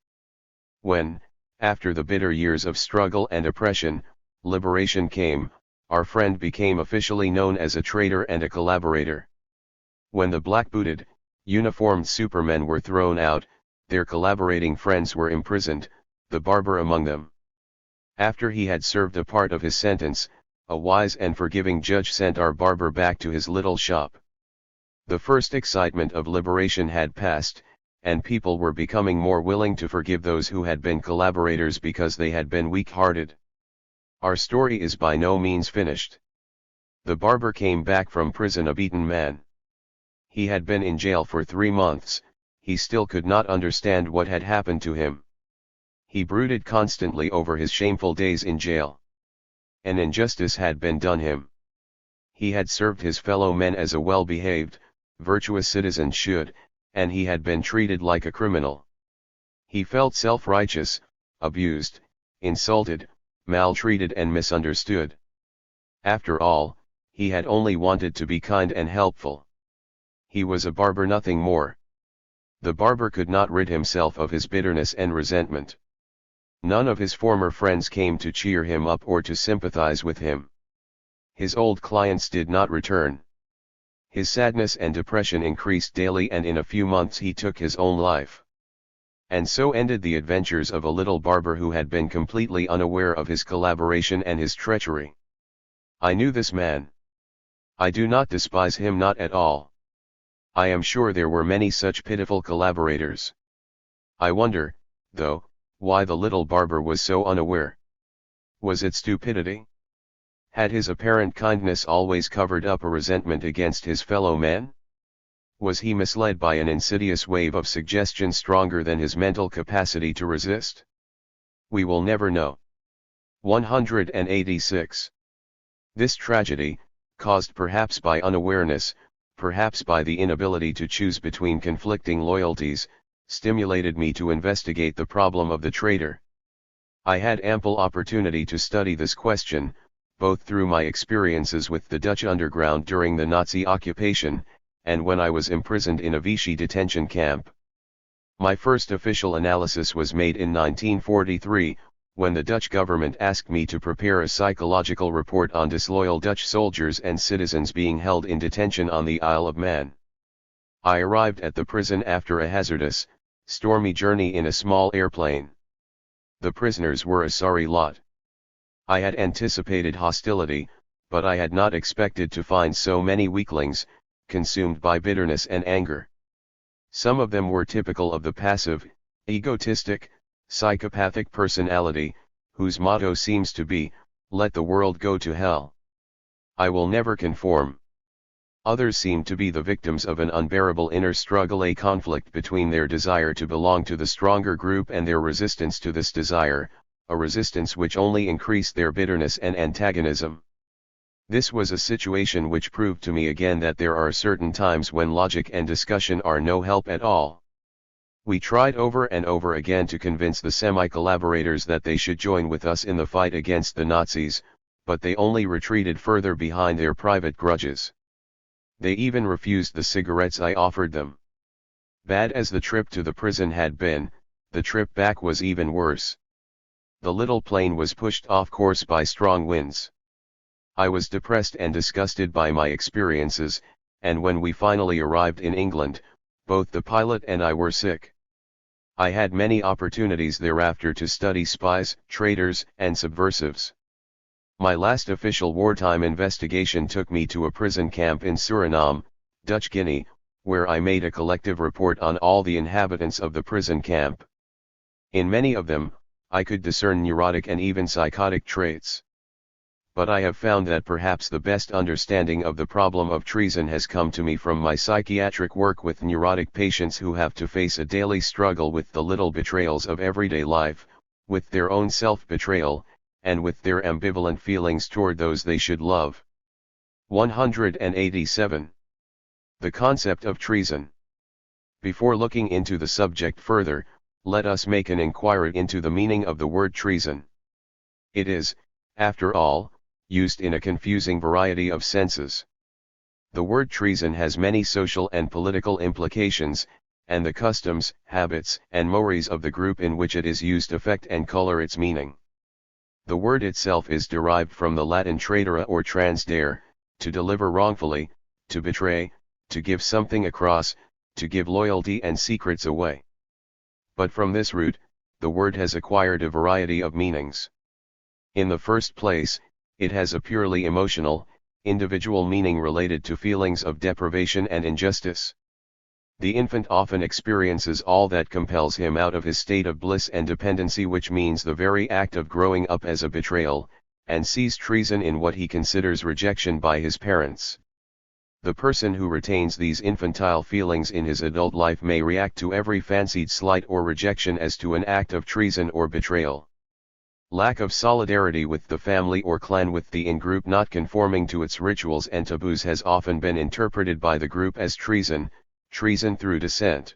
When, after the bitter years of struggle and oppression, liberation came, our friend became officially known as a traitor and a collaborator. When the black-booted, uniformed supermen were thrown out, their collaborating friends were imprisoned, the barber among them. After he had served a part of his sentence, a wise and forgiving judge sent our barber back to his little shop. The first excitement of liberation had passed, and people were becoming more willing to forgive those who had been collaborators because they had been weak-hearted. Our story is by no means finished. The barber came back from prison a beaten man. He had been in jail for 3 months, he still could not understand what had happened to him. He brooded constantly over his shameful days in jail. An injustice had been done him. He had served his fellow men as a well-behaved, virtuous citizen should, and he had been treated like a criminal. He felt self-righteous, abused, insulted, maltreated and misunderstood. After all, he had only wanted to be kind and helpful. He was a barber, nothing more. The barber could not rid himself of his bitterness and resentment. None of his former friends came to cheer him up or to sympathize with him. His old clients did not return. His sadness and depression increased daily, and in a few months he took his own life. And so ended the adventures of a little barber who had been completely unaware of his collaboration and his treachery. I knew this man. I do not despise him, not at all. I am sure there were many such pitiful collaborators. I wonder, though, why the little barber was so unaware. Was it stupidity? Had his apparent kindness always covered up a resentment against his fellow man? Was he misled by an insidious wave of suggestion stronger than his mental capacity to resist? We will never know. 186. This tragedy, caused perhaps by unawareness, perhaps by the inability to choose between conflicting loyalties, stimulated me to investigate the problem of the traitor. I had ample opportunity to study this question, both through my experiences with the Dutch underground during the Nazi occupation, and when I was imprisoned in a Vichy detention camp. My first official analysis was made in 1943, when the Dutch government asked me to prepare a psychological report on disloyal Dutch soldiers and citizens being held in detention on the Isle of Man. I arrived at the prison after a hazardous, stormy journey in a small airplane. The prisoners were a sorry lot. I had anticipated hostility, but I had not expected to find so many weaklings, consumed by bitterness and anger. Some of them were typical of the passive, egotistic, psychopathic personality, whose motto seems to be, "Let the world go to hell. I will never conform." Others seemed to be the victims of an unbearable inner struggle, a conflict between their desire to belong to the stronger group and their resistance to this desire, a resistance which only increased their bitterness and antagonism. This was a situation which proved to me again that there are certain times when logic and discussion are no help at all. We tried over and over again to convince the semi-collaborators that they should join with us in the fight against the Nazis, but they only retreated further behind their private grudges. They even refused the cigarettes I offered them. Bad as the trip to the prison had been, the trip back was even worse. The little plane was pushed off course by strong winds. I was depressed and disgusted by my experiences, and when we finally arrived in England, both the pilot and I were sick. I had many opportunities thereafter to study spies, traitors, and subversives. My last official wartime investigation took me to a prison camp in Suriname, Dutch Guinea, where I made a collective report on all the inhabitants of the prison camp. In many of them, I could discern neurotic and even psychotic traits. But I have found that perhaps the best understanding of the problem of treason has come to me from my psychiatric work with neurotic patients who have to face a daily struggle with the little betrayals of everyday life, with their own self-betrayal, and with their ambivalent feelings toward those they should love. 187. The concept of treason. Before looking into the subject further, let us make an inquiry into the meaning of the word treason. It is, after all, used in a confusing variety of senses. The word treason has many social and political implications, and the customs, habits, and mores of the group in which it is used affect and color its meaning. The word itself is derived from the Latin traidere or transdare, to deliver wrongfully, to betray, to give something across, to give loyalty and secrets away. But from this root, the word has acquired a variety of meanings. In the first place, it has a purely emotional, individual meaning related to feelings of deprivation and injustice. The infant often experiences all that compels him out of his state of bliss and dependency, which means the very act of growing up, as a betrayal, and sees treason in what he considers rejection by his parents. The person who retains these infantile feelings in his adult life may react to every fancied slight or rejection as to an act of treason or betrayal. Lack of solidarity with the family or clan, with the in-group not conforming to its rituals and taboos, has often been interpreted by the group as treason through descent.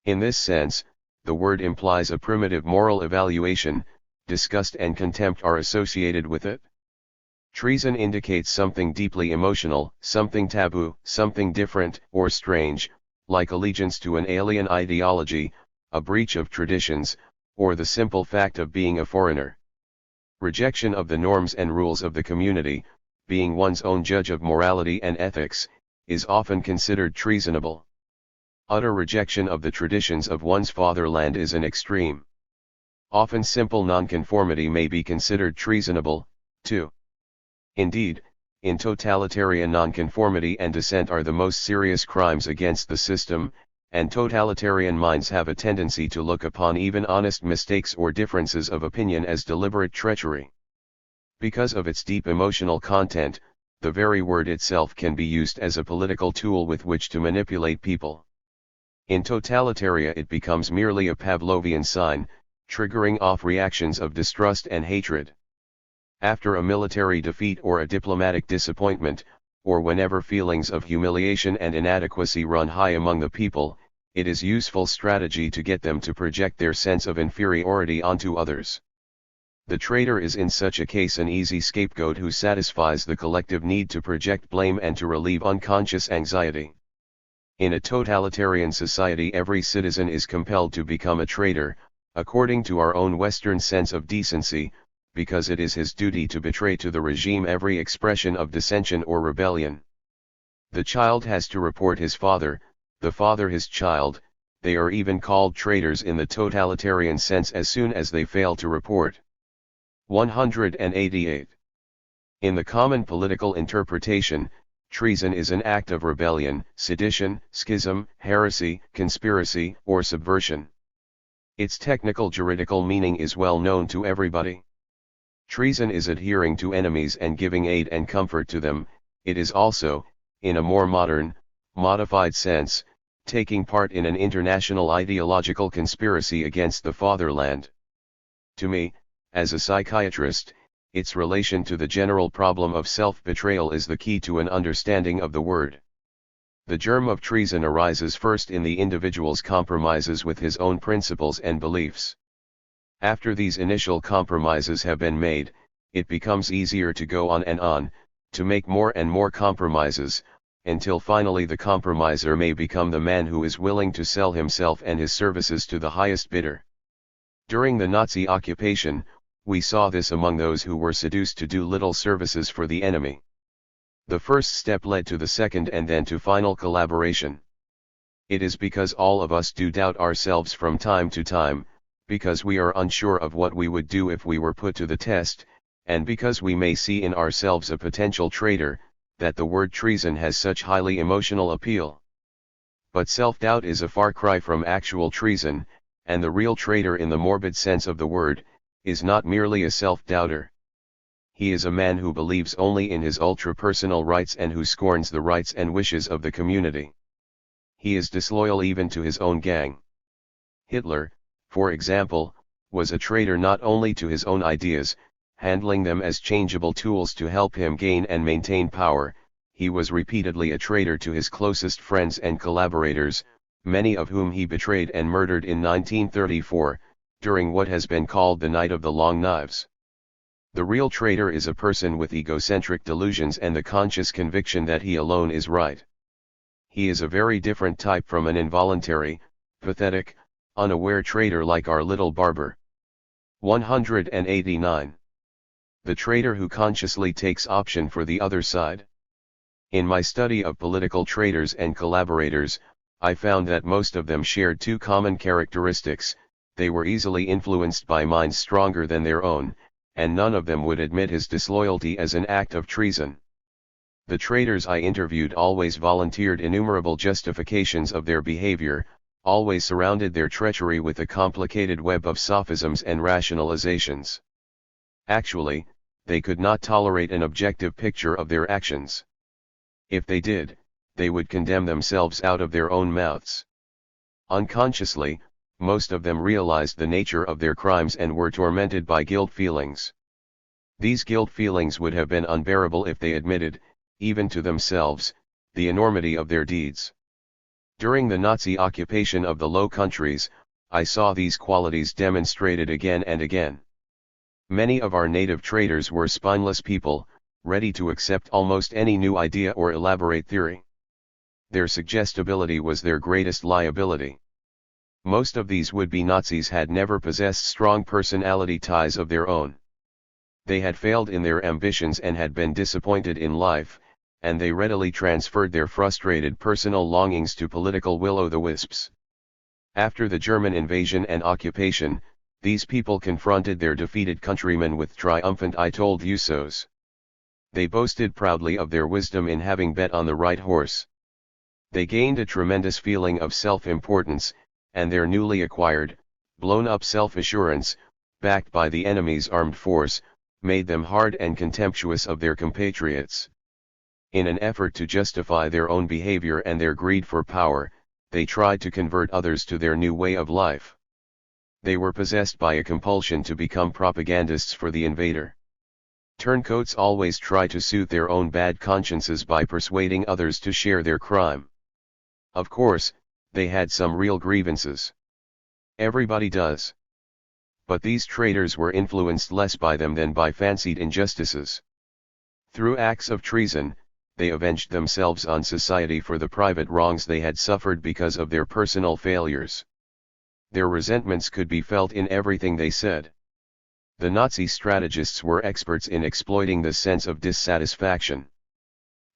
In this sense, the word implies a primitive moral evaluation. Disgust and contempt are associated with it. Treason indicates something deeply emotional, something taboo, something different or strange, like allegiance to an alien ideology, a breach of traditions, or the simple fact of being a foreigner. Rejection of the norms and rules of the community, being one's own judge of morality and ethics, is often considered treasonable. Utter rejection of the traditions of one's fatherland is an extreme. Often simple nonconformity may be considered treasonable, too. Indeed, in totalitarian nonconformity and dissent are the most serious crimes against the system, and totalitarian minds have a tendency to look upon even honest mistakes or differences of opinion as deliberate treachery. Because of its deep emotional content, the very word itself can be used as a political tool with which to manipulate people. In totalitaria it becomes merely a Pavlovian sign, triggering off reactions of distrust and hatred. After a military defeat or a diplomatic disappointment, or whenever feelings of humiliation and inadequacy run high among the people, it is useful strategy to get them to project their sense of inferiority onto others. The traitor is in such a case an easy scapegoat who satisfies the collective need to project blame and to relieve unconscious anxiety. In a totalitarian society, every citizen is compelled to become a traitor, according to our own Western sense of decency, because it is his duty to betray to the regime every expression of dissension or rebellion. The child has to report his father, the father his child. They are even called traitors in the totalitarian sense as soon as they fail to report. 188. In the common political interpretation, treason is an act of rebellion, sedition, schism, heresy, conspiracy, or subversion. Its technical juridical meaning is well known to everybody. Treason is adhering to enemies and giving aid and comfort to them. It is also, in a more modern, modified sense, taking part in an international ideological conspiracy against the fatherland. To me, as a psychiatrist, its relation to the general problem of self-betrayal is the key to an understanding of the word. The germ of treason arises first in the individual's compromises with his own principles and beliefs. After these initial compromises have been made, it becomes easier to go on and on, to make more and more compromises, until finally the compromiser may become the man who is willing to sell himself and his services to the highest bidder. During the Nazi occupation, we saw this among those who were seduced to do little services for the enemy. The first step led to the second and then to final collaboration. It is because all of us do doubt ourselves from time to time, because we are unsure of what we would do if we were put to the test, and because we may see in ourselves a potential traitor, that the word treason has such highly emotional appeal. But self-doubt is a far cry from actual treason, and the real traitor in the morbid sense of the word, is not merely a self-doubter. He is a man who believes only in his ultra-personal rights and who scorns the rights and wishes of the community. He is disloyal even to his own gang. Hitler, for example, was a traitor not only to his own ideas, handling them as changeable tools to help him gain and maintain power, he was repeatedly a traitor to his closest friends and collaborators, many of whom he betrayed and murdered in 1934, during what has been called the Night of the Long Knives. The real traitor is a person with egocentric delusions and the conscious conviction that he alone is right. He is a very different type from an involuntary, pathetic, unaware traitor like our little barber. 189. The traitor who consciously takes option for the other side. In my study of political traitors and collaborators, I found that most of them shared two common characteristics: they were easily influenced by minds stronger than their own, and none of them would admit his disloyalty as an act of treason. The traitors I interviewed always volunteered innumerable justifications of their behavior, always surrounded their treachery with a complicated web of sophisms and rationalizations. Actually, they could not tolerate an objective picture of their actions. If they did, they would condemn themselves out of their own mouths. Unconsciously, most of them realized the nature of their crimes and were tormented by guilt feelings. These guilt feelings would have been unbearable if they admitted, even to themselves, the enormity of their deeds. During the Nazi occupation of the Low Countries, I saw these qualities demonstrated again and again. Many of our native traitors were spineless people, ready to accept almost any new idea or elaborate theory. Their suggestibility was their greatest liability. Most of these would-be Nazis had never possessed strong personality ties of their own. They had failed in their ambitions and had been disappointed in life, and they readily transferred their frustrated personal longings to political will-o'-the-wisps. After the German invasion and occupation, these people confronted their defeated countrymen with triumphant "I told you so's." They boasted proudly of their wisdom in having bet on the right horse. They gained a tremendous feeling of self-importance, and their newly acquired, blown-up self-assurance, backed by the enemy's armed force, made them hard and contemptuous of their compatriots. In an effort to justify their own behavior and their greed for power, they tried to convert others to their new way of life. They were possessed by a compulsion to become propagandists for the invader. Turncoats always try to soothe their own bad consciences by persuading others to share their crime. Of course, they had some real grievances. Everybody does. But these traitors were influenced less by them than by fancied injustices. Through acts of treason, they avenged themselves on society for the private wrongs they had suffered because of their personal failures. Their resentments could be felt in everything they said. The Nazi strategists were experts in exploiting this sense of dissatisfaction.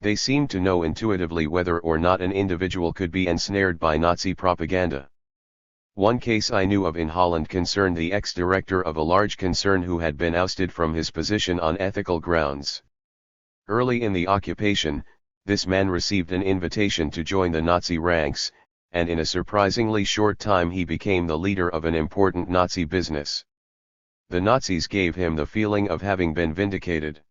They seemed to know intuitively whether or not an individual could be ensnared by Nazi propaganda. One case I knew of in Holland concerned the ex-director of a large concern who had been ousted from his position on ethical grounds. Early in the occupation, this man received an invitation to join the Nazi ranks, and in a surprisingly short time he became the leader of an important Nazi business. The Nazis gave him the feeling of having been vindicated.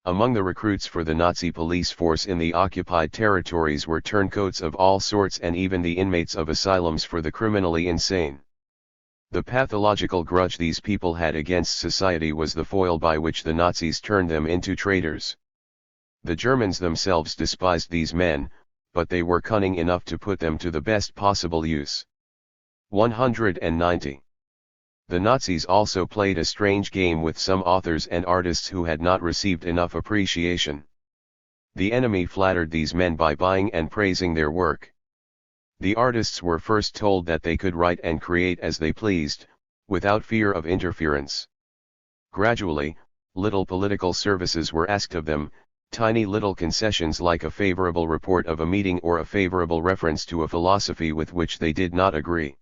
Among the recruits for the Nazi police force in the occupied territories were turncoats of all sorts and even the inmates of asylums for the criminally insane. The pathological grudge these people had against society was the foil by which the Nazis turned them into traitors. The Germans themselves despised these men, but they were cunning enough to put them to the best possible use. 190. The Nazis also played a strange game with some authors and artists who had not received enough appreciation. The enemy flattered these men by buying and praising their work. The artists were first told that they could write and create as they pleased, without fear of interference. Gradually, little political services were asked of them, tiny little concessions like a favorable report of a meeting or a favorable reference to a philosophy with which they did not agree.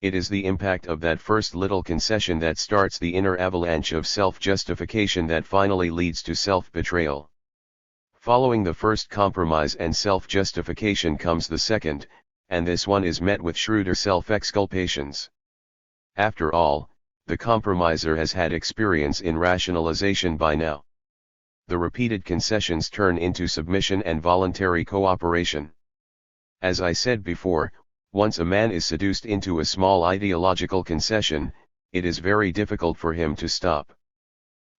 It is the impact of that first little concession that starts the inner avalanche of self-justification that finally leads to self-betrayal. Following the first compromise and self-justification comes the second, and this one is met with shrewder self-exculpations. After all, the compromiser has had experience in rationalization by now. The repeated concessions turn into submission and voluntary cooperation. As I said before, once a man is seduced into a small ideological concession, it is very difficult for him to stop.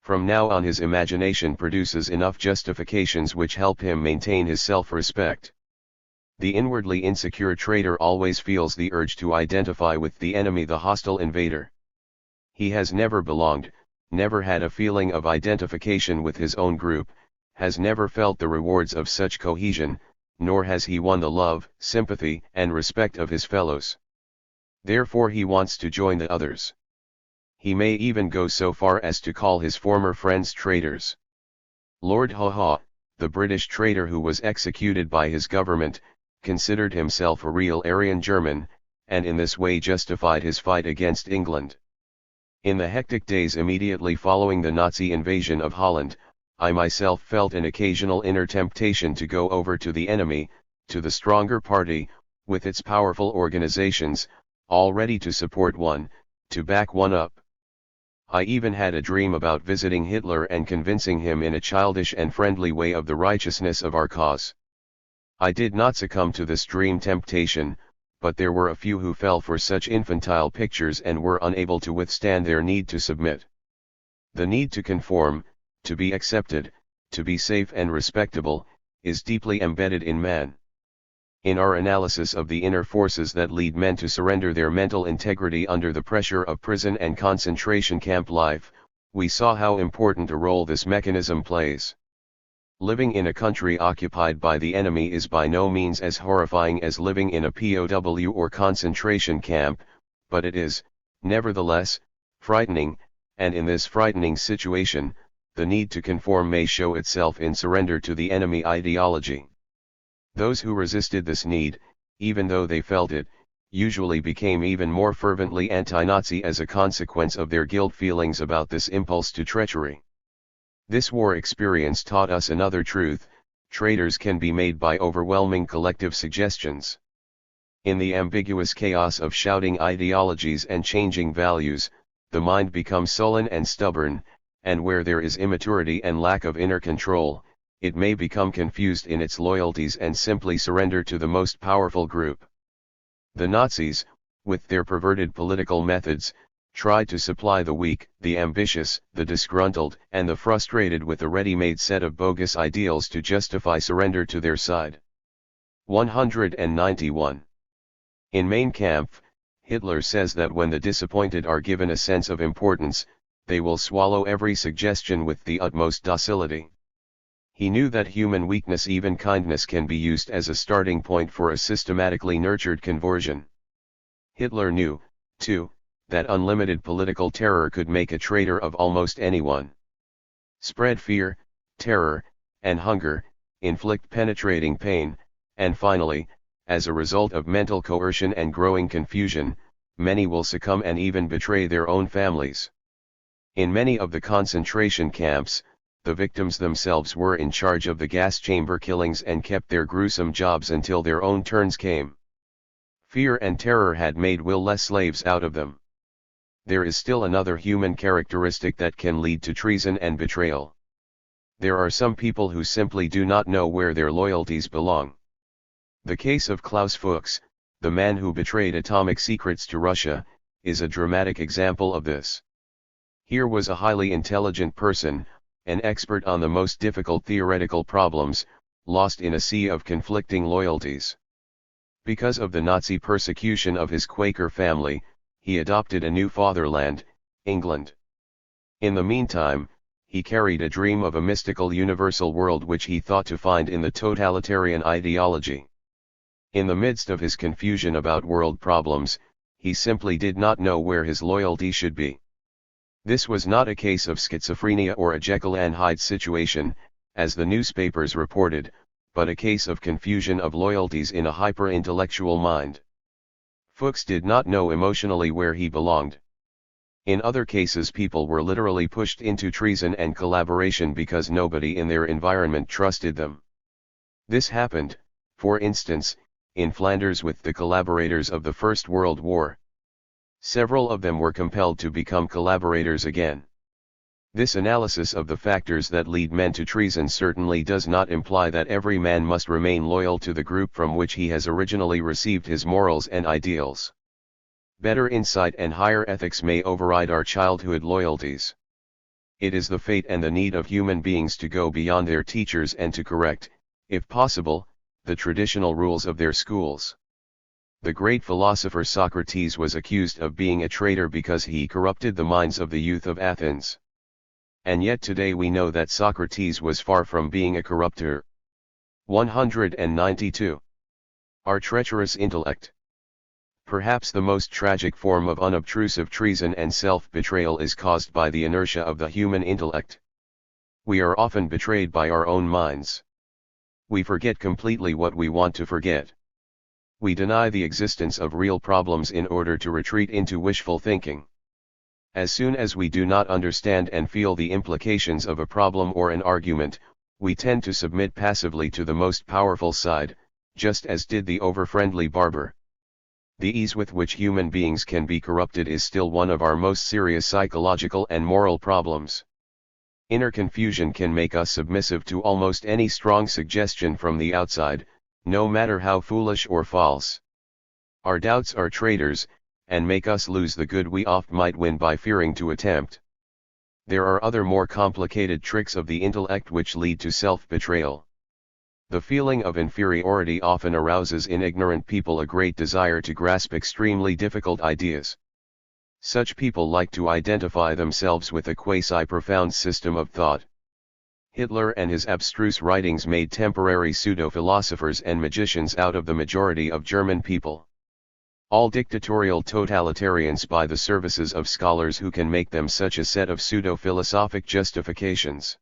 From now on his imagination produces enough justifications which help him maintain his self-respect. The inwardly insecure traitor always feels the urge to identify with the enemy, the hostile invader. He has never belonged, never had a feeling of identification with his own group, has never felt the rewards of such cohesion, nor has he won the love, sympathy, and respect of his fellows. Therefore he wants to join the others. He may even go so far as to call his former friends traitors. Lord Haw, the British traitor who was executed by his government, considered himself a real Aryan German, and in this way justified his fight against England. In the hectic days immediately following the Nazi invasion of Holland, I myself felt an occasional inner temptation to go over to the enemy, to the stronger party, with its powerful organizations, all ready to support one, to back one up. I even had a dream about visiting Hitler and convincing him in a childish and friendly way of the righteousness of our cause. I did not succumb to this dream temptation, but there were a few who fell for such infantile pictures and were unable to withstand their need to submit. The need to conform, to be accepted, to be safe and respectable, is deeply embedded in man. In our analysis of the inner forces that lead men to surrender their mental integrity under the pressure of prison and concentration camp life, we saw how important a role this mechanism plays. Living in a country occupied by the enemy is by no means as horrifying as living in a POW or concentration camp, but it is, nevertheless, frightening, and in this frightening situation, the need to conform may show itself in surrender to the enemy ideology. Those who resisted this need, even though they felt it, usually became even more fervently anti-Nazi as a consequence of their guilt feelings about this impulse to treachery. This war experience taught us another truth: traitors can be made by overwhelming collective suggestions. In the ambiguous chaos of shouting ideologies and changing values, the mind becomes sullen and stubborn, and where there is immaturity and lack of inner control, it may become confused in its loyalties and simply surrender to the most powerful group. The Nazis, with their perverted political methods, tried to supply the weak, the ambitious, the disgruntled, and the frustrated with a ready-made set of bogus ideals to justify surrender to their side. 191. In Mein Kampf, Hitler says that when the disappointed are given a sense of importance, they will swallow every suggestion with the utmost docility. He knew that human weakness, even kindness, can be used as a starting point for a systematically nurtured conversion. Hitler knew, too, that unlimited political terror could make a traitor of almost anyone. Spread fear, terror, and hunger, inflict penetrating pain, and finally, as a result of mental coercion and growing confusion, many will succumb and even betray their own families. In many of the concentration camps, the victims themselves were in charge of the gas chamber killings and kept their gruesome jobs until their own turns came. Fear and terror had made will-less slaves out of them. There is still another human characteristic that can lead to treason and betrayal. There are some people who simply do not know where their loyalties belong. The case of Klaus Fuchs, the man who betrayed atomic secrets to Russia, is a dramatic example of this. Here was a highly intelligent person, an expert on the most difficult theoretical problems, lost in a sea of conflicting loyalties. Because of the Nazi persecution of his Quaker family, he adopted a new fatherland, England. In the meantime, he carried a dream of a mystical universal world which he thought to find in the totalitarian ideology. In the midst of his confusion about world problems, he simply did not know where his loyalty should be. This was not a case of schizophrenia or a Jekyll and Hyde situation, as the newspapers reported, but a case of confusion of loyalties in a hyper-intellectual mind. Fuchs did not know emotionally where he belonged. In other cases, people were literally pushed into treason and collaboration because nobody in their environment trusted them. This happened, for instance, in Flanders with the collaborators of the First World War. Several of them were compelled to become collaborators again. This analysis of the factors that lead men to treason certainly does not imply that every man must remain loyal to the group from which he has originally received his morals and ideals. Better insight and higher ethics may override our childhood loyalties. It is the fate and the need of human beings to go beyond their teachers and to correct, if possible, the traditional rules of their schools. The great philosopher Socrates was accused of being a traitor because he corrupted the minds of the youth of Athens. And yet today we know that Socrates was far from being a corrupter. 192. Our treacherous intellect. Perhaps the most tragic form of unobtrusive treason and self-betrayal is caused by the inertia of the human intellect. We are often betrayed by our own minds. We forget completely what we want to forget. We deny the existence of real problems in order to retreat into wishful thinking. As soon as we do not understand and feel the implications of a problem or an argument, we tend to submit passively to the most powerful side, just as did the over-friendly barber. The ease with which human beings can be corrupted is still one of our most serious psychological and moral problems. Inner confusion can make us submissive to almost any strong suggestion from the outside, no matter how foolish or false. Our doubts are traitors, and make us lose the good we oft might win by fearing to attempt. There are other more complicated tricks of the intellect which lead to self-betrayal. The feeling of inferiority often arouses in ignorant people a great desire to grasp extremely difficult ideas. Such people like to identify themselves with a quasi-profound system of thought. Hitler and his abstruse writings made temporary pseudo-philosophers and magicians out of the majority of German people. All dictatorial totalitarians buy the services of scholars who can make them such a set of pseudo-philosophic justifications.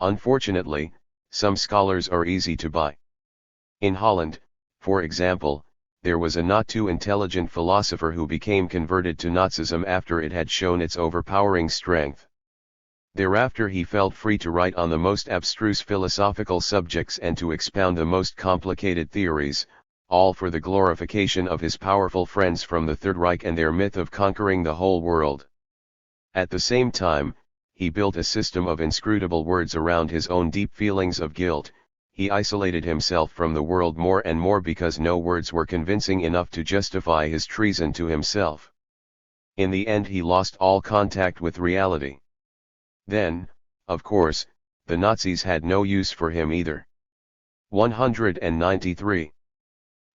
Unfortunately, some scholars are easy to buy. In Holland, for example, there was a not too intelligent philosopher who became converted to Nazism after it had shown its overpowering strength. Thereafter he felt free to write on the most abstruse philosophical subjects and to expound the most complicated theories, all for the glorification of his powerful friends from the Third Reich and their myth of conquering the whole world. At the same time, he built a system of inscrutable words around his own deep feelings of guilt. He isolated himself from the world more and more because no words were convincing enough to justify his treason to himself. In the end he lost all contact with reality. Then, of course, the Nazis had no use for him either. 193.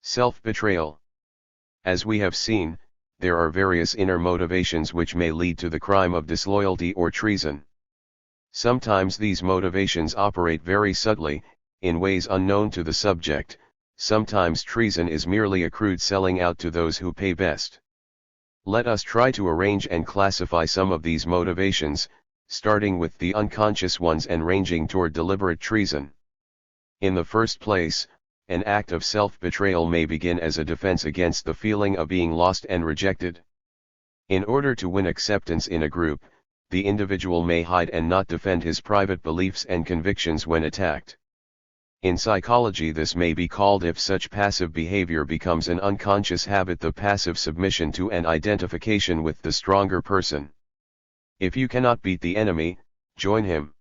Self-betrayal. As we have seen, there are various inner motivations which may lead to the crime of disloyalty or treason. Sometimes these motivations operate very subtly, in ways unknown to the subject. Sometimes treason is merely a crude selling out to those who pay best. Let us try to arrange and classify some of these motivations, starting with the unconscious ones and ranging toward deliberate treason. In the first place, an act of self-betrayal may begin as a defense against the feeling of being lost and rejected. In order to win acceptance in a group, the individual may hide and not defend his private beliefs and convictions when attacked. In psychology this may be called, if such passive behavior becomes an unconscious habit, the passive submission to and identification with the stronger person. If you cannot beat the enemy, join him.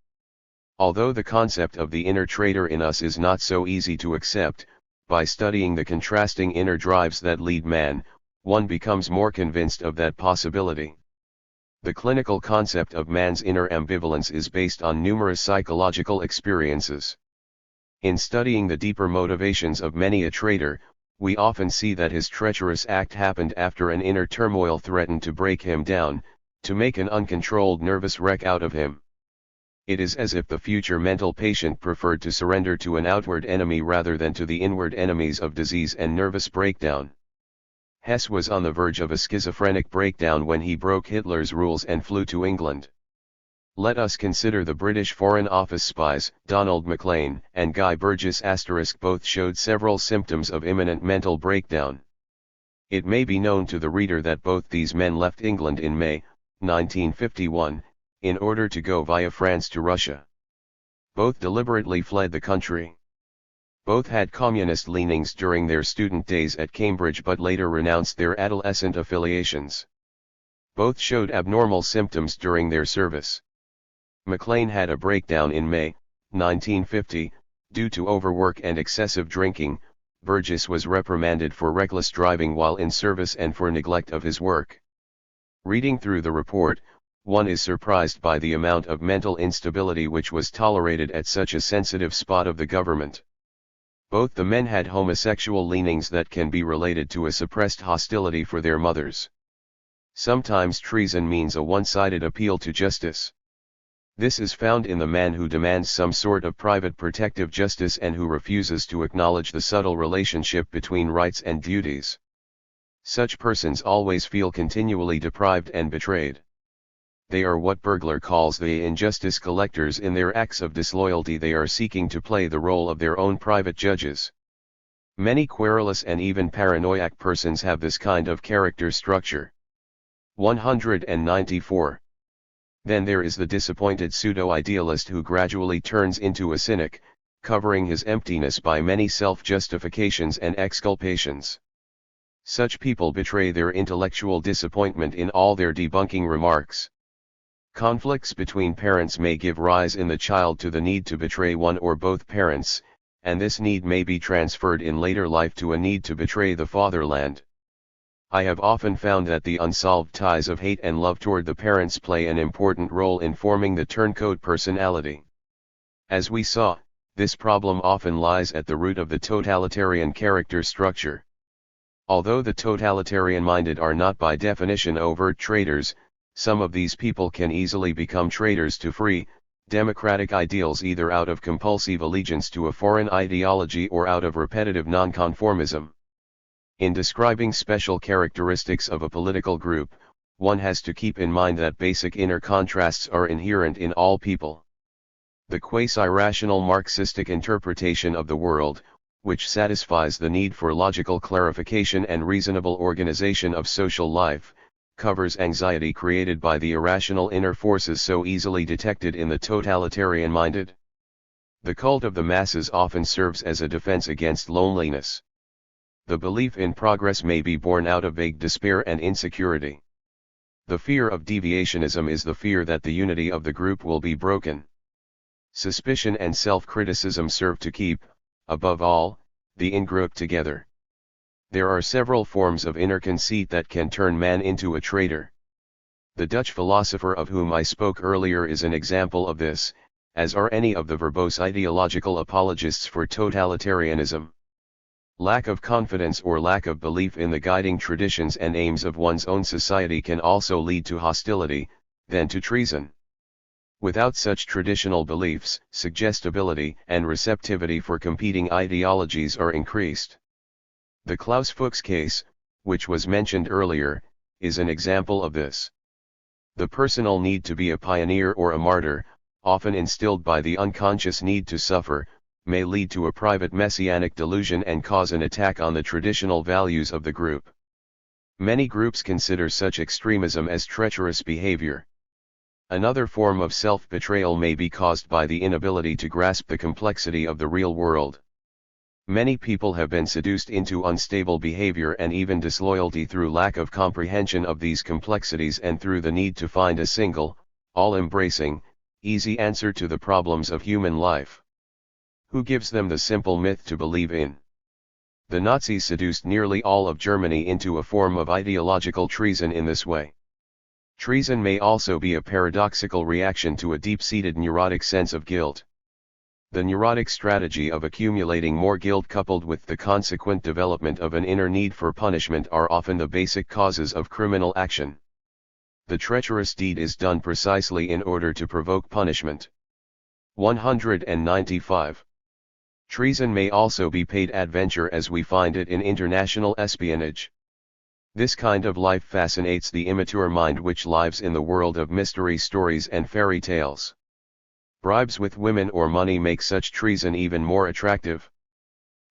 Although the concept of the inner traitor in us is not so easy to accept, by studying the contrasting inner drives that lead man, one becomes more convinced of that possibility. The clinical concept of man's inner ambivalence is based on numerous psychological experiences. In studying the deeper motivations of many a traitor, we often see that his treacherous act happened after an inner turmoil threatened to break him down, to make an uncontrolled nervous wreck out of him. It is as if the future mental patient preferred to surrender to an outward enemy rather than to the inward enemies of disease and nervous breakdown. Hess was on the verge of a schizophrenic breakdown when he broke Hitler's rules and flew to England. Let us consider the British Foreign Office spies, Donald Maclean and Guy Burgess *. Both showed several symptoms of imminent mental breakdown. It may be known to the reader that both these men left England in May, 1951, in order to go via France to Russia. Both deliberately fled the country. Both had communist leanings during their student days at Cambridge but later renounced their adolescent affiliations. Both showed abnormal symptoms during their service. Maclean had a breakdown in May, 1950, due to overwork and excessive drinking. Burgess was reprimanded for reckless driving while in service and for neglect of his work. Reading through the report, one is surprised by the amount of mental instability which was tolerated at such a sensitive spot of the government. Both the men had homosexual leanings that can be related to a suppressed hostility for their mothers. Sometimes treason means a one-sided appeal to justice. This is found in the man who demands some sort of private protective justice and who refuses to acknowledge the subtle relationship between rights and duties. Such persons always feel continually deprived and betrayed. They are what Burglar calls the injustice collectors. In their acts of disloyalty they are seeking to play the role of their own private judges. Many querulous and even paranoiac persons have this kind of character structure. 194. Then there is the disappointed pseudo-idealist who gradually turns into a cynic, covering his emptiness by many self-justifications and exculpations. Such people betray their intellectual disappointment in all their debunking remarks. Conflicts between parents may give rise in the child to the need to betray one or both parents, and this need may be transferred in later life to a need to betray the fatherland. I have often found that the unsolved ties of hate and love toward the parents play an important role in forming the turncoat personality. As we saw, this problem often lies at the root of the totalitarian character structure. Although the totalitarian-minded are not by definition overt traitors, some of these people can easily become traitors to free, democratic ideals either out of compulsive allegiance to a foreign ideology or out of repetitive nonconformism. In describing special characteristics of a political group, one has to keep in mind that basic inner contrasts are inherent in all people. The quasi-rational Marxistic interpretation of the world, which satisfies the need for logical clarification and reasonable organization of social life, covers anxiety created by the irrational inner forces so easily detected in the totalitarian-minded. The cult of the masses often serves as a defense against loneliness. The belief in progress may be born out of vague despair and insecurity. The fear of deviationism is the fear that the unity of the group will be broken. Suspicion and self-criticism serve to keep, above all, the in-group together. There are several forms of inner conceit that can turn man into a traitor. The Dutch philosopher of whom I spoke earlier is an example of this, as are any of the verbose ideological apologists for totalitarianism. Lack of confidence or lack of belief in the guiding traditions and aims of one's own society can also lead to hostility, then to treason. Without such traditional beliefs, suggestibility and receptivity for competing ideologies are increased. The Klaus Fuchs case, which was mentioned earlier, is an example of this. The personal need to be a pioneer or a martyr, often instilled by the unconscious need to suffer, may lead to a private messianic delusion and cause an attack on the traditional values of the group. Many groups consider such extremism as treacherous behavior. Another form of self-betrayal may be caused by the inability to grasp the complexity of the real world. Many people have been seduced into unstable behavior and even disloyalty through lack of comprehension of these complexities and through the need to find a single, all-embracing, easy answer to the problems of human life. Who gives them the simple myth to believe in? The Nazis seduced nearly all of Germany into a form of ideological treason in this way. Treason may also be a paradoxical reaction to a deep-seated neurotic sense of guilt. The neurotic strategy of accumulating more guilt coupled with the consequent development of an inner need for punishment are often the basic causes of criminal action. The treacherous deed is done precisely in order to provoke punishment. 195. Treason may also be paid adventure as we find it in international espionage. This kind of life fascinates the immature mind which lives in the world of mystery stories and fairy tales. Bribes with women or money make such treason even more attractive.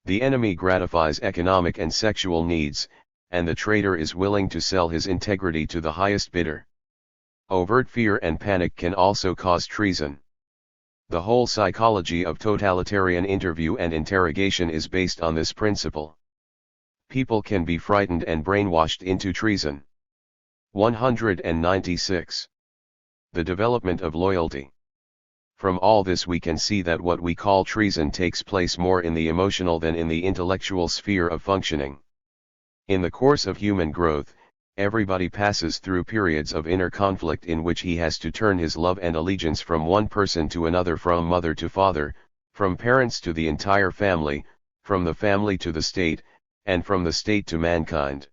The enemy gratifies economic and sexual needs, and the traitor is willing to sell his integrity to the highest bidder. Overt fear and panic can also cause treason. The whole psychology of totalitarian interview and interrogation is based on this principle. People can be frightened and brainwashed into treason. 196. The development of loyalty. From all this we can see that what we call treason takes place more in the emotional than in the intellectual sphere of functioning. In the course of human growth, everybody passes through periods of inner conflict in which he has to turn his love and allegiance from one person to another, from mother to father, from parents to the entire family, from the family to the state, and from the state to mankind.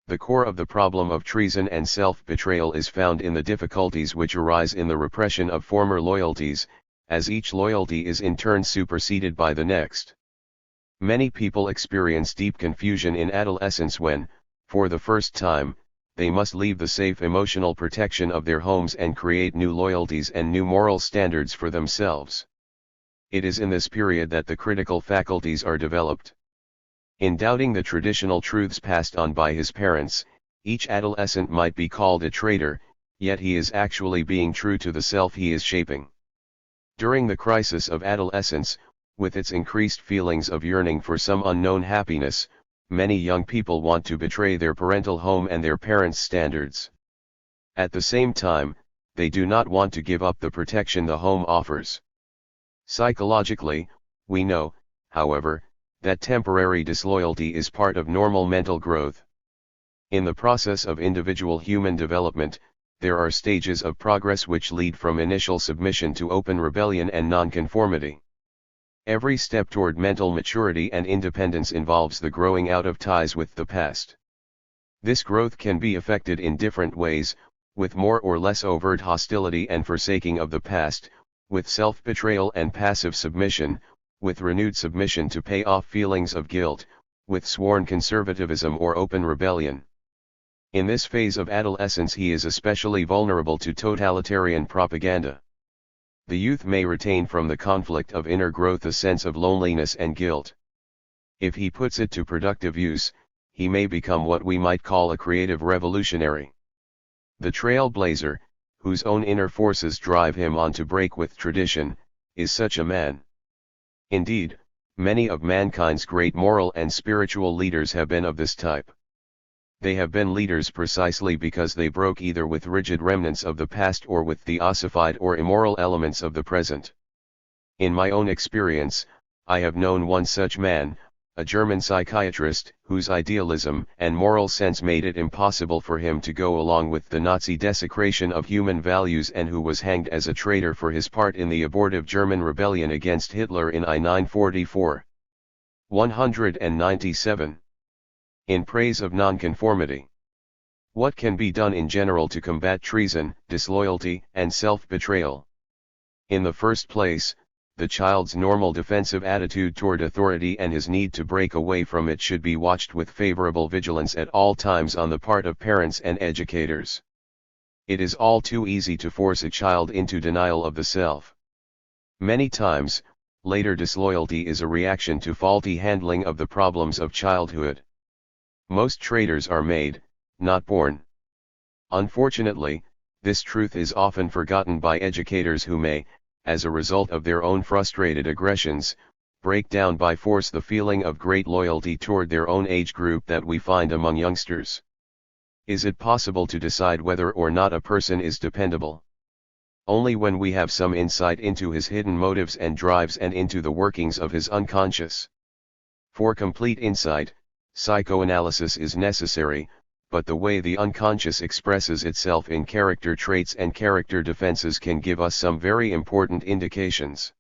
The core of the problem of treason and self-betrayal is found in the difficulties which arise in the repression of former loyalties, as each loyalty is in turn superseded by the next. Many people experience deep confusion in adolescence when, for the first time, they must leave the safe emotional protection of their homes and create new loyalties and new moral standards for themselves. It is in this period that the critical faculties are developed. In doubting the traditional truths passed on by his parents, Each adolescent might be called a traitor, yet he is actually being true to the self he is shaping. During the crisis of adolescence, with its increased feelings of yearning for some unknown happiness, many young people want to betray their parental home and their parents' standards. At the same time, they do not want to give up the protection the home offers. Psychologically, we know, however, that temporary disloyalty is part of normal mental growth. In the process of individual human development, there are stages of progress which lead from initial submission to open rebellion and nonconformity. Every step toward mental maturity and independence involves the growing out of ties with the past. This growth can be effected in different ways, with more or less overt hostility and forsaking of the past, with self-betrayal and passive submission, with renewed submission to pay off feelings of guilt, with sworn conservatism or open rebellion. In this phase of adolescence he is especially vulnerable to totalitarian propaganda. The youth may retain from the conflict of inner growth a sense of loneliness and guilt. If he puts it to productive use, he may become what we might call a creative revolutionary. The trailblazer, whose own inner forces drive him on to break with tradition, is such a man. Indeed, many of mankind's great moral and spiritual leaders have been of this type. They have been leaders precisely because they broke either with rigid remnants of the past or with the ossified or immoral elements of the present. In my own experience, I have known one such man, a German psychiatrist, whose idealism and moral sense made it impossible for him to go along with the Nazi desecration of human values and who was hanged as a traitor for his part in the abortive German rebellion against Hitler in I-944. 197. In praise of nonconformity. What can be done in general to combat treason, disloyalty, and self-betrayal? In the first place, the child's normal defensive attitude toward authority and his need to break away from it should be watched with favorable vigilance at all times on the part of parents and educators. It is all too easy to force a child into denial of the self. Many times, later disloyalty is a reaction to faulty handling of the problems of childhood. Most traitors are made, not born. Unfortunately, this truth is often forgotten by educators who may, as a result of their own frustrated aggressions, break down by force the feeling of great loyalty toward their own age group that we find among youngsters. Is it possible to decide whether or not a person is dependable? Only when we have some insight into his hidden motives and drives and into the workings of his unconscious. For complete insight, psychoanalysis is necessary, but the way the unconscious expresses itself in character traits and character defenses can give us some very important indications.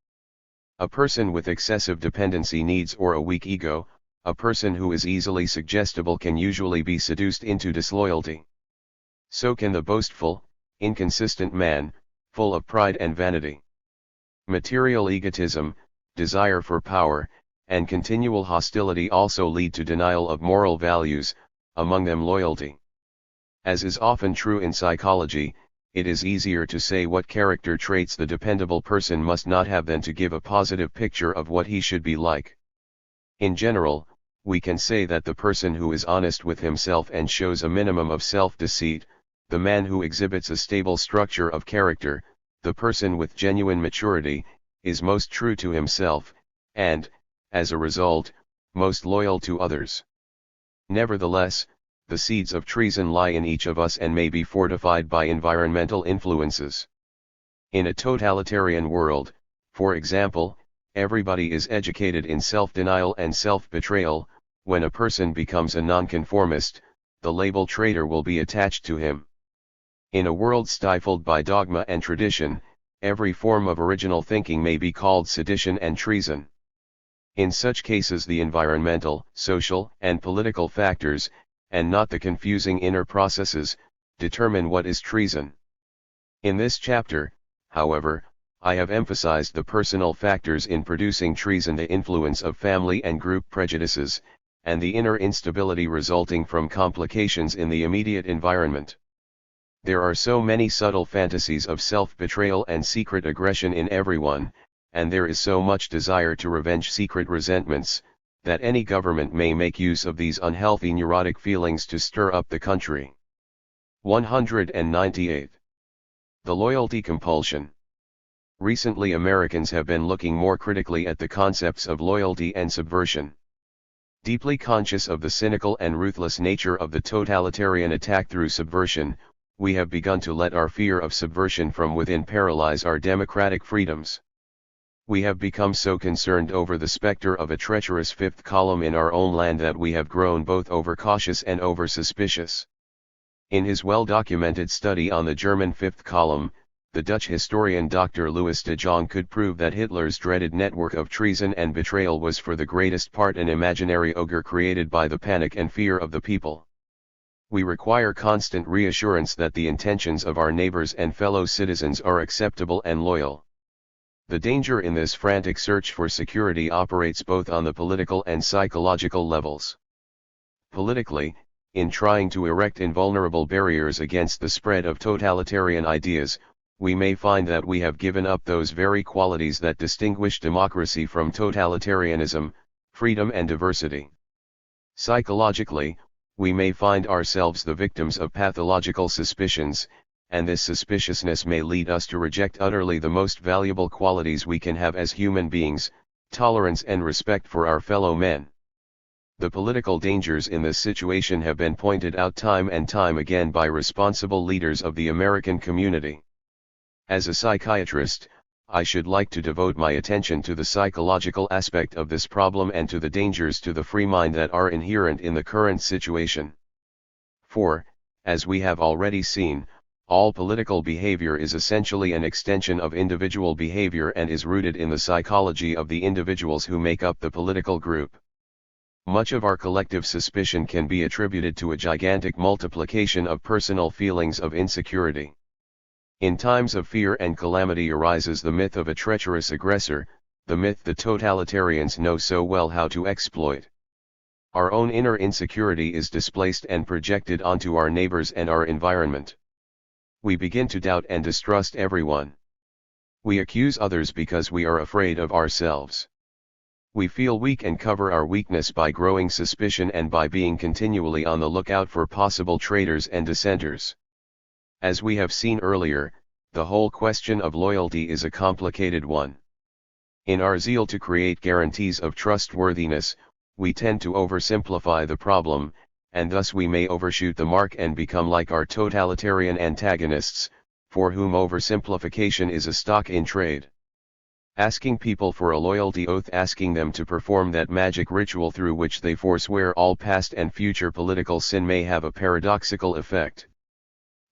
A person with excessive dependency needs or a weak ego, a person who is easily suggestible can usually be seduced into disloyalty. So can the boastful, inconsistent man, full of pride and vanity. Material egotism, desire for power, and continual hostility also lead to denial of moral values, among them loyalty. As is often true in psychology, it is easier to say what character traits the dependable person must not have than to give a positive picture of what he should be like. In general, we can say that the person who is honest with himself and shows a minimum of self-deceit, the man who exhibits a stable structure of character, the person with genuine maturity, is most true to himself, and, as a result, most loyal to others. Nevertheless, the seeds of treason lie in each of us and may be fortified by environmental influences. In a totalitarian world, for example, everybody is educated in self-denial and self-betrayal. When a person becomes a nonconformist, the label traitor will be attached to him. In a world stifled by dogma and tradition, every form of original thinking may be called sedition and treason. In such cases the environmental, social, and political factors, and not the confusing inner processes, determine what is treason. In this chapter, however, I have emphasized the personal factors in producing treason, the influence of family and group prejudices, and the inner instability resulting from complications in the immediate environment. There are so many subtle fantasies of self-betrayal and secret aggression in everyone, and there is so much desire to revenge secret resentments, that any government may make use of these unhealthy neurotic feelings to stir up the country. 198. The loyalty compulsion. Recently Americans have been looking more critically at the concepts of loyalty and subversion. Deeply conscious of the cynical and ruthless nature of the totalitarian attack through subversion, we have begun to let our fear of subversion from within paralyze our democratic freedoms. We have become so concerned over the specter of a treacherous fifth column in our own land that we have grown both overcautious and over-suspicious. In his well-documented study on the German fifth column, the Dutch historian Dr. Louis de Jong could prove that Hitler's dreaded network of treason and betrayal was for the greatest part an imaginary ogre created by the panic and fear of the people. We require constant reassurance that the intentions of our neighbors and fellow citizens are acceptable and loyal. The danger in this frantic search for security operates both on the political and psychological levels. Politically, in trying to erect invulnerable barriers against the spread of totalitarian ideas, we may find that we have given up those very qualities that distinguish democracy from totalitarianism, freedom and diversity. Psychologically, we may find ourselves the victims of pathological suspicions, and this suspiciousness may lead us to reject utterly the most valuable qualities we can have as human beings, tolerance and respect for our fellow men. The political dangers in this situation have been pointed out time and time again by responsible leaders of the American community. As a psychiatrist, I should like to devote my attention to the psychological aspect of this problem and to the dangers to the free mind that are inherent in the current situation. For, as we have already seen, all political behavior is essentially an extension of individual behavior and is rooted in the psychology of the individuals who make up the political group. Much of our collective suspicion can be attributed to a gigantic multiplication of personal feelings of insecurity. In times of fear and calamity arises the myth of a treacherous aggressor, the myth the totalitarians know so well how to exploit. Our own inner insecurity is displaced and projected onto our neighbors and our environment. We begin to doubt and distrust everyone. We accuse others because we are afraid of ourselves. We feel weak and cover our weakness by growing suspicion and by being continually on the lookout for possible traitors and dissenters. As we have seen earlier, the whole question of loyalty is a complicated one. In our zeal to create guarantees of trustworthiness, we tend to oversimplify the problem, and thus we may overshoot the mark and become like our totalitarian antagonists, for whom oversimplification is a stock in trade. Asking people for a loyalty oath, asking them to perform that magic ritual through which they forswear all past and future political sin may have a paradoxical effect.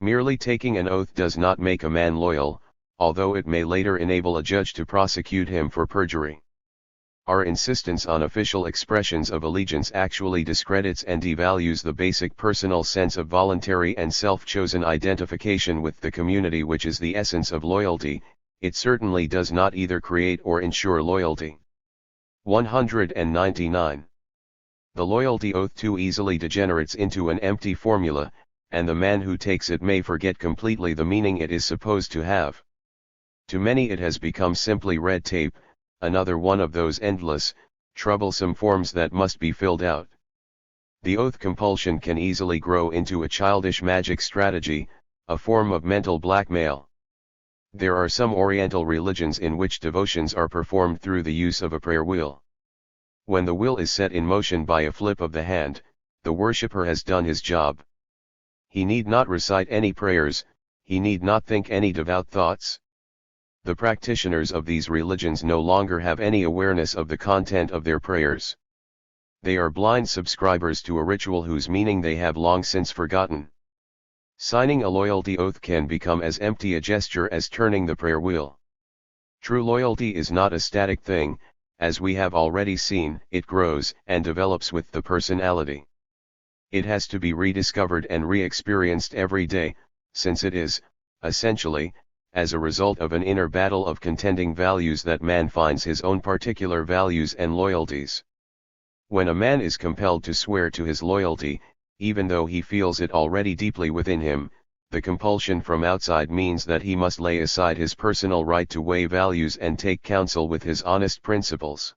Merely taking an oath does not make a man loyal, although it may later enable a judge to prosecute him for perjury. Our insistence on official expressions of allegiance actually discredits and devalues the basic personal sense of voluntary and self-chosen identification with the community, which is the essence of loyalty. It certainly does not either create or ensure loyalty. 199. The loyalty oath too easily degenerates into an empty formula, and the man who takes it may forget completely the meaning it is supposed to have. To many it has become simply red tape, another one of those endless, troublesome forms that must be filled out. The oath compulsion can easily grow into a childish magic strategy, a form of mental blackmail. There are some Oriental religions in which devotions are performed through the use of a prayer wheel. When the wheel is set in motion by a flip of the hand, the worshipper has done his job. He need not recite any prayers, he need not think any devout thoughts. The practitioners of these religions no longer have any awareness of the content of their prayers. They are blind subscribers to a ritual whose meaning they have long since forgotten. Signing a loyalty oath can become as empty a gesture as turning the prayer wheel. True loyalty is not a static thing, as we have already seen. It grows and develops with the personality. It has to be rediscovered and re-experienced every day, since it is, essentially, as a result of an inner battle of contending values that man finds his own particular values and loyalties. When a man is compelled to swear to his loyalty, even though he feels it already deeply within him, the compulsion from outside means that he must lay aside his personal right to weigh values and take counsel with his honest principles.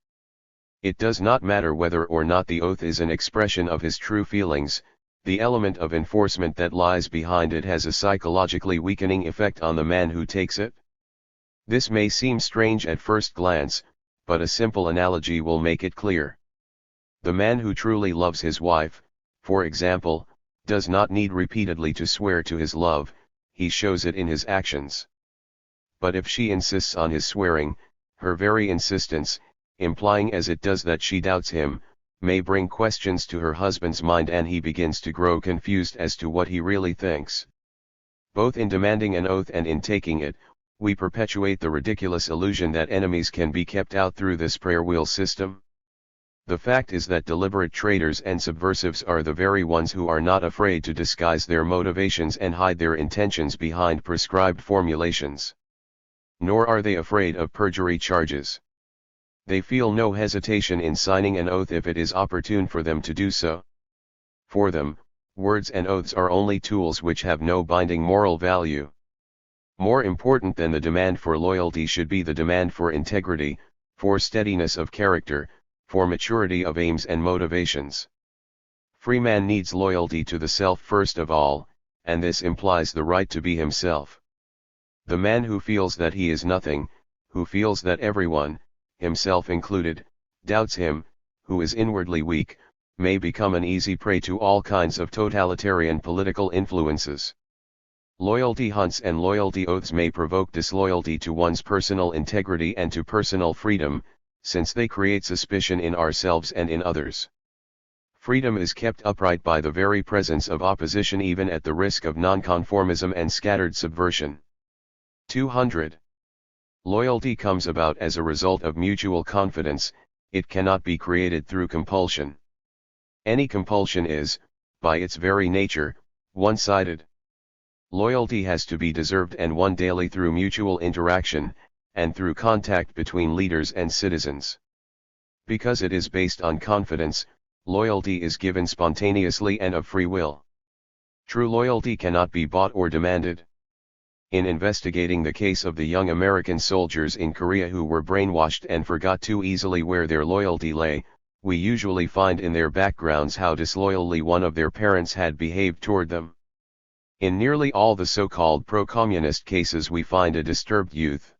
It does not matter whether or not the oath is an expression of his true feelings, The element of enforcement that lies behind it has a psychologically weakening effect on the man who takes it. This may seem strange at first glance, but a simple analogy will make it clear. The man who truly loves his wife, for example, does not need repeatedly to swear to his love, he shows it in his actions. But if she insists on his swearing, her very insistence, implying as it does that she doubts him, may bring questions to her husband's mind, and he begins to grow confused as to what he really thinks. Both in demanding an oath and in taking it, we perpetuate the ridiculous illusion that enemies can be kept out through this prayer wheel system. The fact is that deliberate traitors and subversives are the very ones who are not afraid to disguise their motivations and hide their intentions behind prescribed formulations. Nor are they afraid of perjury charges. They feel no hesitation in signing an oath if it is opportune for them to do so. For them, words and oaths are only tools which have no binding moral value. More important than the demand for loyalty should be the demand for integrity, for steadiness of character, for maturity of aims and motivations. Free man needs loyalty to the self first of all, and this implies the right to be himself. The man who feels that he is nothing, who feels that everyone, himself included, doubts him, who is inwardly weak, may become an easy prey to all kinds of totalitarian political influences. Loyalty hunts and loyalty oaths may provoke disloyalty to one's personal integrity and to personal freedom, since they create suspicion in ourselves and in others. Freedom is kept upright by the very presence of opposition, even at the risk of nonconformism and scattered subversion. 200. Loyalty comes about as a result of mutual confidence, it cannot be created through compulsion. Any compulsion is, by its very nature, one-sided. Loyalty has to be deserved and won daily through mutual interaction, and through contact between leaders and citizens. Because it is based on confidence, loyalty is given spontaneously and of free will. True loyalty cannot be bought or demanded. In investigating the case of the young American soldiers in Korea who were brainwashed and forgot too easily where their loyalty lay, we usually find in their backgrounds how disloyally one of their parents had behaved toward them. In nearly all the so-called pro-communist cases we find a disturbed youth.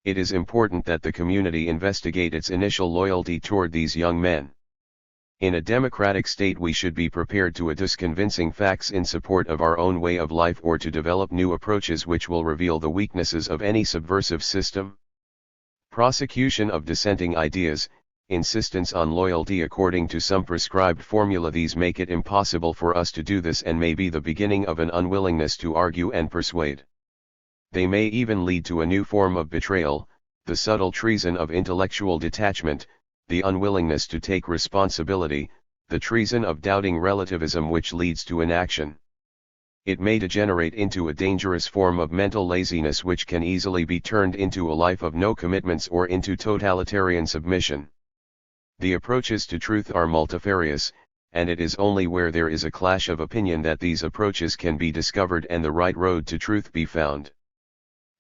It is important that the community investigate its initial loyalty toward these young men. In a democratic state we should be prepared to adduce convincing facts in support of our own way of life or to develop new approaches which will reveal the weaknesses of any subversive system. Prosecution of dissenting ideas, insistence on loyalty according to some prescribed formula, these make it impossible for us to do this and may be the beginning of an unwillingness to argue and persuade. They may even lead to a new form of betrayal, the subtle treason of intellectual detachment, the unwillingness to take responsibility, the treason of doubting relativism which leads to inaction. It may degenerate into a dangerous form of mental laziness which can easily be turned into a life of no commitments or into totalitarian submission. The approaches to truth are multifarious, and it is only where there is a clash of opinion that these approaches can be discovered and the right road to truth be found.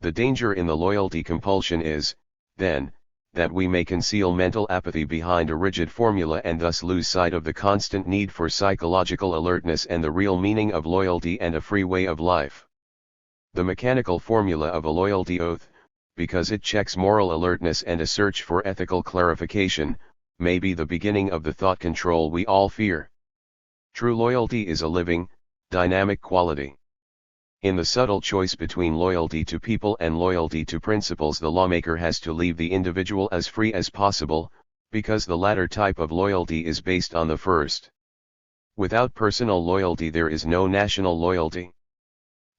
The danger in the loyalty compulsion is, then, that we may conceal mental apathy behind a rigid formula and thus lose sight of the constant need for psychological alertness and the real meaning of loyalty and a free way of life. The mechanical formula of a loyalty oath, because it checks moral alertness and a search for ethical clarification, may be the beginning of the thought control we all fear. True loyalty is a living, dynamic quality. In the subtle choice between loyalty to people and loyalty to principles, the lawmaker has to leave the individual as free as possible, because the latter type of loyalty is based on the first. Without personal loyalty there is no national loyalty.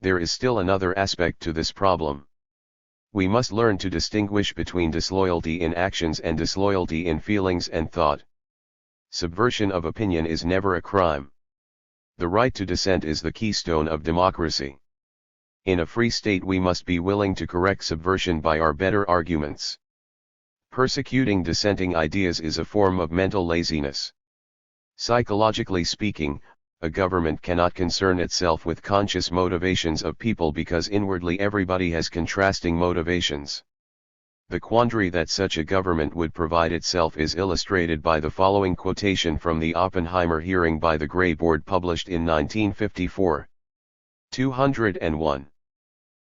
There is still another aspect to this problem. We must learn to distinguish between disloyalty in actions and disloyalty in feelings and thought. Subversion of opinion is never a crime. The right to dissent is the keystone of democracy. In a free state we must be willing to correct subversion by our better arguments. Persecuting dissenting ideas is a form of mental laziness. Psychologically speaking, a government cannot concern itself with conscious motivations of people because inwardly everybody has contrasting motivations. The quandary that such a government would provide itself is illustrated by the following quotation from the Oppenheimer hearing by the Gray Board published in 1954. 201.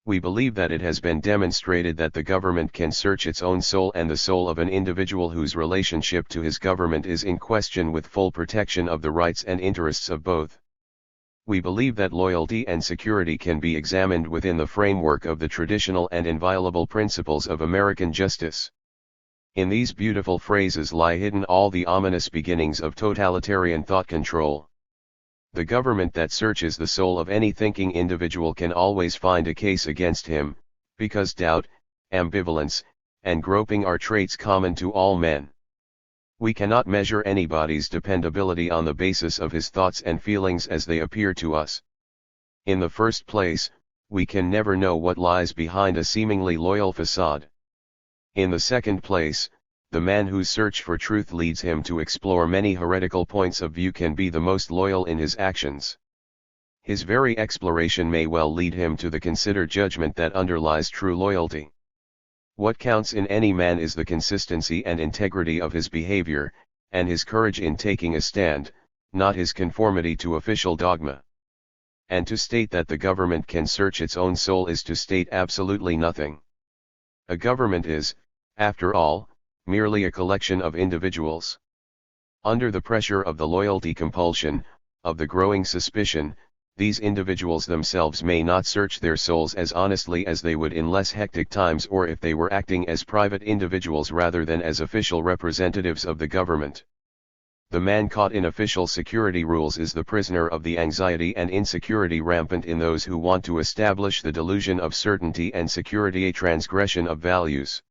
We believe that it has been demonstrated that the government can search its own soul and the soul of an individual whose relationship to his government is in question with full protection of the rights and interests of both. We believe that loyalty and security can be examined within the framework of the traditional and inviolable principles of American justice. In these beautiful phrases lie hidden all the ominous beginnings of totalitarian thought control. The government that searches the soul of any thinking individual can always find a case against him, because doubt, ambivalence, and groping are traits common to all men. We cannot measure anybody's dependability on the basis of his thoughts and feelings as they appear to us. In the first place, we can never know what lies behind a seemingly loyal facade. In the second place, the man whose search for truth leads him to explore many heretical points of view can be the most loyal in his actions. His very exploration may well lead him to the considered judgment that underlies true loyalty. What counts in any man is the consistency and integrity of his behavior, and his courage in taking a stand, not his conformity to official dogma. And to state that the government can search its own soul is to state absolutely nothing. A government is, after all, merely a collection of individuals. Under the pressure of the loyalty compulsion, of the growing suspicion, these individuals themselves may not search their souls as honestly as they would in less hectic times or if they were acting as private individuals rather than as official representatives of the government. The man caught in official security rules is the prisoner of the anxiety and insecurity rampant in those who want to establish the delusion of certainty and security, a transgression of values.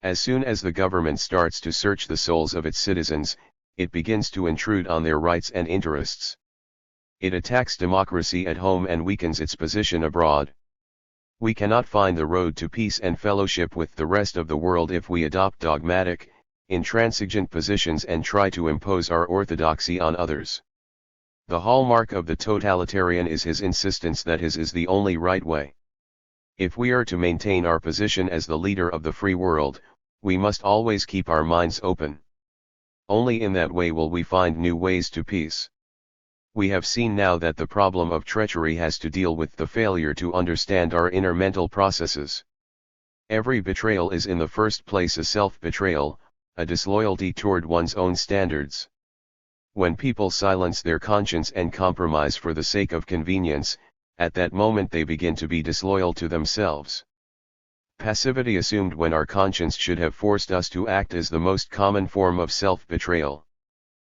As soon as the government starts to search the souls of its citizens, it begins to intrude on their rights and interests. It attacks democracy at home and weakens its position abroad. We cannot find the road to peace and fellowship with the rest of the world if we adopt dogmatic, intransigent positions and try to impose our orthodoxy on others. The hallmark of the totalitarian is his insistence that his is the only right way. If we are to maintain our position as the leader of the free world, we must always keep our minds open. Only in that way will we find new ways to peace. We have seen now that the problem of treachery has to deal with the failure to understand our inner mental processes. Every betrayal is in the first place a self-betrayal, a disloyalty toward one's own standards. When people silence their conscience and compromise for the sake of convenience, at that moment they begin to be disloyal to themselves. Passivity assumed when our conscience should have forced us to act is the most common form of self-betrayal.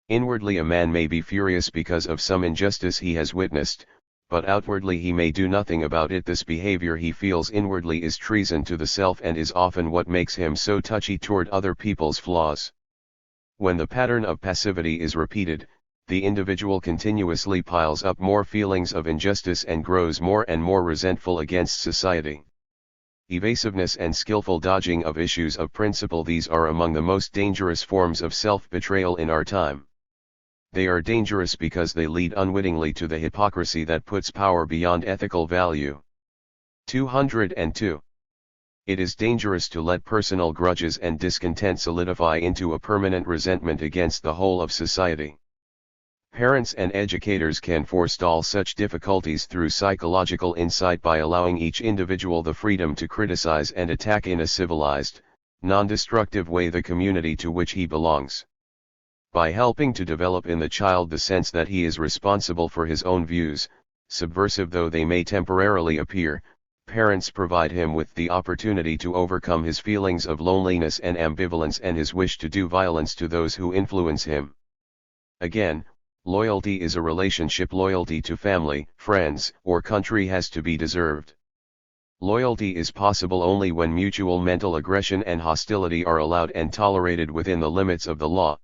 Inwardly a man may be furious because of some injustice he has witnessed, but outwardly he may do nothing about it. This behavior he feels inwardly is treason to the self and is often what makes him so touchy toward other people's flaws. When the pattern of passivity is repeated, the individual continuously piles up more feelings of injustice and grows more and more resentful against society. Evasiveness and skillful dodging of issues of principle, these are among the most dangerous forms of self-betrayal in our time. They are dangerous because they lead unwittingly to the hypocrisy that puts power beyond ethical value. 202. It is dangerous to let personal grudges and discontent solidify into a permanent resentment against the whole of society. Parents and educators can forestall such difficulties through psychological insight by allowing each individual the freedom to criticize and attack in a civilized, non-destructive way the community to which he belongs. By helping to develop in the child the sense that he is responsible for his own views, subversive though they may temporarily appear, parents provide him with the opportunity to overcome his feelings of loneliness and ambivalence and his wish to do violence to those who influence him. Again, loyalty is a relationship. Loyalty to family, friends, or country has to be deserved. Loyalty is possible only when mutual mental aggression and hostility are allowed and tolerated within the limits of the law.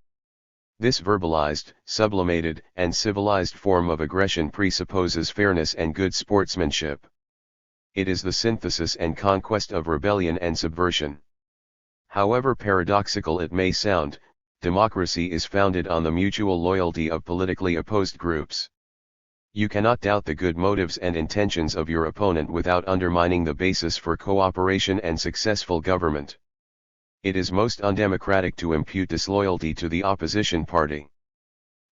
This verbalized, sublimated, and civilized form of aggression presupposes fairness and good sportsmanship. It is the synthesis and conquest of rebellion and subversion. However paradoxical it may sound, democracy is founded on the mutual loyalty of politically opposed groups. You cannot doubt the good motives and intentions of your opponent without undermining the basis for cooperation and successful government. It is most undemocratic to impute disloyalty to the opposition party.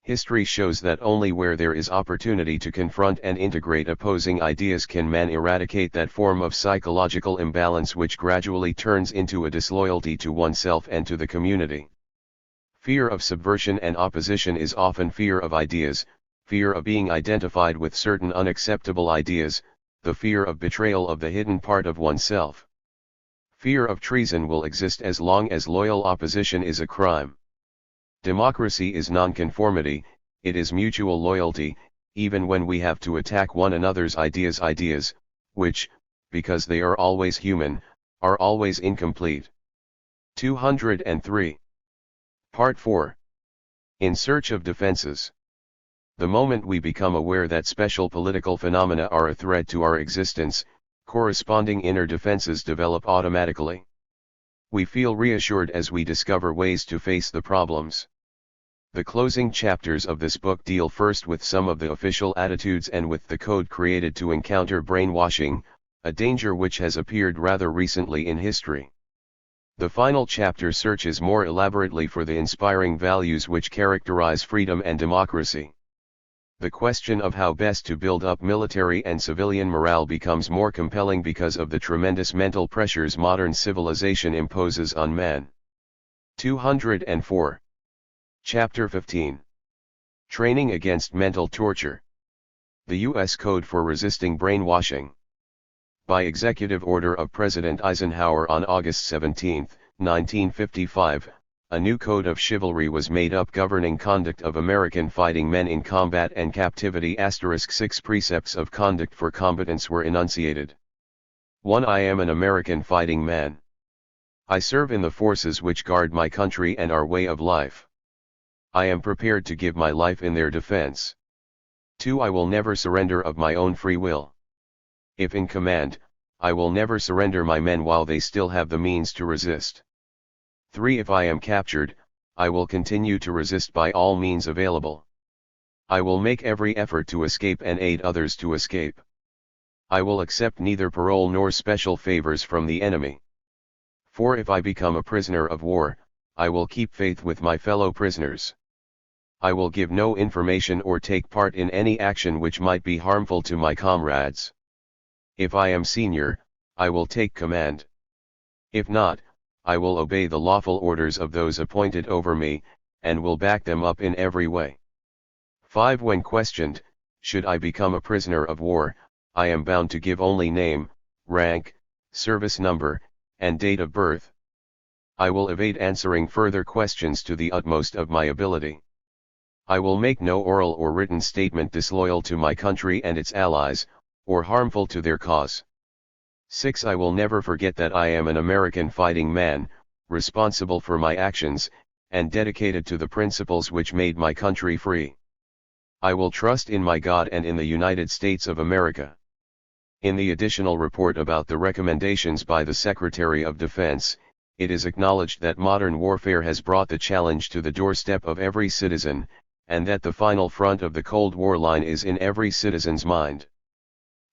History shows that only where there is opportunity to confront and integrate opposing ideas can man eradicate that form of psychological imbalance which gradually turns into a disloyalty to oneself and to the community. Fear of subversion and opposition is often fear of ideas, fear of being identified with certain unacceptable ideas, the fear of betrayal of the hidden part of oneself. Fear of treason will exist as long as loyal opposition is a crime. Democracy is nonconformity, it is mutual loyalty, even when we have to attack one another's ideas, which, because they are always human, are always incomplete. 203. Part 4. In search of defenses. The moment we become aware that special political phenomena are a threat to our existence, corresponding inner defenses develop automatically. We feel reassured as we discover ways to face the problems. The closing chapters of this book deal first with some of the official attitudes and with the code created to encounter brainwashing, a danger which has appeared rather recently in history. The final chapter searches more elaborately for the inspiring values which characterize freedom and democracy. The question of how best to build up military and civilian morale becomes more compelling because of the tremendous mental pressures modern civilization imposes on man. 204. Chapter 15. Training against mental torture. The U.S. Code for Resisting Brainwashing. By executive order of President Eisenhower on August 17, 1955, a new code of chivalry was made up governing conduct of American fighting men in combat and captivity. 6 precepts of conduct for combatants were enunciated. 1. I am an American fighting man. I serve in the forces which guard my country and our way of life. I am prepared to give my life in their defense. 2. I will never surrender of my own free will. If in command, I will never surrender my men while they still have the means to resist. 3. If I am captured, I will continue to resist by all means available. I will make every effort to escape and aid others to escape. I will accept neither parole nor special favors from the enemy. 4. If I become a prisoner of war, I will keep faith with my fellow prisoners. I will give no information or take part in any action which might be harmful to my comrades. If I am senior, I will take command. If not, I will obey the lawful orders of those appointed over me, and will back them up in every way. 5. When questioned, should I become a prisoner of war, I am bound to give only name, rank, service number, and date of birth. I will evade answering further questions to the utmost of my ability. I will make no oral or written statement disloyal to my country and its allies, or harmful to their cause. 6. I will never forget that I am an American fighting man, responsible for my actions, and dedicated to the principles which made my country free. I will trust in my God and in the United States of America. In the additional report about the recommendations by the Secretary of Defense, it is acknowledged that modern warfare has brought the challenge to the doorstep of every citizen, and that the final front of the Cold War line is in every citizen's mind.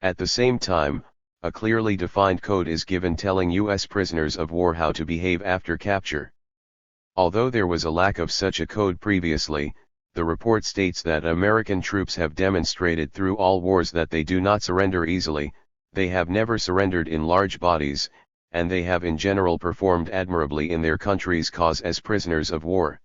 At the same time, a clearly defined code is given telling U.S. prisoners of war how to behave after capture. Although there was a lack of such a code previously, the report states that American troops have demonstrated through all wars that they do not surrender easily, they have never surrendered in large bodies, and they have in general performed admirably in their country's cause as prisoners of war.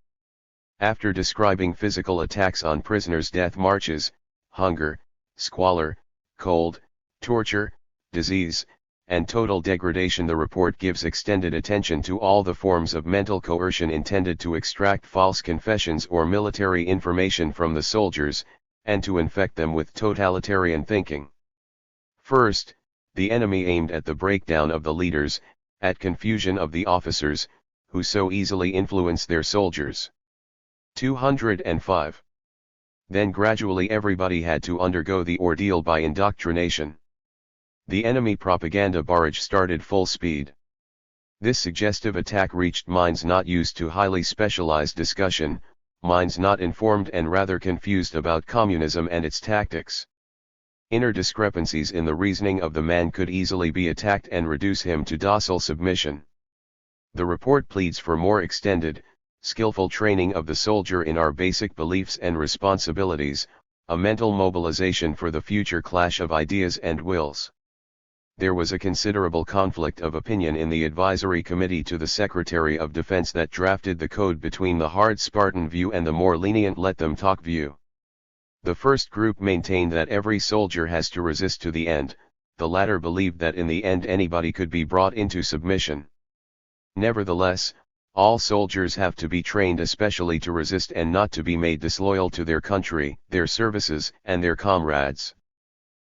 After describing physical attacks on prisoners' death marches, hunger, squalor, cold, torture, disease, and total degradation, the report gives extended attention to all the forms of mental coercion intended to extract false confessions or military information from the soldiers, and to infect them with totalitarian thinking. First, the enemy aimed at the breakdown of the leaders, at confusion of the officers, who so easily influence their soldiers. 205. Then gradually everybody had to undergo the ordeal by indoctrination. The enemy propaganda barrage started full speed. This suggestive attack reached minds not used to highly specialized discussion, minds not informed and rather confused about communism and its tactics. Inner discrepancies in the reasoning of the man could easily be attacked and reduce him to docile submission. The report pleads for more extended, skillful training of the soldier in our basic beliefs and responsibilities, a mental mobilization for the future clash of ideas and wills. There was a considerable conflict of opinion in the advisory committee to the Secretary of Defense that drafted the code between the hard Spartan view and the more lenient let them talk view. The first group maintained that every soldier has to resist to the end, the latter believed that in the end anybody could be brought into submission. Nevertheless, all soldiers have to be trained especially to resist and not to be made disloyal to their country, their services, and their comrades.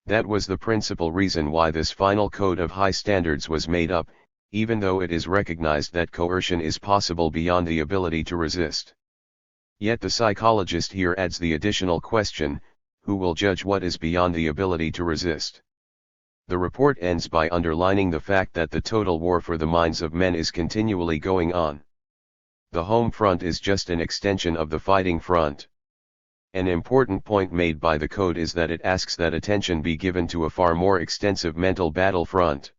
That was the principal reason why this final code of high standards was made up, even though it is recognized that coercion is possible beyond the ability to resist. Yet the psychologist here adds the additional question, who will judge what is beyond the ability to resist? The report ends by underlining the fact that the total war for the minds of men is continually going on. The home front is just an extension of the fighting front. An important point made by the code is that it asks that attention be given to a far more extensive mental battle front.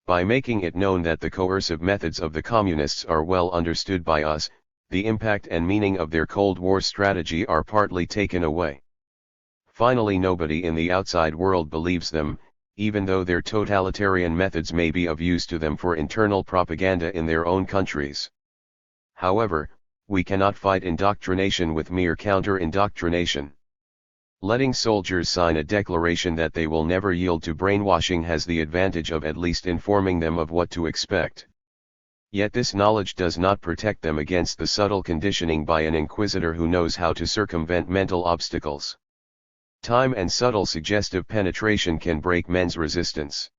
By making it known that the coercive methods of the communists are well understood by us, the impact and meaning of their Cold War strategy are partly taken away. Finally, nobody in the outside world believes them, even though their totalitarian methods may be of use to them for internal propaganda in their own countries. However, we cannot fight indoctrination with mere counter-indoctrination. Letting soldiers sign a declaration that they will never yield to brainwashing has the advantage of at least informing them of what to expect. Yet this knowledge does not protect them against the subtle conditioning by an inquisitor who knows how to circumvent mental obstacles. Time and subtle suggestive penetration can break men's resistance.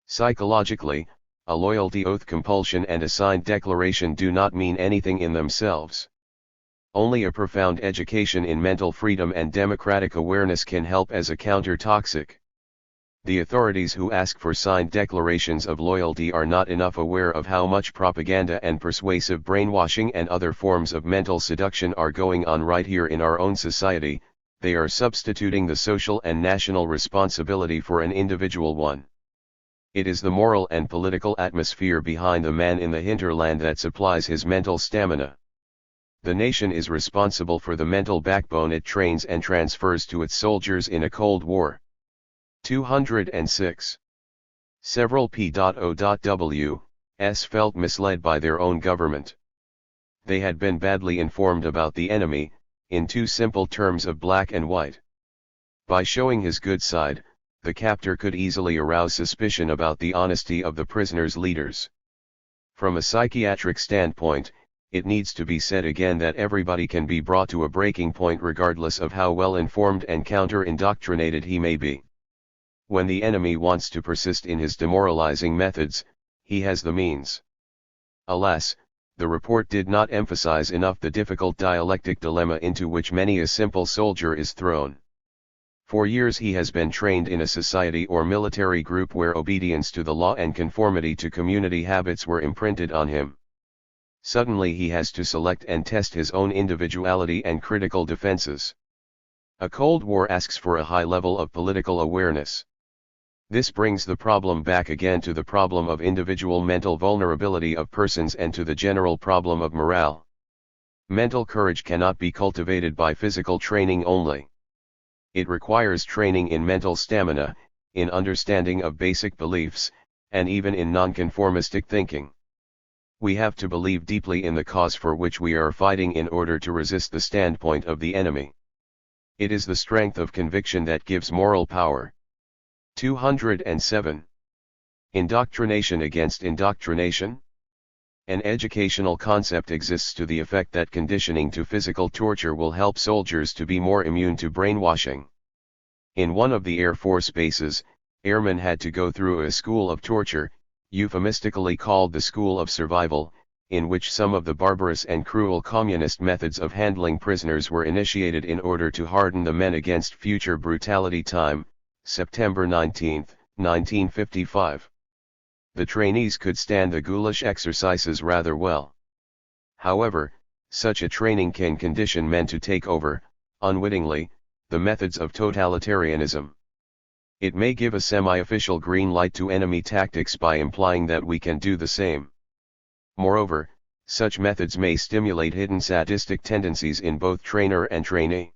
Psychologically, a loyalty oath compulsion and a signed declaration do not mean anything in themselves. Only a profound education in mental freedom and democratic awareness can help as a counter-toxic. The authorities who ask for signed declarations of loyalty are not enough aware of how much propaganda and persuasive brainwashing and other forms of mental seduction are going on right here in our own society. They are substituting the social and national responsibility for an individual one. It is the moral and political atmosphere behind the man in the hinterland that supplies his mental stamina. The nation is responsible for the mental backbone it trains and transfers to its soldiers in a Cold War. 206. Several P.O.W.s felt misled by their own government. They had been badly informed about the enemy, in two simple terms of black and white. By showing his good side, the captor could easily arouse suspicion about the honesty of the prisoners' leaders. From a psychiatric standpoint, it needs to be said again that everybody can be brought to a breaking point regardless of how well informed and counter-indoctrinated he may be. When the enemy wants to persist in his demoralizing methods, he has the means. Alas, the report did not emphasize enough the difficult dialectic dilemma into which many a simple soldier is thrown. For years he has been trained in a society or military group where obedience to the law and conformity to community habits were imprinted on him. Suddenly he has to select and test his own individuality and critical defenses. A Cold War asks for a high level of political awareness. This brings the problem back again to the problem of individual mental vulnerability of persons and to the general problem of morale. Mental courage cannot be cultivated by physical training only. It requires training in mental stamina, in understanding of basic beliefs, and even in nonconformistic thinking. We have to believe deeply in the cause for which we are fighting in order to resist the standpoint of the enemy. It is the strength of conviction that gives moral power. 207. Indoctrination against indoctrination? An educational concept exists to the effect that conditioning to physical torture will help soldiers to be more immune to brainwashing. In one of the Air Force bases, airmen had to go through a school of torture, euphemistically called the School of Survival, in which some of the barbarous and cruel communist methods of handling prisoners were initiated in order to harden the men against future brutality. Time, September 19, 1955. The trainees could stand the ghoulish exercises rather well. However, such a training can condition men to take over, unwittingly, the methods of totalitarianism. It may give a semi-official green light to enemy tactics by implying that we can do the same. Moreover, such methods may stimulate hidden sadistic tendencies in both trainer and trainee.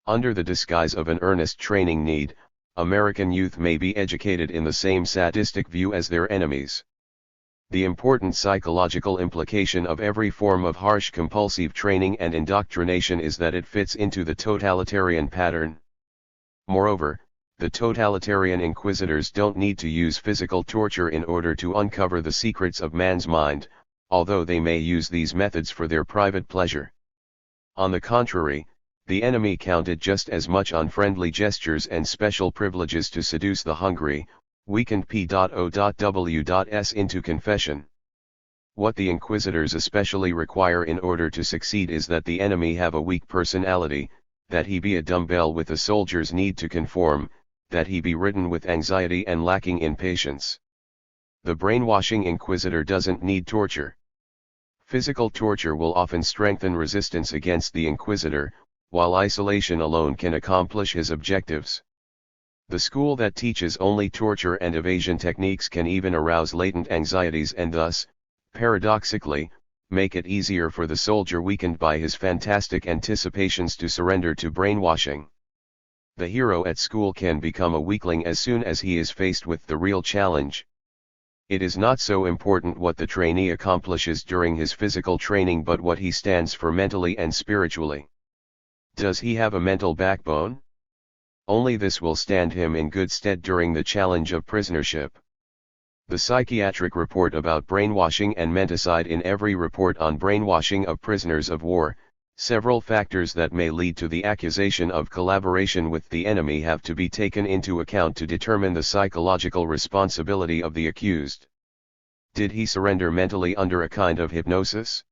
Under the disguise of an earnest training need, American youth may be educated in the same sadistic view as their enemies. The important psychological implication of every form of harsh compulsive training and indoctrination is that it fits into the totalitarian pattern. Moreover, the totalitarian inquisitors don't need to use physical torture in order to uncover the secrets of man's mind, although they may use these methods for their private pleasure. On the contrary, the enemy counted just as much on friendly gestures and special privileges to seduce the hungry, weakened P.O.W.S. into confession. What the inquisitors especially require in order to succeed is that the enemy have a weak personality, that he be a dumbbell with a soldier's need to conform, that he be ridden with anxiety and lacking in patience. The brainwashing inquisitor doesn't need torture. Physical torture will often strengthen resistance against the inquisitor, while isolation alone can accomplish his objectives. The school that teaches only torture and evasion techniques can even arouse latent anxieties and thus, paradoxically, make it easier for the soldier weakened by his fantastic anticipations to surrender to brainwashing. The hero at school can become a weakling as soon as he is faced with the real challenge. It is not so important what the trainee accomplishes during his physical training but what he stands for mentally and spiritually. Does he have a mental backbone? Only this will stand him in good stead during the challenge of prisonership. The psychiatric report about brainwashing and menticide. In every report on brainwashing of prisoners of war, several factors that may lead to the accusation of collaboration with the enemy have to be taken into account to determine the psychological responsibility of the accused. Did he surrender mentally under a kind of hypnosis?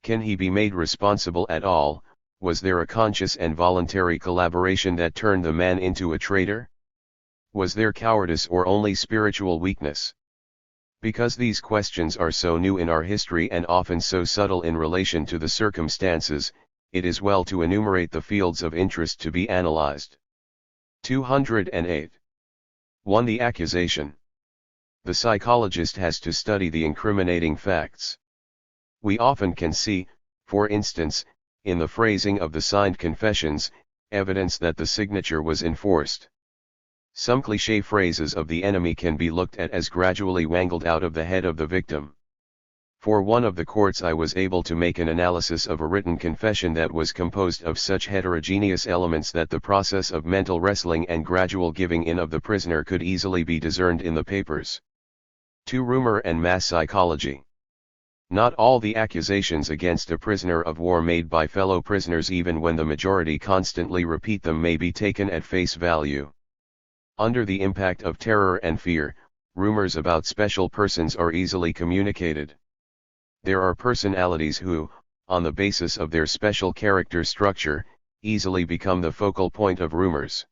Can he be made responsible at all? Was there a conscious and voluntary collaboration that turned the man into a traitor? Was there cowardice or only spiritual weakness? Because these questions are so new in our history and often so subtle in relation to the circumstances, it is well to enumerate the fields of interest to be analyzed. 208. 1. The accusation. The psychologist has to study the incriminating facts. We often can see, for instance, in the phrasing of the signed confessions, evidence that the signature was enforced. Some cliché phrases of the enemy can be looked at as gradually wangled out of the head of the victim. For one of the courts I was able to make an analysis of a written confession that was composed of such heterogeneous elements that the process of mental wrestling and gradual giving in of the prisoner could easily be discerned in the papers. 2. Rumor and mass psychology. Not all the accusations against a prisoner of war made by fellow prisoners, even when the majority constantly repeat them, may be taken at face value. Under the impact of terror and fear, rumors about special persons are easily communicated. There are personalities who, on the basis of their special character structure, easily become the focal point of rumors.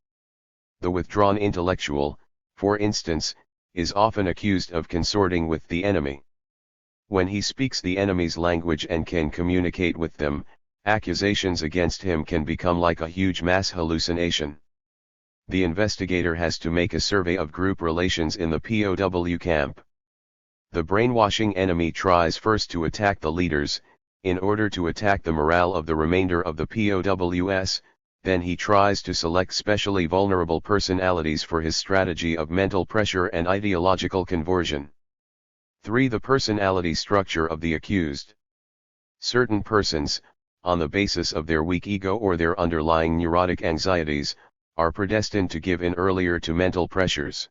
The withdrawn intellectual, for instance, is often accused of consorting with the enemy. When he speaks the enemy's language and can communicate with them, accusations against him can become like a huge mass hallucination. The investigator has to make a survey of group relations in the POW camp. The brainwashing enemy tries first to attack the leaders, in order to attack the morale of the remainder of the POWs, then he tries to select specially vulnerable personalities for his strategy of mental pressure and ideological conversion. 3. The personality structure of the accused. Certain persons, on the basis of their weak ego or their underlying neurotic anxieties, are predestined to give in earlier to mental pressures.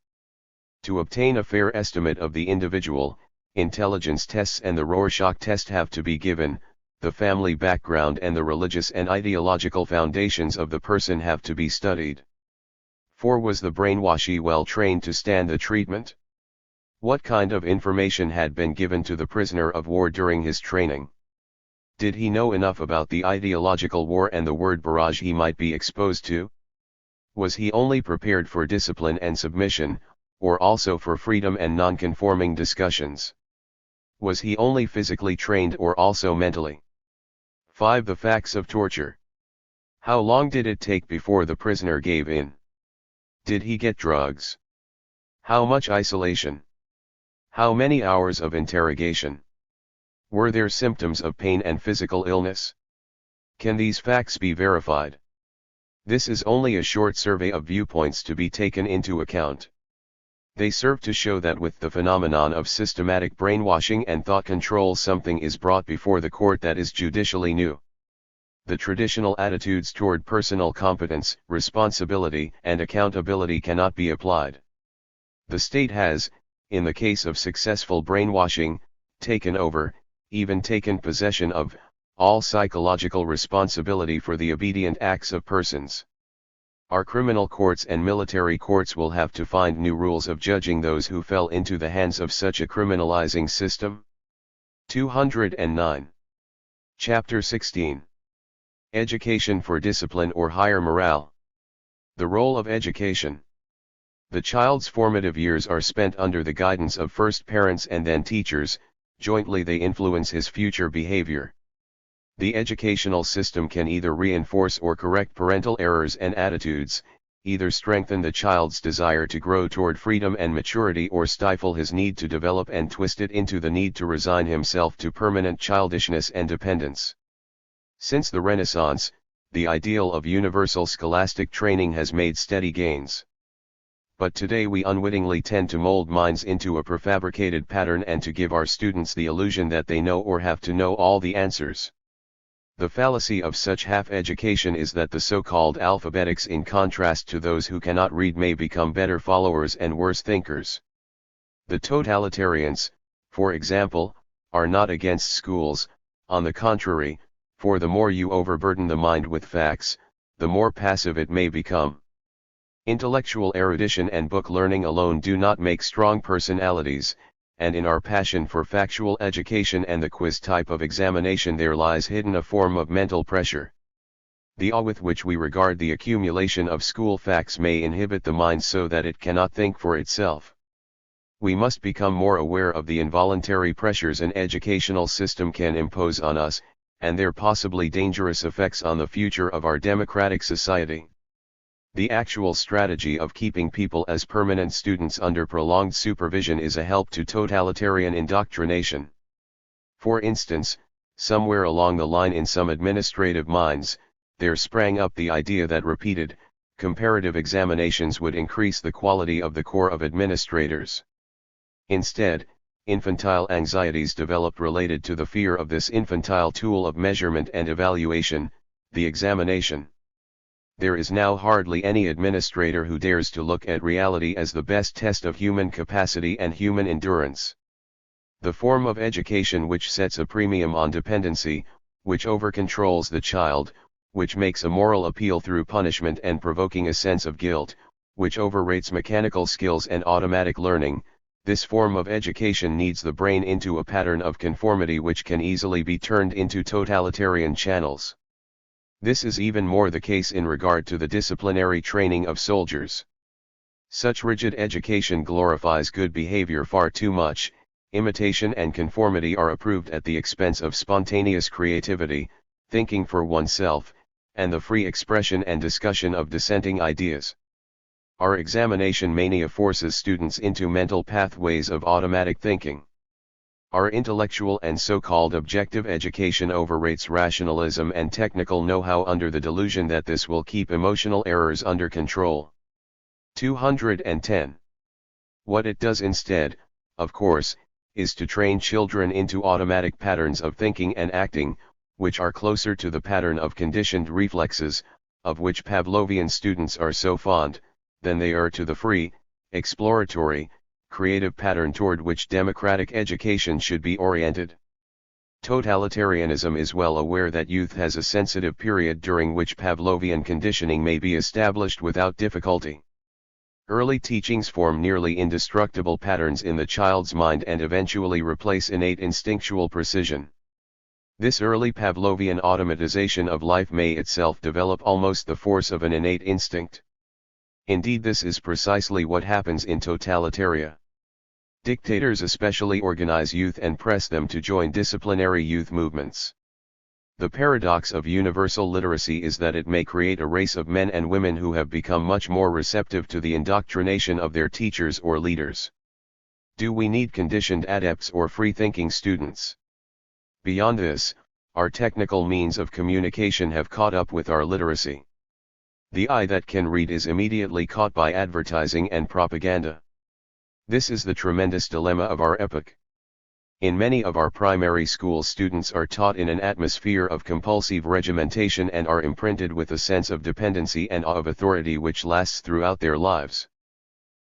To obtain a fair estimate of the individual, intelligence tests and the Rorschach test have to be given, the family background and the religious and ideological foundations of the person have to be studied. 4. Was the brainwashee well trained to stand the treatment? What kind of information had been given to the prisoner of war during his training? Did he know enough about the ideological war and the word barrage he might be exposed to? Was he only prepared for discipline and submission, or also for freedom and non-conforming discussions? Was he only physically trained or also mentally? 5. The facts of torture. How long did it take before the prisoner gave in? Did he get drugs? How much isolation? How many hours of interrogation? Were there symptoms of pain and physical illness? Can these facts be verified? This is only a short survey of viewpoints to be taken into account. They serve to show that with the phenomenon of systematic brainwashing and thought control, something is brought before the court that is judicially new. The traditional attitudes toward personal competence, responsibility, and accountability cannot be applied. The state has, in the case of successful brainwashing, taken over, even taken possession of, all psychological responsibility for the obedient acts of persons. Our criminal courts and military courts will have to find new rules of judging those who fell into the hands of such a criminalizing system. 209. Chapter 16. Education for discipline or higher morale. The role of education. The child's formative years are spent under the guidance of first parents and then teachers. Jointly they influence his future behavior. The educational system can either reinforce or correct parental errors and attitudes, either strengthen the child's desire to grow toward freedom and maturity, or stifle his need to develop and twist it into the need to resign himself to permanent childishness and dependence. Since the Renaissance, the ideal of universal scholastic training has made steady gains. But today we unwittingly tend to mold minds into a prefabricated pattern and to give our students the illusion that they know or have to know all the answers. The fallacy of such half-education is that the so-called alphabetics, in contrast to those who cannot read, may become better followers and worse thinkers. The totalitarians, for example, are not against schools. On the contrary, for the more you overburden the mind with facts, the more passive it may become. Intellectual erudition and book learning alone do not make strong personalities, and in our passion for factual education and the quiz type of examination there lies hidden a form of mental pressure. The awe with which we regard the accumulation of school facts may inhibit the mind so that it cannot think for itself. We must become more aware of the involuntary pressures an educational system can impose on us, and their possibly dangerous effects on the future of our democratic society. The actual strategy of keeping people as permanent students under prolonged supervision is a help to totalitarian indoctrination. For instance, somewhere along the line in some administrative minds, there sprang up the idea that repeated, comparative examinations would increase the quality of the corps of administrators. Instead, infantile anxieties developed related to the fear of this infantile tool of measurement and evaluation, the examination. There is now hardly any administrator who dares to look at reality as the best test of human capacity and human endurance. The form of education which sets a premium on dependency, which over-controls the child, which makes a moral appeal through punishment and provoking a sense of guilt, which overrates mechanical skills and automatic learning, this form of education needs the brain into a pattern of conformity which can easily be turned into totalitarian channels. This is even more the case in regard to the disciplinary training of soldiers. Such rigid education glorifies good behavior far too much. Imitation and conformity are approved at the expense of spontaneous creativity, thinking for oneself, and the free expression and discussion of dissenting ideas. Our examination mania forces students into mental pathways of automatic thinking. Our intellectual and so-called objective education overrates rationalism and technical know-how under the delusion that this will keep emotional errors under control. 210. What it does instead, of course, is to train children into automatic patterns of thinking and acting, which are closer to the pattern of conditioned reflexes, of which Pavlovian students are so fond, than they are to the free, exploratory, creative pattern toward which democratic education should be oriented. Totalitarianism is well aware that youth has a sensitive period during which Pavlovian conditioning may be established without difficulty. Early teachings form nearly indestructible patterns in the child's mind and eventually replace innate instinctual precision. This early Pavlovian automatization of life may itself develop almost the force of an innate instinct. Indeed, this is precisely what happens in totalitaria. Dictators especially organize youth and press them to join disciplinary youth movements. The paradox of universal literacy is that it may create a race of men and women who have become much more receptive to the indoctrination of their teachers or leaders. Do we need conditioned adepts or free-thinking students? Beyond this, our technical means of communication have caught up with our literacy. The eye that can read is immediately caught by advertising and propaganda. This is the tremendous dilemma of our epoch. In many of our primary school, students are taught in an atmosphere of compulsive regimentation and are imprinted with a sense of dependency and awe of authority which lasts throughout their lives.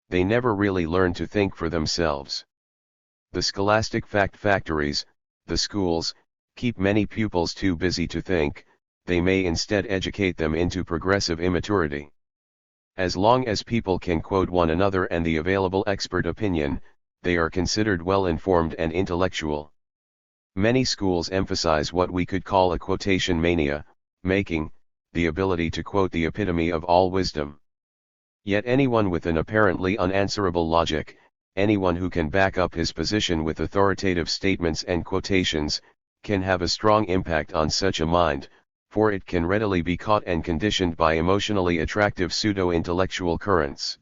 They never really learn to think for themselves. The scholastic fact factories, the schools, keep many pupils too busy to think. They may instead educate them into progressive immaturity. As long as people can quote one another and the available expert opinion, they are considered well-informed and intellectual. Many schools emphasize what we could call a quotation mania, making the ability to quote the epitome of all wisdom. Yet anyone with an apparently unanswerable logic, anyone who can back up his position with authoritative statements and quotations, can have a strong impact on such a mind, for it can readily be caught and conditioned by emotionally attractive pseudo-intellectual currents.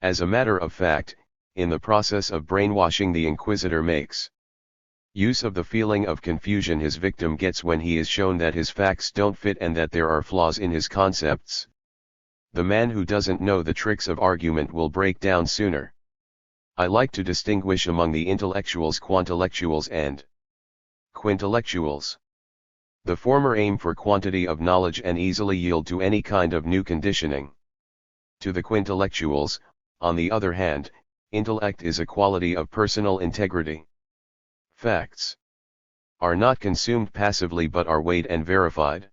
As a matter of fact, in the process of brainwashing, the inquisitor makes use of the feeling of confusion his victim gets when he is shown that his facts don't fit and that there are flaws in his concepts. The man who doesn't know the tricks of argument will break down sooner. I like to distinguish among the intellectuals quantellectuals and quintellectuals. The former aim for quantity of knowledge and easily yield to any kind of new conditioning. To the quintellectuals, on the other hand, intellect is a quality of personal integrity. Facts are not consumed passively but are weighed and verified.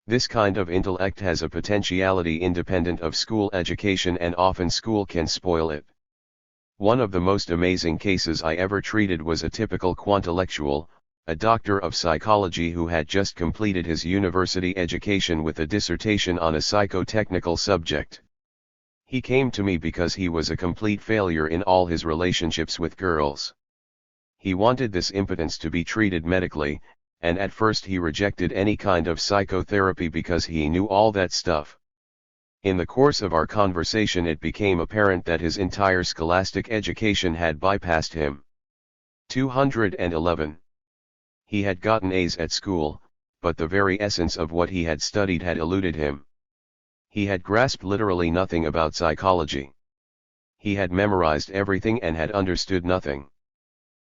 This kind of intellect has a potentiality independent of school education, and often school can spoil it. One of the most amazing cases I ever treated was a typical quantellectual, a doctor of psychology who had just completed his university education with a dissertation on a psychotechnical subject. He came to me because he was a complete failure in all his relationships with girls. He wanted this impotence to be treated medically, and at first he rejected any kind of psychotherapy because he knew all that stuff. In the course of our conversation it became apparent that his entire scholastic education had bypassed him. 211. He had gotten A's at school, but the very essence of what he had studied had eluded him. He had grasped literally nothing about psychology. He had memorized everything and had understood nothing.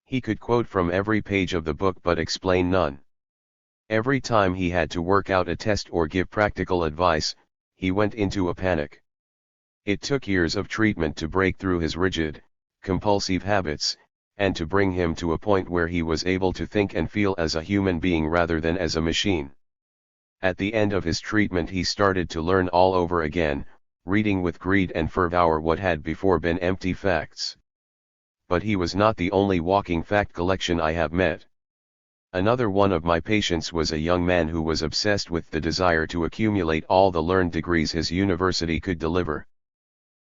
He could quote from every page of the book but explain none. Every time he had to work out a test or give practical advice, he went into a panic. It took years of treatment to break through his rigid, compulsive habits, and to bring him to a point where he was able to think and feel as a human being rather than as a machine. At the end of his treatment he started to learn all over again, reading with greed and fervor what had before been empty facts. But he was not the only walking fact collection I have met. Another one of my patients was a young man who was obsessed with the desire to accumulate all the learned degrees his university could deliver.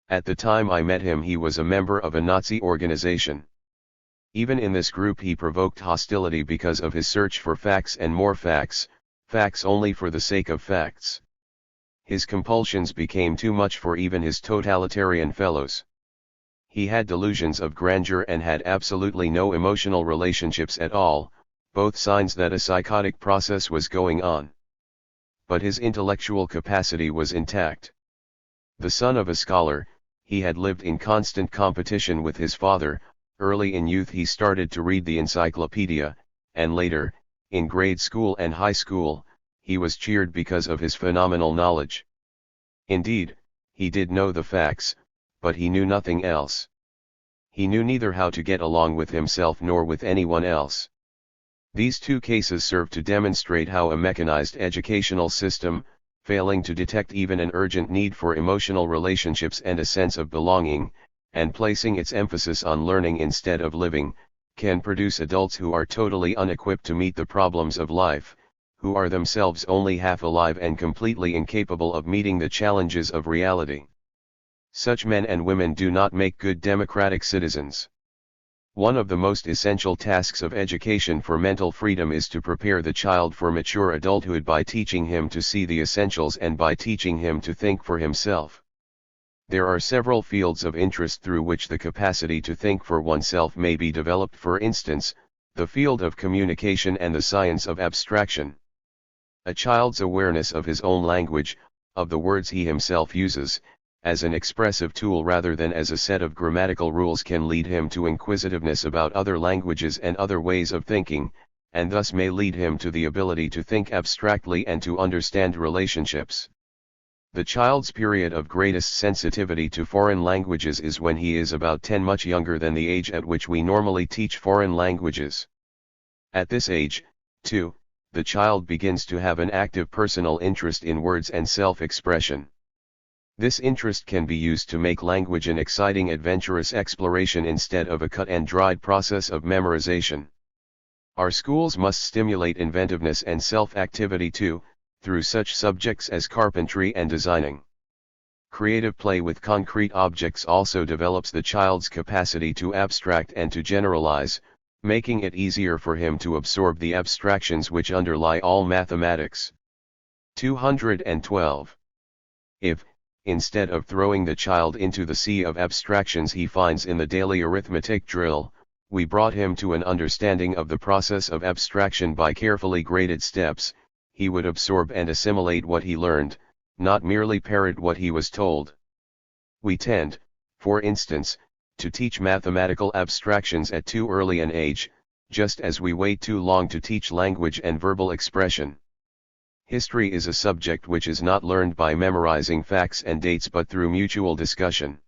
At the time I met him he was a member of a Nazi organization. Even in this group he provoked hostility because of his search for facts and more facts, facts only for the sake of facts. His compulsions became too much for even his totalitarian fellows. He had delusions of grandeur and had absolutely no emotional relationships at all, both signs that a psychotic process was going on. But his intellectual capacity was intact. The son of a scholar, he had lived in constant competition with his father. Early in youth he started to read the encyclopedia, and later, in grade school and high school, he was cheered because of his phenomenal knowledge. Indeed, he did know the facts, but he knew nothing else. He knew neither how to get along with himself nor with anyone else. These two cases serve to demonstrate how a mechanized educational system, failing to detect even an urgent need for emotional relationships and a sense of belonging, and placing its emphasis on learning instead of living, can produce adults who are totally unequipped to meet the problems of life, who are themselves only half alive and completely incapable of meeting the challenges of reality. Such men and women do not make good democratic citizens. One of the most essential tasks of education for mental freedom is to prepare the child for mature adulthood by teaching him to see the essentials and by teaching him to think for himself. There are several fields of interest through which the capacity to think for oneself may be developed. For instance, the field of communication and the science of abstraction. A child's awareness of his own language, of the words he himself uses, as an expressive tool rather than as a set of grammatical rules can lead him to inquisitiveness about other languages and other ways of thinking, and thus may lead him to the ability to think abstractly and to understand relationships. The child's period of greatest sensitivity to foreign languages is when he is about 10, much younger than the age at which we normally teach foreign languages. At this age, too, the child begins to have an active personal interest in words and self-expression. This interest can be used to make language an exciting, adventurous exploration instead of a cut-and-dried process of memorization. Our schools must stimulate inventiveness and self-activity too, through such subjects as carpentry and designing. Creative play with concrete objects also develops the child's capacity to abstract and to generalize, making it easier for him to absorb the abstractions which underlie all mathematics. 212. If, instead of throwing the child into the sea of abstractions he finds in the daily arithmetic drill, we brought him to an understanding of the process of abstraction by carefully graded steps, he would absorb and assimilate what he learned, not merely parrot what he was told. We tend, for instance, to teach mathematical abstractions at too early an age, just as we wait too long to teach language and verbal expression. History is a subject which is not learned by memorizing facts and dates but through mutual discussion.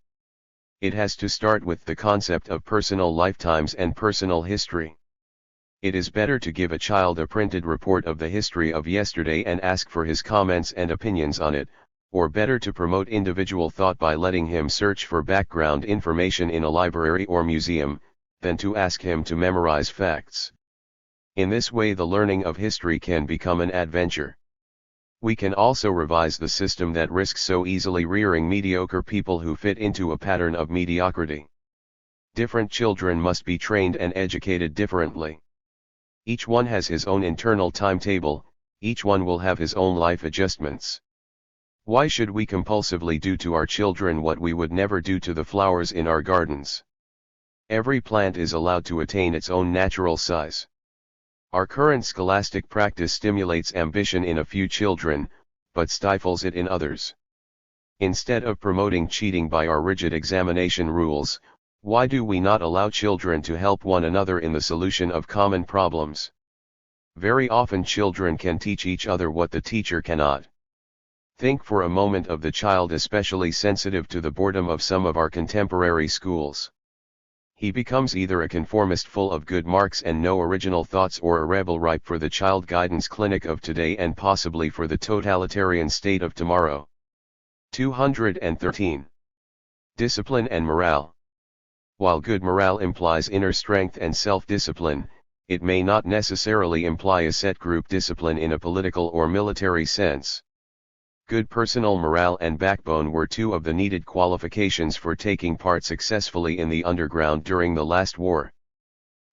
It has to start with the concept of personal lifetimes and personal history. It is better to give a child a printed report of the history of yesterday and ask for his comments and opinions on it, or better to promote individual thought by letting him search for background information in a library or museum, than to ask him to memorize facts. In this way the learning of history can become an adventure. We can also revise the system that risks so easily rearing mediocre people who fit into a pattern of mediocrity. Different children must be trained and educated differently. Each one has his own internal timetable, each one will have his own life adjustments. Why should we compulsively do to our children what we would never do to the flowers in our gardens? Every plant is allowed to attain its own natural size. Our current scholastic practice stimulates ambition in a few children, but stifles it in others. Instead of promoting cheating by our rigid examination rules, why do we not allow children to help one another in the solution of common problems? Very often children can teach each other what the teacher cannot. Think for a moment of the child especially sensitive to the boredom of some of our contemporary schools. He becomes either a conformist full of good marks and no original thoughts or a rebel ripe for the child guidance clinic of today and possibly for the totalitarian state of tomorrow. 213. Discipline and morale. While good morale implies inner strength and self-discipline, it may not necessarily imply a set group discipline in a political or military sense. Good personal morale and backbone were two of the needed qualifications for taking part successfully in the underground during the last war.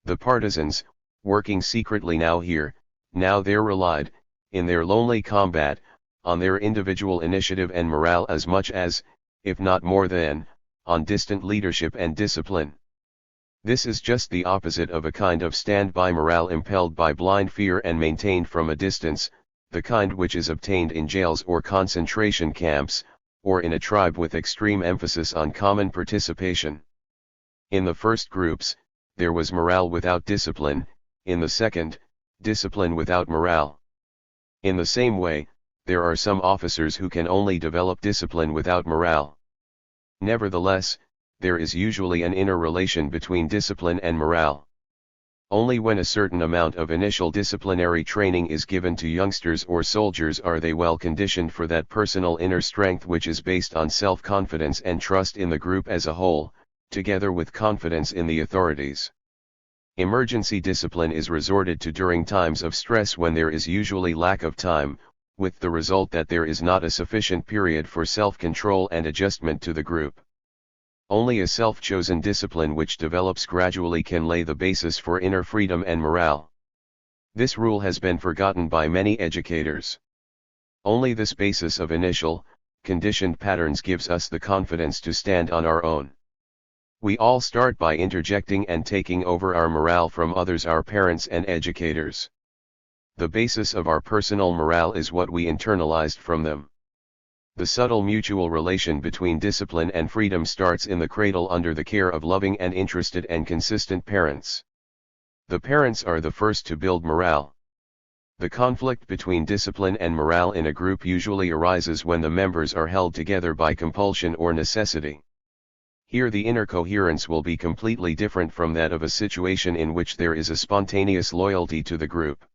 The partisans, working secretly now here, now there, relied, in their lonely combat, on their individual initiative and morale as much as, if not more than, on distant leadership and discipline. This is just the opposite of a kind of stand-by morale impelled by blind fear and maintained from a distance, the kind which is obtained in jails or concentration camps, or in a tribe with extreme emphasis on common participation. In the first groups, there was morale without discipline, in the second, discipline without morale. In the same way, there are some officers who can only develop discipline without morale. Nevertheless, there is usually an inner relation between discipline and morale. Only when a certain amount of initial disciplinary training is given to youngsters or soldiers are they well conditioned for that personal inner strength which is based on self-confidence and trust in the group as a whole, together with confidence in the authorities. Emergency discipline is resorted to during times of stress when there is usually lack of time, with the result that there is not a sufficient period for self-control and adjustment to the group. Only a self-chosen discipline which develops gradually can lay the basis for inner freedom and morale. This rule has been forgotten by many educators. Only this basis of initial, conditioned patterns gives us the confidence to stand on our own. We all start by interjecting and taking over our morale from others, our parents and educators. The basis of our personal morale is what we internalized from them. The subtle mutual relation between discipline and freedom starts in the cradle under the care of loving and interested and consistent parents. The parents are the first to build morale. The conflict between discipline and morale in a group usually arises when the members are held together by compulsion or necessity. Here the inner coherence will be completely different from that of a situation in which there is a spontaneous loyalty to the group.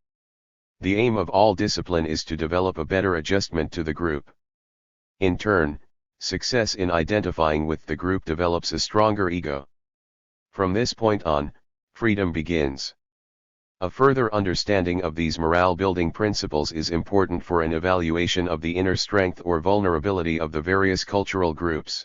The aim of all discipline is to develop a better adjustment to the group. In turn, success in identifying with the group develops a stronger ego. From this point on, freedom begins. A further understanding of these morale-building principles is important for an evaluation of the inner strength or vulnerability of the various cultural groups.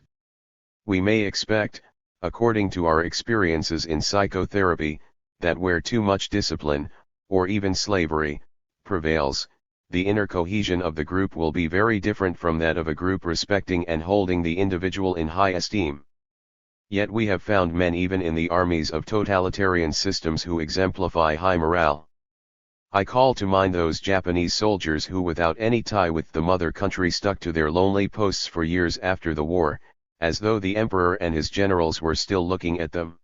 We may expect, according to our experiences in psychotherapy, that where too much discipline, or even slavery, prevails, the inner cohesion of the group will be very different from that of a group respecting and holding the individual in high esteem. Yet we have found men even in the armies of totalitarian systems who exemplify high morale. I call to mind those Japanese soldiers who without any tie with the mother country stuck to their lonely posts for years after the war, as though the emperor and his generals were still looking at them.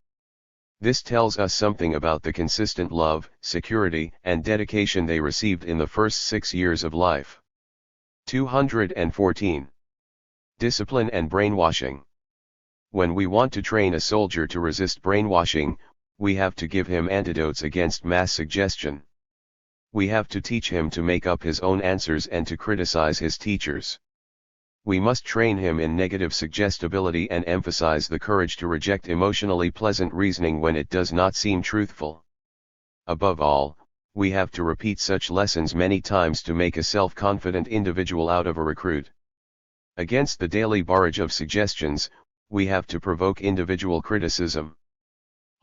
This tells us something about the consistent love, security, and dedication they received in the first 6 years of life. 214. Discipline and brainwashing. When we want to train a soldier to resist brainwashing, we have to give him antidotes against mass suggestion. We have to teach him to make up his own answers and to criticize his teachers. We must train him in negative suggestibility and emphasize the courage to reject emotionally pleasant reasoning when it does not seem truthful. Above all, we have to repeat such lessons many times to make a self-confident individual out of a recruit. Against the daily barrage of suggestions, we have to provoke individual criticism.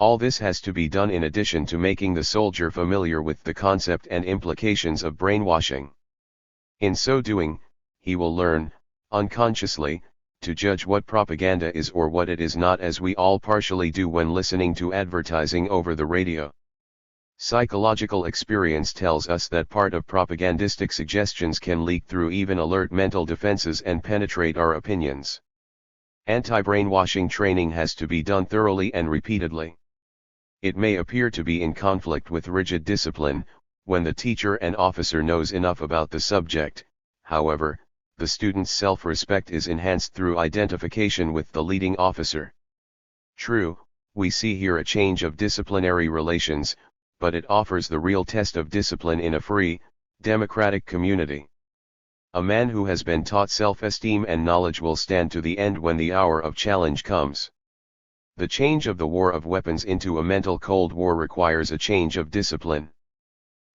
All this has to be done in addition to making the soldier familiar with the concept and implications of brainwashing. In so doing, he will learn, unconsciously, to judge what propaganda is or what it is not, as we all partially do when listening to advertising over the radio. Psychological experience tells us that part of propagandistic suggestions can leak through even alert mental defenses and penetrate our opinions. Anti-brainwashing training has to be done thoroughly and repeatedly. It may appear to be in conflict with rigid discipline, when the teacher and officer knows enough about the subject. However, the student's self-respect is enhanced through identification with the leading officer. True, we see here a change of disciplinary relations, but it offers the real test of discipline in a free, democratic community. A man who has been taught self-esteem and knowledge will stand to the end when the hour of challenge comes. The change of the war of weapons into a mental Cold War requires a change of discipline.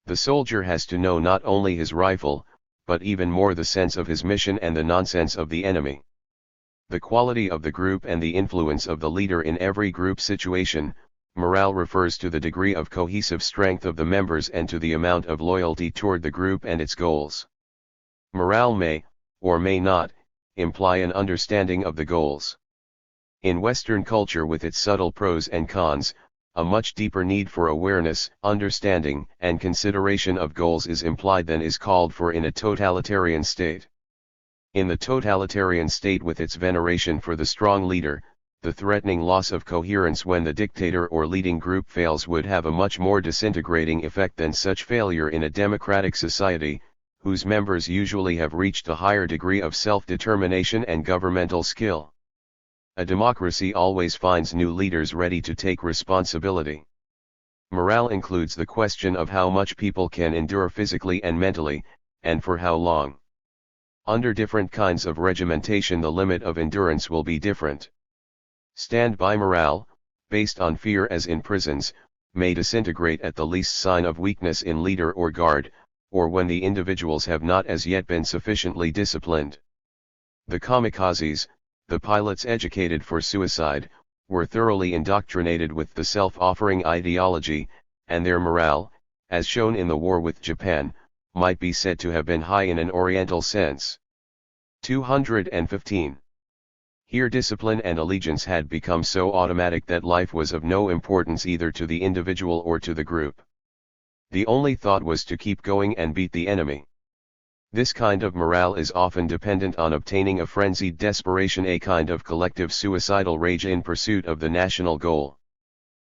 The soldier has to know not only his rifle, but even more the sense of his mission and the nonsense of the enemy. The quality of the group and the influence of the leader in every group situation. Morale refers to the degree of cohesive strength of the members and to the amount of loyalty toward the group and its goals. Morale may, or may not, imply an understanding of the goals. In Western culture with its subtle pros and cons, a much deeper need for awareness, understanding, and consideration of goals is implied than is called for in a totalitarian state. In the totalitarian state with its veneration for the strong leader, the threatening loss of coherence when the dictator or leading group fails would have a much more disintegrating effect than such failure in a democratic society, whose members usually have reached a higher degree of self-determination and governmental skill. A democracy always finds new leaders ready to take responsibility. Morale includes the question of how much people can endure physically and mentally, and for how long. Under different kinds of regimentation the limit of endurance will be different. Standby morale, based on fear as in prisons, may disintegrate at the least sign of weakness in leader or guard, or when the individuals have not as yet been sufficiently disciplined. The kamikazes, the pilots educated for suicide, were thoroughly indoctrinated with the self-offering ideology, and their morale, as shown in the war with Japan, might be said to have been high in an Oriental sense. 215. Here discipline and allegiance had become so automatic that life was of no importance either to the individual or to the group. The only thought was to keep going and beat the enemy. This kind of morale is often dependent on obtaining a frenzied desperation, a kind of collective suicidal rage in pursuit of the national goal.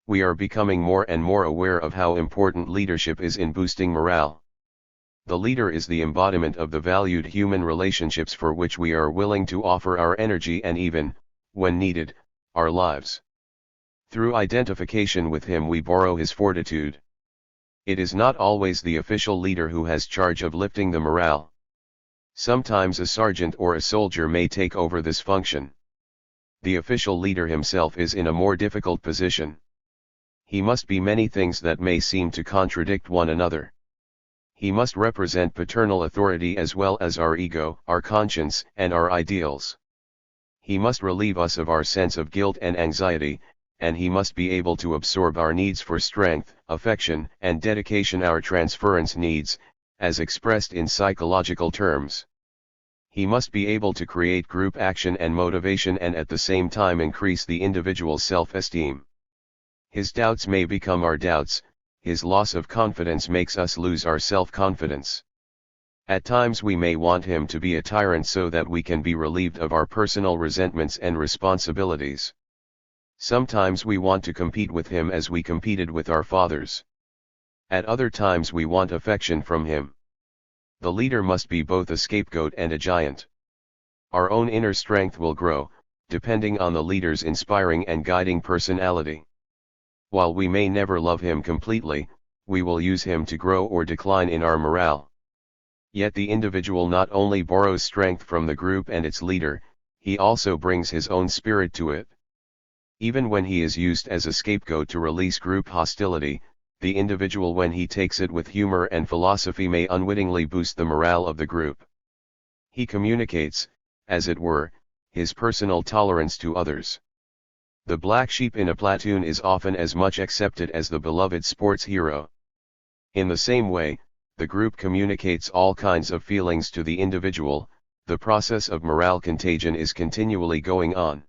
We are becoming more and more aware of how important leadership is in boosting morale. The leader is the embodiment of the valued human relationships for which we are willing to offer our energy and even, when needed, our lives. Through identification with him we borrow his fortitude. It is not always the official leader who has charge of lifting the morale. Sometimes a sergeant or a soldier may take over this function. The official leader himself is in a more difficult position. He must be many things that may seem to contradict one another. He must represent paternal authority as well as our ego, our conscience, and our ideals. He must relieve us of our sense of guilt and anxiety, and he must be able to absorb our needs for strength, affection, and dedication, our transference needs, as expressed in psychological terms. He must be able to create group action and motivation and at the same time increase the individual's self-esteem. His doubts may become our doubts. His loss of confidence makes us lose our self-confidence. At times we may want him to be a tyrant so that we can be relieved of our personal resentments and responsibilities. Sometimes we want to compete with him as we competed with our fathers. At other times we want affection from him. The leader must be both a scapegoat and a giant. Our own inner strength will grow, depending on the leader's inspiring and guiding personality. While we may never love him completely, we will use him to grow or decline in our morale. Yet the individual not only borrows strength from the group and its leader, he also brings his own spirit to it. Even when he is used as a scapegoat to release group hostility, the individual, when he takes it with humor and philosophy, may unwittingly boost the morale of the group. He communicates, as it were, his personal tolerance to others. The black sheep in a platoon is often as much accepted as the beloved sports hero. In the same way, the group communicates all kinds of feelings to the individual. The process of morale contagion is continually going on.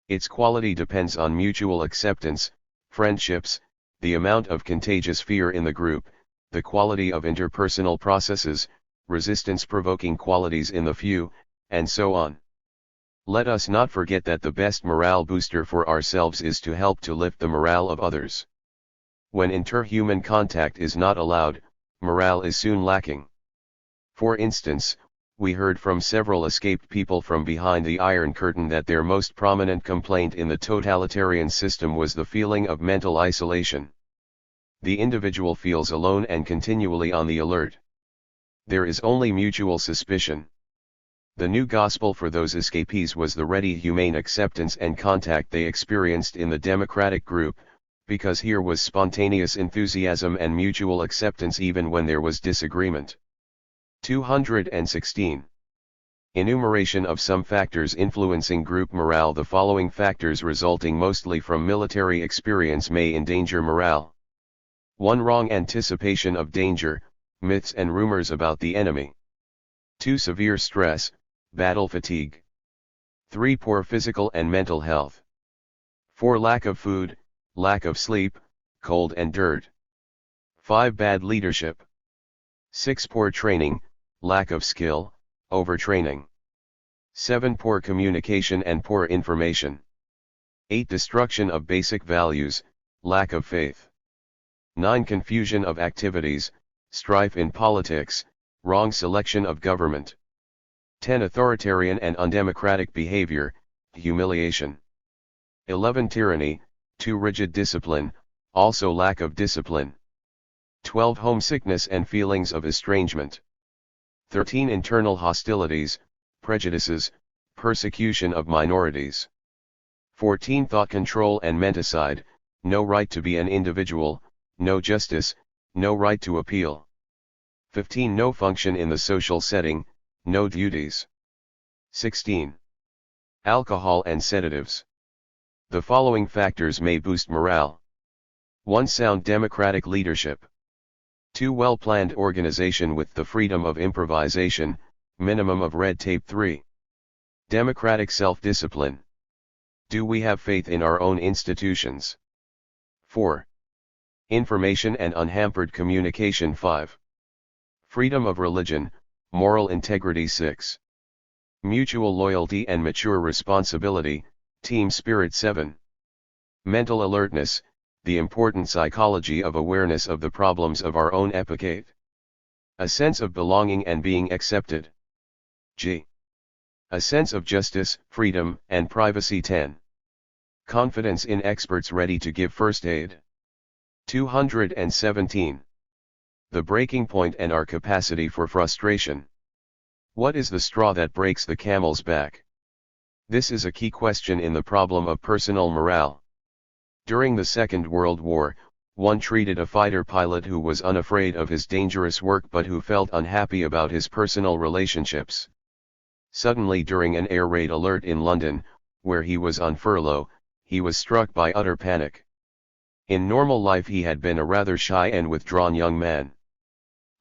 Its quality depends on mutual acceptance, friendships, the amount of contagious fear in the group, the quality of interpersonal processes, resistance-provoking qualities in the few, and so on. Let us not forget that the best morale booster for ourselves is to help to lift the morale of others. When interhuman contact is not allowed, morale is soon lacking. For instance, we heard from several escaped people from behind the Iron Curtain that their most prominent complaint in the totalitarian system was the feeling of mental isolation. The individual feels alone and continually on the alert. There is only mutual suspicion. The new gospel for those escapees was the ready humane acceptance and contact they experienced in the democratic group, because here was spontaneous enthusiasm and mutual acceptance even when there was disagreement. 216. Enumeration of some factors influencing group morale. The following factors, resulting mostly from military experience, may endanger morale. 1. Wrong anticipation of danger, myths and rumors about the enemy. 2. Severe stress, battle fatigue. 3. Poor physical and mental health. 4. Lack of food, lack of sleep, cold and dirt. 5. Bad leadership. 6. Poor training, lack of skill, overtraining. 7. Poor communication and poor information. 8. Destruction of basic values, lack of faith. 9. Confusion of activities, strife in politics, wrong selection of government. 10. Authoritarian and undemocratic behavior, humiliation. 11. Tyranny, too rigid discipline, also lack of discipline. 12. Homesickness and feelings of estrangement. 13. Internal hostilities, prejudices, persecution of minorities. 14. Thought control and menticide, no right to be an individual, no justice, no right to appeal. 15. No function in the social setting, no duties. 16. Alcohol and sedatives. The following factors may boost morale. 1. Sound democratic leadership. 2. Well-planned organization with the freedom of improvisation, minimum of red tape. 3. Democratic self-discipline. Do we have faith in our own institutions? 4. Information and unhampered communication. 5. Freedom of religion, moral integrity. 6. Mutual loyalty and mature responsibility, team spirit. 7. Mental alertness, the important psychology of awareness of the problems of our own epoch. 8. A sense of belonging and being accepted. G. A sense of justice, freedom, and privacy. 10. Confidence in experts ready to give first aid. 217. The breaking point and our capacity for frustration. What is the straw that breaks the camel's back? This is a key question in the problem of personal morale. During the Second World War, one treated a fighter pilot who was unafraid of his dangerous work but who felt unhappy about his personal relationships. Suddenly, during an air raid alert in London, where he was on furlough, he was struck by utter panic. In normal life he had been a rather shy and withdrawn young man.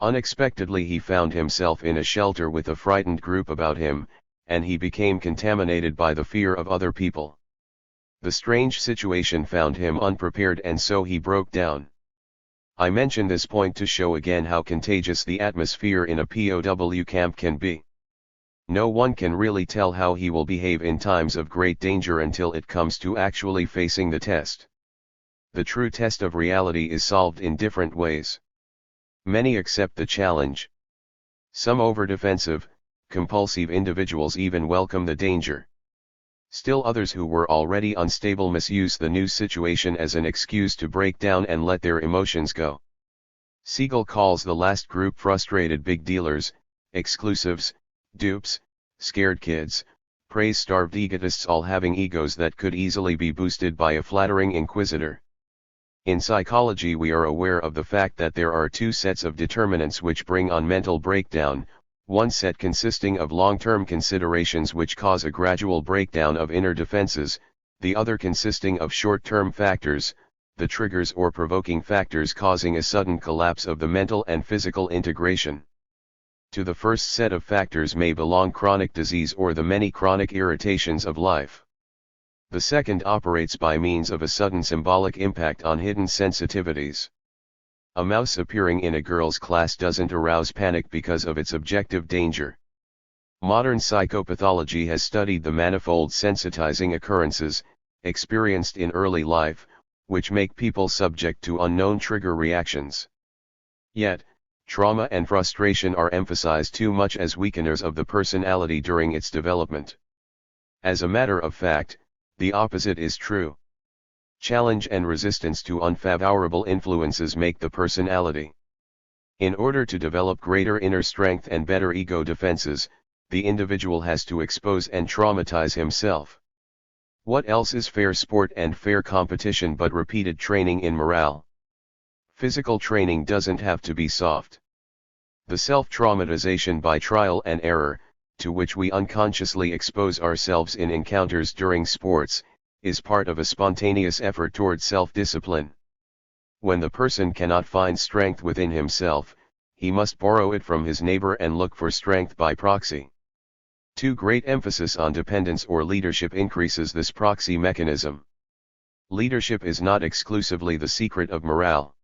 Unexpectedly he found himself in a shelter with a frightened group about him, and he became contaminated by the fear of other people. The strange situation found him unprepared and so he broke down. I mention this point to show again how contagious the atmosphere in a POW camp can be. No one can really tell how he will behave in times of great danger until it comes to actually facing the test. The true test of reality is solved in different ways. Many accept the challenge. Some over-defensive, compulsive individuals even welcome the danger. Still others who were already unstable misuse the new situation as an excuse to break down and let their emotions go. Siegel calls the last group frustrated big dealers, exclusives, dupes, scared kids, praise-starved egotists, all having egos that could easily be boosted by a flattering inquisitor. In psychology we are aware of the fact that there are two sets of determinants which bring on mental breakdown, one set consisting of long-term considerations which cause a gradual breakdown of inner defenses, the other consisting of short-term factors, the triggers or provoking factors causing a sudden collapse of the mental and physical integration. To the first set of factors may belong chronic disease or the many chronic irritations of life. The second operates by means of a sudden symbolic impact on hidden sensitivities. A mouse appearing in a girl's class doesn't arouse panic because of its objective danger. Modern psychopathology has studied the manifold sensitizing occurrences, experienced in early life, which make people subject to unknown trigger reactions. Yet, trauma and frustration are emphasized too much as weakeners of the personality during its development. As a matter of fact, the opposite is true. Challenge and resistance to unfavorable influences make the personality. In order to develop greater inner strength and better ego defenses, the individual has to expose and traumatize himself. What else is fair sport and fair competition but repeated training in morale? Physical training doesn't have to be soft. The self-traumatization by trial and error, to which we unconsciously expose ourselves in encounters during sports, is part of a spontaneous effort toward self-discipline. When the person cannot find strength within himself, he must borrow it from his neighbor and look for strength by proxy. Too great emphasis on dependence or leadership increases this proxy mechanism. Leadership is not exclusively the secret of morale.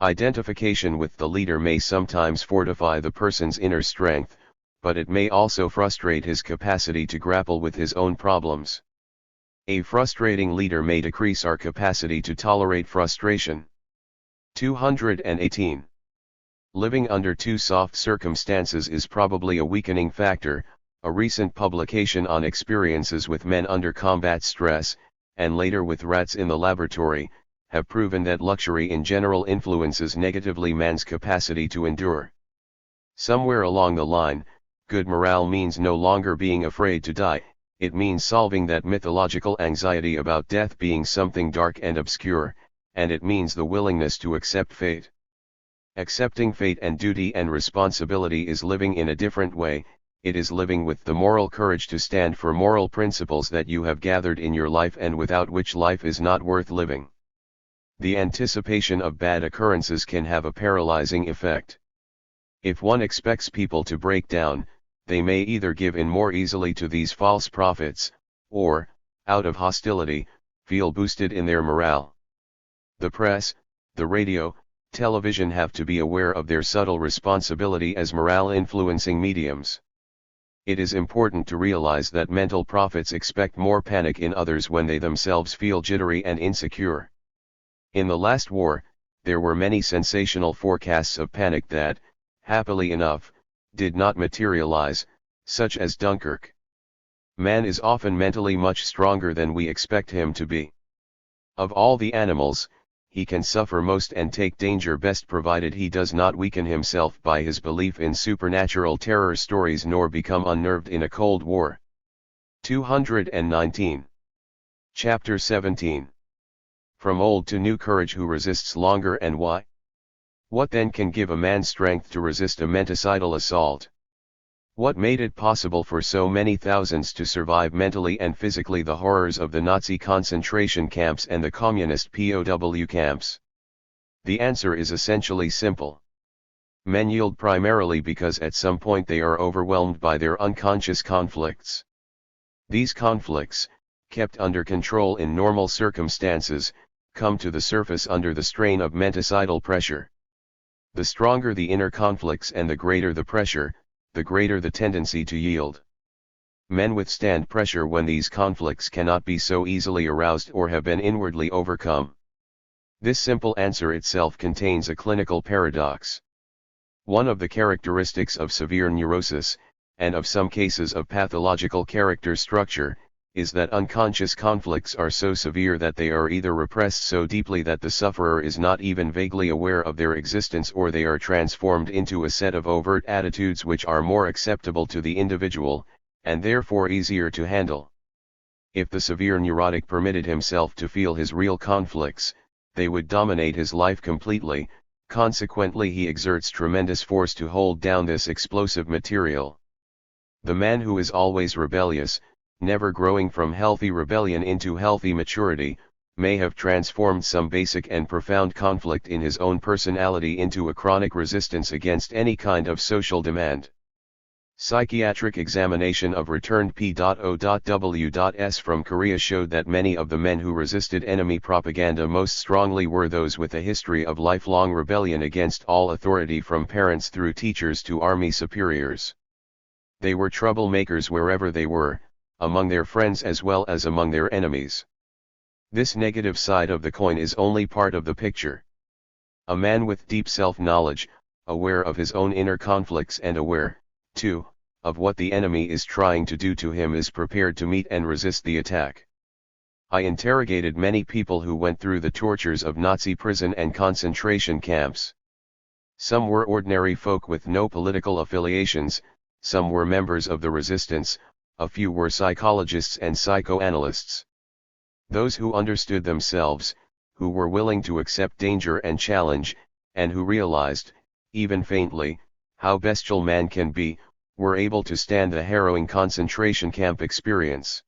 Identification with the leader may sometimes fortify the person's inner strength, but it may also frustrate his capacity to grapple with his own problems. A frustrating leader may decrease our capacity to tolerate frustration. 218. Living under too soft circumstances is probably a weakening factor. A recent publication on experiences with men under combat stress, and later with rats in the laboratory, have proven that luxury in general influences negatively man's capacity to endure. Somewhere along the line, good morale means no longer being afraid to die. It means solving that mythological anxiety about death being something dark and obscure, and it means the willingness to accept fate. Accepting fate and duty and responsibility is living in a different way. It is living with the moral courage to stand for moral principles that you have gathered in your life and without which life is not worth living. The anticipation of bad occurrences can have a paralyzing effect. If one expects people to break down, they may either give in more easily to these false prophets, or, out of hostility, feel boosted in their morale. The press, the radio, television have to be aware of their subtle responsibility as morale-influencing mediums. It is important to realize that mental prophets expect more panic in others when they themselves feel jittery and insecure. In the last war, there were many sensational forecasts of panic that, happily enough, did not materialize, such as Dunkirk. Man is often mentally much stronger than we expect him to be. Of all the animals, he can suffer most and take danger best provided he does not weaken himself by his belief in supernatural terror stories nor become unnerved in a cold war. 219. Chapter 17. From old to new courage who resists longer and why? What then can give a man strength to resist a menticidal assault? What made it possible for so many thousands to survive mentally and physically the horrors of the Nazi concentration camps and the communist POW camps? The answer is essentially simple. Men yield primarily because at some point they are overwhelmed by their unconscious conflicts. These conflicts, kept under control in normal circumstances, come to the surface under the strain of menticidal pressure. The stronger the inner conflicts and the greater the pressure, the greater the tendency to yield. Men withstand pressure when these conflicts cannot be so easily aroused or have been inwardly overcome. This simple answer itself contains a clinical paradox. One of the characteristics of severe neurosis, and of some cases of pathological character structure, is that unconscious conflicts are so severe that they are either repressed so deeply that the sufferer is not even vaguely aware of their existence, or they are transformed into a set of overt attitudes which are more acceptable to the individual, and therefore easier to handle. If the severe neurotic permitted himself to feel his real conflicts, they would dominate his life completely. Consequently, he exerts tremendous force to hold down this explosive material. The man who is always rebellious, never growing from healthy rebellion into healthy maturity, may have transformed some basic and profound conflict in his own personality into a chronic resistance against any kind of social demand. Psychiatric examination of returned P.O.W.S. from Korea showed that many of the men who resisted enemy propaganda most strongly were those with a history of lifelong rebellion against all authority, from parents through teachers to army superiors. They were troublemakers wherever they were, among their friends as well as among their enemies. This negative side of the coin is only part of the picture. A man with deep self-knowledge, aware of his own inner conflicts and aware, too, of what the enemy is trying to do to him, is prepared to meet and resist the attack. I interrogated many people who went through the tortures of Nazi prison and concentration camps. Some were ordinary folk with no political affiliations, some were members of the resistance, a few were psychologists and psychoanalysts. Those who understood themselves, who were willing to accept danger and challenge, and who realized, even faintly, how bestial man can be, were able to stand the harrowing concentration camp experience.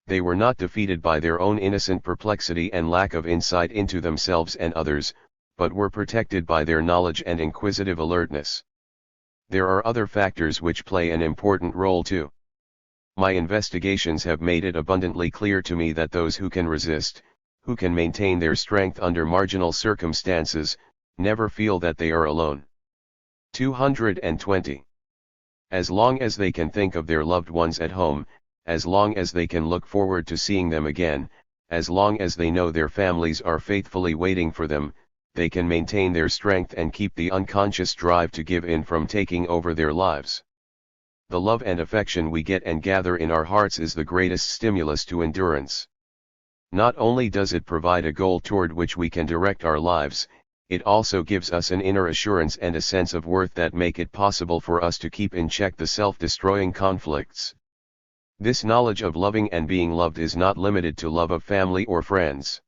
They were not defeated by their own innocent perplexity and lack of insight into themselves and others, but were protected by their knowledge and inquisitive alertness. There are other factors which play an important role too. My investigations have made it abundantly clear to me that those who can resist, who can maintain their strength under marginal circumstances, never feel that they are alone. 220. As long as they can think of their loved ones at home, as long as they can look forward to seeing them again, as long as they know their families are faithfully waiting for them, they can maintain their strength and keep the unconscious drive to give in from taking over their lives. The love and affection we get and gather in our hearts is the greatest stimulus to endurance. Not only does it provide a goal toward which we can direct our lives, it also gives us an inner assurance and a sense of worth that make it possible for us to keep in check the self-destroying conflicts. This knowledge of loving and being loved is not limited to love of family or friends.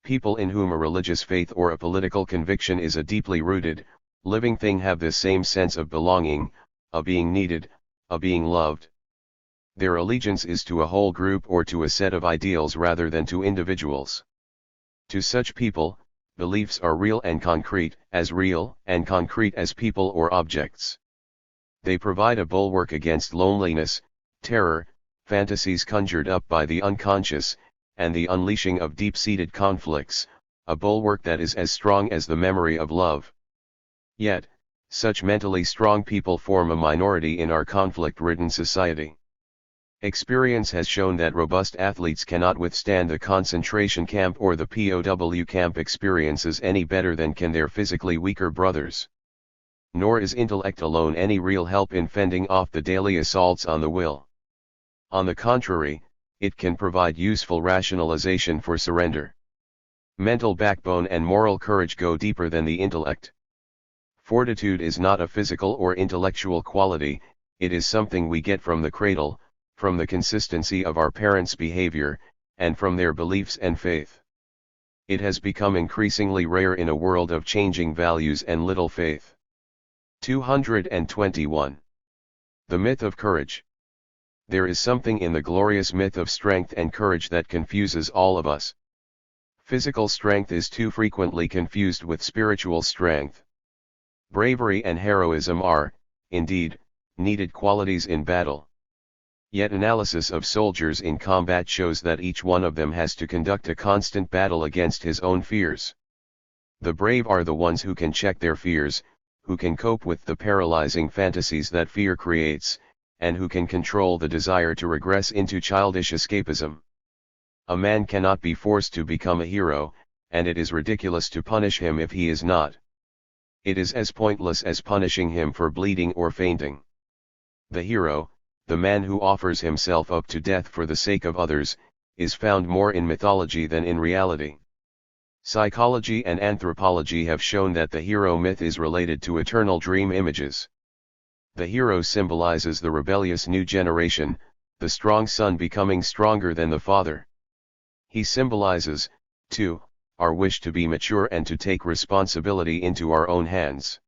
People in whom a religious faith or a political conviction is a deeply rooted, living thing have this same sense of belonging, a being needed, a being loved. Their allegiance is to a whole group or to a set of ideals rather than to individuals. To such people, beliefs are real and concrete as people or objects. They provide a bulwark against loneliness, terror, fantasies conjured up by the unconscious, and the unleashing of deep-seated conflicts, a bulwark that is as strong as the memory of love. Yet, such mentally strong people form a minority in our conflict-ridden society. Experience has shown that robust athletes cannot withstand the concentration camp or the POW camp experiences any better than can their physically weaker brothers. Nor is intellect alone any real help in fending off the daily assaults on the will. On the contrary, it can provide useful rationalization for surrender. Mental backbone and moral courage go deeper than the intellect. Fortitude is not a physical or intellectual quality, it is something we get from the cradle, from the consistency of our parents' behavior, and from their beliefs and faith. It has become increasingly rare in a world of changing values and little faith. 221. The myth of courage. There is something in the glorious myth of strength and courage that confuses all of us. Physical strength is too frequently confused with spiritual strength. Bravery and heroism are, indeed, needed qualities in battle. Yet analysis of soldiers in combat shows that each one of them has to conduct a constant battle against his own fears. The brave are the ones who can check their fears, who can cope with the paralyzing fantasies that fear creates, and who can control the desire to regress into childish escapism. A man cannot be forced to become a hero, and it is ridiculous to punish him if he is not. It is as pointless as punishing him for bleeding or fainting. The hero, the man who offers himself up to death for the sake of others, is found more in mythology than in reality. Psychology and anthropology have shown that the hero myth is related to eternal dream images. The hero symbolizes the rebellious new generation, the strong son becoming stronger than the father. He symbolizes, too, our wish to be mature and to take responsibility into our own hands.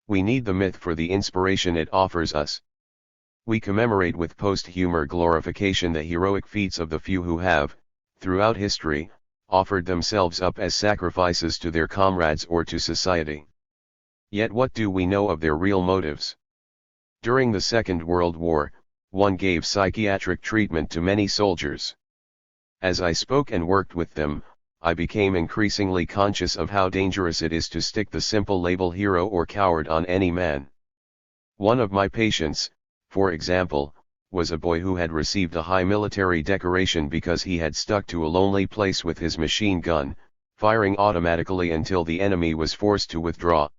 We need the myth for the inspiration it offers us. We commemorate with post-humor glorification the heroic feats of the few who have, throughout history, offered themselves up as sacrifices to their comrades or to society. Yet what do we know of their real motives? During the Second World War, one gave psychiatric treatment to many soldiers. As I spoke and worked with them, I became increasingly conscious of how dangerous it is to stick the simple label hero or coward on any man. One of my patients, for example, was a boy who had received a high military decoration because he had stuck to a lonely place with his machine gun, firing automatically until the enemy was forced to withdraw.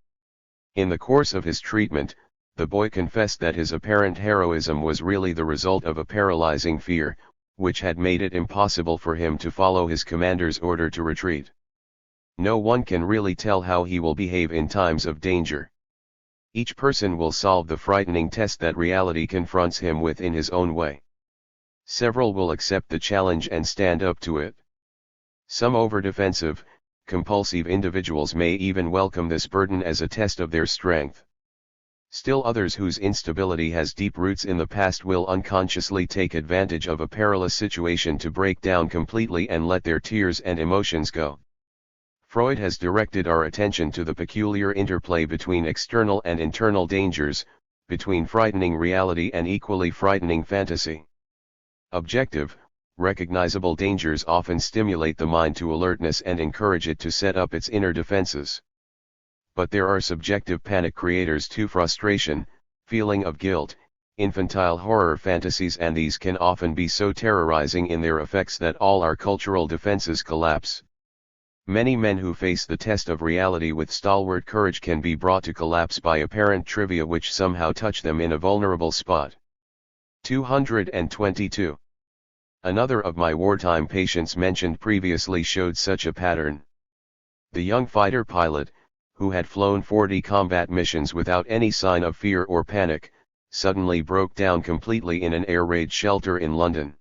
In the course of his treatment, the boy confessed that his apparent heroism was really the result of a paralyzing fear, which had made it impossible for him to follow his commander's order to retreat. No one can really tell how he will behave in times of danger. Each person will solve the frightening test that reality confronts him with in his own way. Several will accept the challenge and stand up to it. Some over-defensive, compulsive individuals may even welcome this burden as a test of their strength. Still others whose instability has deep roots in the past will unconsciously take advantage of a perilous situation to break down completely and let their tears and emotions go. Freud has directed our attention to the peculiar interplay between external and internal dangers, between frightening reality and equally frightening fantasy. Objective, recognizable dangers often stimulate the mind to alertness and encourage it to set up its inner defenses. But there are subjective panic creators too: frustration, feeling of guilt, infantile horror fantasies, and these can often be so terrorizing in their effects that all our cultural defenses collapse. Many men who face the test of reality with stalwart courage can be brought to collapse by apparent trivia which somehow touch them in a vulnerable spot. 222. Another of my wartime patients mentioned previously showed such a pattern. The young fighter pilot, who had flown 40 combat missions without any sign of fear or panic, suddenly broke down completely in an air raid shelter in London.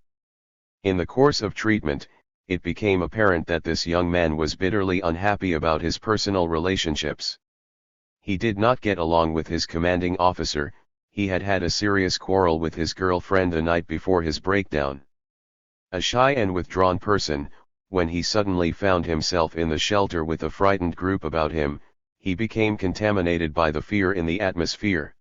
In the course of treatment, it became apparent that this young man was bitterly unhappy about his personal relationships. He did not get along with his commanding officer, he had had a serious quarrel with his girlfriend the night before his breakdown. A shy and withdrawn person, when he suddenly found himself in the shelter with a frightened group about him, he became contaminated by the fear in the atmosphere.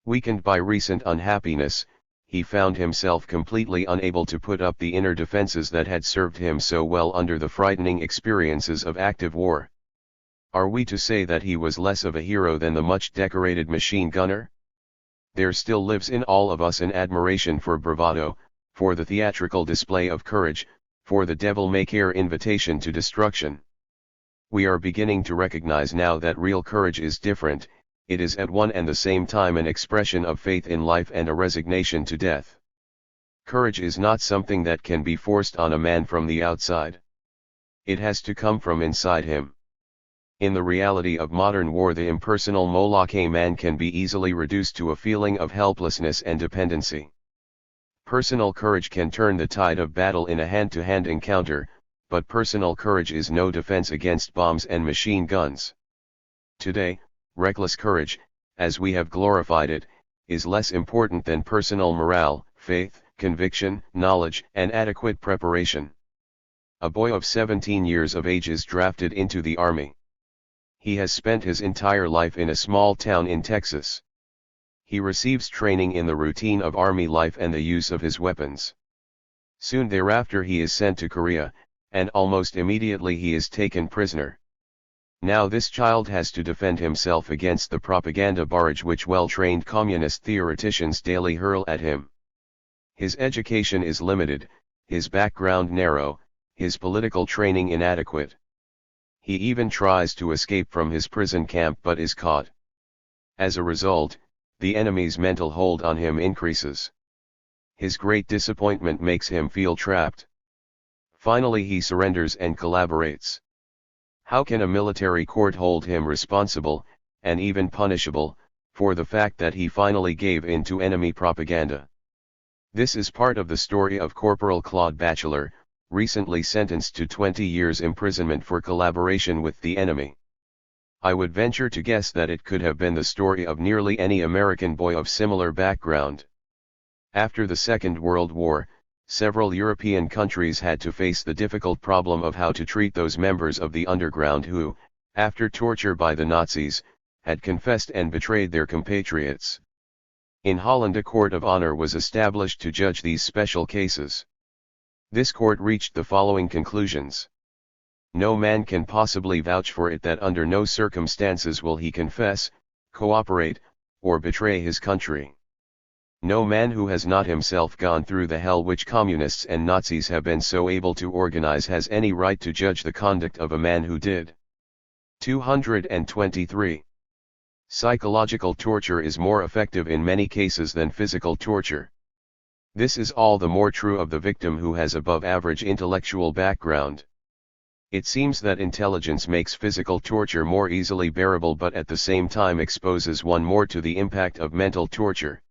Weakened by recent unhappiness, he found himself completely unable to put up the inner defenses that had served him so well under the frightening experiences of active war. Are we to say that he was less of a hero than the much decorated machine gunner? There still lives in all of us an admiration for bravado, for the theatrical display of courage, for the devil-may-care invitation to destruction. We are beginning to recognize now that real courage is different. It is at one and the same time an expression of faith in life and a resignation to death. Courage is not something that can be forced on a man from the outside. It has to come from inside him. In the reality of modern war, the impersonal Moloch man can be easily reduced to a feeling of helplessness and dependency. Personal courage can turn the tide of battle in a hand-to-hand encounter, but personal courage is no defense against bombs and machine guns. Today, reckless courage, as we have glorified it, is less important than personal morale, faith, conviction, knowledge, and adequate preparation. A boy of 17 years of age is drafted into the army. He has spent his entire life in a small town in Texas. He receives training in the routine of army life and the use of his weapons. Soon thereafter he is sent to Korea, and almost immediately he is taken prisoner. Now this child has to defend himself against the propaganda barrage which well-trained communist theoreticians daily hurl at him. His education is limited, his background narrow, his political training inadequate. He even tries to escape from his prison camp but is caught. As a result, the enemy's mental hold on him increases. His great disappointment makes him feel trapped. Finally he surrenders and collaborates. How can a military court hold him responsible, and even punishable, for the fact that he finally gave in to enemy propaganda? This is part of the story of Corporal Claude Batchelor, recently sentenced to 20 years imprisonment for collaboration with the enemy. I would venture to guess that it could have been the story of nearly any American boy of similar background. After the Second World War, several European countries had to face the difficult problem of how to treat those members of the underground who, after torture by the Nazis, had confessed and betrayed their compatriots. In Holland a court of honor was established to judge these special cases. This court reached the following conclusions. No man can possibly vouch for it that under no circumstances will he confess, cooperate, or betray his country. No man who has not himself gone through the hell which communists and Nazis have been so able to organize has any right to judge the conduct of a man who did. 223. Psychological torture is more effective in many cases than physical torture. This is all the more true of the victim who has above-average intellectual background. It seems that intelligence makes physical torture more easily bearable but at the same time exposes one more to the impact of mental torture.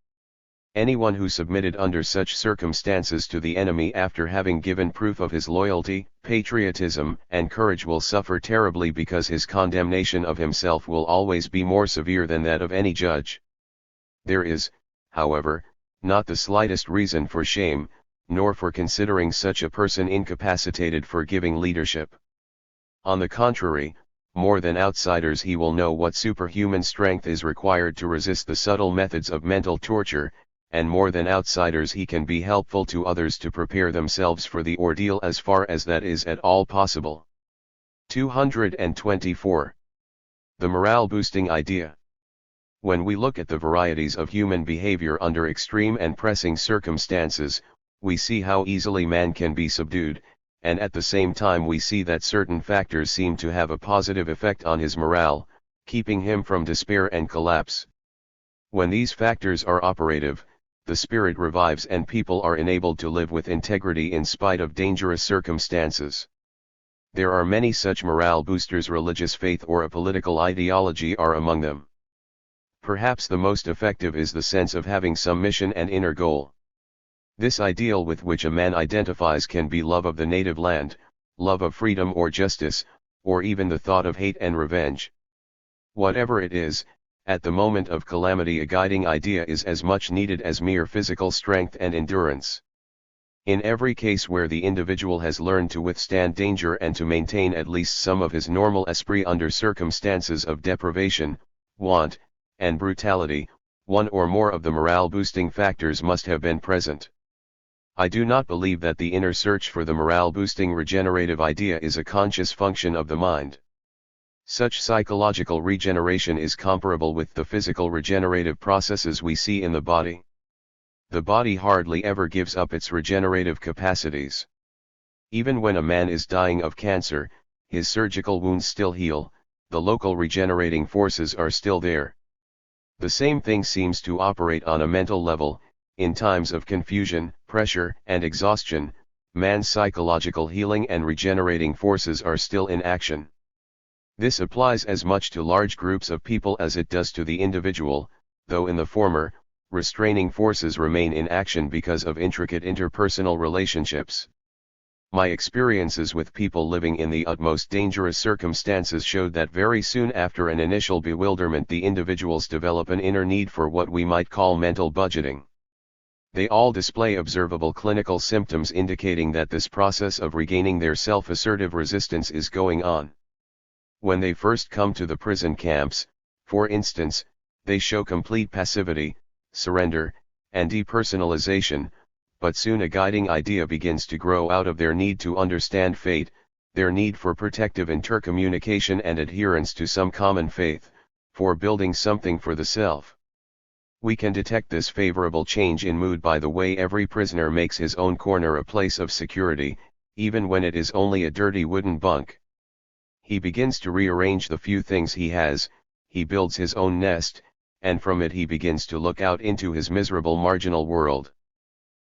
Anyone who submitted under such circumstances to the enemy after having given proof of his loyalty, patriotism, and courage will suffer terribly because his condemnation of himself will always be more severe than that of any judge. There is, however, not the slightest reason for shame, nor for considering such a person incapacitated for giving leadership. On the contrary, more than outsiders he will know what superhuman strength is required to resist the subtle methods of mental torture, and more than outsiders he can be helpful to others to prepare themselves for the ordeal as far as that is at all possible. 224. The morale-boosting idea. When we look at the varieties of human behavior under extreme and pressing circumstances, we see how easily man can be subdued, and at the same time we see that certain factors seem to have a positive effect on his morale, keeping him from despair and collapse. When these factors are operative, the spirit revives and people are enabled to live with integrity in spite of dangerous circumstances. There are many such morale boosters. Religious faith or a political ideology are among them. Perhaps the most effective is the sense of having some mission and inner goal. This ideal with which a man identifies can be love of the native land, love of freedom or justice, or even the thought of hate and revenge. Whatever it is, at the moment of calamity a guiding idea is as much needed as mere physical strength and endurance. In every case where the individual has learned to withstand danger and to maintain at least some of his normal esprit under circumstances of deprivation, want, and brutality, one or more of the morale-boosting factors must have been present. I do not believe that the inner search for the morale-boosting regenerative idea is a conscious function of the mind. Such psychological regeneration is comparable with the physical regenerative processes we see in the body. The body hardly ever gives up its regenerative capacities. Even when a man is dying of cancer, his surgical wounds still heal, the local regenerating forces are still there. The same thing seems to operate on a mental level. In times of confusion, pressure, and exhaustion, man's psychological healing and regenerating forces are still in action. This applies as much to large groups of people as it does to the individual, though in the former, restraining forces remain in action because of intricate interpersonal relationships. My experiences with people living in the utmost dangerous circumstances showed that very soon after an initial bewilderment the individuals develop an inner need for what we might call mental budgeting. They all display observable clinical symptoms indicating that this process of regaining their self-assertive resistance is going on. When they first come to the prison camps, for instance, they show complete passivity, surrender, and depersonalization, but soon a guiding idea begins to grow out of their need to understand fate, their need for protective intercommunication and adherence to some common faith, for building something for the self. We can detect this favorable change in mood by the way every prisoner makes his own corner a place of security, even when it is only a dirty wooden bunk. He begins to rearrange the few things he has, he builds his own nest, and from it he begins to look out into his miserable marginal world.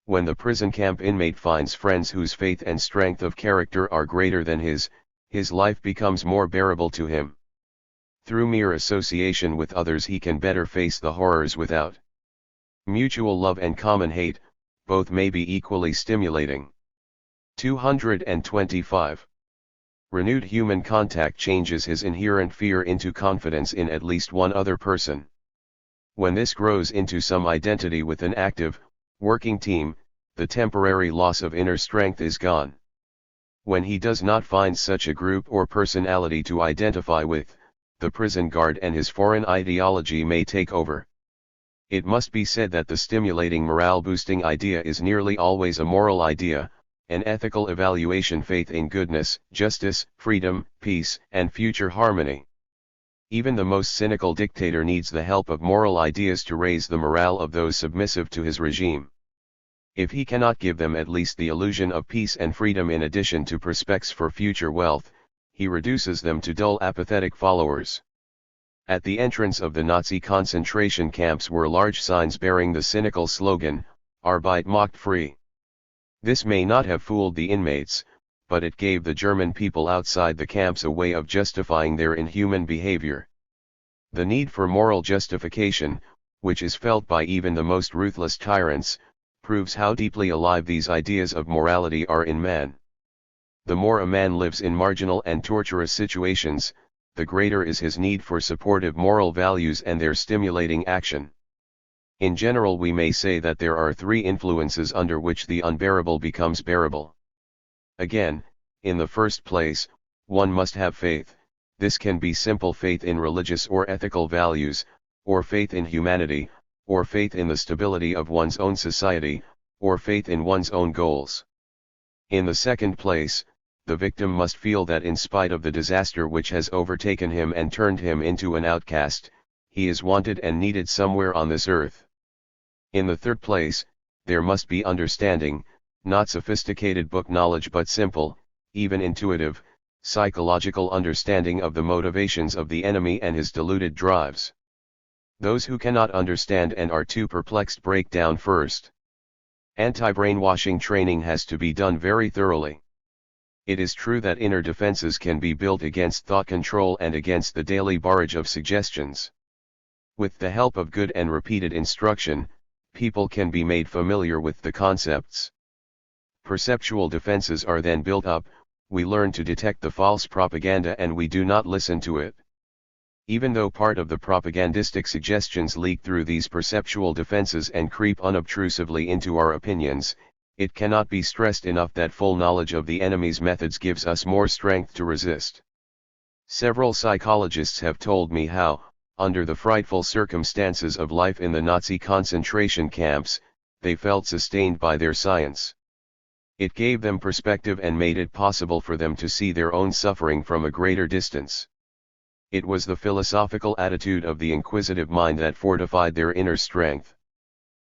When the prison camp inmate finds friends whose faith and strength of character are greater than his life becomes more bearable to him. Through mere association with others he can better face the horrors without. Mutual love and common hate, both may be equally stimulating. 225. Renewed human contact changes his inherent fear into confidence in at least one other person. When this grows into some identity with an active, working team, the temporary loss of inner strength is gone. When he does not find such a group or personality to identify with, the prison guard and his foreign ideology may take over. It must be said that the stimulating morale-boosting idea is nearly always a moral idea, an ethical evaluation, faith in goodness, justice, freedom, peace, and future harmony. Even the most cynical dictator needs the help of moral ideas to raise the morale of those submissive to his regime. If he cannot give them at least the illusion of peace and freedom in addition to prospects for future wealth, he reduces them to dull, apathetic followers. At the entrance of the Nazi concentration camps were large signs bearing the cynical slogan, "Arbeit macht frei." This may not have fooled the inmates, but it gave the German people outside the camps a way of justifying their inhuman behavior. The need for moral justification, which is felt by even the most ruthless tyrants, proves how deeply alive these ideas of morality are in man. The more a man lives in marginal and torturous situations, the greater is his need for supportive moral values and their stimulating action. In general, we may say that there are three influences under which the unbearable becomes bearable. Again, in the first place, one must have faith. This can be simple faith in religious or ethical values, or faith in humanity, or faith in the stability of one's own society, or faith in one's own goals. In the second place, the victim must feel that in spite of the disaster which has overtaken him and turned him into an outcast, he is wanted and needed somewhere on this earth. In the third place, there must be understanding, not sophisticated book knowledge but simple, even intuitive, psychological understanding of the motivations of the enemy and his deluded drives. Those who cannot understand and are too perplexed break down first. Anti-brainwashing training has to be done very thoroughly. It is true that inner defenses can be built against thought control and against the daily barrage of suggestions. With the help of good and repeated instruction, people can be made familiar with the concepts. Perceptual defenses are then built up, we learn to detect the false propaganda and we do not listen to it. Even though part of the propagandistic suggestions leak through these perceptual defenses and creep unobtrusively into our opinions, it cannot be stressed enough that full knowledge of the enemy's methods gives us more strength to resist. Several psychologists have told me how, Under the frightful circumstances of life in the Nazi concentration camps, they felt sustained by their science. It gave them perspective and made it possible for them to see their own suffering from a greater distance. It was the philosophical attitude of the inquisitive mind that fortified their inner strength.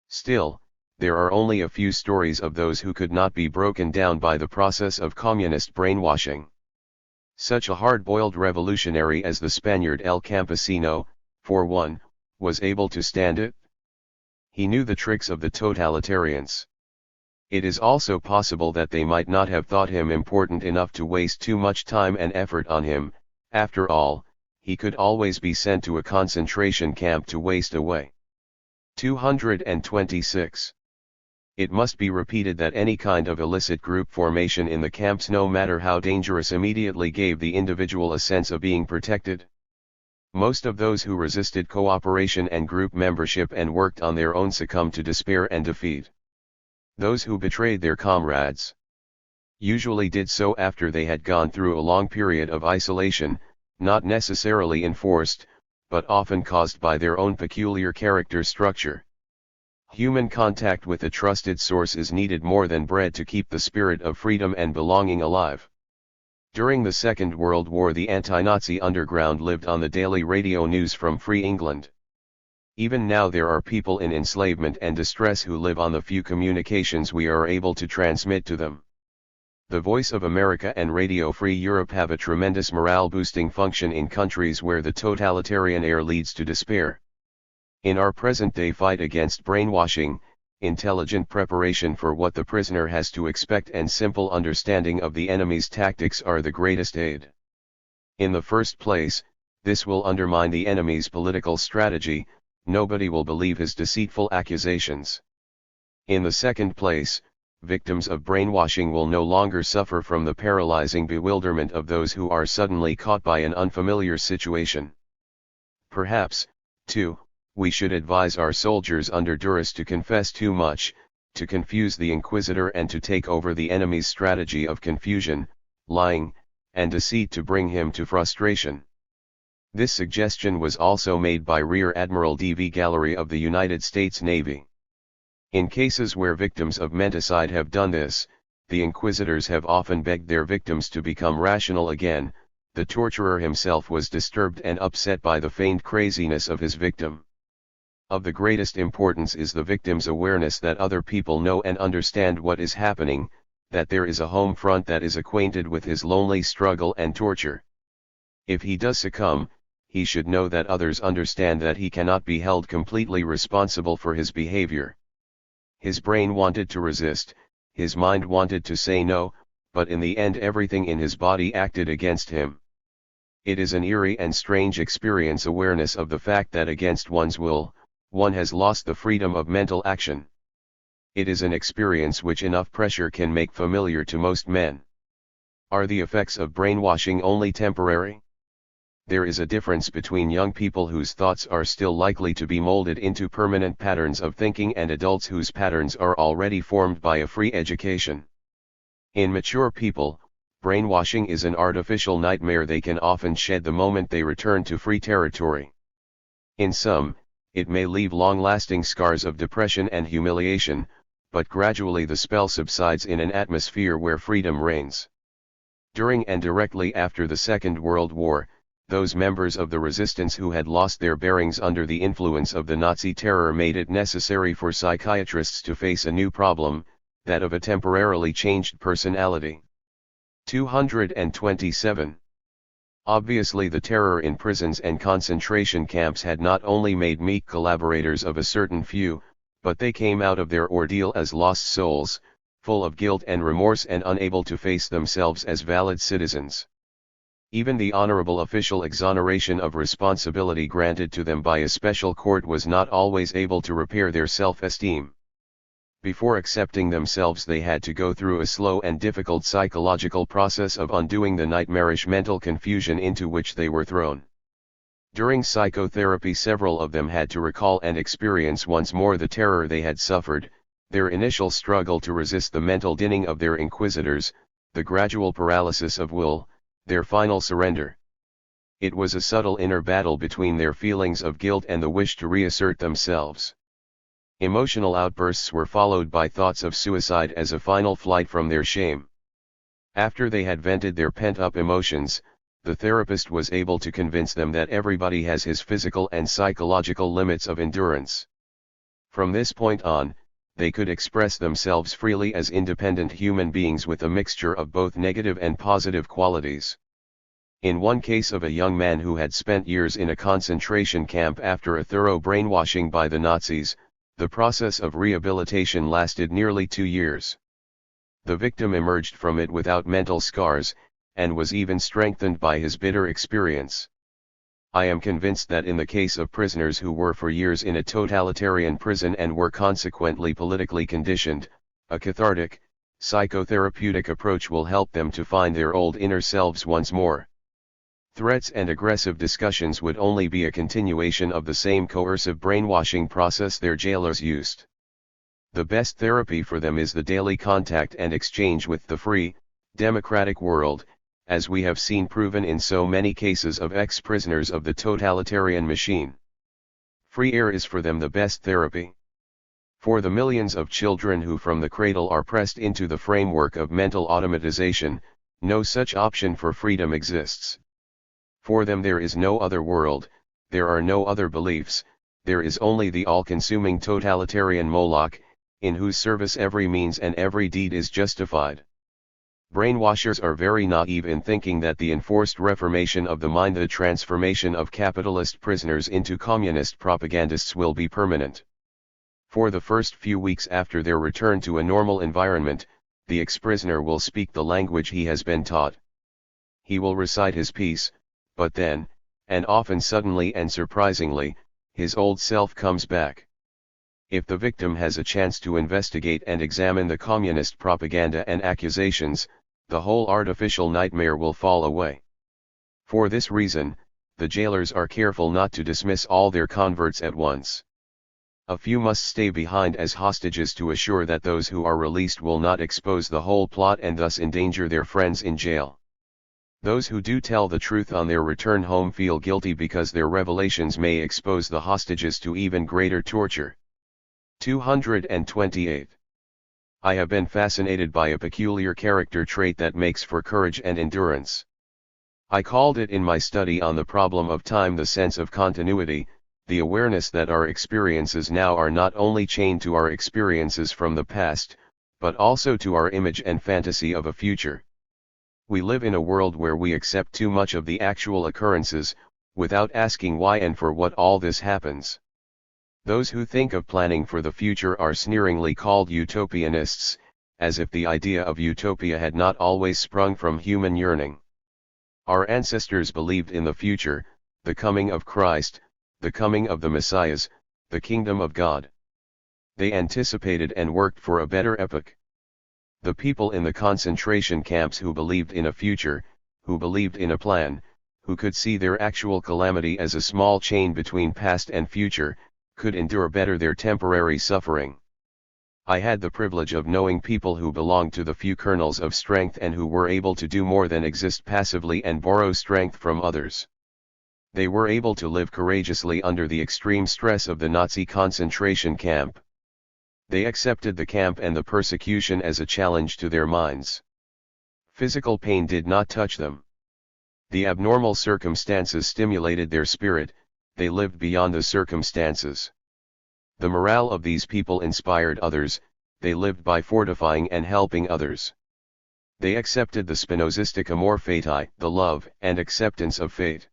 Still, there are only a few stories of those who could not be broken down by the process of communist brainwashing. Such a hard-boiled revolutionary as the Spaniard El Campesino, for one, was able to stand it. He knew the tricks of the totalitarians. It is also possible that they might not have thought him important enough to waste too much time and effort on him. After all, he could always be sent to a concentration camp to waste away. 226. It must be repeated that any kind of illicit group formation in the camps, no matter how dangerous, immediately gave the individual a sense of being protected. Most of those who resisted cooperation and group membership and worked on their own succumbed to despair and defeat. Those who betrayed their comrades usually did so after they had gone through a long period of isolation, not necessarily enforced, but often caused by their own peculiar character structure. Human contact with a trusted source is needed more than bread to keep the spirit of freedom and belonging alive. During the Second World War, the anti-Nazi underground lived on the daily radio news from Free England. Even now there are people in enslavement and distress who live on the few communications we are able to transmit to them. The Voice of America and Radio Free Europe have a tremendous morale-boosting function in countries where the totalitarian air leads to despair. In our present-day fight against brainwashing, intelligent preparation for what the prisoner has to expect and simple understanding of the enemy's tactics are the greatest aid. In the first place, this will undermine the enemy's political strategy. Nobody will believe his deceitful accusations. In the second place, victims of brainwashing will no longer suffer from the paralyzing bewilderment of those who are suddenly caught by an unfamiliar situation. Perhaps, too, we should advise our soldiers under duress to confess too much, to confuse the inquisitor and to take over the enemy's strategy of confusion, lying, and deceit to bring him to frustration. This suggestion was also made by Rear Admiral D.V. Gallery of the United States Navy. In cases where victims of menticide have done this, the inquisitors have often begged their victims to become rational again. The torturer himself was disturbed and upset by the feigned craziness of his victim. Of the greatest importance is the victim's awareness that other people know and understand what is happening, that there is a home front that is acquainted with his lonely struggle and torture. If he does succumb, he should know that others understand that he cannot be held completely responsible for his behavior. His brain wanted to resist, his mind wanted to say no, but in the end everything in his body acted against him. It is an eerie and strange experience, awareness of the fact that against one's will, one has lost the freedom of mental action. It is an experience which enough pressure can make familiar to most men. Are the effects of brainwashing only temporary? There is a difference between young people whose thoughts are still likely to be molded into permanent patterns of thinking and adults whose patterns are already formed by a free education. In mature people, brainwashing is an artificial nightmare they can often shed the moment they return to free territory. In some, it may leave long-lasting scars of depression and humiliation, but gradually the spell subsides in an atmosphere where freedom reigns. During and directly after the Second World War, those members of the resistance who had lost their bearings under the influence of the Nazi terror made it necessary for psychiatrists to face a new problem, that of a temporarily changed personality. 227. Obviously, the terror in prisons and concentration camps had not only made meek collaborators of a certain few, but they came out of their ordeal as lost souls, full of guilt and remorse and unable to face themselves as valid citizens. Even the honorable official exoneration of responsibility granted to them by a special court was not always able to repair their self-esteem. Before accepting themselves, they had to go through a slow and difficult psychological process of undoing the nightmarish mental confusion into which they were thrown. During psychotherapy, several of them had to recall and experience once more the terror they had suffered, their initial struggle to resist the mental dinning of their inquisitors, the gradual paralysis of will, their final surrender. It was a subtle inner battle between their feelings of guilt and the wish to reassert themselves. Emotional outbursts were followed by thoughts of suicide as a final flight from their shame. After they had vented their pent-up emotions, the therapist was able to convince them that everybody has his physical and psychological limits of endurance. From this point on, they could express themselves freely as independent human beings with a mixture of both negative and positive qualities. In one case of a young man who had spent years in a concentration camp after a thorough brainwashing by the Nazis, the process of rehabilitation lasted nearly 2 years. The victim emerged from it without mental scars, and was even strengthened by his bitter experience. I am convinced that in the case of prisoners who were for years in a totalitarian prison and were consequently politically conditioned, a cathartic, psychotherapeutic approach will help them to find their old inner selves once more. Threats and aggressive discussions would only be a continuation of the same coercive brainwashing process their jailers used. The best therapy for them is the daily contact and exchange with the free, democratic world, as we have seen proven in so many cases of ex-prisoners of the totalitarian machine. Free air is for them the best therapy. For the millions of children who from the cradle are pressed into the framework of mental automatization, no such option for freedom exists. For them there is no other world, there are no other beliefs, there is only the all-consuming totalitarian Moloch, in whose service every means and every deed is justified. Brainwashers are very naive in thinking that the enforced reformation of the mind, the transformation of capitalist prisoners into communist propagandists, will be permanent. For the first few weeks after their return to a normal environment, the ex-prisoner will speak the language he has been taught. He will recite his piece, but then, and often suddenly and surprisingly, his old self comes back. If the victim has a chance to investigate and examine the communist propaganda and accusations, the whole artificial nightmare will fall away. For this reason, the jailers are careful not to dismiss all their converts at once. A few must stay behind as hostages to assure that those who are released will not expose the whole plot and thus endanger their friends in jail. Those who do tell the truth on their return home feel guilty because their revelations may expose the hostages to even greater torture. 228. I have been fascinated by a peculiar character trait that makes for courage and endurance. I called it in my study on the problem of time the sense of continuity, the awareness that our experiences now are not only chained to our experiences from the past, but also to our image and fantasy of a future. We live in a world where we accept too much of the actual occurrences, without asking why and for what all this happens. Those who think of planning for the future are sneeringly called utopianists, as if the idea of utopia had not always sprung from human yearning. Our ancestors believed in the future, the coming of Christ, the coming of the Messiahs, the kingdom of God. They anticipated and worked for a better epoch. The people in the concentration camps who believed in a future, who believed in a plan, who could see their actual calamity as a small chain between past and future, could endure better their temporary suffering. I had the privilege of knowing people who belonged to the few kernels of strength and who were able to do more than exist passively and borrow strength from others. They were able to live courageously under the extreme stress of the Nazi concentration camp. They accepted the camp and the persecution as a challenge to their minds. Physical pain did not touch them. The abnormal circumstances stimulated their spirit, they lived beyond the circumstances. The morale of these people inspired others, they lived by fortifying and helping others. They accepted the Spinozistic amor fati, the love and acceptance of fate.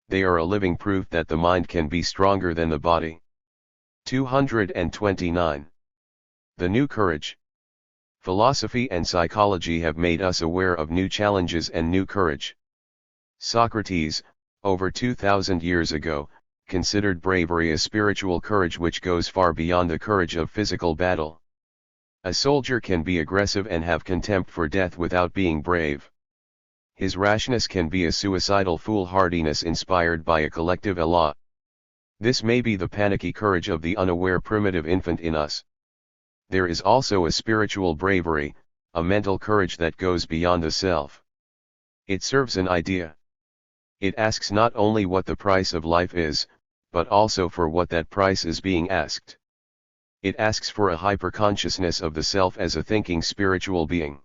They are a living proof that the mind can be stronger than the body. 229. The new courage. Philosophy and psychology have made us aware of new challenges and new courage. Socrates, over 2,000 years ago, considered bravery a spiritual courage which goes far beyond the courage of physical battle. A soldier can be aggressive and have contempt for death without being brave. His rashness can be a suicidal foolhardiness inspired by a collective elan. This may be the panicky courage of the unaware primitive infant in us. There is also a spiritual bravery, a mental courage that goes beyond the self. It serves an idea. It asks not only what the price of life is, but also for what that price is being asked. It asks for a hyperconsciousness of the self as a thinking spiritual being.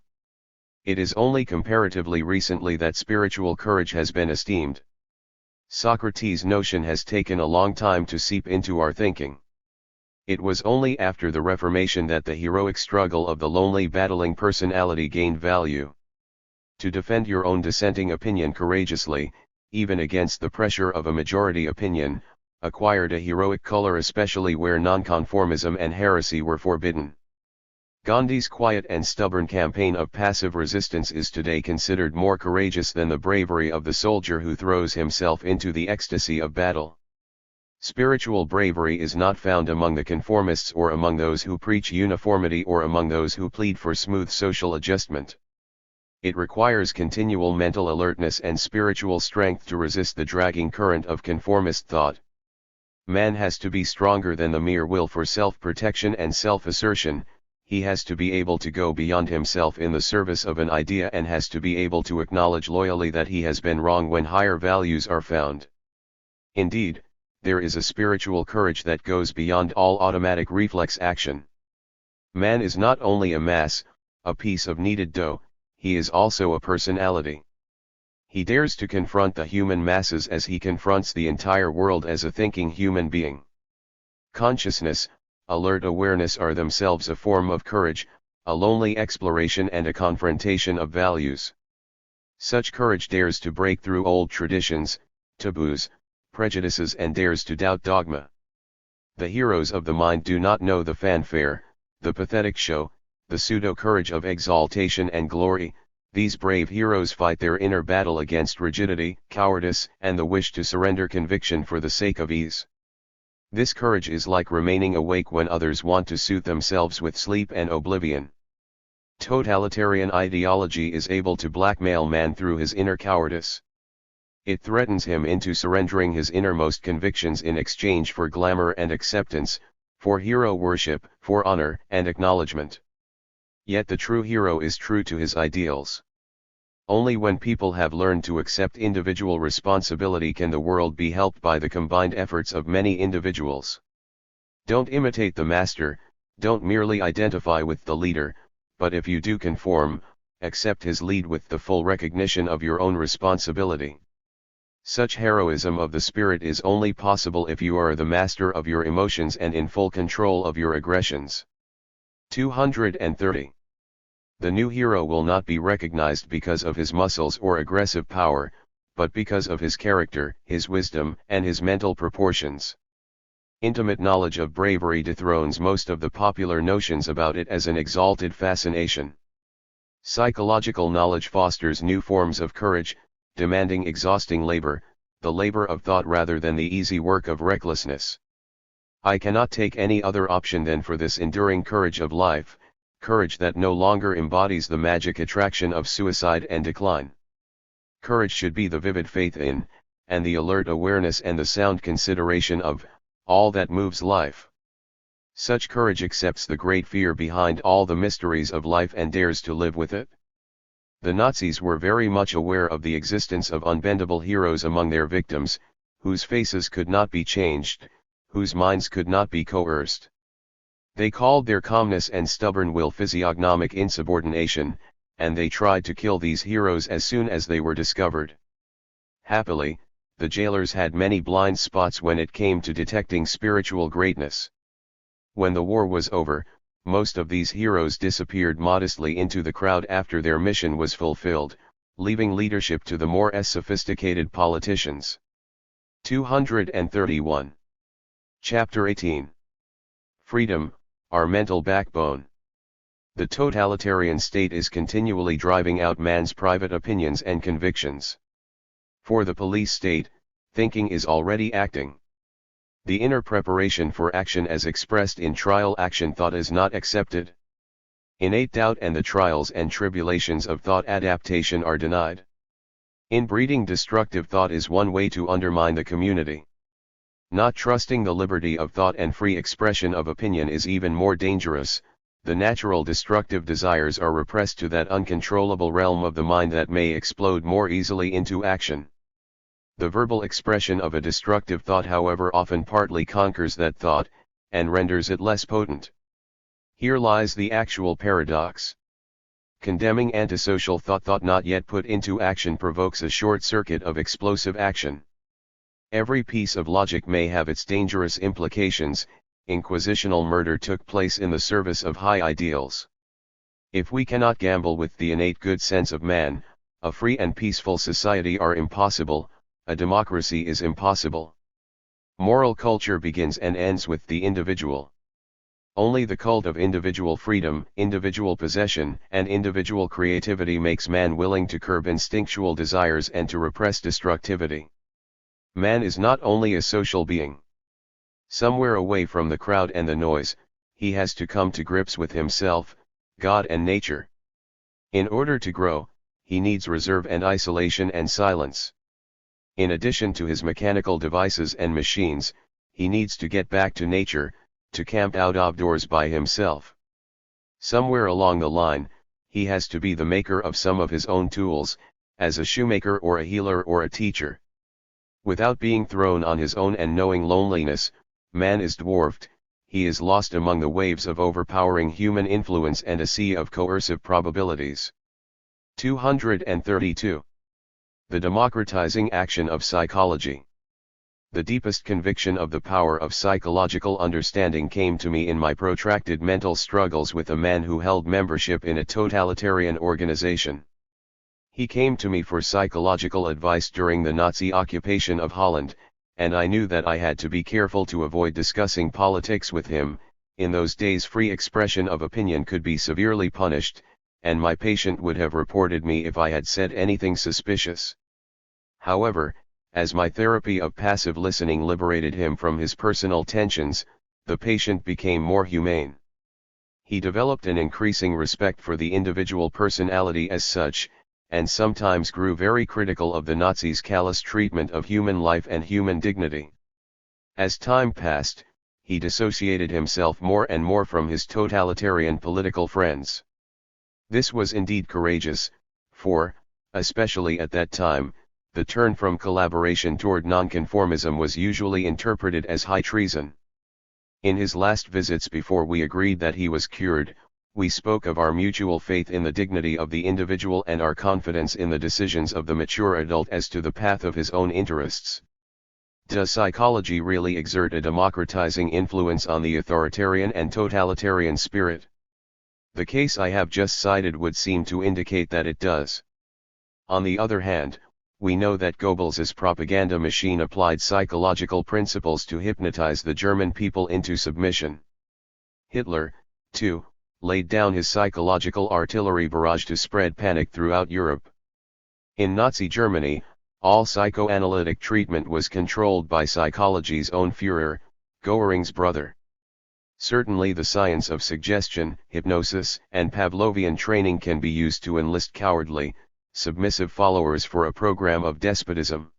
It is only comparatively recently that spiritual courage has been esteemed. Socrates' notion has taken a long time to seep into our thinking. It was only after the Reformation that the heroic struggle of the lonely battling personality gained value. To defend your own dissenting opinion courageously, even against the pressure of a majority opinion, acquired a heroic color, especially where nonconformism and heresy were forbidden. Gandhi's quiet and stubborn campaign of passive resistance is today considered more courageous than the bravery of the soldier who throws himself into the ecstasy of battle. Spiritual bravery is not found among the conformists or among those who preach uniformity or among those who plead for smooth social adjustment. It requires continual mental alertness and spiritual strength to resist the dragging current of conformist thought. Man has to be stronger than the mere will for self-protection and self-assertion. He has to be able to go beyond himself in the service of an idea and has to be able to acknowledge loyally that he has been wrong when higher values are found. Indeed, there is a spiritual courage that goes beyond all automatic reflex action. Man is not only a mass, a piece of kneaded dough, he is also a personality. He dares to confront the human masses as he confronts the entire world as a thinking human being. Consciousness, alert awareness are themselves a form of courage, a lonely exploration and a confrontation of values. Such courage dares to break through old traditions, taboos, prejudices and dares to doubt dogma. The heroes of the mind do not know the fanfare, the pathetic show, the pseudo-courage of exaltation and glory. These brave heroes fight their inner battle against rigidity, cowardice, and the wish to surrender conviction for the sake of ease. This courage is like remaining awake when others want to soothe themselves with sleep and oblivion. Totalitarian ideology is able to blackmail man through his inner cowardice. It threatens him into surrendering his innermost convictions in exchange for glamour and acceptance, for hero worship, for honor and acknowledgement. Yet the true hero is true to his ideals. Only when people have learned to accept individual responsibility can the world be helped by the combined efforts of many individuals. Don't imitate the master, don't merely identify with the leader, but if you do conform, accept his lead with the full recognition of your own responsibility. Such heroism of the spirit is only possible if you are the master of your emotions and in full control of your aggressions. 230. The new hero will not be recognized because of his muscles or aggressive power, but because of his character, his wisdom, and his mental proportions. Intimate knowledge of bravery dethrones most of the popular notions about it as an exalted fascination. Psychological knowledge fosters new forms of courage, demanding exhausting labor, the labor of thought rather than the easy work of recklessness. I cannot take any other option than for this enduring courage of life, courage that no longer embodies the magic attraction of suicide and decline. Courage should be the vivid faith in, and the alert awareness and the sound consideration of, all that moves life. Such courage accepts the great fear behind all the mysteries of life and dares to live with it. The Nazis were very much aware of the existence of unbendable heroes among their victims, whose faces could not be changed, whose minds could not be coerced. They called their calmness and stubborn will physiognomic insubordination, and they tried to kill these heroes as soon as they were discovered. Happily, the jailers had many blind spots when it came to detecting spiritual greatness. When the war was over, most of these heroes disappeared modestly into the crowd after their mission was fulfilled, leaving leadership to the more sophisticated politicians. 231. Chapter 18. Freedom, our mental backbone. The totalitarian state is continually driving out man's private opinions and convictions. For the police state, thinking is already acting. The inner preparation for action as expressed in trial action thought is not accepted. Innate doubt and the trials and tribulations of thought adaptation are denied. Inbreeding destructive thought is one way to undermine the community. Not trusting the liberty of thought and free expression of opinion is even more dangerous. The natural destructive desires are repressed to that uncontrollable realm of the mind that may explode more easily into action. The verbal expression of a destructive thought, however, often partly conquers that thought, and renders it less potent. Here lies the actual paradox. Condemning antisocial thought not yet put into action provokes a short circuit of explosive action. Every piece of logic may have its dangerous implications. Inquisitional murder took place in the service of high ideals. If we cannot gamble with the innate good sense of man, a free and peaceful society are impossible, a democracy is impossible. Moral culture begins and ends with the individual. Only the cult of individual freedom, individual possession, and individual creativity makes man willing to curb instinctual desires and to repress destructivity. Man is not only a social being. Somewhere away from the crowd and the noise, he has to come to grips with himself, God and nature. In order to grow, he needs reserve and isolation and silence. In addition to his mechanical devices and machines, he needs to get back to nature, to camp out outdoors by himself. Somewhere along the line, he has to be the maker of some of his own tools, as a shoemaker or a healer or a teacher. Without being thrown on his own and knowing loneliness, man is dwarfed, he is lost among the waves of overpowering human influence and a sea of coercive probabilities. 232. The democratizing action of psychology. The deepest conviction of the power of psychological understanding came to me in my protracted mental struggles with a man who held membership in a totalitarian organization. He came to me for psychological advice during the Nazi occupation of Holland, and I knew that I had to be careful to avoid discussing politics with him. In those days free expression of opinion could be severely punished, and my patient would have reported me if I had said anything suspicious. However, as my therapy of passive listening liberated him from his personal tensions, the patient became more humane. He developed an increasing respect for the individual personality as such, and sometimes grew very critical of the Nazis' callous treatment of human life and human dignity. As time passed, he dissociated himself more and more from his totalitarian political friends. This was indeed courageous, for, especially at that time, the turn from collaboration toward nonconformism was usually interpreted as high treason. In his last visits before we agreed that he was cured, we spoke of our mutual faith in the dignity of the individual and our confidence in the decisions of the mature adult as to the path of his own interests. Does psychology really exert a democratizing influence on the authoritarian and totalitarian spirit? The case I have just cited would seem to indicate that it does. On the other hand, we know that Goebbels's propaganda machine applied psychological principles to hypnotize the German people into submission. Hitler, too, laid down his psychological artillery barrage to spread panic throughout Europe. In Nazi Germany, all psychoanalytic treatment was controlled by psychology's own Führer, Goering's brother. Certainly the science of suggestion, hypnosis, and Pavlovian training can be used to enlist cowardly, submissive followers for a program of despotism.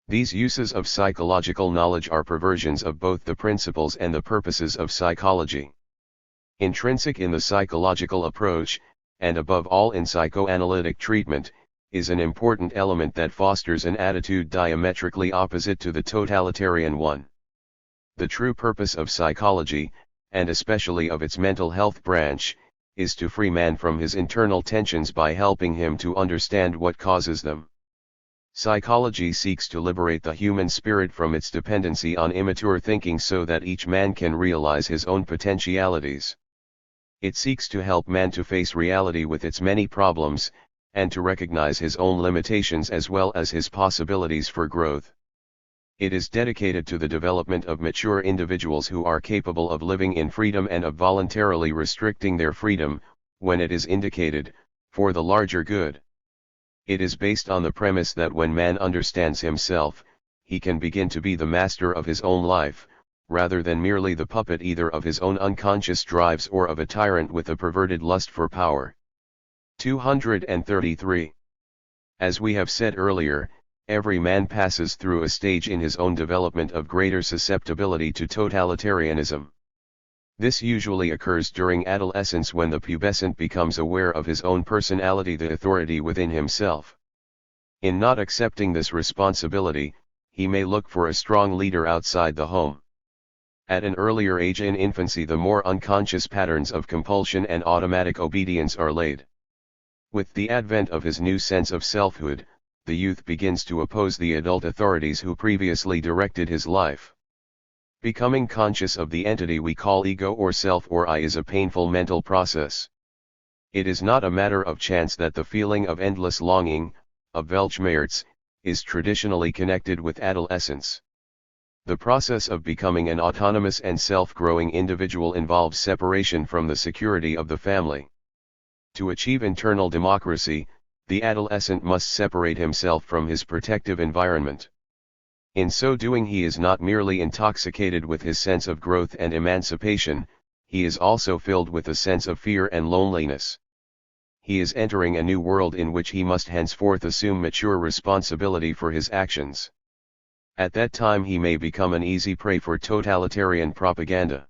These uses of psychological knowledge are perversions of both the principles and the purposes of psychology. Intrinsic in the psychological approach, and above all in psychoanalytic treatment, is an important element that fosters an attitude diametrically opposite to the totalitarian one. The true purpose of psychology, and especially of its mental health branch, is to free man from his internal tensions by helping him to understand what causes them. Psychology seeks to liberate the human spirit from its dependency on immature thinking so that each man can realize his own potentialities. It seeks to help man to face reality with its many problems, and to recognize his own limitations as well as his possibilities for growth. It is dedicated to the development of mature individuals who are capable of living in freedom and of voluntarily restricting their freedom, when it is indicated, for the larger good. It is based on the premise that when man understands himself, he can begin to be the master of his own life, rather than merely the puppet either of his own unconscious drives or of a tyrant with a perverted lust for power. 233. As we have said earlier, every man passes through a stage in his own development of greater susceptibility to totalitarianism. This usually occurs during adolescence when the pubescent becomes aware of his own personality, the authority within himself. In not accepting this responsibility, he may look for a strong leader outside the home. At an earlier age in infancy, the more unconscious patterns of compulsion and automatic obedience are laid. With the advent of his new sense of selfhood, the youth begins to oppose the adult authorities who previously directed his life. Becoming conscious of the entity we call ego or self or I is a painful mental process. It is not a matter of chance that the feeling of endless longing, of Weltschmerz, is traditionally connected with adolescence. The process of becoming an autonomous and self-growing individual involves separation from the security of the family. To achieve internal democracy, the adolescent must separate himself from his protective environment. In so doing, he is not merely intoxicated with his sense of growth and emancipation, he is also filled with a sense of fear and loneliness. He is entering a new world in which he must henceforth assume mature responsibility for his actions. At that time he may become an easy prey for totalitarian propaganda.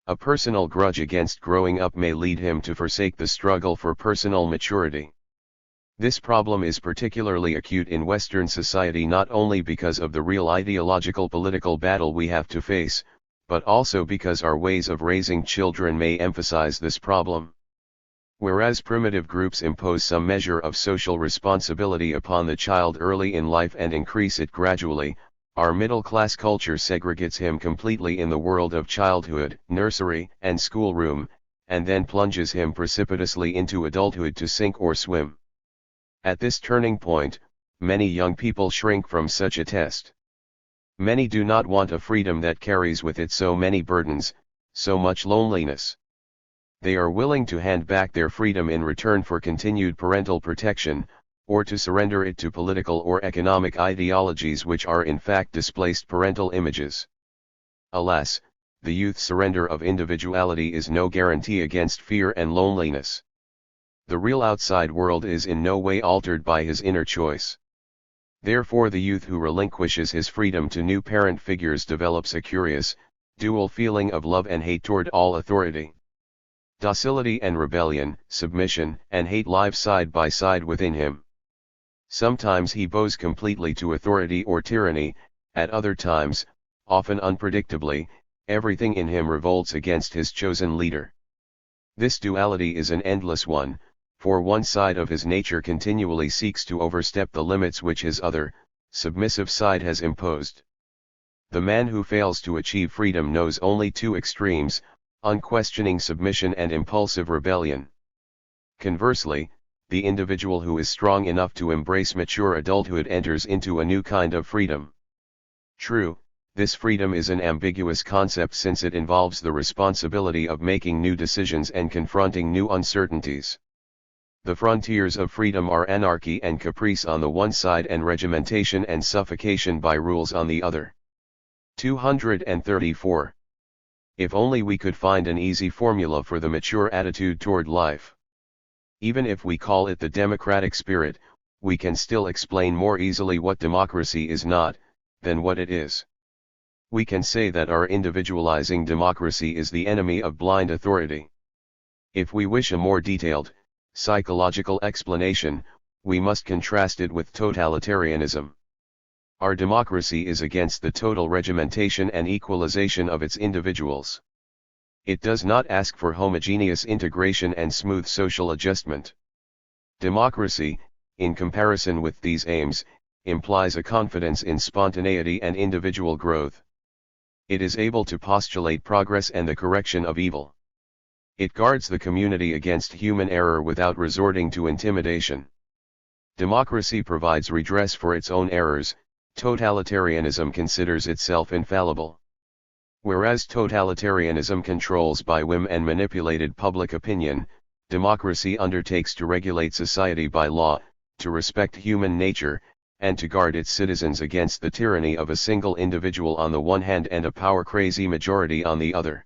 A personal grudge against growing up may lead him to forsake the struggle for personal maturity. This problem is particularly acute in Western society, not only because of the real ideological political battle we have to face, but also because our ways of raising children may emphasize this problem. Whereas primitive groups impose some measure of social responsibility upon the child early in life and increase it gradually, our middle-class culture segregates him completely in the world of childhood, nursery, and schoolroom, and then plunges him precipitously into adulthood to sink or swim. At this turning point, many young people shrink from such a test. Many do not want a freedom that carries with it so many burdens, so much loneliness. They are willing to hand back their freedom in return for continued parental protection, or to surrender it to political or economic ideologies which are in fact displaced parental images. Alas, the youth's surrender of individuality is no guarantee against fear and loneliness. The real outside world is in no way altered by his inner choice. Therefore, the youth who relinquishes his freedom to new parent figures develops a curious, dual feeling of love and hate toward all authority. Docility and rebellion, submission and hate live side by side within him. Sometimes he bows completely to authority or tyranny, at other times, often unpredictably, everything in him revolts against his chosen leader. This duality is an endless one, for one side of his nature continually seeks to overstep the limits which his other, submissive side has imposed. The man who fails to achieve freedom knows only two extremes: unquestioning submission and impulsive rebellion. Conversely, the individual who is strong enough to embrace mature adulthood enters into a new kind of freedom. True, this freedom is an ambiguous concept since it involves the responsibility of making new decisions and confronting new uncertainties. The frontiers of freedom are anarchy and caprice on the one side and regimentation and suffocation by rules on the other. 234. If only we could find an easy formula for the mature attitude toward life. Even if we call it the democratic spirit, we can still explain more easily what democracy is not, than what it is. We can say that our individualizing democracy is the enemy of blind authority. If we wish a more detailed, psychological explanation, we must contrast it with totalitarianism. Our democracy is against the total regimentation and equalization of its individuals. It does not ask for homogeneous integration and smooth social adjustment. Democracy, in comparison with these aims, implies a confidence in spontaneity and individual growth. It is able to postulate progress and the correction of evil. It guards the community against human error without resorting to intimidation. Democracy provides redress for its own errors. Totalitarianism considers itself infallible. Whereas totalitarianism controls by whim and manipulated public opinion, democracy undertakes to regulate society by law, to respect human nature, and to guard its citizens against the tyranny of a single individual on the one hand and a power-crazy majority on the other.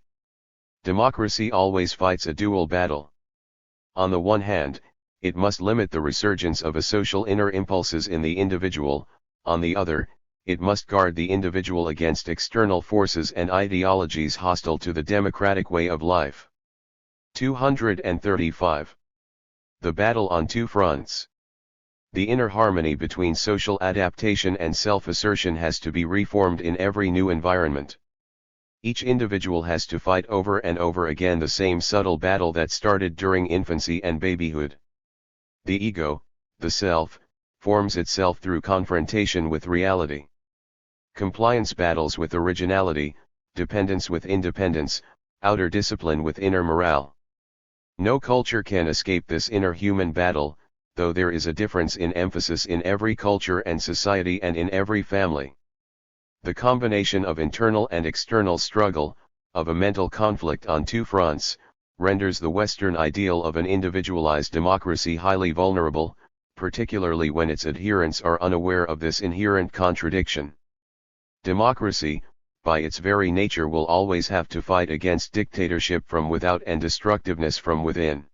Democracy always fights a dual battle. On the one hand, it must limit the resurgence of asocial inner impulses in the individual. On the other, it must guard the individual against external forces and ideologies hostile to the democratic way of life. 235. The battle on two fronts. The inner harmony between social adaptation and self-assertion has to be reformed in every new environment. Each individual has to fight over and over again the same subtle battle that started during infancy and babyhood. The ego, the self, forms itself through confrontation with reality. Compliance battles with originality, dependence with independence, outer discipline with inner morale. No culture can escape this inner human battle, though there is a difference in emphasis in every culture and society and in every family. The combination of internal and external struggle, of a mental conflict on two fronts, renders the Western ideal of an individualized democracy highly vulnerable, particularly when its adherents are unaware of this inherent contradiction. Democracy, by its very nature, will always have to fight against dictatorship from without and destructiveness from within.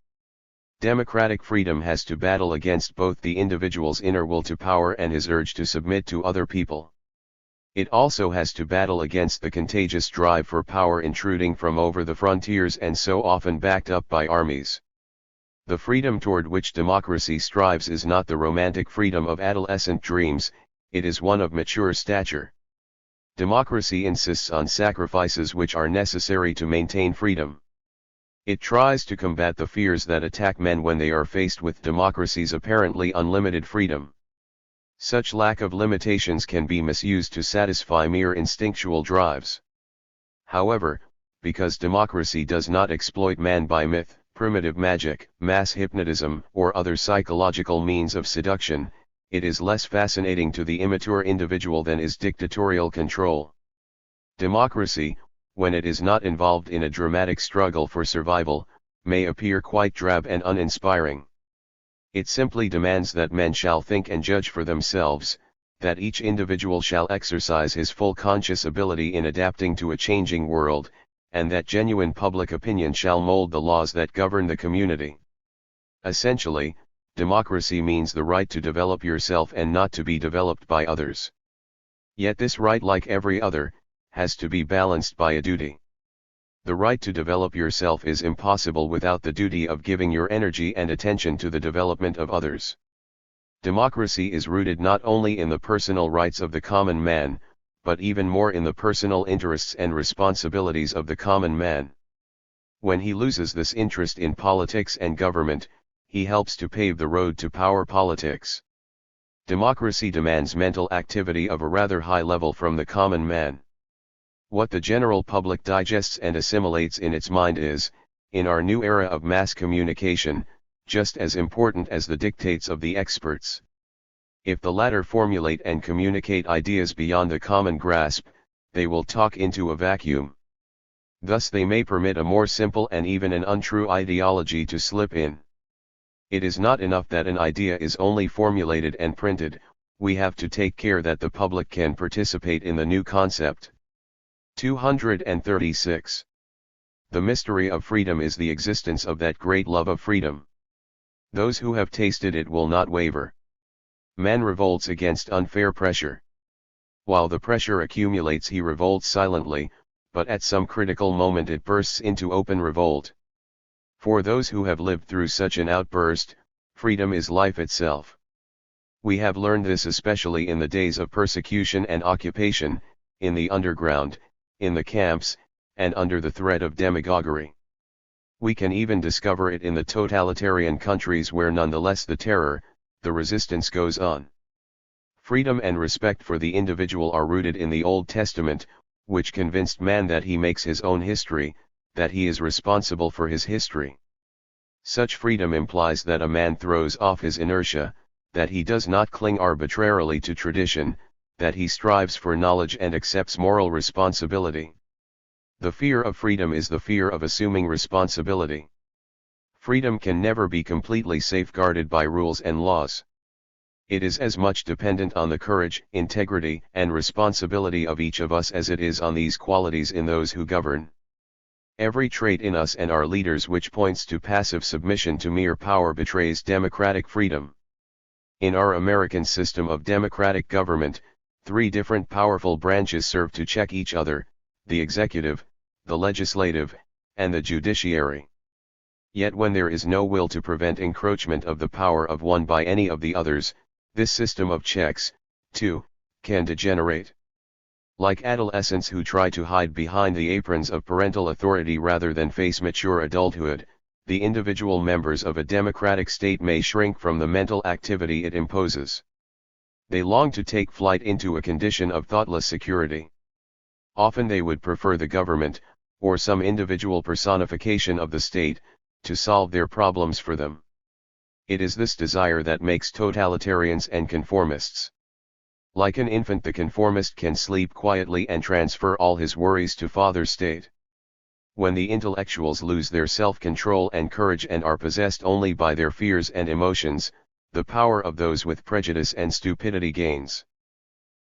Democratic freedom has to battle against both the individual's inner will to power and his urge to submit to other people. It also has to battle against the contagious drive for power intruding from over the frontiers and so often backed up by armies. The freedom toward which democracy strives is not the romantic freedom of adolescent dreams, it is one of mature stature. Democracy insists on sacrifices which are necessary to maintain freedom. It tries to combat the fears that attack men when they are faced with democracy's apparently unlimited freedom. Such lack of limitations can be misused to satisfy mere instinctual drives. However, because democracy does not exploit man by myth, primitive magic, mass hypnotism, or other psychological means of seduction, it is less fascinating to the immature individual than is dictatorial control. Democracy, when it is not involved in a dramatic struggle for survival, may appear quite drab and uninspiring. It simply demands that men shall think and judge for themselves, that each individual shall exercise his full conscious ability in adapting to a changing world, and that genuine public opinion shall mold the laws that govern the community. Essentially, democracy means the right to develop yourself and not to be developed by others. Yet this right, like every other, has to be balanced by a duty. The right to develop yourself is impossible without the duty of giving your energy and attention to the development of others. Democracy is rooted not only in the personal rights of the common man, but even more in the personal interests and responsibilities of the common man. When he loses this interest in politics and government, he helps to pave the road to power politics. Democracy demands mental activity of a rather high level from the common man. What the general public digests and assimilates in its mind is, in our new era of mass communication, just as important as the dictates of the experts. If the latter formulate and communicate ideas beyond the common grasp, they will talk into a vacuum. Thus they may permit a more simple and even an untrue ideology to slip in. It is not enough that an idea is only formulated and printed, we have to take care that the public can participate in the new concept. 236. The mystery of freedom is the existence of that great love of freedom. Those who have tasted it will not waver. Man revolts against unfair pressure. While the pressure accumulates, he revolts silently, but at some critical moment it bursts into open revolt. For those who have lived through such an outburst, freedom is life itself. We have learned this especially in the days of persecution and occupation, in the underground, in the camps, and under the threat of demagoguery. We can even discover it in the totalitarian countries where nonetheless the terror, the resistance goes on. Freedom and respect for the individual are rooted in the Old Testament, which convinced man that he makes his own history, that he is responsible for his history. Such freedom implies that a man throws off his inertia, that he does not cling arbitrarily to tradition, that he strives for knowledge and accepts moral responsibility. The fear of freedom is the fear of assuming responsibility. Freedom can never be completely safeguarded by rules and laws. It is as much dependent on the courage, integrity, and responsibility of each of us as it is on these qualities in those who govern. Every trait in us and our leaders which points to passive submission to mere power betrays democratic freedom. In our American system of democratic government, three different powerful branches serve to check each other: the executive, the legislative, and the judiciary. Yet when there is no will to prevent encroachment of the power of one by any of the others, This system of checks, too, can degenerate. Like adolescents who try to hide behind the aprons of parental authority rather than face mature adulthood, the individual members of a democratic state may shrink from the mental activity it imposes. They long to take flight into a condition of thoughtless security. Often they would prefer the government, or some individual personification of the state, to solve their problems for them. It is this desire that makes totalitarians and conformists. Like an infant, the conformist can sleep quietly and transfer all his worries to Father State. When the intellectuals lose their self-control and courage and are possessed only by their fears and emotions, the power of those with prejudice and stupidity gains.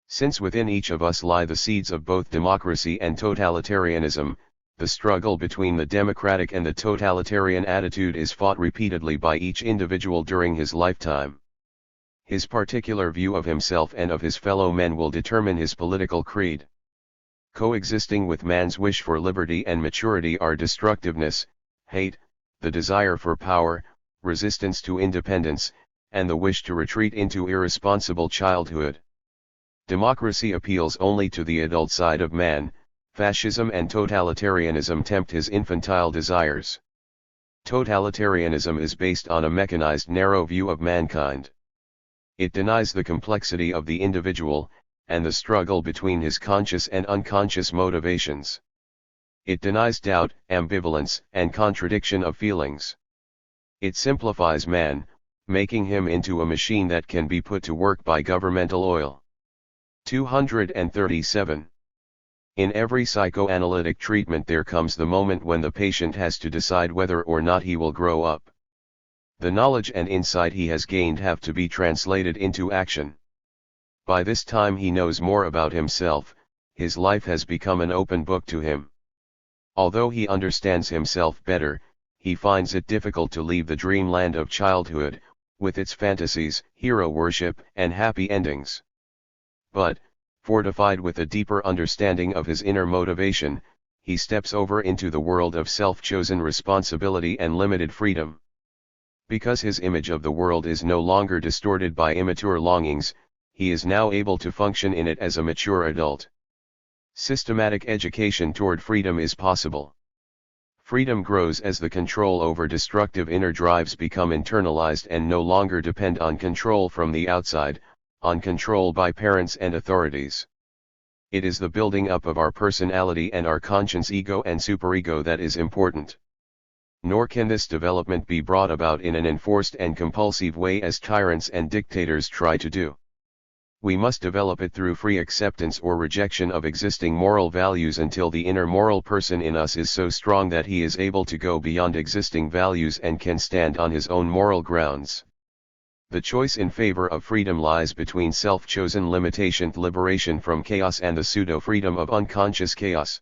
Since within each of us lie the seeds of both democracy and totalitarianism, the struggle between the democratic and the totalitarian attitude is fought repeatedly by each individual during his lifetime. His particular view of himself and of his fellow men will determine his political creed. Coexisting with man's wish for liberty and maturity are destructiveness, hate, the desire for power, resistance to independence, and the wish to retreat into irresponsible childhood. Democracy appeals only to the adult side of man, fascism and totalitarianism tempt his infantile desires. Totalitarianism is based on a mechanized narrow view of mankind. It denies the complexity of the individual, and the struggle between his conscious and unconscious motivations. It denies doubt, ambivalence, and contradiction of feelings. It simplifies man, making him into a machine that can be put to work by governmental oil. 237. In every psychoanalytic treatment there comes the moment when the patient has to decide whether or not he will grow up. The knowledge and insight he has gained have to be translated into action. By this time he knows more about himself, his life has become an open book to him. Although he understands himself better, he finds it difficult to leave the dreamland of childhood, with its fantasies, hero worship, and happy endings. But, fortified with a deeper understanding of his inner motivation, he steps over into the world of self-chosen responsibility and limited freedom. Because his image of the world is no longer distorted by immature longings, he is now able to function in it as a mature adult. Systematic education toward freedom is possible. Freedom grows as the control over destructive inner drives become internalized and no longer depend on control from the outside, on control by parents and authorities. It is the building up of our personality and our conscience ego and superego that is important. Nor can this development be brought about in an enforced and compulsive way as tyrants and dictators try to do. We must develop it through free acceptance or rejection of existing moral values until the inner moral person in us is so strong that he is able to go beyond existing values and can stand on his own moral grounds. The choice in favor of freedom lies between self-chosen limitation, liberation from chaos, and the pseudo-freedom of unconscious chaos.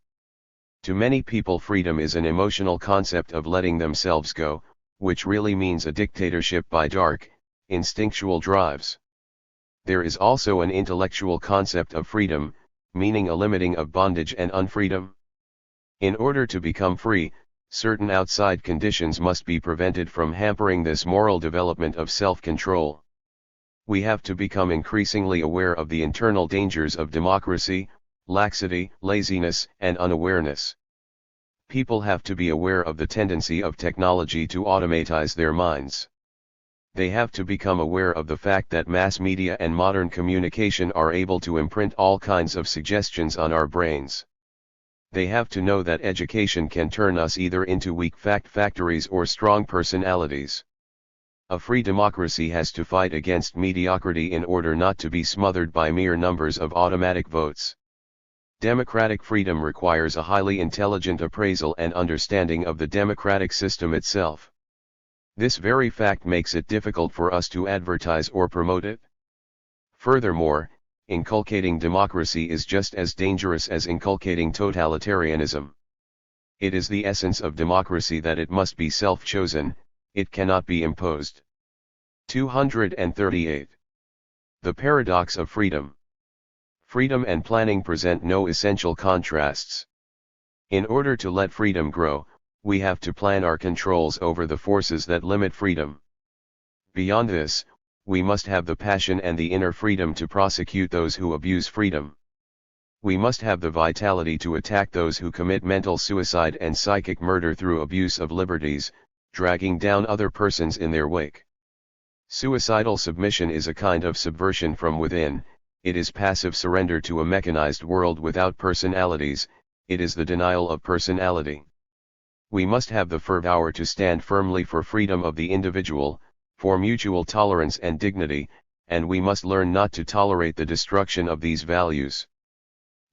To many people, freedom is an emotional concept of letting themselves go, which really means a dictatorship by dark, instinctual drives. There is also an intellectual concept of freedom, meaning a limiting of bondage and unfreedom. In order to become free, certain outside conditions must be prevented from hampering this moral development of self-control. We have to become increasingly aware of the internal dangers of democracy, laxity, laziness, and unawareness. People have to be aware of the tendency of technology to automatize their minds. They have to become aware of the fact that mass media and modern communication are able to imprint all kinds of suggestions on our brains. They have to know that education can turn us either into weak fact factories or strong personalities. A free democracy has to fight against mediocrity in order not to be smothered by mere numbers of automatic votes. Democratic freedom requires a highly intelligent appraisal and understanding of the democratic system itself. This very fact makes it difficult for us to advertise or promote it. Furthermore, inculcating democracy is just as dangerous as inculcating totalitarianism. It is the essence of democracy that it must be self-chosen, it cannot be imposed. 238. The paradox of freedom. Freedom and planning present no essential contrasts. In order to let freedom grow, we have to plan our controls over the forces that limit freedom. Beyond this, We must have the passion and the inner freedom to prosecute those who abuse freedom. We must have the vitality to attack those who commit mental suicide and psychic murder through abuse of liberties, dragging down other persons in their wake. Suicidal submission is a kind of subversion from within. It is passive surrender to a mechanized world without personalities. It is the denial of personality. We must have the fervor to stand firmly for freedom of the individual, for mutual tolerance and dignity, and we must learn not to tolerate the destruction of these values.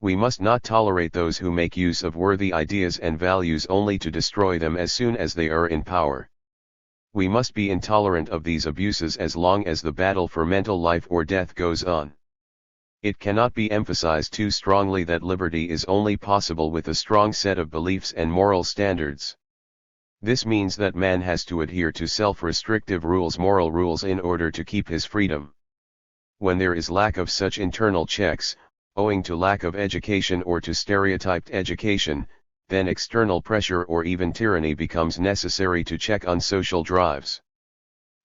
We must not tolerate those who make use of worthy ideas and values only to destroy them as soon as they are in power. We must be intolerant of these abuses as long as the battle for mental life or death goes on. It cannot be emphasized too strongly that liberty is only possible with a strong set of beliefs and moral standards. This means that man has to adhere to self-restrictive rules, moral rules, in order to keep his freedom. When there is lack of such internal checks, owing to lack of education or to stereotyped education, then external pressure or even tyranny becomes necessary to check unsocial drives.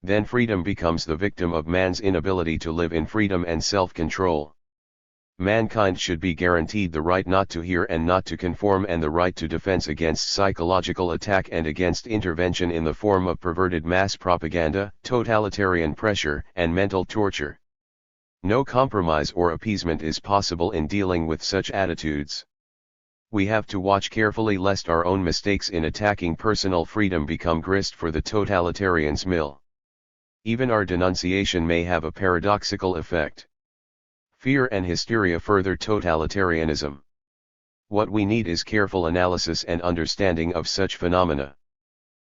Then freedom becomes the victim of man's inability to live in freedom and self-control. Mankind should be guaranteed the right not to hear and not to conform, and the right to defense against psychological attack and against intervention in the form of perverted mass propaganda, totalitarian pressure, and mental torture. No compromise or appeasement is possible in dealing with such attitudes. We have to watch carefully lest our own mistakes in attacking personal freedom become grist for the totalitarian's mill. Even our denunciation may have a paradoxical effect. Fear and hysteria further totalitarianism. What we need is careful analysis and understanding of such phenomena.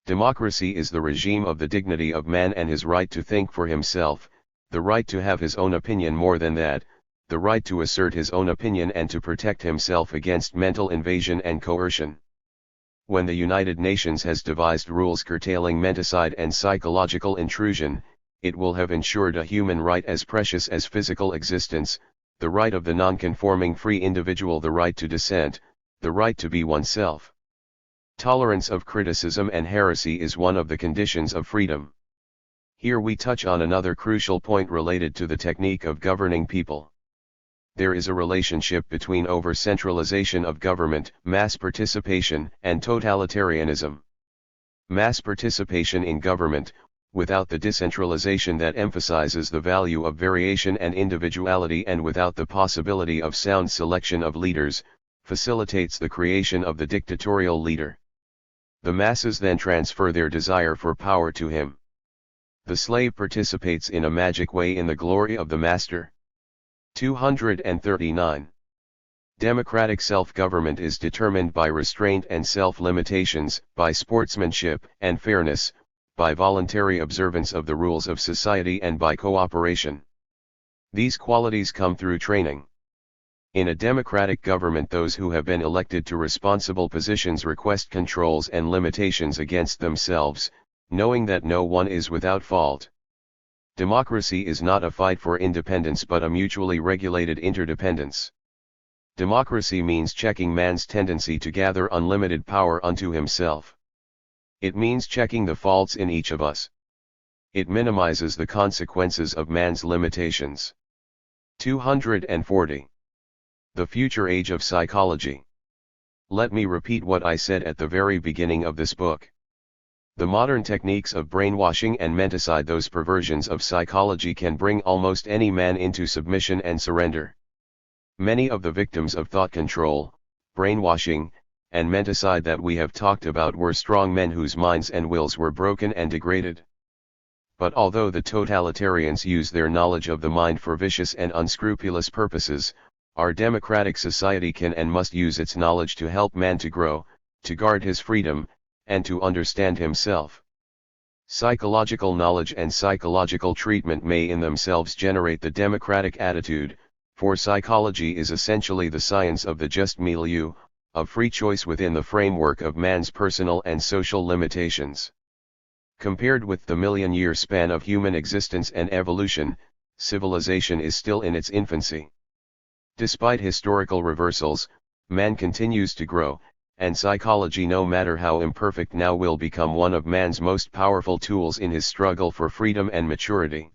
Democracy is the regime of the dignity of man and his right to think for himself, the right to have his own opinion, more than that, the right to assert his own opinion and to protect himself against mental invasion and coercion. When the United Nations has devised rules curtailing menticide and psychological intrusion, it will have ensured a human right as precious as physical existence, the right of the non-conforming free individual, the right to dissent, the right to be oneself. Tolerance of criticism and heresy is one of the conditions of freedom. Here we touch on another crucial point related to the technique of governing people. There is a relationship between over-centralization of government, mass participation, and totalitarianism. Mass participation in government, without the decentralization that emphasizes the value of variation and individuality, and without the possibility of sound selection of leaders, facilitates the creation of the dictatorial leader. The masses then transfer their desire for power to him. The slave participates in a magic way in the glory of the master. 239. Democratic self-government is determined by restraint and self-limitations, by sportsmanship and fairness, by voluntary observance of the rules of society, and by cooperation. These qualities come through training. In a democratic government, those who have been elected to responsible positions request controls and limitations against themselves, knowing that no one is without fault. Democracy is not a fight for independence but a mutually regulated interdependence. Democracy means checking man's tendency to gather unlimited power unto himself. It means checking the faults in each of us. It minimizes the consequences of man's limitations. 240. The future age of psychology. Let me repeat what I said at the very beginning of this book. The modern techniques of brainwashing and menticide, those perversions of psychology, can bring almost any man into submission and surrender. Many of the victims of thought control, brainwashing, and menticide that we have talked about were strong men whose minds and wills were broken and degraded. But although the totalitarians use their knowledge of the mind for vicious and unscrupulous purposes, our democratic society can and must use its knowledge to help man to grow, to guard his freedom, and to understand himself. Psychological knowledge and psychological treatment may in themselves generate the democratic attitude, for psychology is essentially the science of the just milieu, of free choice within the framework of man's personal and social limitations. Compared with the million-year span of human existence and evolution, civilization is still in its infancy. Despite historical reversals, man continues to grow, and psychology, no matter how imperfect now, will become one of man's most powerful tools in his struggle for freedom and maturity.